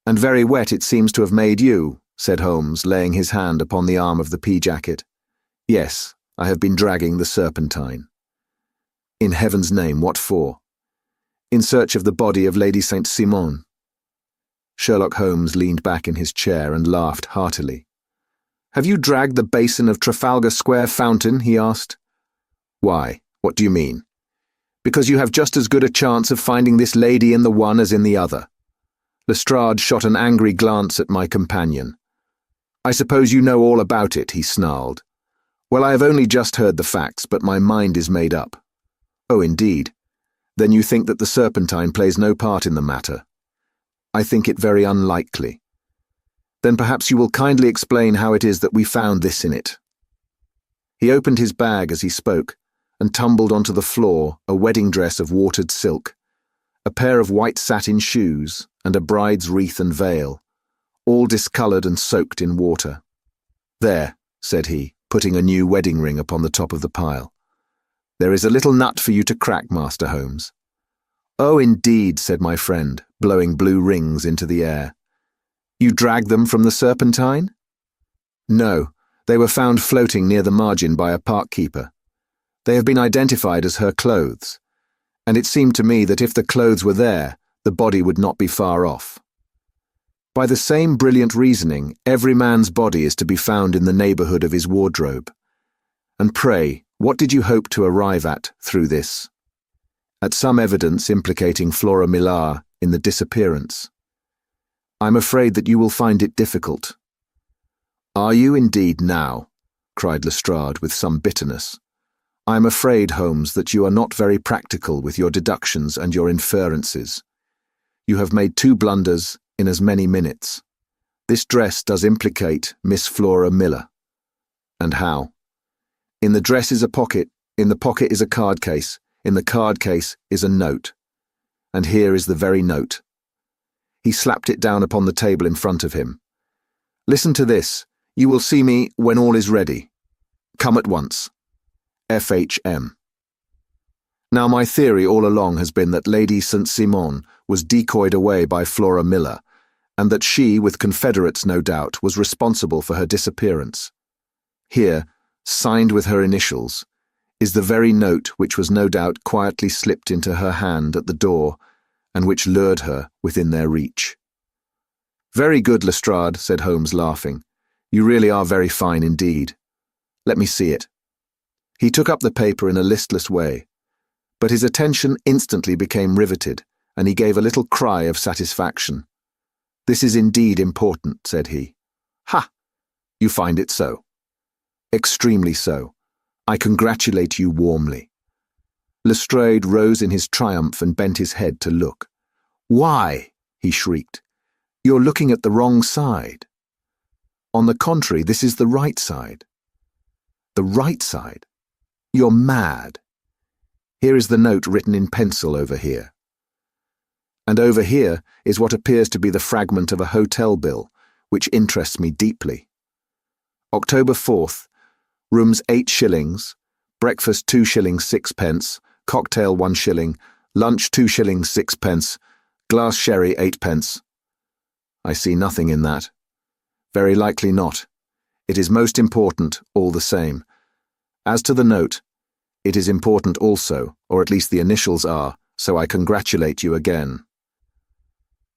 And very wet it seems to have made you," said Holmes, laying his hand upon the arm of the pea-jacket. "Yes, I have been dragging the Serpentine." "In heaven's name, what for?" "In search of the body of Lady Saint-Simon." Sherlock Holmes leaned back in his chair and laughed heartily. "Have you dragged the basin of Trafalgar Square fountain?" he asked. "Why, what do you mean?" "Because you have just as good a chance of finding this lady in the one as in the other." Lestrade shot an angry glance at my companion. "I suppose you know all about it," he snarled. "Well, I have only just heard the facts, but my mind is made up." "Oh, indeed. Then you think that the Serpentine plays no part in the matter?" "I think it very unlikely." "Then perhaps you will kindly explain how it is that we found this in it." He opened his bag as he spoke, and tumbled onto the floor a wedding dress of watered silk, a pair of white satin shoes, and a bride's wreath and veil, all discoloured and soaked in water. "There," said he, putting a new wedding ring upon the top of the pile. "There is a little nut for you to crack, Master Holmes." "Oh, indeed," said my friend, blowing blue rings into the air. "You dragged them from the Serpentine?" "No, they were found floating near the margin by a park keeper. They have been identified as her clothes, and it seemed to me that if the clothes were there, the body would not be far off. By the same brilliant reasoning, every man's body is to be found in the neighbourhood of his wardrobe. And pray, what did you hope to arrive at through this? At some evidence implicating Flora Millar in the disappearance. I'm afraid that you will find it difficult." "Are you indeed now?" cried Lestrade with some bitterness. "I am afraid, Holmes, that you are not very practical with your deductions and your inferences. You have made 2 blunders in as many minutes. This dress does implicate Miss Flora Millar." "And how?" "In the dress is a pocket, in the pocket is a card case, in the card case is a note. And here is the very note." He slapped it down upon the table in front of him. "Listen to this. You will see me when all is ready. Come at once. FHM." Now, my theory all along has been that Lady Saint-Simon was decoyed away by Flora Millar, and that she, with confederates no doubt, was responsible for her disappearance. Here, signed with her initials, is the very note which was no doubt quietly slipped into her hand at the door, and which lured her within their reach. "Very good, Lestrade," said Holmes, laughing. "You really are very fine indeed. Let me see it." He took up the paper in a listless way, but his attention instantly became riveted, and he gave a little cry of satisfaction. "This is indeed important," said he. "Ha! You find it so?" "Extremely so. I congratulate you warmly." Lestrade rose in his triumph and bent his head to look. "Why?" he shrieked. "You're looking at the wrong side. On the contrary, this is the right side." "The right side? You're mad. Here is the note written in pencil over here. And over here is what appears to be the fragment of a hotel bill, which interests me deeply. October 4th, rooms 8 shillings, breakfast 2 shillings 6 pence, cocktail 1 shilling, lunch 2 shillings 6 pence, glass sherry 8 pence. I see nothing in that. Very likely not. It is most important, all the same. As to the note, it is important also, or at least the initials are, so I congratulate you again."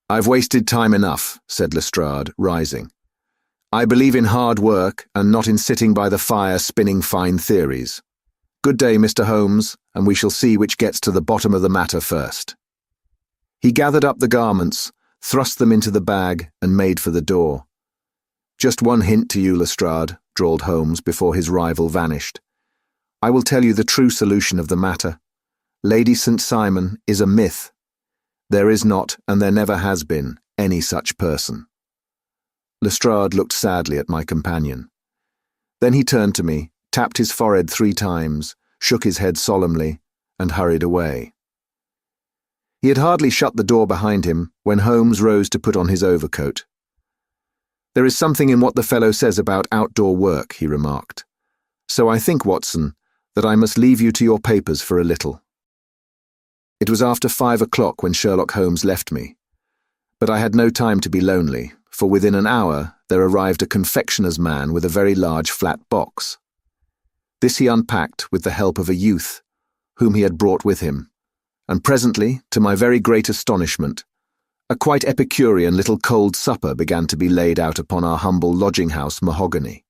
"I've wasted time enough," said Lestrade, rising. "I believe in hard work and not in sitting by the fire spinning fine theories. Good day, Mr. Holmes, and we shall see which gets to the bottom of the matter first." He gathered up the garments, thrust them into the bag, and made for the door. "Just one hint to you, Lestrade," drawled Holmes before his rival vanished. "I will tell you the true solution of the matter. Lady St. Simon is a myth. There is not, and there never has been, any such person." Lestrade looked sadly at my companion. Then he turned to me, tapped his forehead 3 times, shook his head solemnly, and hurried away. He had hardly shut the door behind him when Holmes rose to put on his overcoat. "There is something in what the fellow says about outdoor work," he remarked. "So I think, Watson, that I must leave you to your papers for a little." It was after 5 o'clock when Sherlock Holmes left me, but I had no time to be lonely, for within an hour there arrived a confectioner's man with a very large flat box. This he unpacked with the help of a youth, whom he had brought with him, and presently, to my very great astonishment, a quite Epicurean little cold supper began to be laid out upon our humble lodging-house mahogany.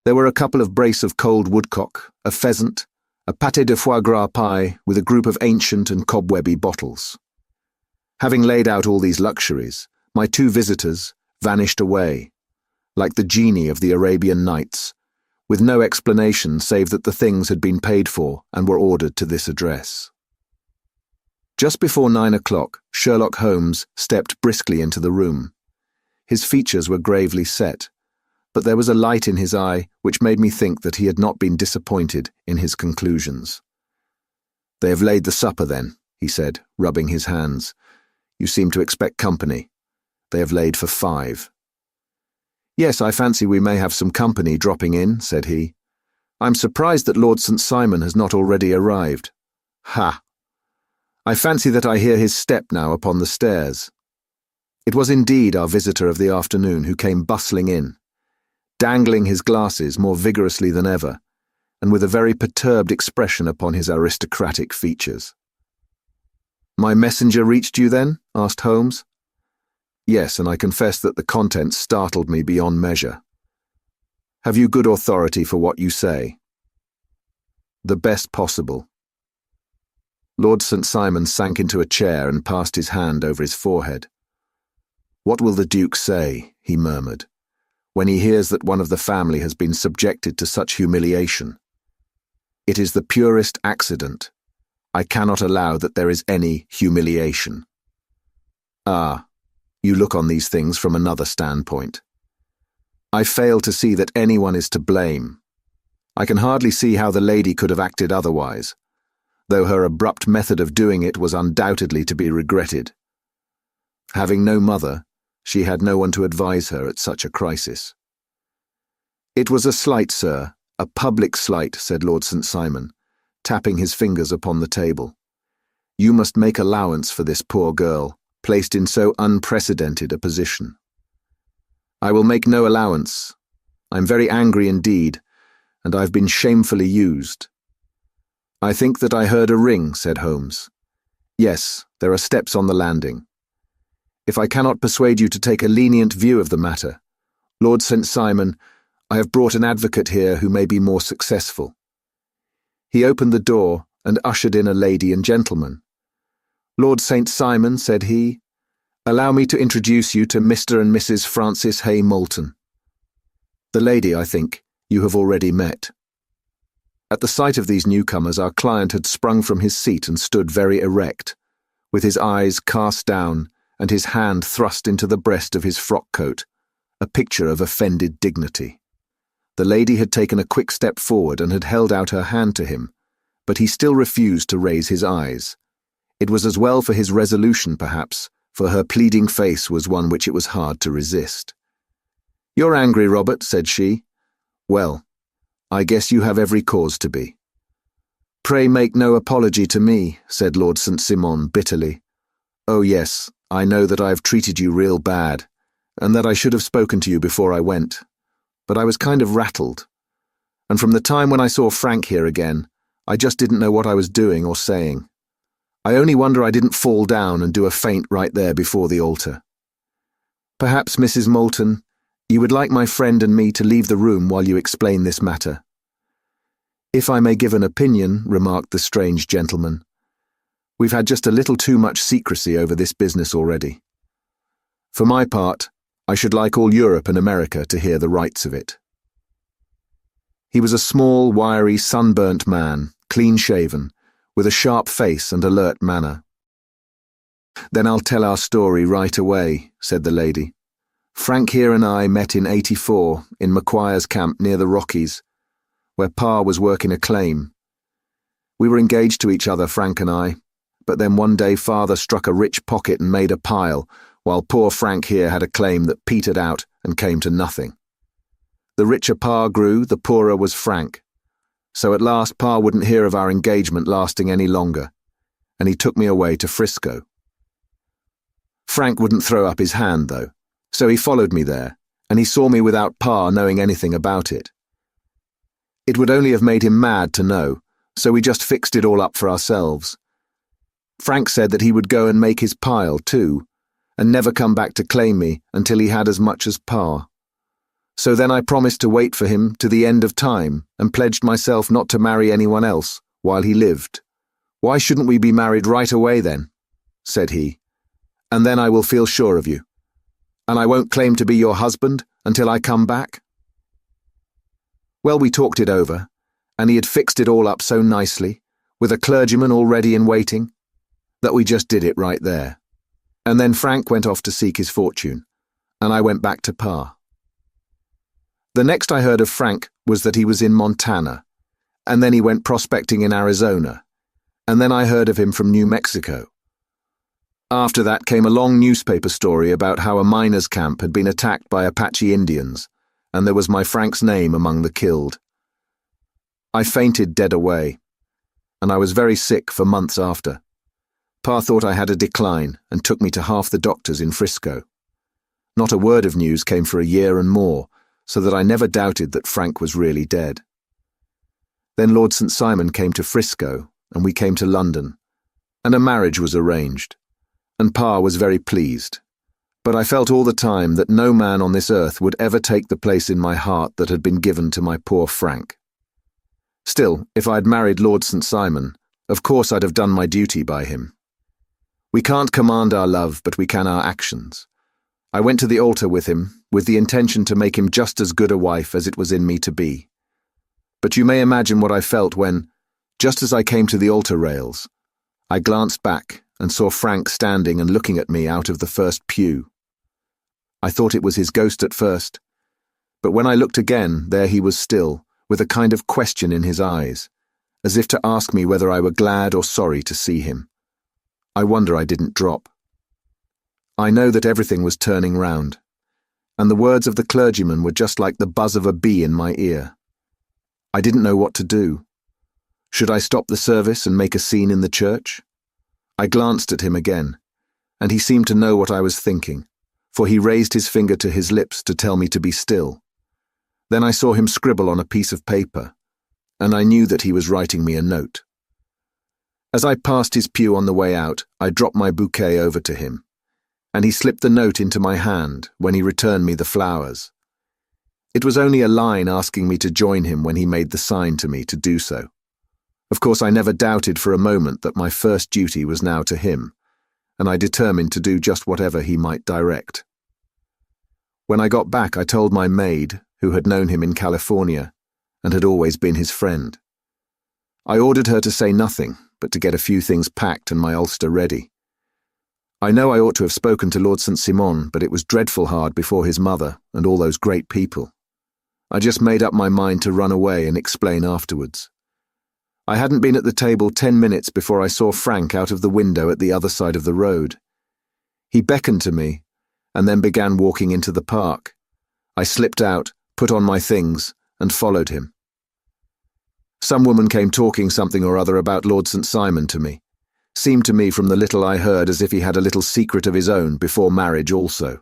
There were a couple of brace of cold woodcock, a pheasant, a pâté de foie gras pie with a group of ancient and cobwebby bottles. Having laid out all these luxuries, my 2 visitors vanished away, like the genie of the Arabian Nights, with no explanation save that the things had been paid for and were ordered to this address. Just before 9 o'clock, Sherlock Holmes stepped briskly into the room. His features were gravely set, but there was a light in his eye which made me think that he had not been disappointed in his conclusions. "They have laid the supper then," he said, rubbing his hands. You seem to expect company. They have laid for 5. Yes, I fancy we may have some company dropping in, said he. I'm surprised that Lord St. Simon has not already arrived. Ha! I fancy that I hear his step now upon the stairs. It was indeed our visitor of the afternoon who came bustling in, dangling his glasses more vigorously than ever, and with a very perturbed expression upon his aristocratic features. My messenger reached you then? Asked Holmes. Yes, and I confess that the contents startled me beyond measure. Have you good authority for what you say? The best possible. Lord St. Simon sank into a chair and passed his hand over his forehead. What will the Duke say, he murmured, when he hears that one of the family has been subjected to such humiliation? It is the purest accident. I cannot allow that there is any humiliation. Ah, you look on these things from another standpoint. I fail to see that anyone is to blame. I can hardly see how the lady could have acted otherwise, though her abrupt method of doing it was undoubtedly to be regretted. Having no mother, she had no one to advise her at such a crisis. It was a slight, sir, a public slight, said Lord St. Simon, tapping his fingers upon the table. You must make allowance for this poor girl, placed in so unprecedented a position. I will make no allowance. I'm very angry indeed, and I've been shamefully used. I think that I heard a ring, said Holmes. Yes, there are steps on the landing. If I cannot persuade you to take a lenient view of the matter, Lord St. Simon, I have brought an advocate here who may be more successful. He opened the door and ushered in a lady and gentleman. Lord St. Simon, said he, allow me to introduce you to Mr. and Mrs. Francis Hay Moulton. The lady, I think, you have already met. At the sight of these newcomers, our client had sprung from his seat and stood very erect, with his eyes cast down and his hand thrust into the breast of his frock coat, a picture of offended dignity. The lady had taken a quick step forward and had held out her hand to him, but he still refused to raise his eyes. It was as well for his resolution, perhaps, for her pleading face was one which it was hard to resist. You're angry, Robert, said she. Well, I guess you have every cause to be. Pray make no apology to me, said Lord St. Simon bitterly. Oh yes, I know that I have treated you real bad, and that I should have spoken to you before I went, but I was kind of rattled. And from the time when I saw Frank here again, I just didn't know what I was doing or saying. I only wonder I didn't fall down and do a faint right there before the altar. Perhaps, Mrs. Moulton, you would like my friend and me to leave the room while you explain this matter. If I may give an opinion, remarked the strange gentleman, we've had just a little too much secrecy over this business already. For my part, I should like all Europe and America to hear the rights of it. He was a small, wiry, sunburnt man, clean-shaven, with a sharp face and alert manner. Then I'll tell our story right away, said the lady. Frank here and I met in '84 in Macquire's camp near the Rockies, where Pa was working a claim. We were engaged to each other, Frank and I, but then one day Father struck a rich pocket and made a pile, while poor Frank here had a claim that petered out and came to nothing. The richer Pa grew, the poorer was Frank. So at last Pa wouldn't hear of our engagement lasting any longer, and he took me away to Frisco. Frank wouldn't throw up his hand, though, so he followed me there, and he saw me without Pa knowing anything about it. It would only have made him mad to know, so we just fixed it all up for ourselves. Frank said that he would go and make his pile, too, and never come back to claim me until he had as much as Pa. So then I promised to wait for him to the end of time and pledged myself not to marry anyone else while he lived. Why shouldn't we be married right away then? Said he. And then I will feel sure of you. And I won't claim to be your husband until I come back? Well, we talked it over, and he had fixed it all up so nicely, with a clergyman already in waiting, that we just did it right there. And then Frank went off to seek his fortune, and I went back to Pa. The next I heard of Frank was that he was in Montana, and then he went prospecting in Arizona, and then I heard of him from New Mexico. After that came a long newspaper story about how a miners' camp had been attacked by Apache Indians, and there was my Frank's name among the killed. I fainted dead away, and I was very sick for months after. Pa thought I had a decline and took me to half the doctors in Frisco. Not a word of news came for a year and more, so that I never doubted that Frank was really dead. Then Lord St. Simon came to Frisco, and we came to London, and a marriage was arranged, and Pa was very pleased. But I felt all the time that no man on this earth would ever take the place in my heart that had been given to my poor Frank. Still, if I'd married Lord St. Simon, of course I'd have done my duty by him. We can't command our love, but we can our actions. I went to the altar with him, with the intention to make him just as good a wife as it was in me to be. But you may imagine what I felt when, just as I came to the altar rails, I glanced back and saw Frank standing and looking at me out of the first pew. I thought it was his ghost at first, but when I looked again, there he was still, with a kind of question in his eyes, as if to ask me whether I were glad or sorry to see him. I wonder I didn't drop. I know that everything was turning round, and the words of the clergyman were just like the buzz of a bee in my ear. I didn't know what to do. Should I stop the service and make a scene in the church? I glanced at him again, and he seemed to know what I was thinking, for he raised his finger to his lips to tell me to be still. Then I saw him scribble on a piece of paper, and I knew that he was writing me a note. As I passed his pew on the way out, I dropped my bouquet over to him, and he slipped the note into my hand when he returned me the flowers. It was only a line asking me to join him when he made the sign to me to do so. Of course, I never doubted for a moment that my first duty was now to him, and I determined to do just whatever he might direct. When I got back, I told my maid, who had known him in California, and had always been his friend. I ordered her to say nothing, but to get a few things packed and my ulster ready. I know I ought to have spoken to Lord St. Simon, but it was dreadful hard before his mother and all those great people. I just made up my mind to run away and explain afterwards. I hadn't been at the table 10 minutes before I saw Frank out of the window at the other side of the road. He beckoned to me, and then began walking into the park. I slipped out, put on my things, and followed him. Some woman came talking something or other about Lord St. Simon to me. Seemed to me from the little I heard as if he had a little secret of his own before marriage also.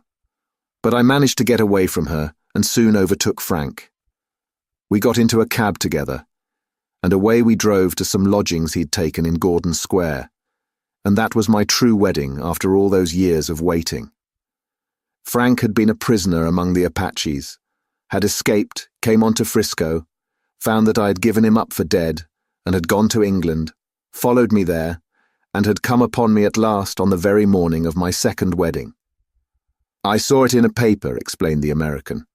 But I managed to get away from her and soon overtook Frank. We got into a cab together, and away we drove to some lodgings he'd taken in Gordon Square, and that was my true wedding after all those years of waiting. Frank had been a prisoner among the Apaches, had escaped, came on to Frisco, found that I had given him up for dead, and had gone to England, followed me there, and had come upon me at last on the very morning of my second wedding. I saw it in a paper, explained the American.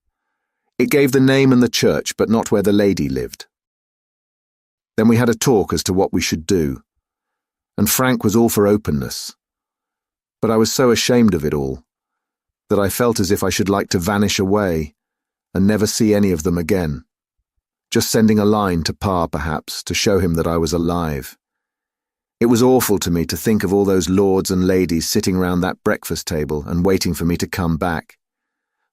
It gave the name and the church, but not where the lady lived. Then we had a talk as to what we should do, and Frank was all for openness. But I was so ashamed of it all, that I felt as if I should like to vanish away, and never see any of them again. Just sending a line to Pa, perhaps, to show him that I was alive. It was awful to me to think of all those lords and ladies sitting round that breakfast table and waiting for me to come back.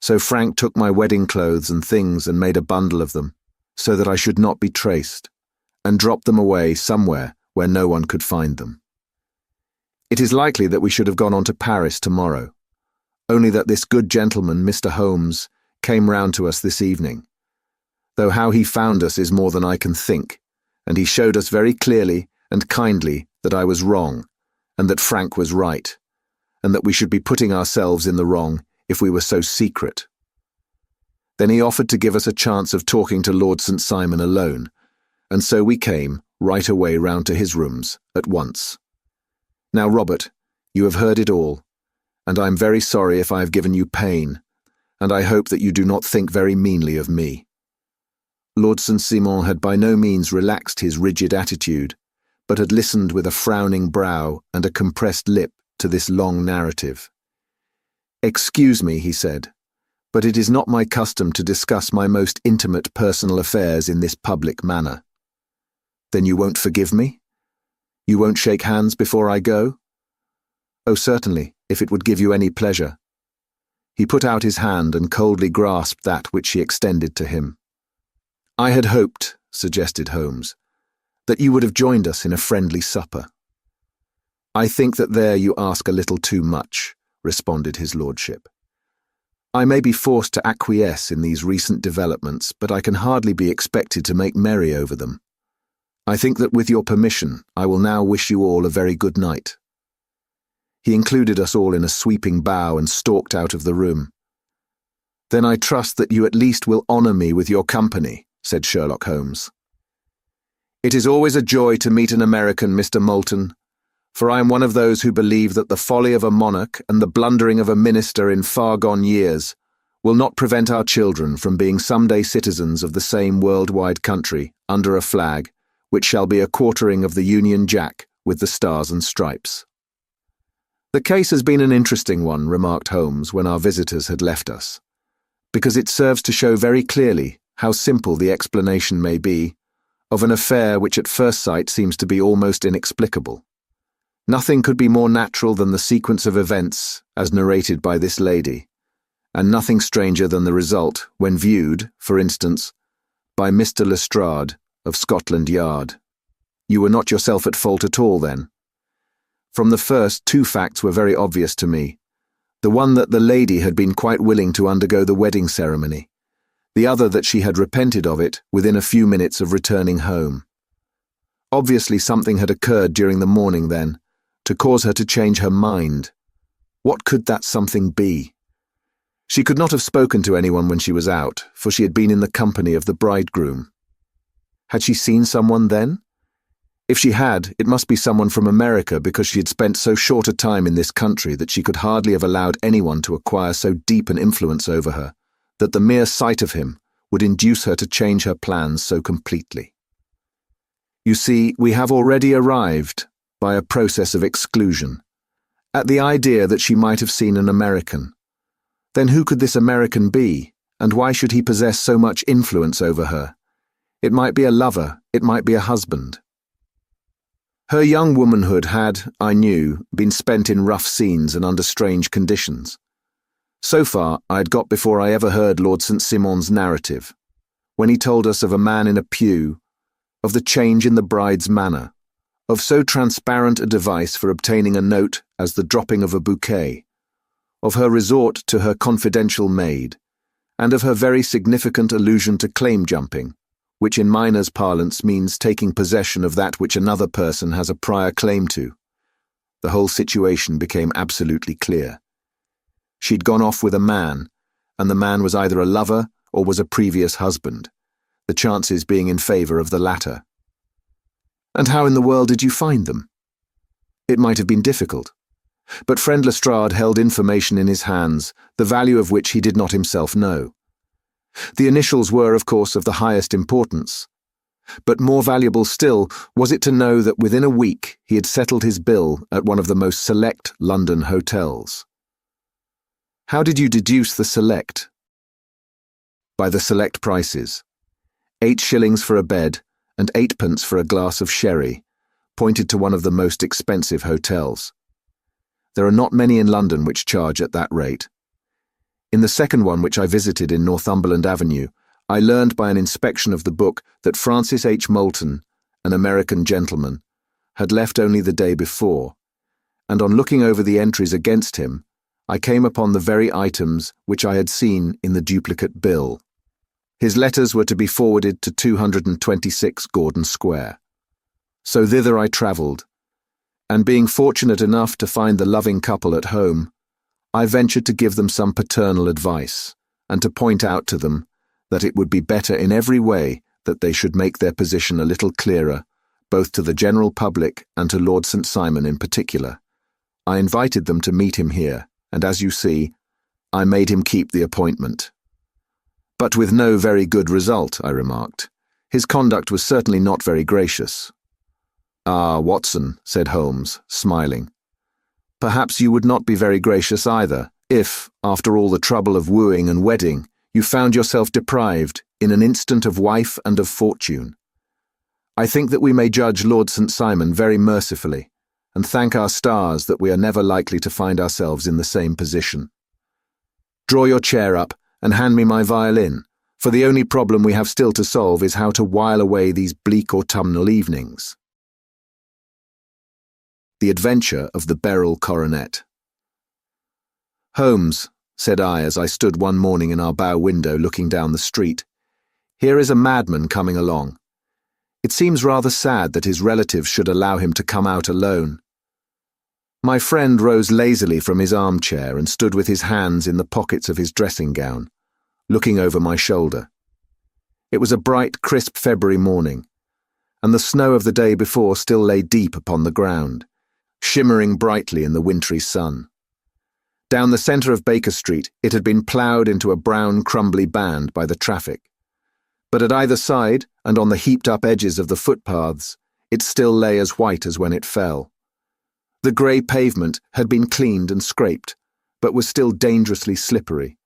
So Frank took my wedding clothes and things and made a bundle of them, so that I should not be traced, and dropped them away somewhere where no one could find them. It is likely that we should have gone on to Paris tomorrow, only that this good gentleman, Mr. Holmes, came round to us this evening. Though how he found us is more than I can think, and he showed us very clearly and kindly that I was wrong, and that Frank was right, and that we should be putting ourselves in the wrong if we were so secret. Then he offered to give us a chance of talking to Lord St. Simon alone, and so we came right away round to his rooms at once. Now, Robert, you have heard it all, and I am very sorry if I have given you pain, and I hope that you do not think very meanly of me. Lord St. Simon had by no means relaxed his rigid attitude, but had listened with a frowning brow and a compressed lip to this long narrative. "Excuse me," he said, "but it is not my custom to discuss my most intimate personal affairs in this public manner." "Then you won't forgive me? You won't shake hands before I go?" "Oh, certainly, if it would give you any pleasure." He put out his hand and coldly grasped that which she extended to him. "I had hoped," suggested Holmes, "that you would have joined us in a friendly supper." "I think that there you ask a little too much," responded his lordship. "I may be forced to acquiesce in these recent developments, but I can hardly be expected to make merry over them. I think that with your permission, I will now wish you all a very good night." He included us all in a sweeping bow and stalked out of the room. "Then I trust that you at least will honour me with your company," said Sherlock Holmes. "It is always a joy to meet an American, Mr. Moulton, for I am one of those who believe that the folly of a monarch and the blundering of a minister in far-gone years will not prevent our children from being someday citizens of the same worldwide country under a flag which shall be a quartering of the Union Jack with the stars and stripes." "The case has been an interesting one," remarked Holmes when our visitors had left us, "because it serves to show very clearly how simple the explanation may be of an affair which at first sight seems to be almost inexplicable. Nothing could be more natural than the sequence of events as narrated by this lady, and nothing stranger than the result when viewed, for instance, by Mr. Lestrade of Scotland Yard. You were not yourself at fault at all, then? From the first, two facts were very obvious to me. The one that the lady had been quite willing to undergo the wedding ceremony, the other that she had repented of it within a few minutes of returning home. Obviously something had occurred during the morning then, to cause her to change her mind. What could that something be? She could not have spoken to anyone when she was out, for she had been in the company of the bridegroom. Had she seen someone then? If she had, it must be someone from America, because she had spent so short a time in this country that she could hardly have allowed anyone to acquire so deep an influence over her that the mere sight of him would induce her to change her plans so completely. You see, we have already arrived, by a process of exclusion, at the idea that she might have seen an American. Then who could this American be, and why should he possess so much influence over her? It might be a lover, it might be a husband. Her young womanhood had, I knew, been spent in rough scenes and under strange conditions. So far, I had got before I ever heard Lord St. Simon's narrative, when he told us of a man in a pew, of the change in the bride's manner, of so transparent a device for obtaining a note as the dropping of a bouquet, of her resort to her confidential maid, and of her very significant allusion to claim-jumping, which in miners' parlance means taking possession of that which another person has a prior claim to. The whole situation became absolutely clear. She'd gone off with a man, and the man was either a lover or was a previous husband, the chances being in favour of the latter. And how in the world did you find them? It might have been difficult, but friend Lestrade held information in his hands, the value of which he did not himself know. The initials were, of course, of the highest importance, but more valuable still was it to know that within a week he had settled his bill at one of the most select London hotels. How did you deduce the select? By the select prices. 8 shillings for a bed and 8p for a glass of sherry, pointed to one of the most expensive hotels. There are not many in London which charge at that rate. In the second one, which I visited in Northumberland Avenue, I learned by an inspection of the book that Francis H. Moulton, an American gentleman, had left only the day before, and on looking over the entries against him, I came upon the very items which I had seen in the duplicate bill. His letters were to be forwarded to 226 Gordon Square. So thither I travelled, and being fortunate enough to find the loving couple at home, I ventured to give them some paternal advice, and to point out to them that it would be better in every way that they should make their position a little clearer, both to the general public and to Lord St. Simon in particular. I invited them to meet him here, and as you see, I made him keep the appointment. But with no very good result, I remarked. His conduct was certainly not very gracious. "Ah, Watson," said Holmes, smiling. "Perhaps you would not be very gracious either, if, after all the trouble of wooing and wedding, you found yourself deprived, in an instant, of wife and of fortune. I think that we may judge Lord St. Simon very mercifully, and thank our stars that we are never likely to find ourselves in the same position. Draw your chair up and hand me my violin, for the only problem we have still to solve is how to while away these bleak autumnal evenings. The Adventure of the Beryl Coronet. "Holmes," said I as I stood one morning in our bow window looking down the street, "here is a madman coming along. It seems rather sad that his relatives should allow him to come out alone." My friend rose lazily from his armchair and stood with his hands in the pockets of his dressing gown, looking over my shoulder. It was a bright, crisp February morning, and the snow of the day before still lay deep upon the ground, shimmering brightly in the wintry sun. Down the centre of Baker Street it had been ploughed into a brown, crumbly band by the traffic, but at either side and on the heaped-up edges of the footpaths it still lay as white as when it fell. The grey pavement had been cleaned and scraped, but was still dangerously slippery,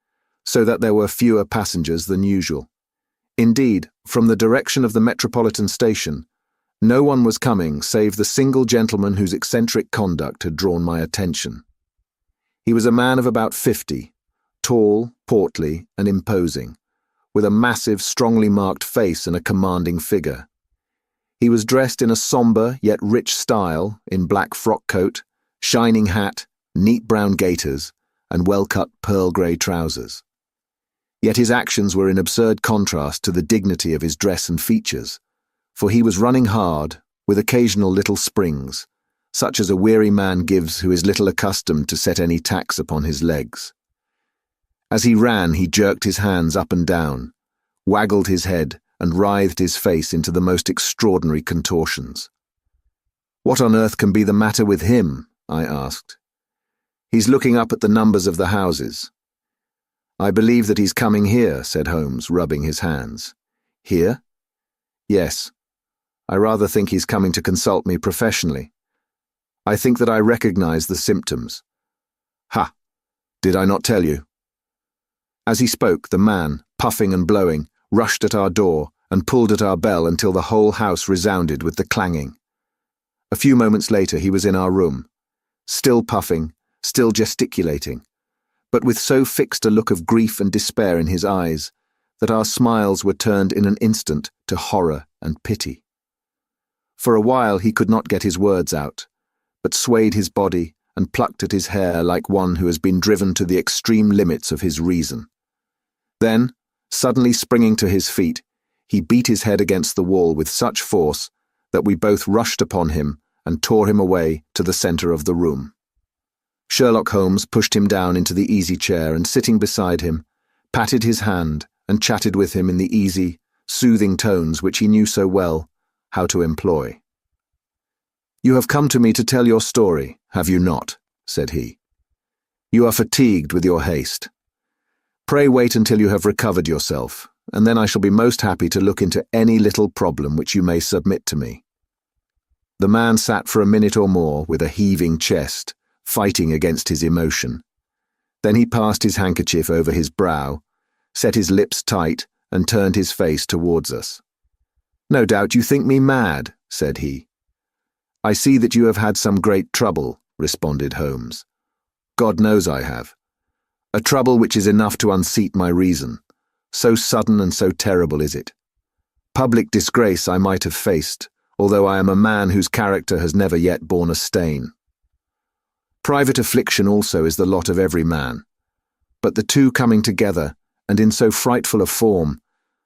so that there were fewer passengers than usual. Indeed, from the direction of the Metropolitan Station, no one was coming save the single gentleman whose eccentric conduct had drawn my attention. He was a man of about 50, tall, portly, and imposing, with a massive, strongly marked face and a commanding figure. He was dressed in a sombre yet rich style, in black frock coat, shining hat, neat brown gaiters, and well-cut pearl-grey trousers. Yet his actions were in absurd contrast to the dignity of his dress and features, for he was running hard, with occasional little springs, such as a weary man gives who is little accustomed to set any tax upon his legs. As he ran, he jerked his hands up and down, waggled his head, and writhed his face into the most extraordinary contortions. "What on earth can be the matter with him?" I asked. "He's looking up at the numbers of the houses." "I believe that he's coming here," said Holmes, rubbing his hands. "Here?" "Yes. I rather think he's coming to consult me professionally. I think that I recognize the symptoms." "Ha! Did I not tell you?" As he spoke, the man, puffing and blowing, rushed at our door and pulled at our bell until the whole house resounded with the clanging. A few moments later he was in our room, still puffing, still gesticulating, but with so fixed a look of grief and despair in his eyes that our smiles were turned in an instant to horror and pity. For a while he could not get his words out, but swayed his body and plucked at his hair like one who has been driven to the extreme limits of his reason. Then, suddenly springing to his feet, he beat his head against the wall with such force that we both rushed upon him and tore him away to the centre of the room. Sherlock Holmes pushed him down into the easy chair and, sitting beside him, patted his hand and chatted with him in the easy, soothing tones which he knew so well how to employ. "You have come to me to tell your story, have you not?" said he. "You are fatigued with your haste. Pray wait until you have recovered yourself, and then I shall be most happy to look into any little problem which you may submit to me." The man sat for a minute or more with a heaving chest, fighting against his emotion. Then he passed his handkerchief over his brow, set his lips tight, and turned his face towards us. "No doubt you think me mad," said he. "I see that you have had some great trouble," responded Holmes. "God knows I have. A trouble which is enough to unseat my reason. So sudden and so terrible is it. Public disgrace I might have faced, although I am a man whose character has never yet borne a stain. Private affliction also is the lot of every man, but the two coming together, and in so frightful a form,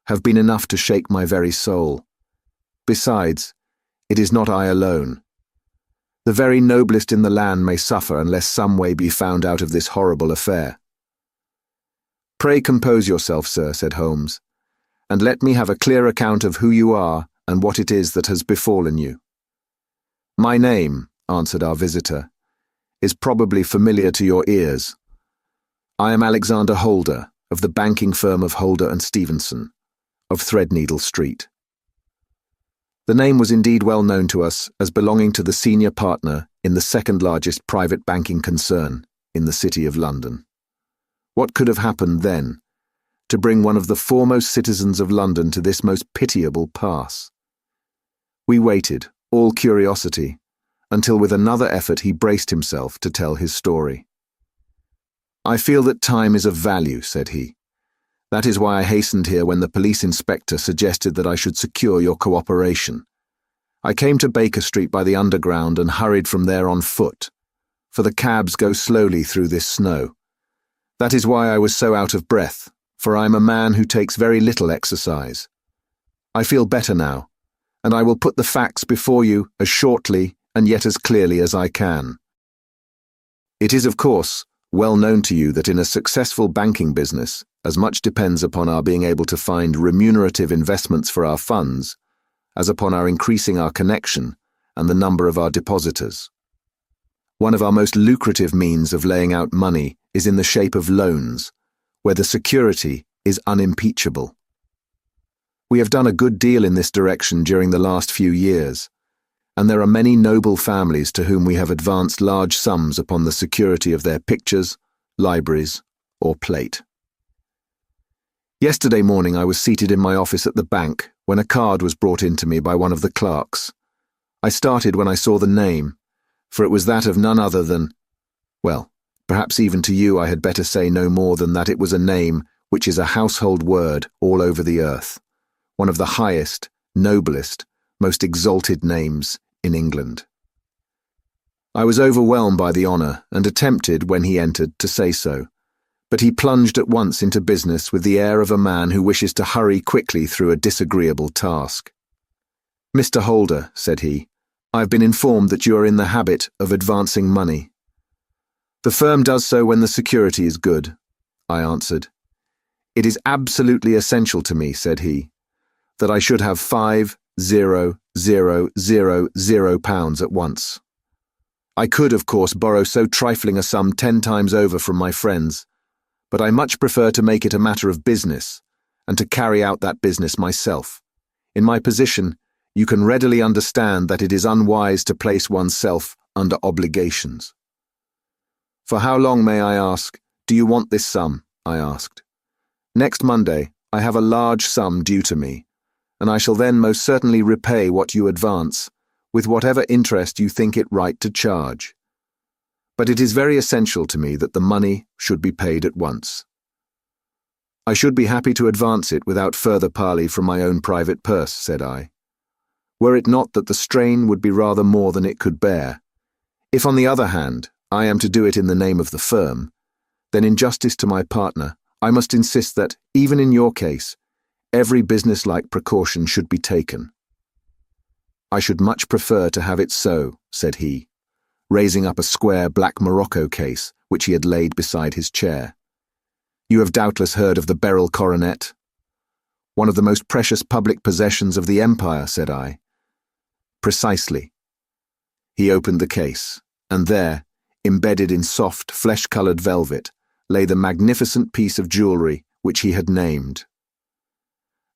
have been enough to shake my very soul. Besides, it is not I alone. The very noblest in the land may suffer unless some way be found out of this horrible affair." "Pray compose yourself, sir," said Holmes, "and let me have a clear account of who you are and what it is that has befallen you." "My name," answered our visitor, "is probably familiar to your ears. I am Alexander Holder, of the banking firm of Holder and Stevenson, of Threadneedle Street." The name was indeed well known to us as belonging to the senior partner in the second largest private banking concern in the City of London. What could have happened then to bring one of the foremost citizens of London to this most pitiable pass? We waited, all curiosity, until with another effort he braced himself to tell his story. "I feel that time is of value," said he. "That is why I hastened here when the police inspector suggested that I should secure your cooperation. I came to Baker Street by the Underground and hurried from there on foot, for the cabs go slowly through this snow. That is why I was so out of breath, for I am a man who takes very little exercise. I feel better now, and I will put the facts before you as shortly and yet as clearly as I can. It is, of course, well known to you that in a successful banking business, as much depends upon our being able to find remunerative investments for our funds, as upon our increasing our connection and the number of our depositors. One of our most lucrative means of laying out money is in the shape of loans, where the security is unimpeachable. We have done a good deal in this direction during the last few years, and there are many noble families to whom we have advanced large sums upon the security of their pictures, libraries, or plate. Yesterday morning I was seated in my office at the bank when a card was brought in to me by one of the clerks. I started when I saw the name, for it was that of none other than, well, perhaps even to you I had better say no more than that it was a name which is a household word all over the earth, one of the highest, noblest, most exalted names in England. I was overwhelmed by the honour and attempted, when he entered, to say so, but he plunged at once into business with the air of a man who wishes to hurry quickly through a disagreeable task. "Mr. Holder," said he, "I have been informed that you are in the habit of advancing money." "The firm does so when the security is good," I answered. "It is absolutely essential to me," said he, "that I should have £5,000 at once. I could, of course, borrow so trifling a sum 10 times over from my friends, but I much prefer to make it a matter of business, and to carry out that business myself. In my position, you can readily understand that it is unwise to place oneself under obligations." "For how long, may I ask, do you want this sum?" I asked. "Next Monday, I have a large sum due to me, and I shall then most certainly repay what you advance, with whatever interest you think it right to charge. But it is very essential to me that the money should be paid at once." "I should be happy to advance it without further parley from my own private purse," said I, "were it not that the strain would be rather more than it could bear. If, on the other hand, I am to do it in the name of the firm, then in justice to my partner, I must insist that, even in your case, every business-like precaution should be taken." "I should much prefer to have it so," said he, raising up a square black morocco case which he had laid beside his chair. "You have doubtless heard of the Beryl Coronet?" "One of the most precious public possessions of the empire," said I. "Precisely." He opened the case, and there, embedded in soft, flesh-coloured velvet, lay the magnificent piece of jewellery which he had named.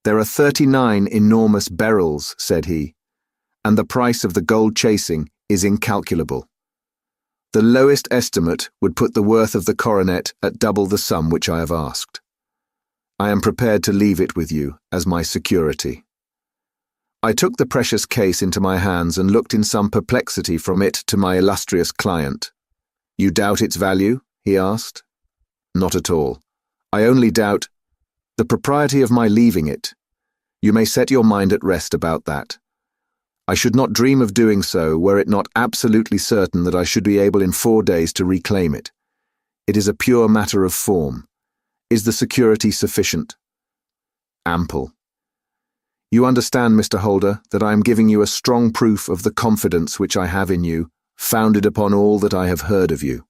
"There are 39 enormous Beryls," said he, "and the price of the gold chasing is incalculable. The lowest estimate would put the worth of the coronet at double the sum which I have asked. I am prepared to leave it with you as my security." I took the precious case into my hands and looked in some perplexity from it to my illustrious client. "You doubt its value?" he asked. "Not at all. I only doubt the propriety of my leaving it. You may set your mind at rest about that. I should not dream of doing so were it not absolutely certain that I should be able in 4 days to reclaim it. It is a pure matter of form. Is the security sufficient?" "Ample." "You understand, Mr. Holder, that I am giving you a strong proof of the confidence which I have in you, founded upon all that I have heard of you.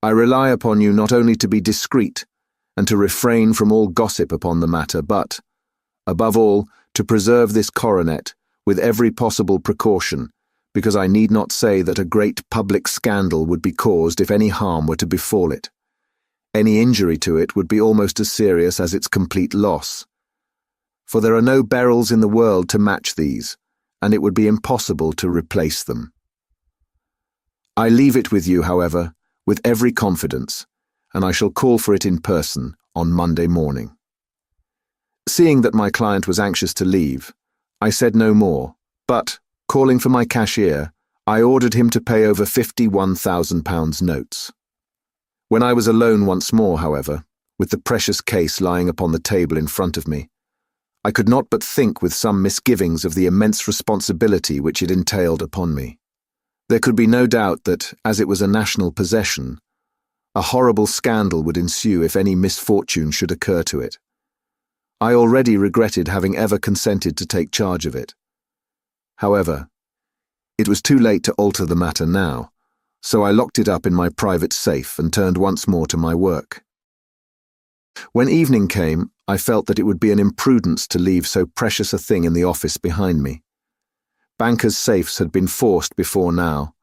I rely upon you not only to be discreet, and to refrain from all gossip upon the matter, but, above all, to preserve this coronet, with every possible precaution, because I need not say that a great public scandal would be caused if any harm were to befall it. Any injury to it would be almost as serious as its complete loss. For there are no Beryls in the world to match these, and it would be impossible to replace them. I leave it with you, however, with every confidence, and I shall call for it in person on Monday morning." Seeing that my client was anxious to leave, I said no more, but, calling for my cashier, I ordered him to pay over £51,000 notes. When I was alone once more, however, with the precious case lying upon the table in front of me, I could not but think with some misgivings of the immense responsibility which it entailed upon me. There could be no doubt that, as it was a national possession, a horrible scandal would ensue if any misfortune should occur to it. I already regretted having ever consented to take charge of it. However, it was too late to alter the matter now, so I locked it up in my private safe and turned once more to my work. When evening came, I felt that it would be an imprudence to leave so precious a thing in the office behind me. Bankers' safes had been forced before now,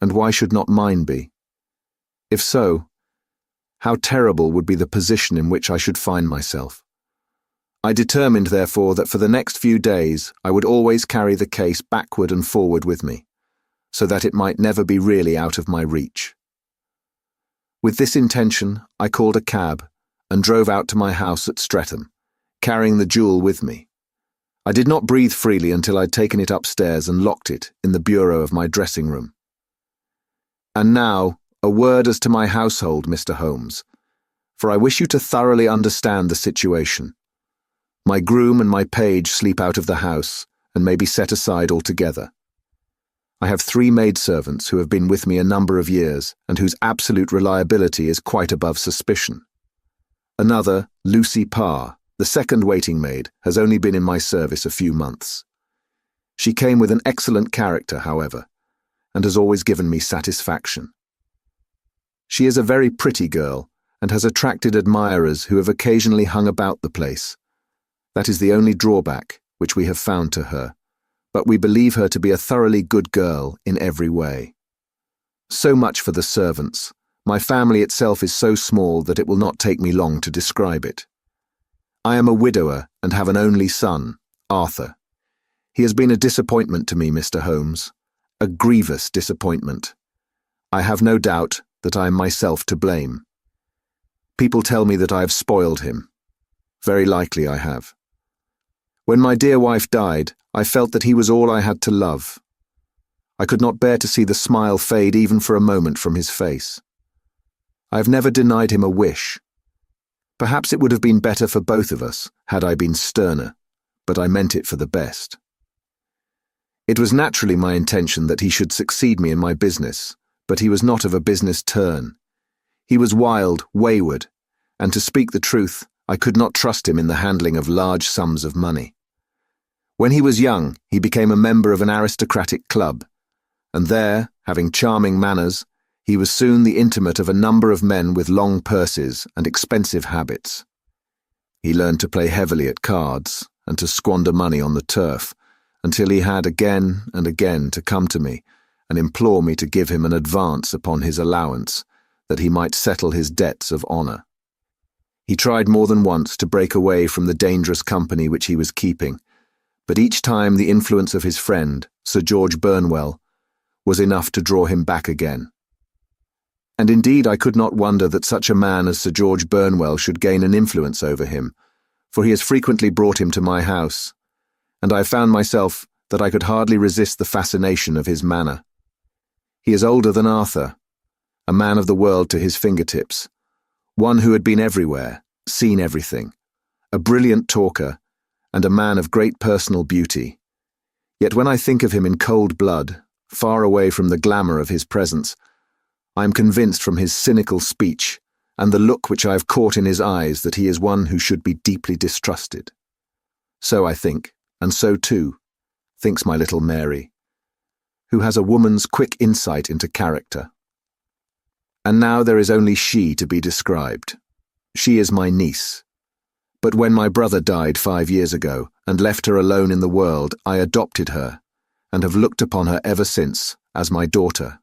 and why should not mine be? If so, how terrible would be the position in which I should find myself. I determined, therefore, that for the next few days I would always carry the case backward and forward with me, so that it might never be really out of my reach. With this intention, I called a cab and drove out to my house at Streatham, carrying the jewel with me. I did not breathe freely until I'd taken it upstairs and locked it in the bureau of my dressing room. And now, a word as to my household, Mr. Holmes, for I wish you to thoroughly understand the situation. My groom and my page sleep out of the house and may be set aside altogether. I have 3 maidservants who have been with me a number of years and whose absolute reliability is quite above suspicion. Another, Lucy Parr, the second waiting maid, has only been in my service a few months. She came with an excellent character, however, and has always given me satisfaction. She is a very pretty girl and has attracted admirers who have occasionally hung about the place. That is the only drawback which we have found to her, but we believe her to be a thoroughly good girl in every way. So much for the servants. My family itself is so small that it will not take me long to describe it. I am a widower and have an only son, Arthur. He has been a disappointment to me, Mr. Holmes, a grievous disappointment. I have no doubt that I am myself to blame. People tell me that I have spoiled him. Very likely I have. When my dear wife died, I felt that he was all I had to love. I could not bear to see the smile fade even for a moment from his face. I have never denied him a wish. Perhaps it would have been better for both of us had I been sterner, but I meant it for the best. It was naturally my intention that he should succeed me in my business, but he was not of a business turn. He was wild, wayward, and to speak the truth, I could not trust him in the handling of large sums of money. When he was young, he became a member of an aristocratic club, and there, having charming manners, he was soon the intimate of a number of men with long purses and expensive habits. He learned to play heavily at cards and to squander money on the turf, until he had again and again to come to me and implore me to give him an advance upon his allowance, that he might settle his debts of honour. He tried more than once to break away from the dangerous company which he was keeping, but each time the influence of his friend, Sir George Burnwell, was enough to draw him back again. And indeed I could not wonder that such a man as Sir George Burnwell should gain an influence over him, for he has frequently brought him to my house, and I found myself that I could hardly resist the fascination of his manner. He is older than Arthur, a man of the world to his fingertips, one who had been everywhere, seen everything, a brilliant talker, and a man of great personal beauty. Yet when I think of him in cold blood, far away from the glamour of his presence, I am convinced from his cynical speech and the look which I have caught in his eyes that he is one who should be deeply distrusted. So I think, and so too, thinks my little Mary, who has a woman's quick insight into character. And now there is only she to be described. She is my niece. But when my brother died 5 years ago and left her alone in the world, I adopted her, and have looked upon her ever since as my daughter.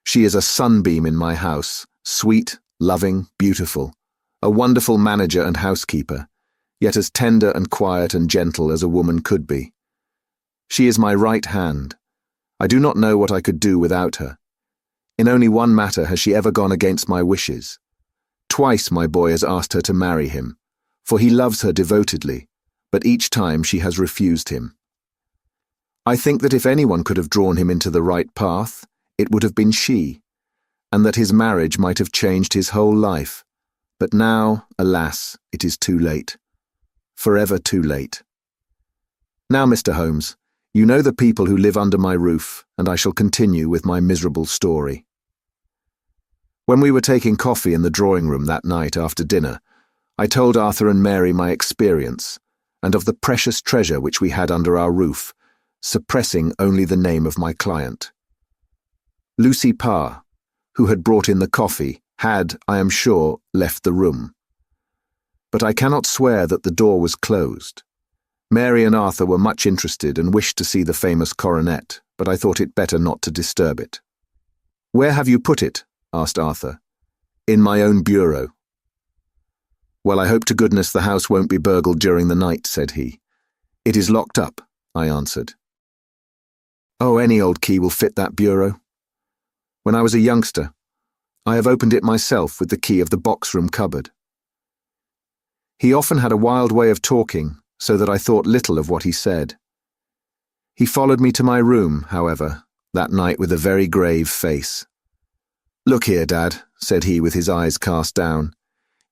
She is a sunbeam in my house, sweet, loving, beautiful, a wonderful manager and housekeeper, yet as tender and quiet and gentle as a woman could be. She is my right hand. I do not know what I could do without her. In only one matter has she ever gone against my wishes. Twice my boy has asked her to marry him, for he loves her devotedly, but each time she has refused him. I think that if anyone could have drawn him into the right path, it would have been she, and that his marriage might have changed his whole life. But now, alas, it is too late. Forever too late. Now, Mr. Holmes, you know the people who live under my roof, and I shall continue with my miserable story. When we were taking coffee in the drawing room that night after dinner, I told Arthur and Mary my experience, and of the precious treasure which we had under our roof, suppressing only the name of my client. Lucy Parr, who had brought in the coffee, had, I am sure, left the room. But I cannot swear that the door was closed. Mary and Arthur were much interested and wished to see the famous coronet, but I thought it better not to disturb it. "Where have you put it?" asked Arthur. "In my own bureau." "Well, I hope to goodness the house won't be burgled during the night," said he. "It is locked up," I answered. "Oh, any old key will fit that bureau. When I was a youngster, I have opened it myself with the key of the box-room cupboard." He often had a wild way of talking, so that I thought little of what he said. He followed me to my room, however, that night with a very grave face. "Look here, Dad," said he with his eyes cast down.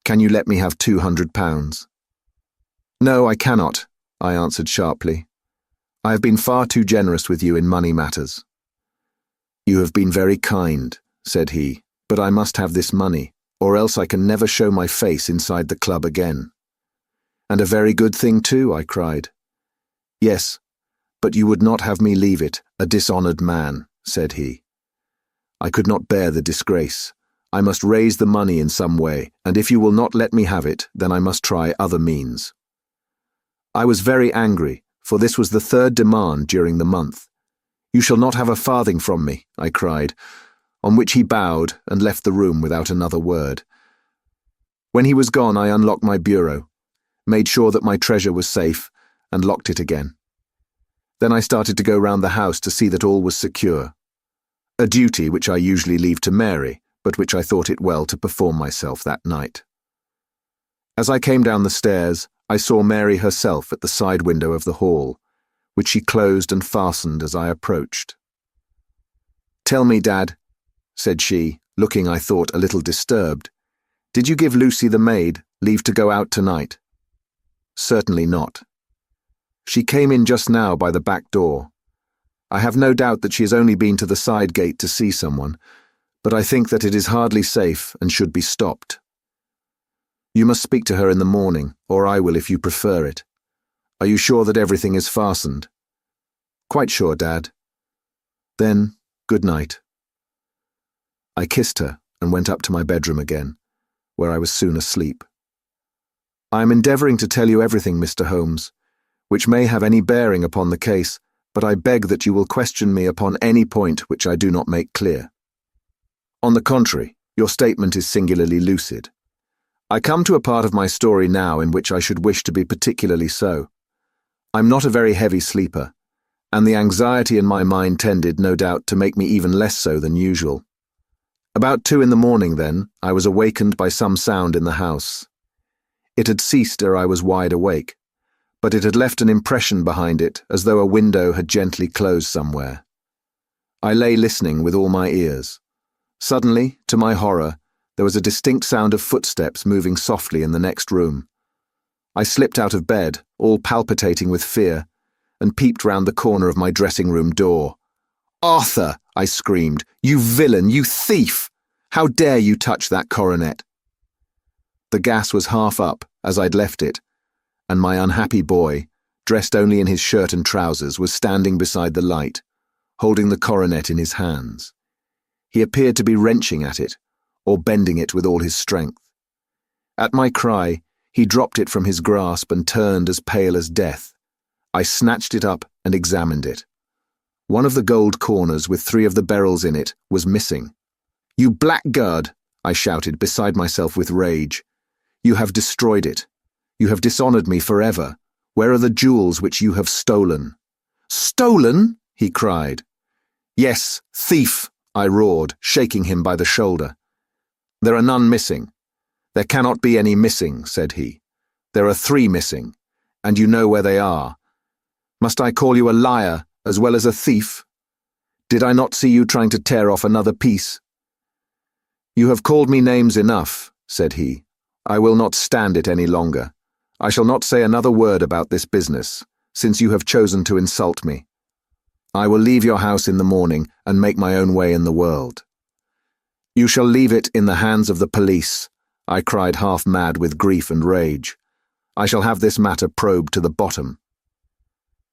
"Can you let me have £200? "No, I cannot," I answered sharply. "I have been far too generous with you in money matters." "You have been very kind," said he, "but I must have this money, or else I can never show my face inside the club again." "And a very good thing too," I cried. "Yes, but you would not have me leave it, a dishonoured man," said he. "I could not bear the disgrace. I must raise the money in some way, and if you will not let me have it, then I must try other means." I was very angry, for this was the third demand during the month. "You shall not have a farthing from me," I cried, on which he bowed and left the room without another word. When he was gone, I unlocked my bureau, made sure that my treasure was safe, and locked it again. Then I started to go round the house to see that all was secure, a duty which I usually leave to Mary, but which I thought it well to perform myself that night. As I came down the stairs, I saw Mary herself at the side window of the hall, which she closed and fastened as I approached. "Tell me, Dad," said she, looking, I thought, a little disturbed, "did you give Lucy the maid leave to go out tonight?" "Certainly not. She came in just now by the back door. I have no doubt that she has only been to the side gate to see someone, but I think that it is hardly safe and should be stopped. You must speak to her in the morning, or I will if you prefer it. Are you sure that everything is fastened?" "Quite sure, Dad." "Then, good night." I kissed her and went up to my bedroom again, where I was soon asleep. I am endeavouring to tell you everything, Mr. Holmes, which may have any bearing upon the case, but I beg that you will question me upon any point which I do not make clear. On the contrary, your statement is singularly lucid. I come to a part of my story now in which I should wish to be particularly so. I'm not a very heavy sleeper, and the anxiety in my mind tended, no doubt, to make me even less so than usual. About 2 in the morning, then, I was awakened by some sound in the house. It had ceased ere I was wide awake, but it had left an impression behind it as though a window had gently closed somewhere. I lay listening with all my ears. Suddenly, to my horror, there was a distinct sound of footsteps moving softly in the next room. I slipped out of bed, all palpitating with fear, and peeped round the corner of my dressing-room door. "Arthur!" I screamed. "You villain, you thief! How dare you touch that coronet?" The gas was half up, as I'd left it, and my unhappy boy, dressed only in his shirt and trousers, was standing beside the light, holding the coronet in his hands. He appeared to be wrenching at it, or bending it with all his strength. At my cry, he dropped it from his grasp and turned as pale as death. I snatched it up and examined it. One of the gold corners with 3 of the Beryls in it was missing. "You blackguard!" I shouted, beside myself with rage. "You have destroyed it. You have dishonoured me forever. Where are the jewels which you have stolen?" "Stolen?" he cried. "Yes, thief!" I roared, shaking him by the shoulder. "There are none missing." "There cannot be any missing," said he. "There are 3 missing, and you know where they are. Must I call you a liar as well as a thief? Did I not see you trying to tear off another piece? You have called me names enough, said he. I will not stand it any longer. I shall not say another word about this business, since you have chosen to insult me. I will leave your house in the morning and make my own way in the world. You shall leave it in the hands of the police, I cried, half mad with grief and rage. I shall have this matter probed to the bottom.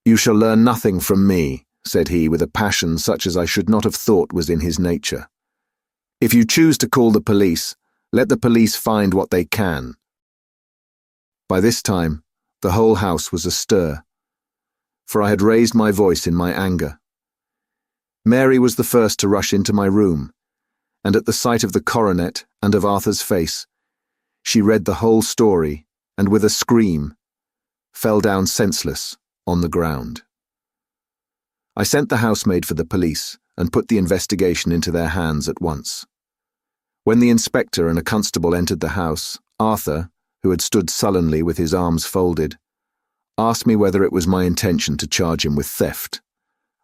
You shall learn nothing from me, said he with a passion such as I should not have thought was in his nature. If you choose to call the police, let the police find what they can. By this time, the whole house was astir, for I had raised my voice in my anger. Mary was the first to rush into my room, and at the sight of the coronet and of Arthur's face, she read the whole story and with a scream, fell down senseless on the ground. I sent the housemaid for the police and put the investigation into their hands at once. When the inspector and a constable entered the house, Arthur, who had stood sullenly with his arms folded, asked me whether it was my intention to charge him with theft.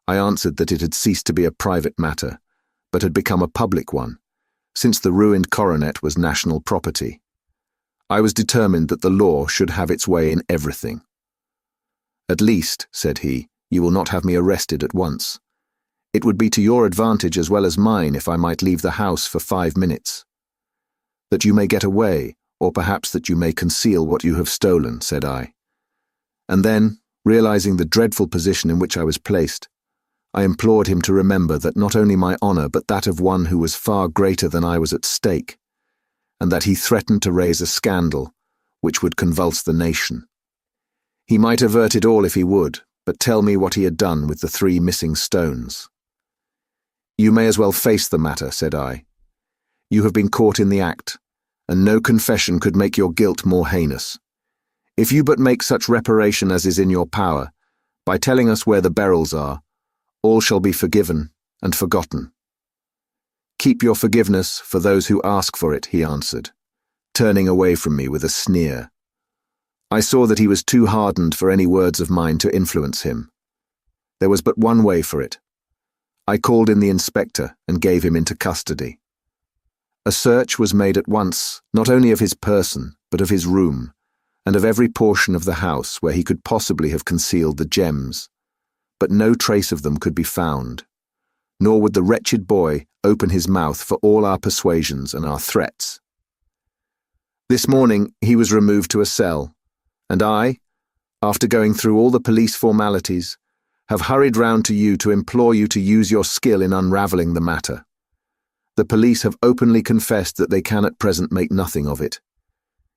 I answered that it had ceased to be a private matter, but had become a public one, since the ruined coronet was national property. I was determined that the law should have its way in everything. At least, said he, you will not have me arrested at once. It would be to your advantage as well as mine if I might leave the house for 5 minutes. That you may get away, or perhaps that you may conceal what you have stolen, said I. And then, realizing the dreadful position in which I was placed, I implored him to remember that not only my honor but that of one who was far greater than I was at stake, and that he threatened to raise a scandal which would convulse the nation. He might avert it all if he would, but tell me what he had done with the 3 missing stones. You may as well face the matter, said I. You have been caught in the act, and no confession could make your guilt more heinous. If you but make such reparation as is in your power, by telling us where the Beryls are, all shall be forgiven and forgotten. Keep your forgiveness for those who ask for it, he answered, turning away from me with a sneer. I saw that he was too hardened for any words of mine to influence him. There was but one way for it. I called in the inspector and gave him into custody. A search was made at once, not only of his person, but of his room, and of every portion of the house where he could possibly have concealed the gems, but no trace of them could be found, nor would the wretched boy open his mouth for all our persuasions and our threats. This morning he was removed to a cell, and I, after going through all the police formalities, have hurried round to you to implore you to use your skill in unravelling the matter. The police have openly confessed that they can at present make nothing of it.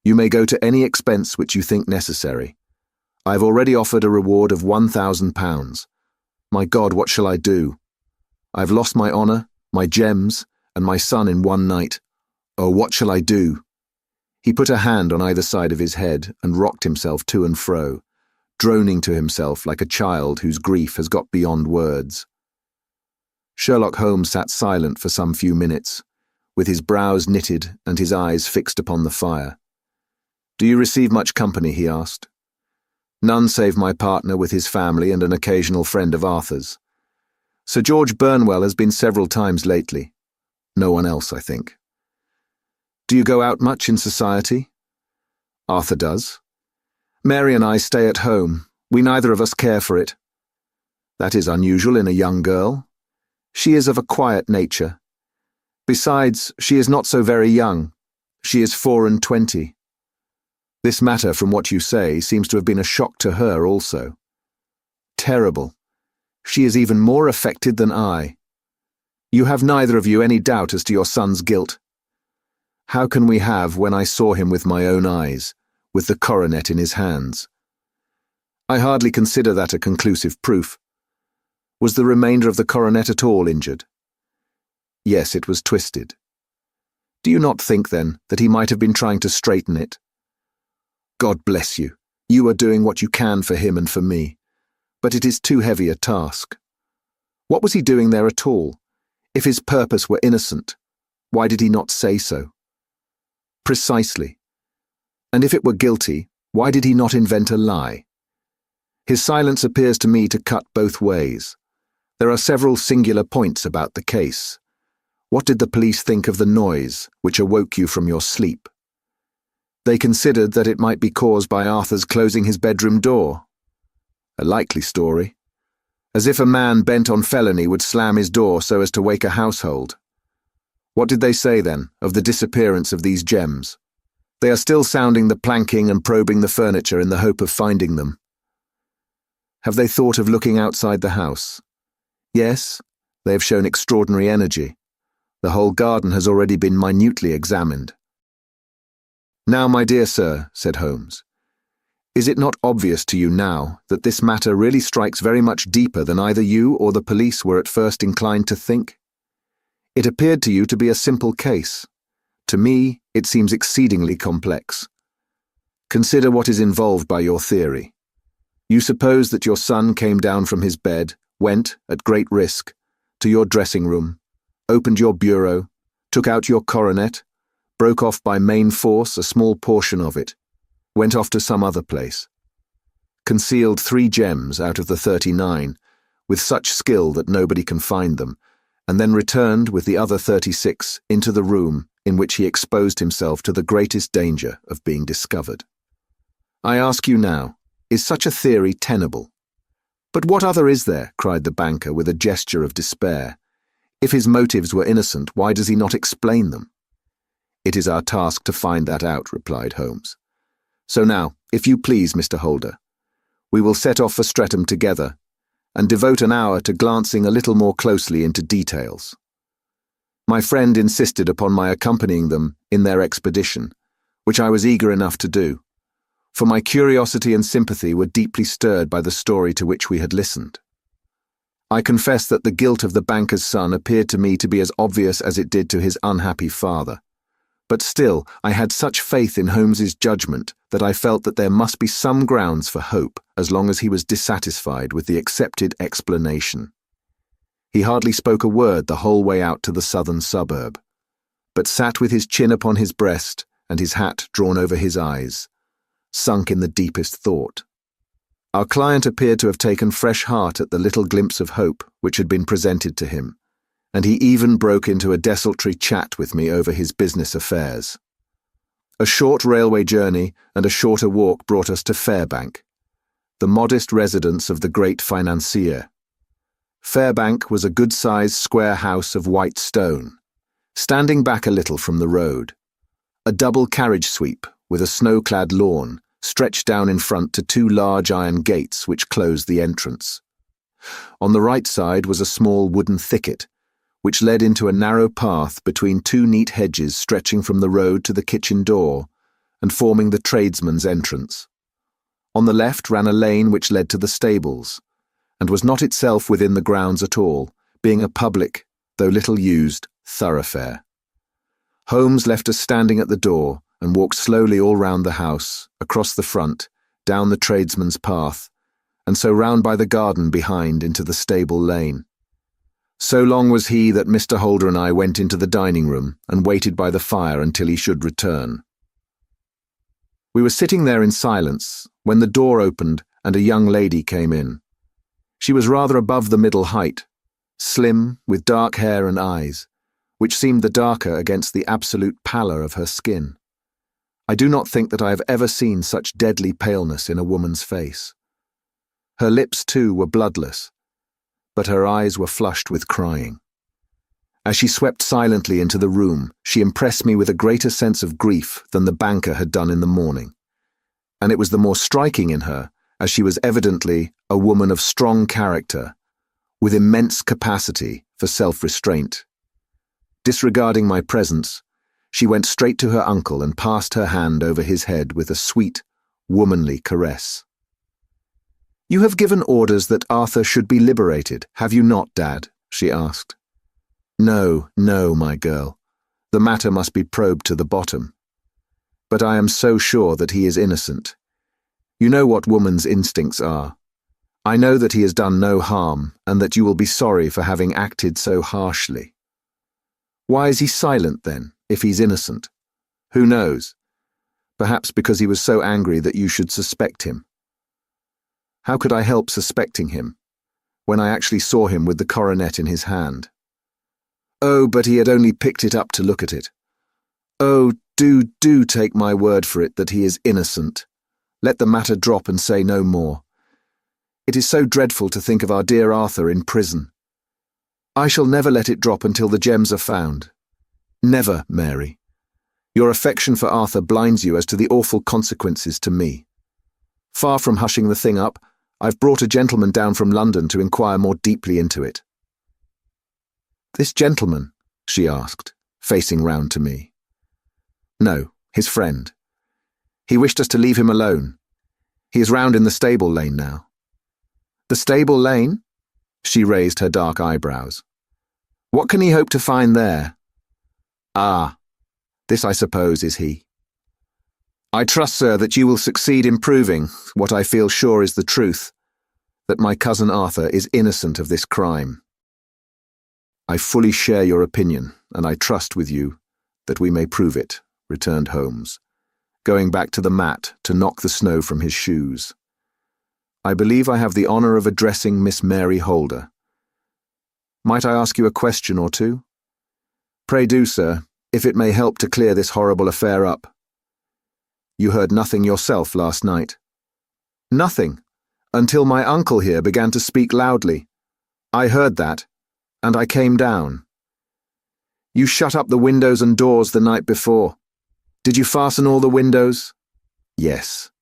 You may go to any expense which you think necessary. I have already offered a reward of £1,000. My God, what shall I do? I have lost my honour, my gems, and my son in one night. Oh, what shall I do? He put a hand on either side of his head and rocked himself to and fro, droning to himself like a child whose grief has got beyond words. Sherlock Holmes sat silent for some few minutes, with his brows knitted and his eyes fixed upon the fire. Do you receive much company? He asked. None save my partner with his family and an occasional friend of Arthur's. Sir George Burnwell has been several times lately. No one else, I think. Do you go out much in society? Arthur does. Mary and I stay at home. We neither of us care for it. That is unusual in a young girl. She is of a quiet nature. Besides, she is not so very young. She is 24. This matter, from what you say, seems to have been a shock to her also. Terrible. She is even more affected than I. You have neither of you any doubt as to your son's guilt. How can we have when I saw him with my own eyes, with the coronet in his hands? I hardly consider that a conclusive proof. Was the remainder of the coronet at all injured? Yes, it was twisted. Do you not think, then, that he might have been trying to straighten it? God bless you. You are doing what you can for him and for me, but it is too heavy a task. What was he doing there at all? If his purpose were innocent, why did he not say so? Precisely. And if it were guilty, why did he not invent a lie? His silence appears to me to cut both ways. There are several singular points about the case. What did the police think of the noise which awoke you from your sleep? They considered that it might be caused by Arthur's closing his bedroom door. A likely story. As if a man bent on felony would slam his door so as to wake a household. What did they say, then, of the disappearance of these gems? They are still sounding the planking and probing the furniture in the hope of finding them. Have they thought of looking outside the house? Yes, they have shown extraordinary energy. The whole garden has already been minutely examined. Now, my dear sir, said Holmes, is it not obvious to you now that this matter really strikes very much deeper than either you or the police were at first inclined to think? It appeared to you to be a simple case. To me, it seems exceedingly complex. Consider what is involved by your theory. You suppose that your son came down from his bed, went, at great risk, to your dressing room, opened your bureau, took out your coronet, broke off by main force a small portion of it, went off to some other place, concealed 3 gems out of the 39, with such skill that nobody can find them, and then returned with the other 36 into the room in which he exposed himself to the greatest danger of being discovered. I ask you now, is such a theory tenable? But what other is there? Cried the banker with a gesture of despair. If his motives were innocent, why does he not explain them? It is our task to find that out, replied Holmes. So now, if you please, Mr. Holder, we will set off for Streatham together and devote an hour to glancing a little more closely into details. My friend insisted upon my accompanying them in their expedition, which I was eager enough to do, for my curiosity and sympathy were deeply stirred by the story to which we had listened. I confess that the guilt of the banker's son appeared to me to be as obvious as it did to his unhappy father. But still, I had such faith in Holmes's judgment that I felt that there must be some grounds for hope as long as he was dissatisfied with the accepted explanation. He hardly spoke a word the whole way out to the southern suburb, but sat with his chin upon his breast and his hat drawn over his eyes, sunk in the deepest thought. Our client appeared to have taken fresh heart at the little glimpse of hope which had been presented to him, and he even broke into a desultory chat with me over his business affairs. A short railway journey and a shorter walk brought us to Fairbank, the modest residence of the great financier. Fairbank was a good-sized square house of white stone, standing back a little from the road. A double carriage sweep with a snow-clad lawn stretched down in front to 2 large iron gates which closed the entrance. On the right side was a small wooden thicket, which led into a narrow path between 2 neat hedges stretching from the road to the kitchen door and forming the tradesman's entrance. On the left ran a lane which led to the stables, and was not itself within the grounds at all, being a public, though little used, thoroughfare. Holmes left us standing at the door and walked slowly all round the house, across the front, down the tradesman's path, and so round by the garden behind into the stable lane. So long was he that Mr. Holder and I went into the dining room and waited by the fire until he should return. We were sitting there in silence when the door opened and a young lady came in. She was rather above the middle height, slim, with dark hair and eyes, which seemed the darker against the absolute pallor of her skin. I do not think that I have ever seen such deadly paleness in a woman's face. Her lips, too, were bloodless, but her eyes were flushed with crying. As she swept silently into the room, she impressed me with a greater sense of grief than the banker had done in the morning, and it was the more striking in her as she was evidently a woman of strong character, with immense capacity for self-restraint. Disregarding my presence, she went straight to her uncle and passed her hand over his head with a sweet, womanly caress. "You have given orders that Arthur should be liberated, have you not, Dad?" she asked. "No, no, my girl. The matter must be probed to the bottom. But I am so sure that he is innocent. You know what woman's instincts are. I know that he has done no harm, and that you will be sorry for having acted so harshly. Why is he silent, then, if he's innocent? Who knows? Perhaps because he was so angry that you should suspect him. How could I help suspecting him, when I actually saw him with the coronet in his hand? Oh, but he had only picked it up to look at it. Oh, do take my word for it that he is innocent. Let the matter drop and say no more. It is so dreadful to think of our dear Arthur in prison. I shall never let it drop until the gems are found. Never, Mary. Your affection for Arthur blinds you as to the awful consequences to me. Far from hushing the thing up, I've brought a gentleman down from London to inquire more deeply into it. This gentleman? She asked, facing round to me. No, his friend. He wished us to leave him alone. He is round in the stable lane now. The stable lane? She raised her dark eyebrows. What can he hope to find there? Ah, this, I suppose, is he. I trust, sir, that you will succeed in proving what I feel sure is the truth, that my cousin Arthur is innocent of this crime. I fully share your opinion, and I trust with you that we may prove it, returned Holmes, going back to the mat to knock the snow from his shoes. I believe I have the honour of addressing Miss Mary Holder. Might I ask you a question or two? Pray do, sir, if it may help to clear this horrible affair up. You heard nothing yourself last night. Nothing, until my uncle here began to speak loudly. I heard that, and I came down. You shut up the windows and doors the night before. Did you fasten all the windows? Yes.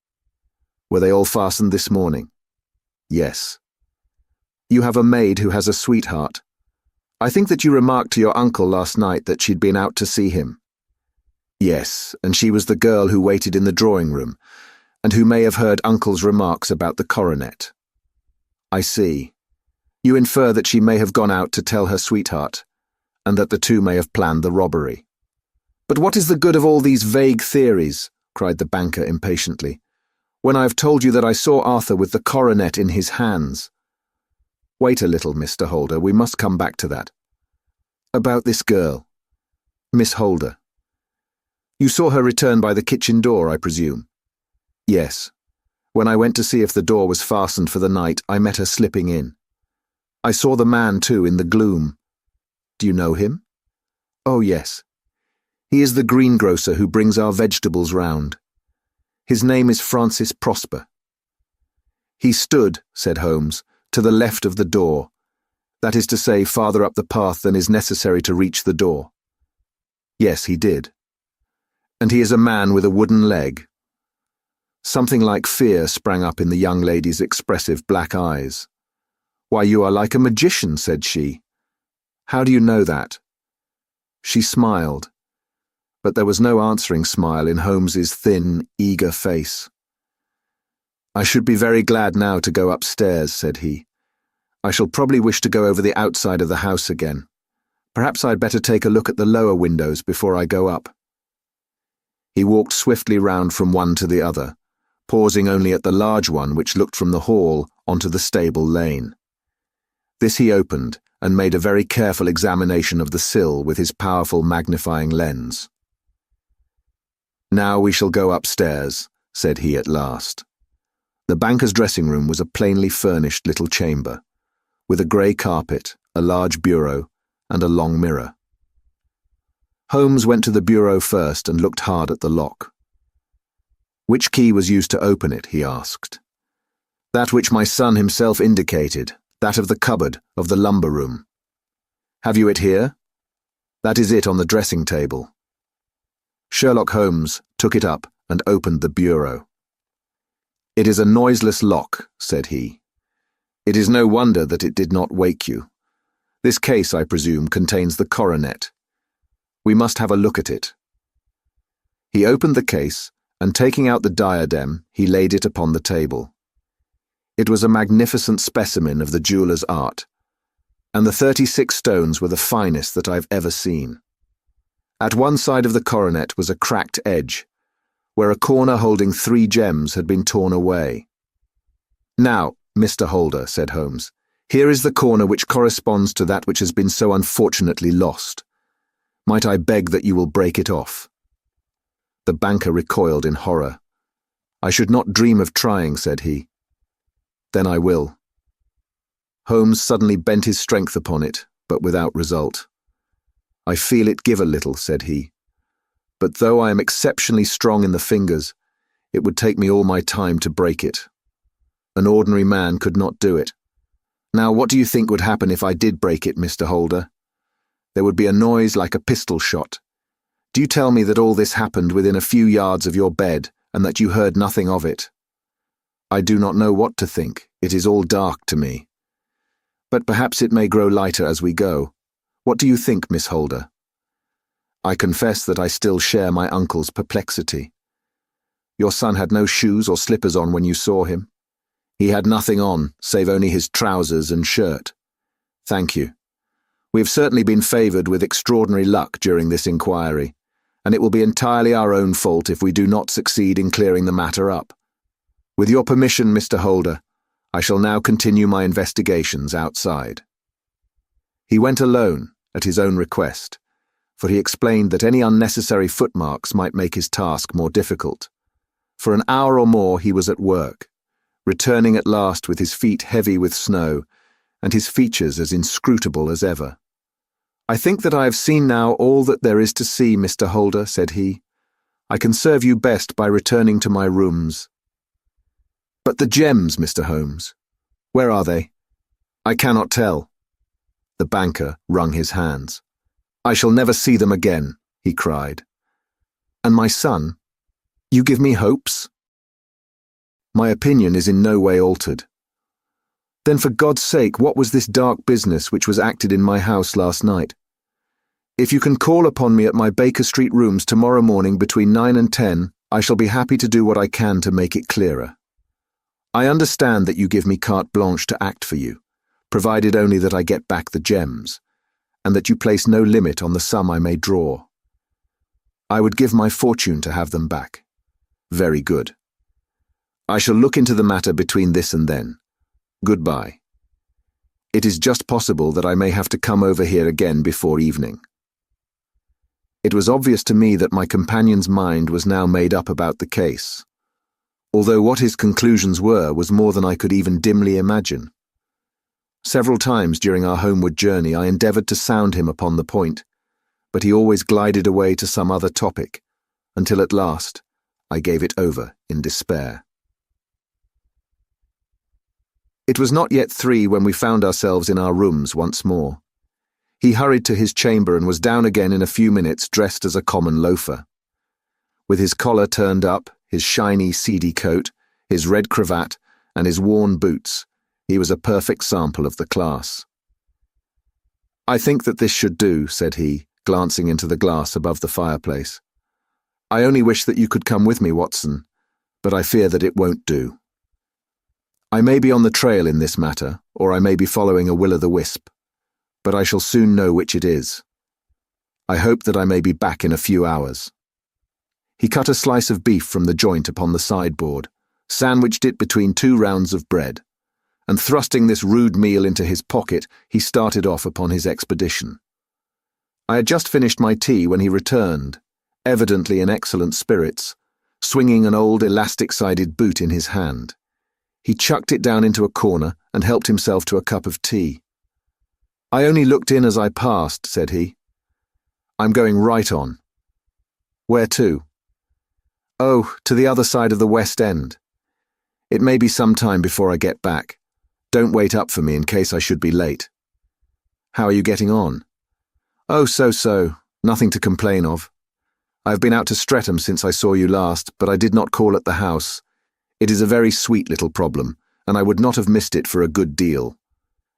Were they all fastened this morning? Yes. You have a maid who has a sweetheart. I think that you remarked to your uncle last night that she'd been out to see him. Yes, and she was the girl who waited in the drawing room, and who may have heard uncle's remarks about the coronet. I see. You infer that she may have gone out to tell her sweetheart, and that the two may have planned the robbery. But what is the good of all these vague theories? Cried the banker impatiently, when I have told you that I saw Arthur with the coronet in his hands. Wait a little, Mr. Holder, we must come back to that. About this girl, Miss Holder. You saw her return by the kitchen door, I presume? Yes. When I went to see if the door was fastened for the night, I met her slipping in. I saw the man, too, in the gloom. Do you know him? Oh, yes. He is the greengrocer who brings our vegetables round. His name is Francis Prosper. He stood, said Holmes, to the left of the door, that is to say, farther up the path than is necessary to reach the door. Yes, he did. And he is a man with a wooden leg. Something like fear sprang up in the young lady's expressive black eyes. Why, you are like a magician, said she. How do you know that? She smiled, but there was no answering smile in Holmes's thin, eager face. I should be very glad now to go upstairs, said he. I shall probably wish to go over the outside of the house again. Perhaps I'd better take a look at the lower windows before I go up. He walked swiftly round from one to the other, pausing only at the large one which looked from the hall onto the stable lane. This he opened, and made a very careful examination of the sill with his powerful magnifying lens. Now we shall go upstairs, said he at last. The banker's dressing room was a plainly furnished little chamber, with a grey carpet, a large bureau, and a long mirror. Holmes went to the bureau first and looked hard at the lock. Which key was used to open it, he asked. That which my son himself indicated, that of the cupboard of the lumber room. Have you it here? That is it on the dressing table. Sherlock Holmes took it up and opened the bureau. It is a noiseless lock, said he. It is no wonder that it did not wake you. This case, I presume, contains the coronet. We must have a look at it. He opened the case, and taking out the diadem, he laid it upon the table. It was a magnificent specimen of the jeweller's art, and the 36 stones were the finest that I've ever seen. At one side of the coronet was a cracked edge, where a corner holding 3 gems had been torn away. Now, Mr. Holder, said Holmes, here is the corner which corresponds to that which has been so unfortunately lost. Might I beg that you will break it off? The banker recoiled in horror. I should not dream of trying, said he. Then I will." Holmes suddenly bent his strength upon it, but without result. "I feel it give a little," said he. "But though I am exceptionally strong in the fingers, it would take me all my time to break it. An ordinary man could not do it. Now, what do you think would happen if I did break it, Mr. Holder? There would be a noise like a pistol shot. Do you tell me that all this happened within a few yards of your bed, and that you heard nothing of it? I do not know what to think. It is all dark to me. But perhaps it may grow lighter as we go. What do you think, Miss Holder?" I confess that I still share my uncle's perplexity. "Your son had no shoes or slippers on when you saw him?" "He had nothing on, save only his trousers and shirt." "Thank you. We have certainly been favoured with extraordinary luck during this inquiry, and it will be entirely our own fault if we do not succeed in clearing the matter up. With your permission, Mr. Holder, I shall now continue my investigations outside." He went alone, at his own request, for he explained that any unnecessary footmarks might make his task more difficult. For an hour or more he was at work, returning at last with his feet heavy with snow, and his features as inscrutable as ever. "I think that I have seen now all that there is to see, Mr. Holder," said he. "I can serve you best by returning to my rooms." "But the gems, Mr. Holmes, where are they?" "I cannot tell." The banker wrung his hands. "I shall never see them again," he cried. "And my son? You give me hopes?" "My opinion is in no way altered." "Then for God's sake, what was this dark business which was acted in my house last night? If you can call upon me at my Baker Street rooms tomorrow morning between 9 and 10, I shall be happy to do what I can to make it clearer. I understand that you give me carte blanche to act for you, provided only that I get back the gems, and that you place no limit on the sum I may draw. I would give my fortune to have them back. Very good. I shall look into the matter between this and then. Goodbye. It is just possible that I may have to come over here again before evening." It was obvious to me that my companion's mind was now made up about the case, although what his conclusions were was more than I could even dimly imagine. Several times during our homeward journey I endeavoured to sound him upon the point, but he always glided away to some other topic, until at last I gave it over in despair. It was not yet 3 when we found ourselves in our rooms once more. He hurried to his chamber and was down again in a few minutes, dressed as a common loafer. With his collar turned up, his shiny, seedy coat, his red cravat, and his worn boots, he was a perfect sample of the class. "I think that this should do," said he, glancing into the glass above the fireplace. "I only wish that you could come with me, Watson, but I fear that it won't do. I may be on the trail in this matter, or I may be following a will-o'-the-wisp, but I shall soon know which it is. I hope that I may be back in a few hours." He cut a slice of beef from the joint upon the sideboard, sandwiched it between 2 rounds of bread, and thrusting this rude meal into his pocket, he started off upon his expedition. I had just finished my tea when he returned, evidently in excellent spirits, swinging an old elastic-sided boot in his hand. He chucked it down into a corner and helped himself to a cup of tea. "I only looked in as I passed," said he. "I'm going right on." "Where to?" "Oh, to the other side of the West End. It may be some time before I get back. Don't wait up for me in case I should be late." "How are you getting on?" "Oh, so-so. Nothing to complain of. I have been out to Streatham since I saw you last, but I did not call at the house. It is a very sweet little problem, and I would not have missed it for a good deal.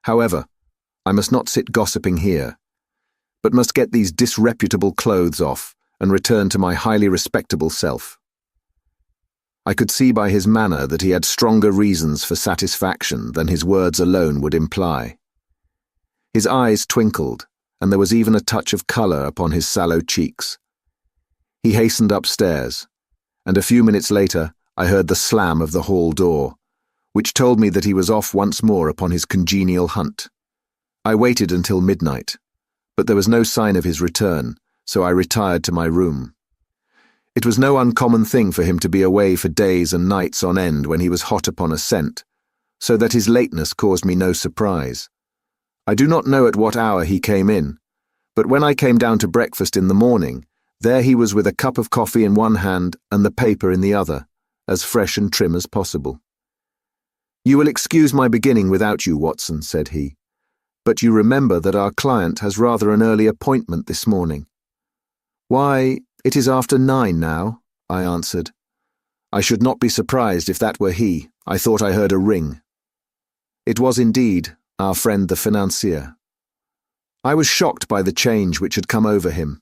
However, I must not sit gossiping here, but must get these disreputable clothes off and return to my highly respectable self." I could see by his manner that he had stronger reasons for satisfaction than his words alone would imply. His eyes twinkled, and there was even a touch of colour upon his sallow cheeks. He hastened upstairs, and a few minutes later I heard the slam of the hall door, which told me that he was off once more upon his congenial hunt. I waited until midnight, but there was no sign of his return, so I retired to my room. It was no uncommon thing for him to be away for days and nights on end when he was hot upon a scent, so that his lateness caused me no surprise. I do not know at what hour he came in, but when I came down to breakfast in the morning, there he was with a cup of coffee in one hand and the paper in the other, as fresh and trim as possible. "You will excuse my beginning without you, Watson," said he, "but you remember that our client has rather an early appointment this morning." "Why, it is after 9 now," I answered. I should not be surprised if that were he. I thought I heard a ring. It was indeed our friend the financier. I was shocked by the change which had come over him,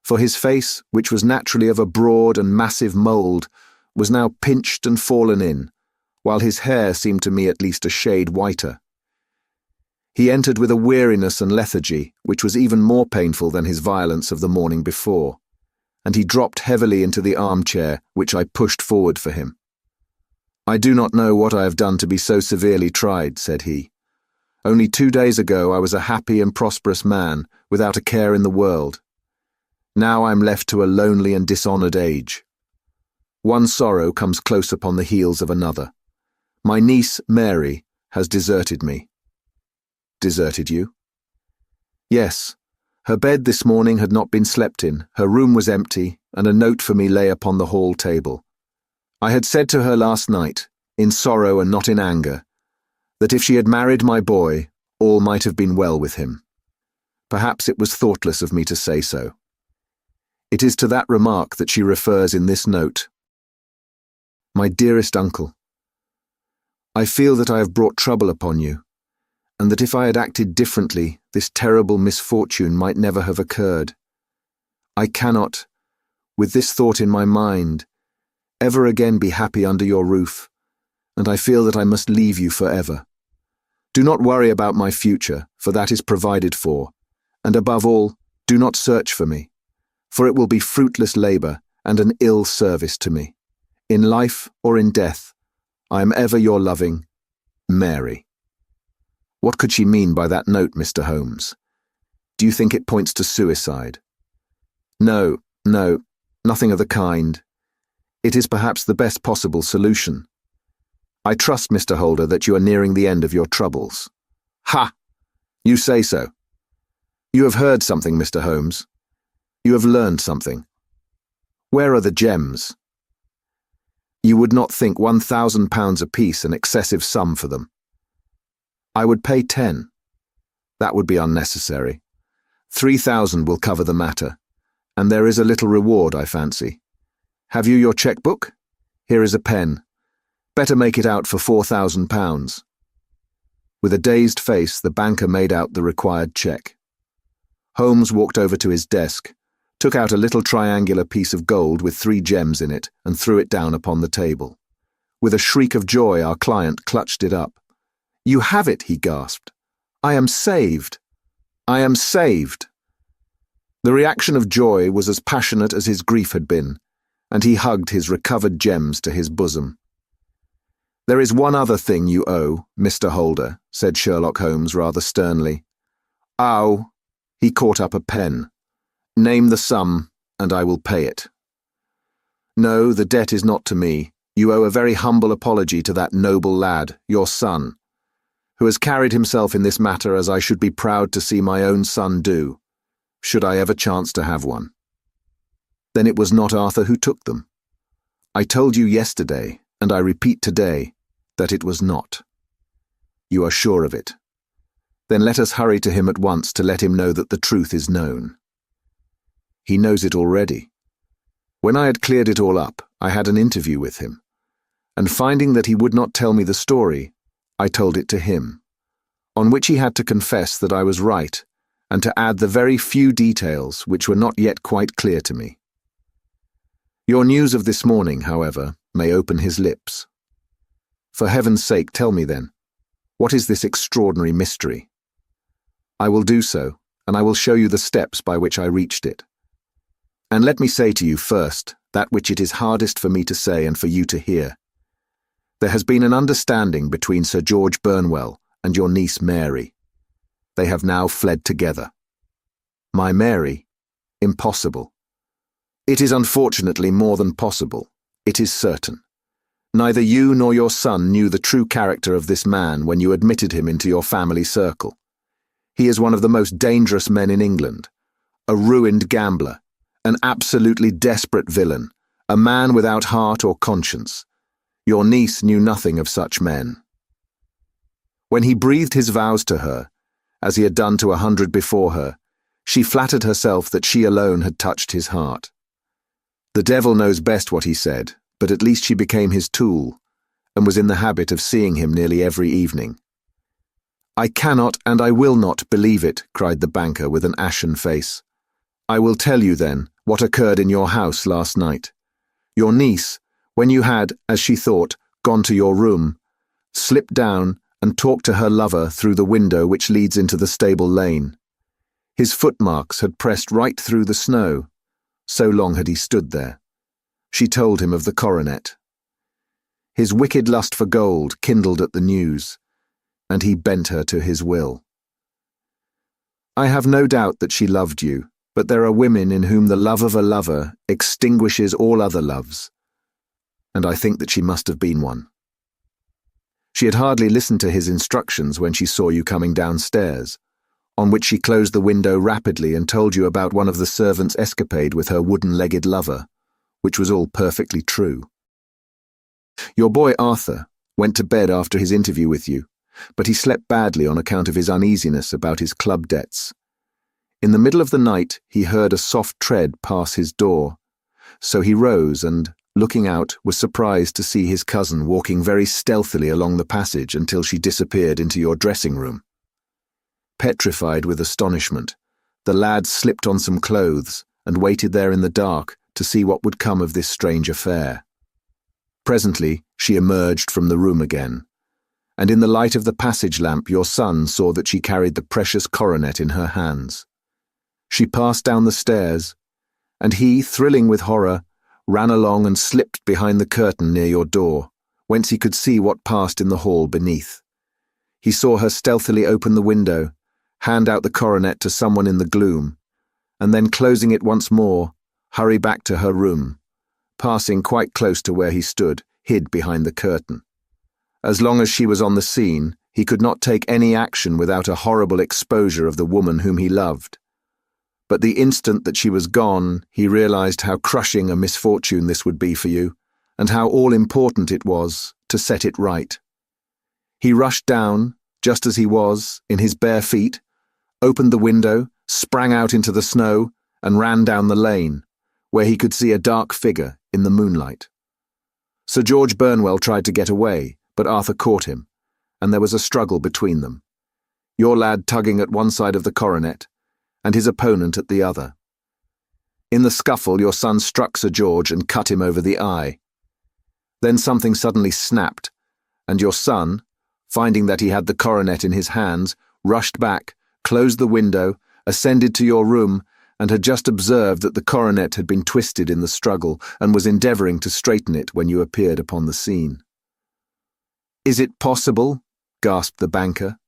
for his face, which was naturally of a broad and massive mould, was now pinched and fallen in, while his hair seemed to me at least a shade whiter. He entered with a weariness and lethargy which was even more painful than his violence of the morning before, and he dropped heavily into the armchair which I pushed forward for him. "I do not know what I have done to be so severely tried," said he. "Only 2 days ago I was a happy and prosperous man, without a care in the world. Now I am left to a lonely and dishonoured age. One sorrow comes close upon the heels of another. My niece, Mary, has deserted me." "Deserted you?" "Yes. Her bed this morning had not been slept in, her room was empty, and a note for me lay upon the hall table. I had said to her last night, in sorrow and not in anger, that if she had married my boy, all might have been well with him. Perhaps it was thoughtless of me to say so. It is to that remark that she refers in this note. My dearest uncle, I feel that I have brought trouble upon you, and that if I had acted differently, this terrible misfortune might never have occurred. I cannot, with this thought in my mind, ever again be happy under your roof, and I feel that I must leave you forever. Do not worry about my future, for that is provided for, and above all, do not search for me, for it will be fruitless labour and an ill service to me. In life or in death, I am ever your loving, Mary." What could she mean by that note, Mr. Holmes? Do you think it points to suicide? No, nothing of the kind. It is perhaps the best possible solution. I trust, Mr. Holder, that you are nearing the end of your troubles. Ha! You say so. You have heard something, Mr. Holmes. You have learned something. Where are the gems? You would not think £1,000 apiece an excessive sum for them. I would pay 10. That would be unnecessary. 3,000 will cover the matter, and there is a little reward, I fancy. Have you your cheque-book? Here is a pen. Better make it out for £4,000. With a dazed face, the banker made out the required cheque. Holmes walked over to his desk, took out a little triangular piece of gold with 3 gems in it, and threw it down upon the table. With a shriek of joy, our client clutched it up. "You have it," he gasped. "I am saved. I am saved." The reaction of joy was as passionate as his grief had been, and he hugged his recovered gems to his bosom. "There is one other thing you owe, Mr. Holder," said Sherlock Holmes rather sternly. "Ow!" He caught up a pen. "Name the sum, and I will pay it." "No, the debt is not to me. You owe a very humble apology to that noble lad, your son, who has carried himself in this matter as I should be proud to see my own son do, should I ever chance to have one." "Then it was not Arthur who took them?" "I told you yesterday, and I repeat today, that it was not." "You are sure of it? Then let us hurry to him at once to let him know that the truth is known." "He knows it already. When I had cleared it all up, I had an interview with him, and finding that he would not tell me the story, I told it to him, on which he had to confess that I was right, and to add the very few details which were not yet quite clear to me. Your news of this morning, however, may open his lips. For heaven's sake, tell me then, what is this extraordinary mystery? I will do so, and I will show you the steps by which I reached it. And let me say to you first that which it is hardest for me to say and for you to hear. There has been an understanding between Sir George Burnwell and your niece Mary. They have now fled together. My Mary? Impossible. It is unfortunately more than possible. It is certain. Neither you nor your son knew the true character of this man when you admitted him into your family circle. He is one of the most dangerous men in England, a ruined gambler, an absolutely desperate villain, a man without heart or conscience. Your niece knew nothing of such men. When he breathed his vows to her, as he had done to 100 before her, she flattered herself that she alone had touched his heart. The devil knows best what he said, but at least she became his tool, and was in the habit of seeing him nearly every evening. "I cannot and I will not believe it," cried the banker with an ashen face. "I will tell you then what occurred in your house last night. Your niece, when you had, as she thought, gone to your room, slipped down and talked to her lover through the window which leads into the stable lane. His footmarks had pressed right through the snow, so long had he stood there. She told him of the coronet. His wicked lust for gold kindled at the news, and he bent her to his will. I have no doubt that she loved you, but there are women in whom the love of a lover extinguishes all other loves, and I think that she must have been one. She had hardly listened to his instructions when she saw you coming downstairs, on which she closed the window rapidly and told you about one of the servants' escapade with her wooden-legged lover, which was all perfectly true. Your boy Arthur went to bed after his interview with you, but he slept badly on account of his uneasiness about his club debts. In the middle of the night he heard a soft tread pass his door, so he rose and, looking out, was surprised to see his cousin walking very stealthily along the passage until she disappeared into your dressing room. Petrified with astonishment, the lad slipped on some clothes and waited there in the dark to see what would come of this strange affair. Presently she emerged from the room again, and in the light of the passage lamp your son saw that she carried the precious coronet in her hands. She passed down the stairs, and he, thrilling with horror, ran along and slipped behind the curtain near your door, whence he could see what passed in the hall beneath. He saw her stealthily open the window, hand out the coronet to someone in the gloom, and then closing it once more, hurry back to her room, passing quite close to where he stood, hid behind the curtain. As long as she was on the scene, he could not take any action without a horrible exposure of the woman whom he loved. But the instant that she was gone, he realized how crushing a misfortune this would be for you, and how all-important it was to set it right. He rushed down, just as he was, in his bare feet, opened the window, sprang out into the snow, and ran down the lane, where he could see a dark figure in the moonlight. Sir George Burnwell tried to get away, but Arthur caught him, and there was a struggle between them, your lad tugging at one side of the coronet, and his opponent at the other. In the scuffle your son struck Sir George and cut him over the eye. Then something suddenly snapped, and your son, finding that he had the coronet in his hands, rushed back, closed the window, ascended to your room, and had just observed that the coronet had been twisted in the struggle and was endeavouring to straighten it when you appeared upon the scene. "Is it possible?" gasped the banker.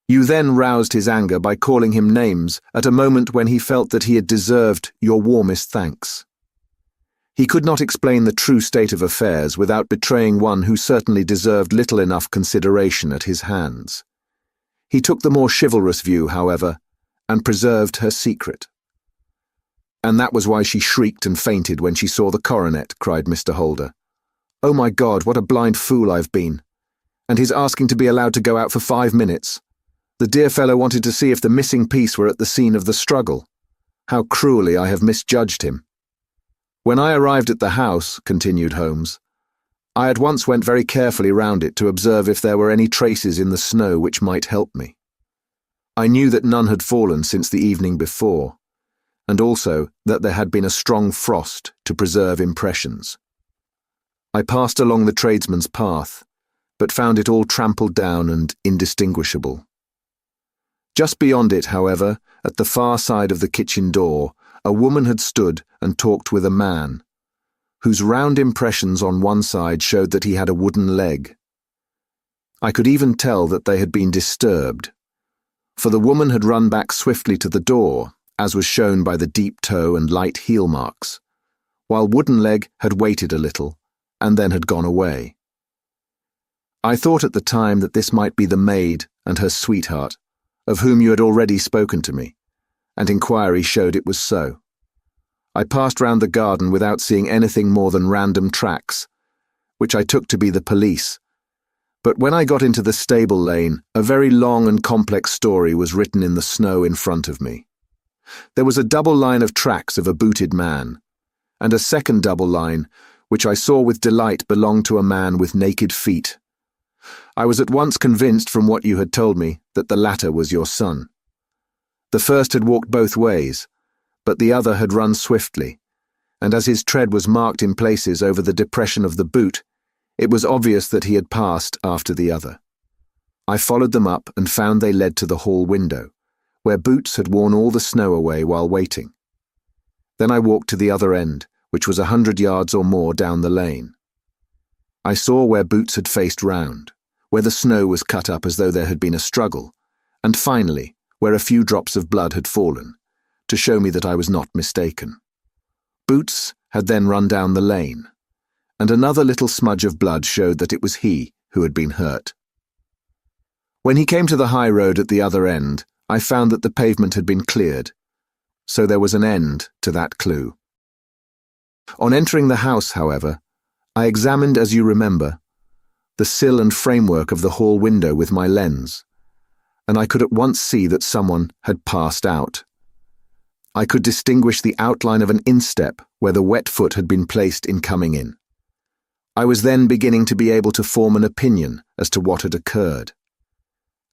You then roused his anger by calling him names at a moment when he felt that he had deserved your warmest thanks. He could not explain the true state of affairs without betraying one who certainly deserved little enough consideration at his hands. He took the more chivalrous view, however, and preserved her secret. "And that was why she shrieked and fainted when she saw the coronet," cried Mr. Holder. "Oh my God, what a blind fool I've been! And he's asking to be allowed to go out for 5 minutes. The dear fellow wanted to see if the missing piece were at the scene of the struggle. How cruelly I have misjudged him. When I arrived at the house," continued Holmes, "I at once went very carefully round it to observe if there were any traces in the snow which might help me. I knew that none had fallen since the evening before, and also that there had been a strong frost to preserve impressions. I passed along the tradesman's path, but found it all trampled down and indistinguishable. Just beyond it, however, at the far side of the kitchen door, a woman had stood and talked with a man, whose round impressions on one side showed that he had a wooden leg. I could even tell that they had been disturbed, for the woman had run back swiftly to the door, as was shown by the deep toe and light heel marks, while Wooden Leg had waited a little and then had gone away. I thought at the time that this might be the maid and her sweetheart, of whom you had already spoken to me, and inquiry showed it was so. I passed round the garden without seeing anything more than random tracks, which I took to be the police. But when I got into the stable lane, a very long and complex story was written in the snow in front of me. There was a double line of tracks of a booted man, and a second double line, which I saw with delight belonged to a man with naked feet. I was at once convinced from what you had told me that the latter was your son. The first had walked both ways, but the other had run swiftly, and as his tread was marked in places over the depression of the boot, it was obvious that he had passed after the other. I followed them up and found they led to the hall window, where Boots had worn all the snow away while waiting. Then I walked to the other end, which was 100 yards or more down the lane. I saw where Boots had faced round, where the snow was cut up as though there had been a struggle, and finally, where a few drops of blood had fallen, to show me that I was not mistaken. Boots had then run down the lane, and another little smudge of blood showed that it was he who had been hurt. When he came to the high road at the other end, I found that the pavement had been cleared, so there was an end to that clue. On entering the house, however, I examined, as you remember, the sill and framework of the hall window with my lens, and I could at once see that someone had passed out. I could distinguish the outline of an instep where the wet foot had been placed in coming in. I was then beginning to be able to form an opinion as to what had occurred.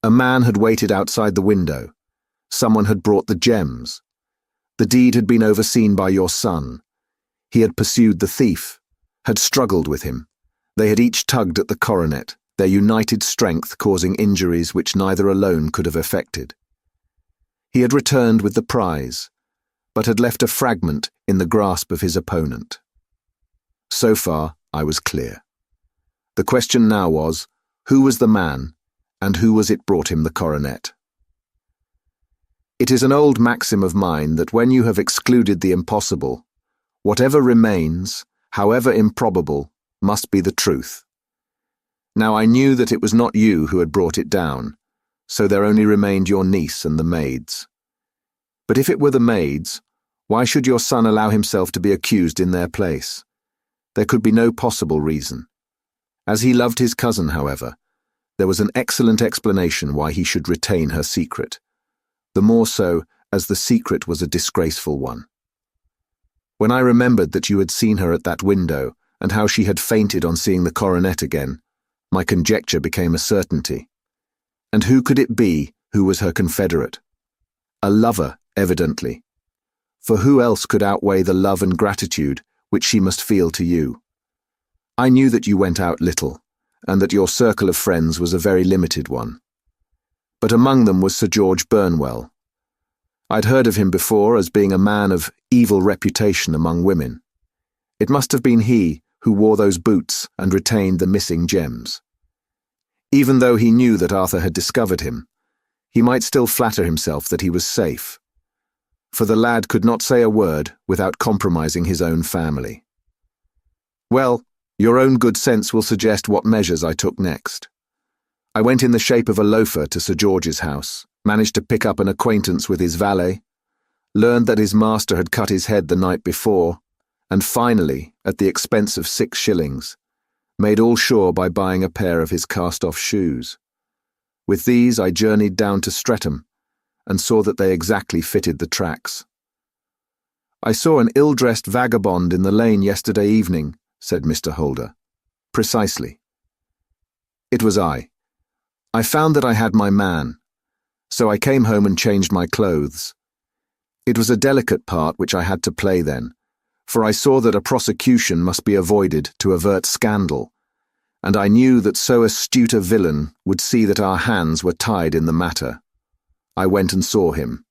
A man had waited outside the window. Someone had brought the gems. The deed had been overseen by your son. He had pursued the thief, had struggled with him. They had each tugged at the coronet, their united strength causing injuries which neither alone could have effected. He had returned with the prize, but had left a fragment in the grasp of his opponent. So far, I was clear. The question now was, who was the man, and who was it brought him the coronet? It is an old maxim of mine that when you have excluded the impossible, whatever remains, however improbable, must be the truth. Now I knew that it was not you who had brought it down, so there only remained your niece and the maids. But if it were the maids, why should your son allow himself to be accused in their place? There could be no possible reason. As he loved his cousin, however, there was an excellent explanation why he should retain her secret, the more so as the secret was a disgraceful one. When I remembered that you had seen her at that window, and how she had fainted on seeing the coronet again, my conjecture became a certainty. And who could it be who was her confederate? A lover, evidently. For who else could outweigh the love and gratitude which she must feel to you? I knew that you went out little, and that your circle of friends was a very limited one. But among them was Sir George Burnwell. I'd heard of him before as being a man of evil reputation among women. It must have been he who wore those boots and retained the missing gems. Even though he knew that Arthur had discovered him, he might still flatter himself that he was safe, for the lad could not say a word without compromising his own family. Well, your own good sense will suggest what measures I took next. I went in the shape of a loafer to Sir George's house, managed to pick up an acquaintance with his valet, learned that his master had cut his head the night before, and finally, at the expense of 6 shillings, made all sure by buying a pair of his cast-off shoes. With these I journeyed down to Streatham, and saw that they exactly fitted the tracks. "I saw an ill-dressed vagabond in the lane yesterday evening," said Mr. Holder. "Precisely." "It was I. I found that I had my man, so I came home and changed my clothes. It was a delicate part which I had to play then, for I saw that a prosecution must be avoided to avert scandal, and I knew that so astute a villain would see that our hands were tied in the matter. I went and saw him.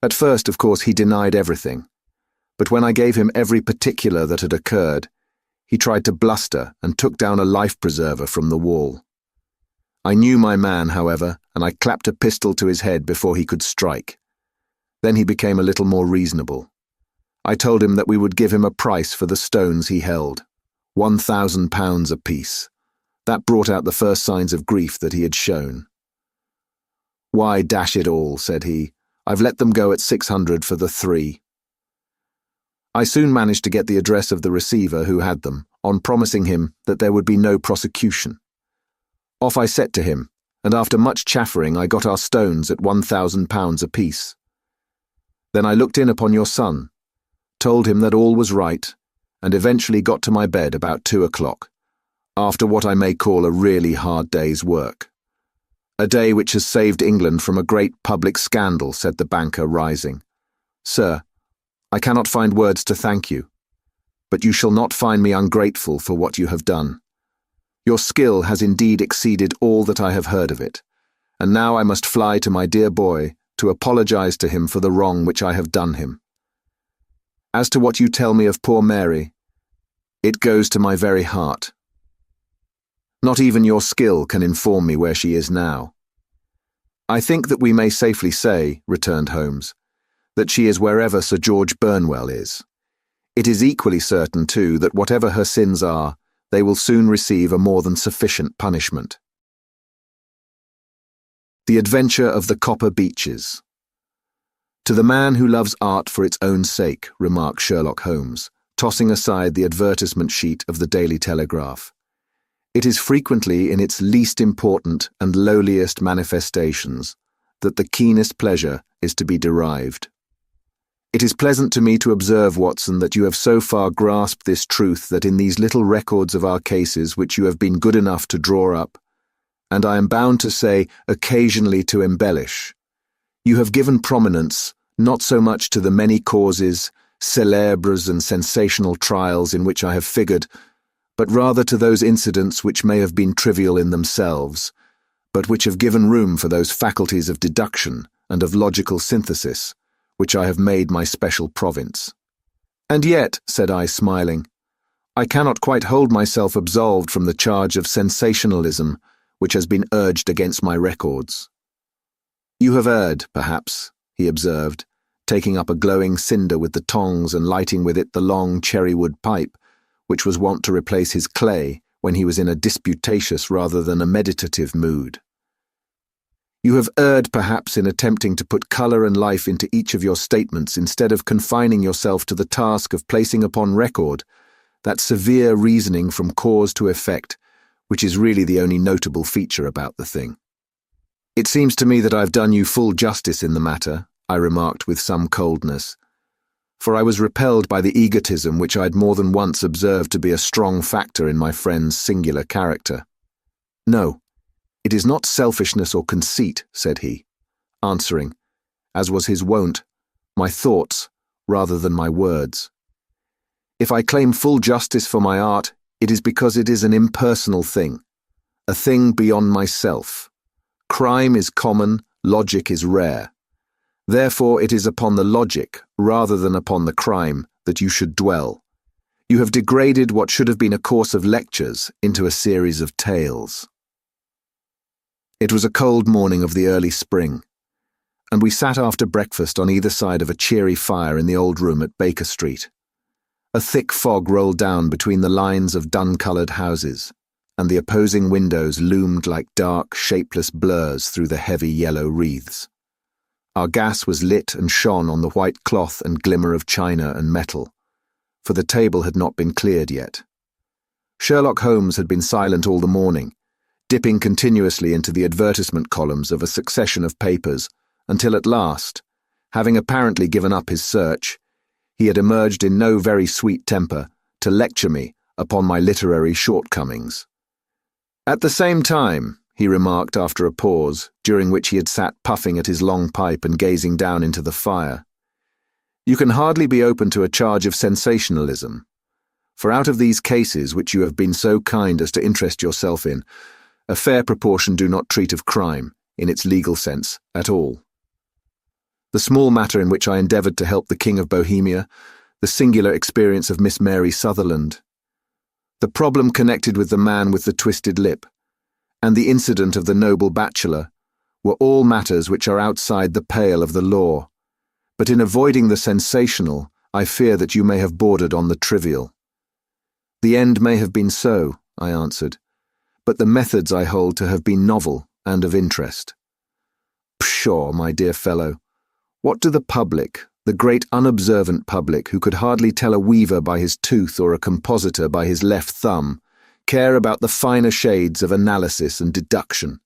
At first, of course, he denied everything, but when I gave him every particular that had occurred, he tried to bluster and took down a life-preserver from the wall. I knew my man, however, and I clapped a pistol to his head before he could strike. Then he became a little more reasonable. I told him that we would give him a price for the stones he held. £1,000 apiece. That brought out the first signs of grief that he had shown. "Why, dash it all," said he, "I've let them go at 600 for the 3. I soon managed to get the address of the receiver who had them, on promising him that there would be no prosecution. Off I set to him, and after much chaffering I got our stones at £1,000 apiece. Then I looked in upon your son, told him that all was right, and eventually got to my bed about 2 o'clock, after what I may call a really hard day's work. A day which has saved England from a great public scandal," said the banker, rising. "Sir, I cannot find words to thank you, but you shall not find me ungrateful for what you have done. Your skill has indeed exceeded all that I have heard of it, and now I must fly to my dear boy to apologize to him for the wrong which I have done him. As to what you tell me of poor Mary, it goes to my very heart. Not even your skill can inform me where she is now." "I think that we may safely say," returned Holmes, "that she is wherever Sir George Burnwell is. It is equally certain, too, that whatever her sins are, they will soon receive a more than sufficient punishment." The Adventure of the Copper Beeches. "To the man who loves art for its own sake," remarked Sherlock Holmes, tossing aside the advertisement sheet of the Daily Telegraph, "it is frequently in its least important and lowliest manifestations that the keenest pleasure is to be derived. It is pleasant to me to observe, Watson, that you have so far grasped this truth that in these little records of our cases which you have been good enough to draw up, and I am bound to say occasionally to embellish, you have given prominence not so much to the many causes, célèbres and sensational trials in which I have figured, but rather to those incidents which may have been trivial in themselves, but which have given room for those faculties of deduction and of logical synthesis, which I have made my special province. And yet," said I, smiling, "I cannot quite hold myself absolved from the charge of sensationalism which has been urged against my records." "You have erred, perhaps," he observed, taking up a glowing cinder with the tongs and lighting with it the long cherry-wood pipe, which was wont to replace his clay when he was in a disputatious rather than a meditative mood. "You have erred perhaps in attempting to put colour and life into each of your statements instead of confining yourself to the task of placing upon record that severe reasoning from cause to effect, which is really the only notable feature about the thing." "It seems to me that I have done you full justice in the matter," I remarked with some coldness, for I was repelled by the egotism which I had more than once observed to be a strong factor in my friend's singular character. "No, it is not selfishness or conceit," said he, answering, as was his wont, my thoughts rather than my words. "If I claim full justice for my art, it is because it is an impersonal thing, a thing beyond myself. Crime is common, logic is rare. Therefore it is upon the logic, rather than upon the crime, that you should dwell. You have degraded what should have been a course of lectures into a series of tales." It was a cold morning of the early spring, and we sat after breakfast on either side of a cheery fire in the old room at Baker Street. A thick fog rolled down between the lines of dun-coloured houses, and the opposing windows loomed like dark, shapeless blurs through the heavy yellow wreaths. Our gas was lit and shone on the white cloth and glimmer of china and metal, for the table had not been cleared yet. Sherlock Holmes had been silent all the morning, dipping continuously into the advertisement columns of a succession of papers, until at last, having apparently given up his search, he had emerged in no very sweet temper to lecture me upon my literary shortcomings. "At the same time," he remarked after a pause, during which he had sat puffing at his long pipe and gazing down into the fire, "you can hardly be open to a charge of sensationalism, for out of these cases which you have been so kind as to interest yourself in, a fair proportion do not treat of crime, in its legal sense, at all. The small matter in which I endeavoured to help the King of Bohemia, the singular experience of Miss Mary Sutherland, the problem connected with the man with the twisted lip, and the incident of the noble Bachelor, were all matters which are outside the pale of the law, but in avoiding the sensational, I fear that you may have bordered on the trivial. The end may have been so, I answered, but the methods I hold to have been novel and of interest. Pshaw, my dear fellow, what do the public, the great unobservant public who could hardly tell a weaver by his tooth or a compositor by his left thumb, care about the finer shades of analysis and deduction?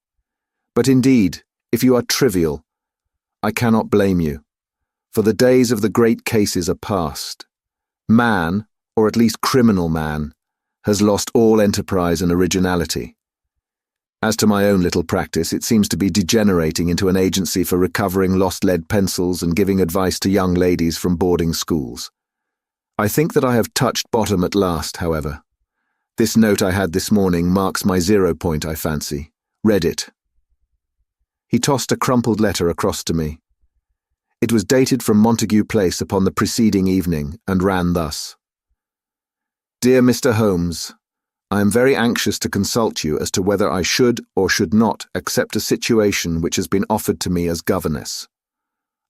But indeed, if you are trivial, I cannot blame you, for the days of the great cases are past. Man, or at least criminal man, has lost all enterprise and originality. As to my own little practice, it seems to be degenerating into an agency for recovering lost lead pencils and giving advice to young ladies from boarding schools. I think that I have touched bottom at last, however. This note I had this morning marks my 0 point, I fancy. Read it. He tossed a crumpled letter across to me. It was dated from Montague Place upon the preceding evening, and ran thus. Dear Mr. Holmes, I am very anxious to consult you as to whether I should or should not accept a situation which has been offered to me as governess.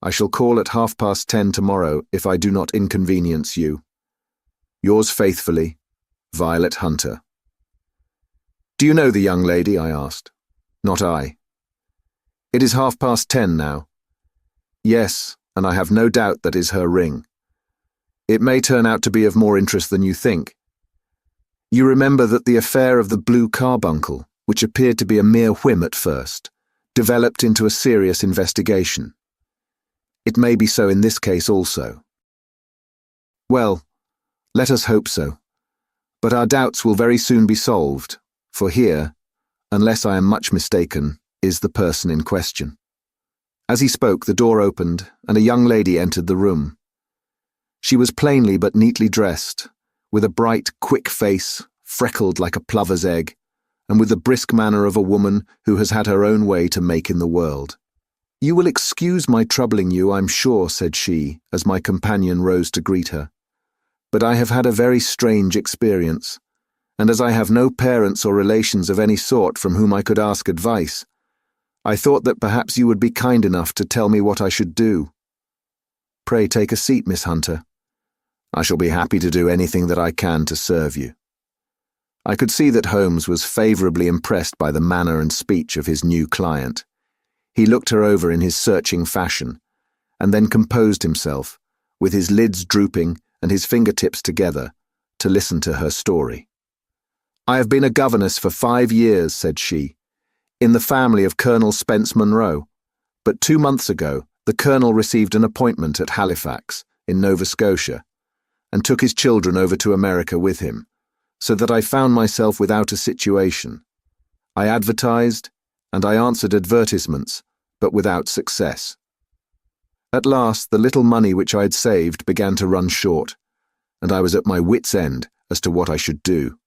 I shall call at 10:30 tomorrow if I do not inconvenience you. Yours faithfully, Violet Hunter. Do you know the young lady? I asked. Not I. It is 10:30 now. Yes, and I have no doubt that is her ring. It may turn out to be of more interest than you think. You remember that the affair of the blue carbuncle, which appeared to be a mere whim at first, developed into a serious investigation. It may be so in this case also. Well, let us hope so. But our doubts will very soon be solved, for here, unless I am much mistaken, is the person in question. As he spoke, the door opened, and a young lady entered the room. She was plainly but neatly dressed, with a bright, quick face, freckled like a plover's egg, and with the brisk manner of a woman who has had her own way to make in the world. You will excuse my troubling you, I'm sure, said she, as my companion rose to greet her. But I have had a very strange experience, and as I have no parents or relations of any sort from whom I could ask advice, I thought that perhaps you would be kind enough to tell me what I should do. Pray take a seat, Miss Hunter. I shall be happy to do anything that I can to serve you. I could see that Holmes was favourably impressed by the manner and speech of his new client. He looked her over in his searching fashion, and then composed himself, with his lids drooping and his fingertips together, to listen to her story. I have been a governess for 5 years, said she, in the family of Colonel Spence Munro, but 2 months ago the Colonel received an appointment at Halifax, in Nova Scotia, and took his children over to America with him, so that I found myself without a situation. I advertised, and I answered advertisements, but without success. At last, the little money which I had saved began to run short, and I was at my wits' end as to what I should do.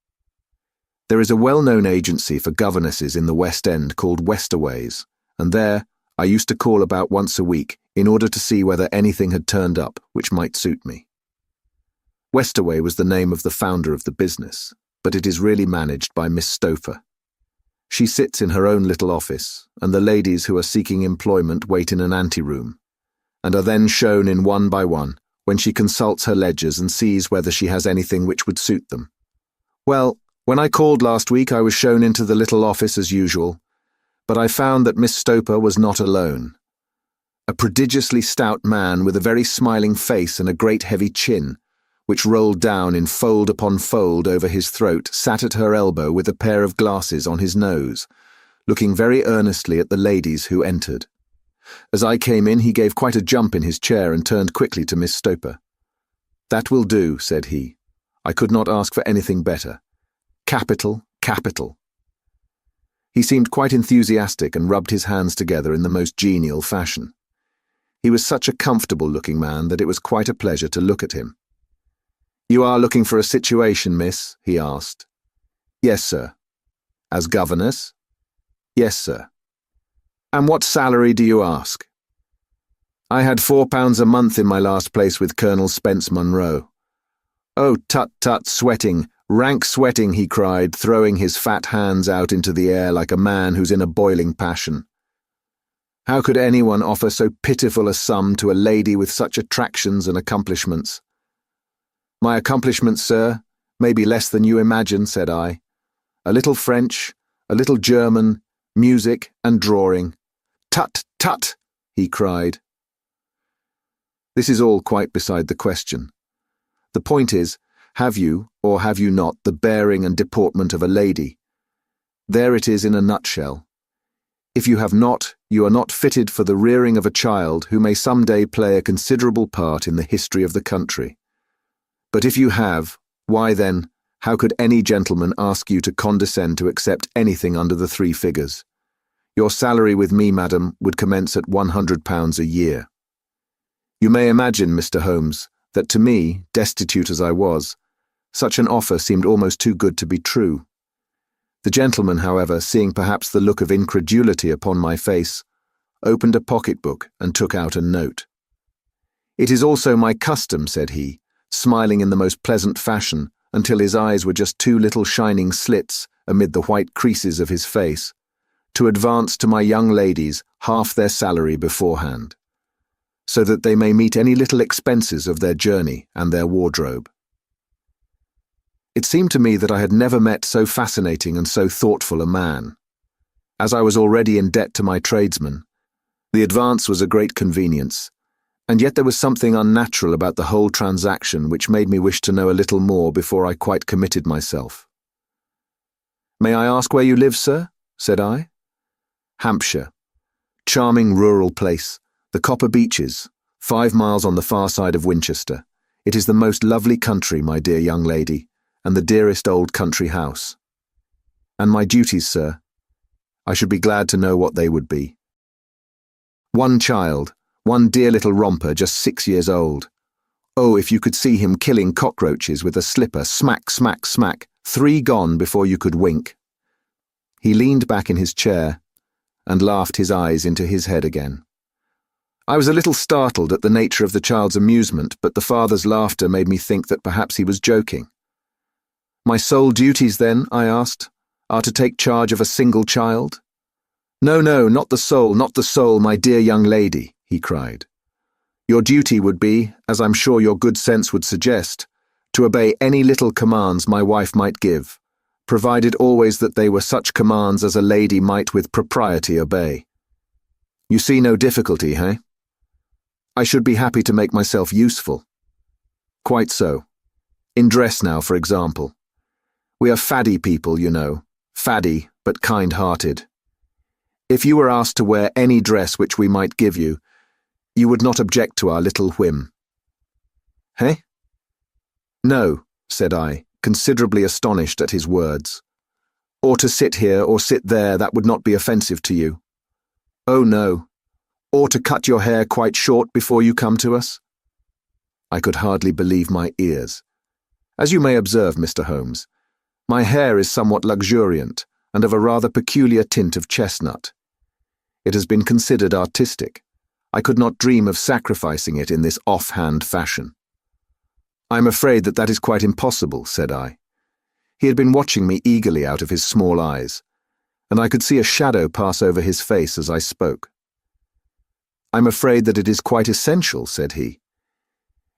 There is a well-known agency for governesses in the West End called Westaway's, and there I used to call about once a week in order to see whether anything had turned up which might suit me. Westaway was the name of the founder of the business, but it is really managed by Miss Stouffer. She sits in her own little office, and the ladies who are seeking employment wait in an anteroom, and are then shown in one by one when she consults her ledgers and sees whether she has anything which would suit them. Well, when I called last week I was shown into the little office as usual, but I found that Miss Stouffer was not alone. A prodigiously stout man with a very smiling face and a great heavy chin, which rolled down in fold upon fold over his throat, sat at her elbow with a pair of glasses on his nose, looking very earnestly at the ladies who entered. As I came in, he gave quite a jump in his chair and turned quickly to Miss Stouffer. That will do, said he. I could not ask for anything better. Capital, capital. He seemed quite enthusiastic and rubbed his hands together in the most genial fashion. He was such a comfortable-looking man that it was quite a pleasure to look at him. You are looking for a situation, miss? He asked. Yes, sir. As governess? Yes, sir. And what salary do you ask? I had £4 a month in my last place with Colonel Spence Munro. Oh, tut, sweating, rank sweating, he cried, throwing his fat hands out into the air like a man who's in a boiling passion. How could anyone offer so pitiful a sum to a lady with such attractions and accomplishments? My accomplishments, sir, maybe less than you imagine, said I. A little French, a little German, music and drawing. Tut, tut, he cried. This is all quite beside the question. The point is, have you, or have you not, the bearing and deportment of a lady? There it is in a nutshell. If you have not, you are not fitted for the rearing of a child who may some day play a considerable part in the history of the country. But if you have, why then, how could any gentleman ask you to condescend to accept anything under the 3 figures? Your salary with me, madam, would commence at £100 a year. You may imagine, Mr. Holmes, that to me, destitute as I was, such an offer seemed almost too good to be true. The gentleman, however, seeing perhaps the look of incredulity upon my face, opened a pocketbook and took out a note. "It is also my custom," said he, smiling in the most pleasant fashion until his eyes were just 2 little shining slits amid the white creases of his face, "to advance to my young ladies half their salary beforehand, so that they may meet any little expenses of their journey and their wardrobe." It seemed to me that I had never met so fascinating and so thoughtful a man. As I was already in debt to my tradesman, the advance was a great convenience, and yet there was something unnatural about the whole transaction which made me wish to know a little more before I quite committed myself. "May I ask where you live, sir?" said I. "Hampshire. Charming rural place. The Copper Beeches, 5 miles on the far side of Winchester. It is the most lovely country, my dear young lady, and the dearest old country house." "And my duties, sir?" "I should be glad to know what they would be." "One child, one dear little romper, just 6 years old. Oh, if you could see him killing cockroaches with a slipper, smack, smack, smack, 3 gone before you could wink." He leaned back in his chair and laughed his eyes into his head again. I was a little startled at the nature of the child's amusement, but the father's laughter made me think that perhaps he was joking. "My sole duties, then," I asked, "are to take charge of a single child?" "No, no, not the sole, my dear young lady," he cried. "Your duty would be, as I'm sure your good sense would suggest, to obey any little commands my wife might give, provided always that they were such commands as a lady might with propriety obey. You see no difficulty, eh? I should be happy to make myself useful." "Quite so. In dress now, for example. We are faddy people, you know, faddy but kind-hearted. If you were asked to wear any dress which we might give you, you would not object to our little whim." "Eh?" "No," said I, considerably astonished at his words. "Or to sit here or sit there, that would not be offensive to you." "Oh, no. Or to cut your hair quite short before you come to us?" I could hardly believe my ears. As you may observe, Mr. Holmes, my hair is somewhat luxuriant and of a rather peculiar tint of chestnut. It has been considered artistic. I could not dream of sacrificing it in this off-hand fashion. "I'm afraid that is quite impossible," said I. He had been watching me eagerly out of his small eyes, and I could see a shadow pass over his face as I spoke. "I'm afraid that it is quite essential," said he.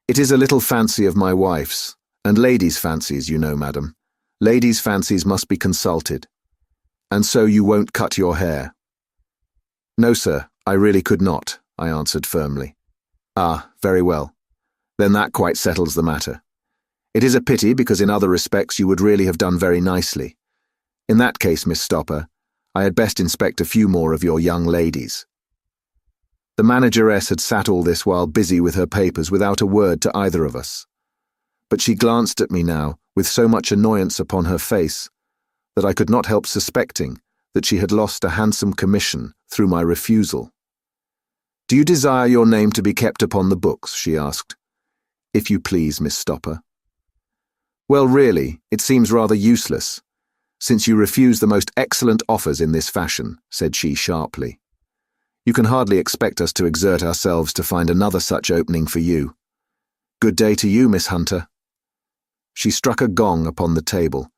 "It is a little fancy of my wife's, and ladies' fancies, you know, madam. Ladies' fancies must be consulted. And so you won't cut your hair?" "No, sir, I really could not," I answered firmly. "Ah, very well. Then that quite settles the matter. It is a pity, because in other respects you would really have done very nicely. In that case, Miss Stopper, I had best inspect a few more of your young ladies." The manageress had sat all this while busy with her papers without a word to either of us. But she glanced at me now with so much annoyance upon her face that I could not help suspecting that she had lost a handsome commission through my refusal. "Do you desire your name to be kept upon the books?" she asked. "If you please, Miss Stopper." "Well, really, it seems rather useless, since you refuse the most excellent offers in this fashion," said she sharply. "You can hardly expect us to exert ourselves to find another such opening for you. Good day to you, Miss Hunter." She struck a gong upon the table,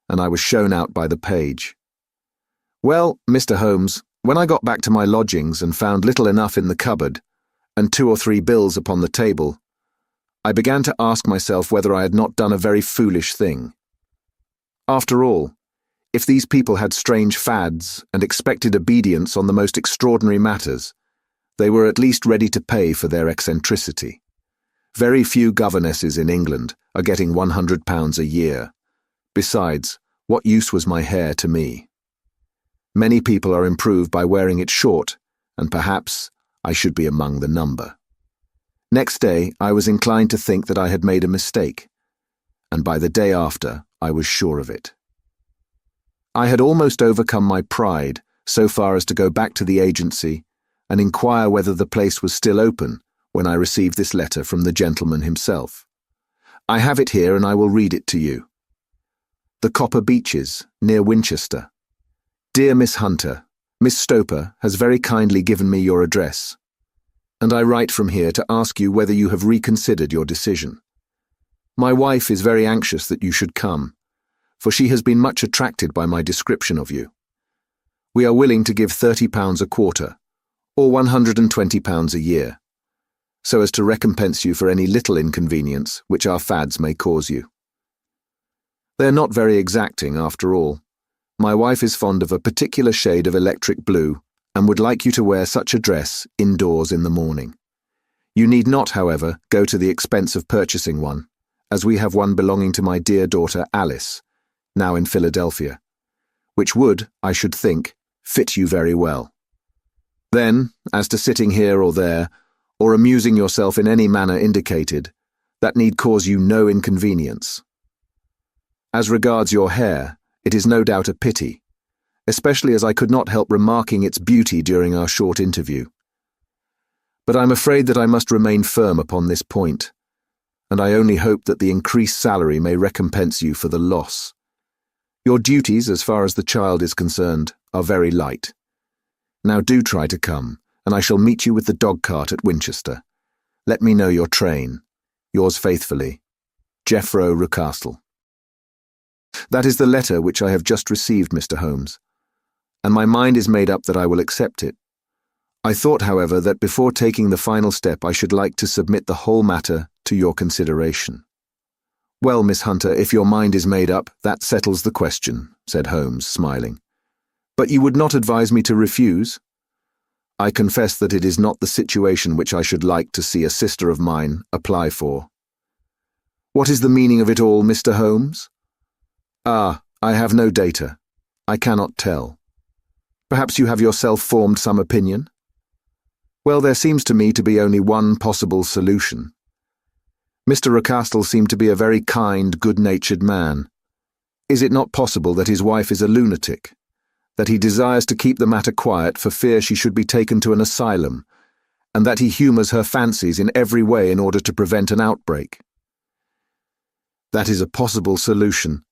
and I was shown out by the page. Well, Mr. Holmes, when I got back to my lodgings and found little enough in the cupboard, and 2 or 3 bills upon the table, I began to ask myself whether I had not done a very foolish thing. After all, if these people had strange fads and expected obedience on the most extraordinary matters, they were at least ready to pay for their eccentricity. Very few governesses in England are getting £100 a year. Besides, what use was my hair to me? Many people are improved by wearing it short, and perhaps I should be among the number. Next day, I was inclined to think that I had made a mistake, and by the day after, I was sure of it. I had almost overcome my pride so far as to go back to the agency and inquire whether the place was still open when I received this letter from the gentleman himself. I have it here and I will read it to you. The Copper Beeches, near Winchester. Dear Miss Hunter, Miss Stoper has very kindly given me your address, and I write from here to ask you whether you have reconsidered your decision. My wife is very anxious that you should come, for she has been much attracted by my description of you. We are willing to give £30 a quarter, or £120 a year, so as to recompense you for any little inconvenience which our fads may cause you. They're not very exacting after all. My wife is fond of a particular shade of electric blue and would like you to wear such a dress indoors in the morning. You need not, however, go to the expense of purchasing one, as we have one belonging to my dear daughter Alice, now in Philadelphia, which would, I should think, fit you very well. Then, as to sitting here or there, or amusing yourself in any manner indicated, that need cause you no inconvenience. As regards your hair, it is no doubt a pity, especially as I could not help remarking its beauty during our short interview. But I'm afraid that I must remain firm upon this point, and I only hope that the increased salary may recompense you for the loss. Your duties, as far as the child is concerned, are very light. Now do try to come, and I shall meet you with the dog-cart at Winchester. Let me know your train. Yours faithfully, Jeffro Rucastle. That is the letter which I have just received, Mr. Holmes, and my mind is made up that I will accept it. I thought, however, that before taking the final step I should like to submit the whole matter to your consideration. Well, Miss Hunter, if your mind is made up, that settles the question, said Holmes, smiling. But you would not advise me to refuse? I confess that it is not the situation which I should like to see a sister of mine apply for. What is the meaning of it all, Mr. Holmes? Ah, I have no data. I cannot tell. Perhaps you have yourself formed some opinion? Well, there seems to me to be only one possible solution. Mr. Rucastle seemed to be a very kind, good-natured man. Is it not possible that his wife is a lunatic, that he desires to keep the matter quiet for fear she should be taken to an asylum, and that he humours her fancies in every way in order to prevent an outbreak? That is a possible solution.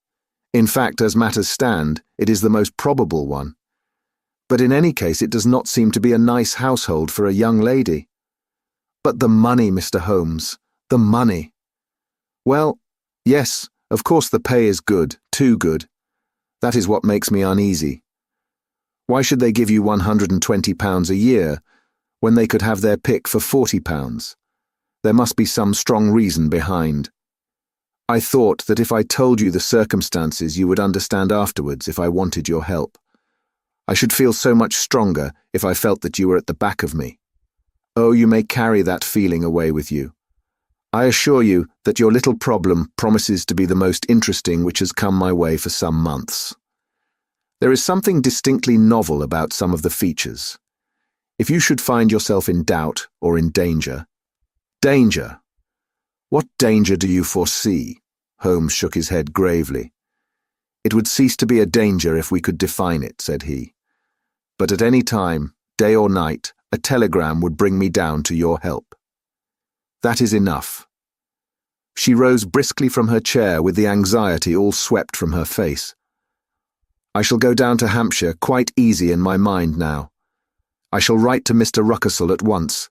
In fact, as matters stand, it is the most probable one. But in any case, it does not seem to be a nice household for a young lady. But the money, Mr. Holmes, the money. Well, yes, of course the pay is good, too good. That is what makes me uneasy. Why should they give you £120 a year when they could have their pick for £40? There must be some strong reason behind. I thought that if I told you the circumstances you would understand afterwards if I wanted your help. I should feel so much stronger if I felt that you were at the back of me. Oh, you may carry that feeling away with you. I assure you that your little problem promises to be the most interesting which has come my way for some months. There is something distinctly novel about some of the features. If you should find yourself in doubt or in danger— Danger? What danger do you foresee? Holmes shook his head gravely. It would cease to be a danger if we could define it, said he. But at any time, day or night, a telegram would bring me down to your help. That is enough. She rose briskly from her chair with the anxiety all swept from her face. I shall go down to Hampshire quite easy in my mind now. I shall write to Mr. Rucastle at once,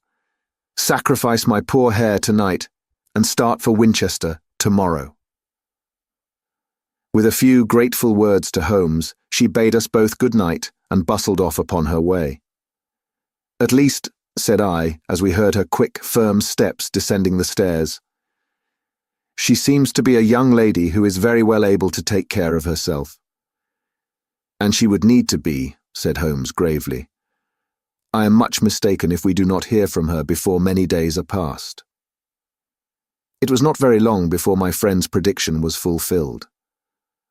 sacrifice my poor hair tonight, and start for Winchester tomorrow. With a few grateful words to Holmes, she bade us both good night and bustled off upon her way. At least, said I, as we heard her quick, firm steps descending the stairs, She seems to be a young lady who is very well able to take care of herself." "And she would need to be," said Holmes gravely. "I am much mistaken if we do not hear from her before many days are past." It was not very long before my friend's prediction was fulfilled.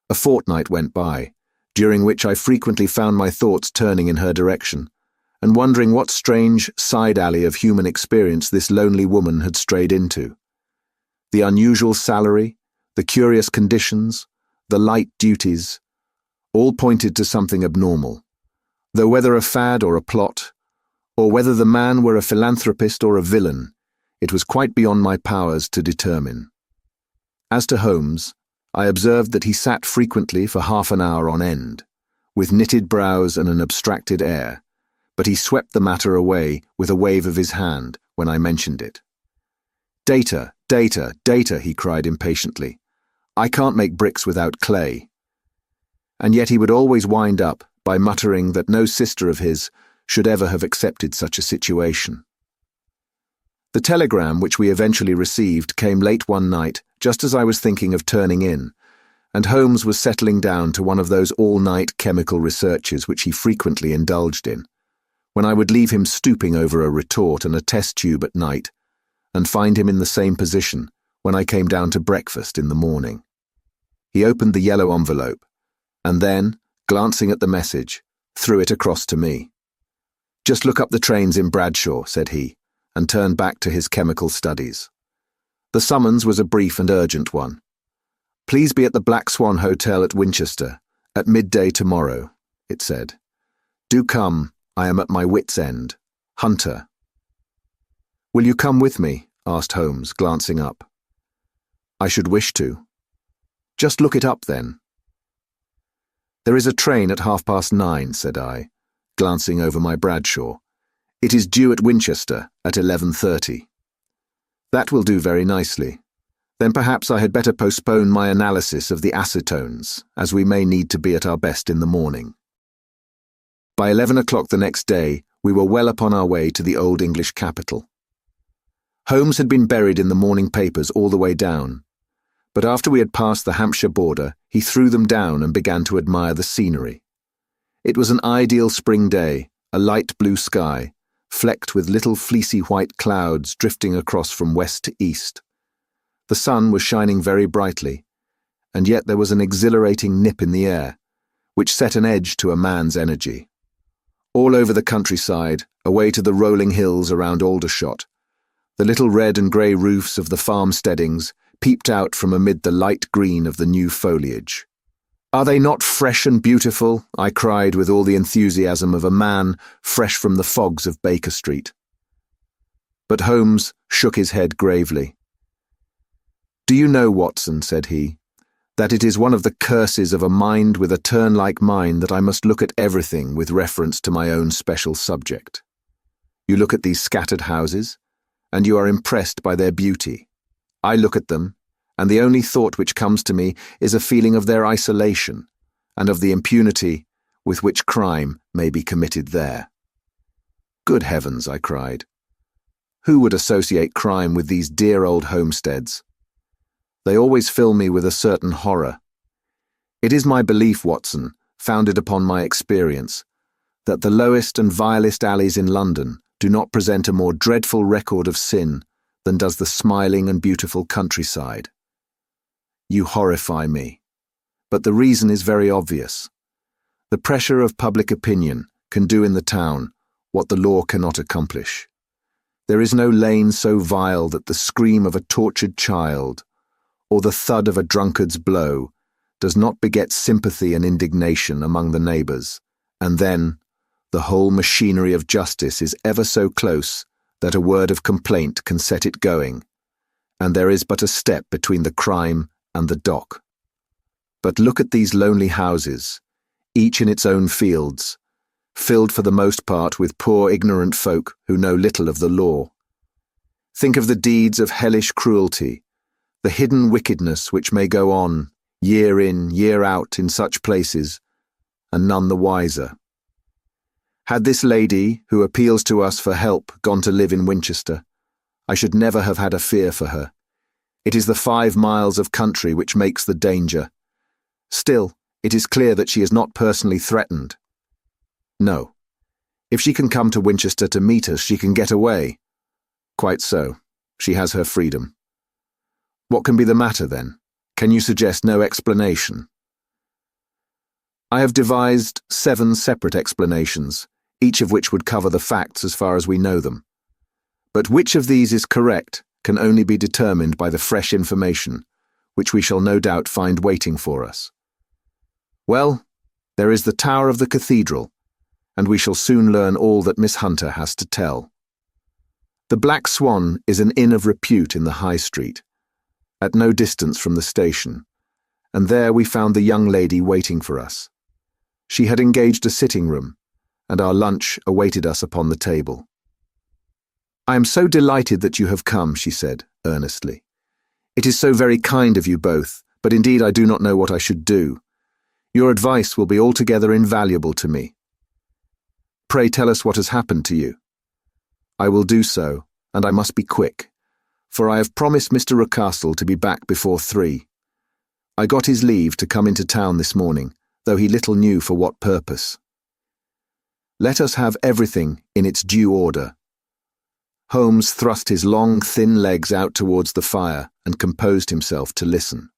A fortnight went by, during which I frequently found my thoughts turning in her direction, and wondering what strange side alley of human experience this lonely woman had strayed into. The unusual salary, the curious conditions, the light duties, all pointed to something abnormal, though whether a fad or a plot, or whether the man were a philanthropist or a villain, it was quite beyond my powers to determine. As to Holmes, I observed that he sat frequently for half an hour on end, with knitted brows and an abstracted air, but he swept the matter away with a wave of his hand when I mentioned it. "Data, data, data," he cried impatiently. "I can't make bricks without clay." And yet he would always wind up by muttering that no sister of his should ever have accepted such a situation. The telegram which we eventually received came late one night, just as I was thinking of turning in, and Holmes was settling down to one of those all-night chemical researches which he frequently indulged in, when I would leave him stooping over a retort and a test tube at night, and find him in the same position when I came down to breakfast in the morning. He opened the yellow envelope, and then, glancing at the message, threw it across to me. "Just look up the trains in Bradshaw," said he, and turned back to his chemical studies. The summons was a brief and urgent one. "Please be at the Black Swan Hotel at Winchester, at midday tomorrow," it said. "Do come, I am at my wit's end. Hunter." "Will you come with me?" asked Holmes, glancing up. "I should wish to." "Just look it up then." "There is a train at 9:30, said I, glancing over my Bradshaw. "It is due at Winchester at 11:30. "That will do very nicely. Then perhaps I had better postpone my analysis of the acetones, as we may need to be at our best in the morning." By 11 o'clock the next day, we were well upon our way to the old English capital. Holmes had been buried in the morning papers all the way down, but after we had passed the Hampshire border, he threw them down and began to admire the scenery. It was an ideal spring day, a light blue sky, flecked with little fleecy white clouds drifting across from west to east. The sun was shining very brightly, and yet there was an exhilarating nip in the air, which set an edge to a man's energy. All over the countryside, away to the rolling hills around Aldershot, the little red and grey roofs of the farmsteadings peeped out from amid the light green of the new foliage. "Are they not fresh and beautiful?" I cried with all the enthusiasm of a man fresh from the fogs of Baker Street. But Holmes shook his head gravely. "Do you know, Watson," said he, "that it is one of the curses of a mind with a turn like mine that I must look at everything with reference to my own special subject. You look at these scattered houses, and you are impressed by their beauty. I look at them, and the only thought which comes to me is a feeling of their isolation, and of the impunity with which crime may be committed there." "Good heavens," I cried. "Who would associate crime with these dear old homesteads? They always fill me with a certain horror. It is my belief, Watson, founded upon my experience, that the lowest and vilest alleys in London do not present a more dreadful record of sin than does the smiling and beautiful countryside. You horrify me, but the reason is very obvious. The pressure of public opinion can do in the town what the law cannot accomplish. There is no lane so vile that the scream of a tortured child, or the thud of a drunkard's blow, does not beget sympathy and indignation among the neighbours, and then the whole machinery of justice is ever so close that a word of complaint can set it going, and there is but a step between the crime and the dock. But look at these lonely houses, each in its own fields, filled for the most part with poor ignorant folk who know little of the law. Think of the deeds of hellish cruelty, the hidden wickedness which may go on, year in, year out in such places, and none the wiser. Had this lady, who appeals to us for help, gone to live in Winchester, I should never have had a fear for her. It is the 5 miles of country which makes the danger. Still, it is clear that she is not personally threatened. No. If she can come to Winchester to meet us, she can get away. Quite so. She has her freedom. What can be the matter, then? Can you suggest no explanation? I have devised 7 separate explanations, each of which would cover the facts as far as we know them. But which of these is correct can only be determined by the fresh information, which we shall no doubt find waiting for us. Well, there is the tower of the cathedral, and we shall soon learn all that Miss Hunter has to tell. The Black Swan is an inn of repute in the High Street, at no distance from the station, and there we found the young lady waiting for us. She had engaged a sitting room, and our lunch awaited us upon the table. "I am so delighted that you have come," she said, earnestly. "It is so very kind of you both, but indeed I do not know what I should do. Your advice will be altogether invaluable to me. Pray tell us what has happened to you." "I will do so, and I must be quick, for I have promised Mr. Rucastle to be back before 3. I got his leave to come into town this morning, though he little knew for what purpose. Let us have everything in its due order." Holmes thrust his long, thin legs out towards the fire and composed himself to listen.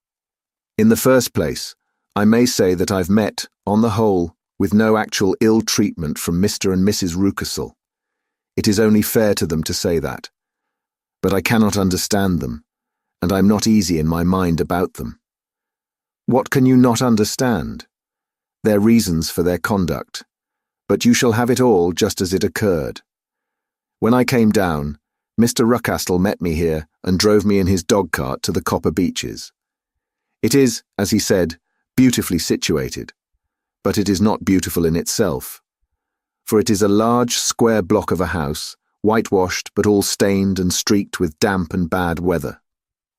"In the first place, I may say that I've met, on the whole, with no actual ill treatment from Mr. and Mrs. Rucastle. It is only fair to them to say that. But I cannot understand them, and I'm not easy in my mind about them." "What can you not understand?" "Their reasons for their conduct. But you shall have it all just as it occurred. When I came down, Mr. Rucastle met me here and drove me in his dog-cart to the Copper Beeches. It is, as he said, beautifully situated, but it is not beautiful in itself, for it is a large square block of a house, whitewashed but all stained and streaked with damp and bad weather.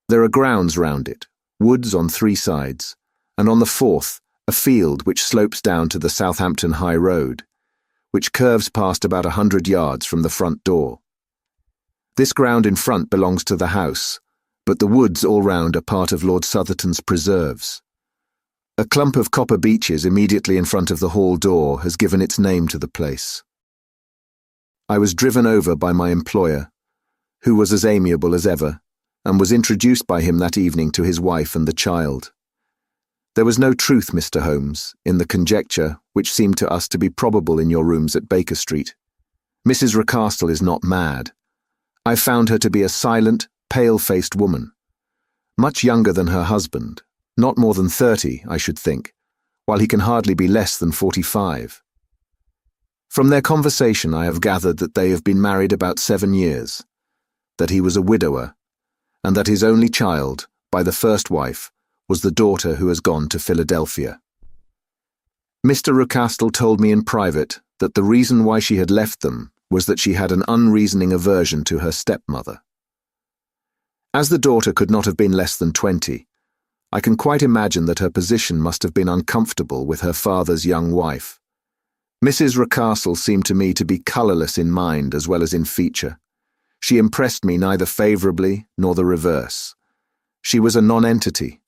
There are grounds round it, woods on 3 sides, and on the 4th a field which slopes down to the Southampton High Road, which curves past about 100 yards from the front door. This ground in front belongs to the house, but the woods all round are part of Lord Southerton's preserves. A clump of copper beeches immediately in front of the hall door has given its name to the place. I was driven over by my employer, who was as amiable as ever, and was introduced by him that evening to his wife and the child. There was no truth, Mr. Holmes, in the conjecture which seemed to us to be probable in your rooms at Baker Street. Mrs. Rucastle is not mad. I found her to be a silent, pale-faced woman, much younger than her husband, not more than 30, I should think, while he can hardly be less than 45. From their conversation I have gathered that they have been married about 7 years, that he was a widower, and that his only child, by the first wife, was the daughter who has gone to Philadelphia. Mr. Rucastle told me in private that the reason why she had left them was that she had an unreasoning aversion to her stepmother. As the daughter could not have been less than 20, I can quite imagine that her position must have been uncomfortable with her father's young wife. Mrs. Rucastle seemed to me to be colourless in mind as well as in feature. She impressed me neither favourably nor the reverse. She was a nonentity.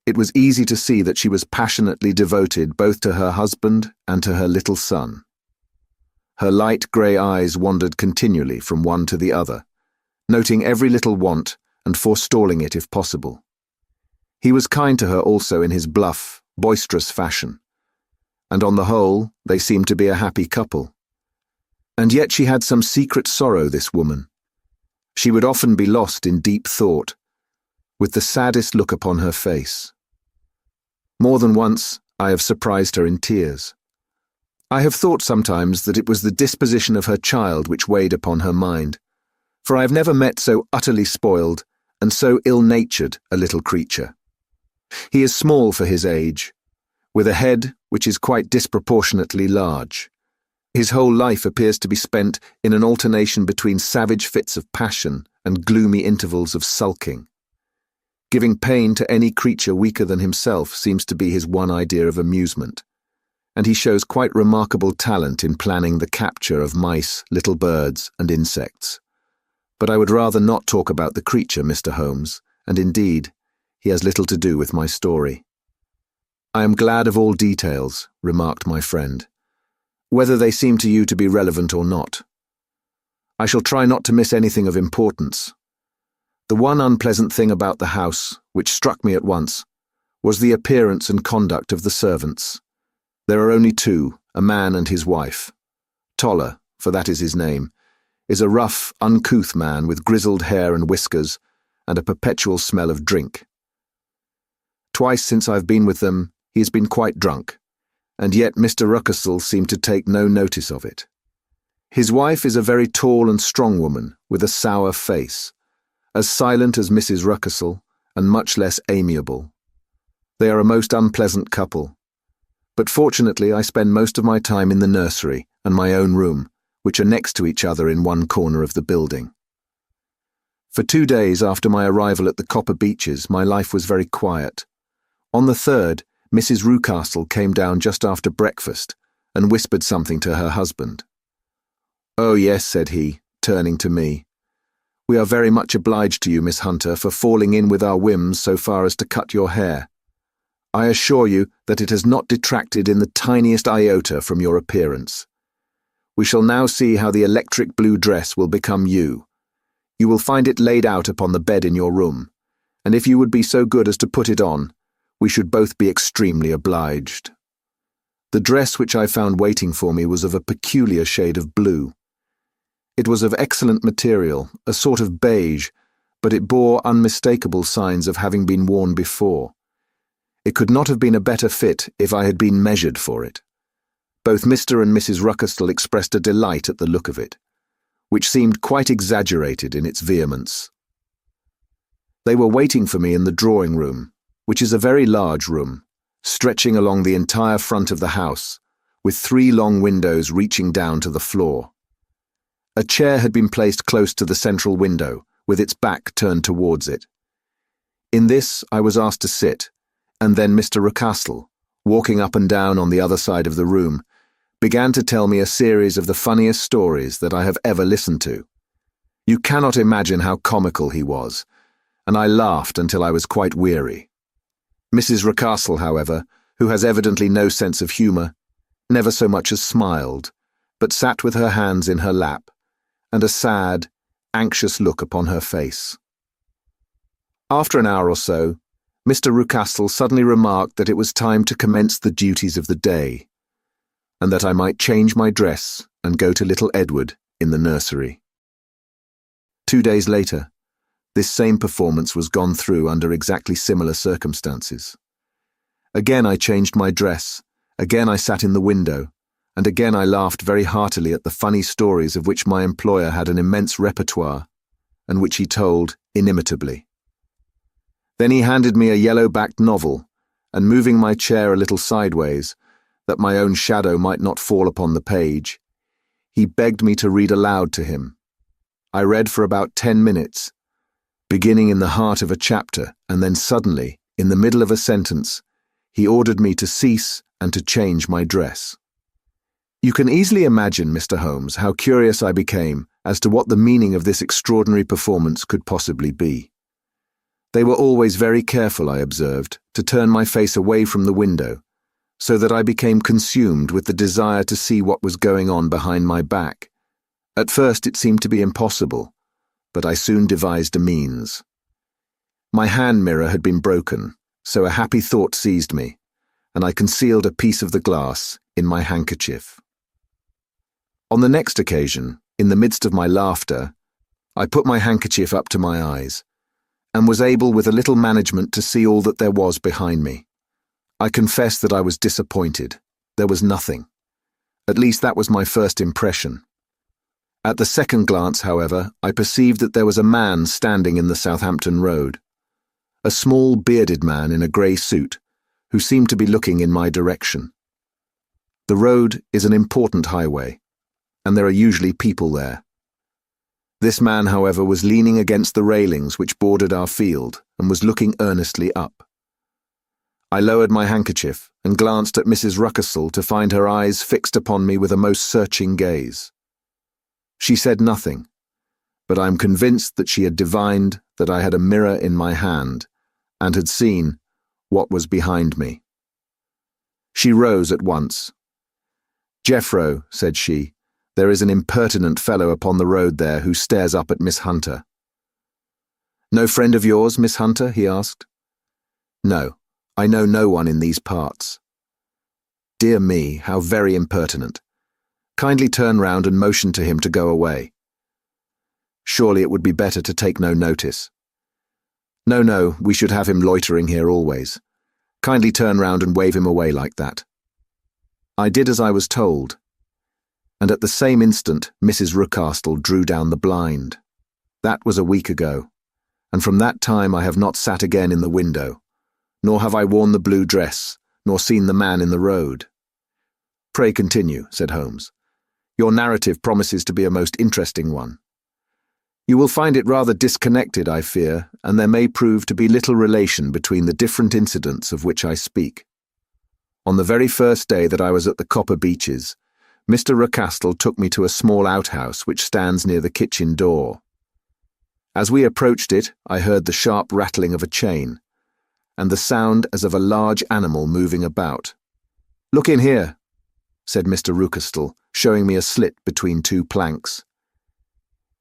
It was easy to see that she was passionately devoted both to her husband and to her little son. Her light grey eyes wandered continually from one to the other, noting every little want and forestalling it if possible. He was kind to her also in his bluff, boisterous fashion, and on the whole they seemed to be a happy couple. And yet she had some secret sorrow, this woman. She would often be lost in deep thought, with the saddest look upon her face. More than once I have surprised her in tears. I have thought sometimes that it was the disposition of her child which weighed upon her mind, for I have never met so utterly spoiled and so ill-natured a little creature. He is small for his age, with a head which is quite disproportionately large. His whole life appears to be spent in an alternation between savage fits of passion and gloomy intervals of sulking. Giving pain to any creature weaker than himself seems to be his one idea of amusement, and he shows quite remarkable talent in planning the capture of mice, little birds, and insects. But I would rather not talk about the creature, Mr. Holmes, and indeed, he has little to do with my story. I am glad of all details, remarked my friend, whether they seem to you to be relevant or not. I shall try not to miss anything of importance. The one unpleasant thing about the house, which struck me at once, was the appearance and conduct of the servants. There are only two, a man and his wife. Toller, for that is his name, is a rough, uncouth man with grizzled hair and whiskers, and a perpetual smell of drink. Twice since I've been with them, he has been quite drunk, and yet Mr. Ruckesel seemed to take no notice of it. His wife is a very tall and strong woman, with a sour face, as silent as Mrs. Ruckesel, and much less amiable. They are a most unpleasant couple, but fortunately I spend most of my time in the nursery and my own room, which are next to each other in one corner of the building. For 2 days after my arrival at the Copper Beeches, my life was very quiet. On the third, Mrs. Ruckesel came down just after breakfast and whispered something to her husband. "Oh yes," said he, turning to me. "We are very much obliged to you, Miss Hunter, for falling in with our whims so far as to cut your hair. I assure you that it has not detracted in the tiniest iota from your appearance. We shall now see how the electric blue dress will become you. You will find it laid out upon the bed in your room, and if you would be so good as to put it on, we should both be extremely obliged." The dress which I found waiting for me was of a peculiar shade of blue. It was of excellent material, a sort of beige, but it bore unmistakable signs of having been worn before. It could not have been a better fit if I had been measured for it. Both Mr. and Mrs. Ruckesel expressed a delight at the look of it, which seemed quite exaggerated in its vehemence. They were waiting for me in the drawing room, which is a very large room, stretching along the entire front of the house, with 3 long windows reaching down to the floor. A chair had been placed close to the central window, with its back turned towards it. In this I was asked to sit, and then Mr. Ruckesel, walking up and down on the other side of the room, began to tell me a series of the funniest stories that I have ever listened to. You cannot imagine how comical he was, and I laughed until I was quite weary. Mrs. Ruckesel, however, who has evidently no sense of humour, never so much as smiled, but sat with her hands in her lap, and a sad, anxious look upon her face. After an hour or so, Mr. Ruckesel suddenly remarked that it was time to commence the duties of the day, and that I might change my dress and go to little Edward in the nursery. 2 days later, this same performance was gone through under exactly similar circumstances. Again I changed my dress, again I sat in the window, and again I laughed very heartily at the funny stories of which my employer had an immense repertoire, and which he told inimitably. Then he handed me a yellow-backed novel, and moving my chair a little sideways, that my own shadow might not fall upon the page, he begged me to read aloud to him. I read for about 10 minutes, beginning in the heart of a chapter, and then suddenly, in the middle of a sentence, he ordered me to cease and to change my dress. You can easily imagine, Mr. Holmes, how curious I became as to what the meaning of this extraordinary performance could possibly be. They were always very careful, I observed, to turn my face away from the window, so that I became consumed with the desire to see what was going on behind my back. At first it seemed to be impossible, but I soon devised a means. My hand mirror had been broken, so a happy thought seized me, and I concealed a piece of the glass in my handkerchief. On the next occasion, in the midst of my laughter, I put my handkerchief up to my eyes, and was able with a little management to see all that there was behind me. I confess that I was disappointed. There was nothing. At least that was my first impression. At the second glance, however, I perceived that there was a man standing in the Southampton Road. A small, bearded man in a grey suit, who seemed to be looking in my direction. The road is an important highway, and there are usually people there. This man, however, was leaning against the railings which bordered our field and was looking earnestly up. I lowered my handkerchief and glanced at Mrs. Ruckesel to find her eyes fixed upon me with a most searching gaze. She said nothing, but I am convinced that she had divined that I had a mirror in my hand and had seen what was behind me. She rose at once. "Jeffro," said she, "there is an impertinent fellow upon the road there who stares up at Miss Hunter." "No friend of yours, Miss Hunter?" he asked. "No, I know no one in these parts." "Dear me, how very impertinent. Kindly turn round and motion to him to go away." "Surely it would be better to take no notice." No, we should have him loitering here always. Kindly turn round and wave him away like that." I did as I was told, and at the same instant Mrs. Rucastle drew down the blind. That was a week ago, and from that time I have not sat again in the window, nor have I worn the blue dress, nor seen the man in the road. "Pray continue," said Holmes. "Your narrative promises to be a most interesting one. You will find it rather disconnected, I fear, and there may prove to be little relation between the different incidents of which I speak. On the very first day that I was at the Copper Beeches, Mr. Rucastle took me to a small outhouse which stands near the kitchen door. As we approached it, I heard the sharp rattling of a chain, and the sound as of a large animal moving about. "Look in here," said Mr. Rucastle, showing me a slit between two planks.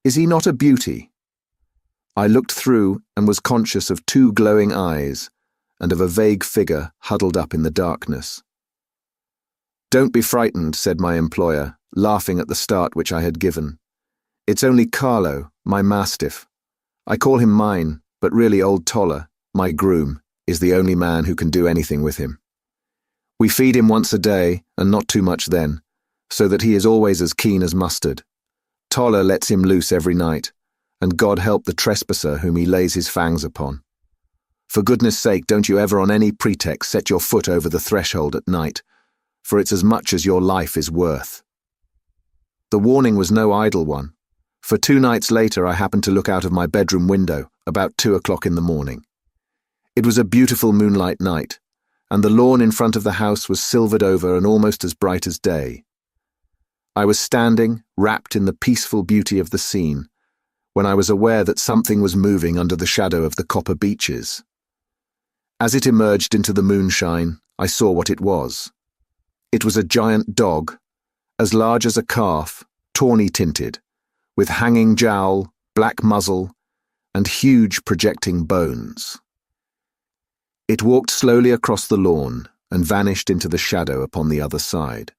"Is he not a beauty?" I looked through and was conscious of two glowing eyes and of a vague figure huddled up in the darkness. "Don't be frightened," said my employer, laughing at the start which I had given. "It's only Carlo, my mastiff. I call him mine, but really old Toller, my groom, is the only man who can do anything with him. We feed him once a day, and not too much then, so that he is always as keen as mustard. Toller lets him loose every night, and God help the trespasser whom he lays his fangs upon. For goodness' sake, don't you ever on any pretext set your foot over the threshold at night, for it's as much as your life is worth." The warning was no idle one, for 2 nights later I happened to look out of my bedroom window about 2 o'clock in the morning. It was a beautiful moonlight night, and the lawn in front of the house was silvered over and almost as bright as day. I was standing, wrapped in the peaceful beauty of the scene, when I was aware that something was moving under the shadow of the Copper Beeches. As it emerged into the moonshine, I saw what it was. It was a giant dog, as large as a calf, tawny-tinted, with hanging jowl, black muzzle, and huge projecting bones. It walked slowly across the lawn and vanished into the shadow upon the other side.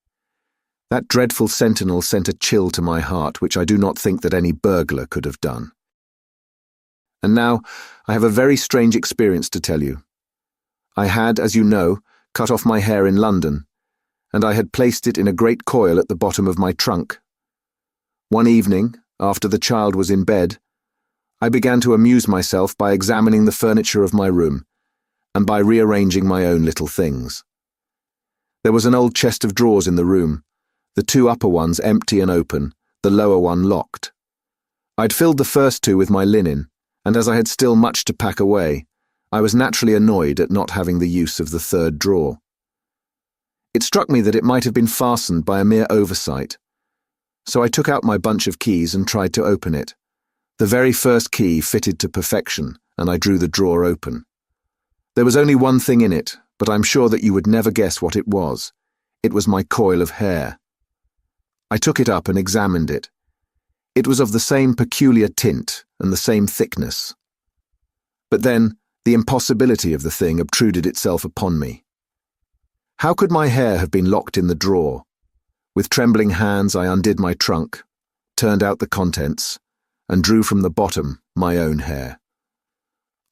That dreadful sentinel sent a chill to my heart which I do not think that any burglar could have done. And now I have a very strange experience to tell you. I had, as you know, cut off my hair in London, and I had placed it in a great coil at the bottom of my trunk. One evening, after the child was in bed, I began to amuse myself by examining the furniture of my room, and by rearranging my own little things. There was an old chest of drawers in the room, the 2 upper ones empty and open, the lower one locked. I'd filled the first 2 with my linen, and as I had still much to pack away, I was naturally annoyed at not having the use of the 3rd drawer. It struck me that it might have been fastened by a mere oversight, so I took out my bunch of keys and tried to open it. The very first key fitted to perfection, and I drew the drawer open. There was only one thing in it, but I'm sure that you would never guess what it was. It was my coil of hair. I took it up and examined it. It was of the same peculiar tint and the same thickness. But then, the impossibility of the thing obtruded itself upon me. How could my hair have been locked in the drawer? With trembling hands I undid my trunk, turned out the contents, and drew from the bottom my own hair.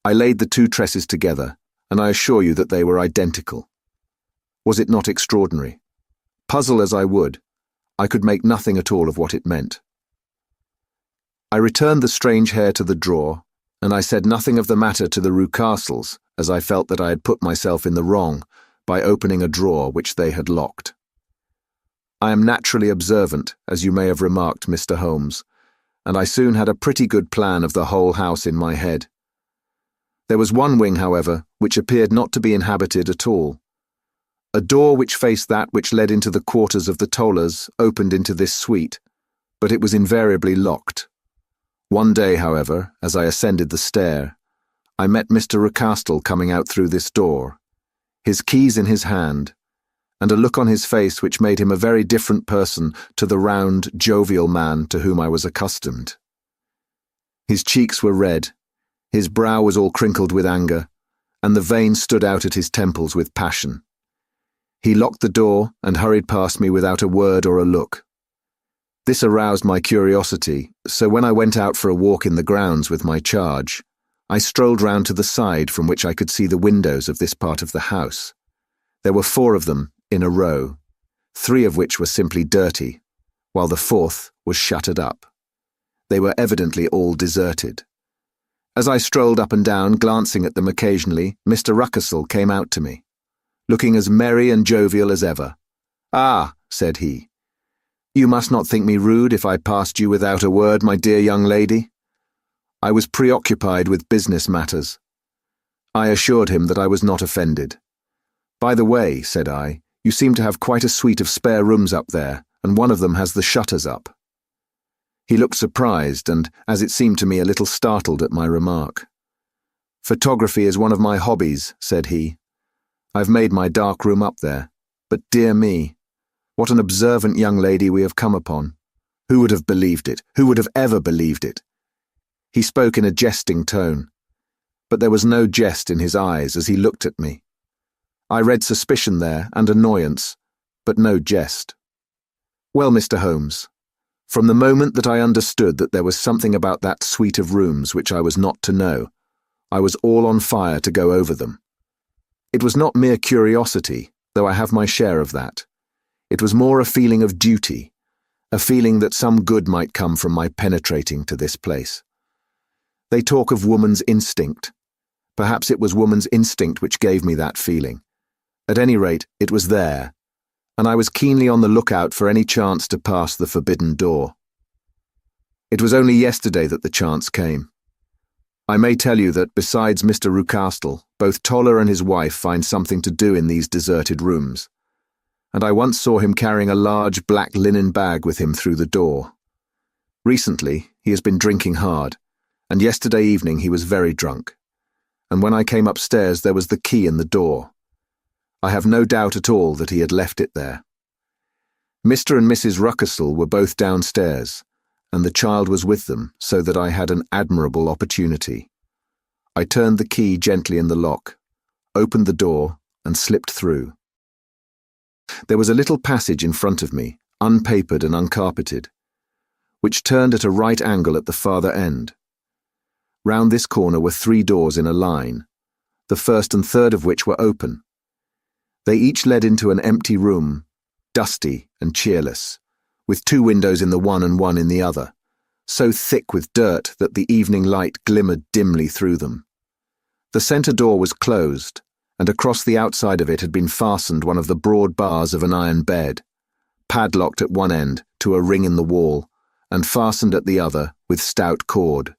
I laid the 2 tresses together, and I assure you that they were identical. Was it not extraordinary? Puzzle as I would, I could make nothing at all of what it meant. I returned the strange hair to the drawer, and I said nothing of the matter to the Rucastles, as I felt that I had put myself in the wrong by opening a drawer which they had locked. I am naturally observant, as you may have remarked, Mr. Holmes, and I soon had a pretty good plan of the whole house in my head. There was one wing, however, which appeared not to be inhabited at all. A door which faced that which led into the quarters of the Tollers opened into this suite, but it was invariably locked. One day, however, as I ascended the stair, I met Mr. Rucastle coming out through this door, his keys in his hand, and a look on his face which made him a very different person to the round, jovial man to whom I was accustomed. His cheeks were red, his brow was all crinkled with anger, and the veins stood out at his temples with passion. He locked the door and hurried past me without a word or a look. This aroused my curiosity, so when I went out for a walk in the grounds with my charge, I strolled round to the side from which I could see the windows of this part of the house. There were 4 of them in a row, 3 of which were simply dirty, while the 4th was shuttered up. They were evidently all deserted. As I strolled up and down, glancing at them occasionally, Mr. Rucastle came out to me, looking as merry and jovial as ever. "Ah," said he, "you must not think me rude if I passed you without a word, my dear young lady. I was preoccupied with business matters." I assured him that I was not offended. "By the way," said I, "you seem to have quite a suite of spare rooms up there, and one of them has the shutters up." He looked surprised and, as it seemed to me, a little startled at my remark. "Photography is one of my hobbies," said he. "I've made my dark room up there, but dear me, what an observant young lady we have come upon. Who would have believed it? Who would have ever believed it?" He spoke in a jesting tone, but there was no jest in his eyes as he looked at me. I read suspicion there and annoyance, but no jest. "Well, Mr. Holmes, from the moment that I understood that there was something about that suite of rooms which I was not to know, I was all on fire to go over them. It was not mere curiosity, though I have my share of that. It was more a feeling of duty, a feeling that some good might come from my penetrating to this place. They talk of woman's instinct. Perhaps it was woman's instinct which gave me that feeling. At any rate, it was there, and I was keenly on the lookout for any chance to pass the forbidden door. It was only yesterday that the chance came. I may tell you that besides Mr. Rucastle, both Toller and his wife find something to do in these deserted rooms, and I once saw him carrying a large black linen bag with him through the door. Recently, he has been drinking hard, and yesterday evening he was very drunk, and when I came upstairs there was the key in the door. I have no doubt at all that he had left it there. Mr. and Mrs. Rucastle were both downstairs, and the child was with them, so that I had an admirable opportunity. I turned the key gently in the lock, opened the door, and slipped through. There was a little passage in front of me, unpapered and uncarpeted, which turned at a right angle at the farther end. Round this corner were 3 doors in a line, the first and third of which were open. They each led into an empty room, dusty and cheerless, with 2 windows in the one and one in the other, so thick with dirt that the evening light glimmered dimly through them. The centre door was closed, and across the outside of it had been fastened one of the broad bars of an iron bed, padlocked at one end to a ring in the wall, and fastened at the other with stout cord.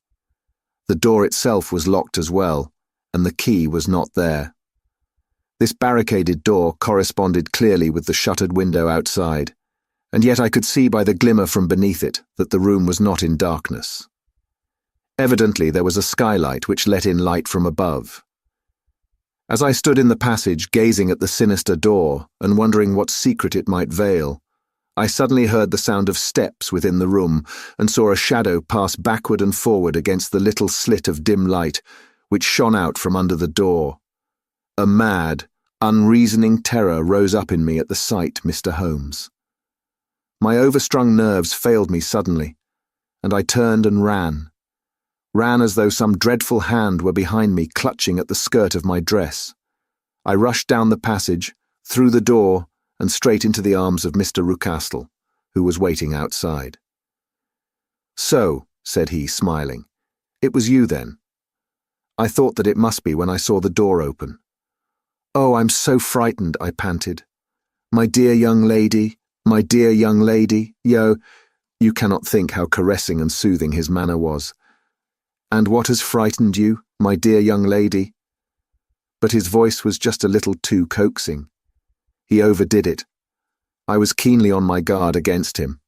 The door itself was locked as well, and the key was not there. This barricaded door corresponded clearly with the shuttered window outside, and yet I could see by the glimmer from beneath it that the room was not in darkness. Evidently there was a skylight which let in light from above. As I stood in the passage gazing at the sinister door and wondering what secret it might veil, I suddenly heard the sound of steps within the room and saw a shadow pass backward and forward against the little slit of dim light which shone out from under the door. A mad, unreasoning terror rose up in me at the sight, Mr. Holmes. My overstrung nerves failed me suddenly, and I turned and ran as though some dreadful hand were behind me clutching at the skirt of my dress. I rushed down the passage, through the door, and straight into the arms of Mr. Rucastle, who was waiting outside. "So," said he, smiling, "it was you then." I thought that it must be when I saw the door open. "Oh, I'm so frightened," I panted. My dear young lady, you cannot think how caressing and soothing his manner was. "And what has frightened you, my dear young lady?" But his voice was just a little too coaxing. He overdid it. I was keenly on my guard against him.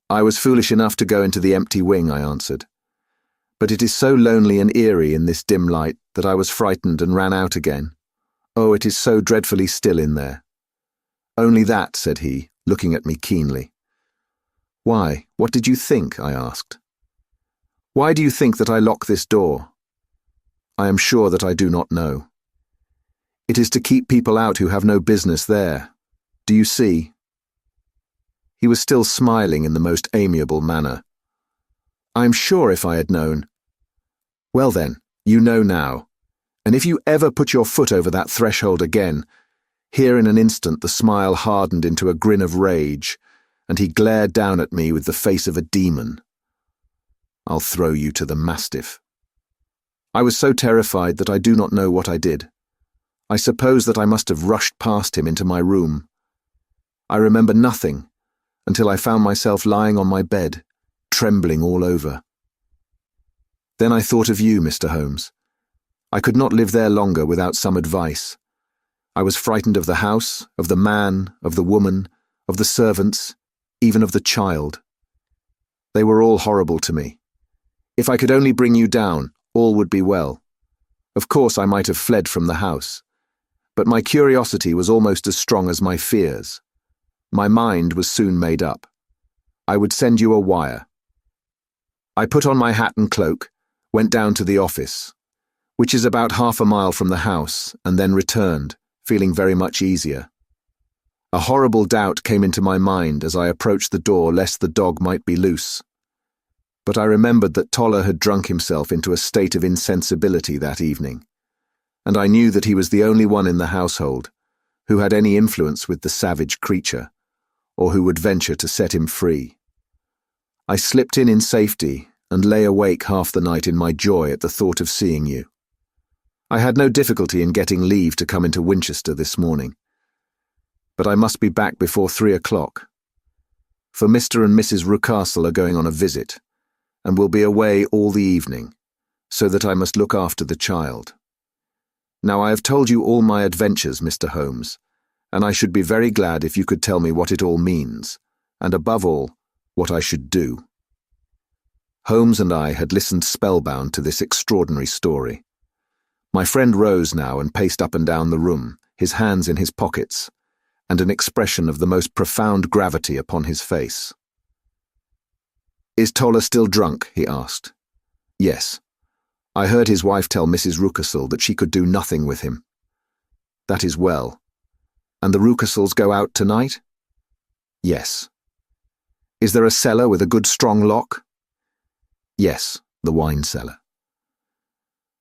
"I was foolish enough to go into the empty wing," I answered. But it is so lonely and eerie in this dim light that I was frightened and ran out again. Oh, it is so dreadfully still in there. Only that, said he, looking at me keenly. Why, what did you think? I asked. Why do you think that I lock this door? I am sure that I do not know. It is to keep people out who have no business there. Do you see? He was still smiling in the most amiable manner. I am sure if I had known. Well then, you know now, and if you ever put your foot over that threshold again, here in an instant the smile hardened into a grin of rage, and he glared down at me with the face of a demon. I'll throw you to the mastiff. I was so terrified that I do not know what I did. I suppose that I must have rushed past him into my room. I remember nothing until I found myself lying on my bed, trembling all over. Then I thought of you, Mr. Holmes. I could not live there longer without some advice. I was frightened of the house, of the man, of the woman, of the servants, even of the child. They were all horrible to me. If I could only bring you down, all would be well. Of course I might have fled from the house, but my curiosity was almost as strong as my fears. My mind was soon made up. I would send you a wire. I put on my hat and cloak, went down to the office, which is about half a mile from the house, and then returned, feeling very much easier. A horrible doubt came into my mind as I approached the door lest the dog might be loose. But I remembered that Toller had drunk himself into a state of insensibility that evening, and I knew that he was the only one in the household who had any influence with the savage creature, or who would venture to set him free. I slipped in safety and lay awake half the night in my joy at the thought of seeing you. I had no difficulty in getting leave to come into Winchester this morning, but I must be back before 3 o'clock, for Mr. and Mrs. Rucastle are going on a visit, and will be away all the evening, so that I must look after the child. Now I have told you all my adventures, Mr. Holmes, and I should be very glad if you could tell me what it all means, and above all, what I should do. Holmes and I had listened spellbound to this extraordinary story. My friend rose now and paced up and down the room, his hands in his pockets, and an expression of the most profound gravity upon his face. Is Toller still drunk? He asked. Yes. I heard his wife tell Mrs. Rucastle that she could do nothing with him. That is well. And the Rucastles go out tonight? Yes. Is there a cellar with a good strong lock? Yes, the wine cellar.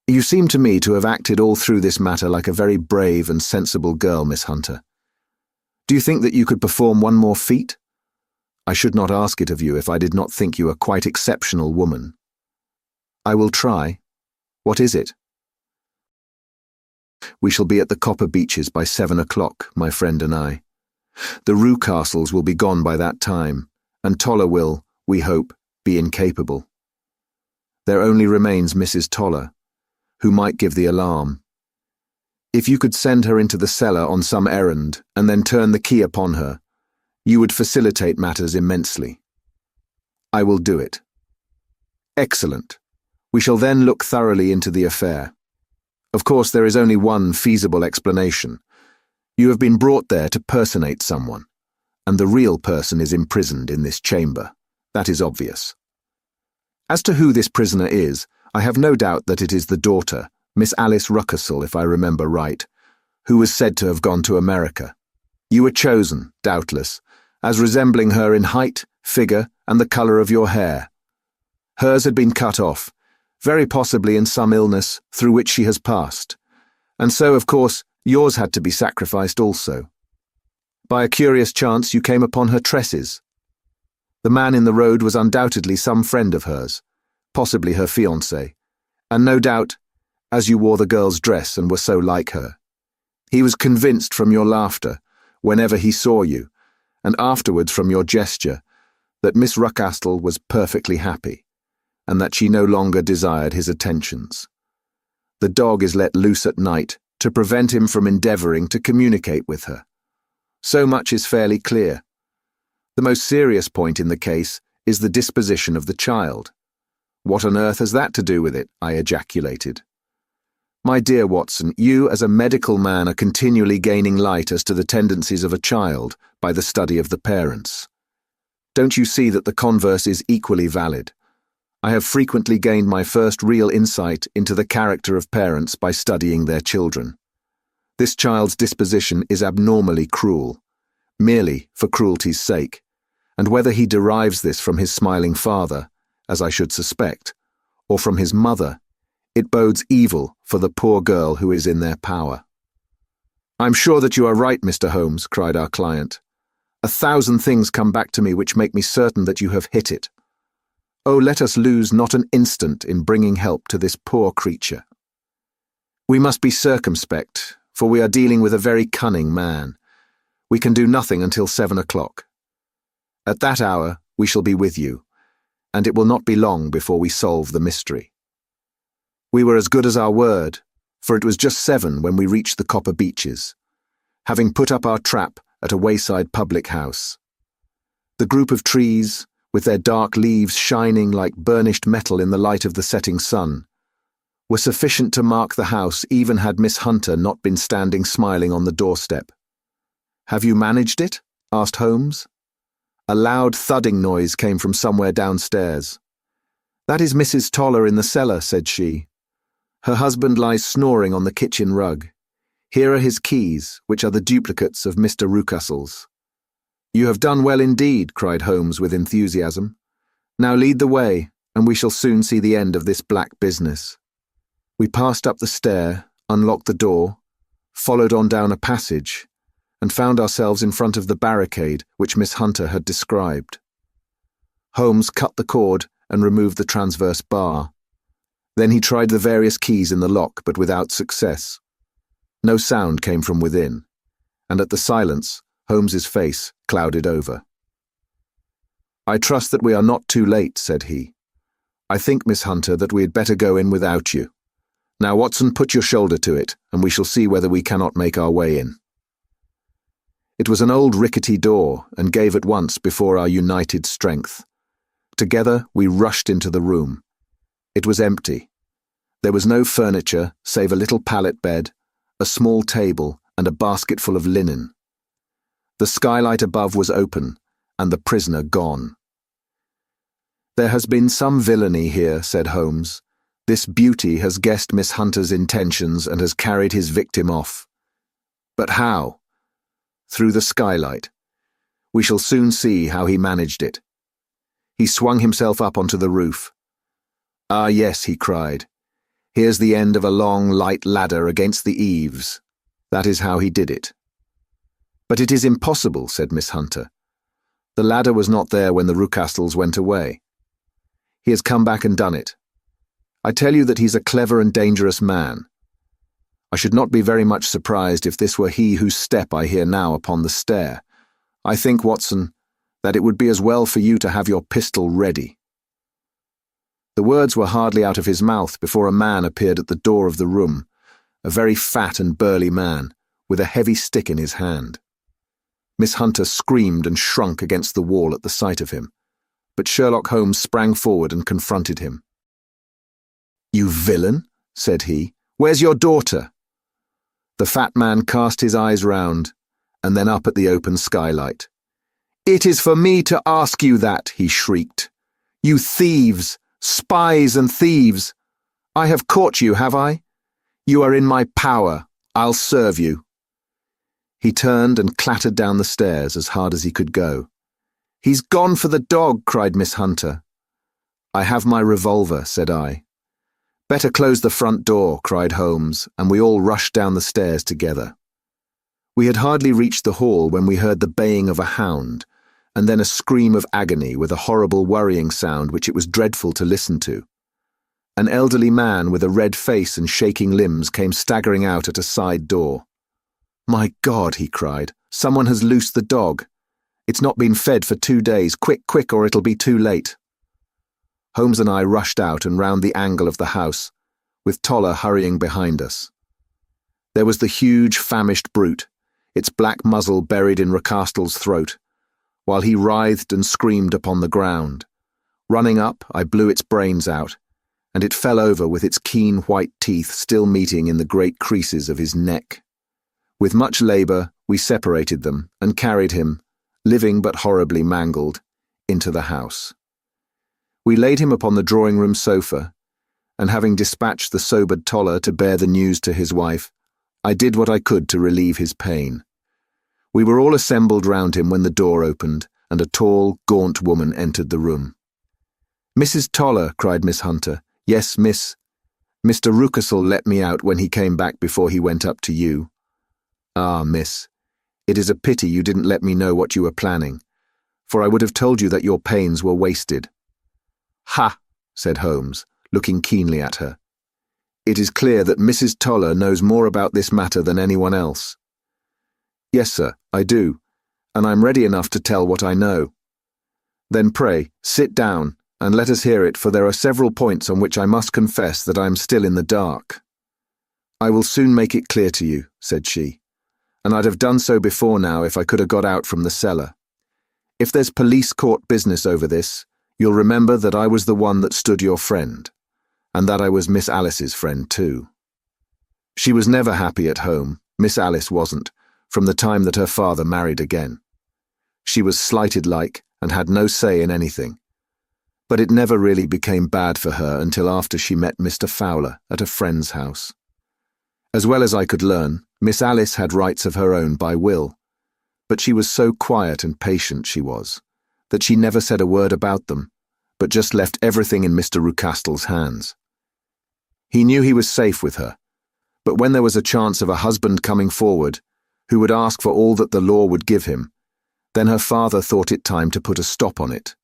You seem to me to have acted all through this matter like a very brave and sensible girl, Miss Hunter. Do you think that you could perform one more feat? I should not ask it of you if I did not think you a quite exceptional woman. I will try. What is it? We shall be at the Copper Beeches by 7 o'clock, my friend and I. The Rucastles will be gone by that time, and Toller will, we hope, be incapable. There only remains Mrs. Toller, who might give the alarm. If you could send her into the cellar on some errand, and then turn the key upon her, you would facilitate matters immensely. I will do it. Excellent. We shall then look thoroughly into the affair. Of course, there is only one feasible explanation. You have been brought there to personate someone, and the real person is imprisoned in this chamber. That is obvious. As to who this prisoner is, I have no doubt that it is the daughter, Miss Alice Rucastle, if I remember right, who was said to have gone to America. You were chosen, doubtless, as resembling her in height, figure, and the colour of your hair. Hers had been cut off, very possibly in some illness through which she has passed, and so, of course, yours had to be sacrificed also. By a curious chance you came upon her tresses. The man in the road was undoubtedly some friend of hers, possibly her fiancé, and no doubt, as you wore the girl's dress and were so like her, he was convinced from your laughter, whenever he saw you, and afterwards from your gesture, that Miss Rucastle was perfectly happy, and that she no longer desired his attentions. The dog is let loose at night to prevent him from endeavouring to communicate with her. So much is fairly clear. The most serious point in the case is the disposition of the child. "What on earth has that to do with it?" I ejaculated. "My dear Watson, you as a medical man are continually gaining light as to the tendencies of a child by the study of the parents. Don't you see that the converse is equally valid? I have frequently gained my first real insight into the character of parents by studying their children. This child's disposition is abnormally cruel, merely for cruelty's sake, and whether he derives this from his smiling father, as I should suspect, or from his mother, it bodes evil for the poor girl who is in their power." "I'm sure that you are right, Mr. Holmes," cried our client. "1,000 things come back to me which make me certain that you have hit it. Oh, let us lose not an instant in bringing help to this poor creature. We must be circumspect, for we are dealing with a very cunning man. We can do nothing until 7 o'clock. At that hour we shall be with you, and it will not be long before we solve the mystery." We were as good as our word, for it was just 7 when we reached the copper Beeches, having put up our trap at a wayside public house. The group of trees, with their dark leaves shining like burnished metal in the light of the setting sun, were sufficient to mark the house even had Miss Hunter not been standing smiling on the doorstep. "Have you managed it?" asked Holmes. A loud thudding noise came from somewhere downstairs. "That is Mrs. Toller in the cellar," said she. "Her husband lies snoring on the kitchen rug. Here are his keys, which are the duplicates of Mr. Rucastle's." "You have done well indeed," cried Holmes with enthusiasm. "Now lead the way, and we shall soon see the end of this black business." We passed up the stair, unlocked the door, followed on down a passage, and found ourselves in front of the barricade which Miss Hunter had described. Holmes cut the cord and removed the transverse bar. Then he tried the various keys in the lock, but without success. No sound came from within, and at the silence, Holmes's face clouded over. "I trust that we are not too late," said he. "I think, Miss Hunter, that we had better go in without you. Now, Watson, put your shoulder to it, and we shall see whether we cannot make our way in." It was an old rickety door, and gave at once before our united strength. Together we rushed into the room. It was empty. There was no furniture save a little pallet bed, a small table, and a basket full of linen. The skylight above was open, and the prisoner gone. "There has been some villainy here," said Holmes. "This beauty has guessed Miss Hunter's intentions and has carried his victim off. But how? Through the skylight. We shall soon see how he managed it." He swung himself up onto the roof. "Ah, yes," he cried. "Here's the end of a long, light ladder against the eaves. That is how he did it." "But it is impossible," said Miss Hunter. "The ladder was not there when the Rucastles went away. He has come back and done it. I tell you that he's a clever and dangerous man. I should not be very much surprised if this were he whose step I hear now upon the stair. I think, Watson, that it would be as well for you to have your pistol ready." The words were hardly out of his mouth before a man appeared at the door of the room, a very fat and burly man, with a heavy stick in his hand. Miss Hunter screamed and shrunk against the wall at the sight of him, but Sherlock Holmes sprang forward and confronted him. "You villain," said he, "where's your daughter?" The fat man cast his eyes round, and then up at the open skylight. "It is for me to ask you that," he shrieked. "You thieves! Spies and thieves! I have caught you, have I? You are in my power. I'll serve you." He turned and clattered down the stairs as hard as he could go. "He's gone for the dog," cried Miss Hunter. "I have my revolver," said I. "Better close the front door," cried Holmes, and we all rushed down the stairs together. We had hardly reached the hall when we heard the baying of a hound, and then a scream of agony with a horrible worrying sound which it was dreadful to listen to. An elderly man with a red face and shaking limbs came staggering out at a side door. "My God," he cried, "someone has loosed the dog. It's not been fed for 2 days. Quick, quick, or it'll be too late." Holmes and I rushed out and round the angle of the house, with Toller hurrying behind us. There was the huge, famished brute, its black muzzle buried in Rucastle's throat, while he writhed and screamed upon the ground, Running up, I blew its brains out, and it fell over with its keen white teeth still meeting in the great creases of his neck. With much labour, we separated them and carried him, living but horribly mangled, into the house. We laid him upon the drawing-room sofa, and having dispatched the sobered Toller to bear the news to his wife, I did what I could to relieve his pain. We were all assembled round him when the door opened, and a tall, gaunt woman entered the room. "Mrs. Toller," cried Miss Hunter. "Yes, miss. Mr. Rucastle let me out when he came back before he went up to you." "Ah, miss, it is a pity you didn't let me know what you were planning, for I would have told you that your pains were wasted." "Ha!" said Holmes, looking keenly at her. "It is clear that Mrs. Toller knows more about this matter than anyone else." "Yes, sir, I do, and I'm ready enough to tell what I know." "Then pray, sit down, and let us hear it, for there are several points on which I must confess that I am still in the dark." "I will soon make it clear to you," said she, "and I'd have done so before now if I could have got out from the cellar. If there's police court business over this, you'll remember that I was the one that stood your friend, and that I was Miss Alice's friend too. She was never happy at home, Miss Alice wasn't, from the time that her father married again. She was slighted like, and had no say in anything. But it never really became bad for her until after she met Mr. Fowler at a friend's house. As well as I could learn, Miss Alice had rights of her own by will, but she was so quiet and patient, she was, that she never said a word about them, but just left everything in Mr. Rucastle's hands. He knew he was safe with her, but when there was a chance of a husband coming forward, who would ask for all that the law would give him, then her father thought it time to put a stop on it.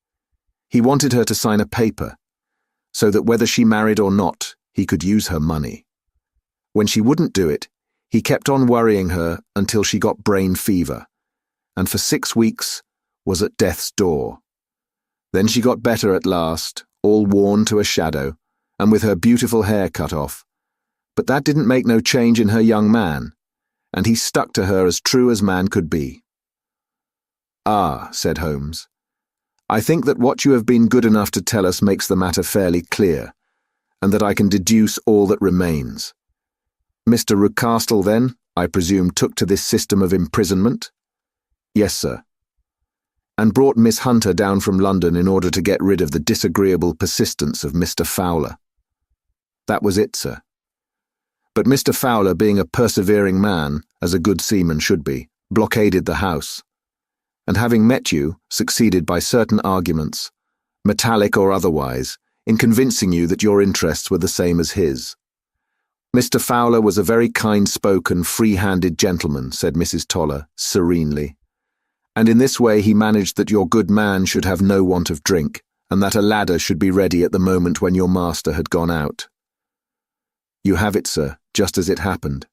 He wanted her to sign a paper, so that whether she married or not, he could use her money. When she wouldn't do it, he kept on worrying her until she got brain fever, and for 6 weeks was at death's door. Then she got better at last, all worn to a shadow, and with her beautiful hair cut off. But that didn't make no change in her young man, and he stuck to her as true as man could be. "Ah," said Holmes, "I think that what you have been good enough to tell us makes the matter fairly clear, and that I can deduce all that remains. Mr. Rucastle, then, I presume, took to this system of imprisonment?" "Yes, sir." "And brought Miss Hunter down from London in order to get rid of the disagreeable persistence of Mr. Fowler?" "That was it, sir. But Mr. Fowler, being a persevering man, as a good seaman should be, blockaded the house, and having met you, succeeded by certain arguments, metallic or otherwise, in convincing you that your interests were the same as his. Mr. Fowler was a very kind-spoken, free-handed gentleman," said Mrs. Toller, serenely, "and in this way he managed that your good man should have no want of drink, and that a ladder should be ready at the moment when your master had gone out." "You have it, sir, just as it happened."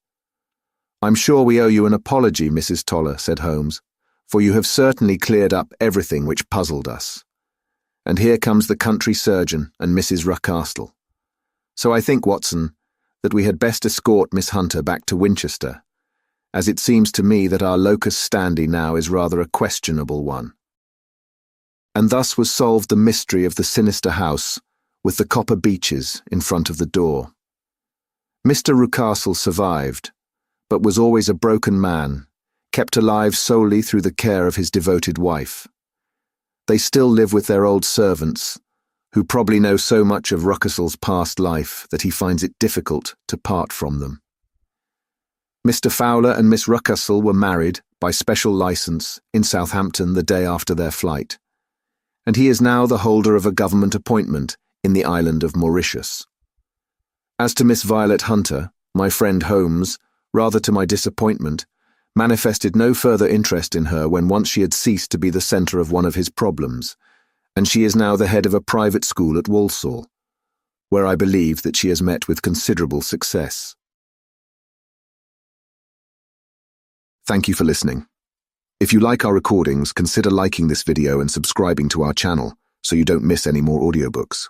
"I'm sure we owe you an apology, Mrs. Toller," said Holmes, "for you have certainly cleared up everything which puzzled us. And here comes the country surgeon and Mrs. Rucastle. So I think, Watson, that we had best escort Miss Hunter back to Winchester, as it seems to me that our locus standi now is rather a questionable one." And thus was solved the mystery of the sinister house, with the copper Beeches in front of the door. Mr. Rucastle survived, but was always a broken man, kept alive solely through the care of his devoted wife. They still live with their old servants, who probably know so much of Rucastle's past life that he finds it difficult to part from them. Mr. Fowler and Miss Rucastle were married, by special license, in Southampton the day after their flight, and he is now the holder of a government appointment in the island of Mauritius. As to Miss Violet Hunter, my friend Holmes, rather to my disappointment, manifested no further interest in her when once she had ceased to be the centre of one of his problems, and she is now the head of a private school at Walsall, where I believe that she has met with considerable success. Thank you for listening. If you like our recordings, consider liking this video and subscribing to our channel so you don't miss any more audiobooks.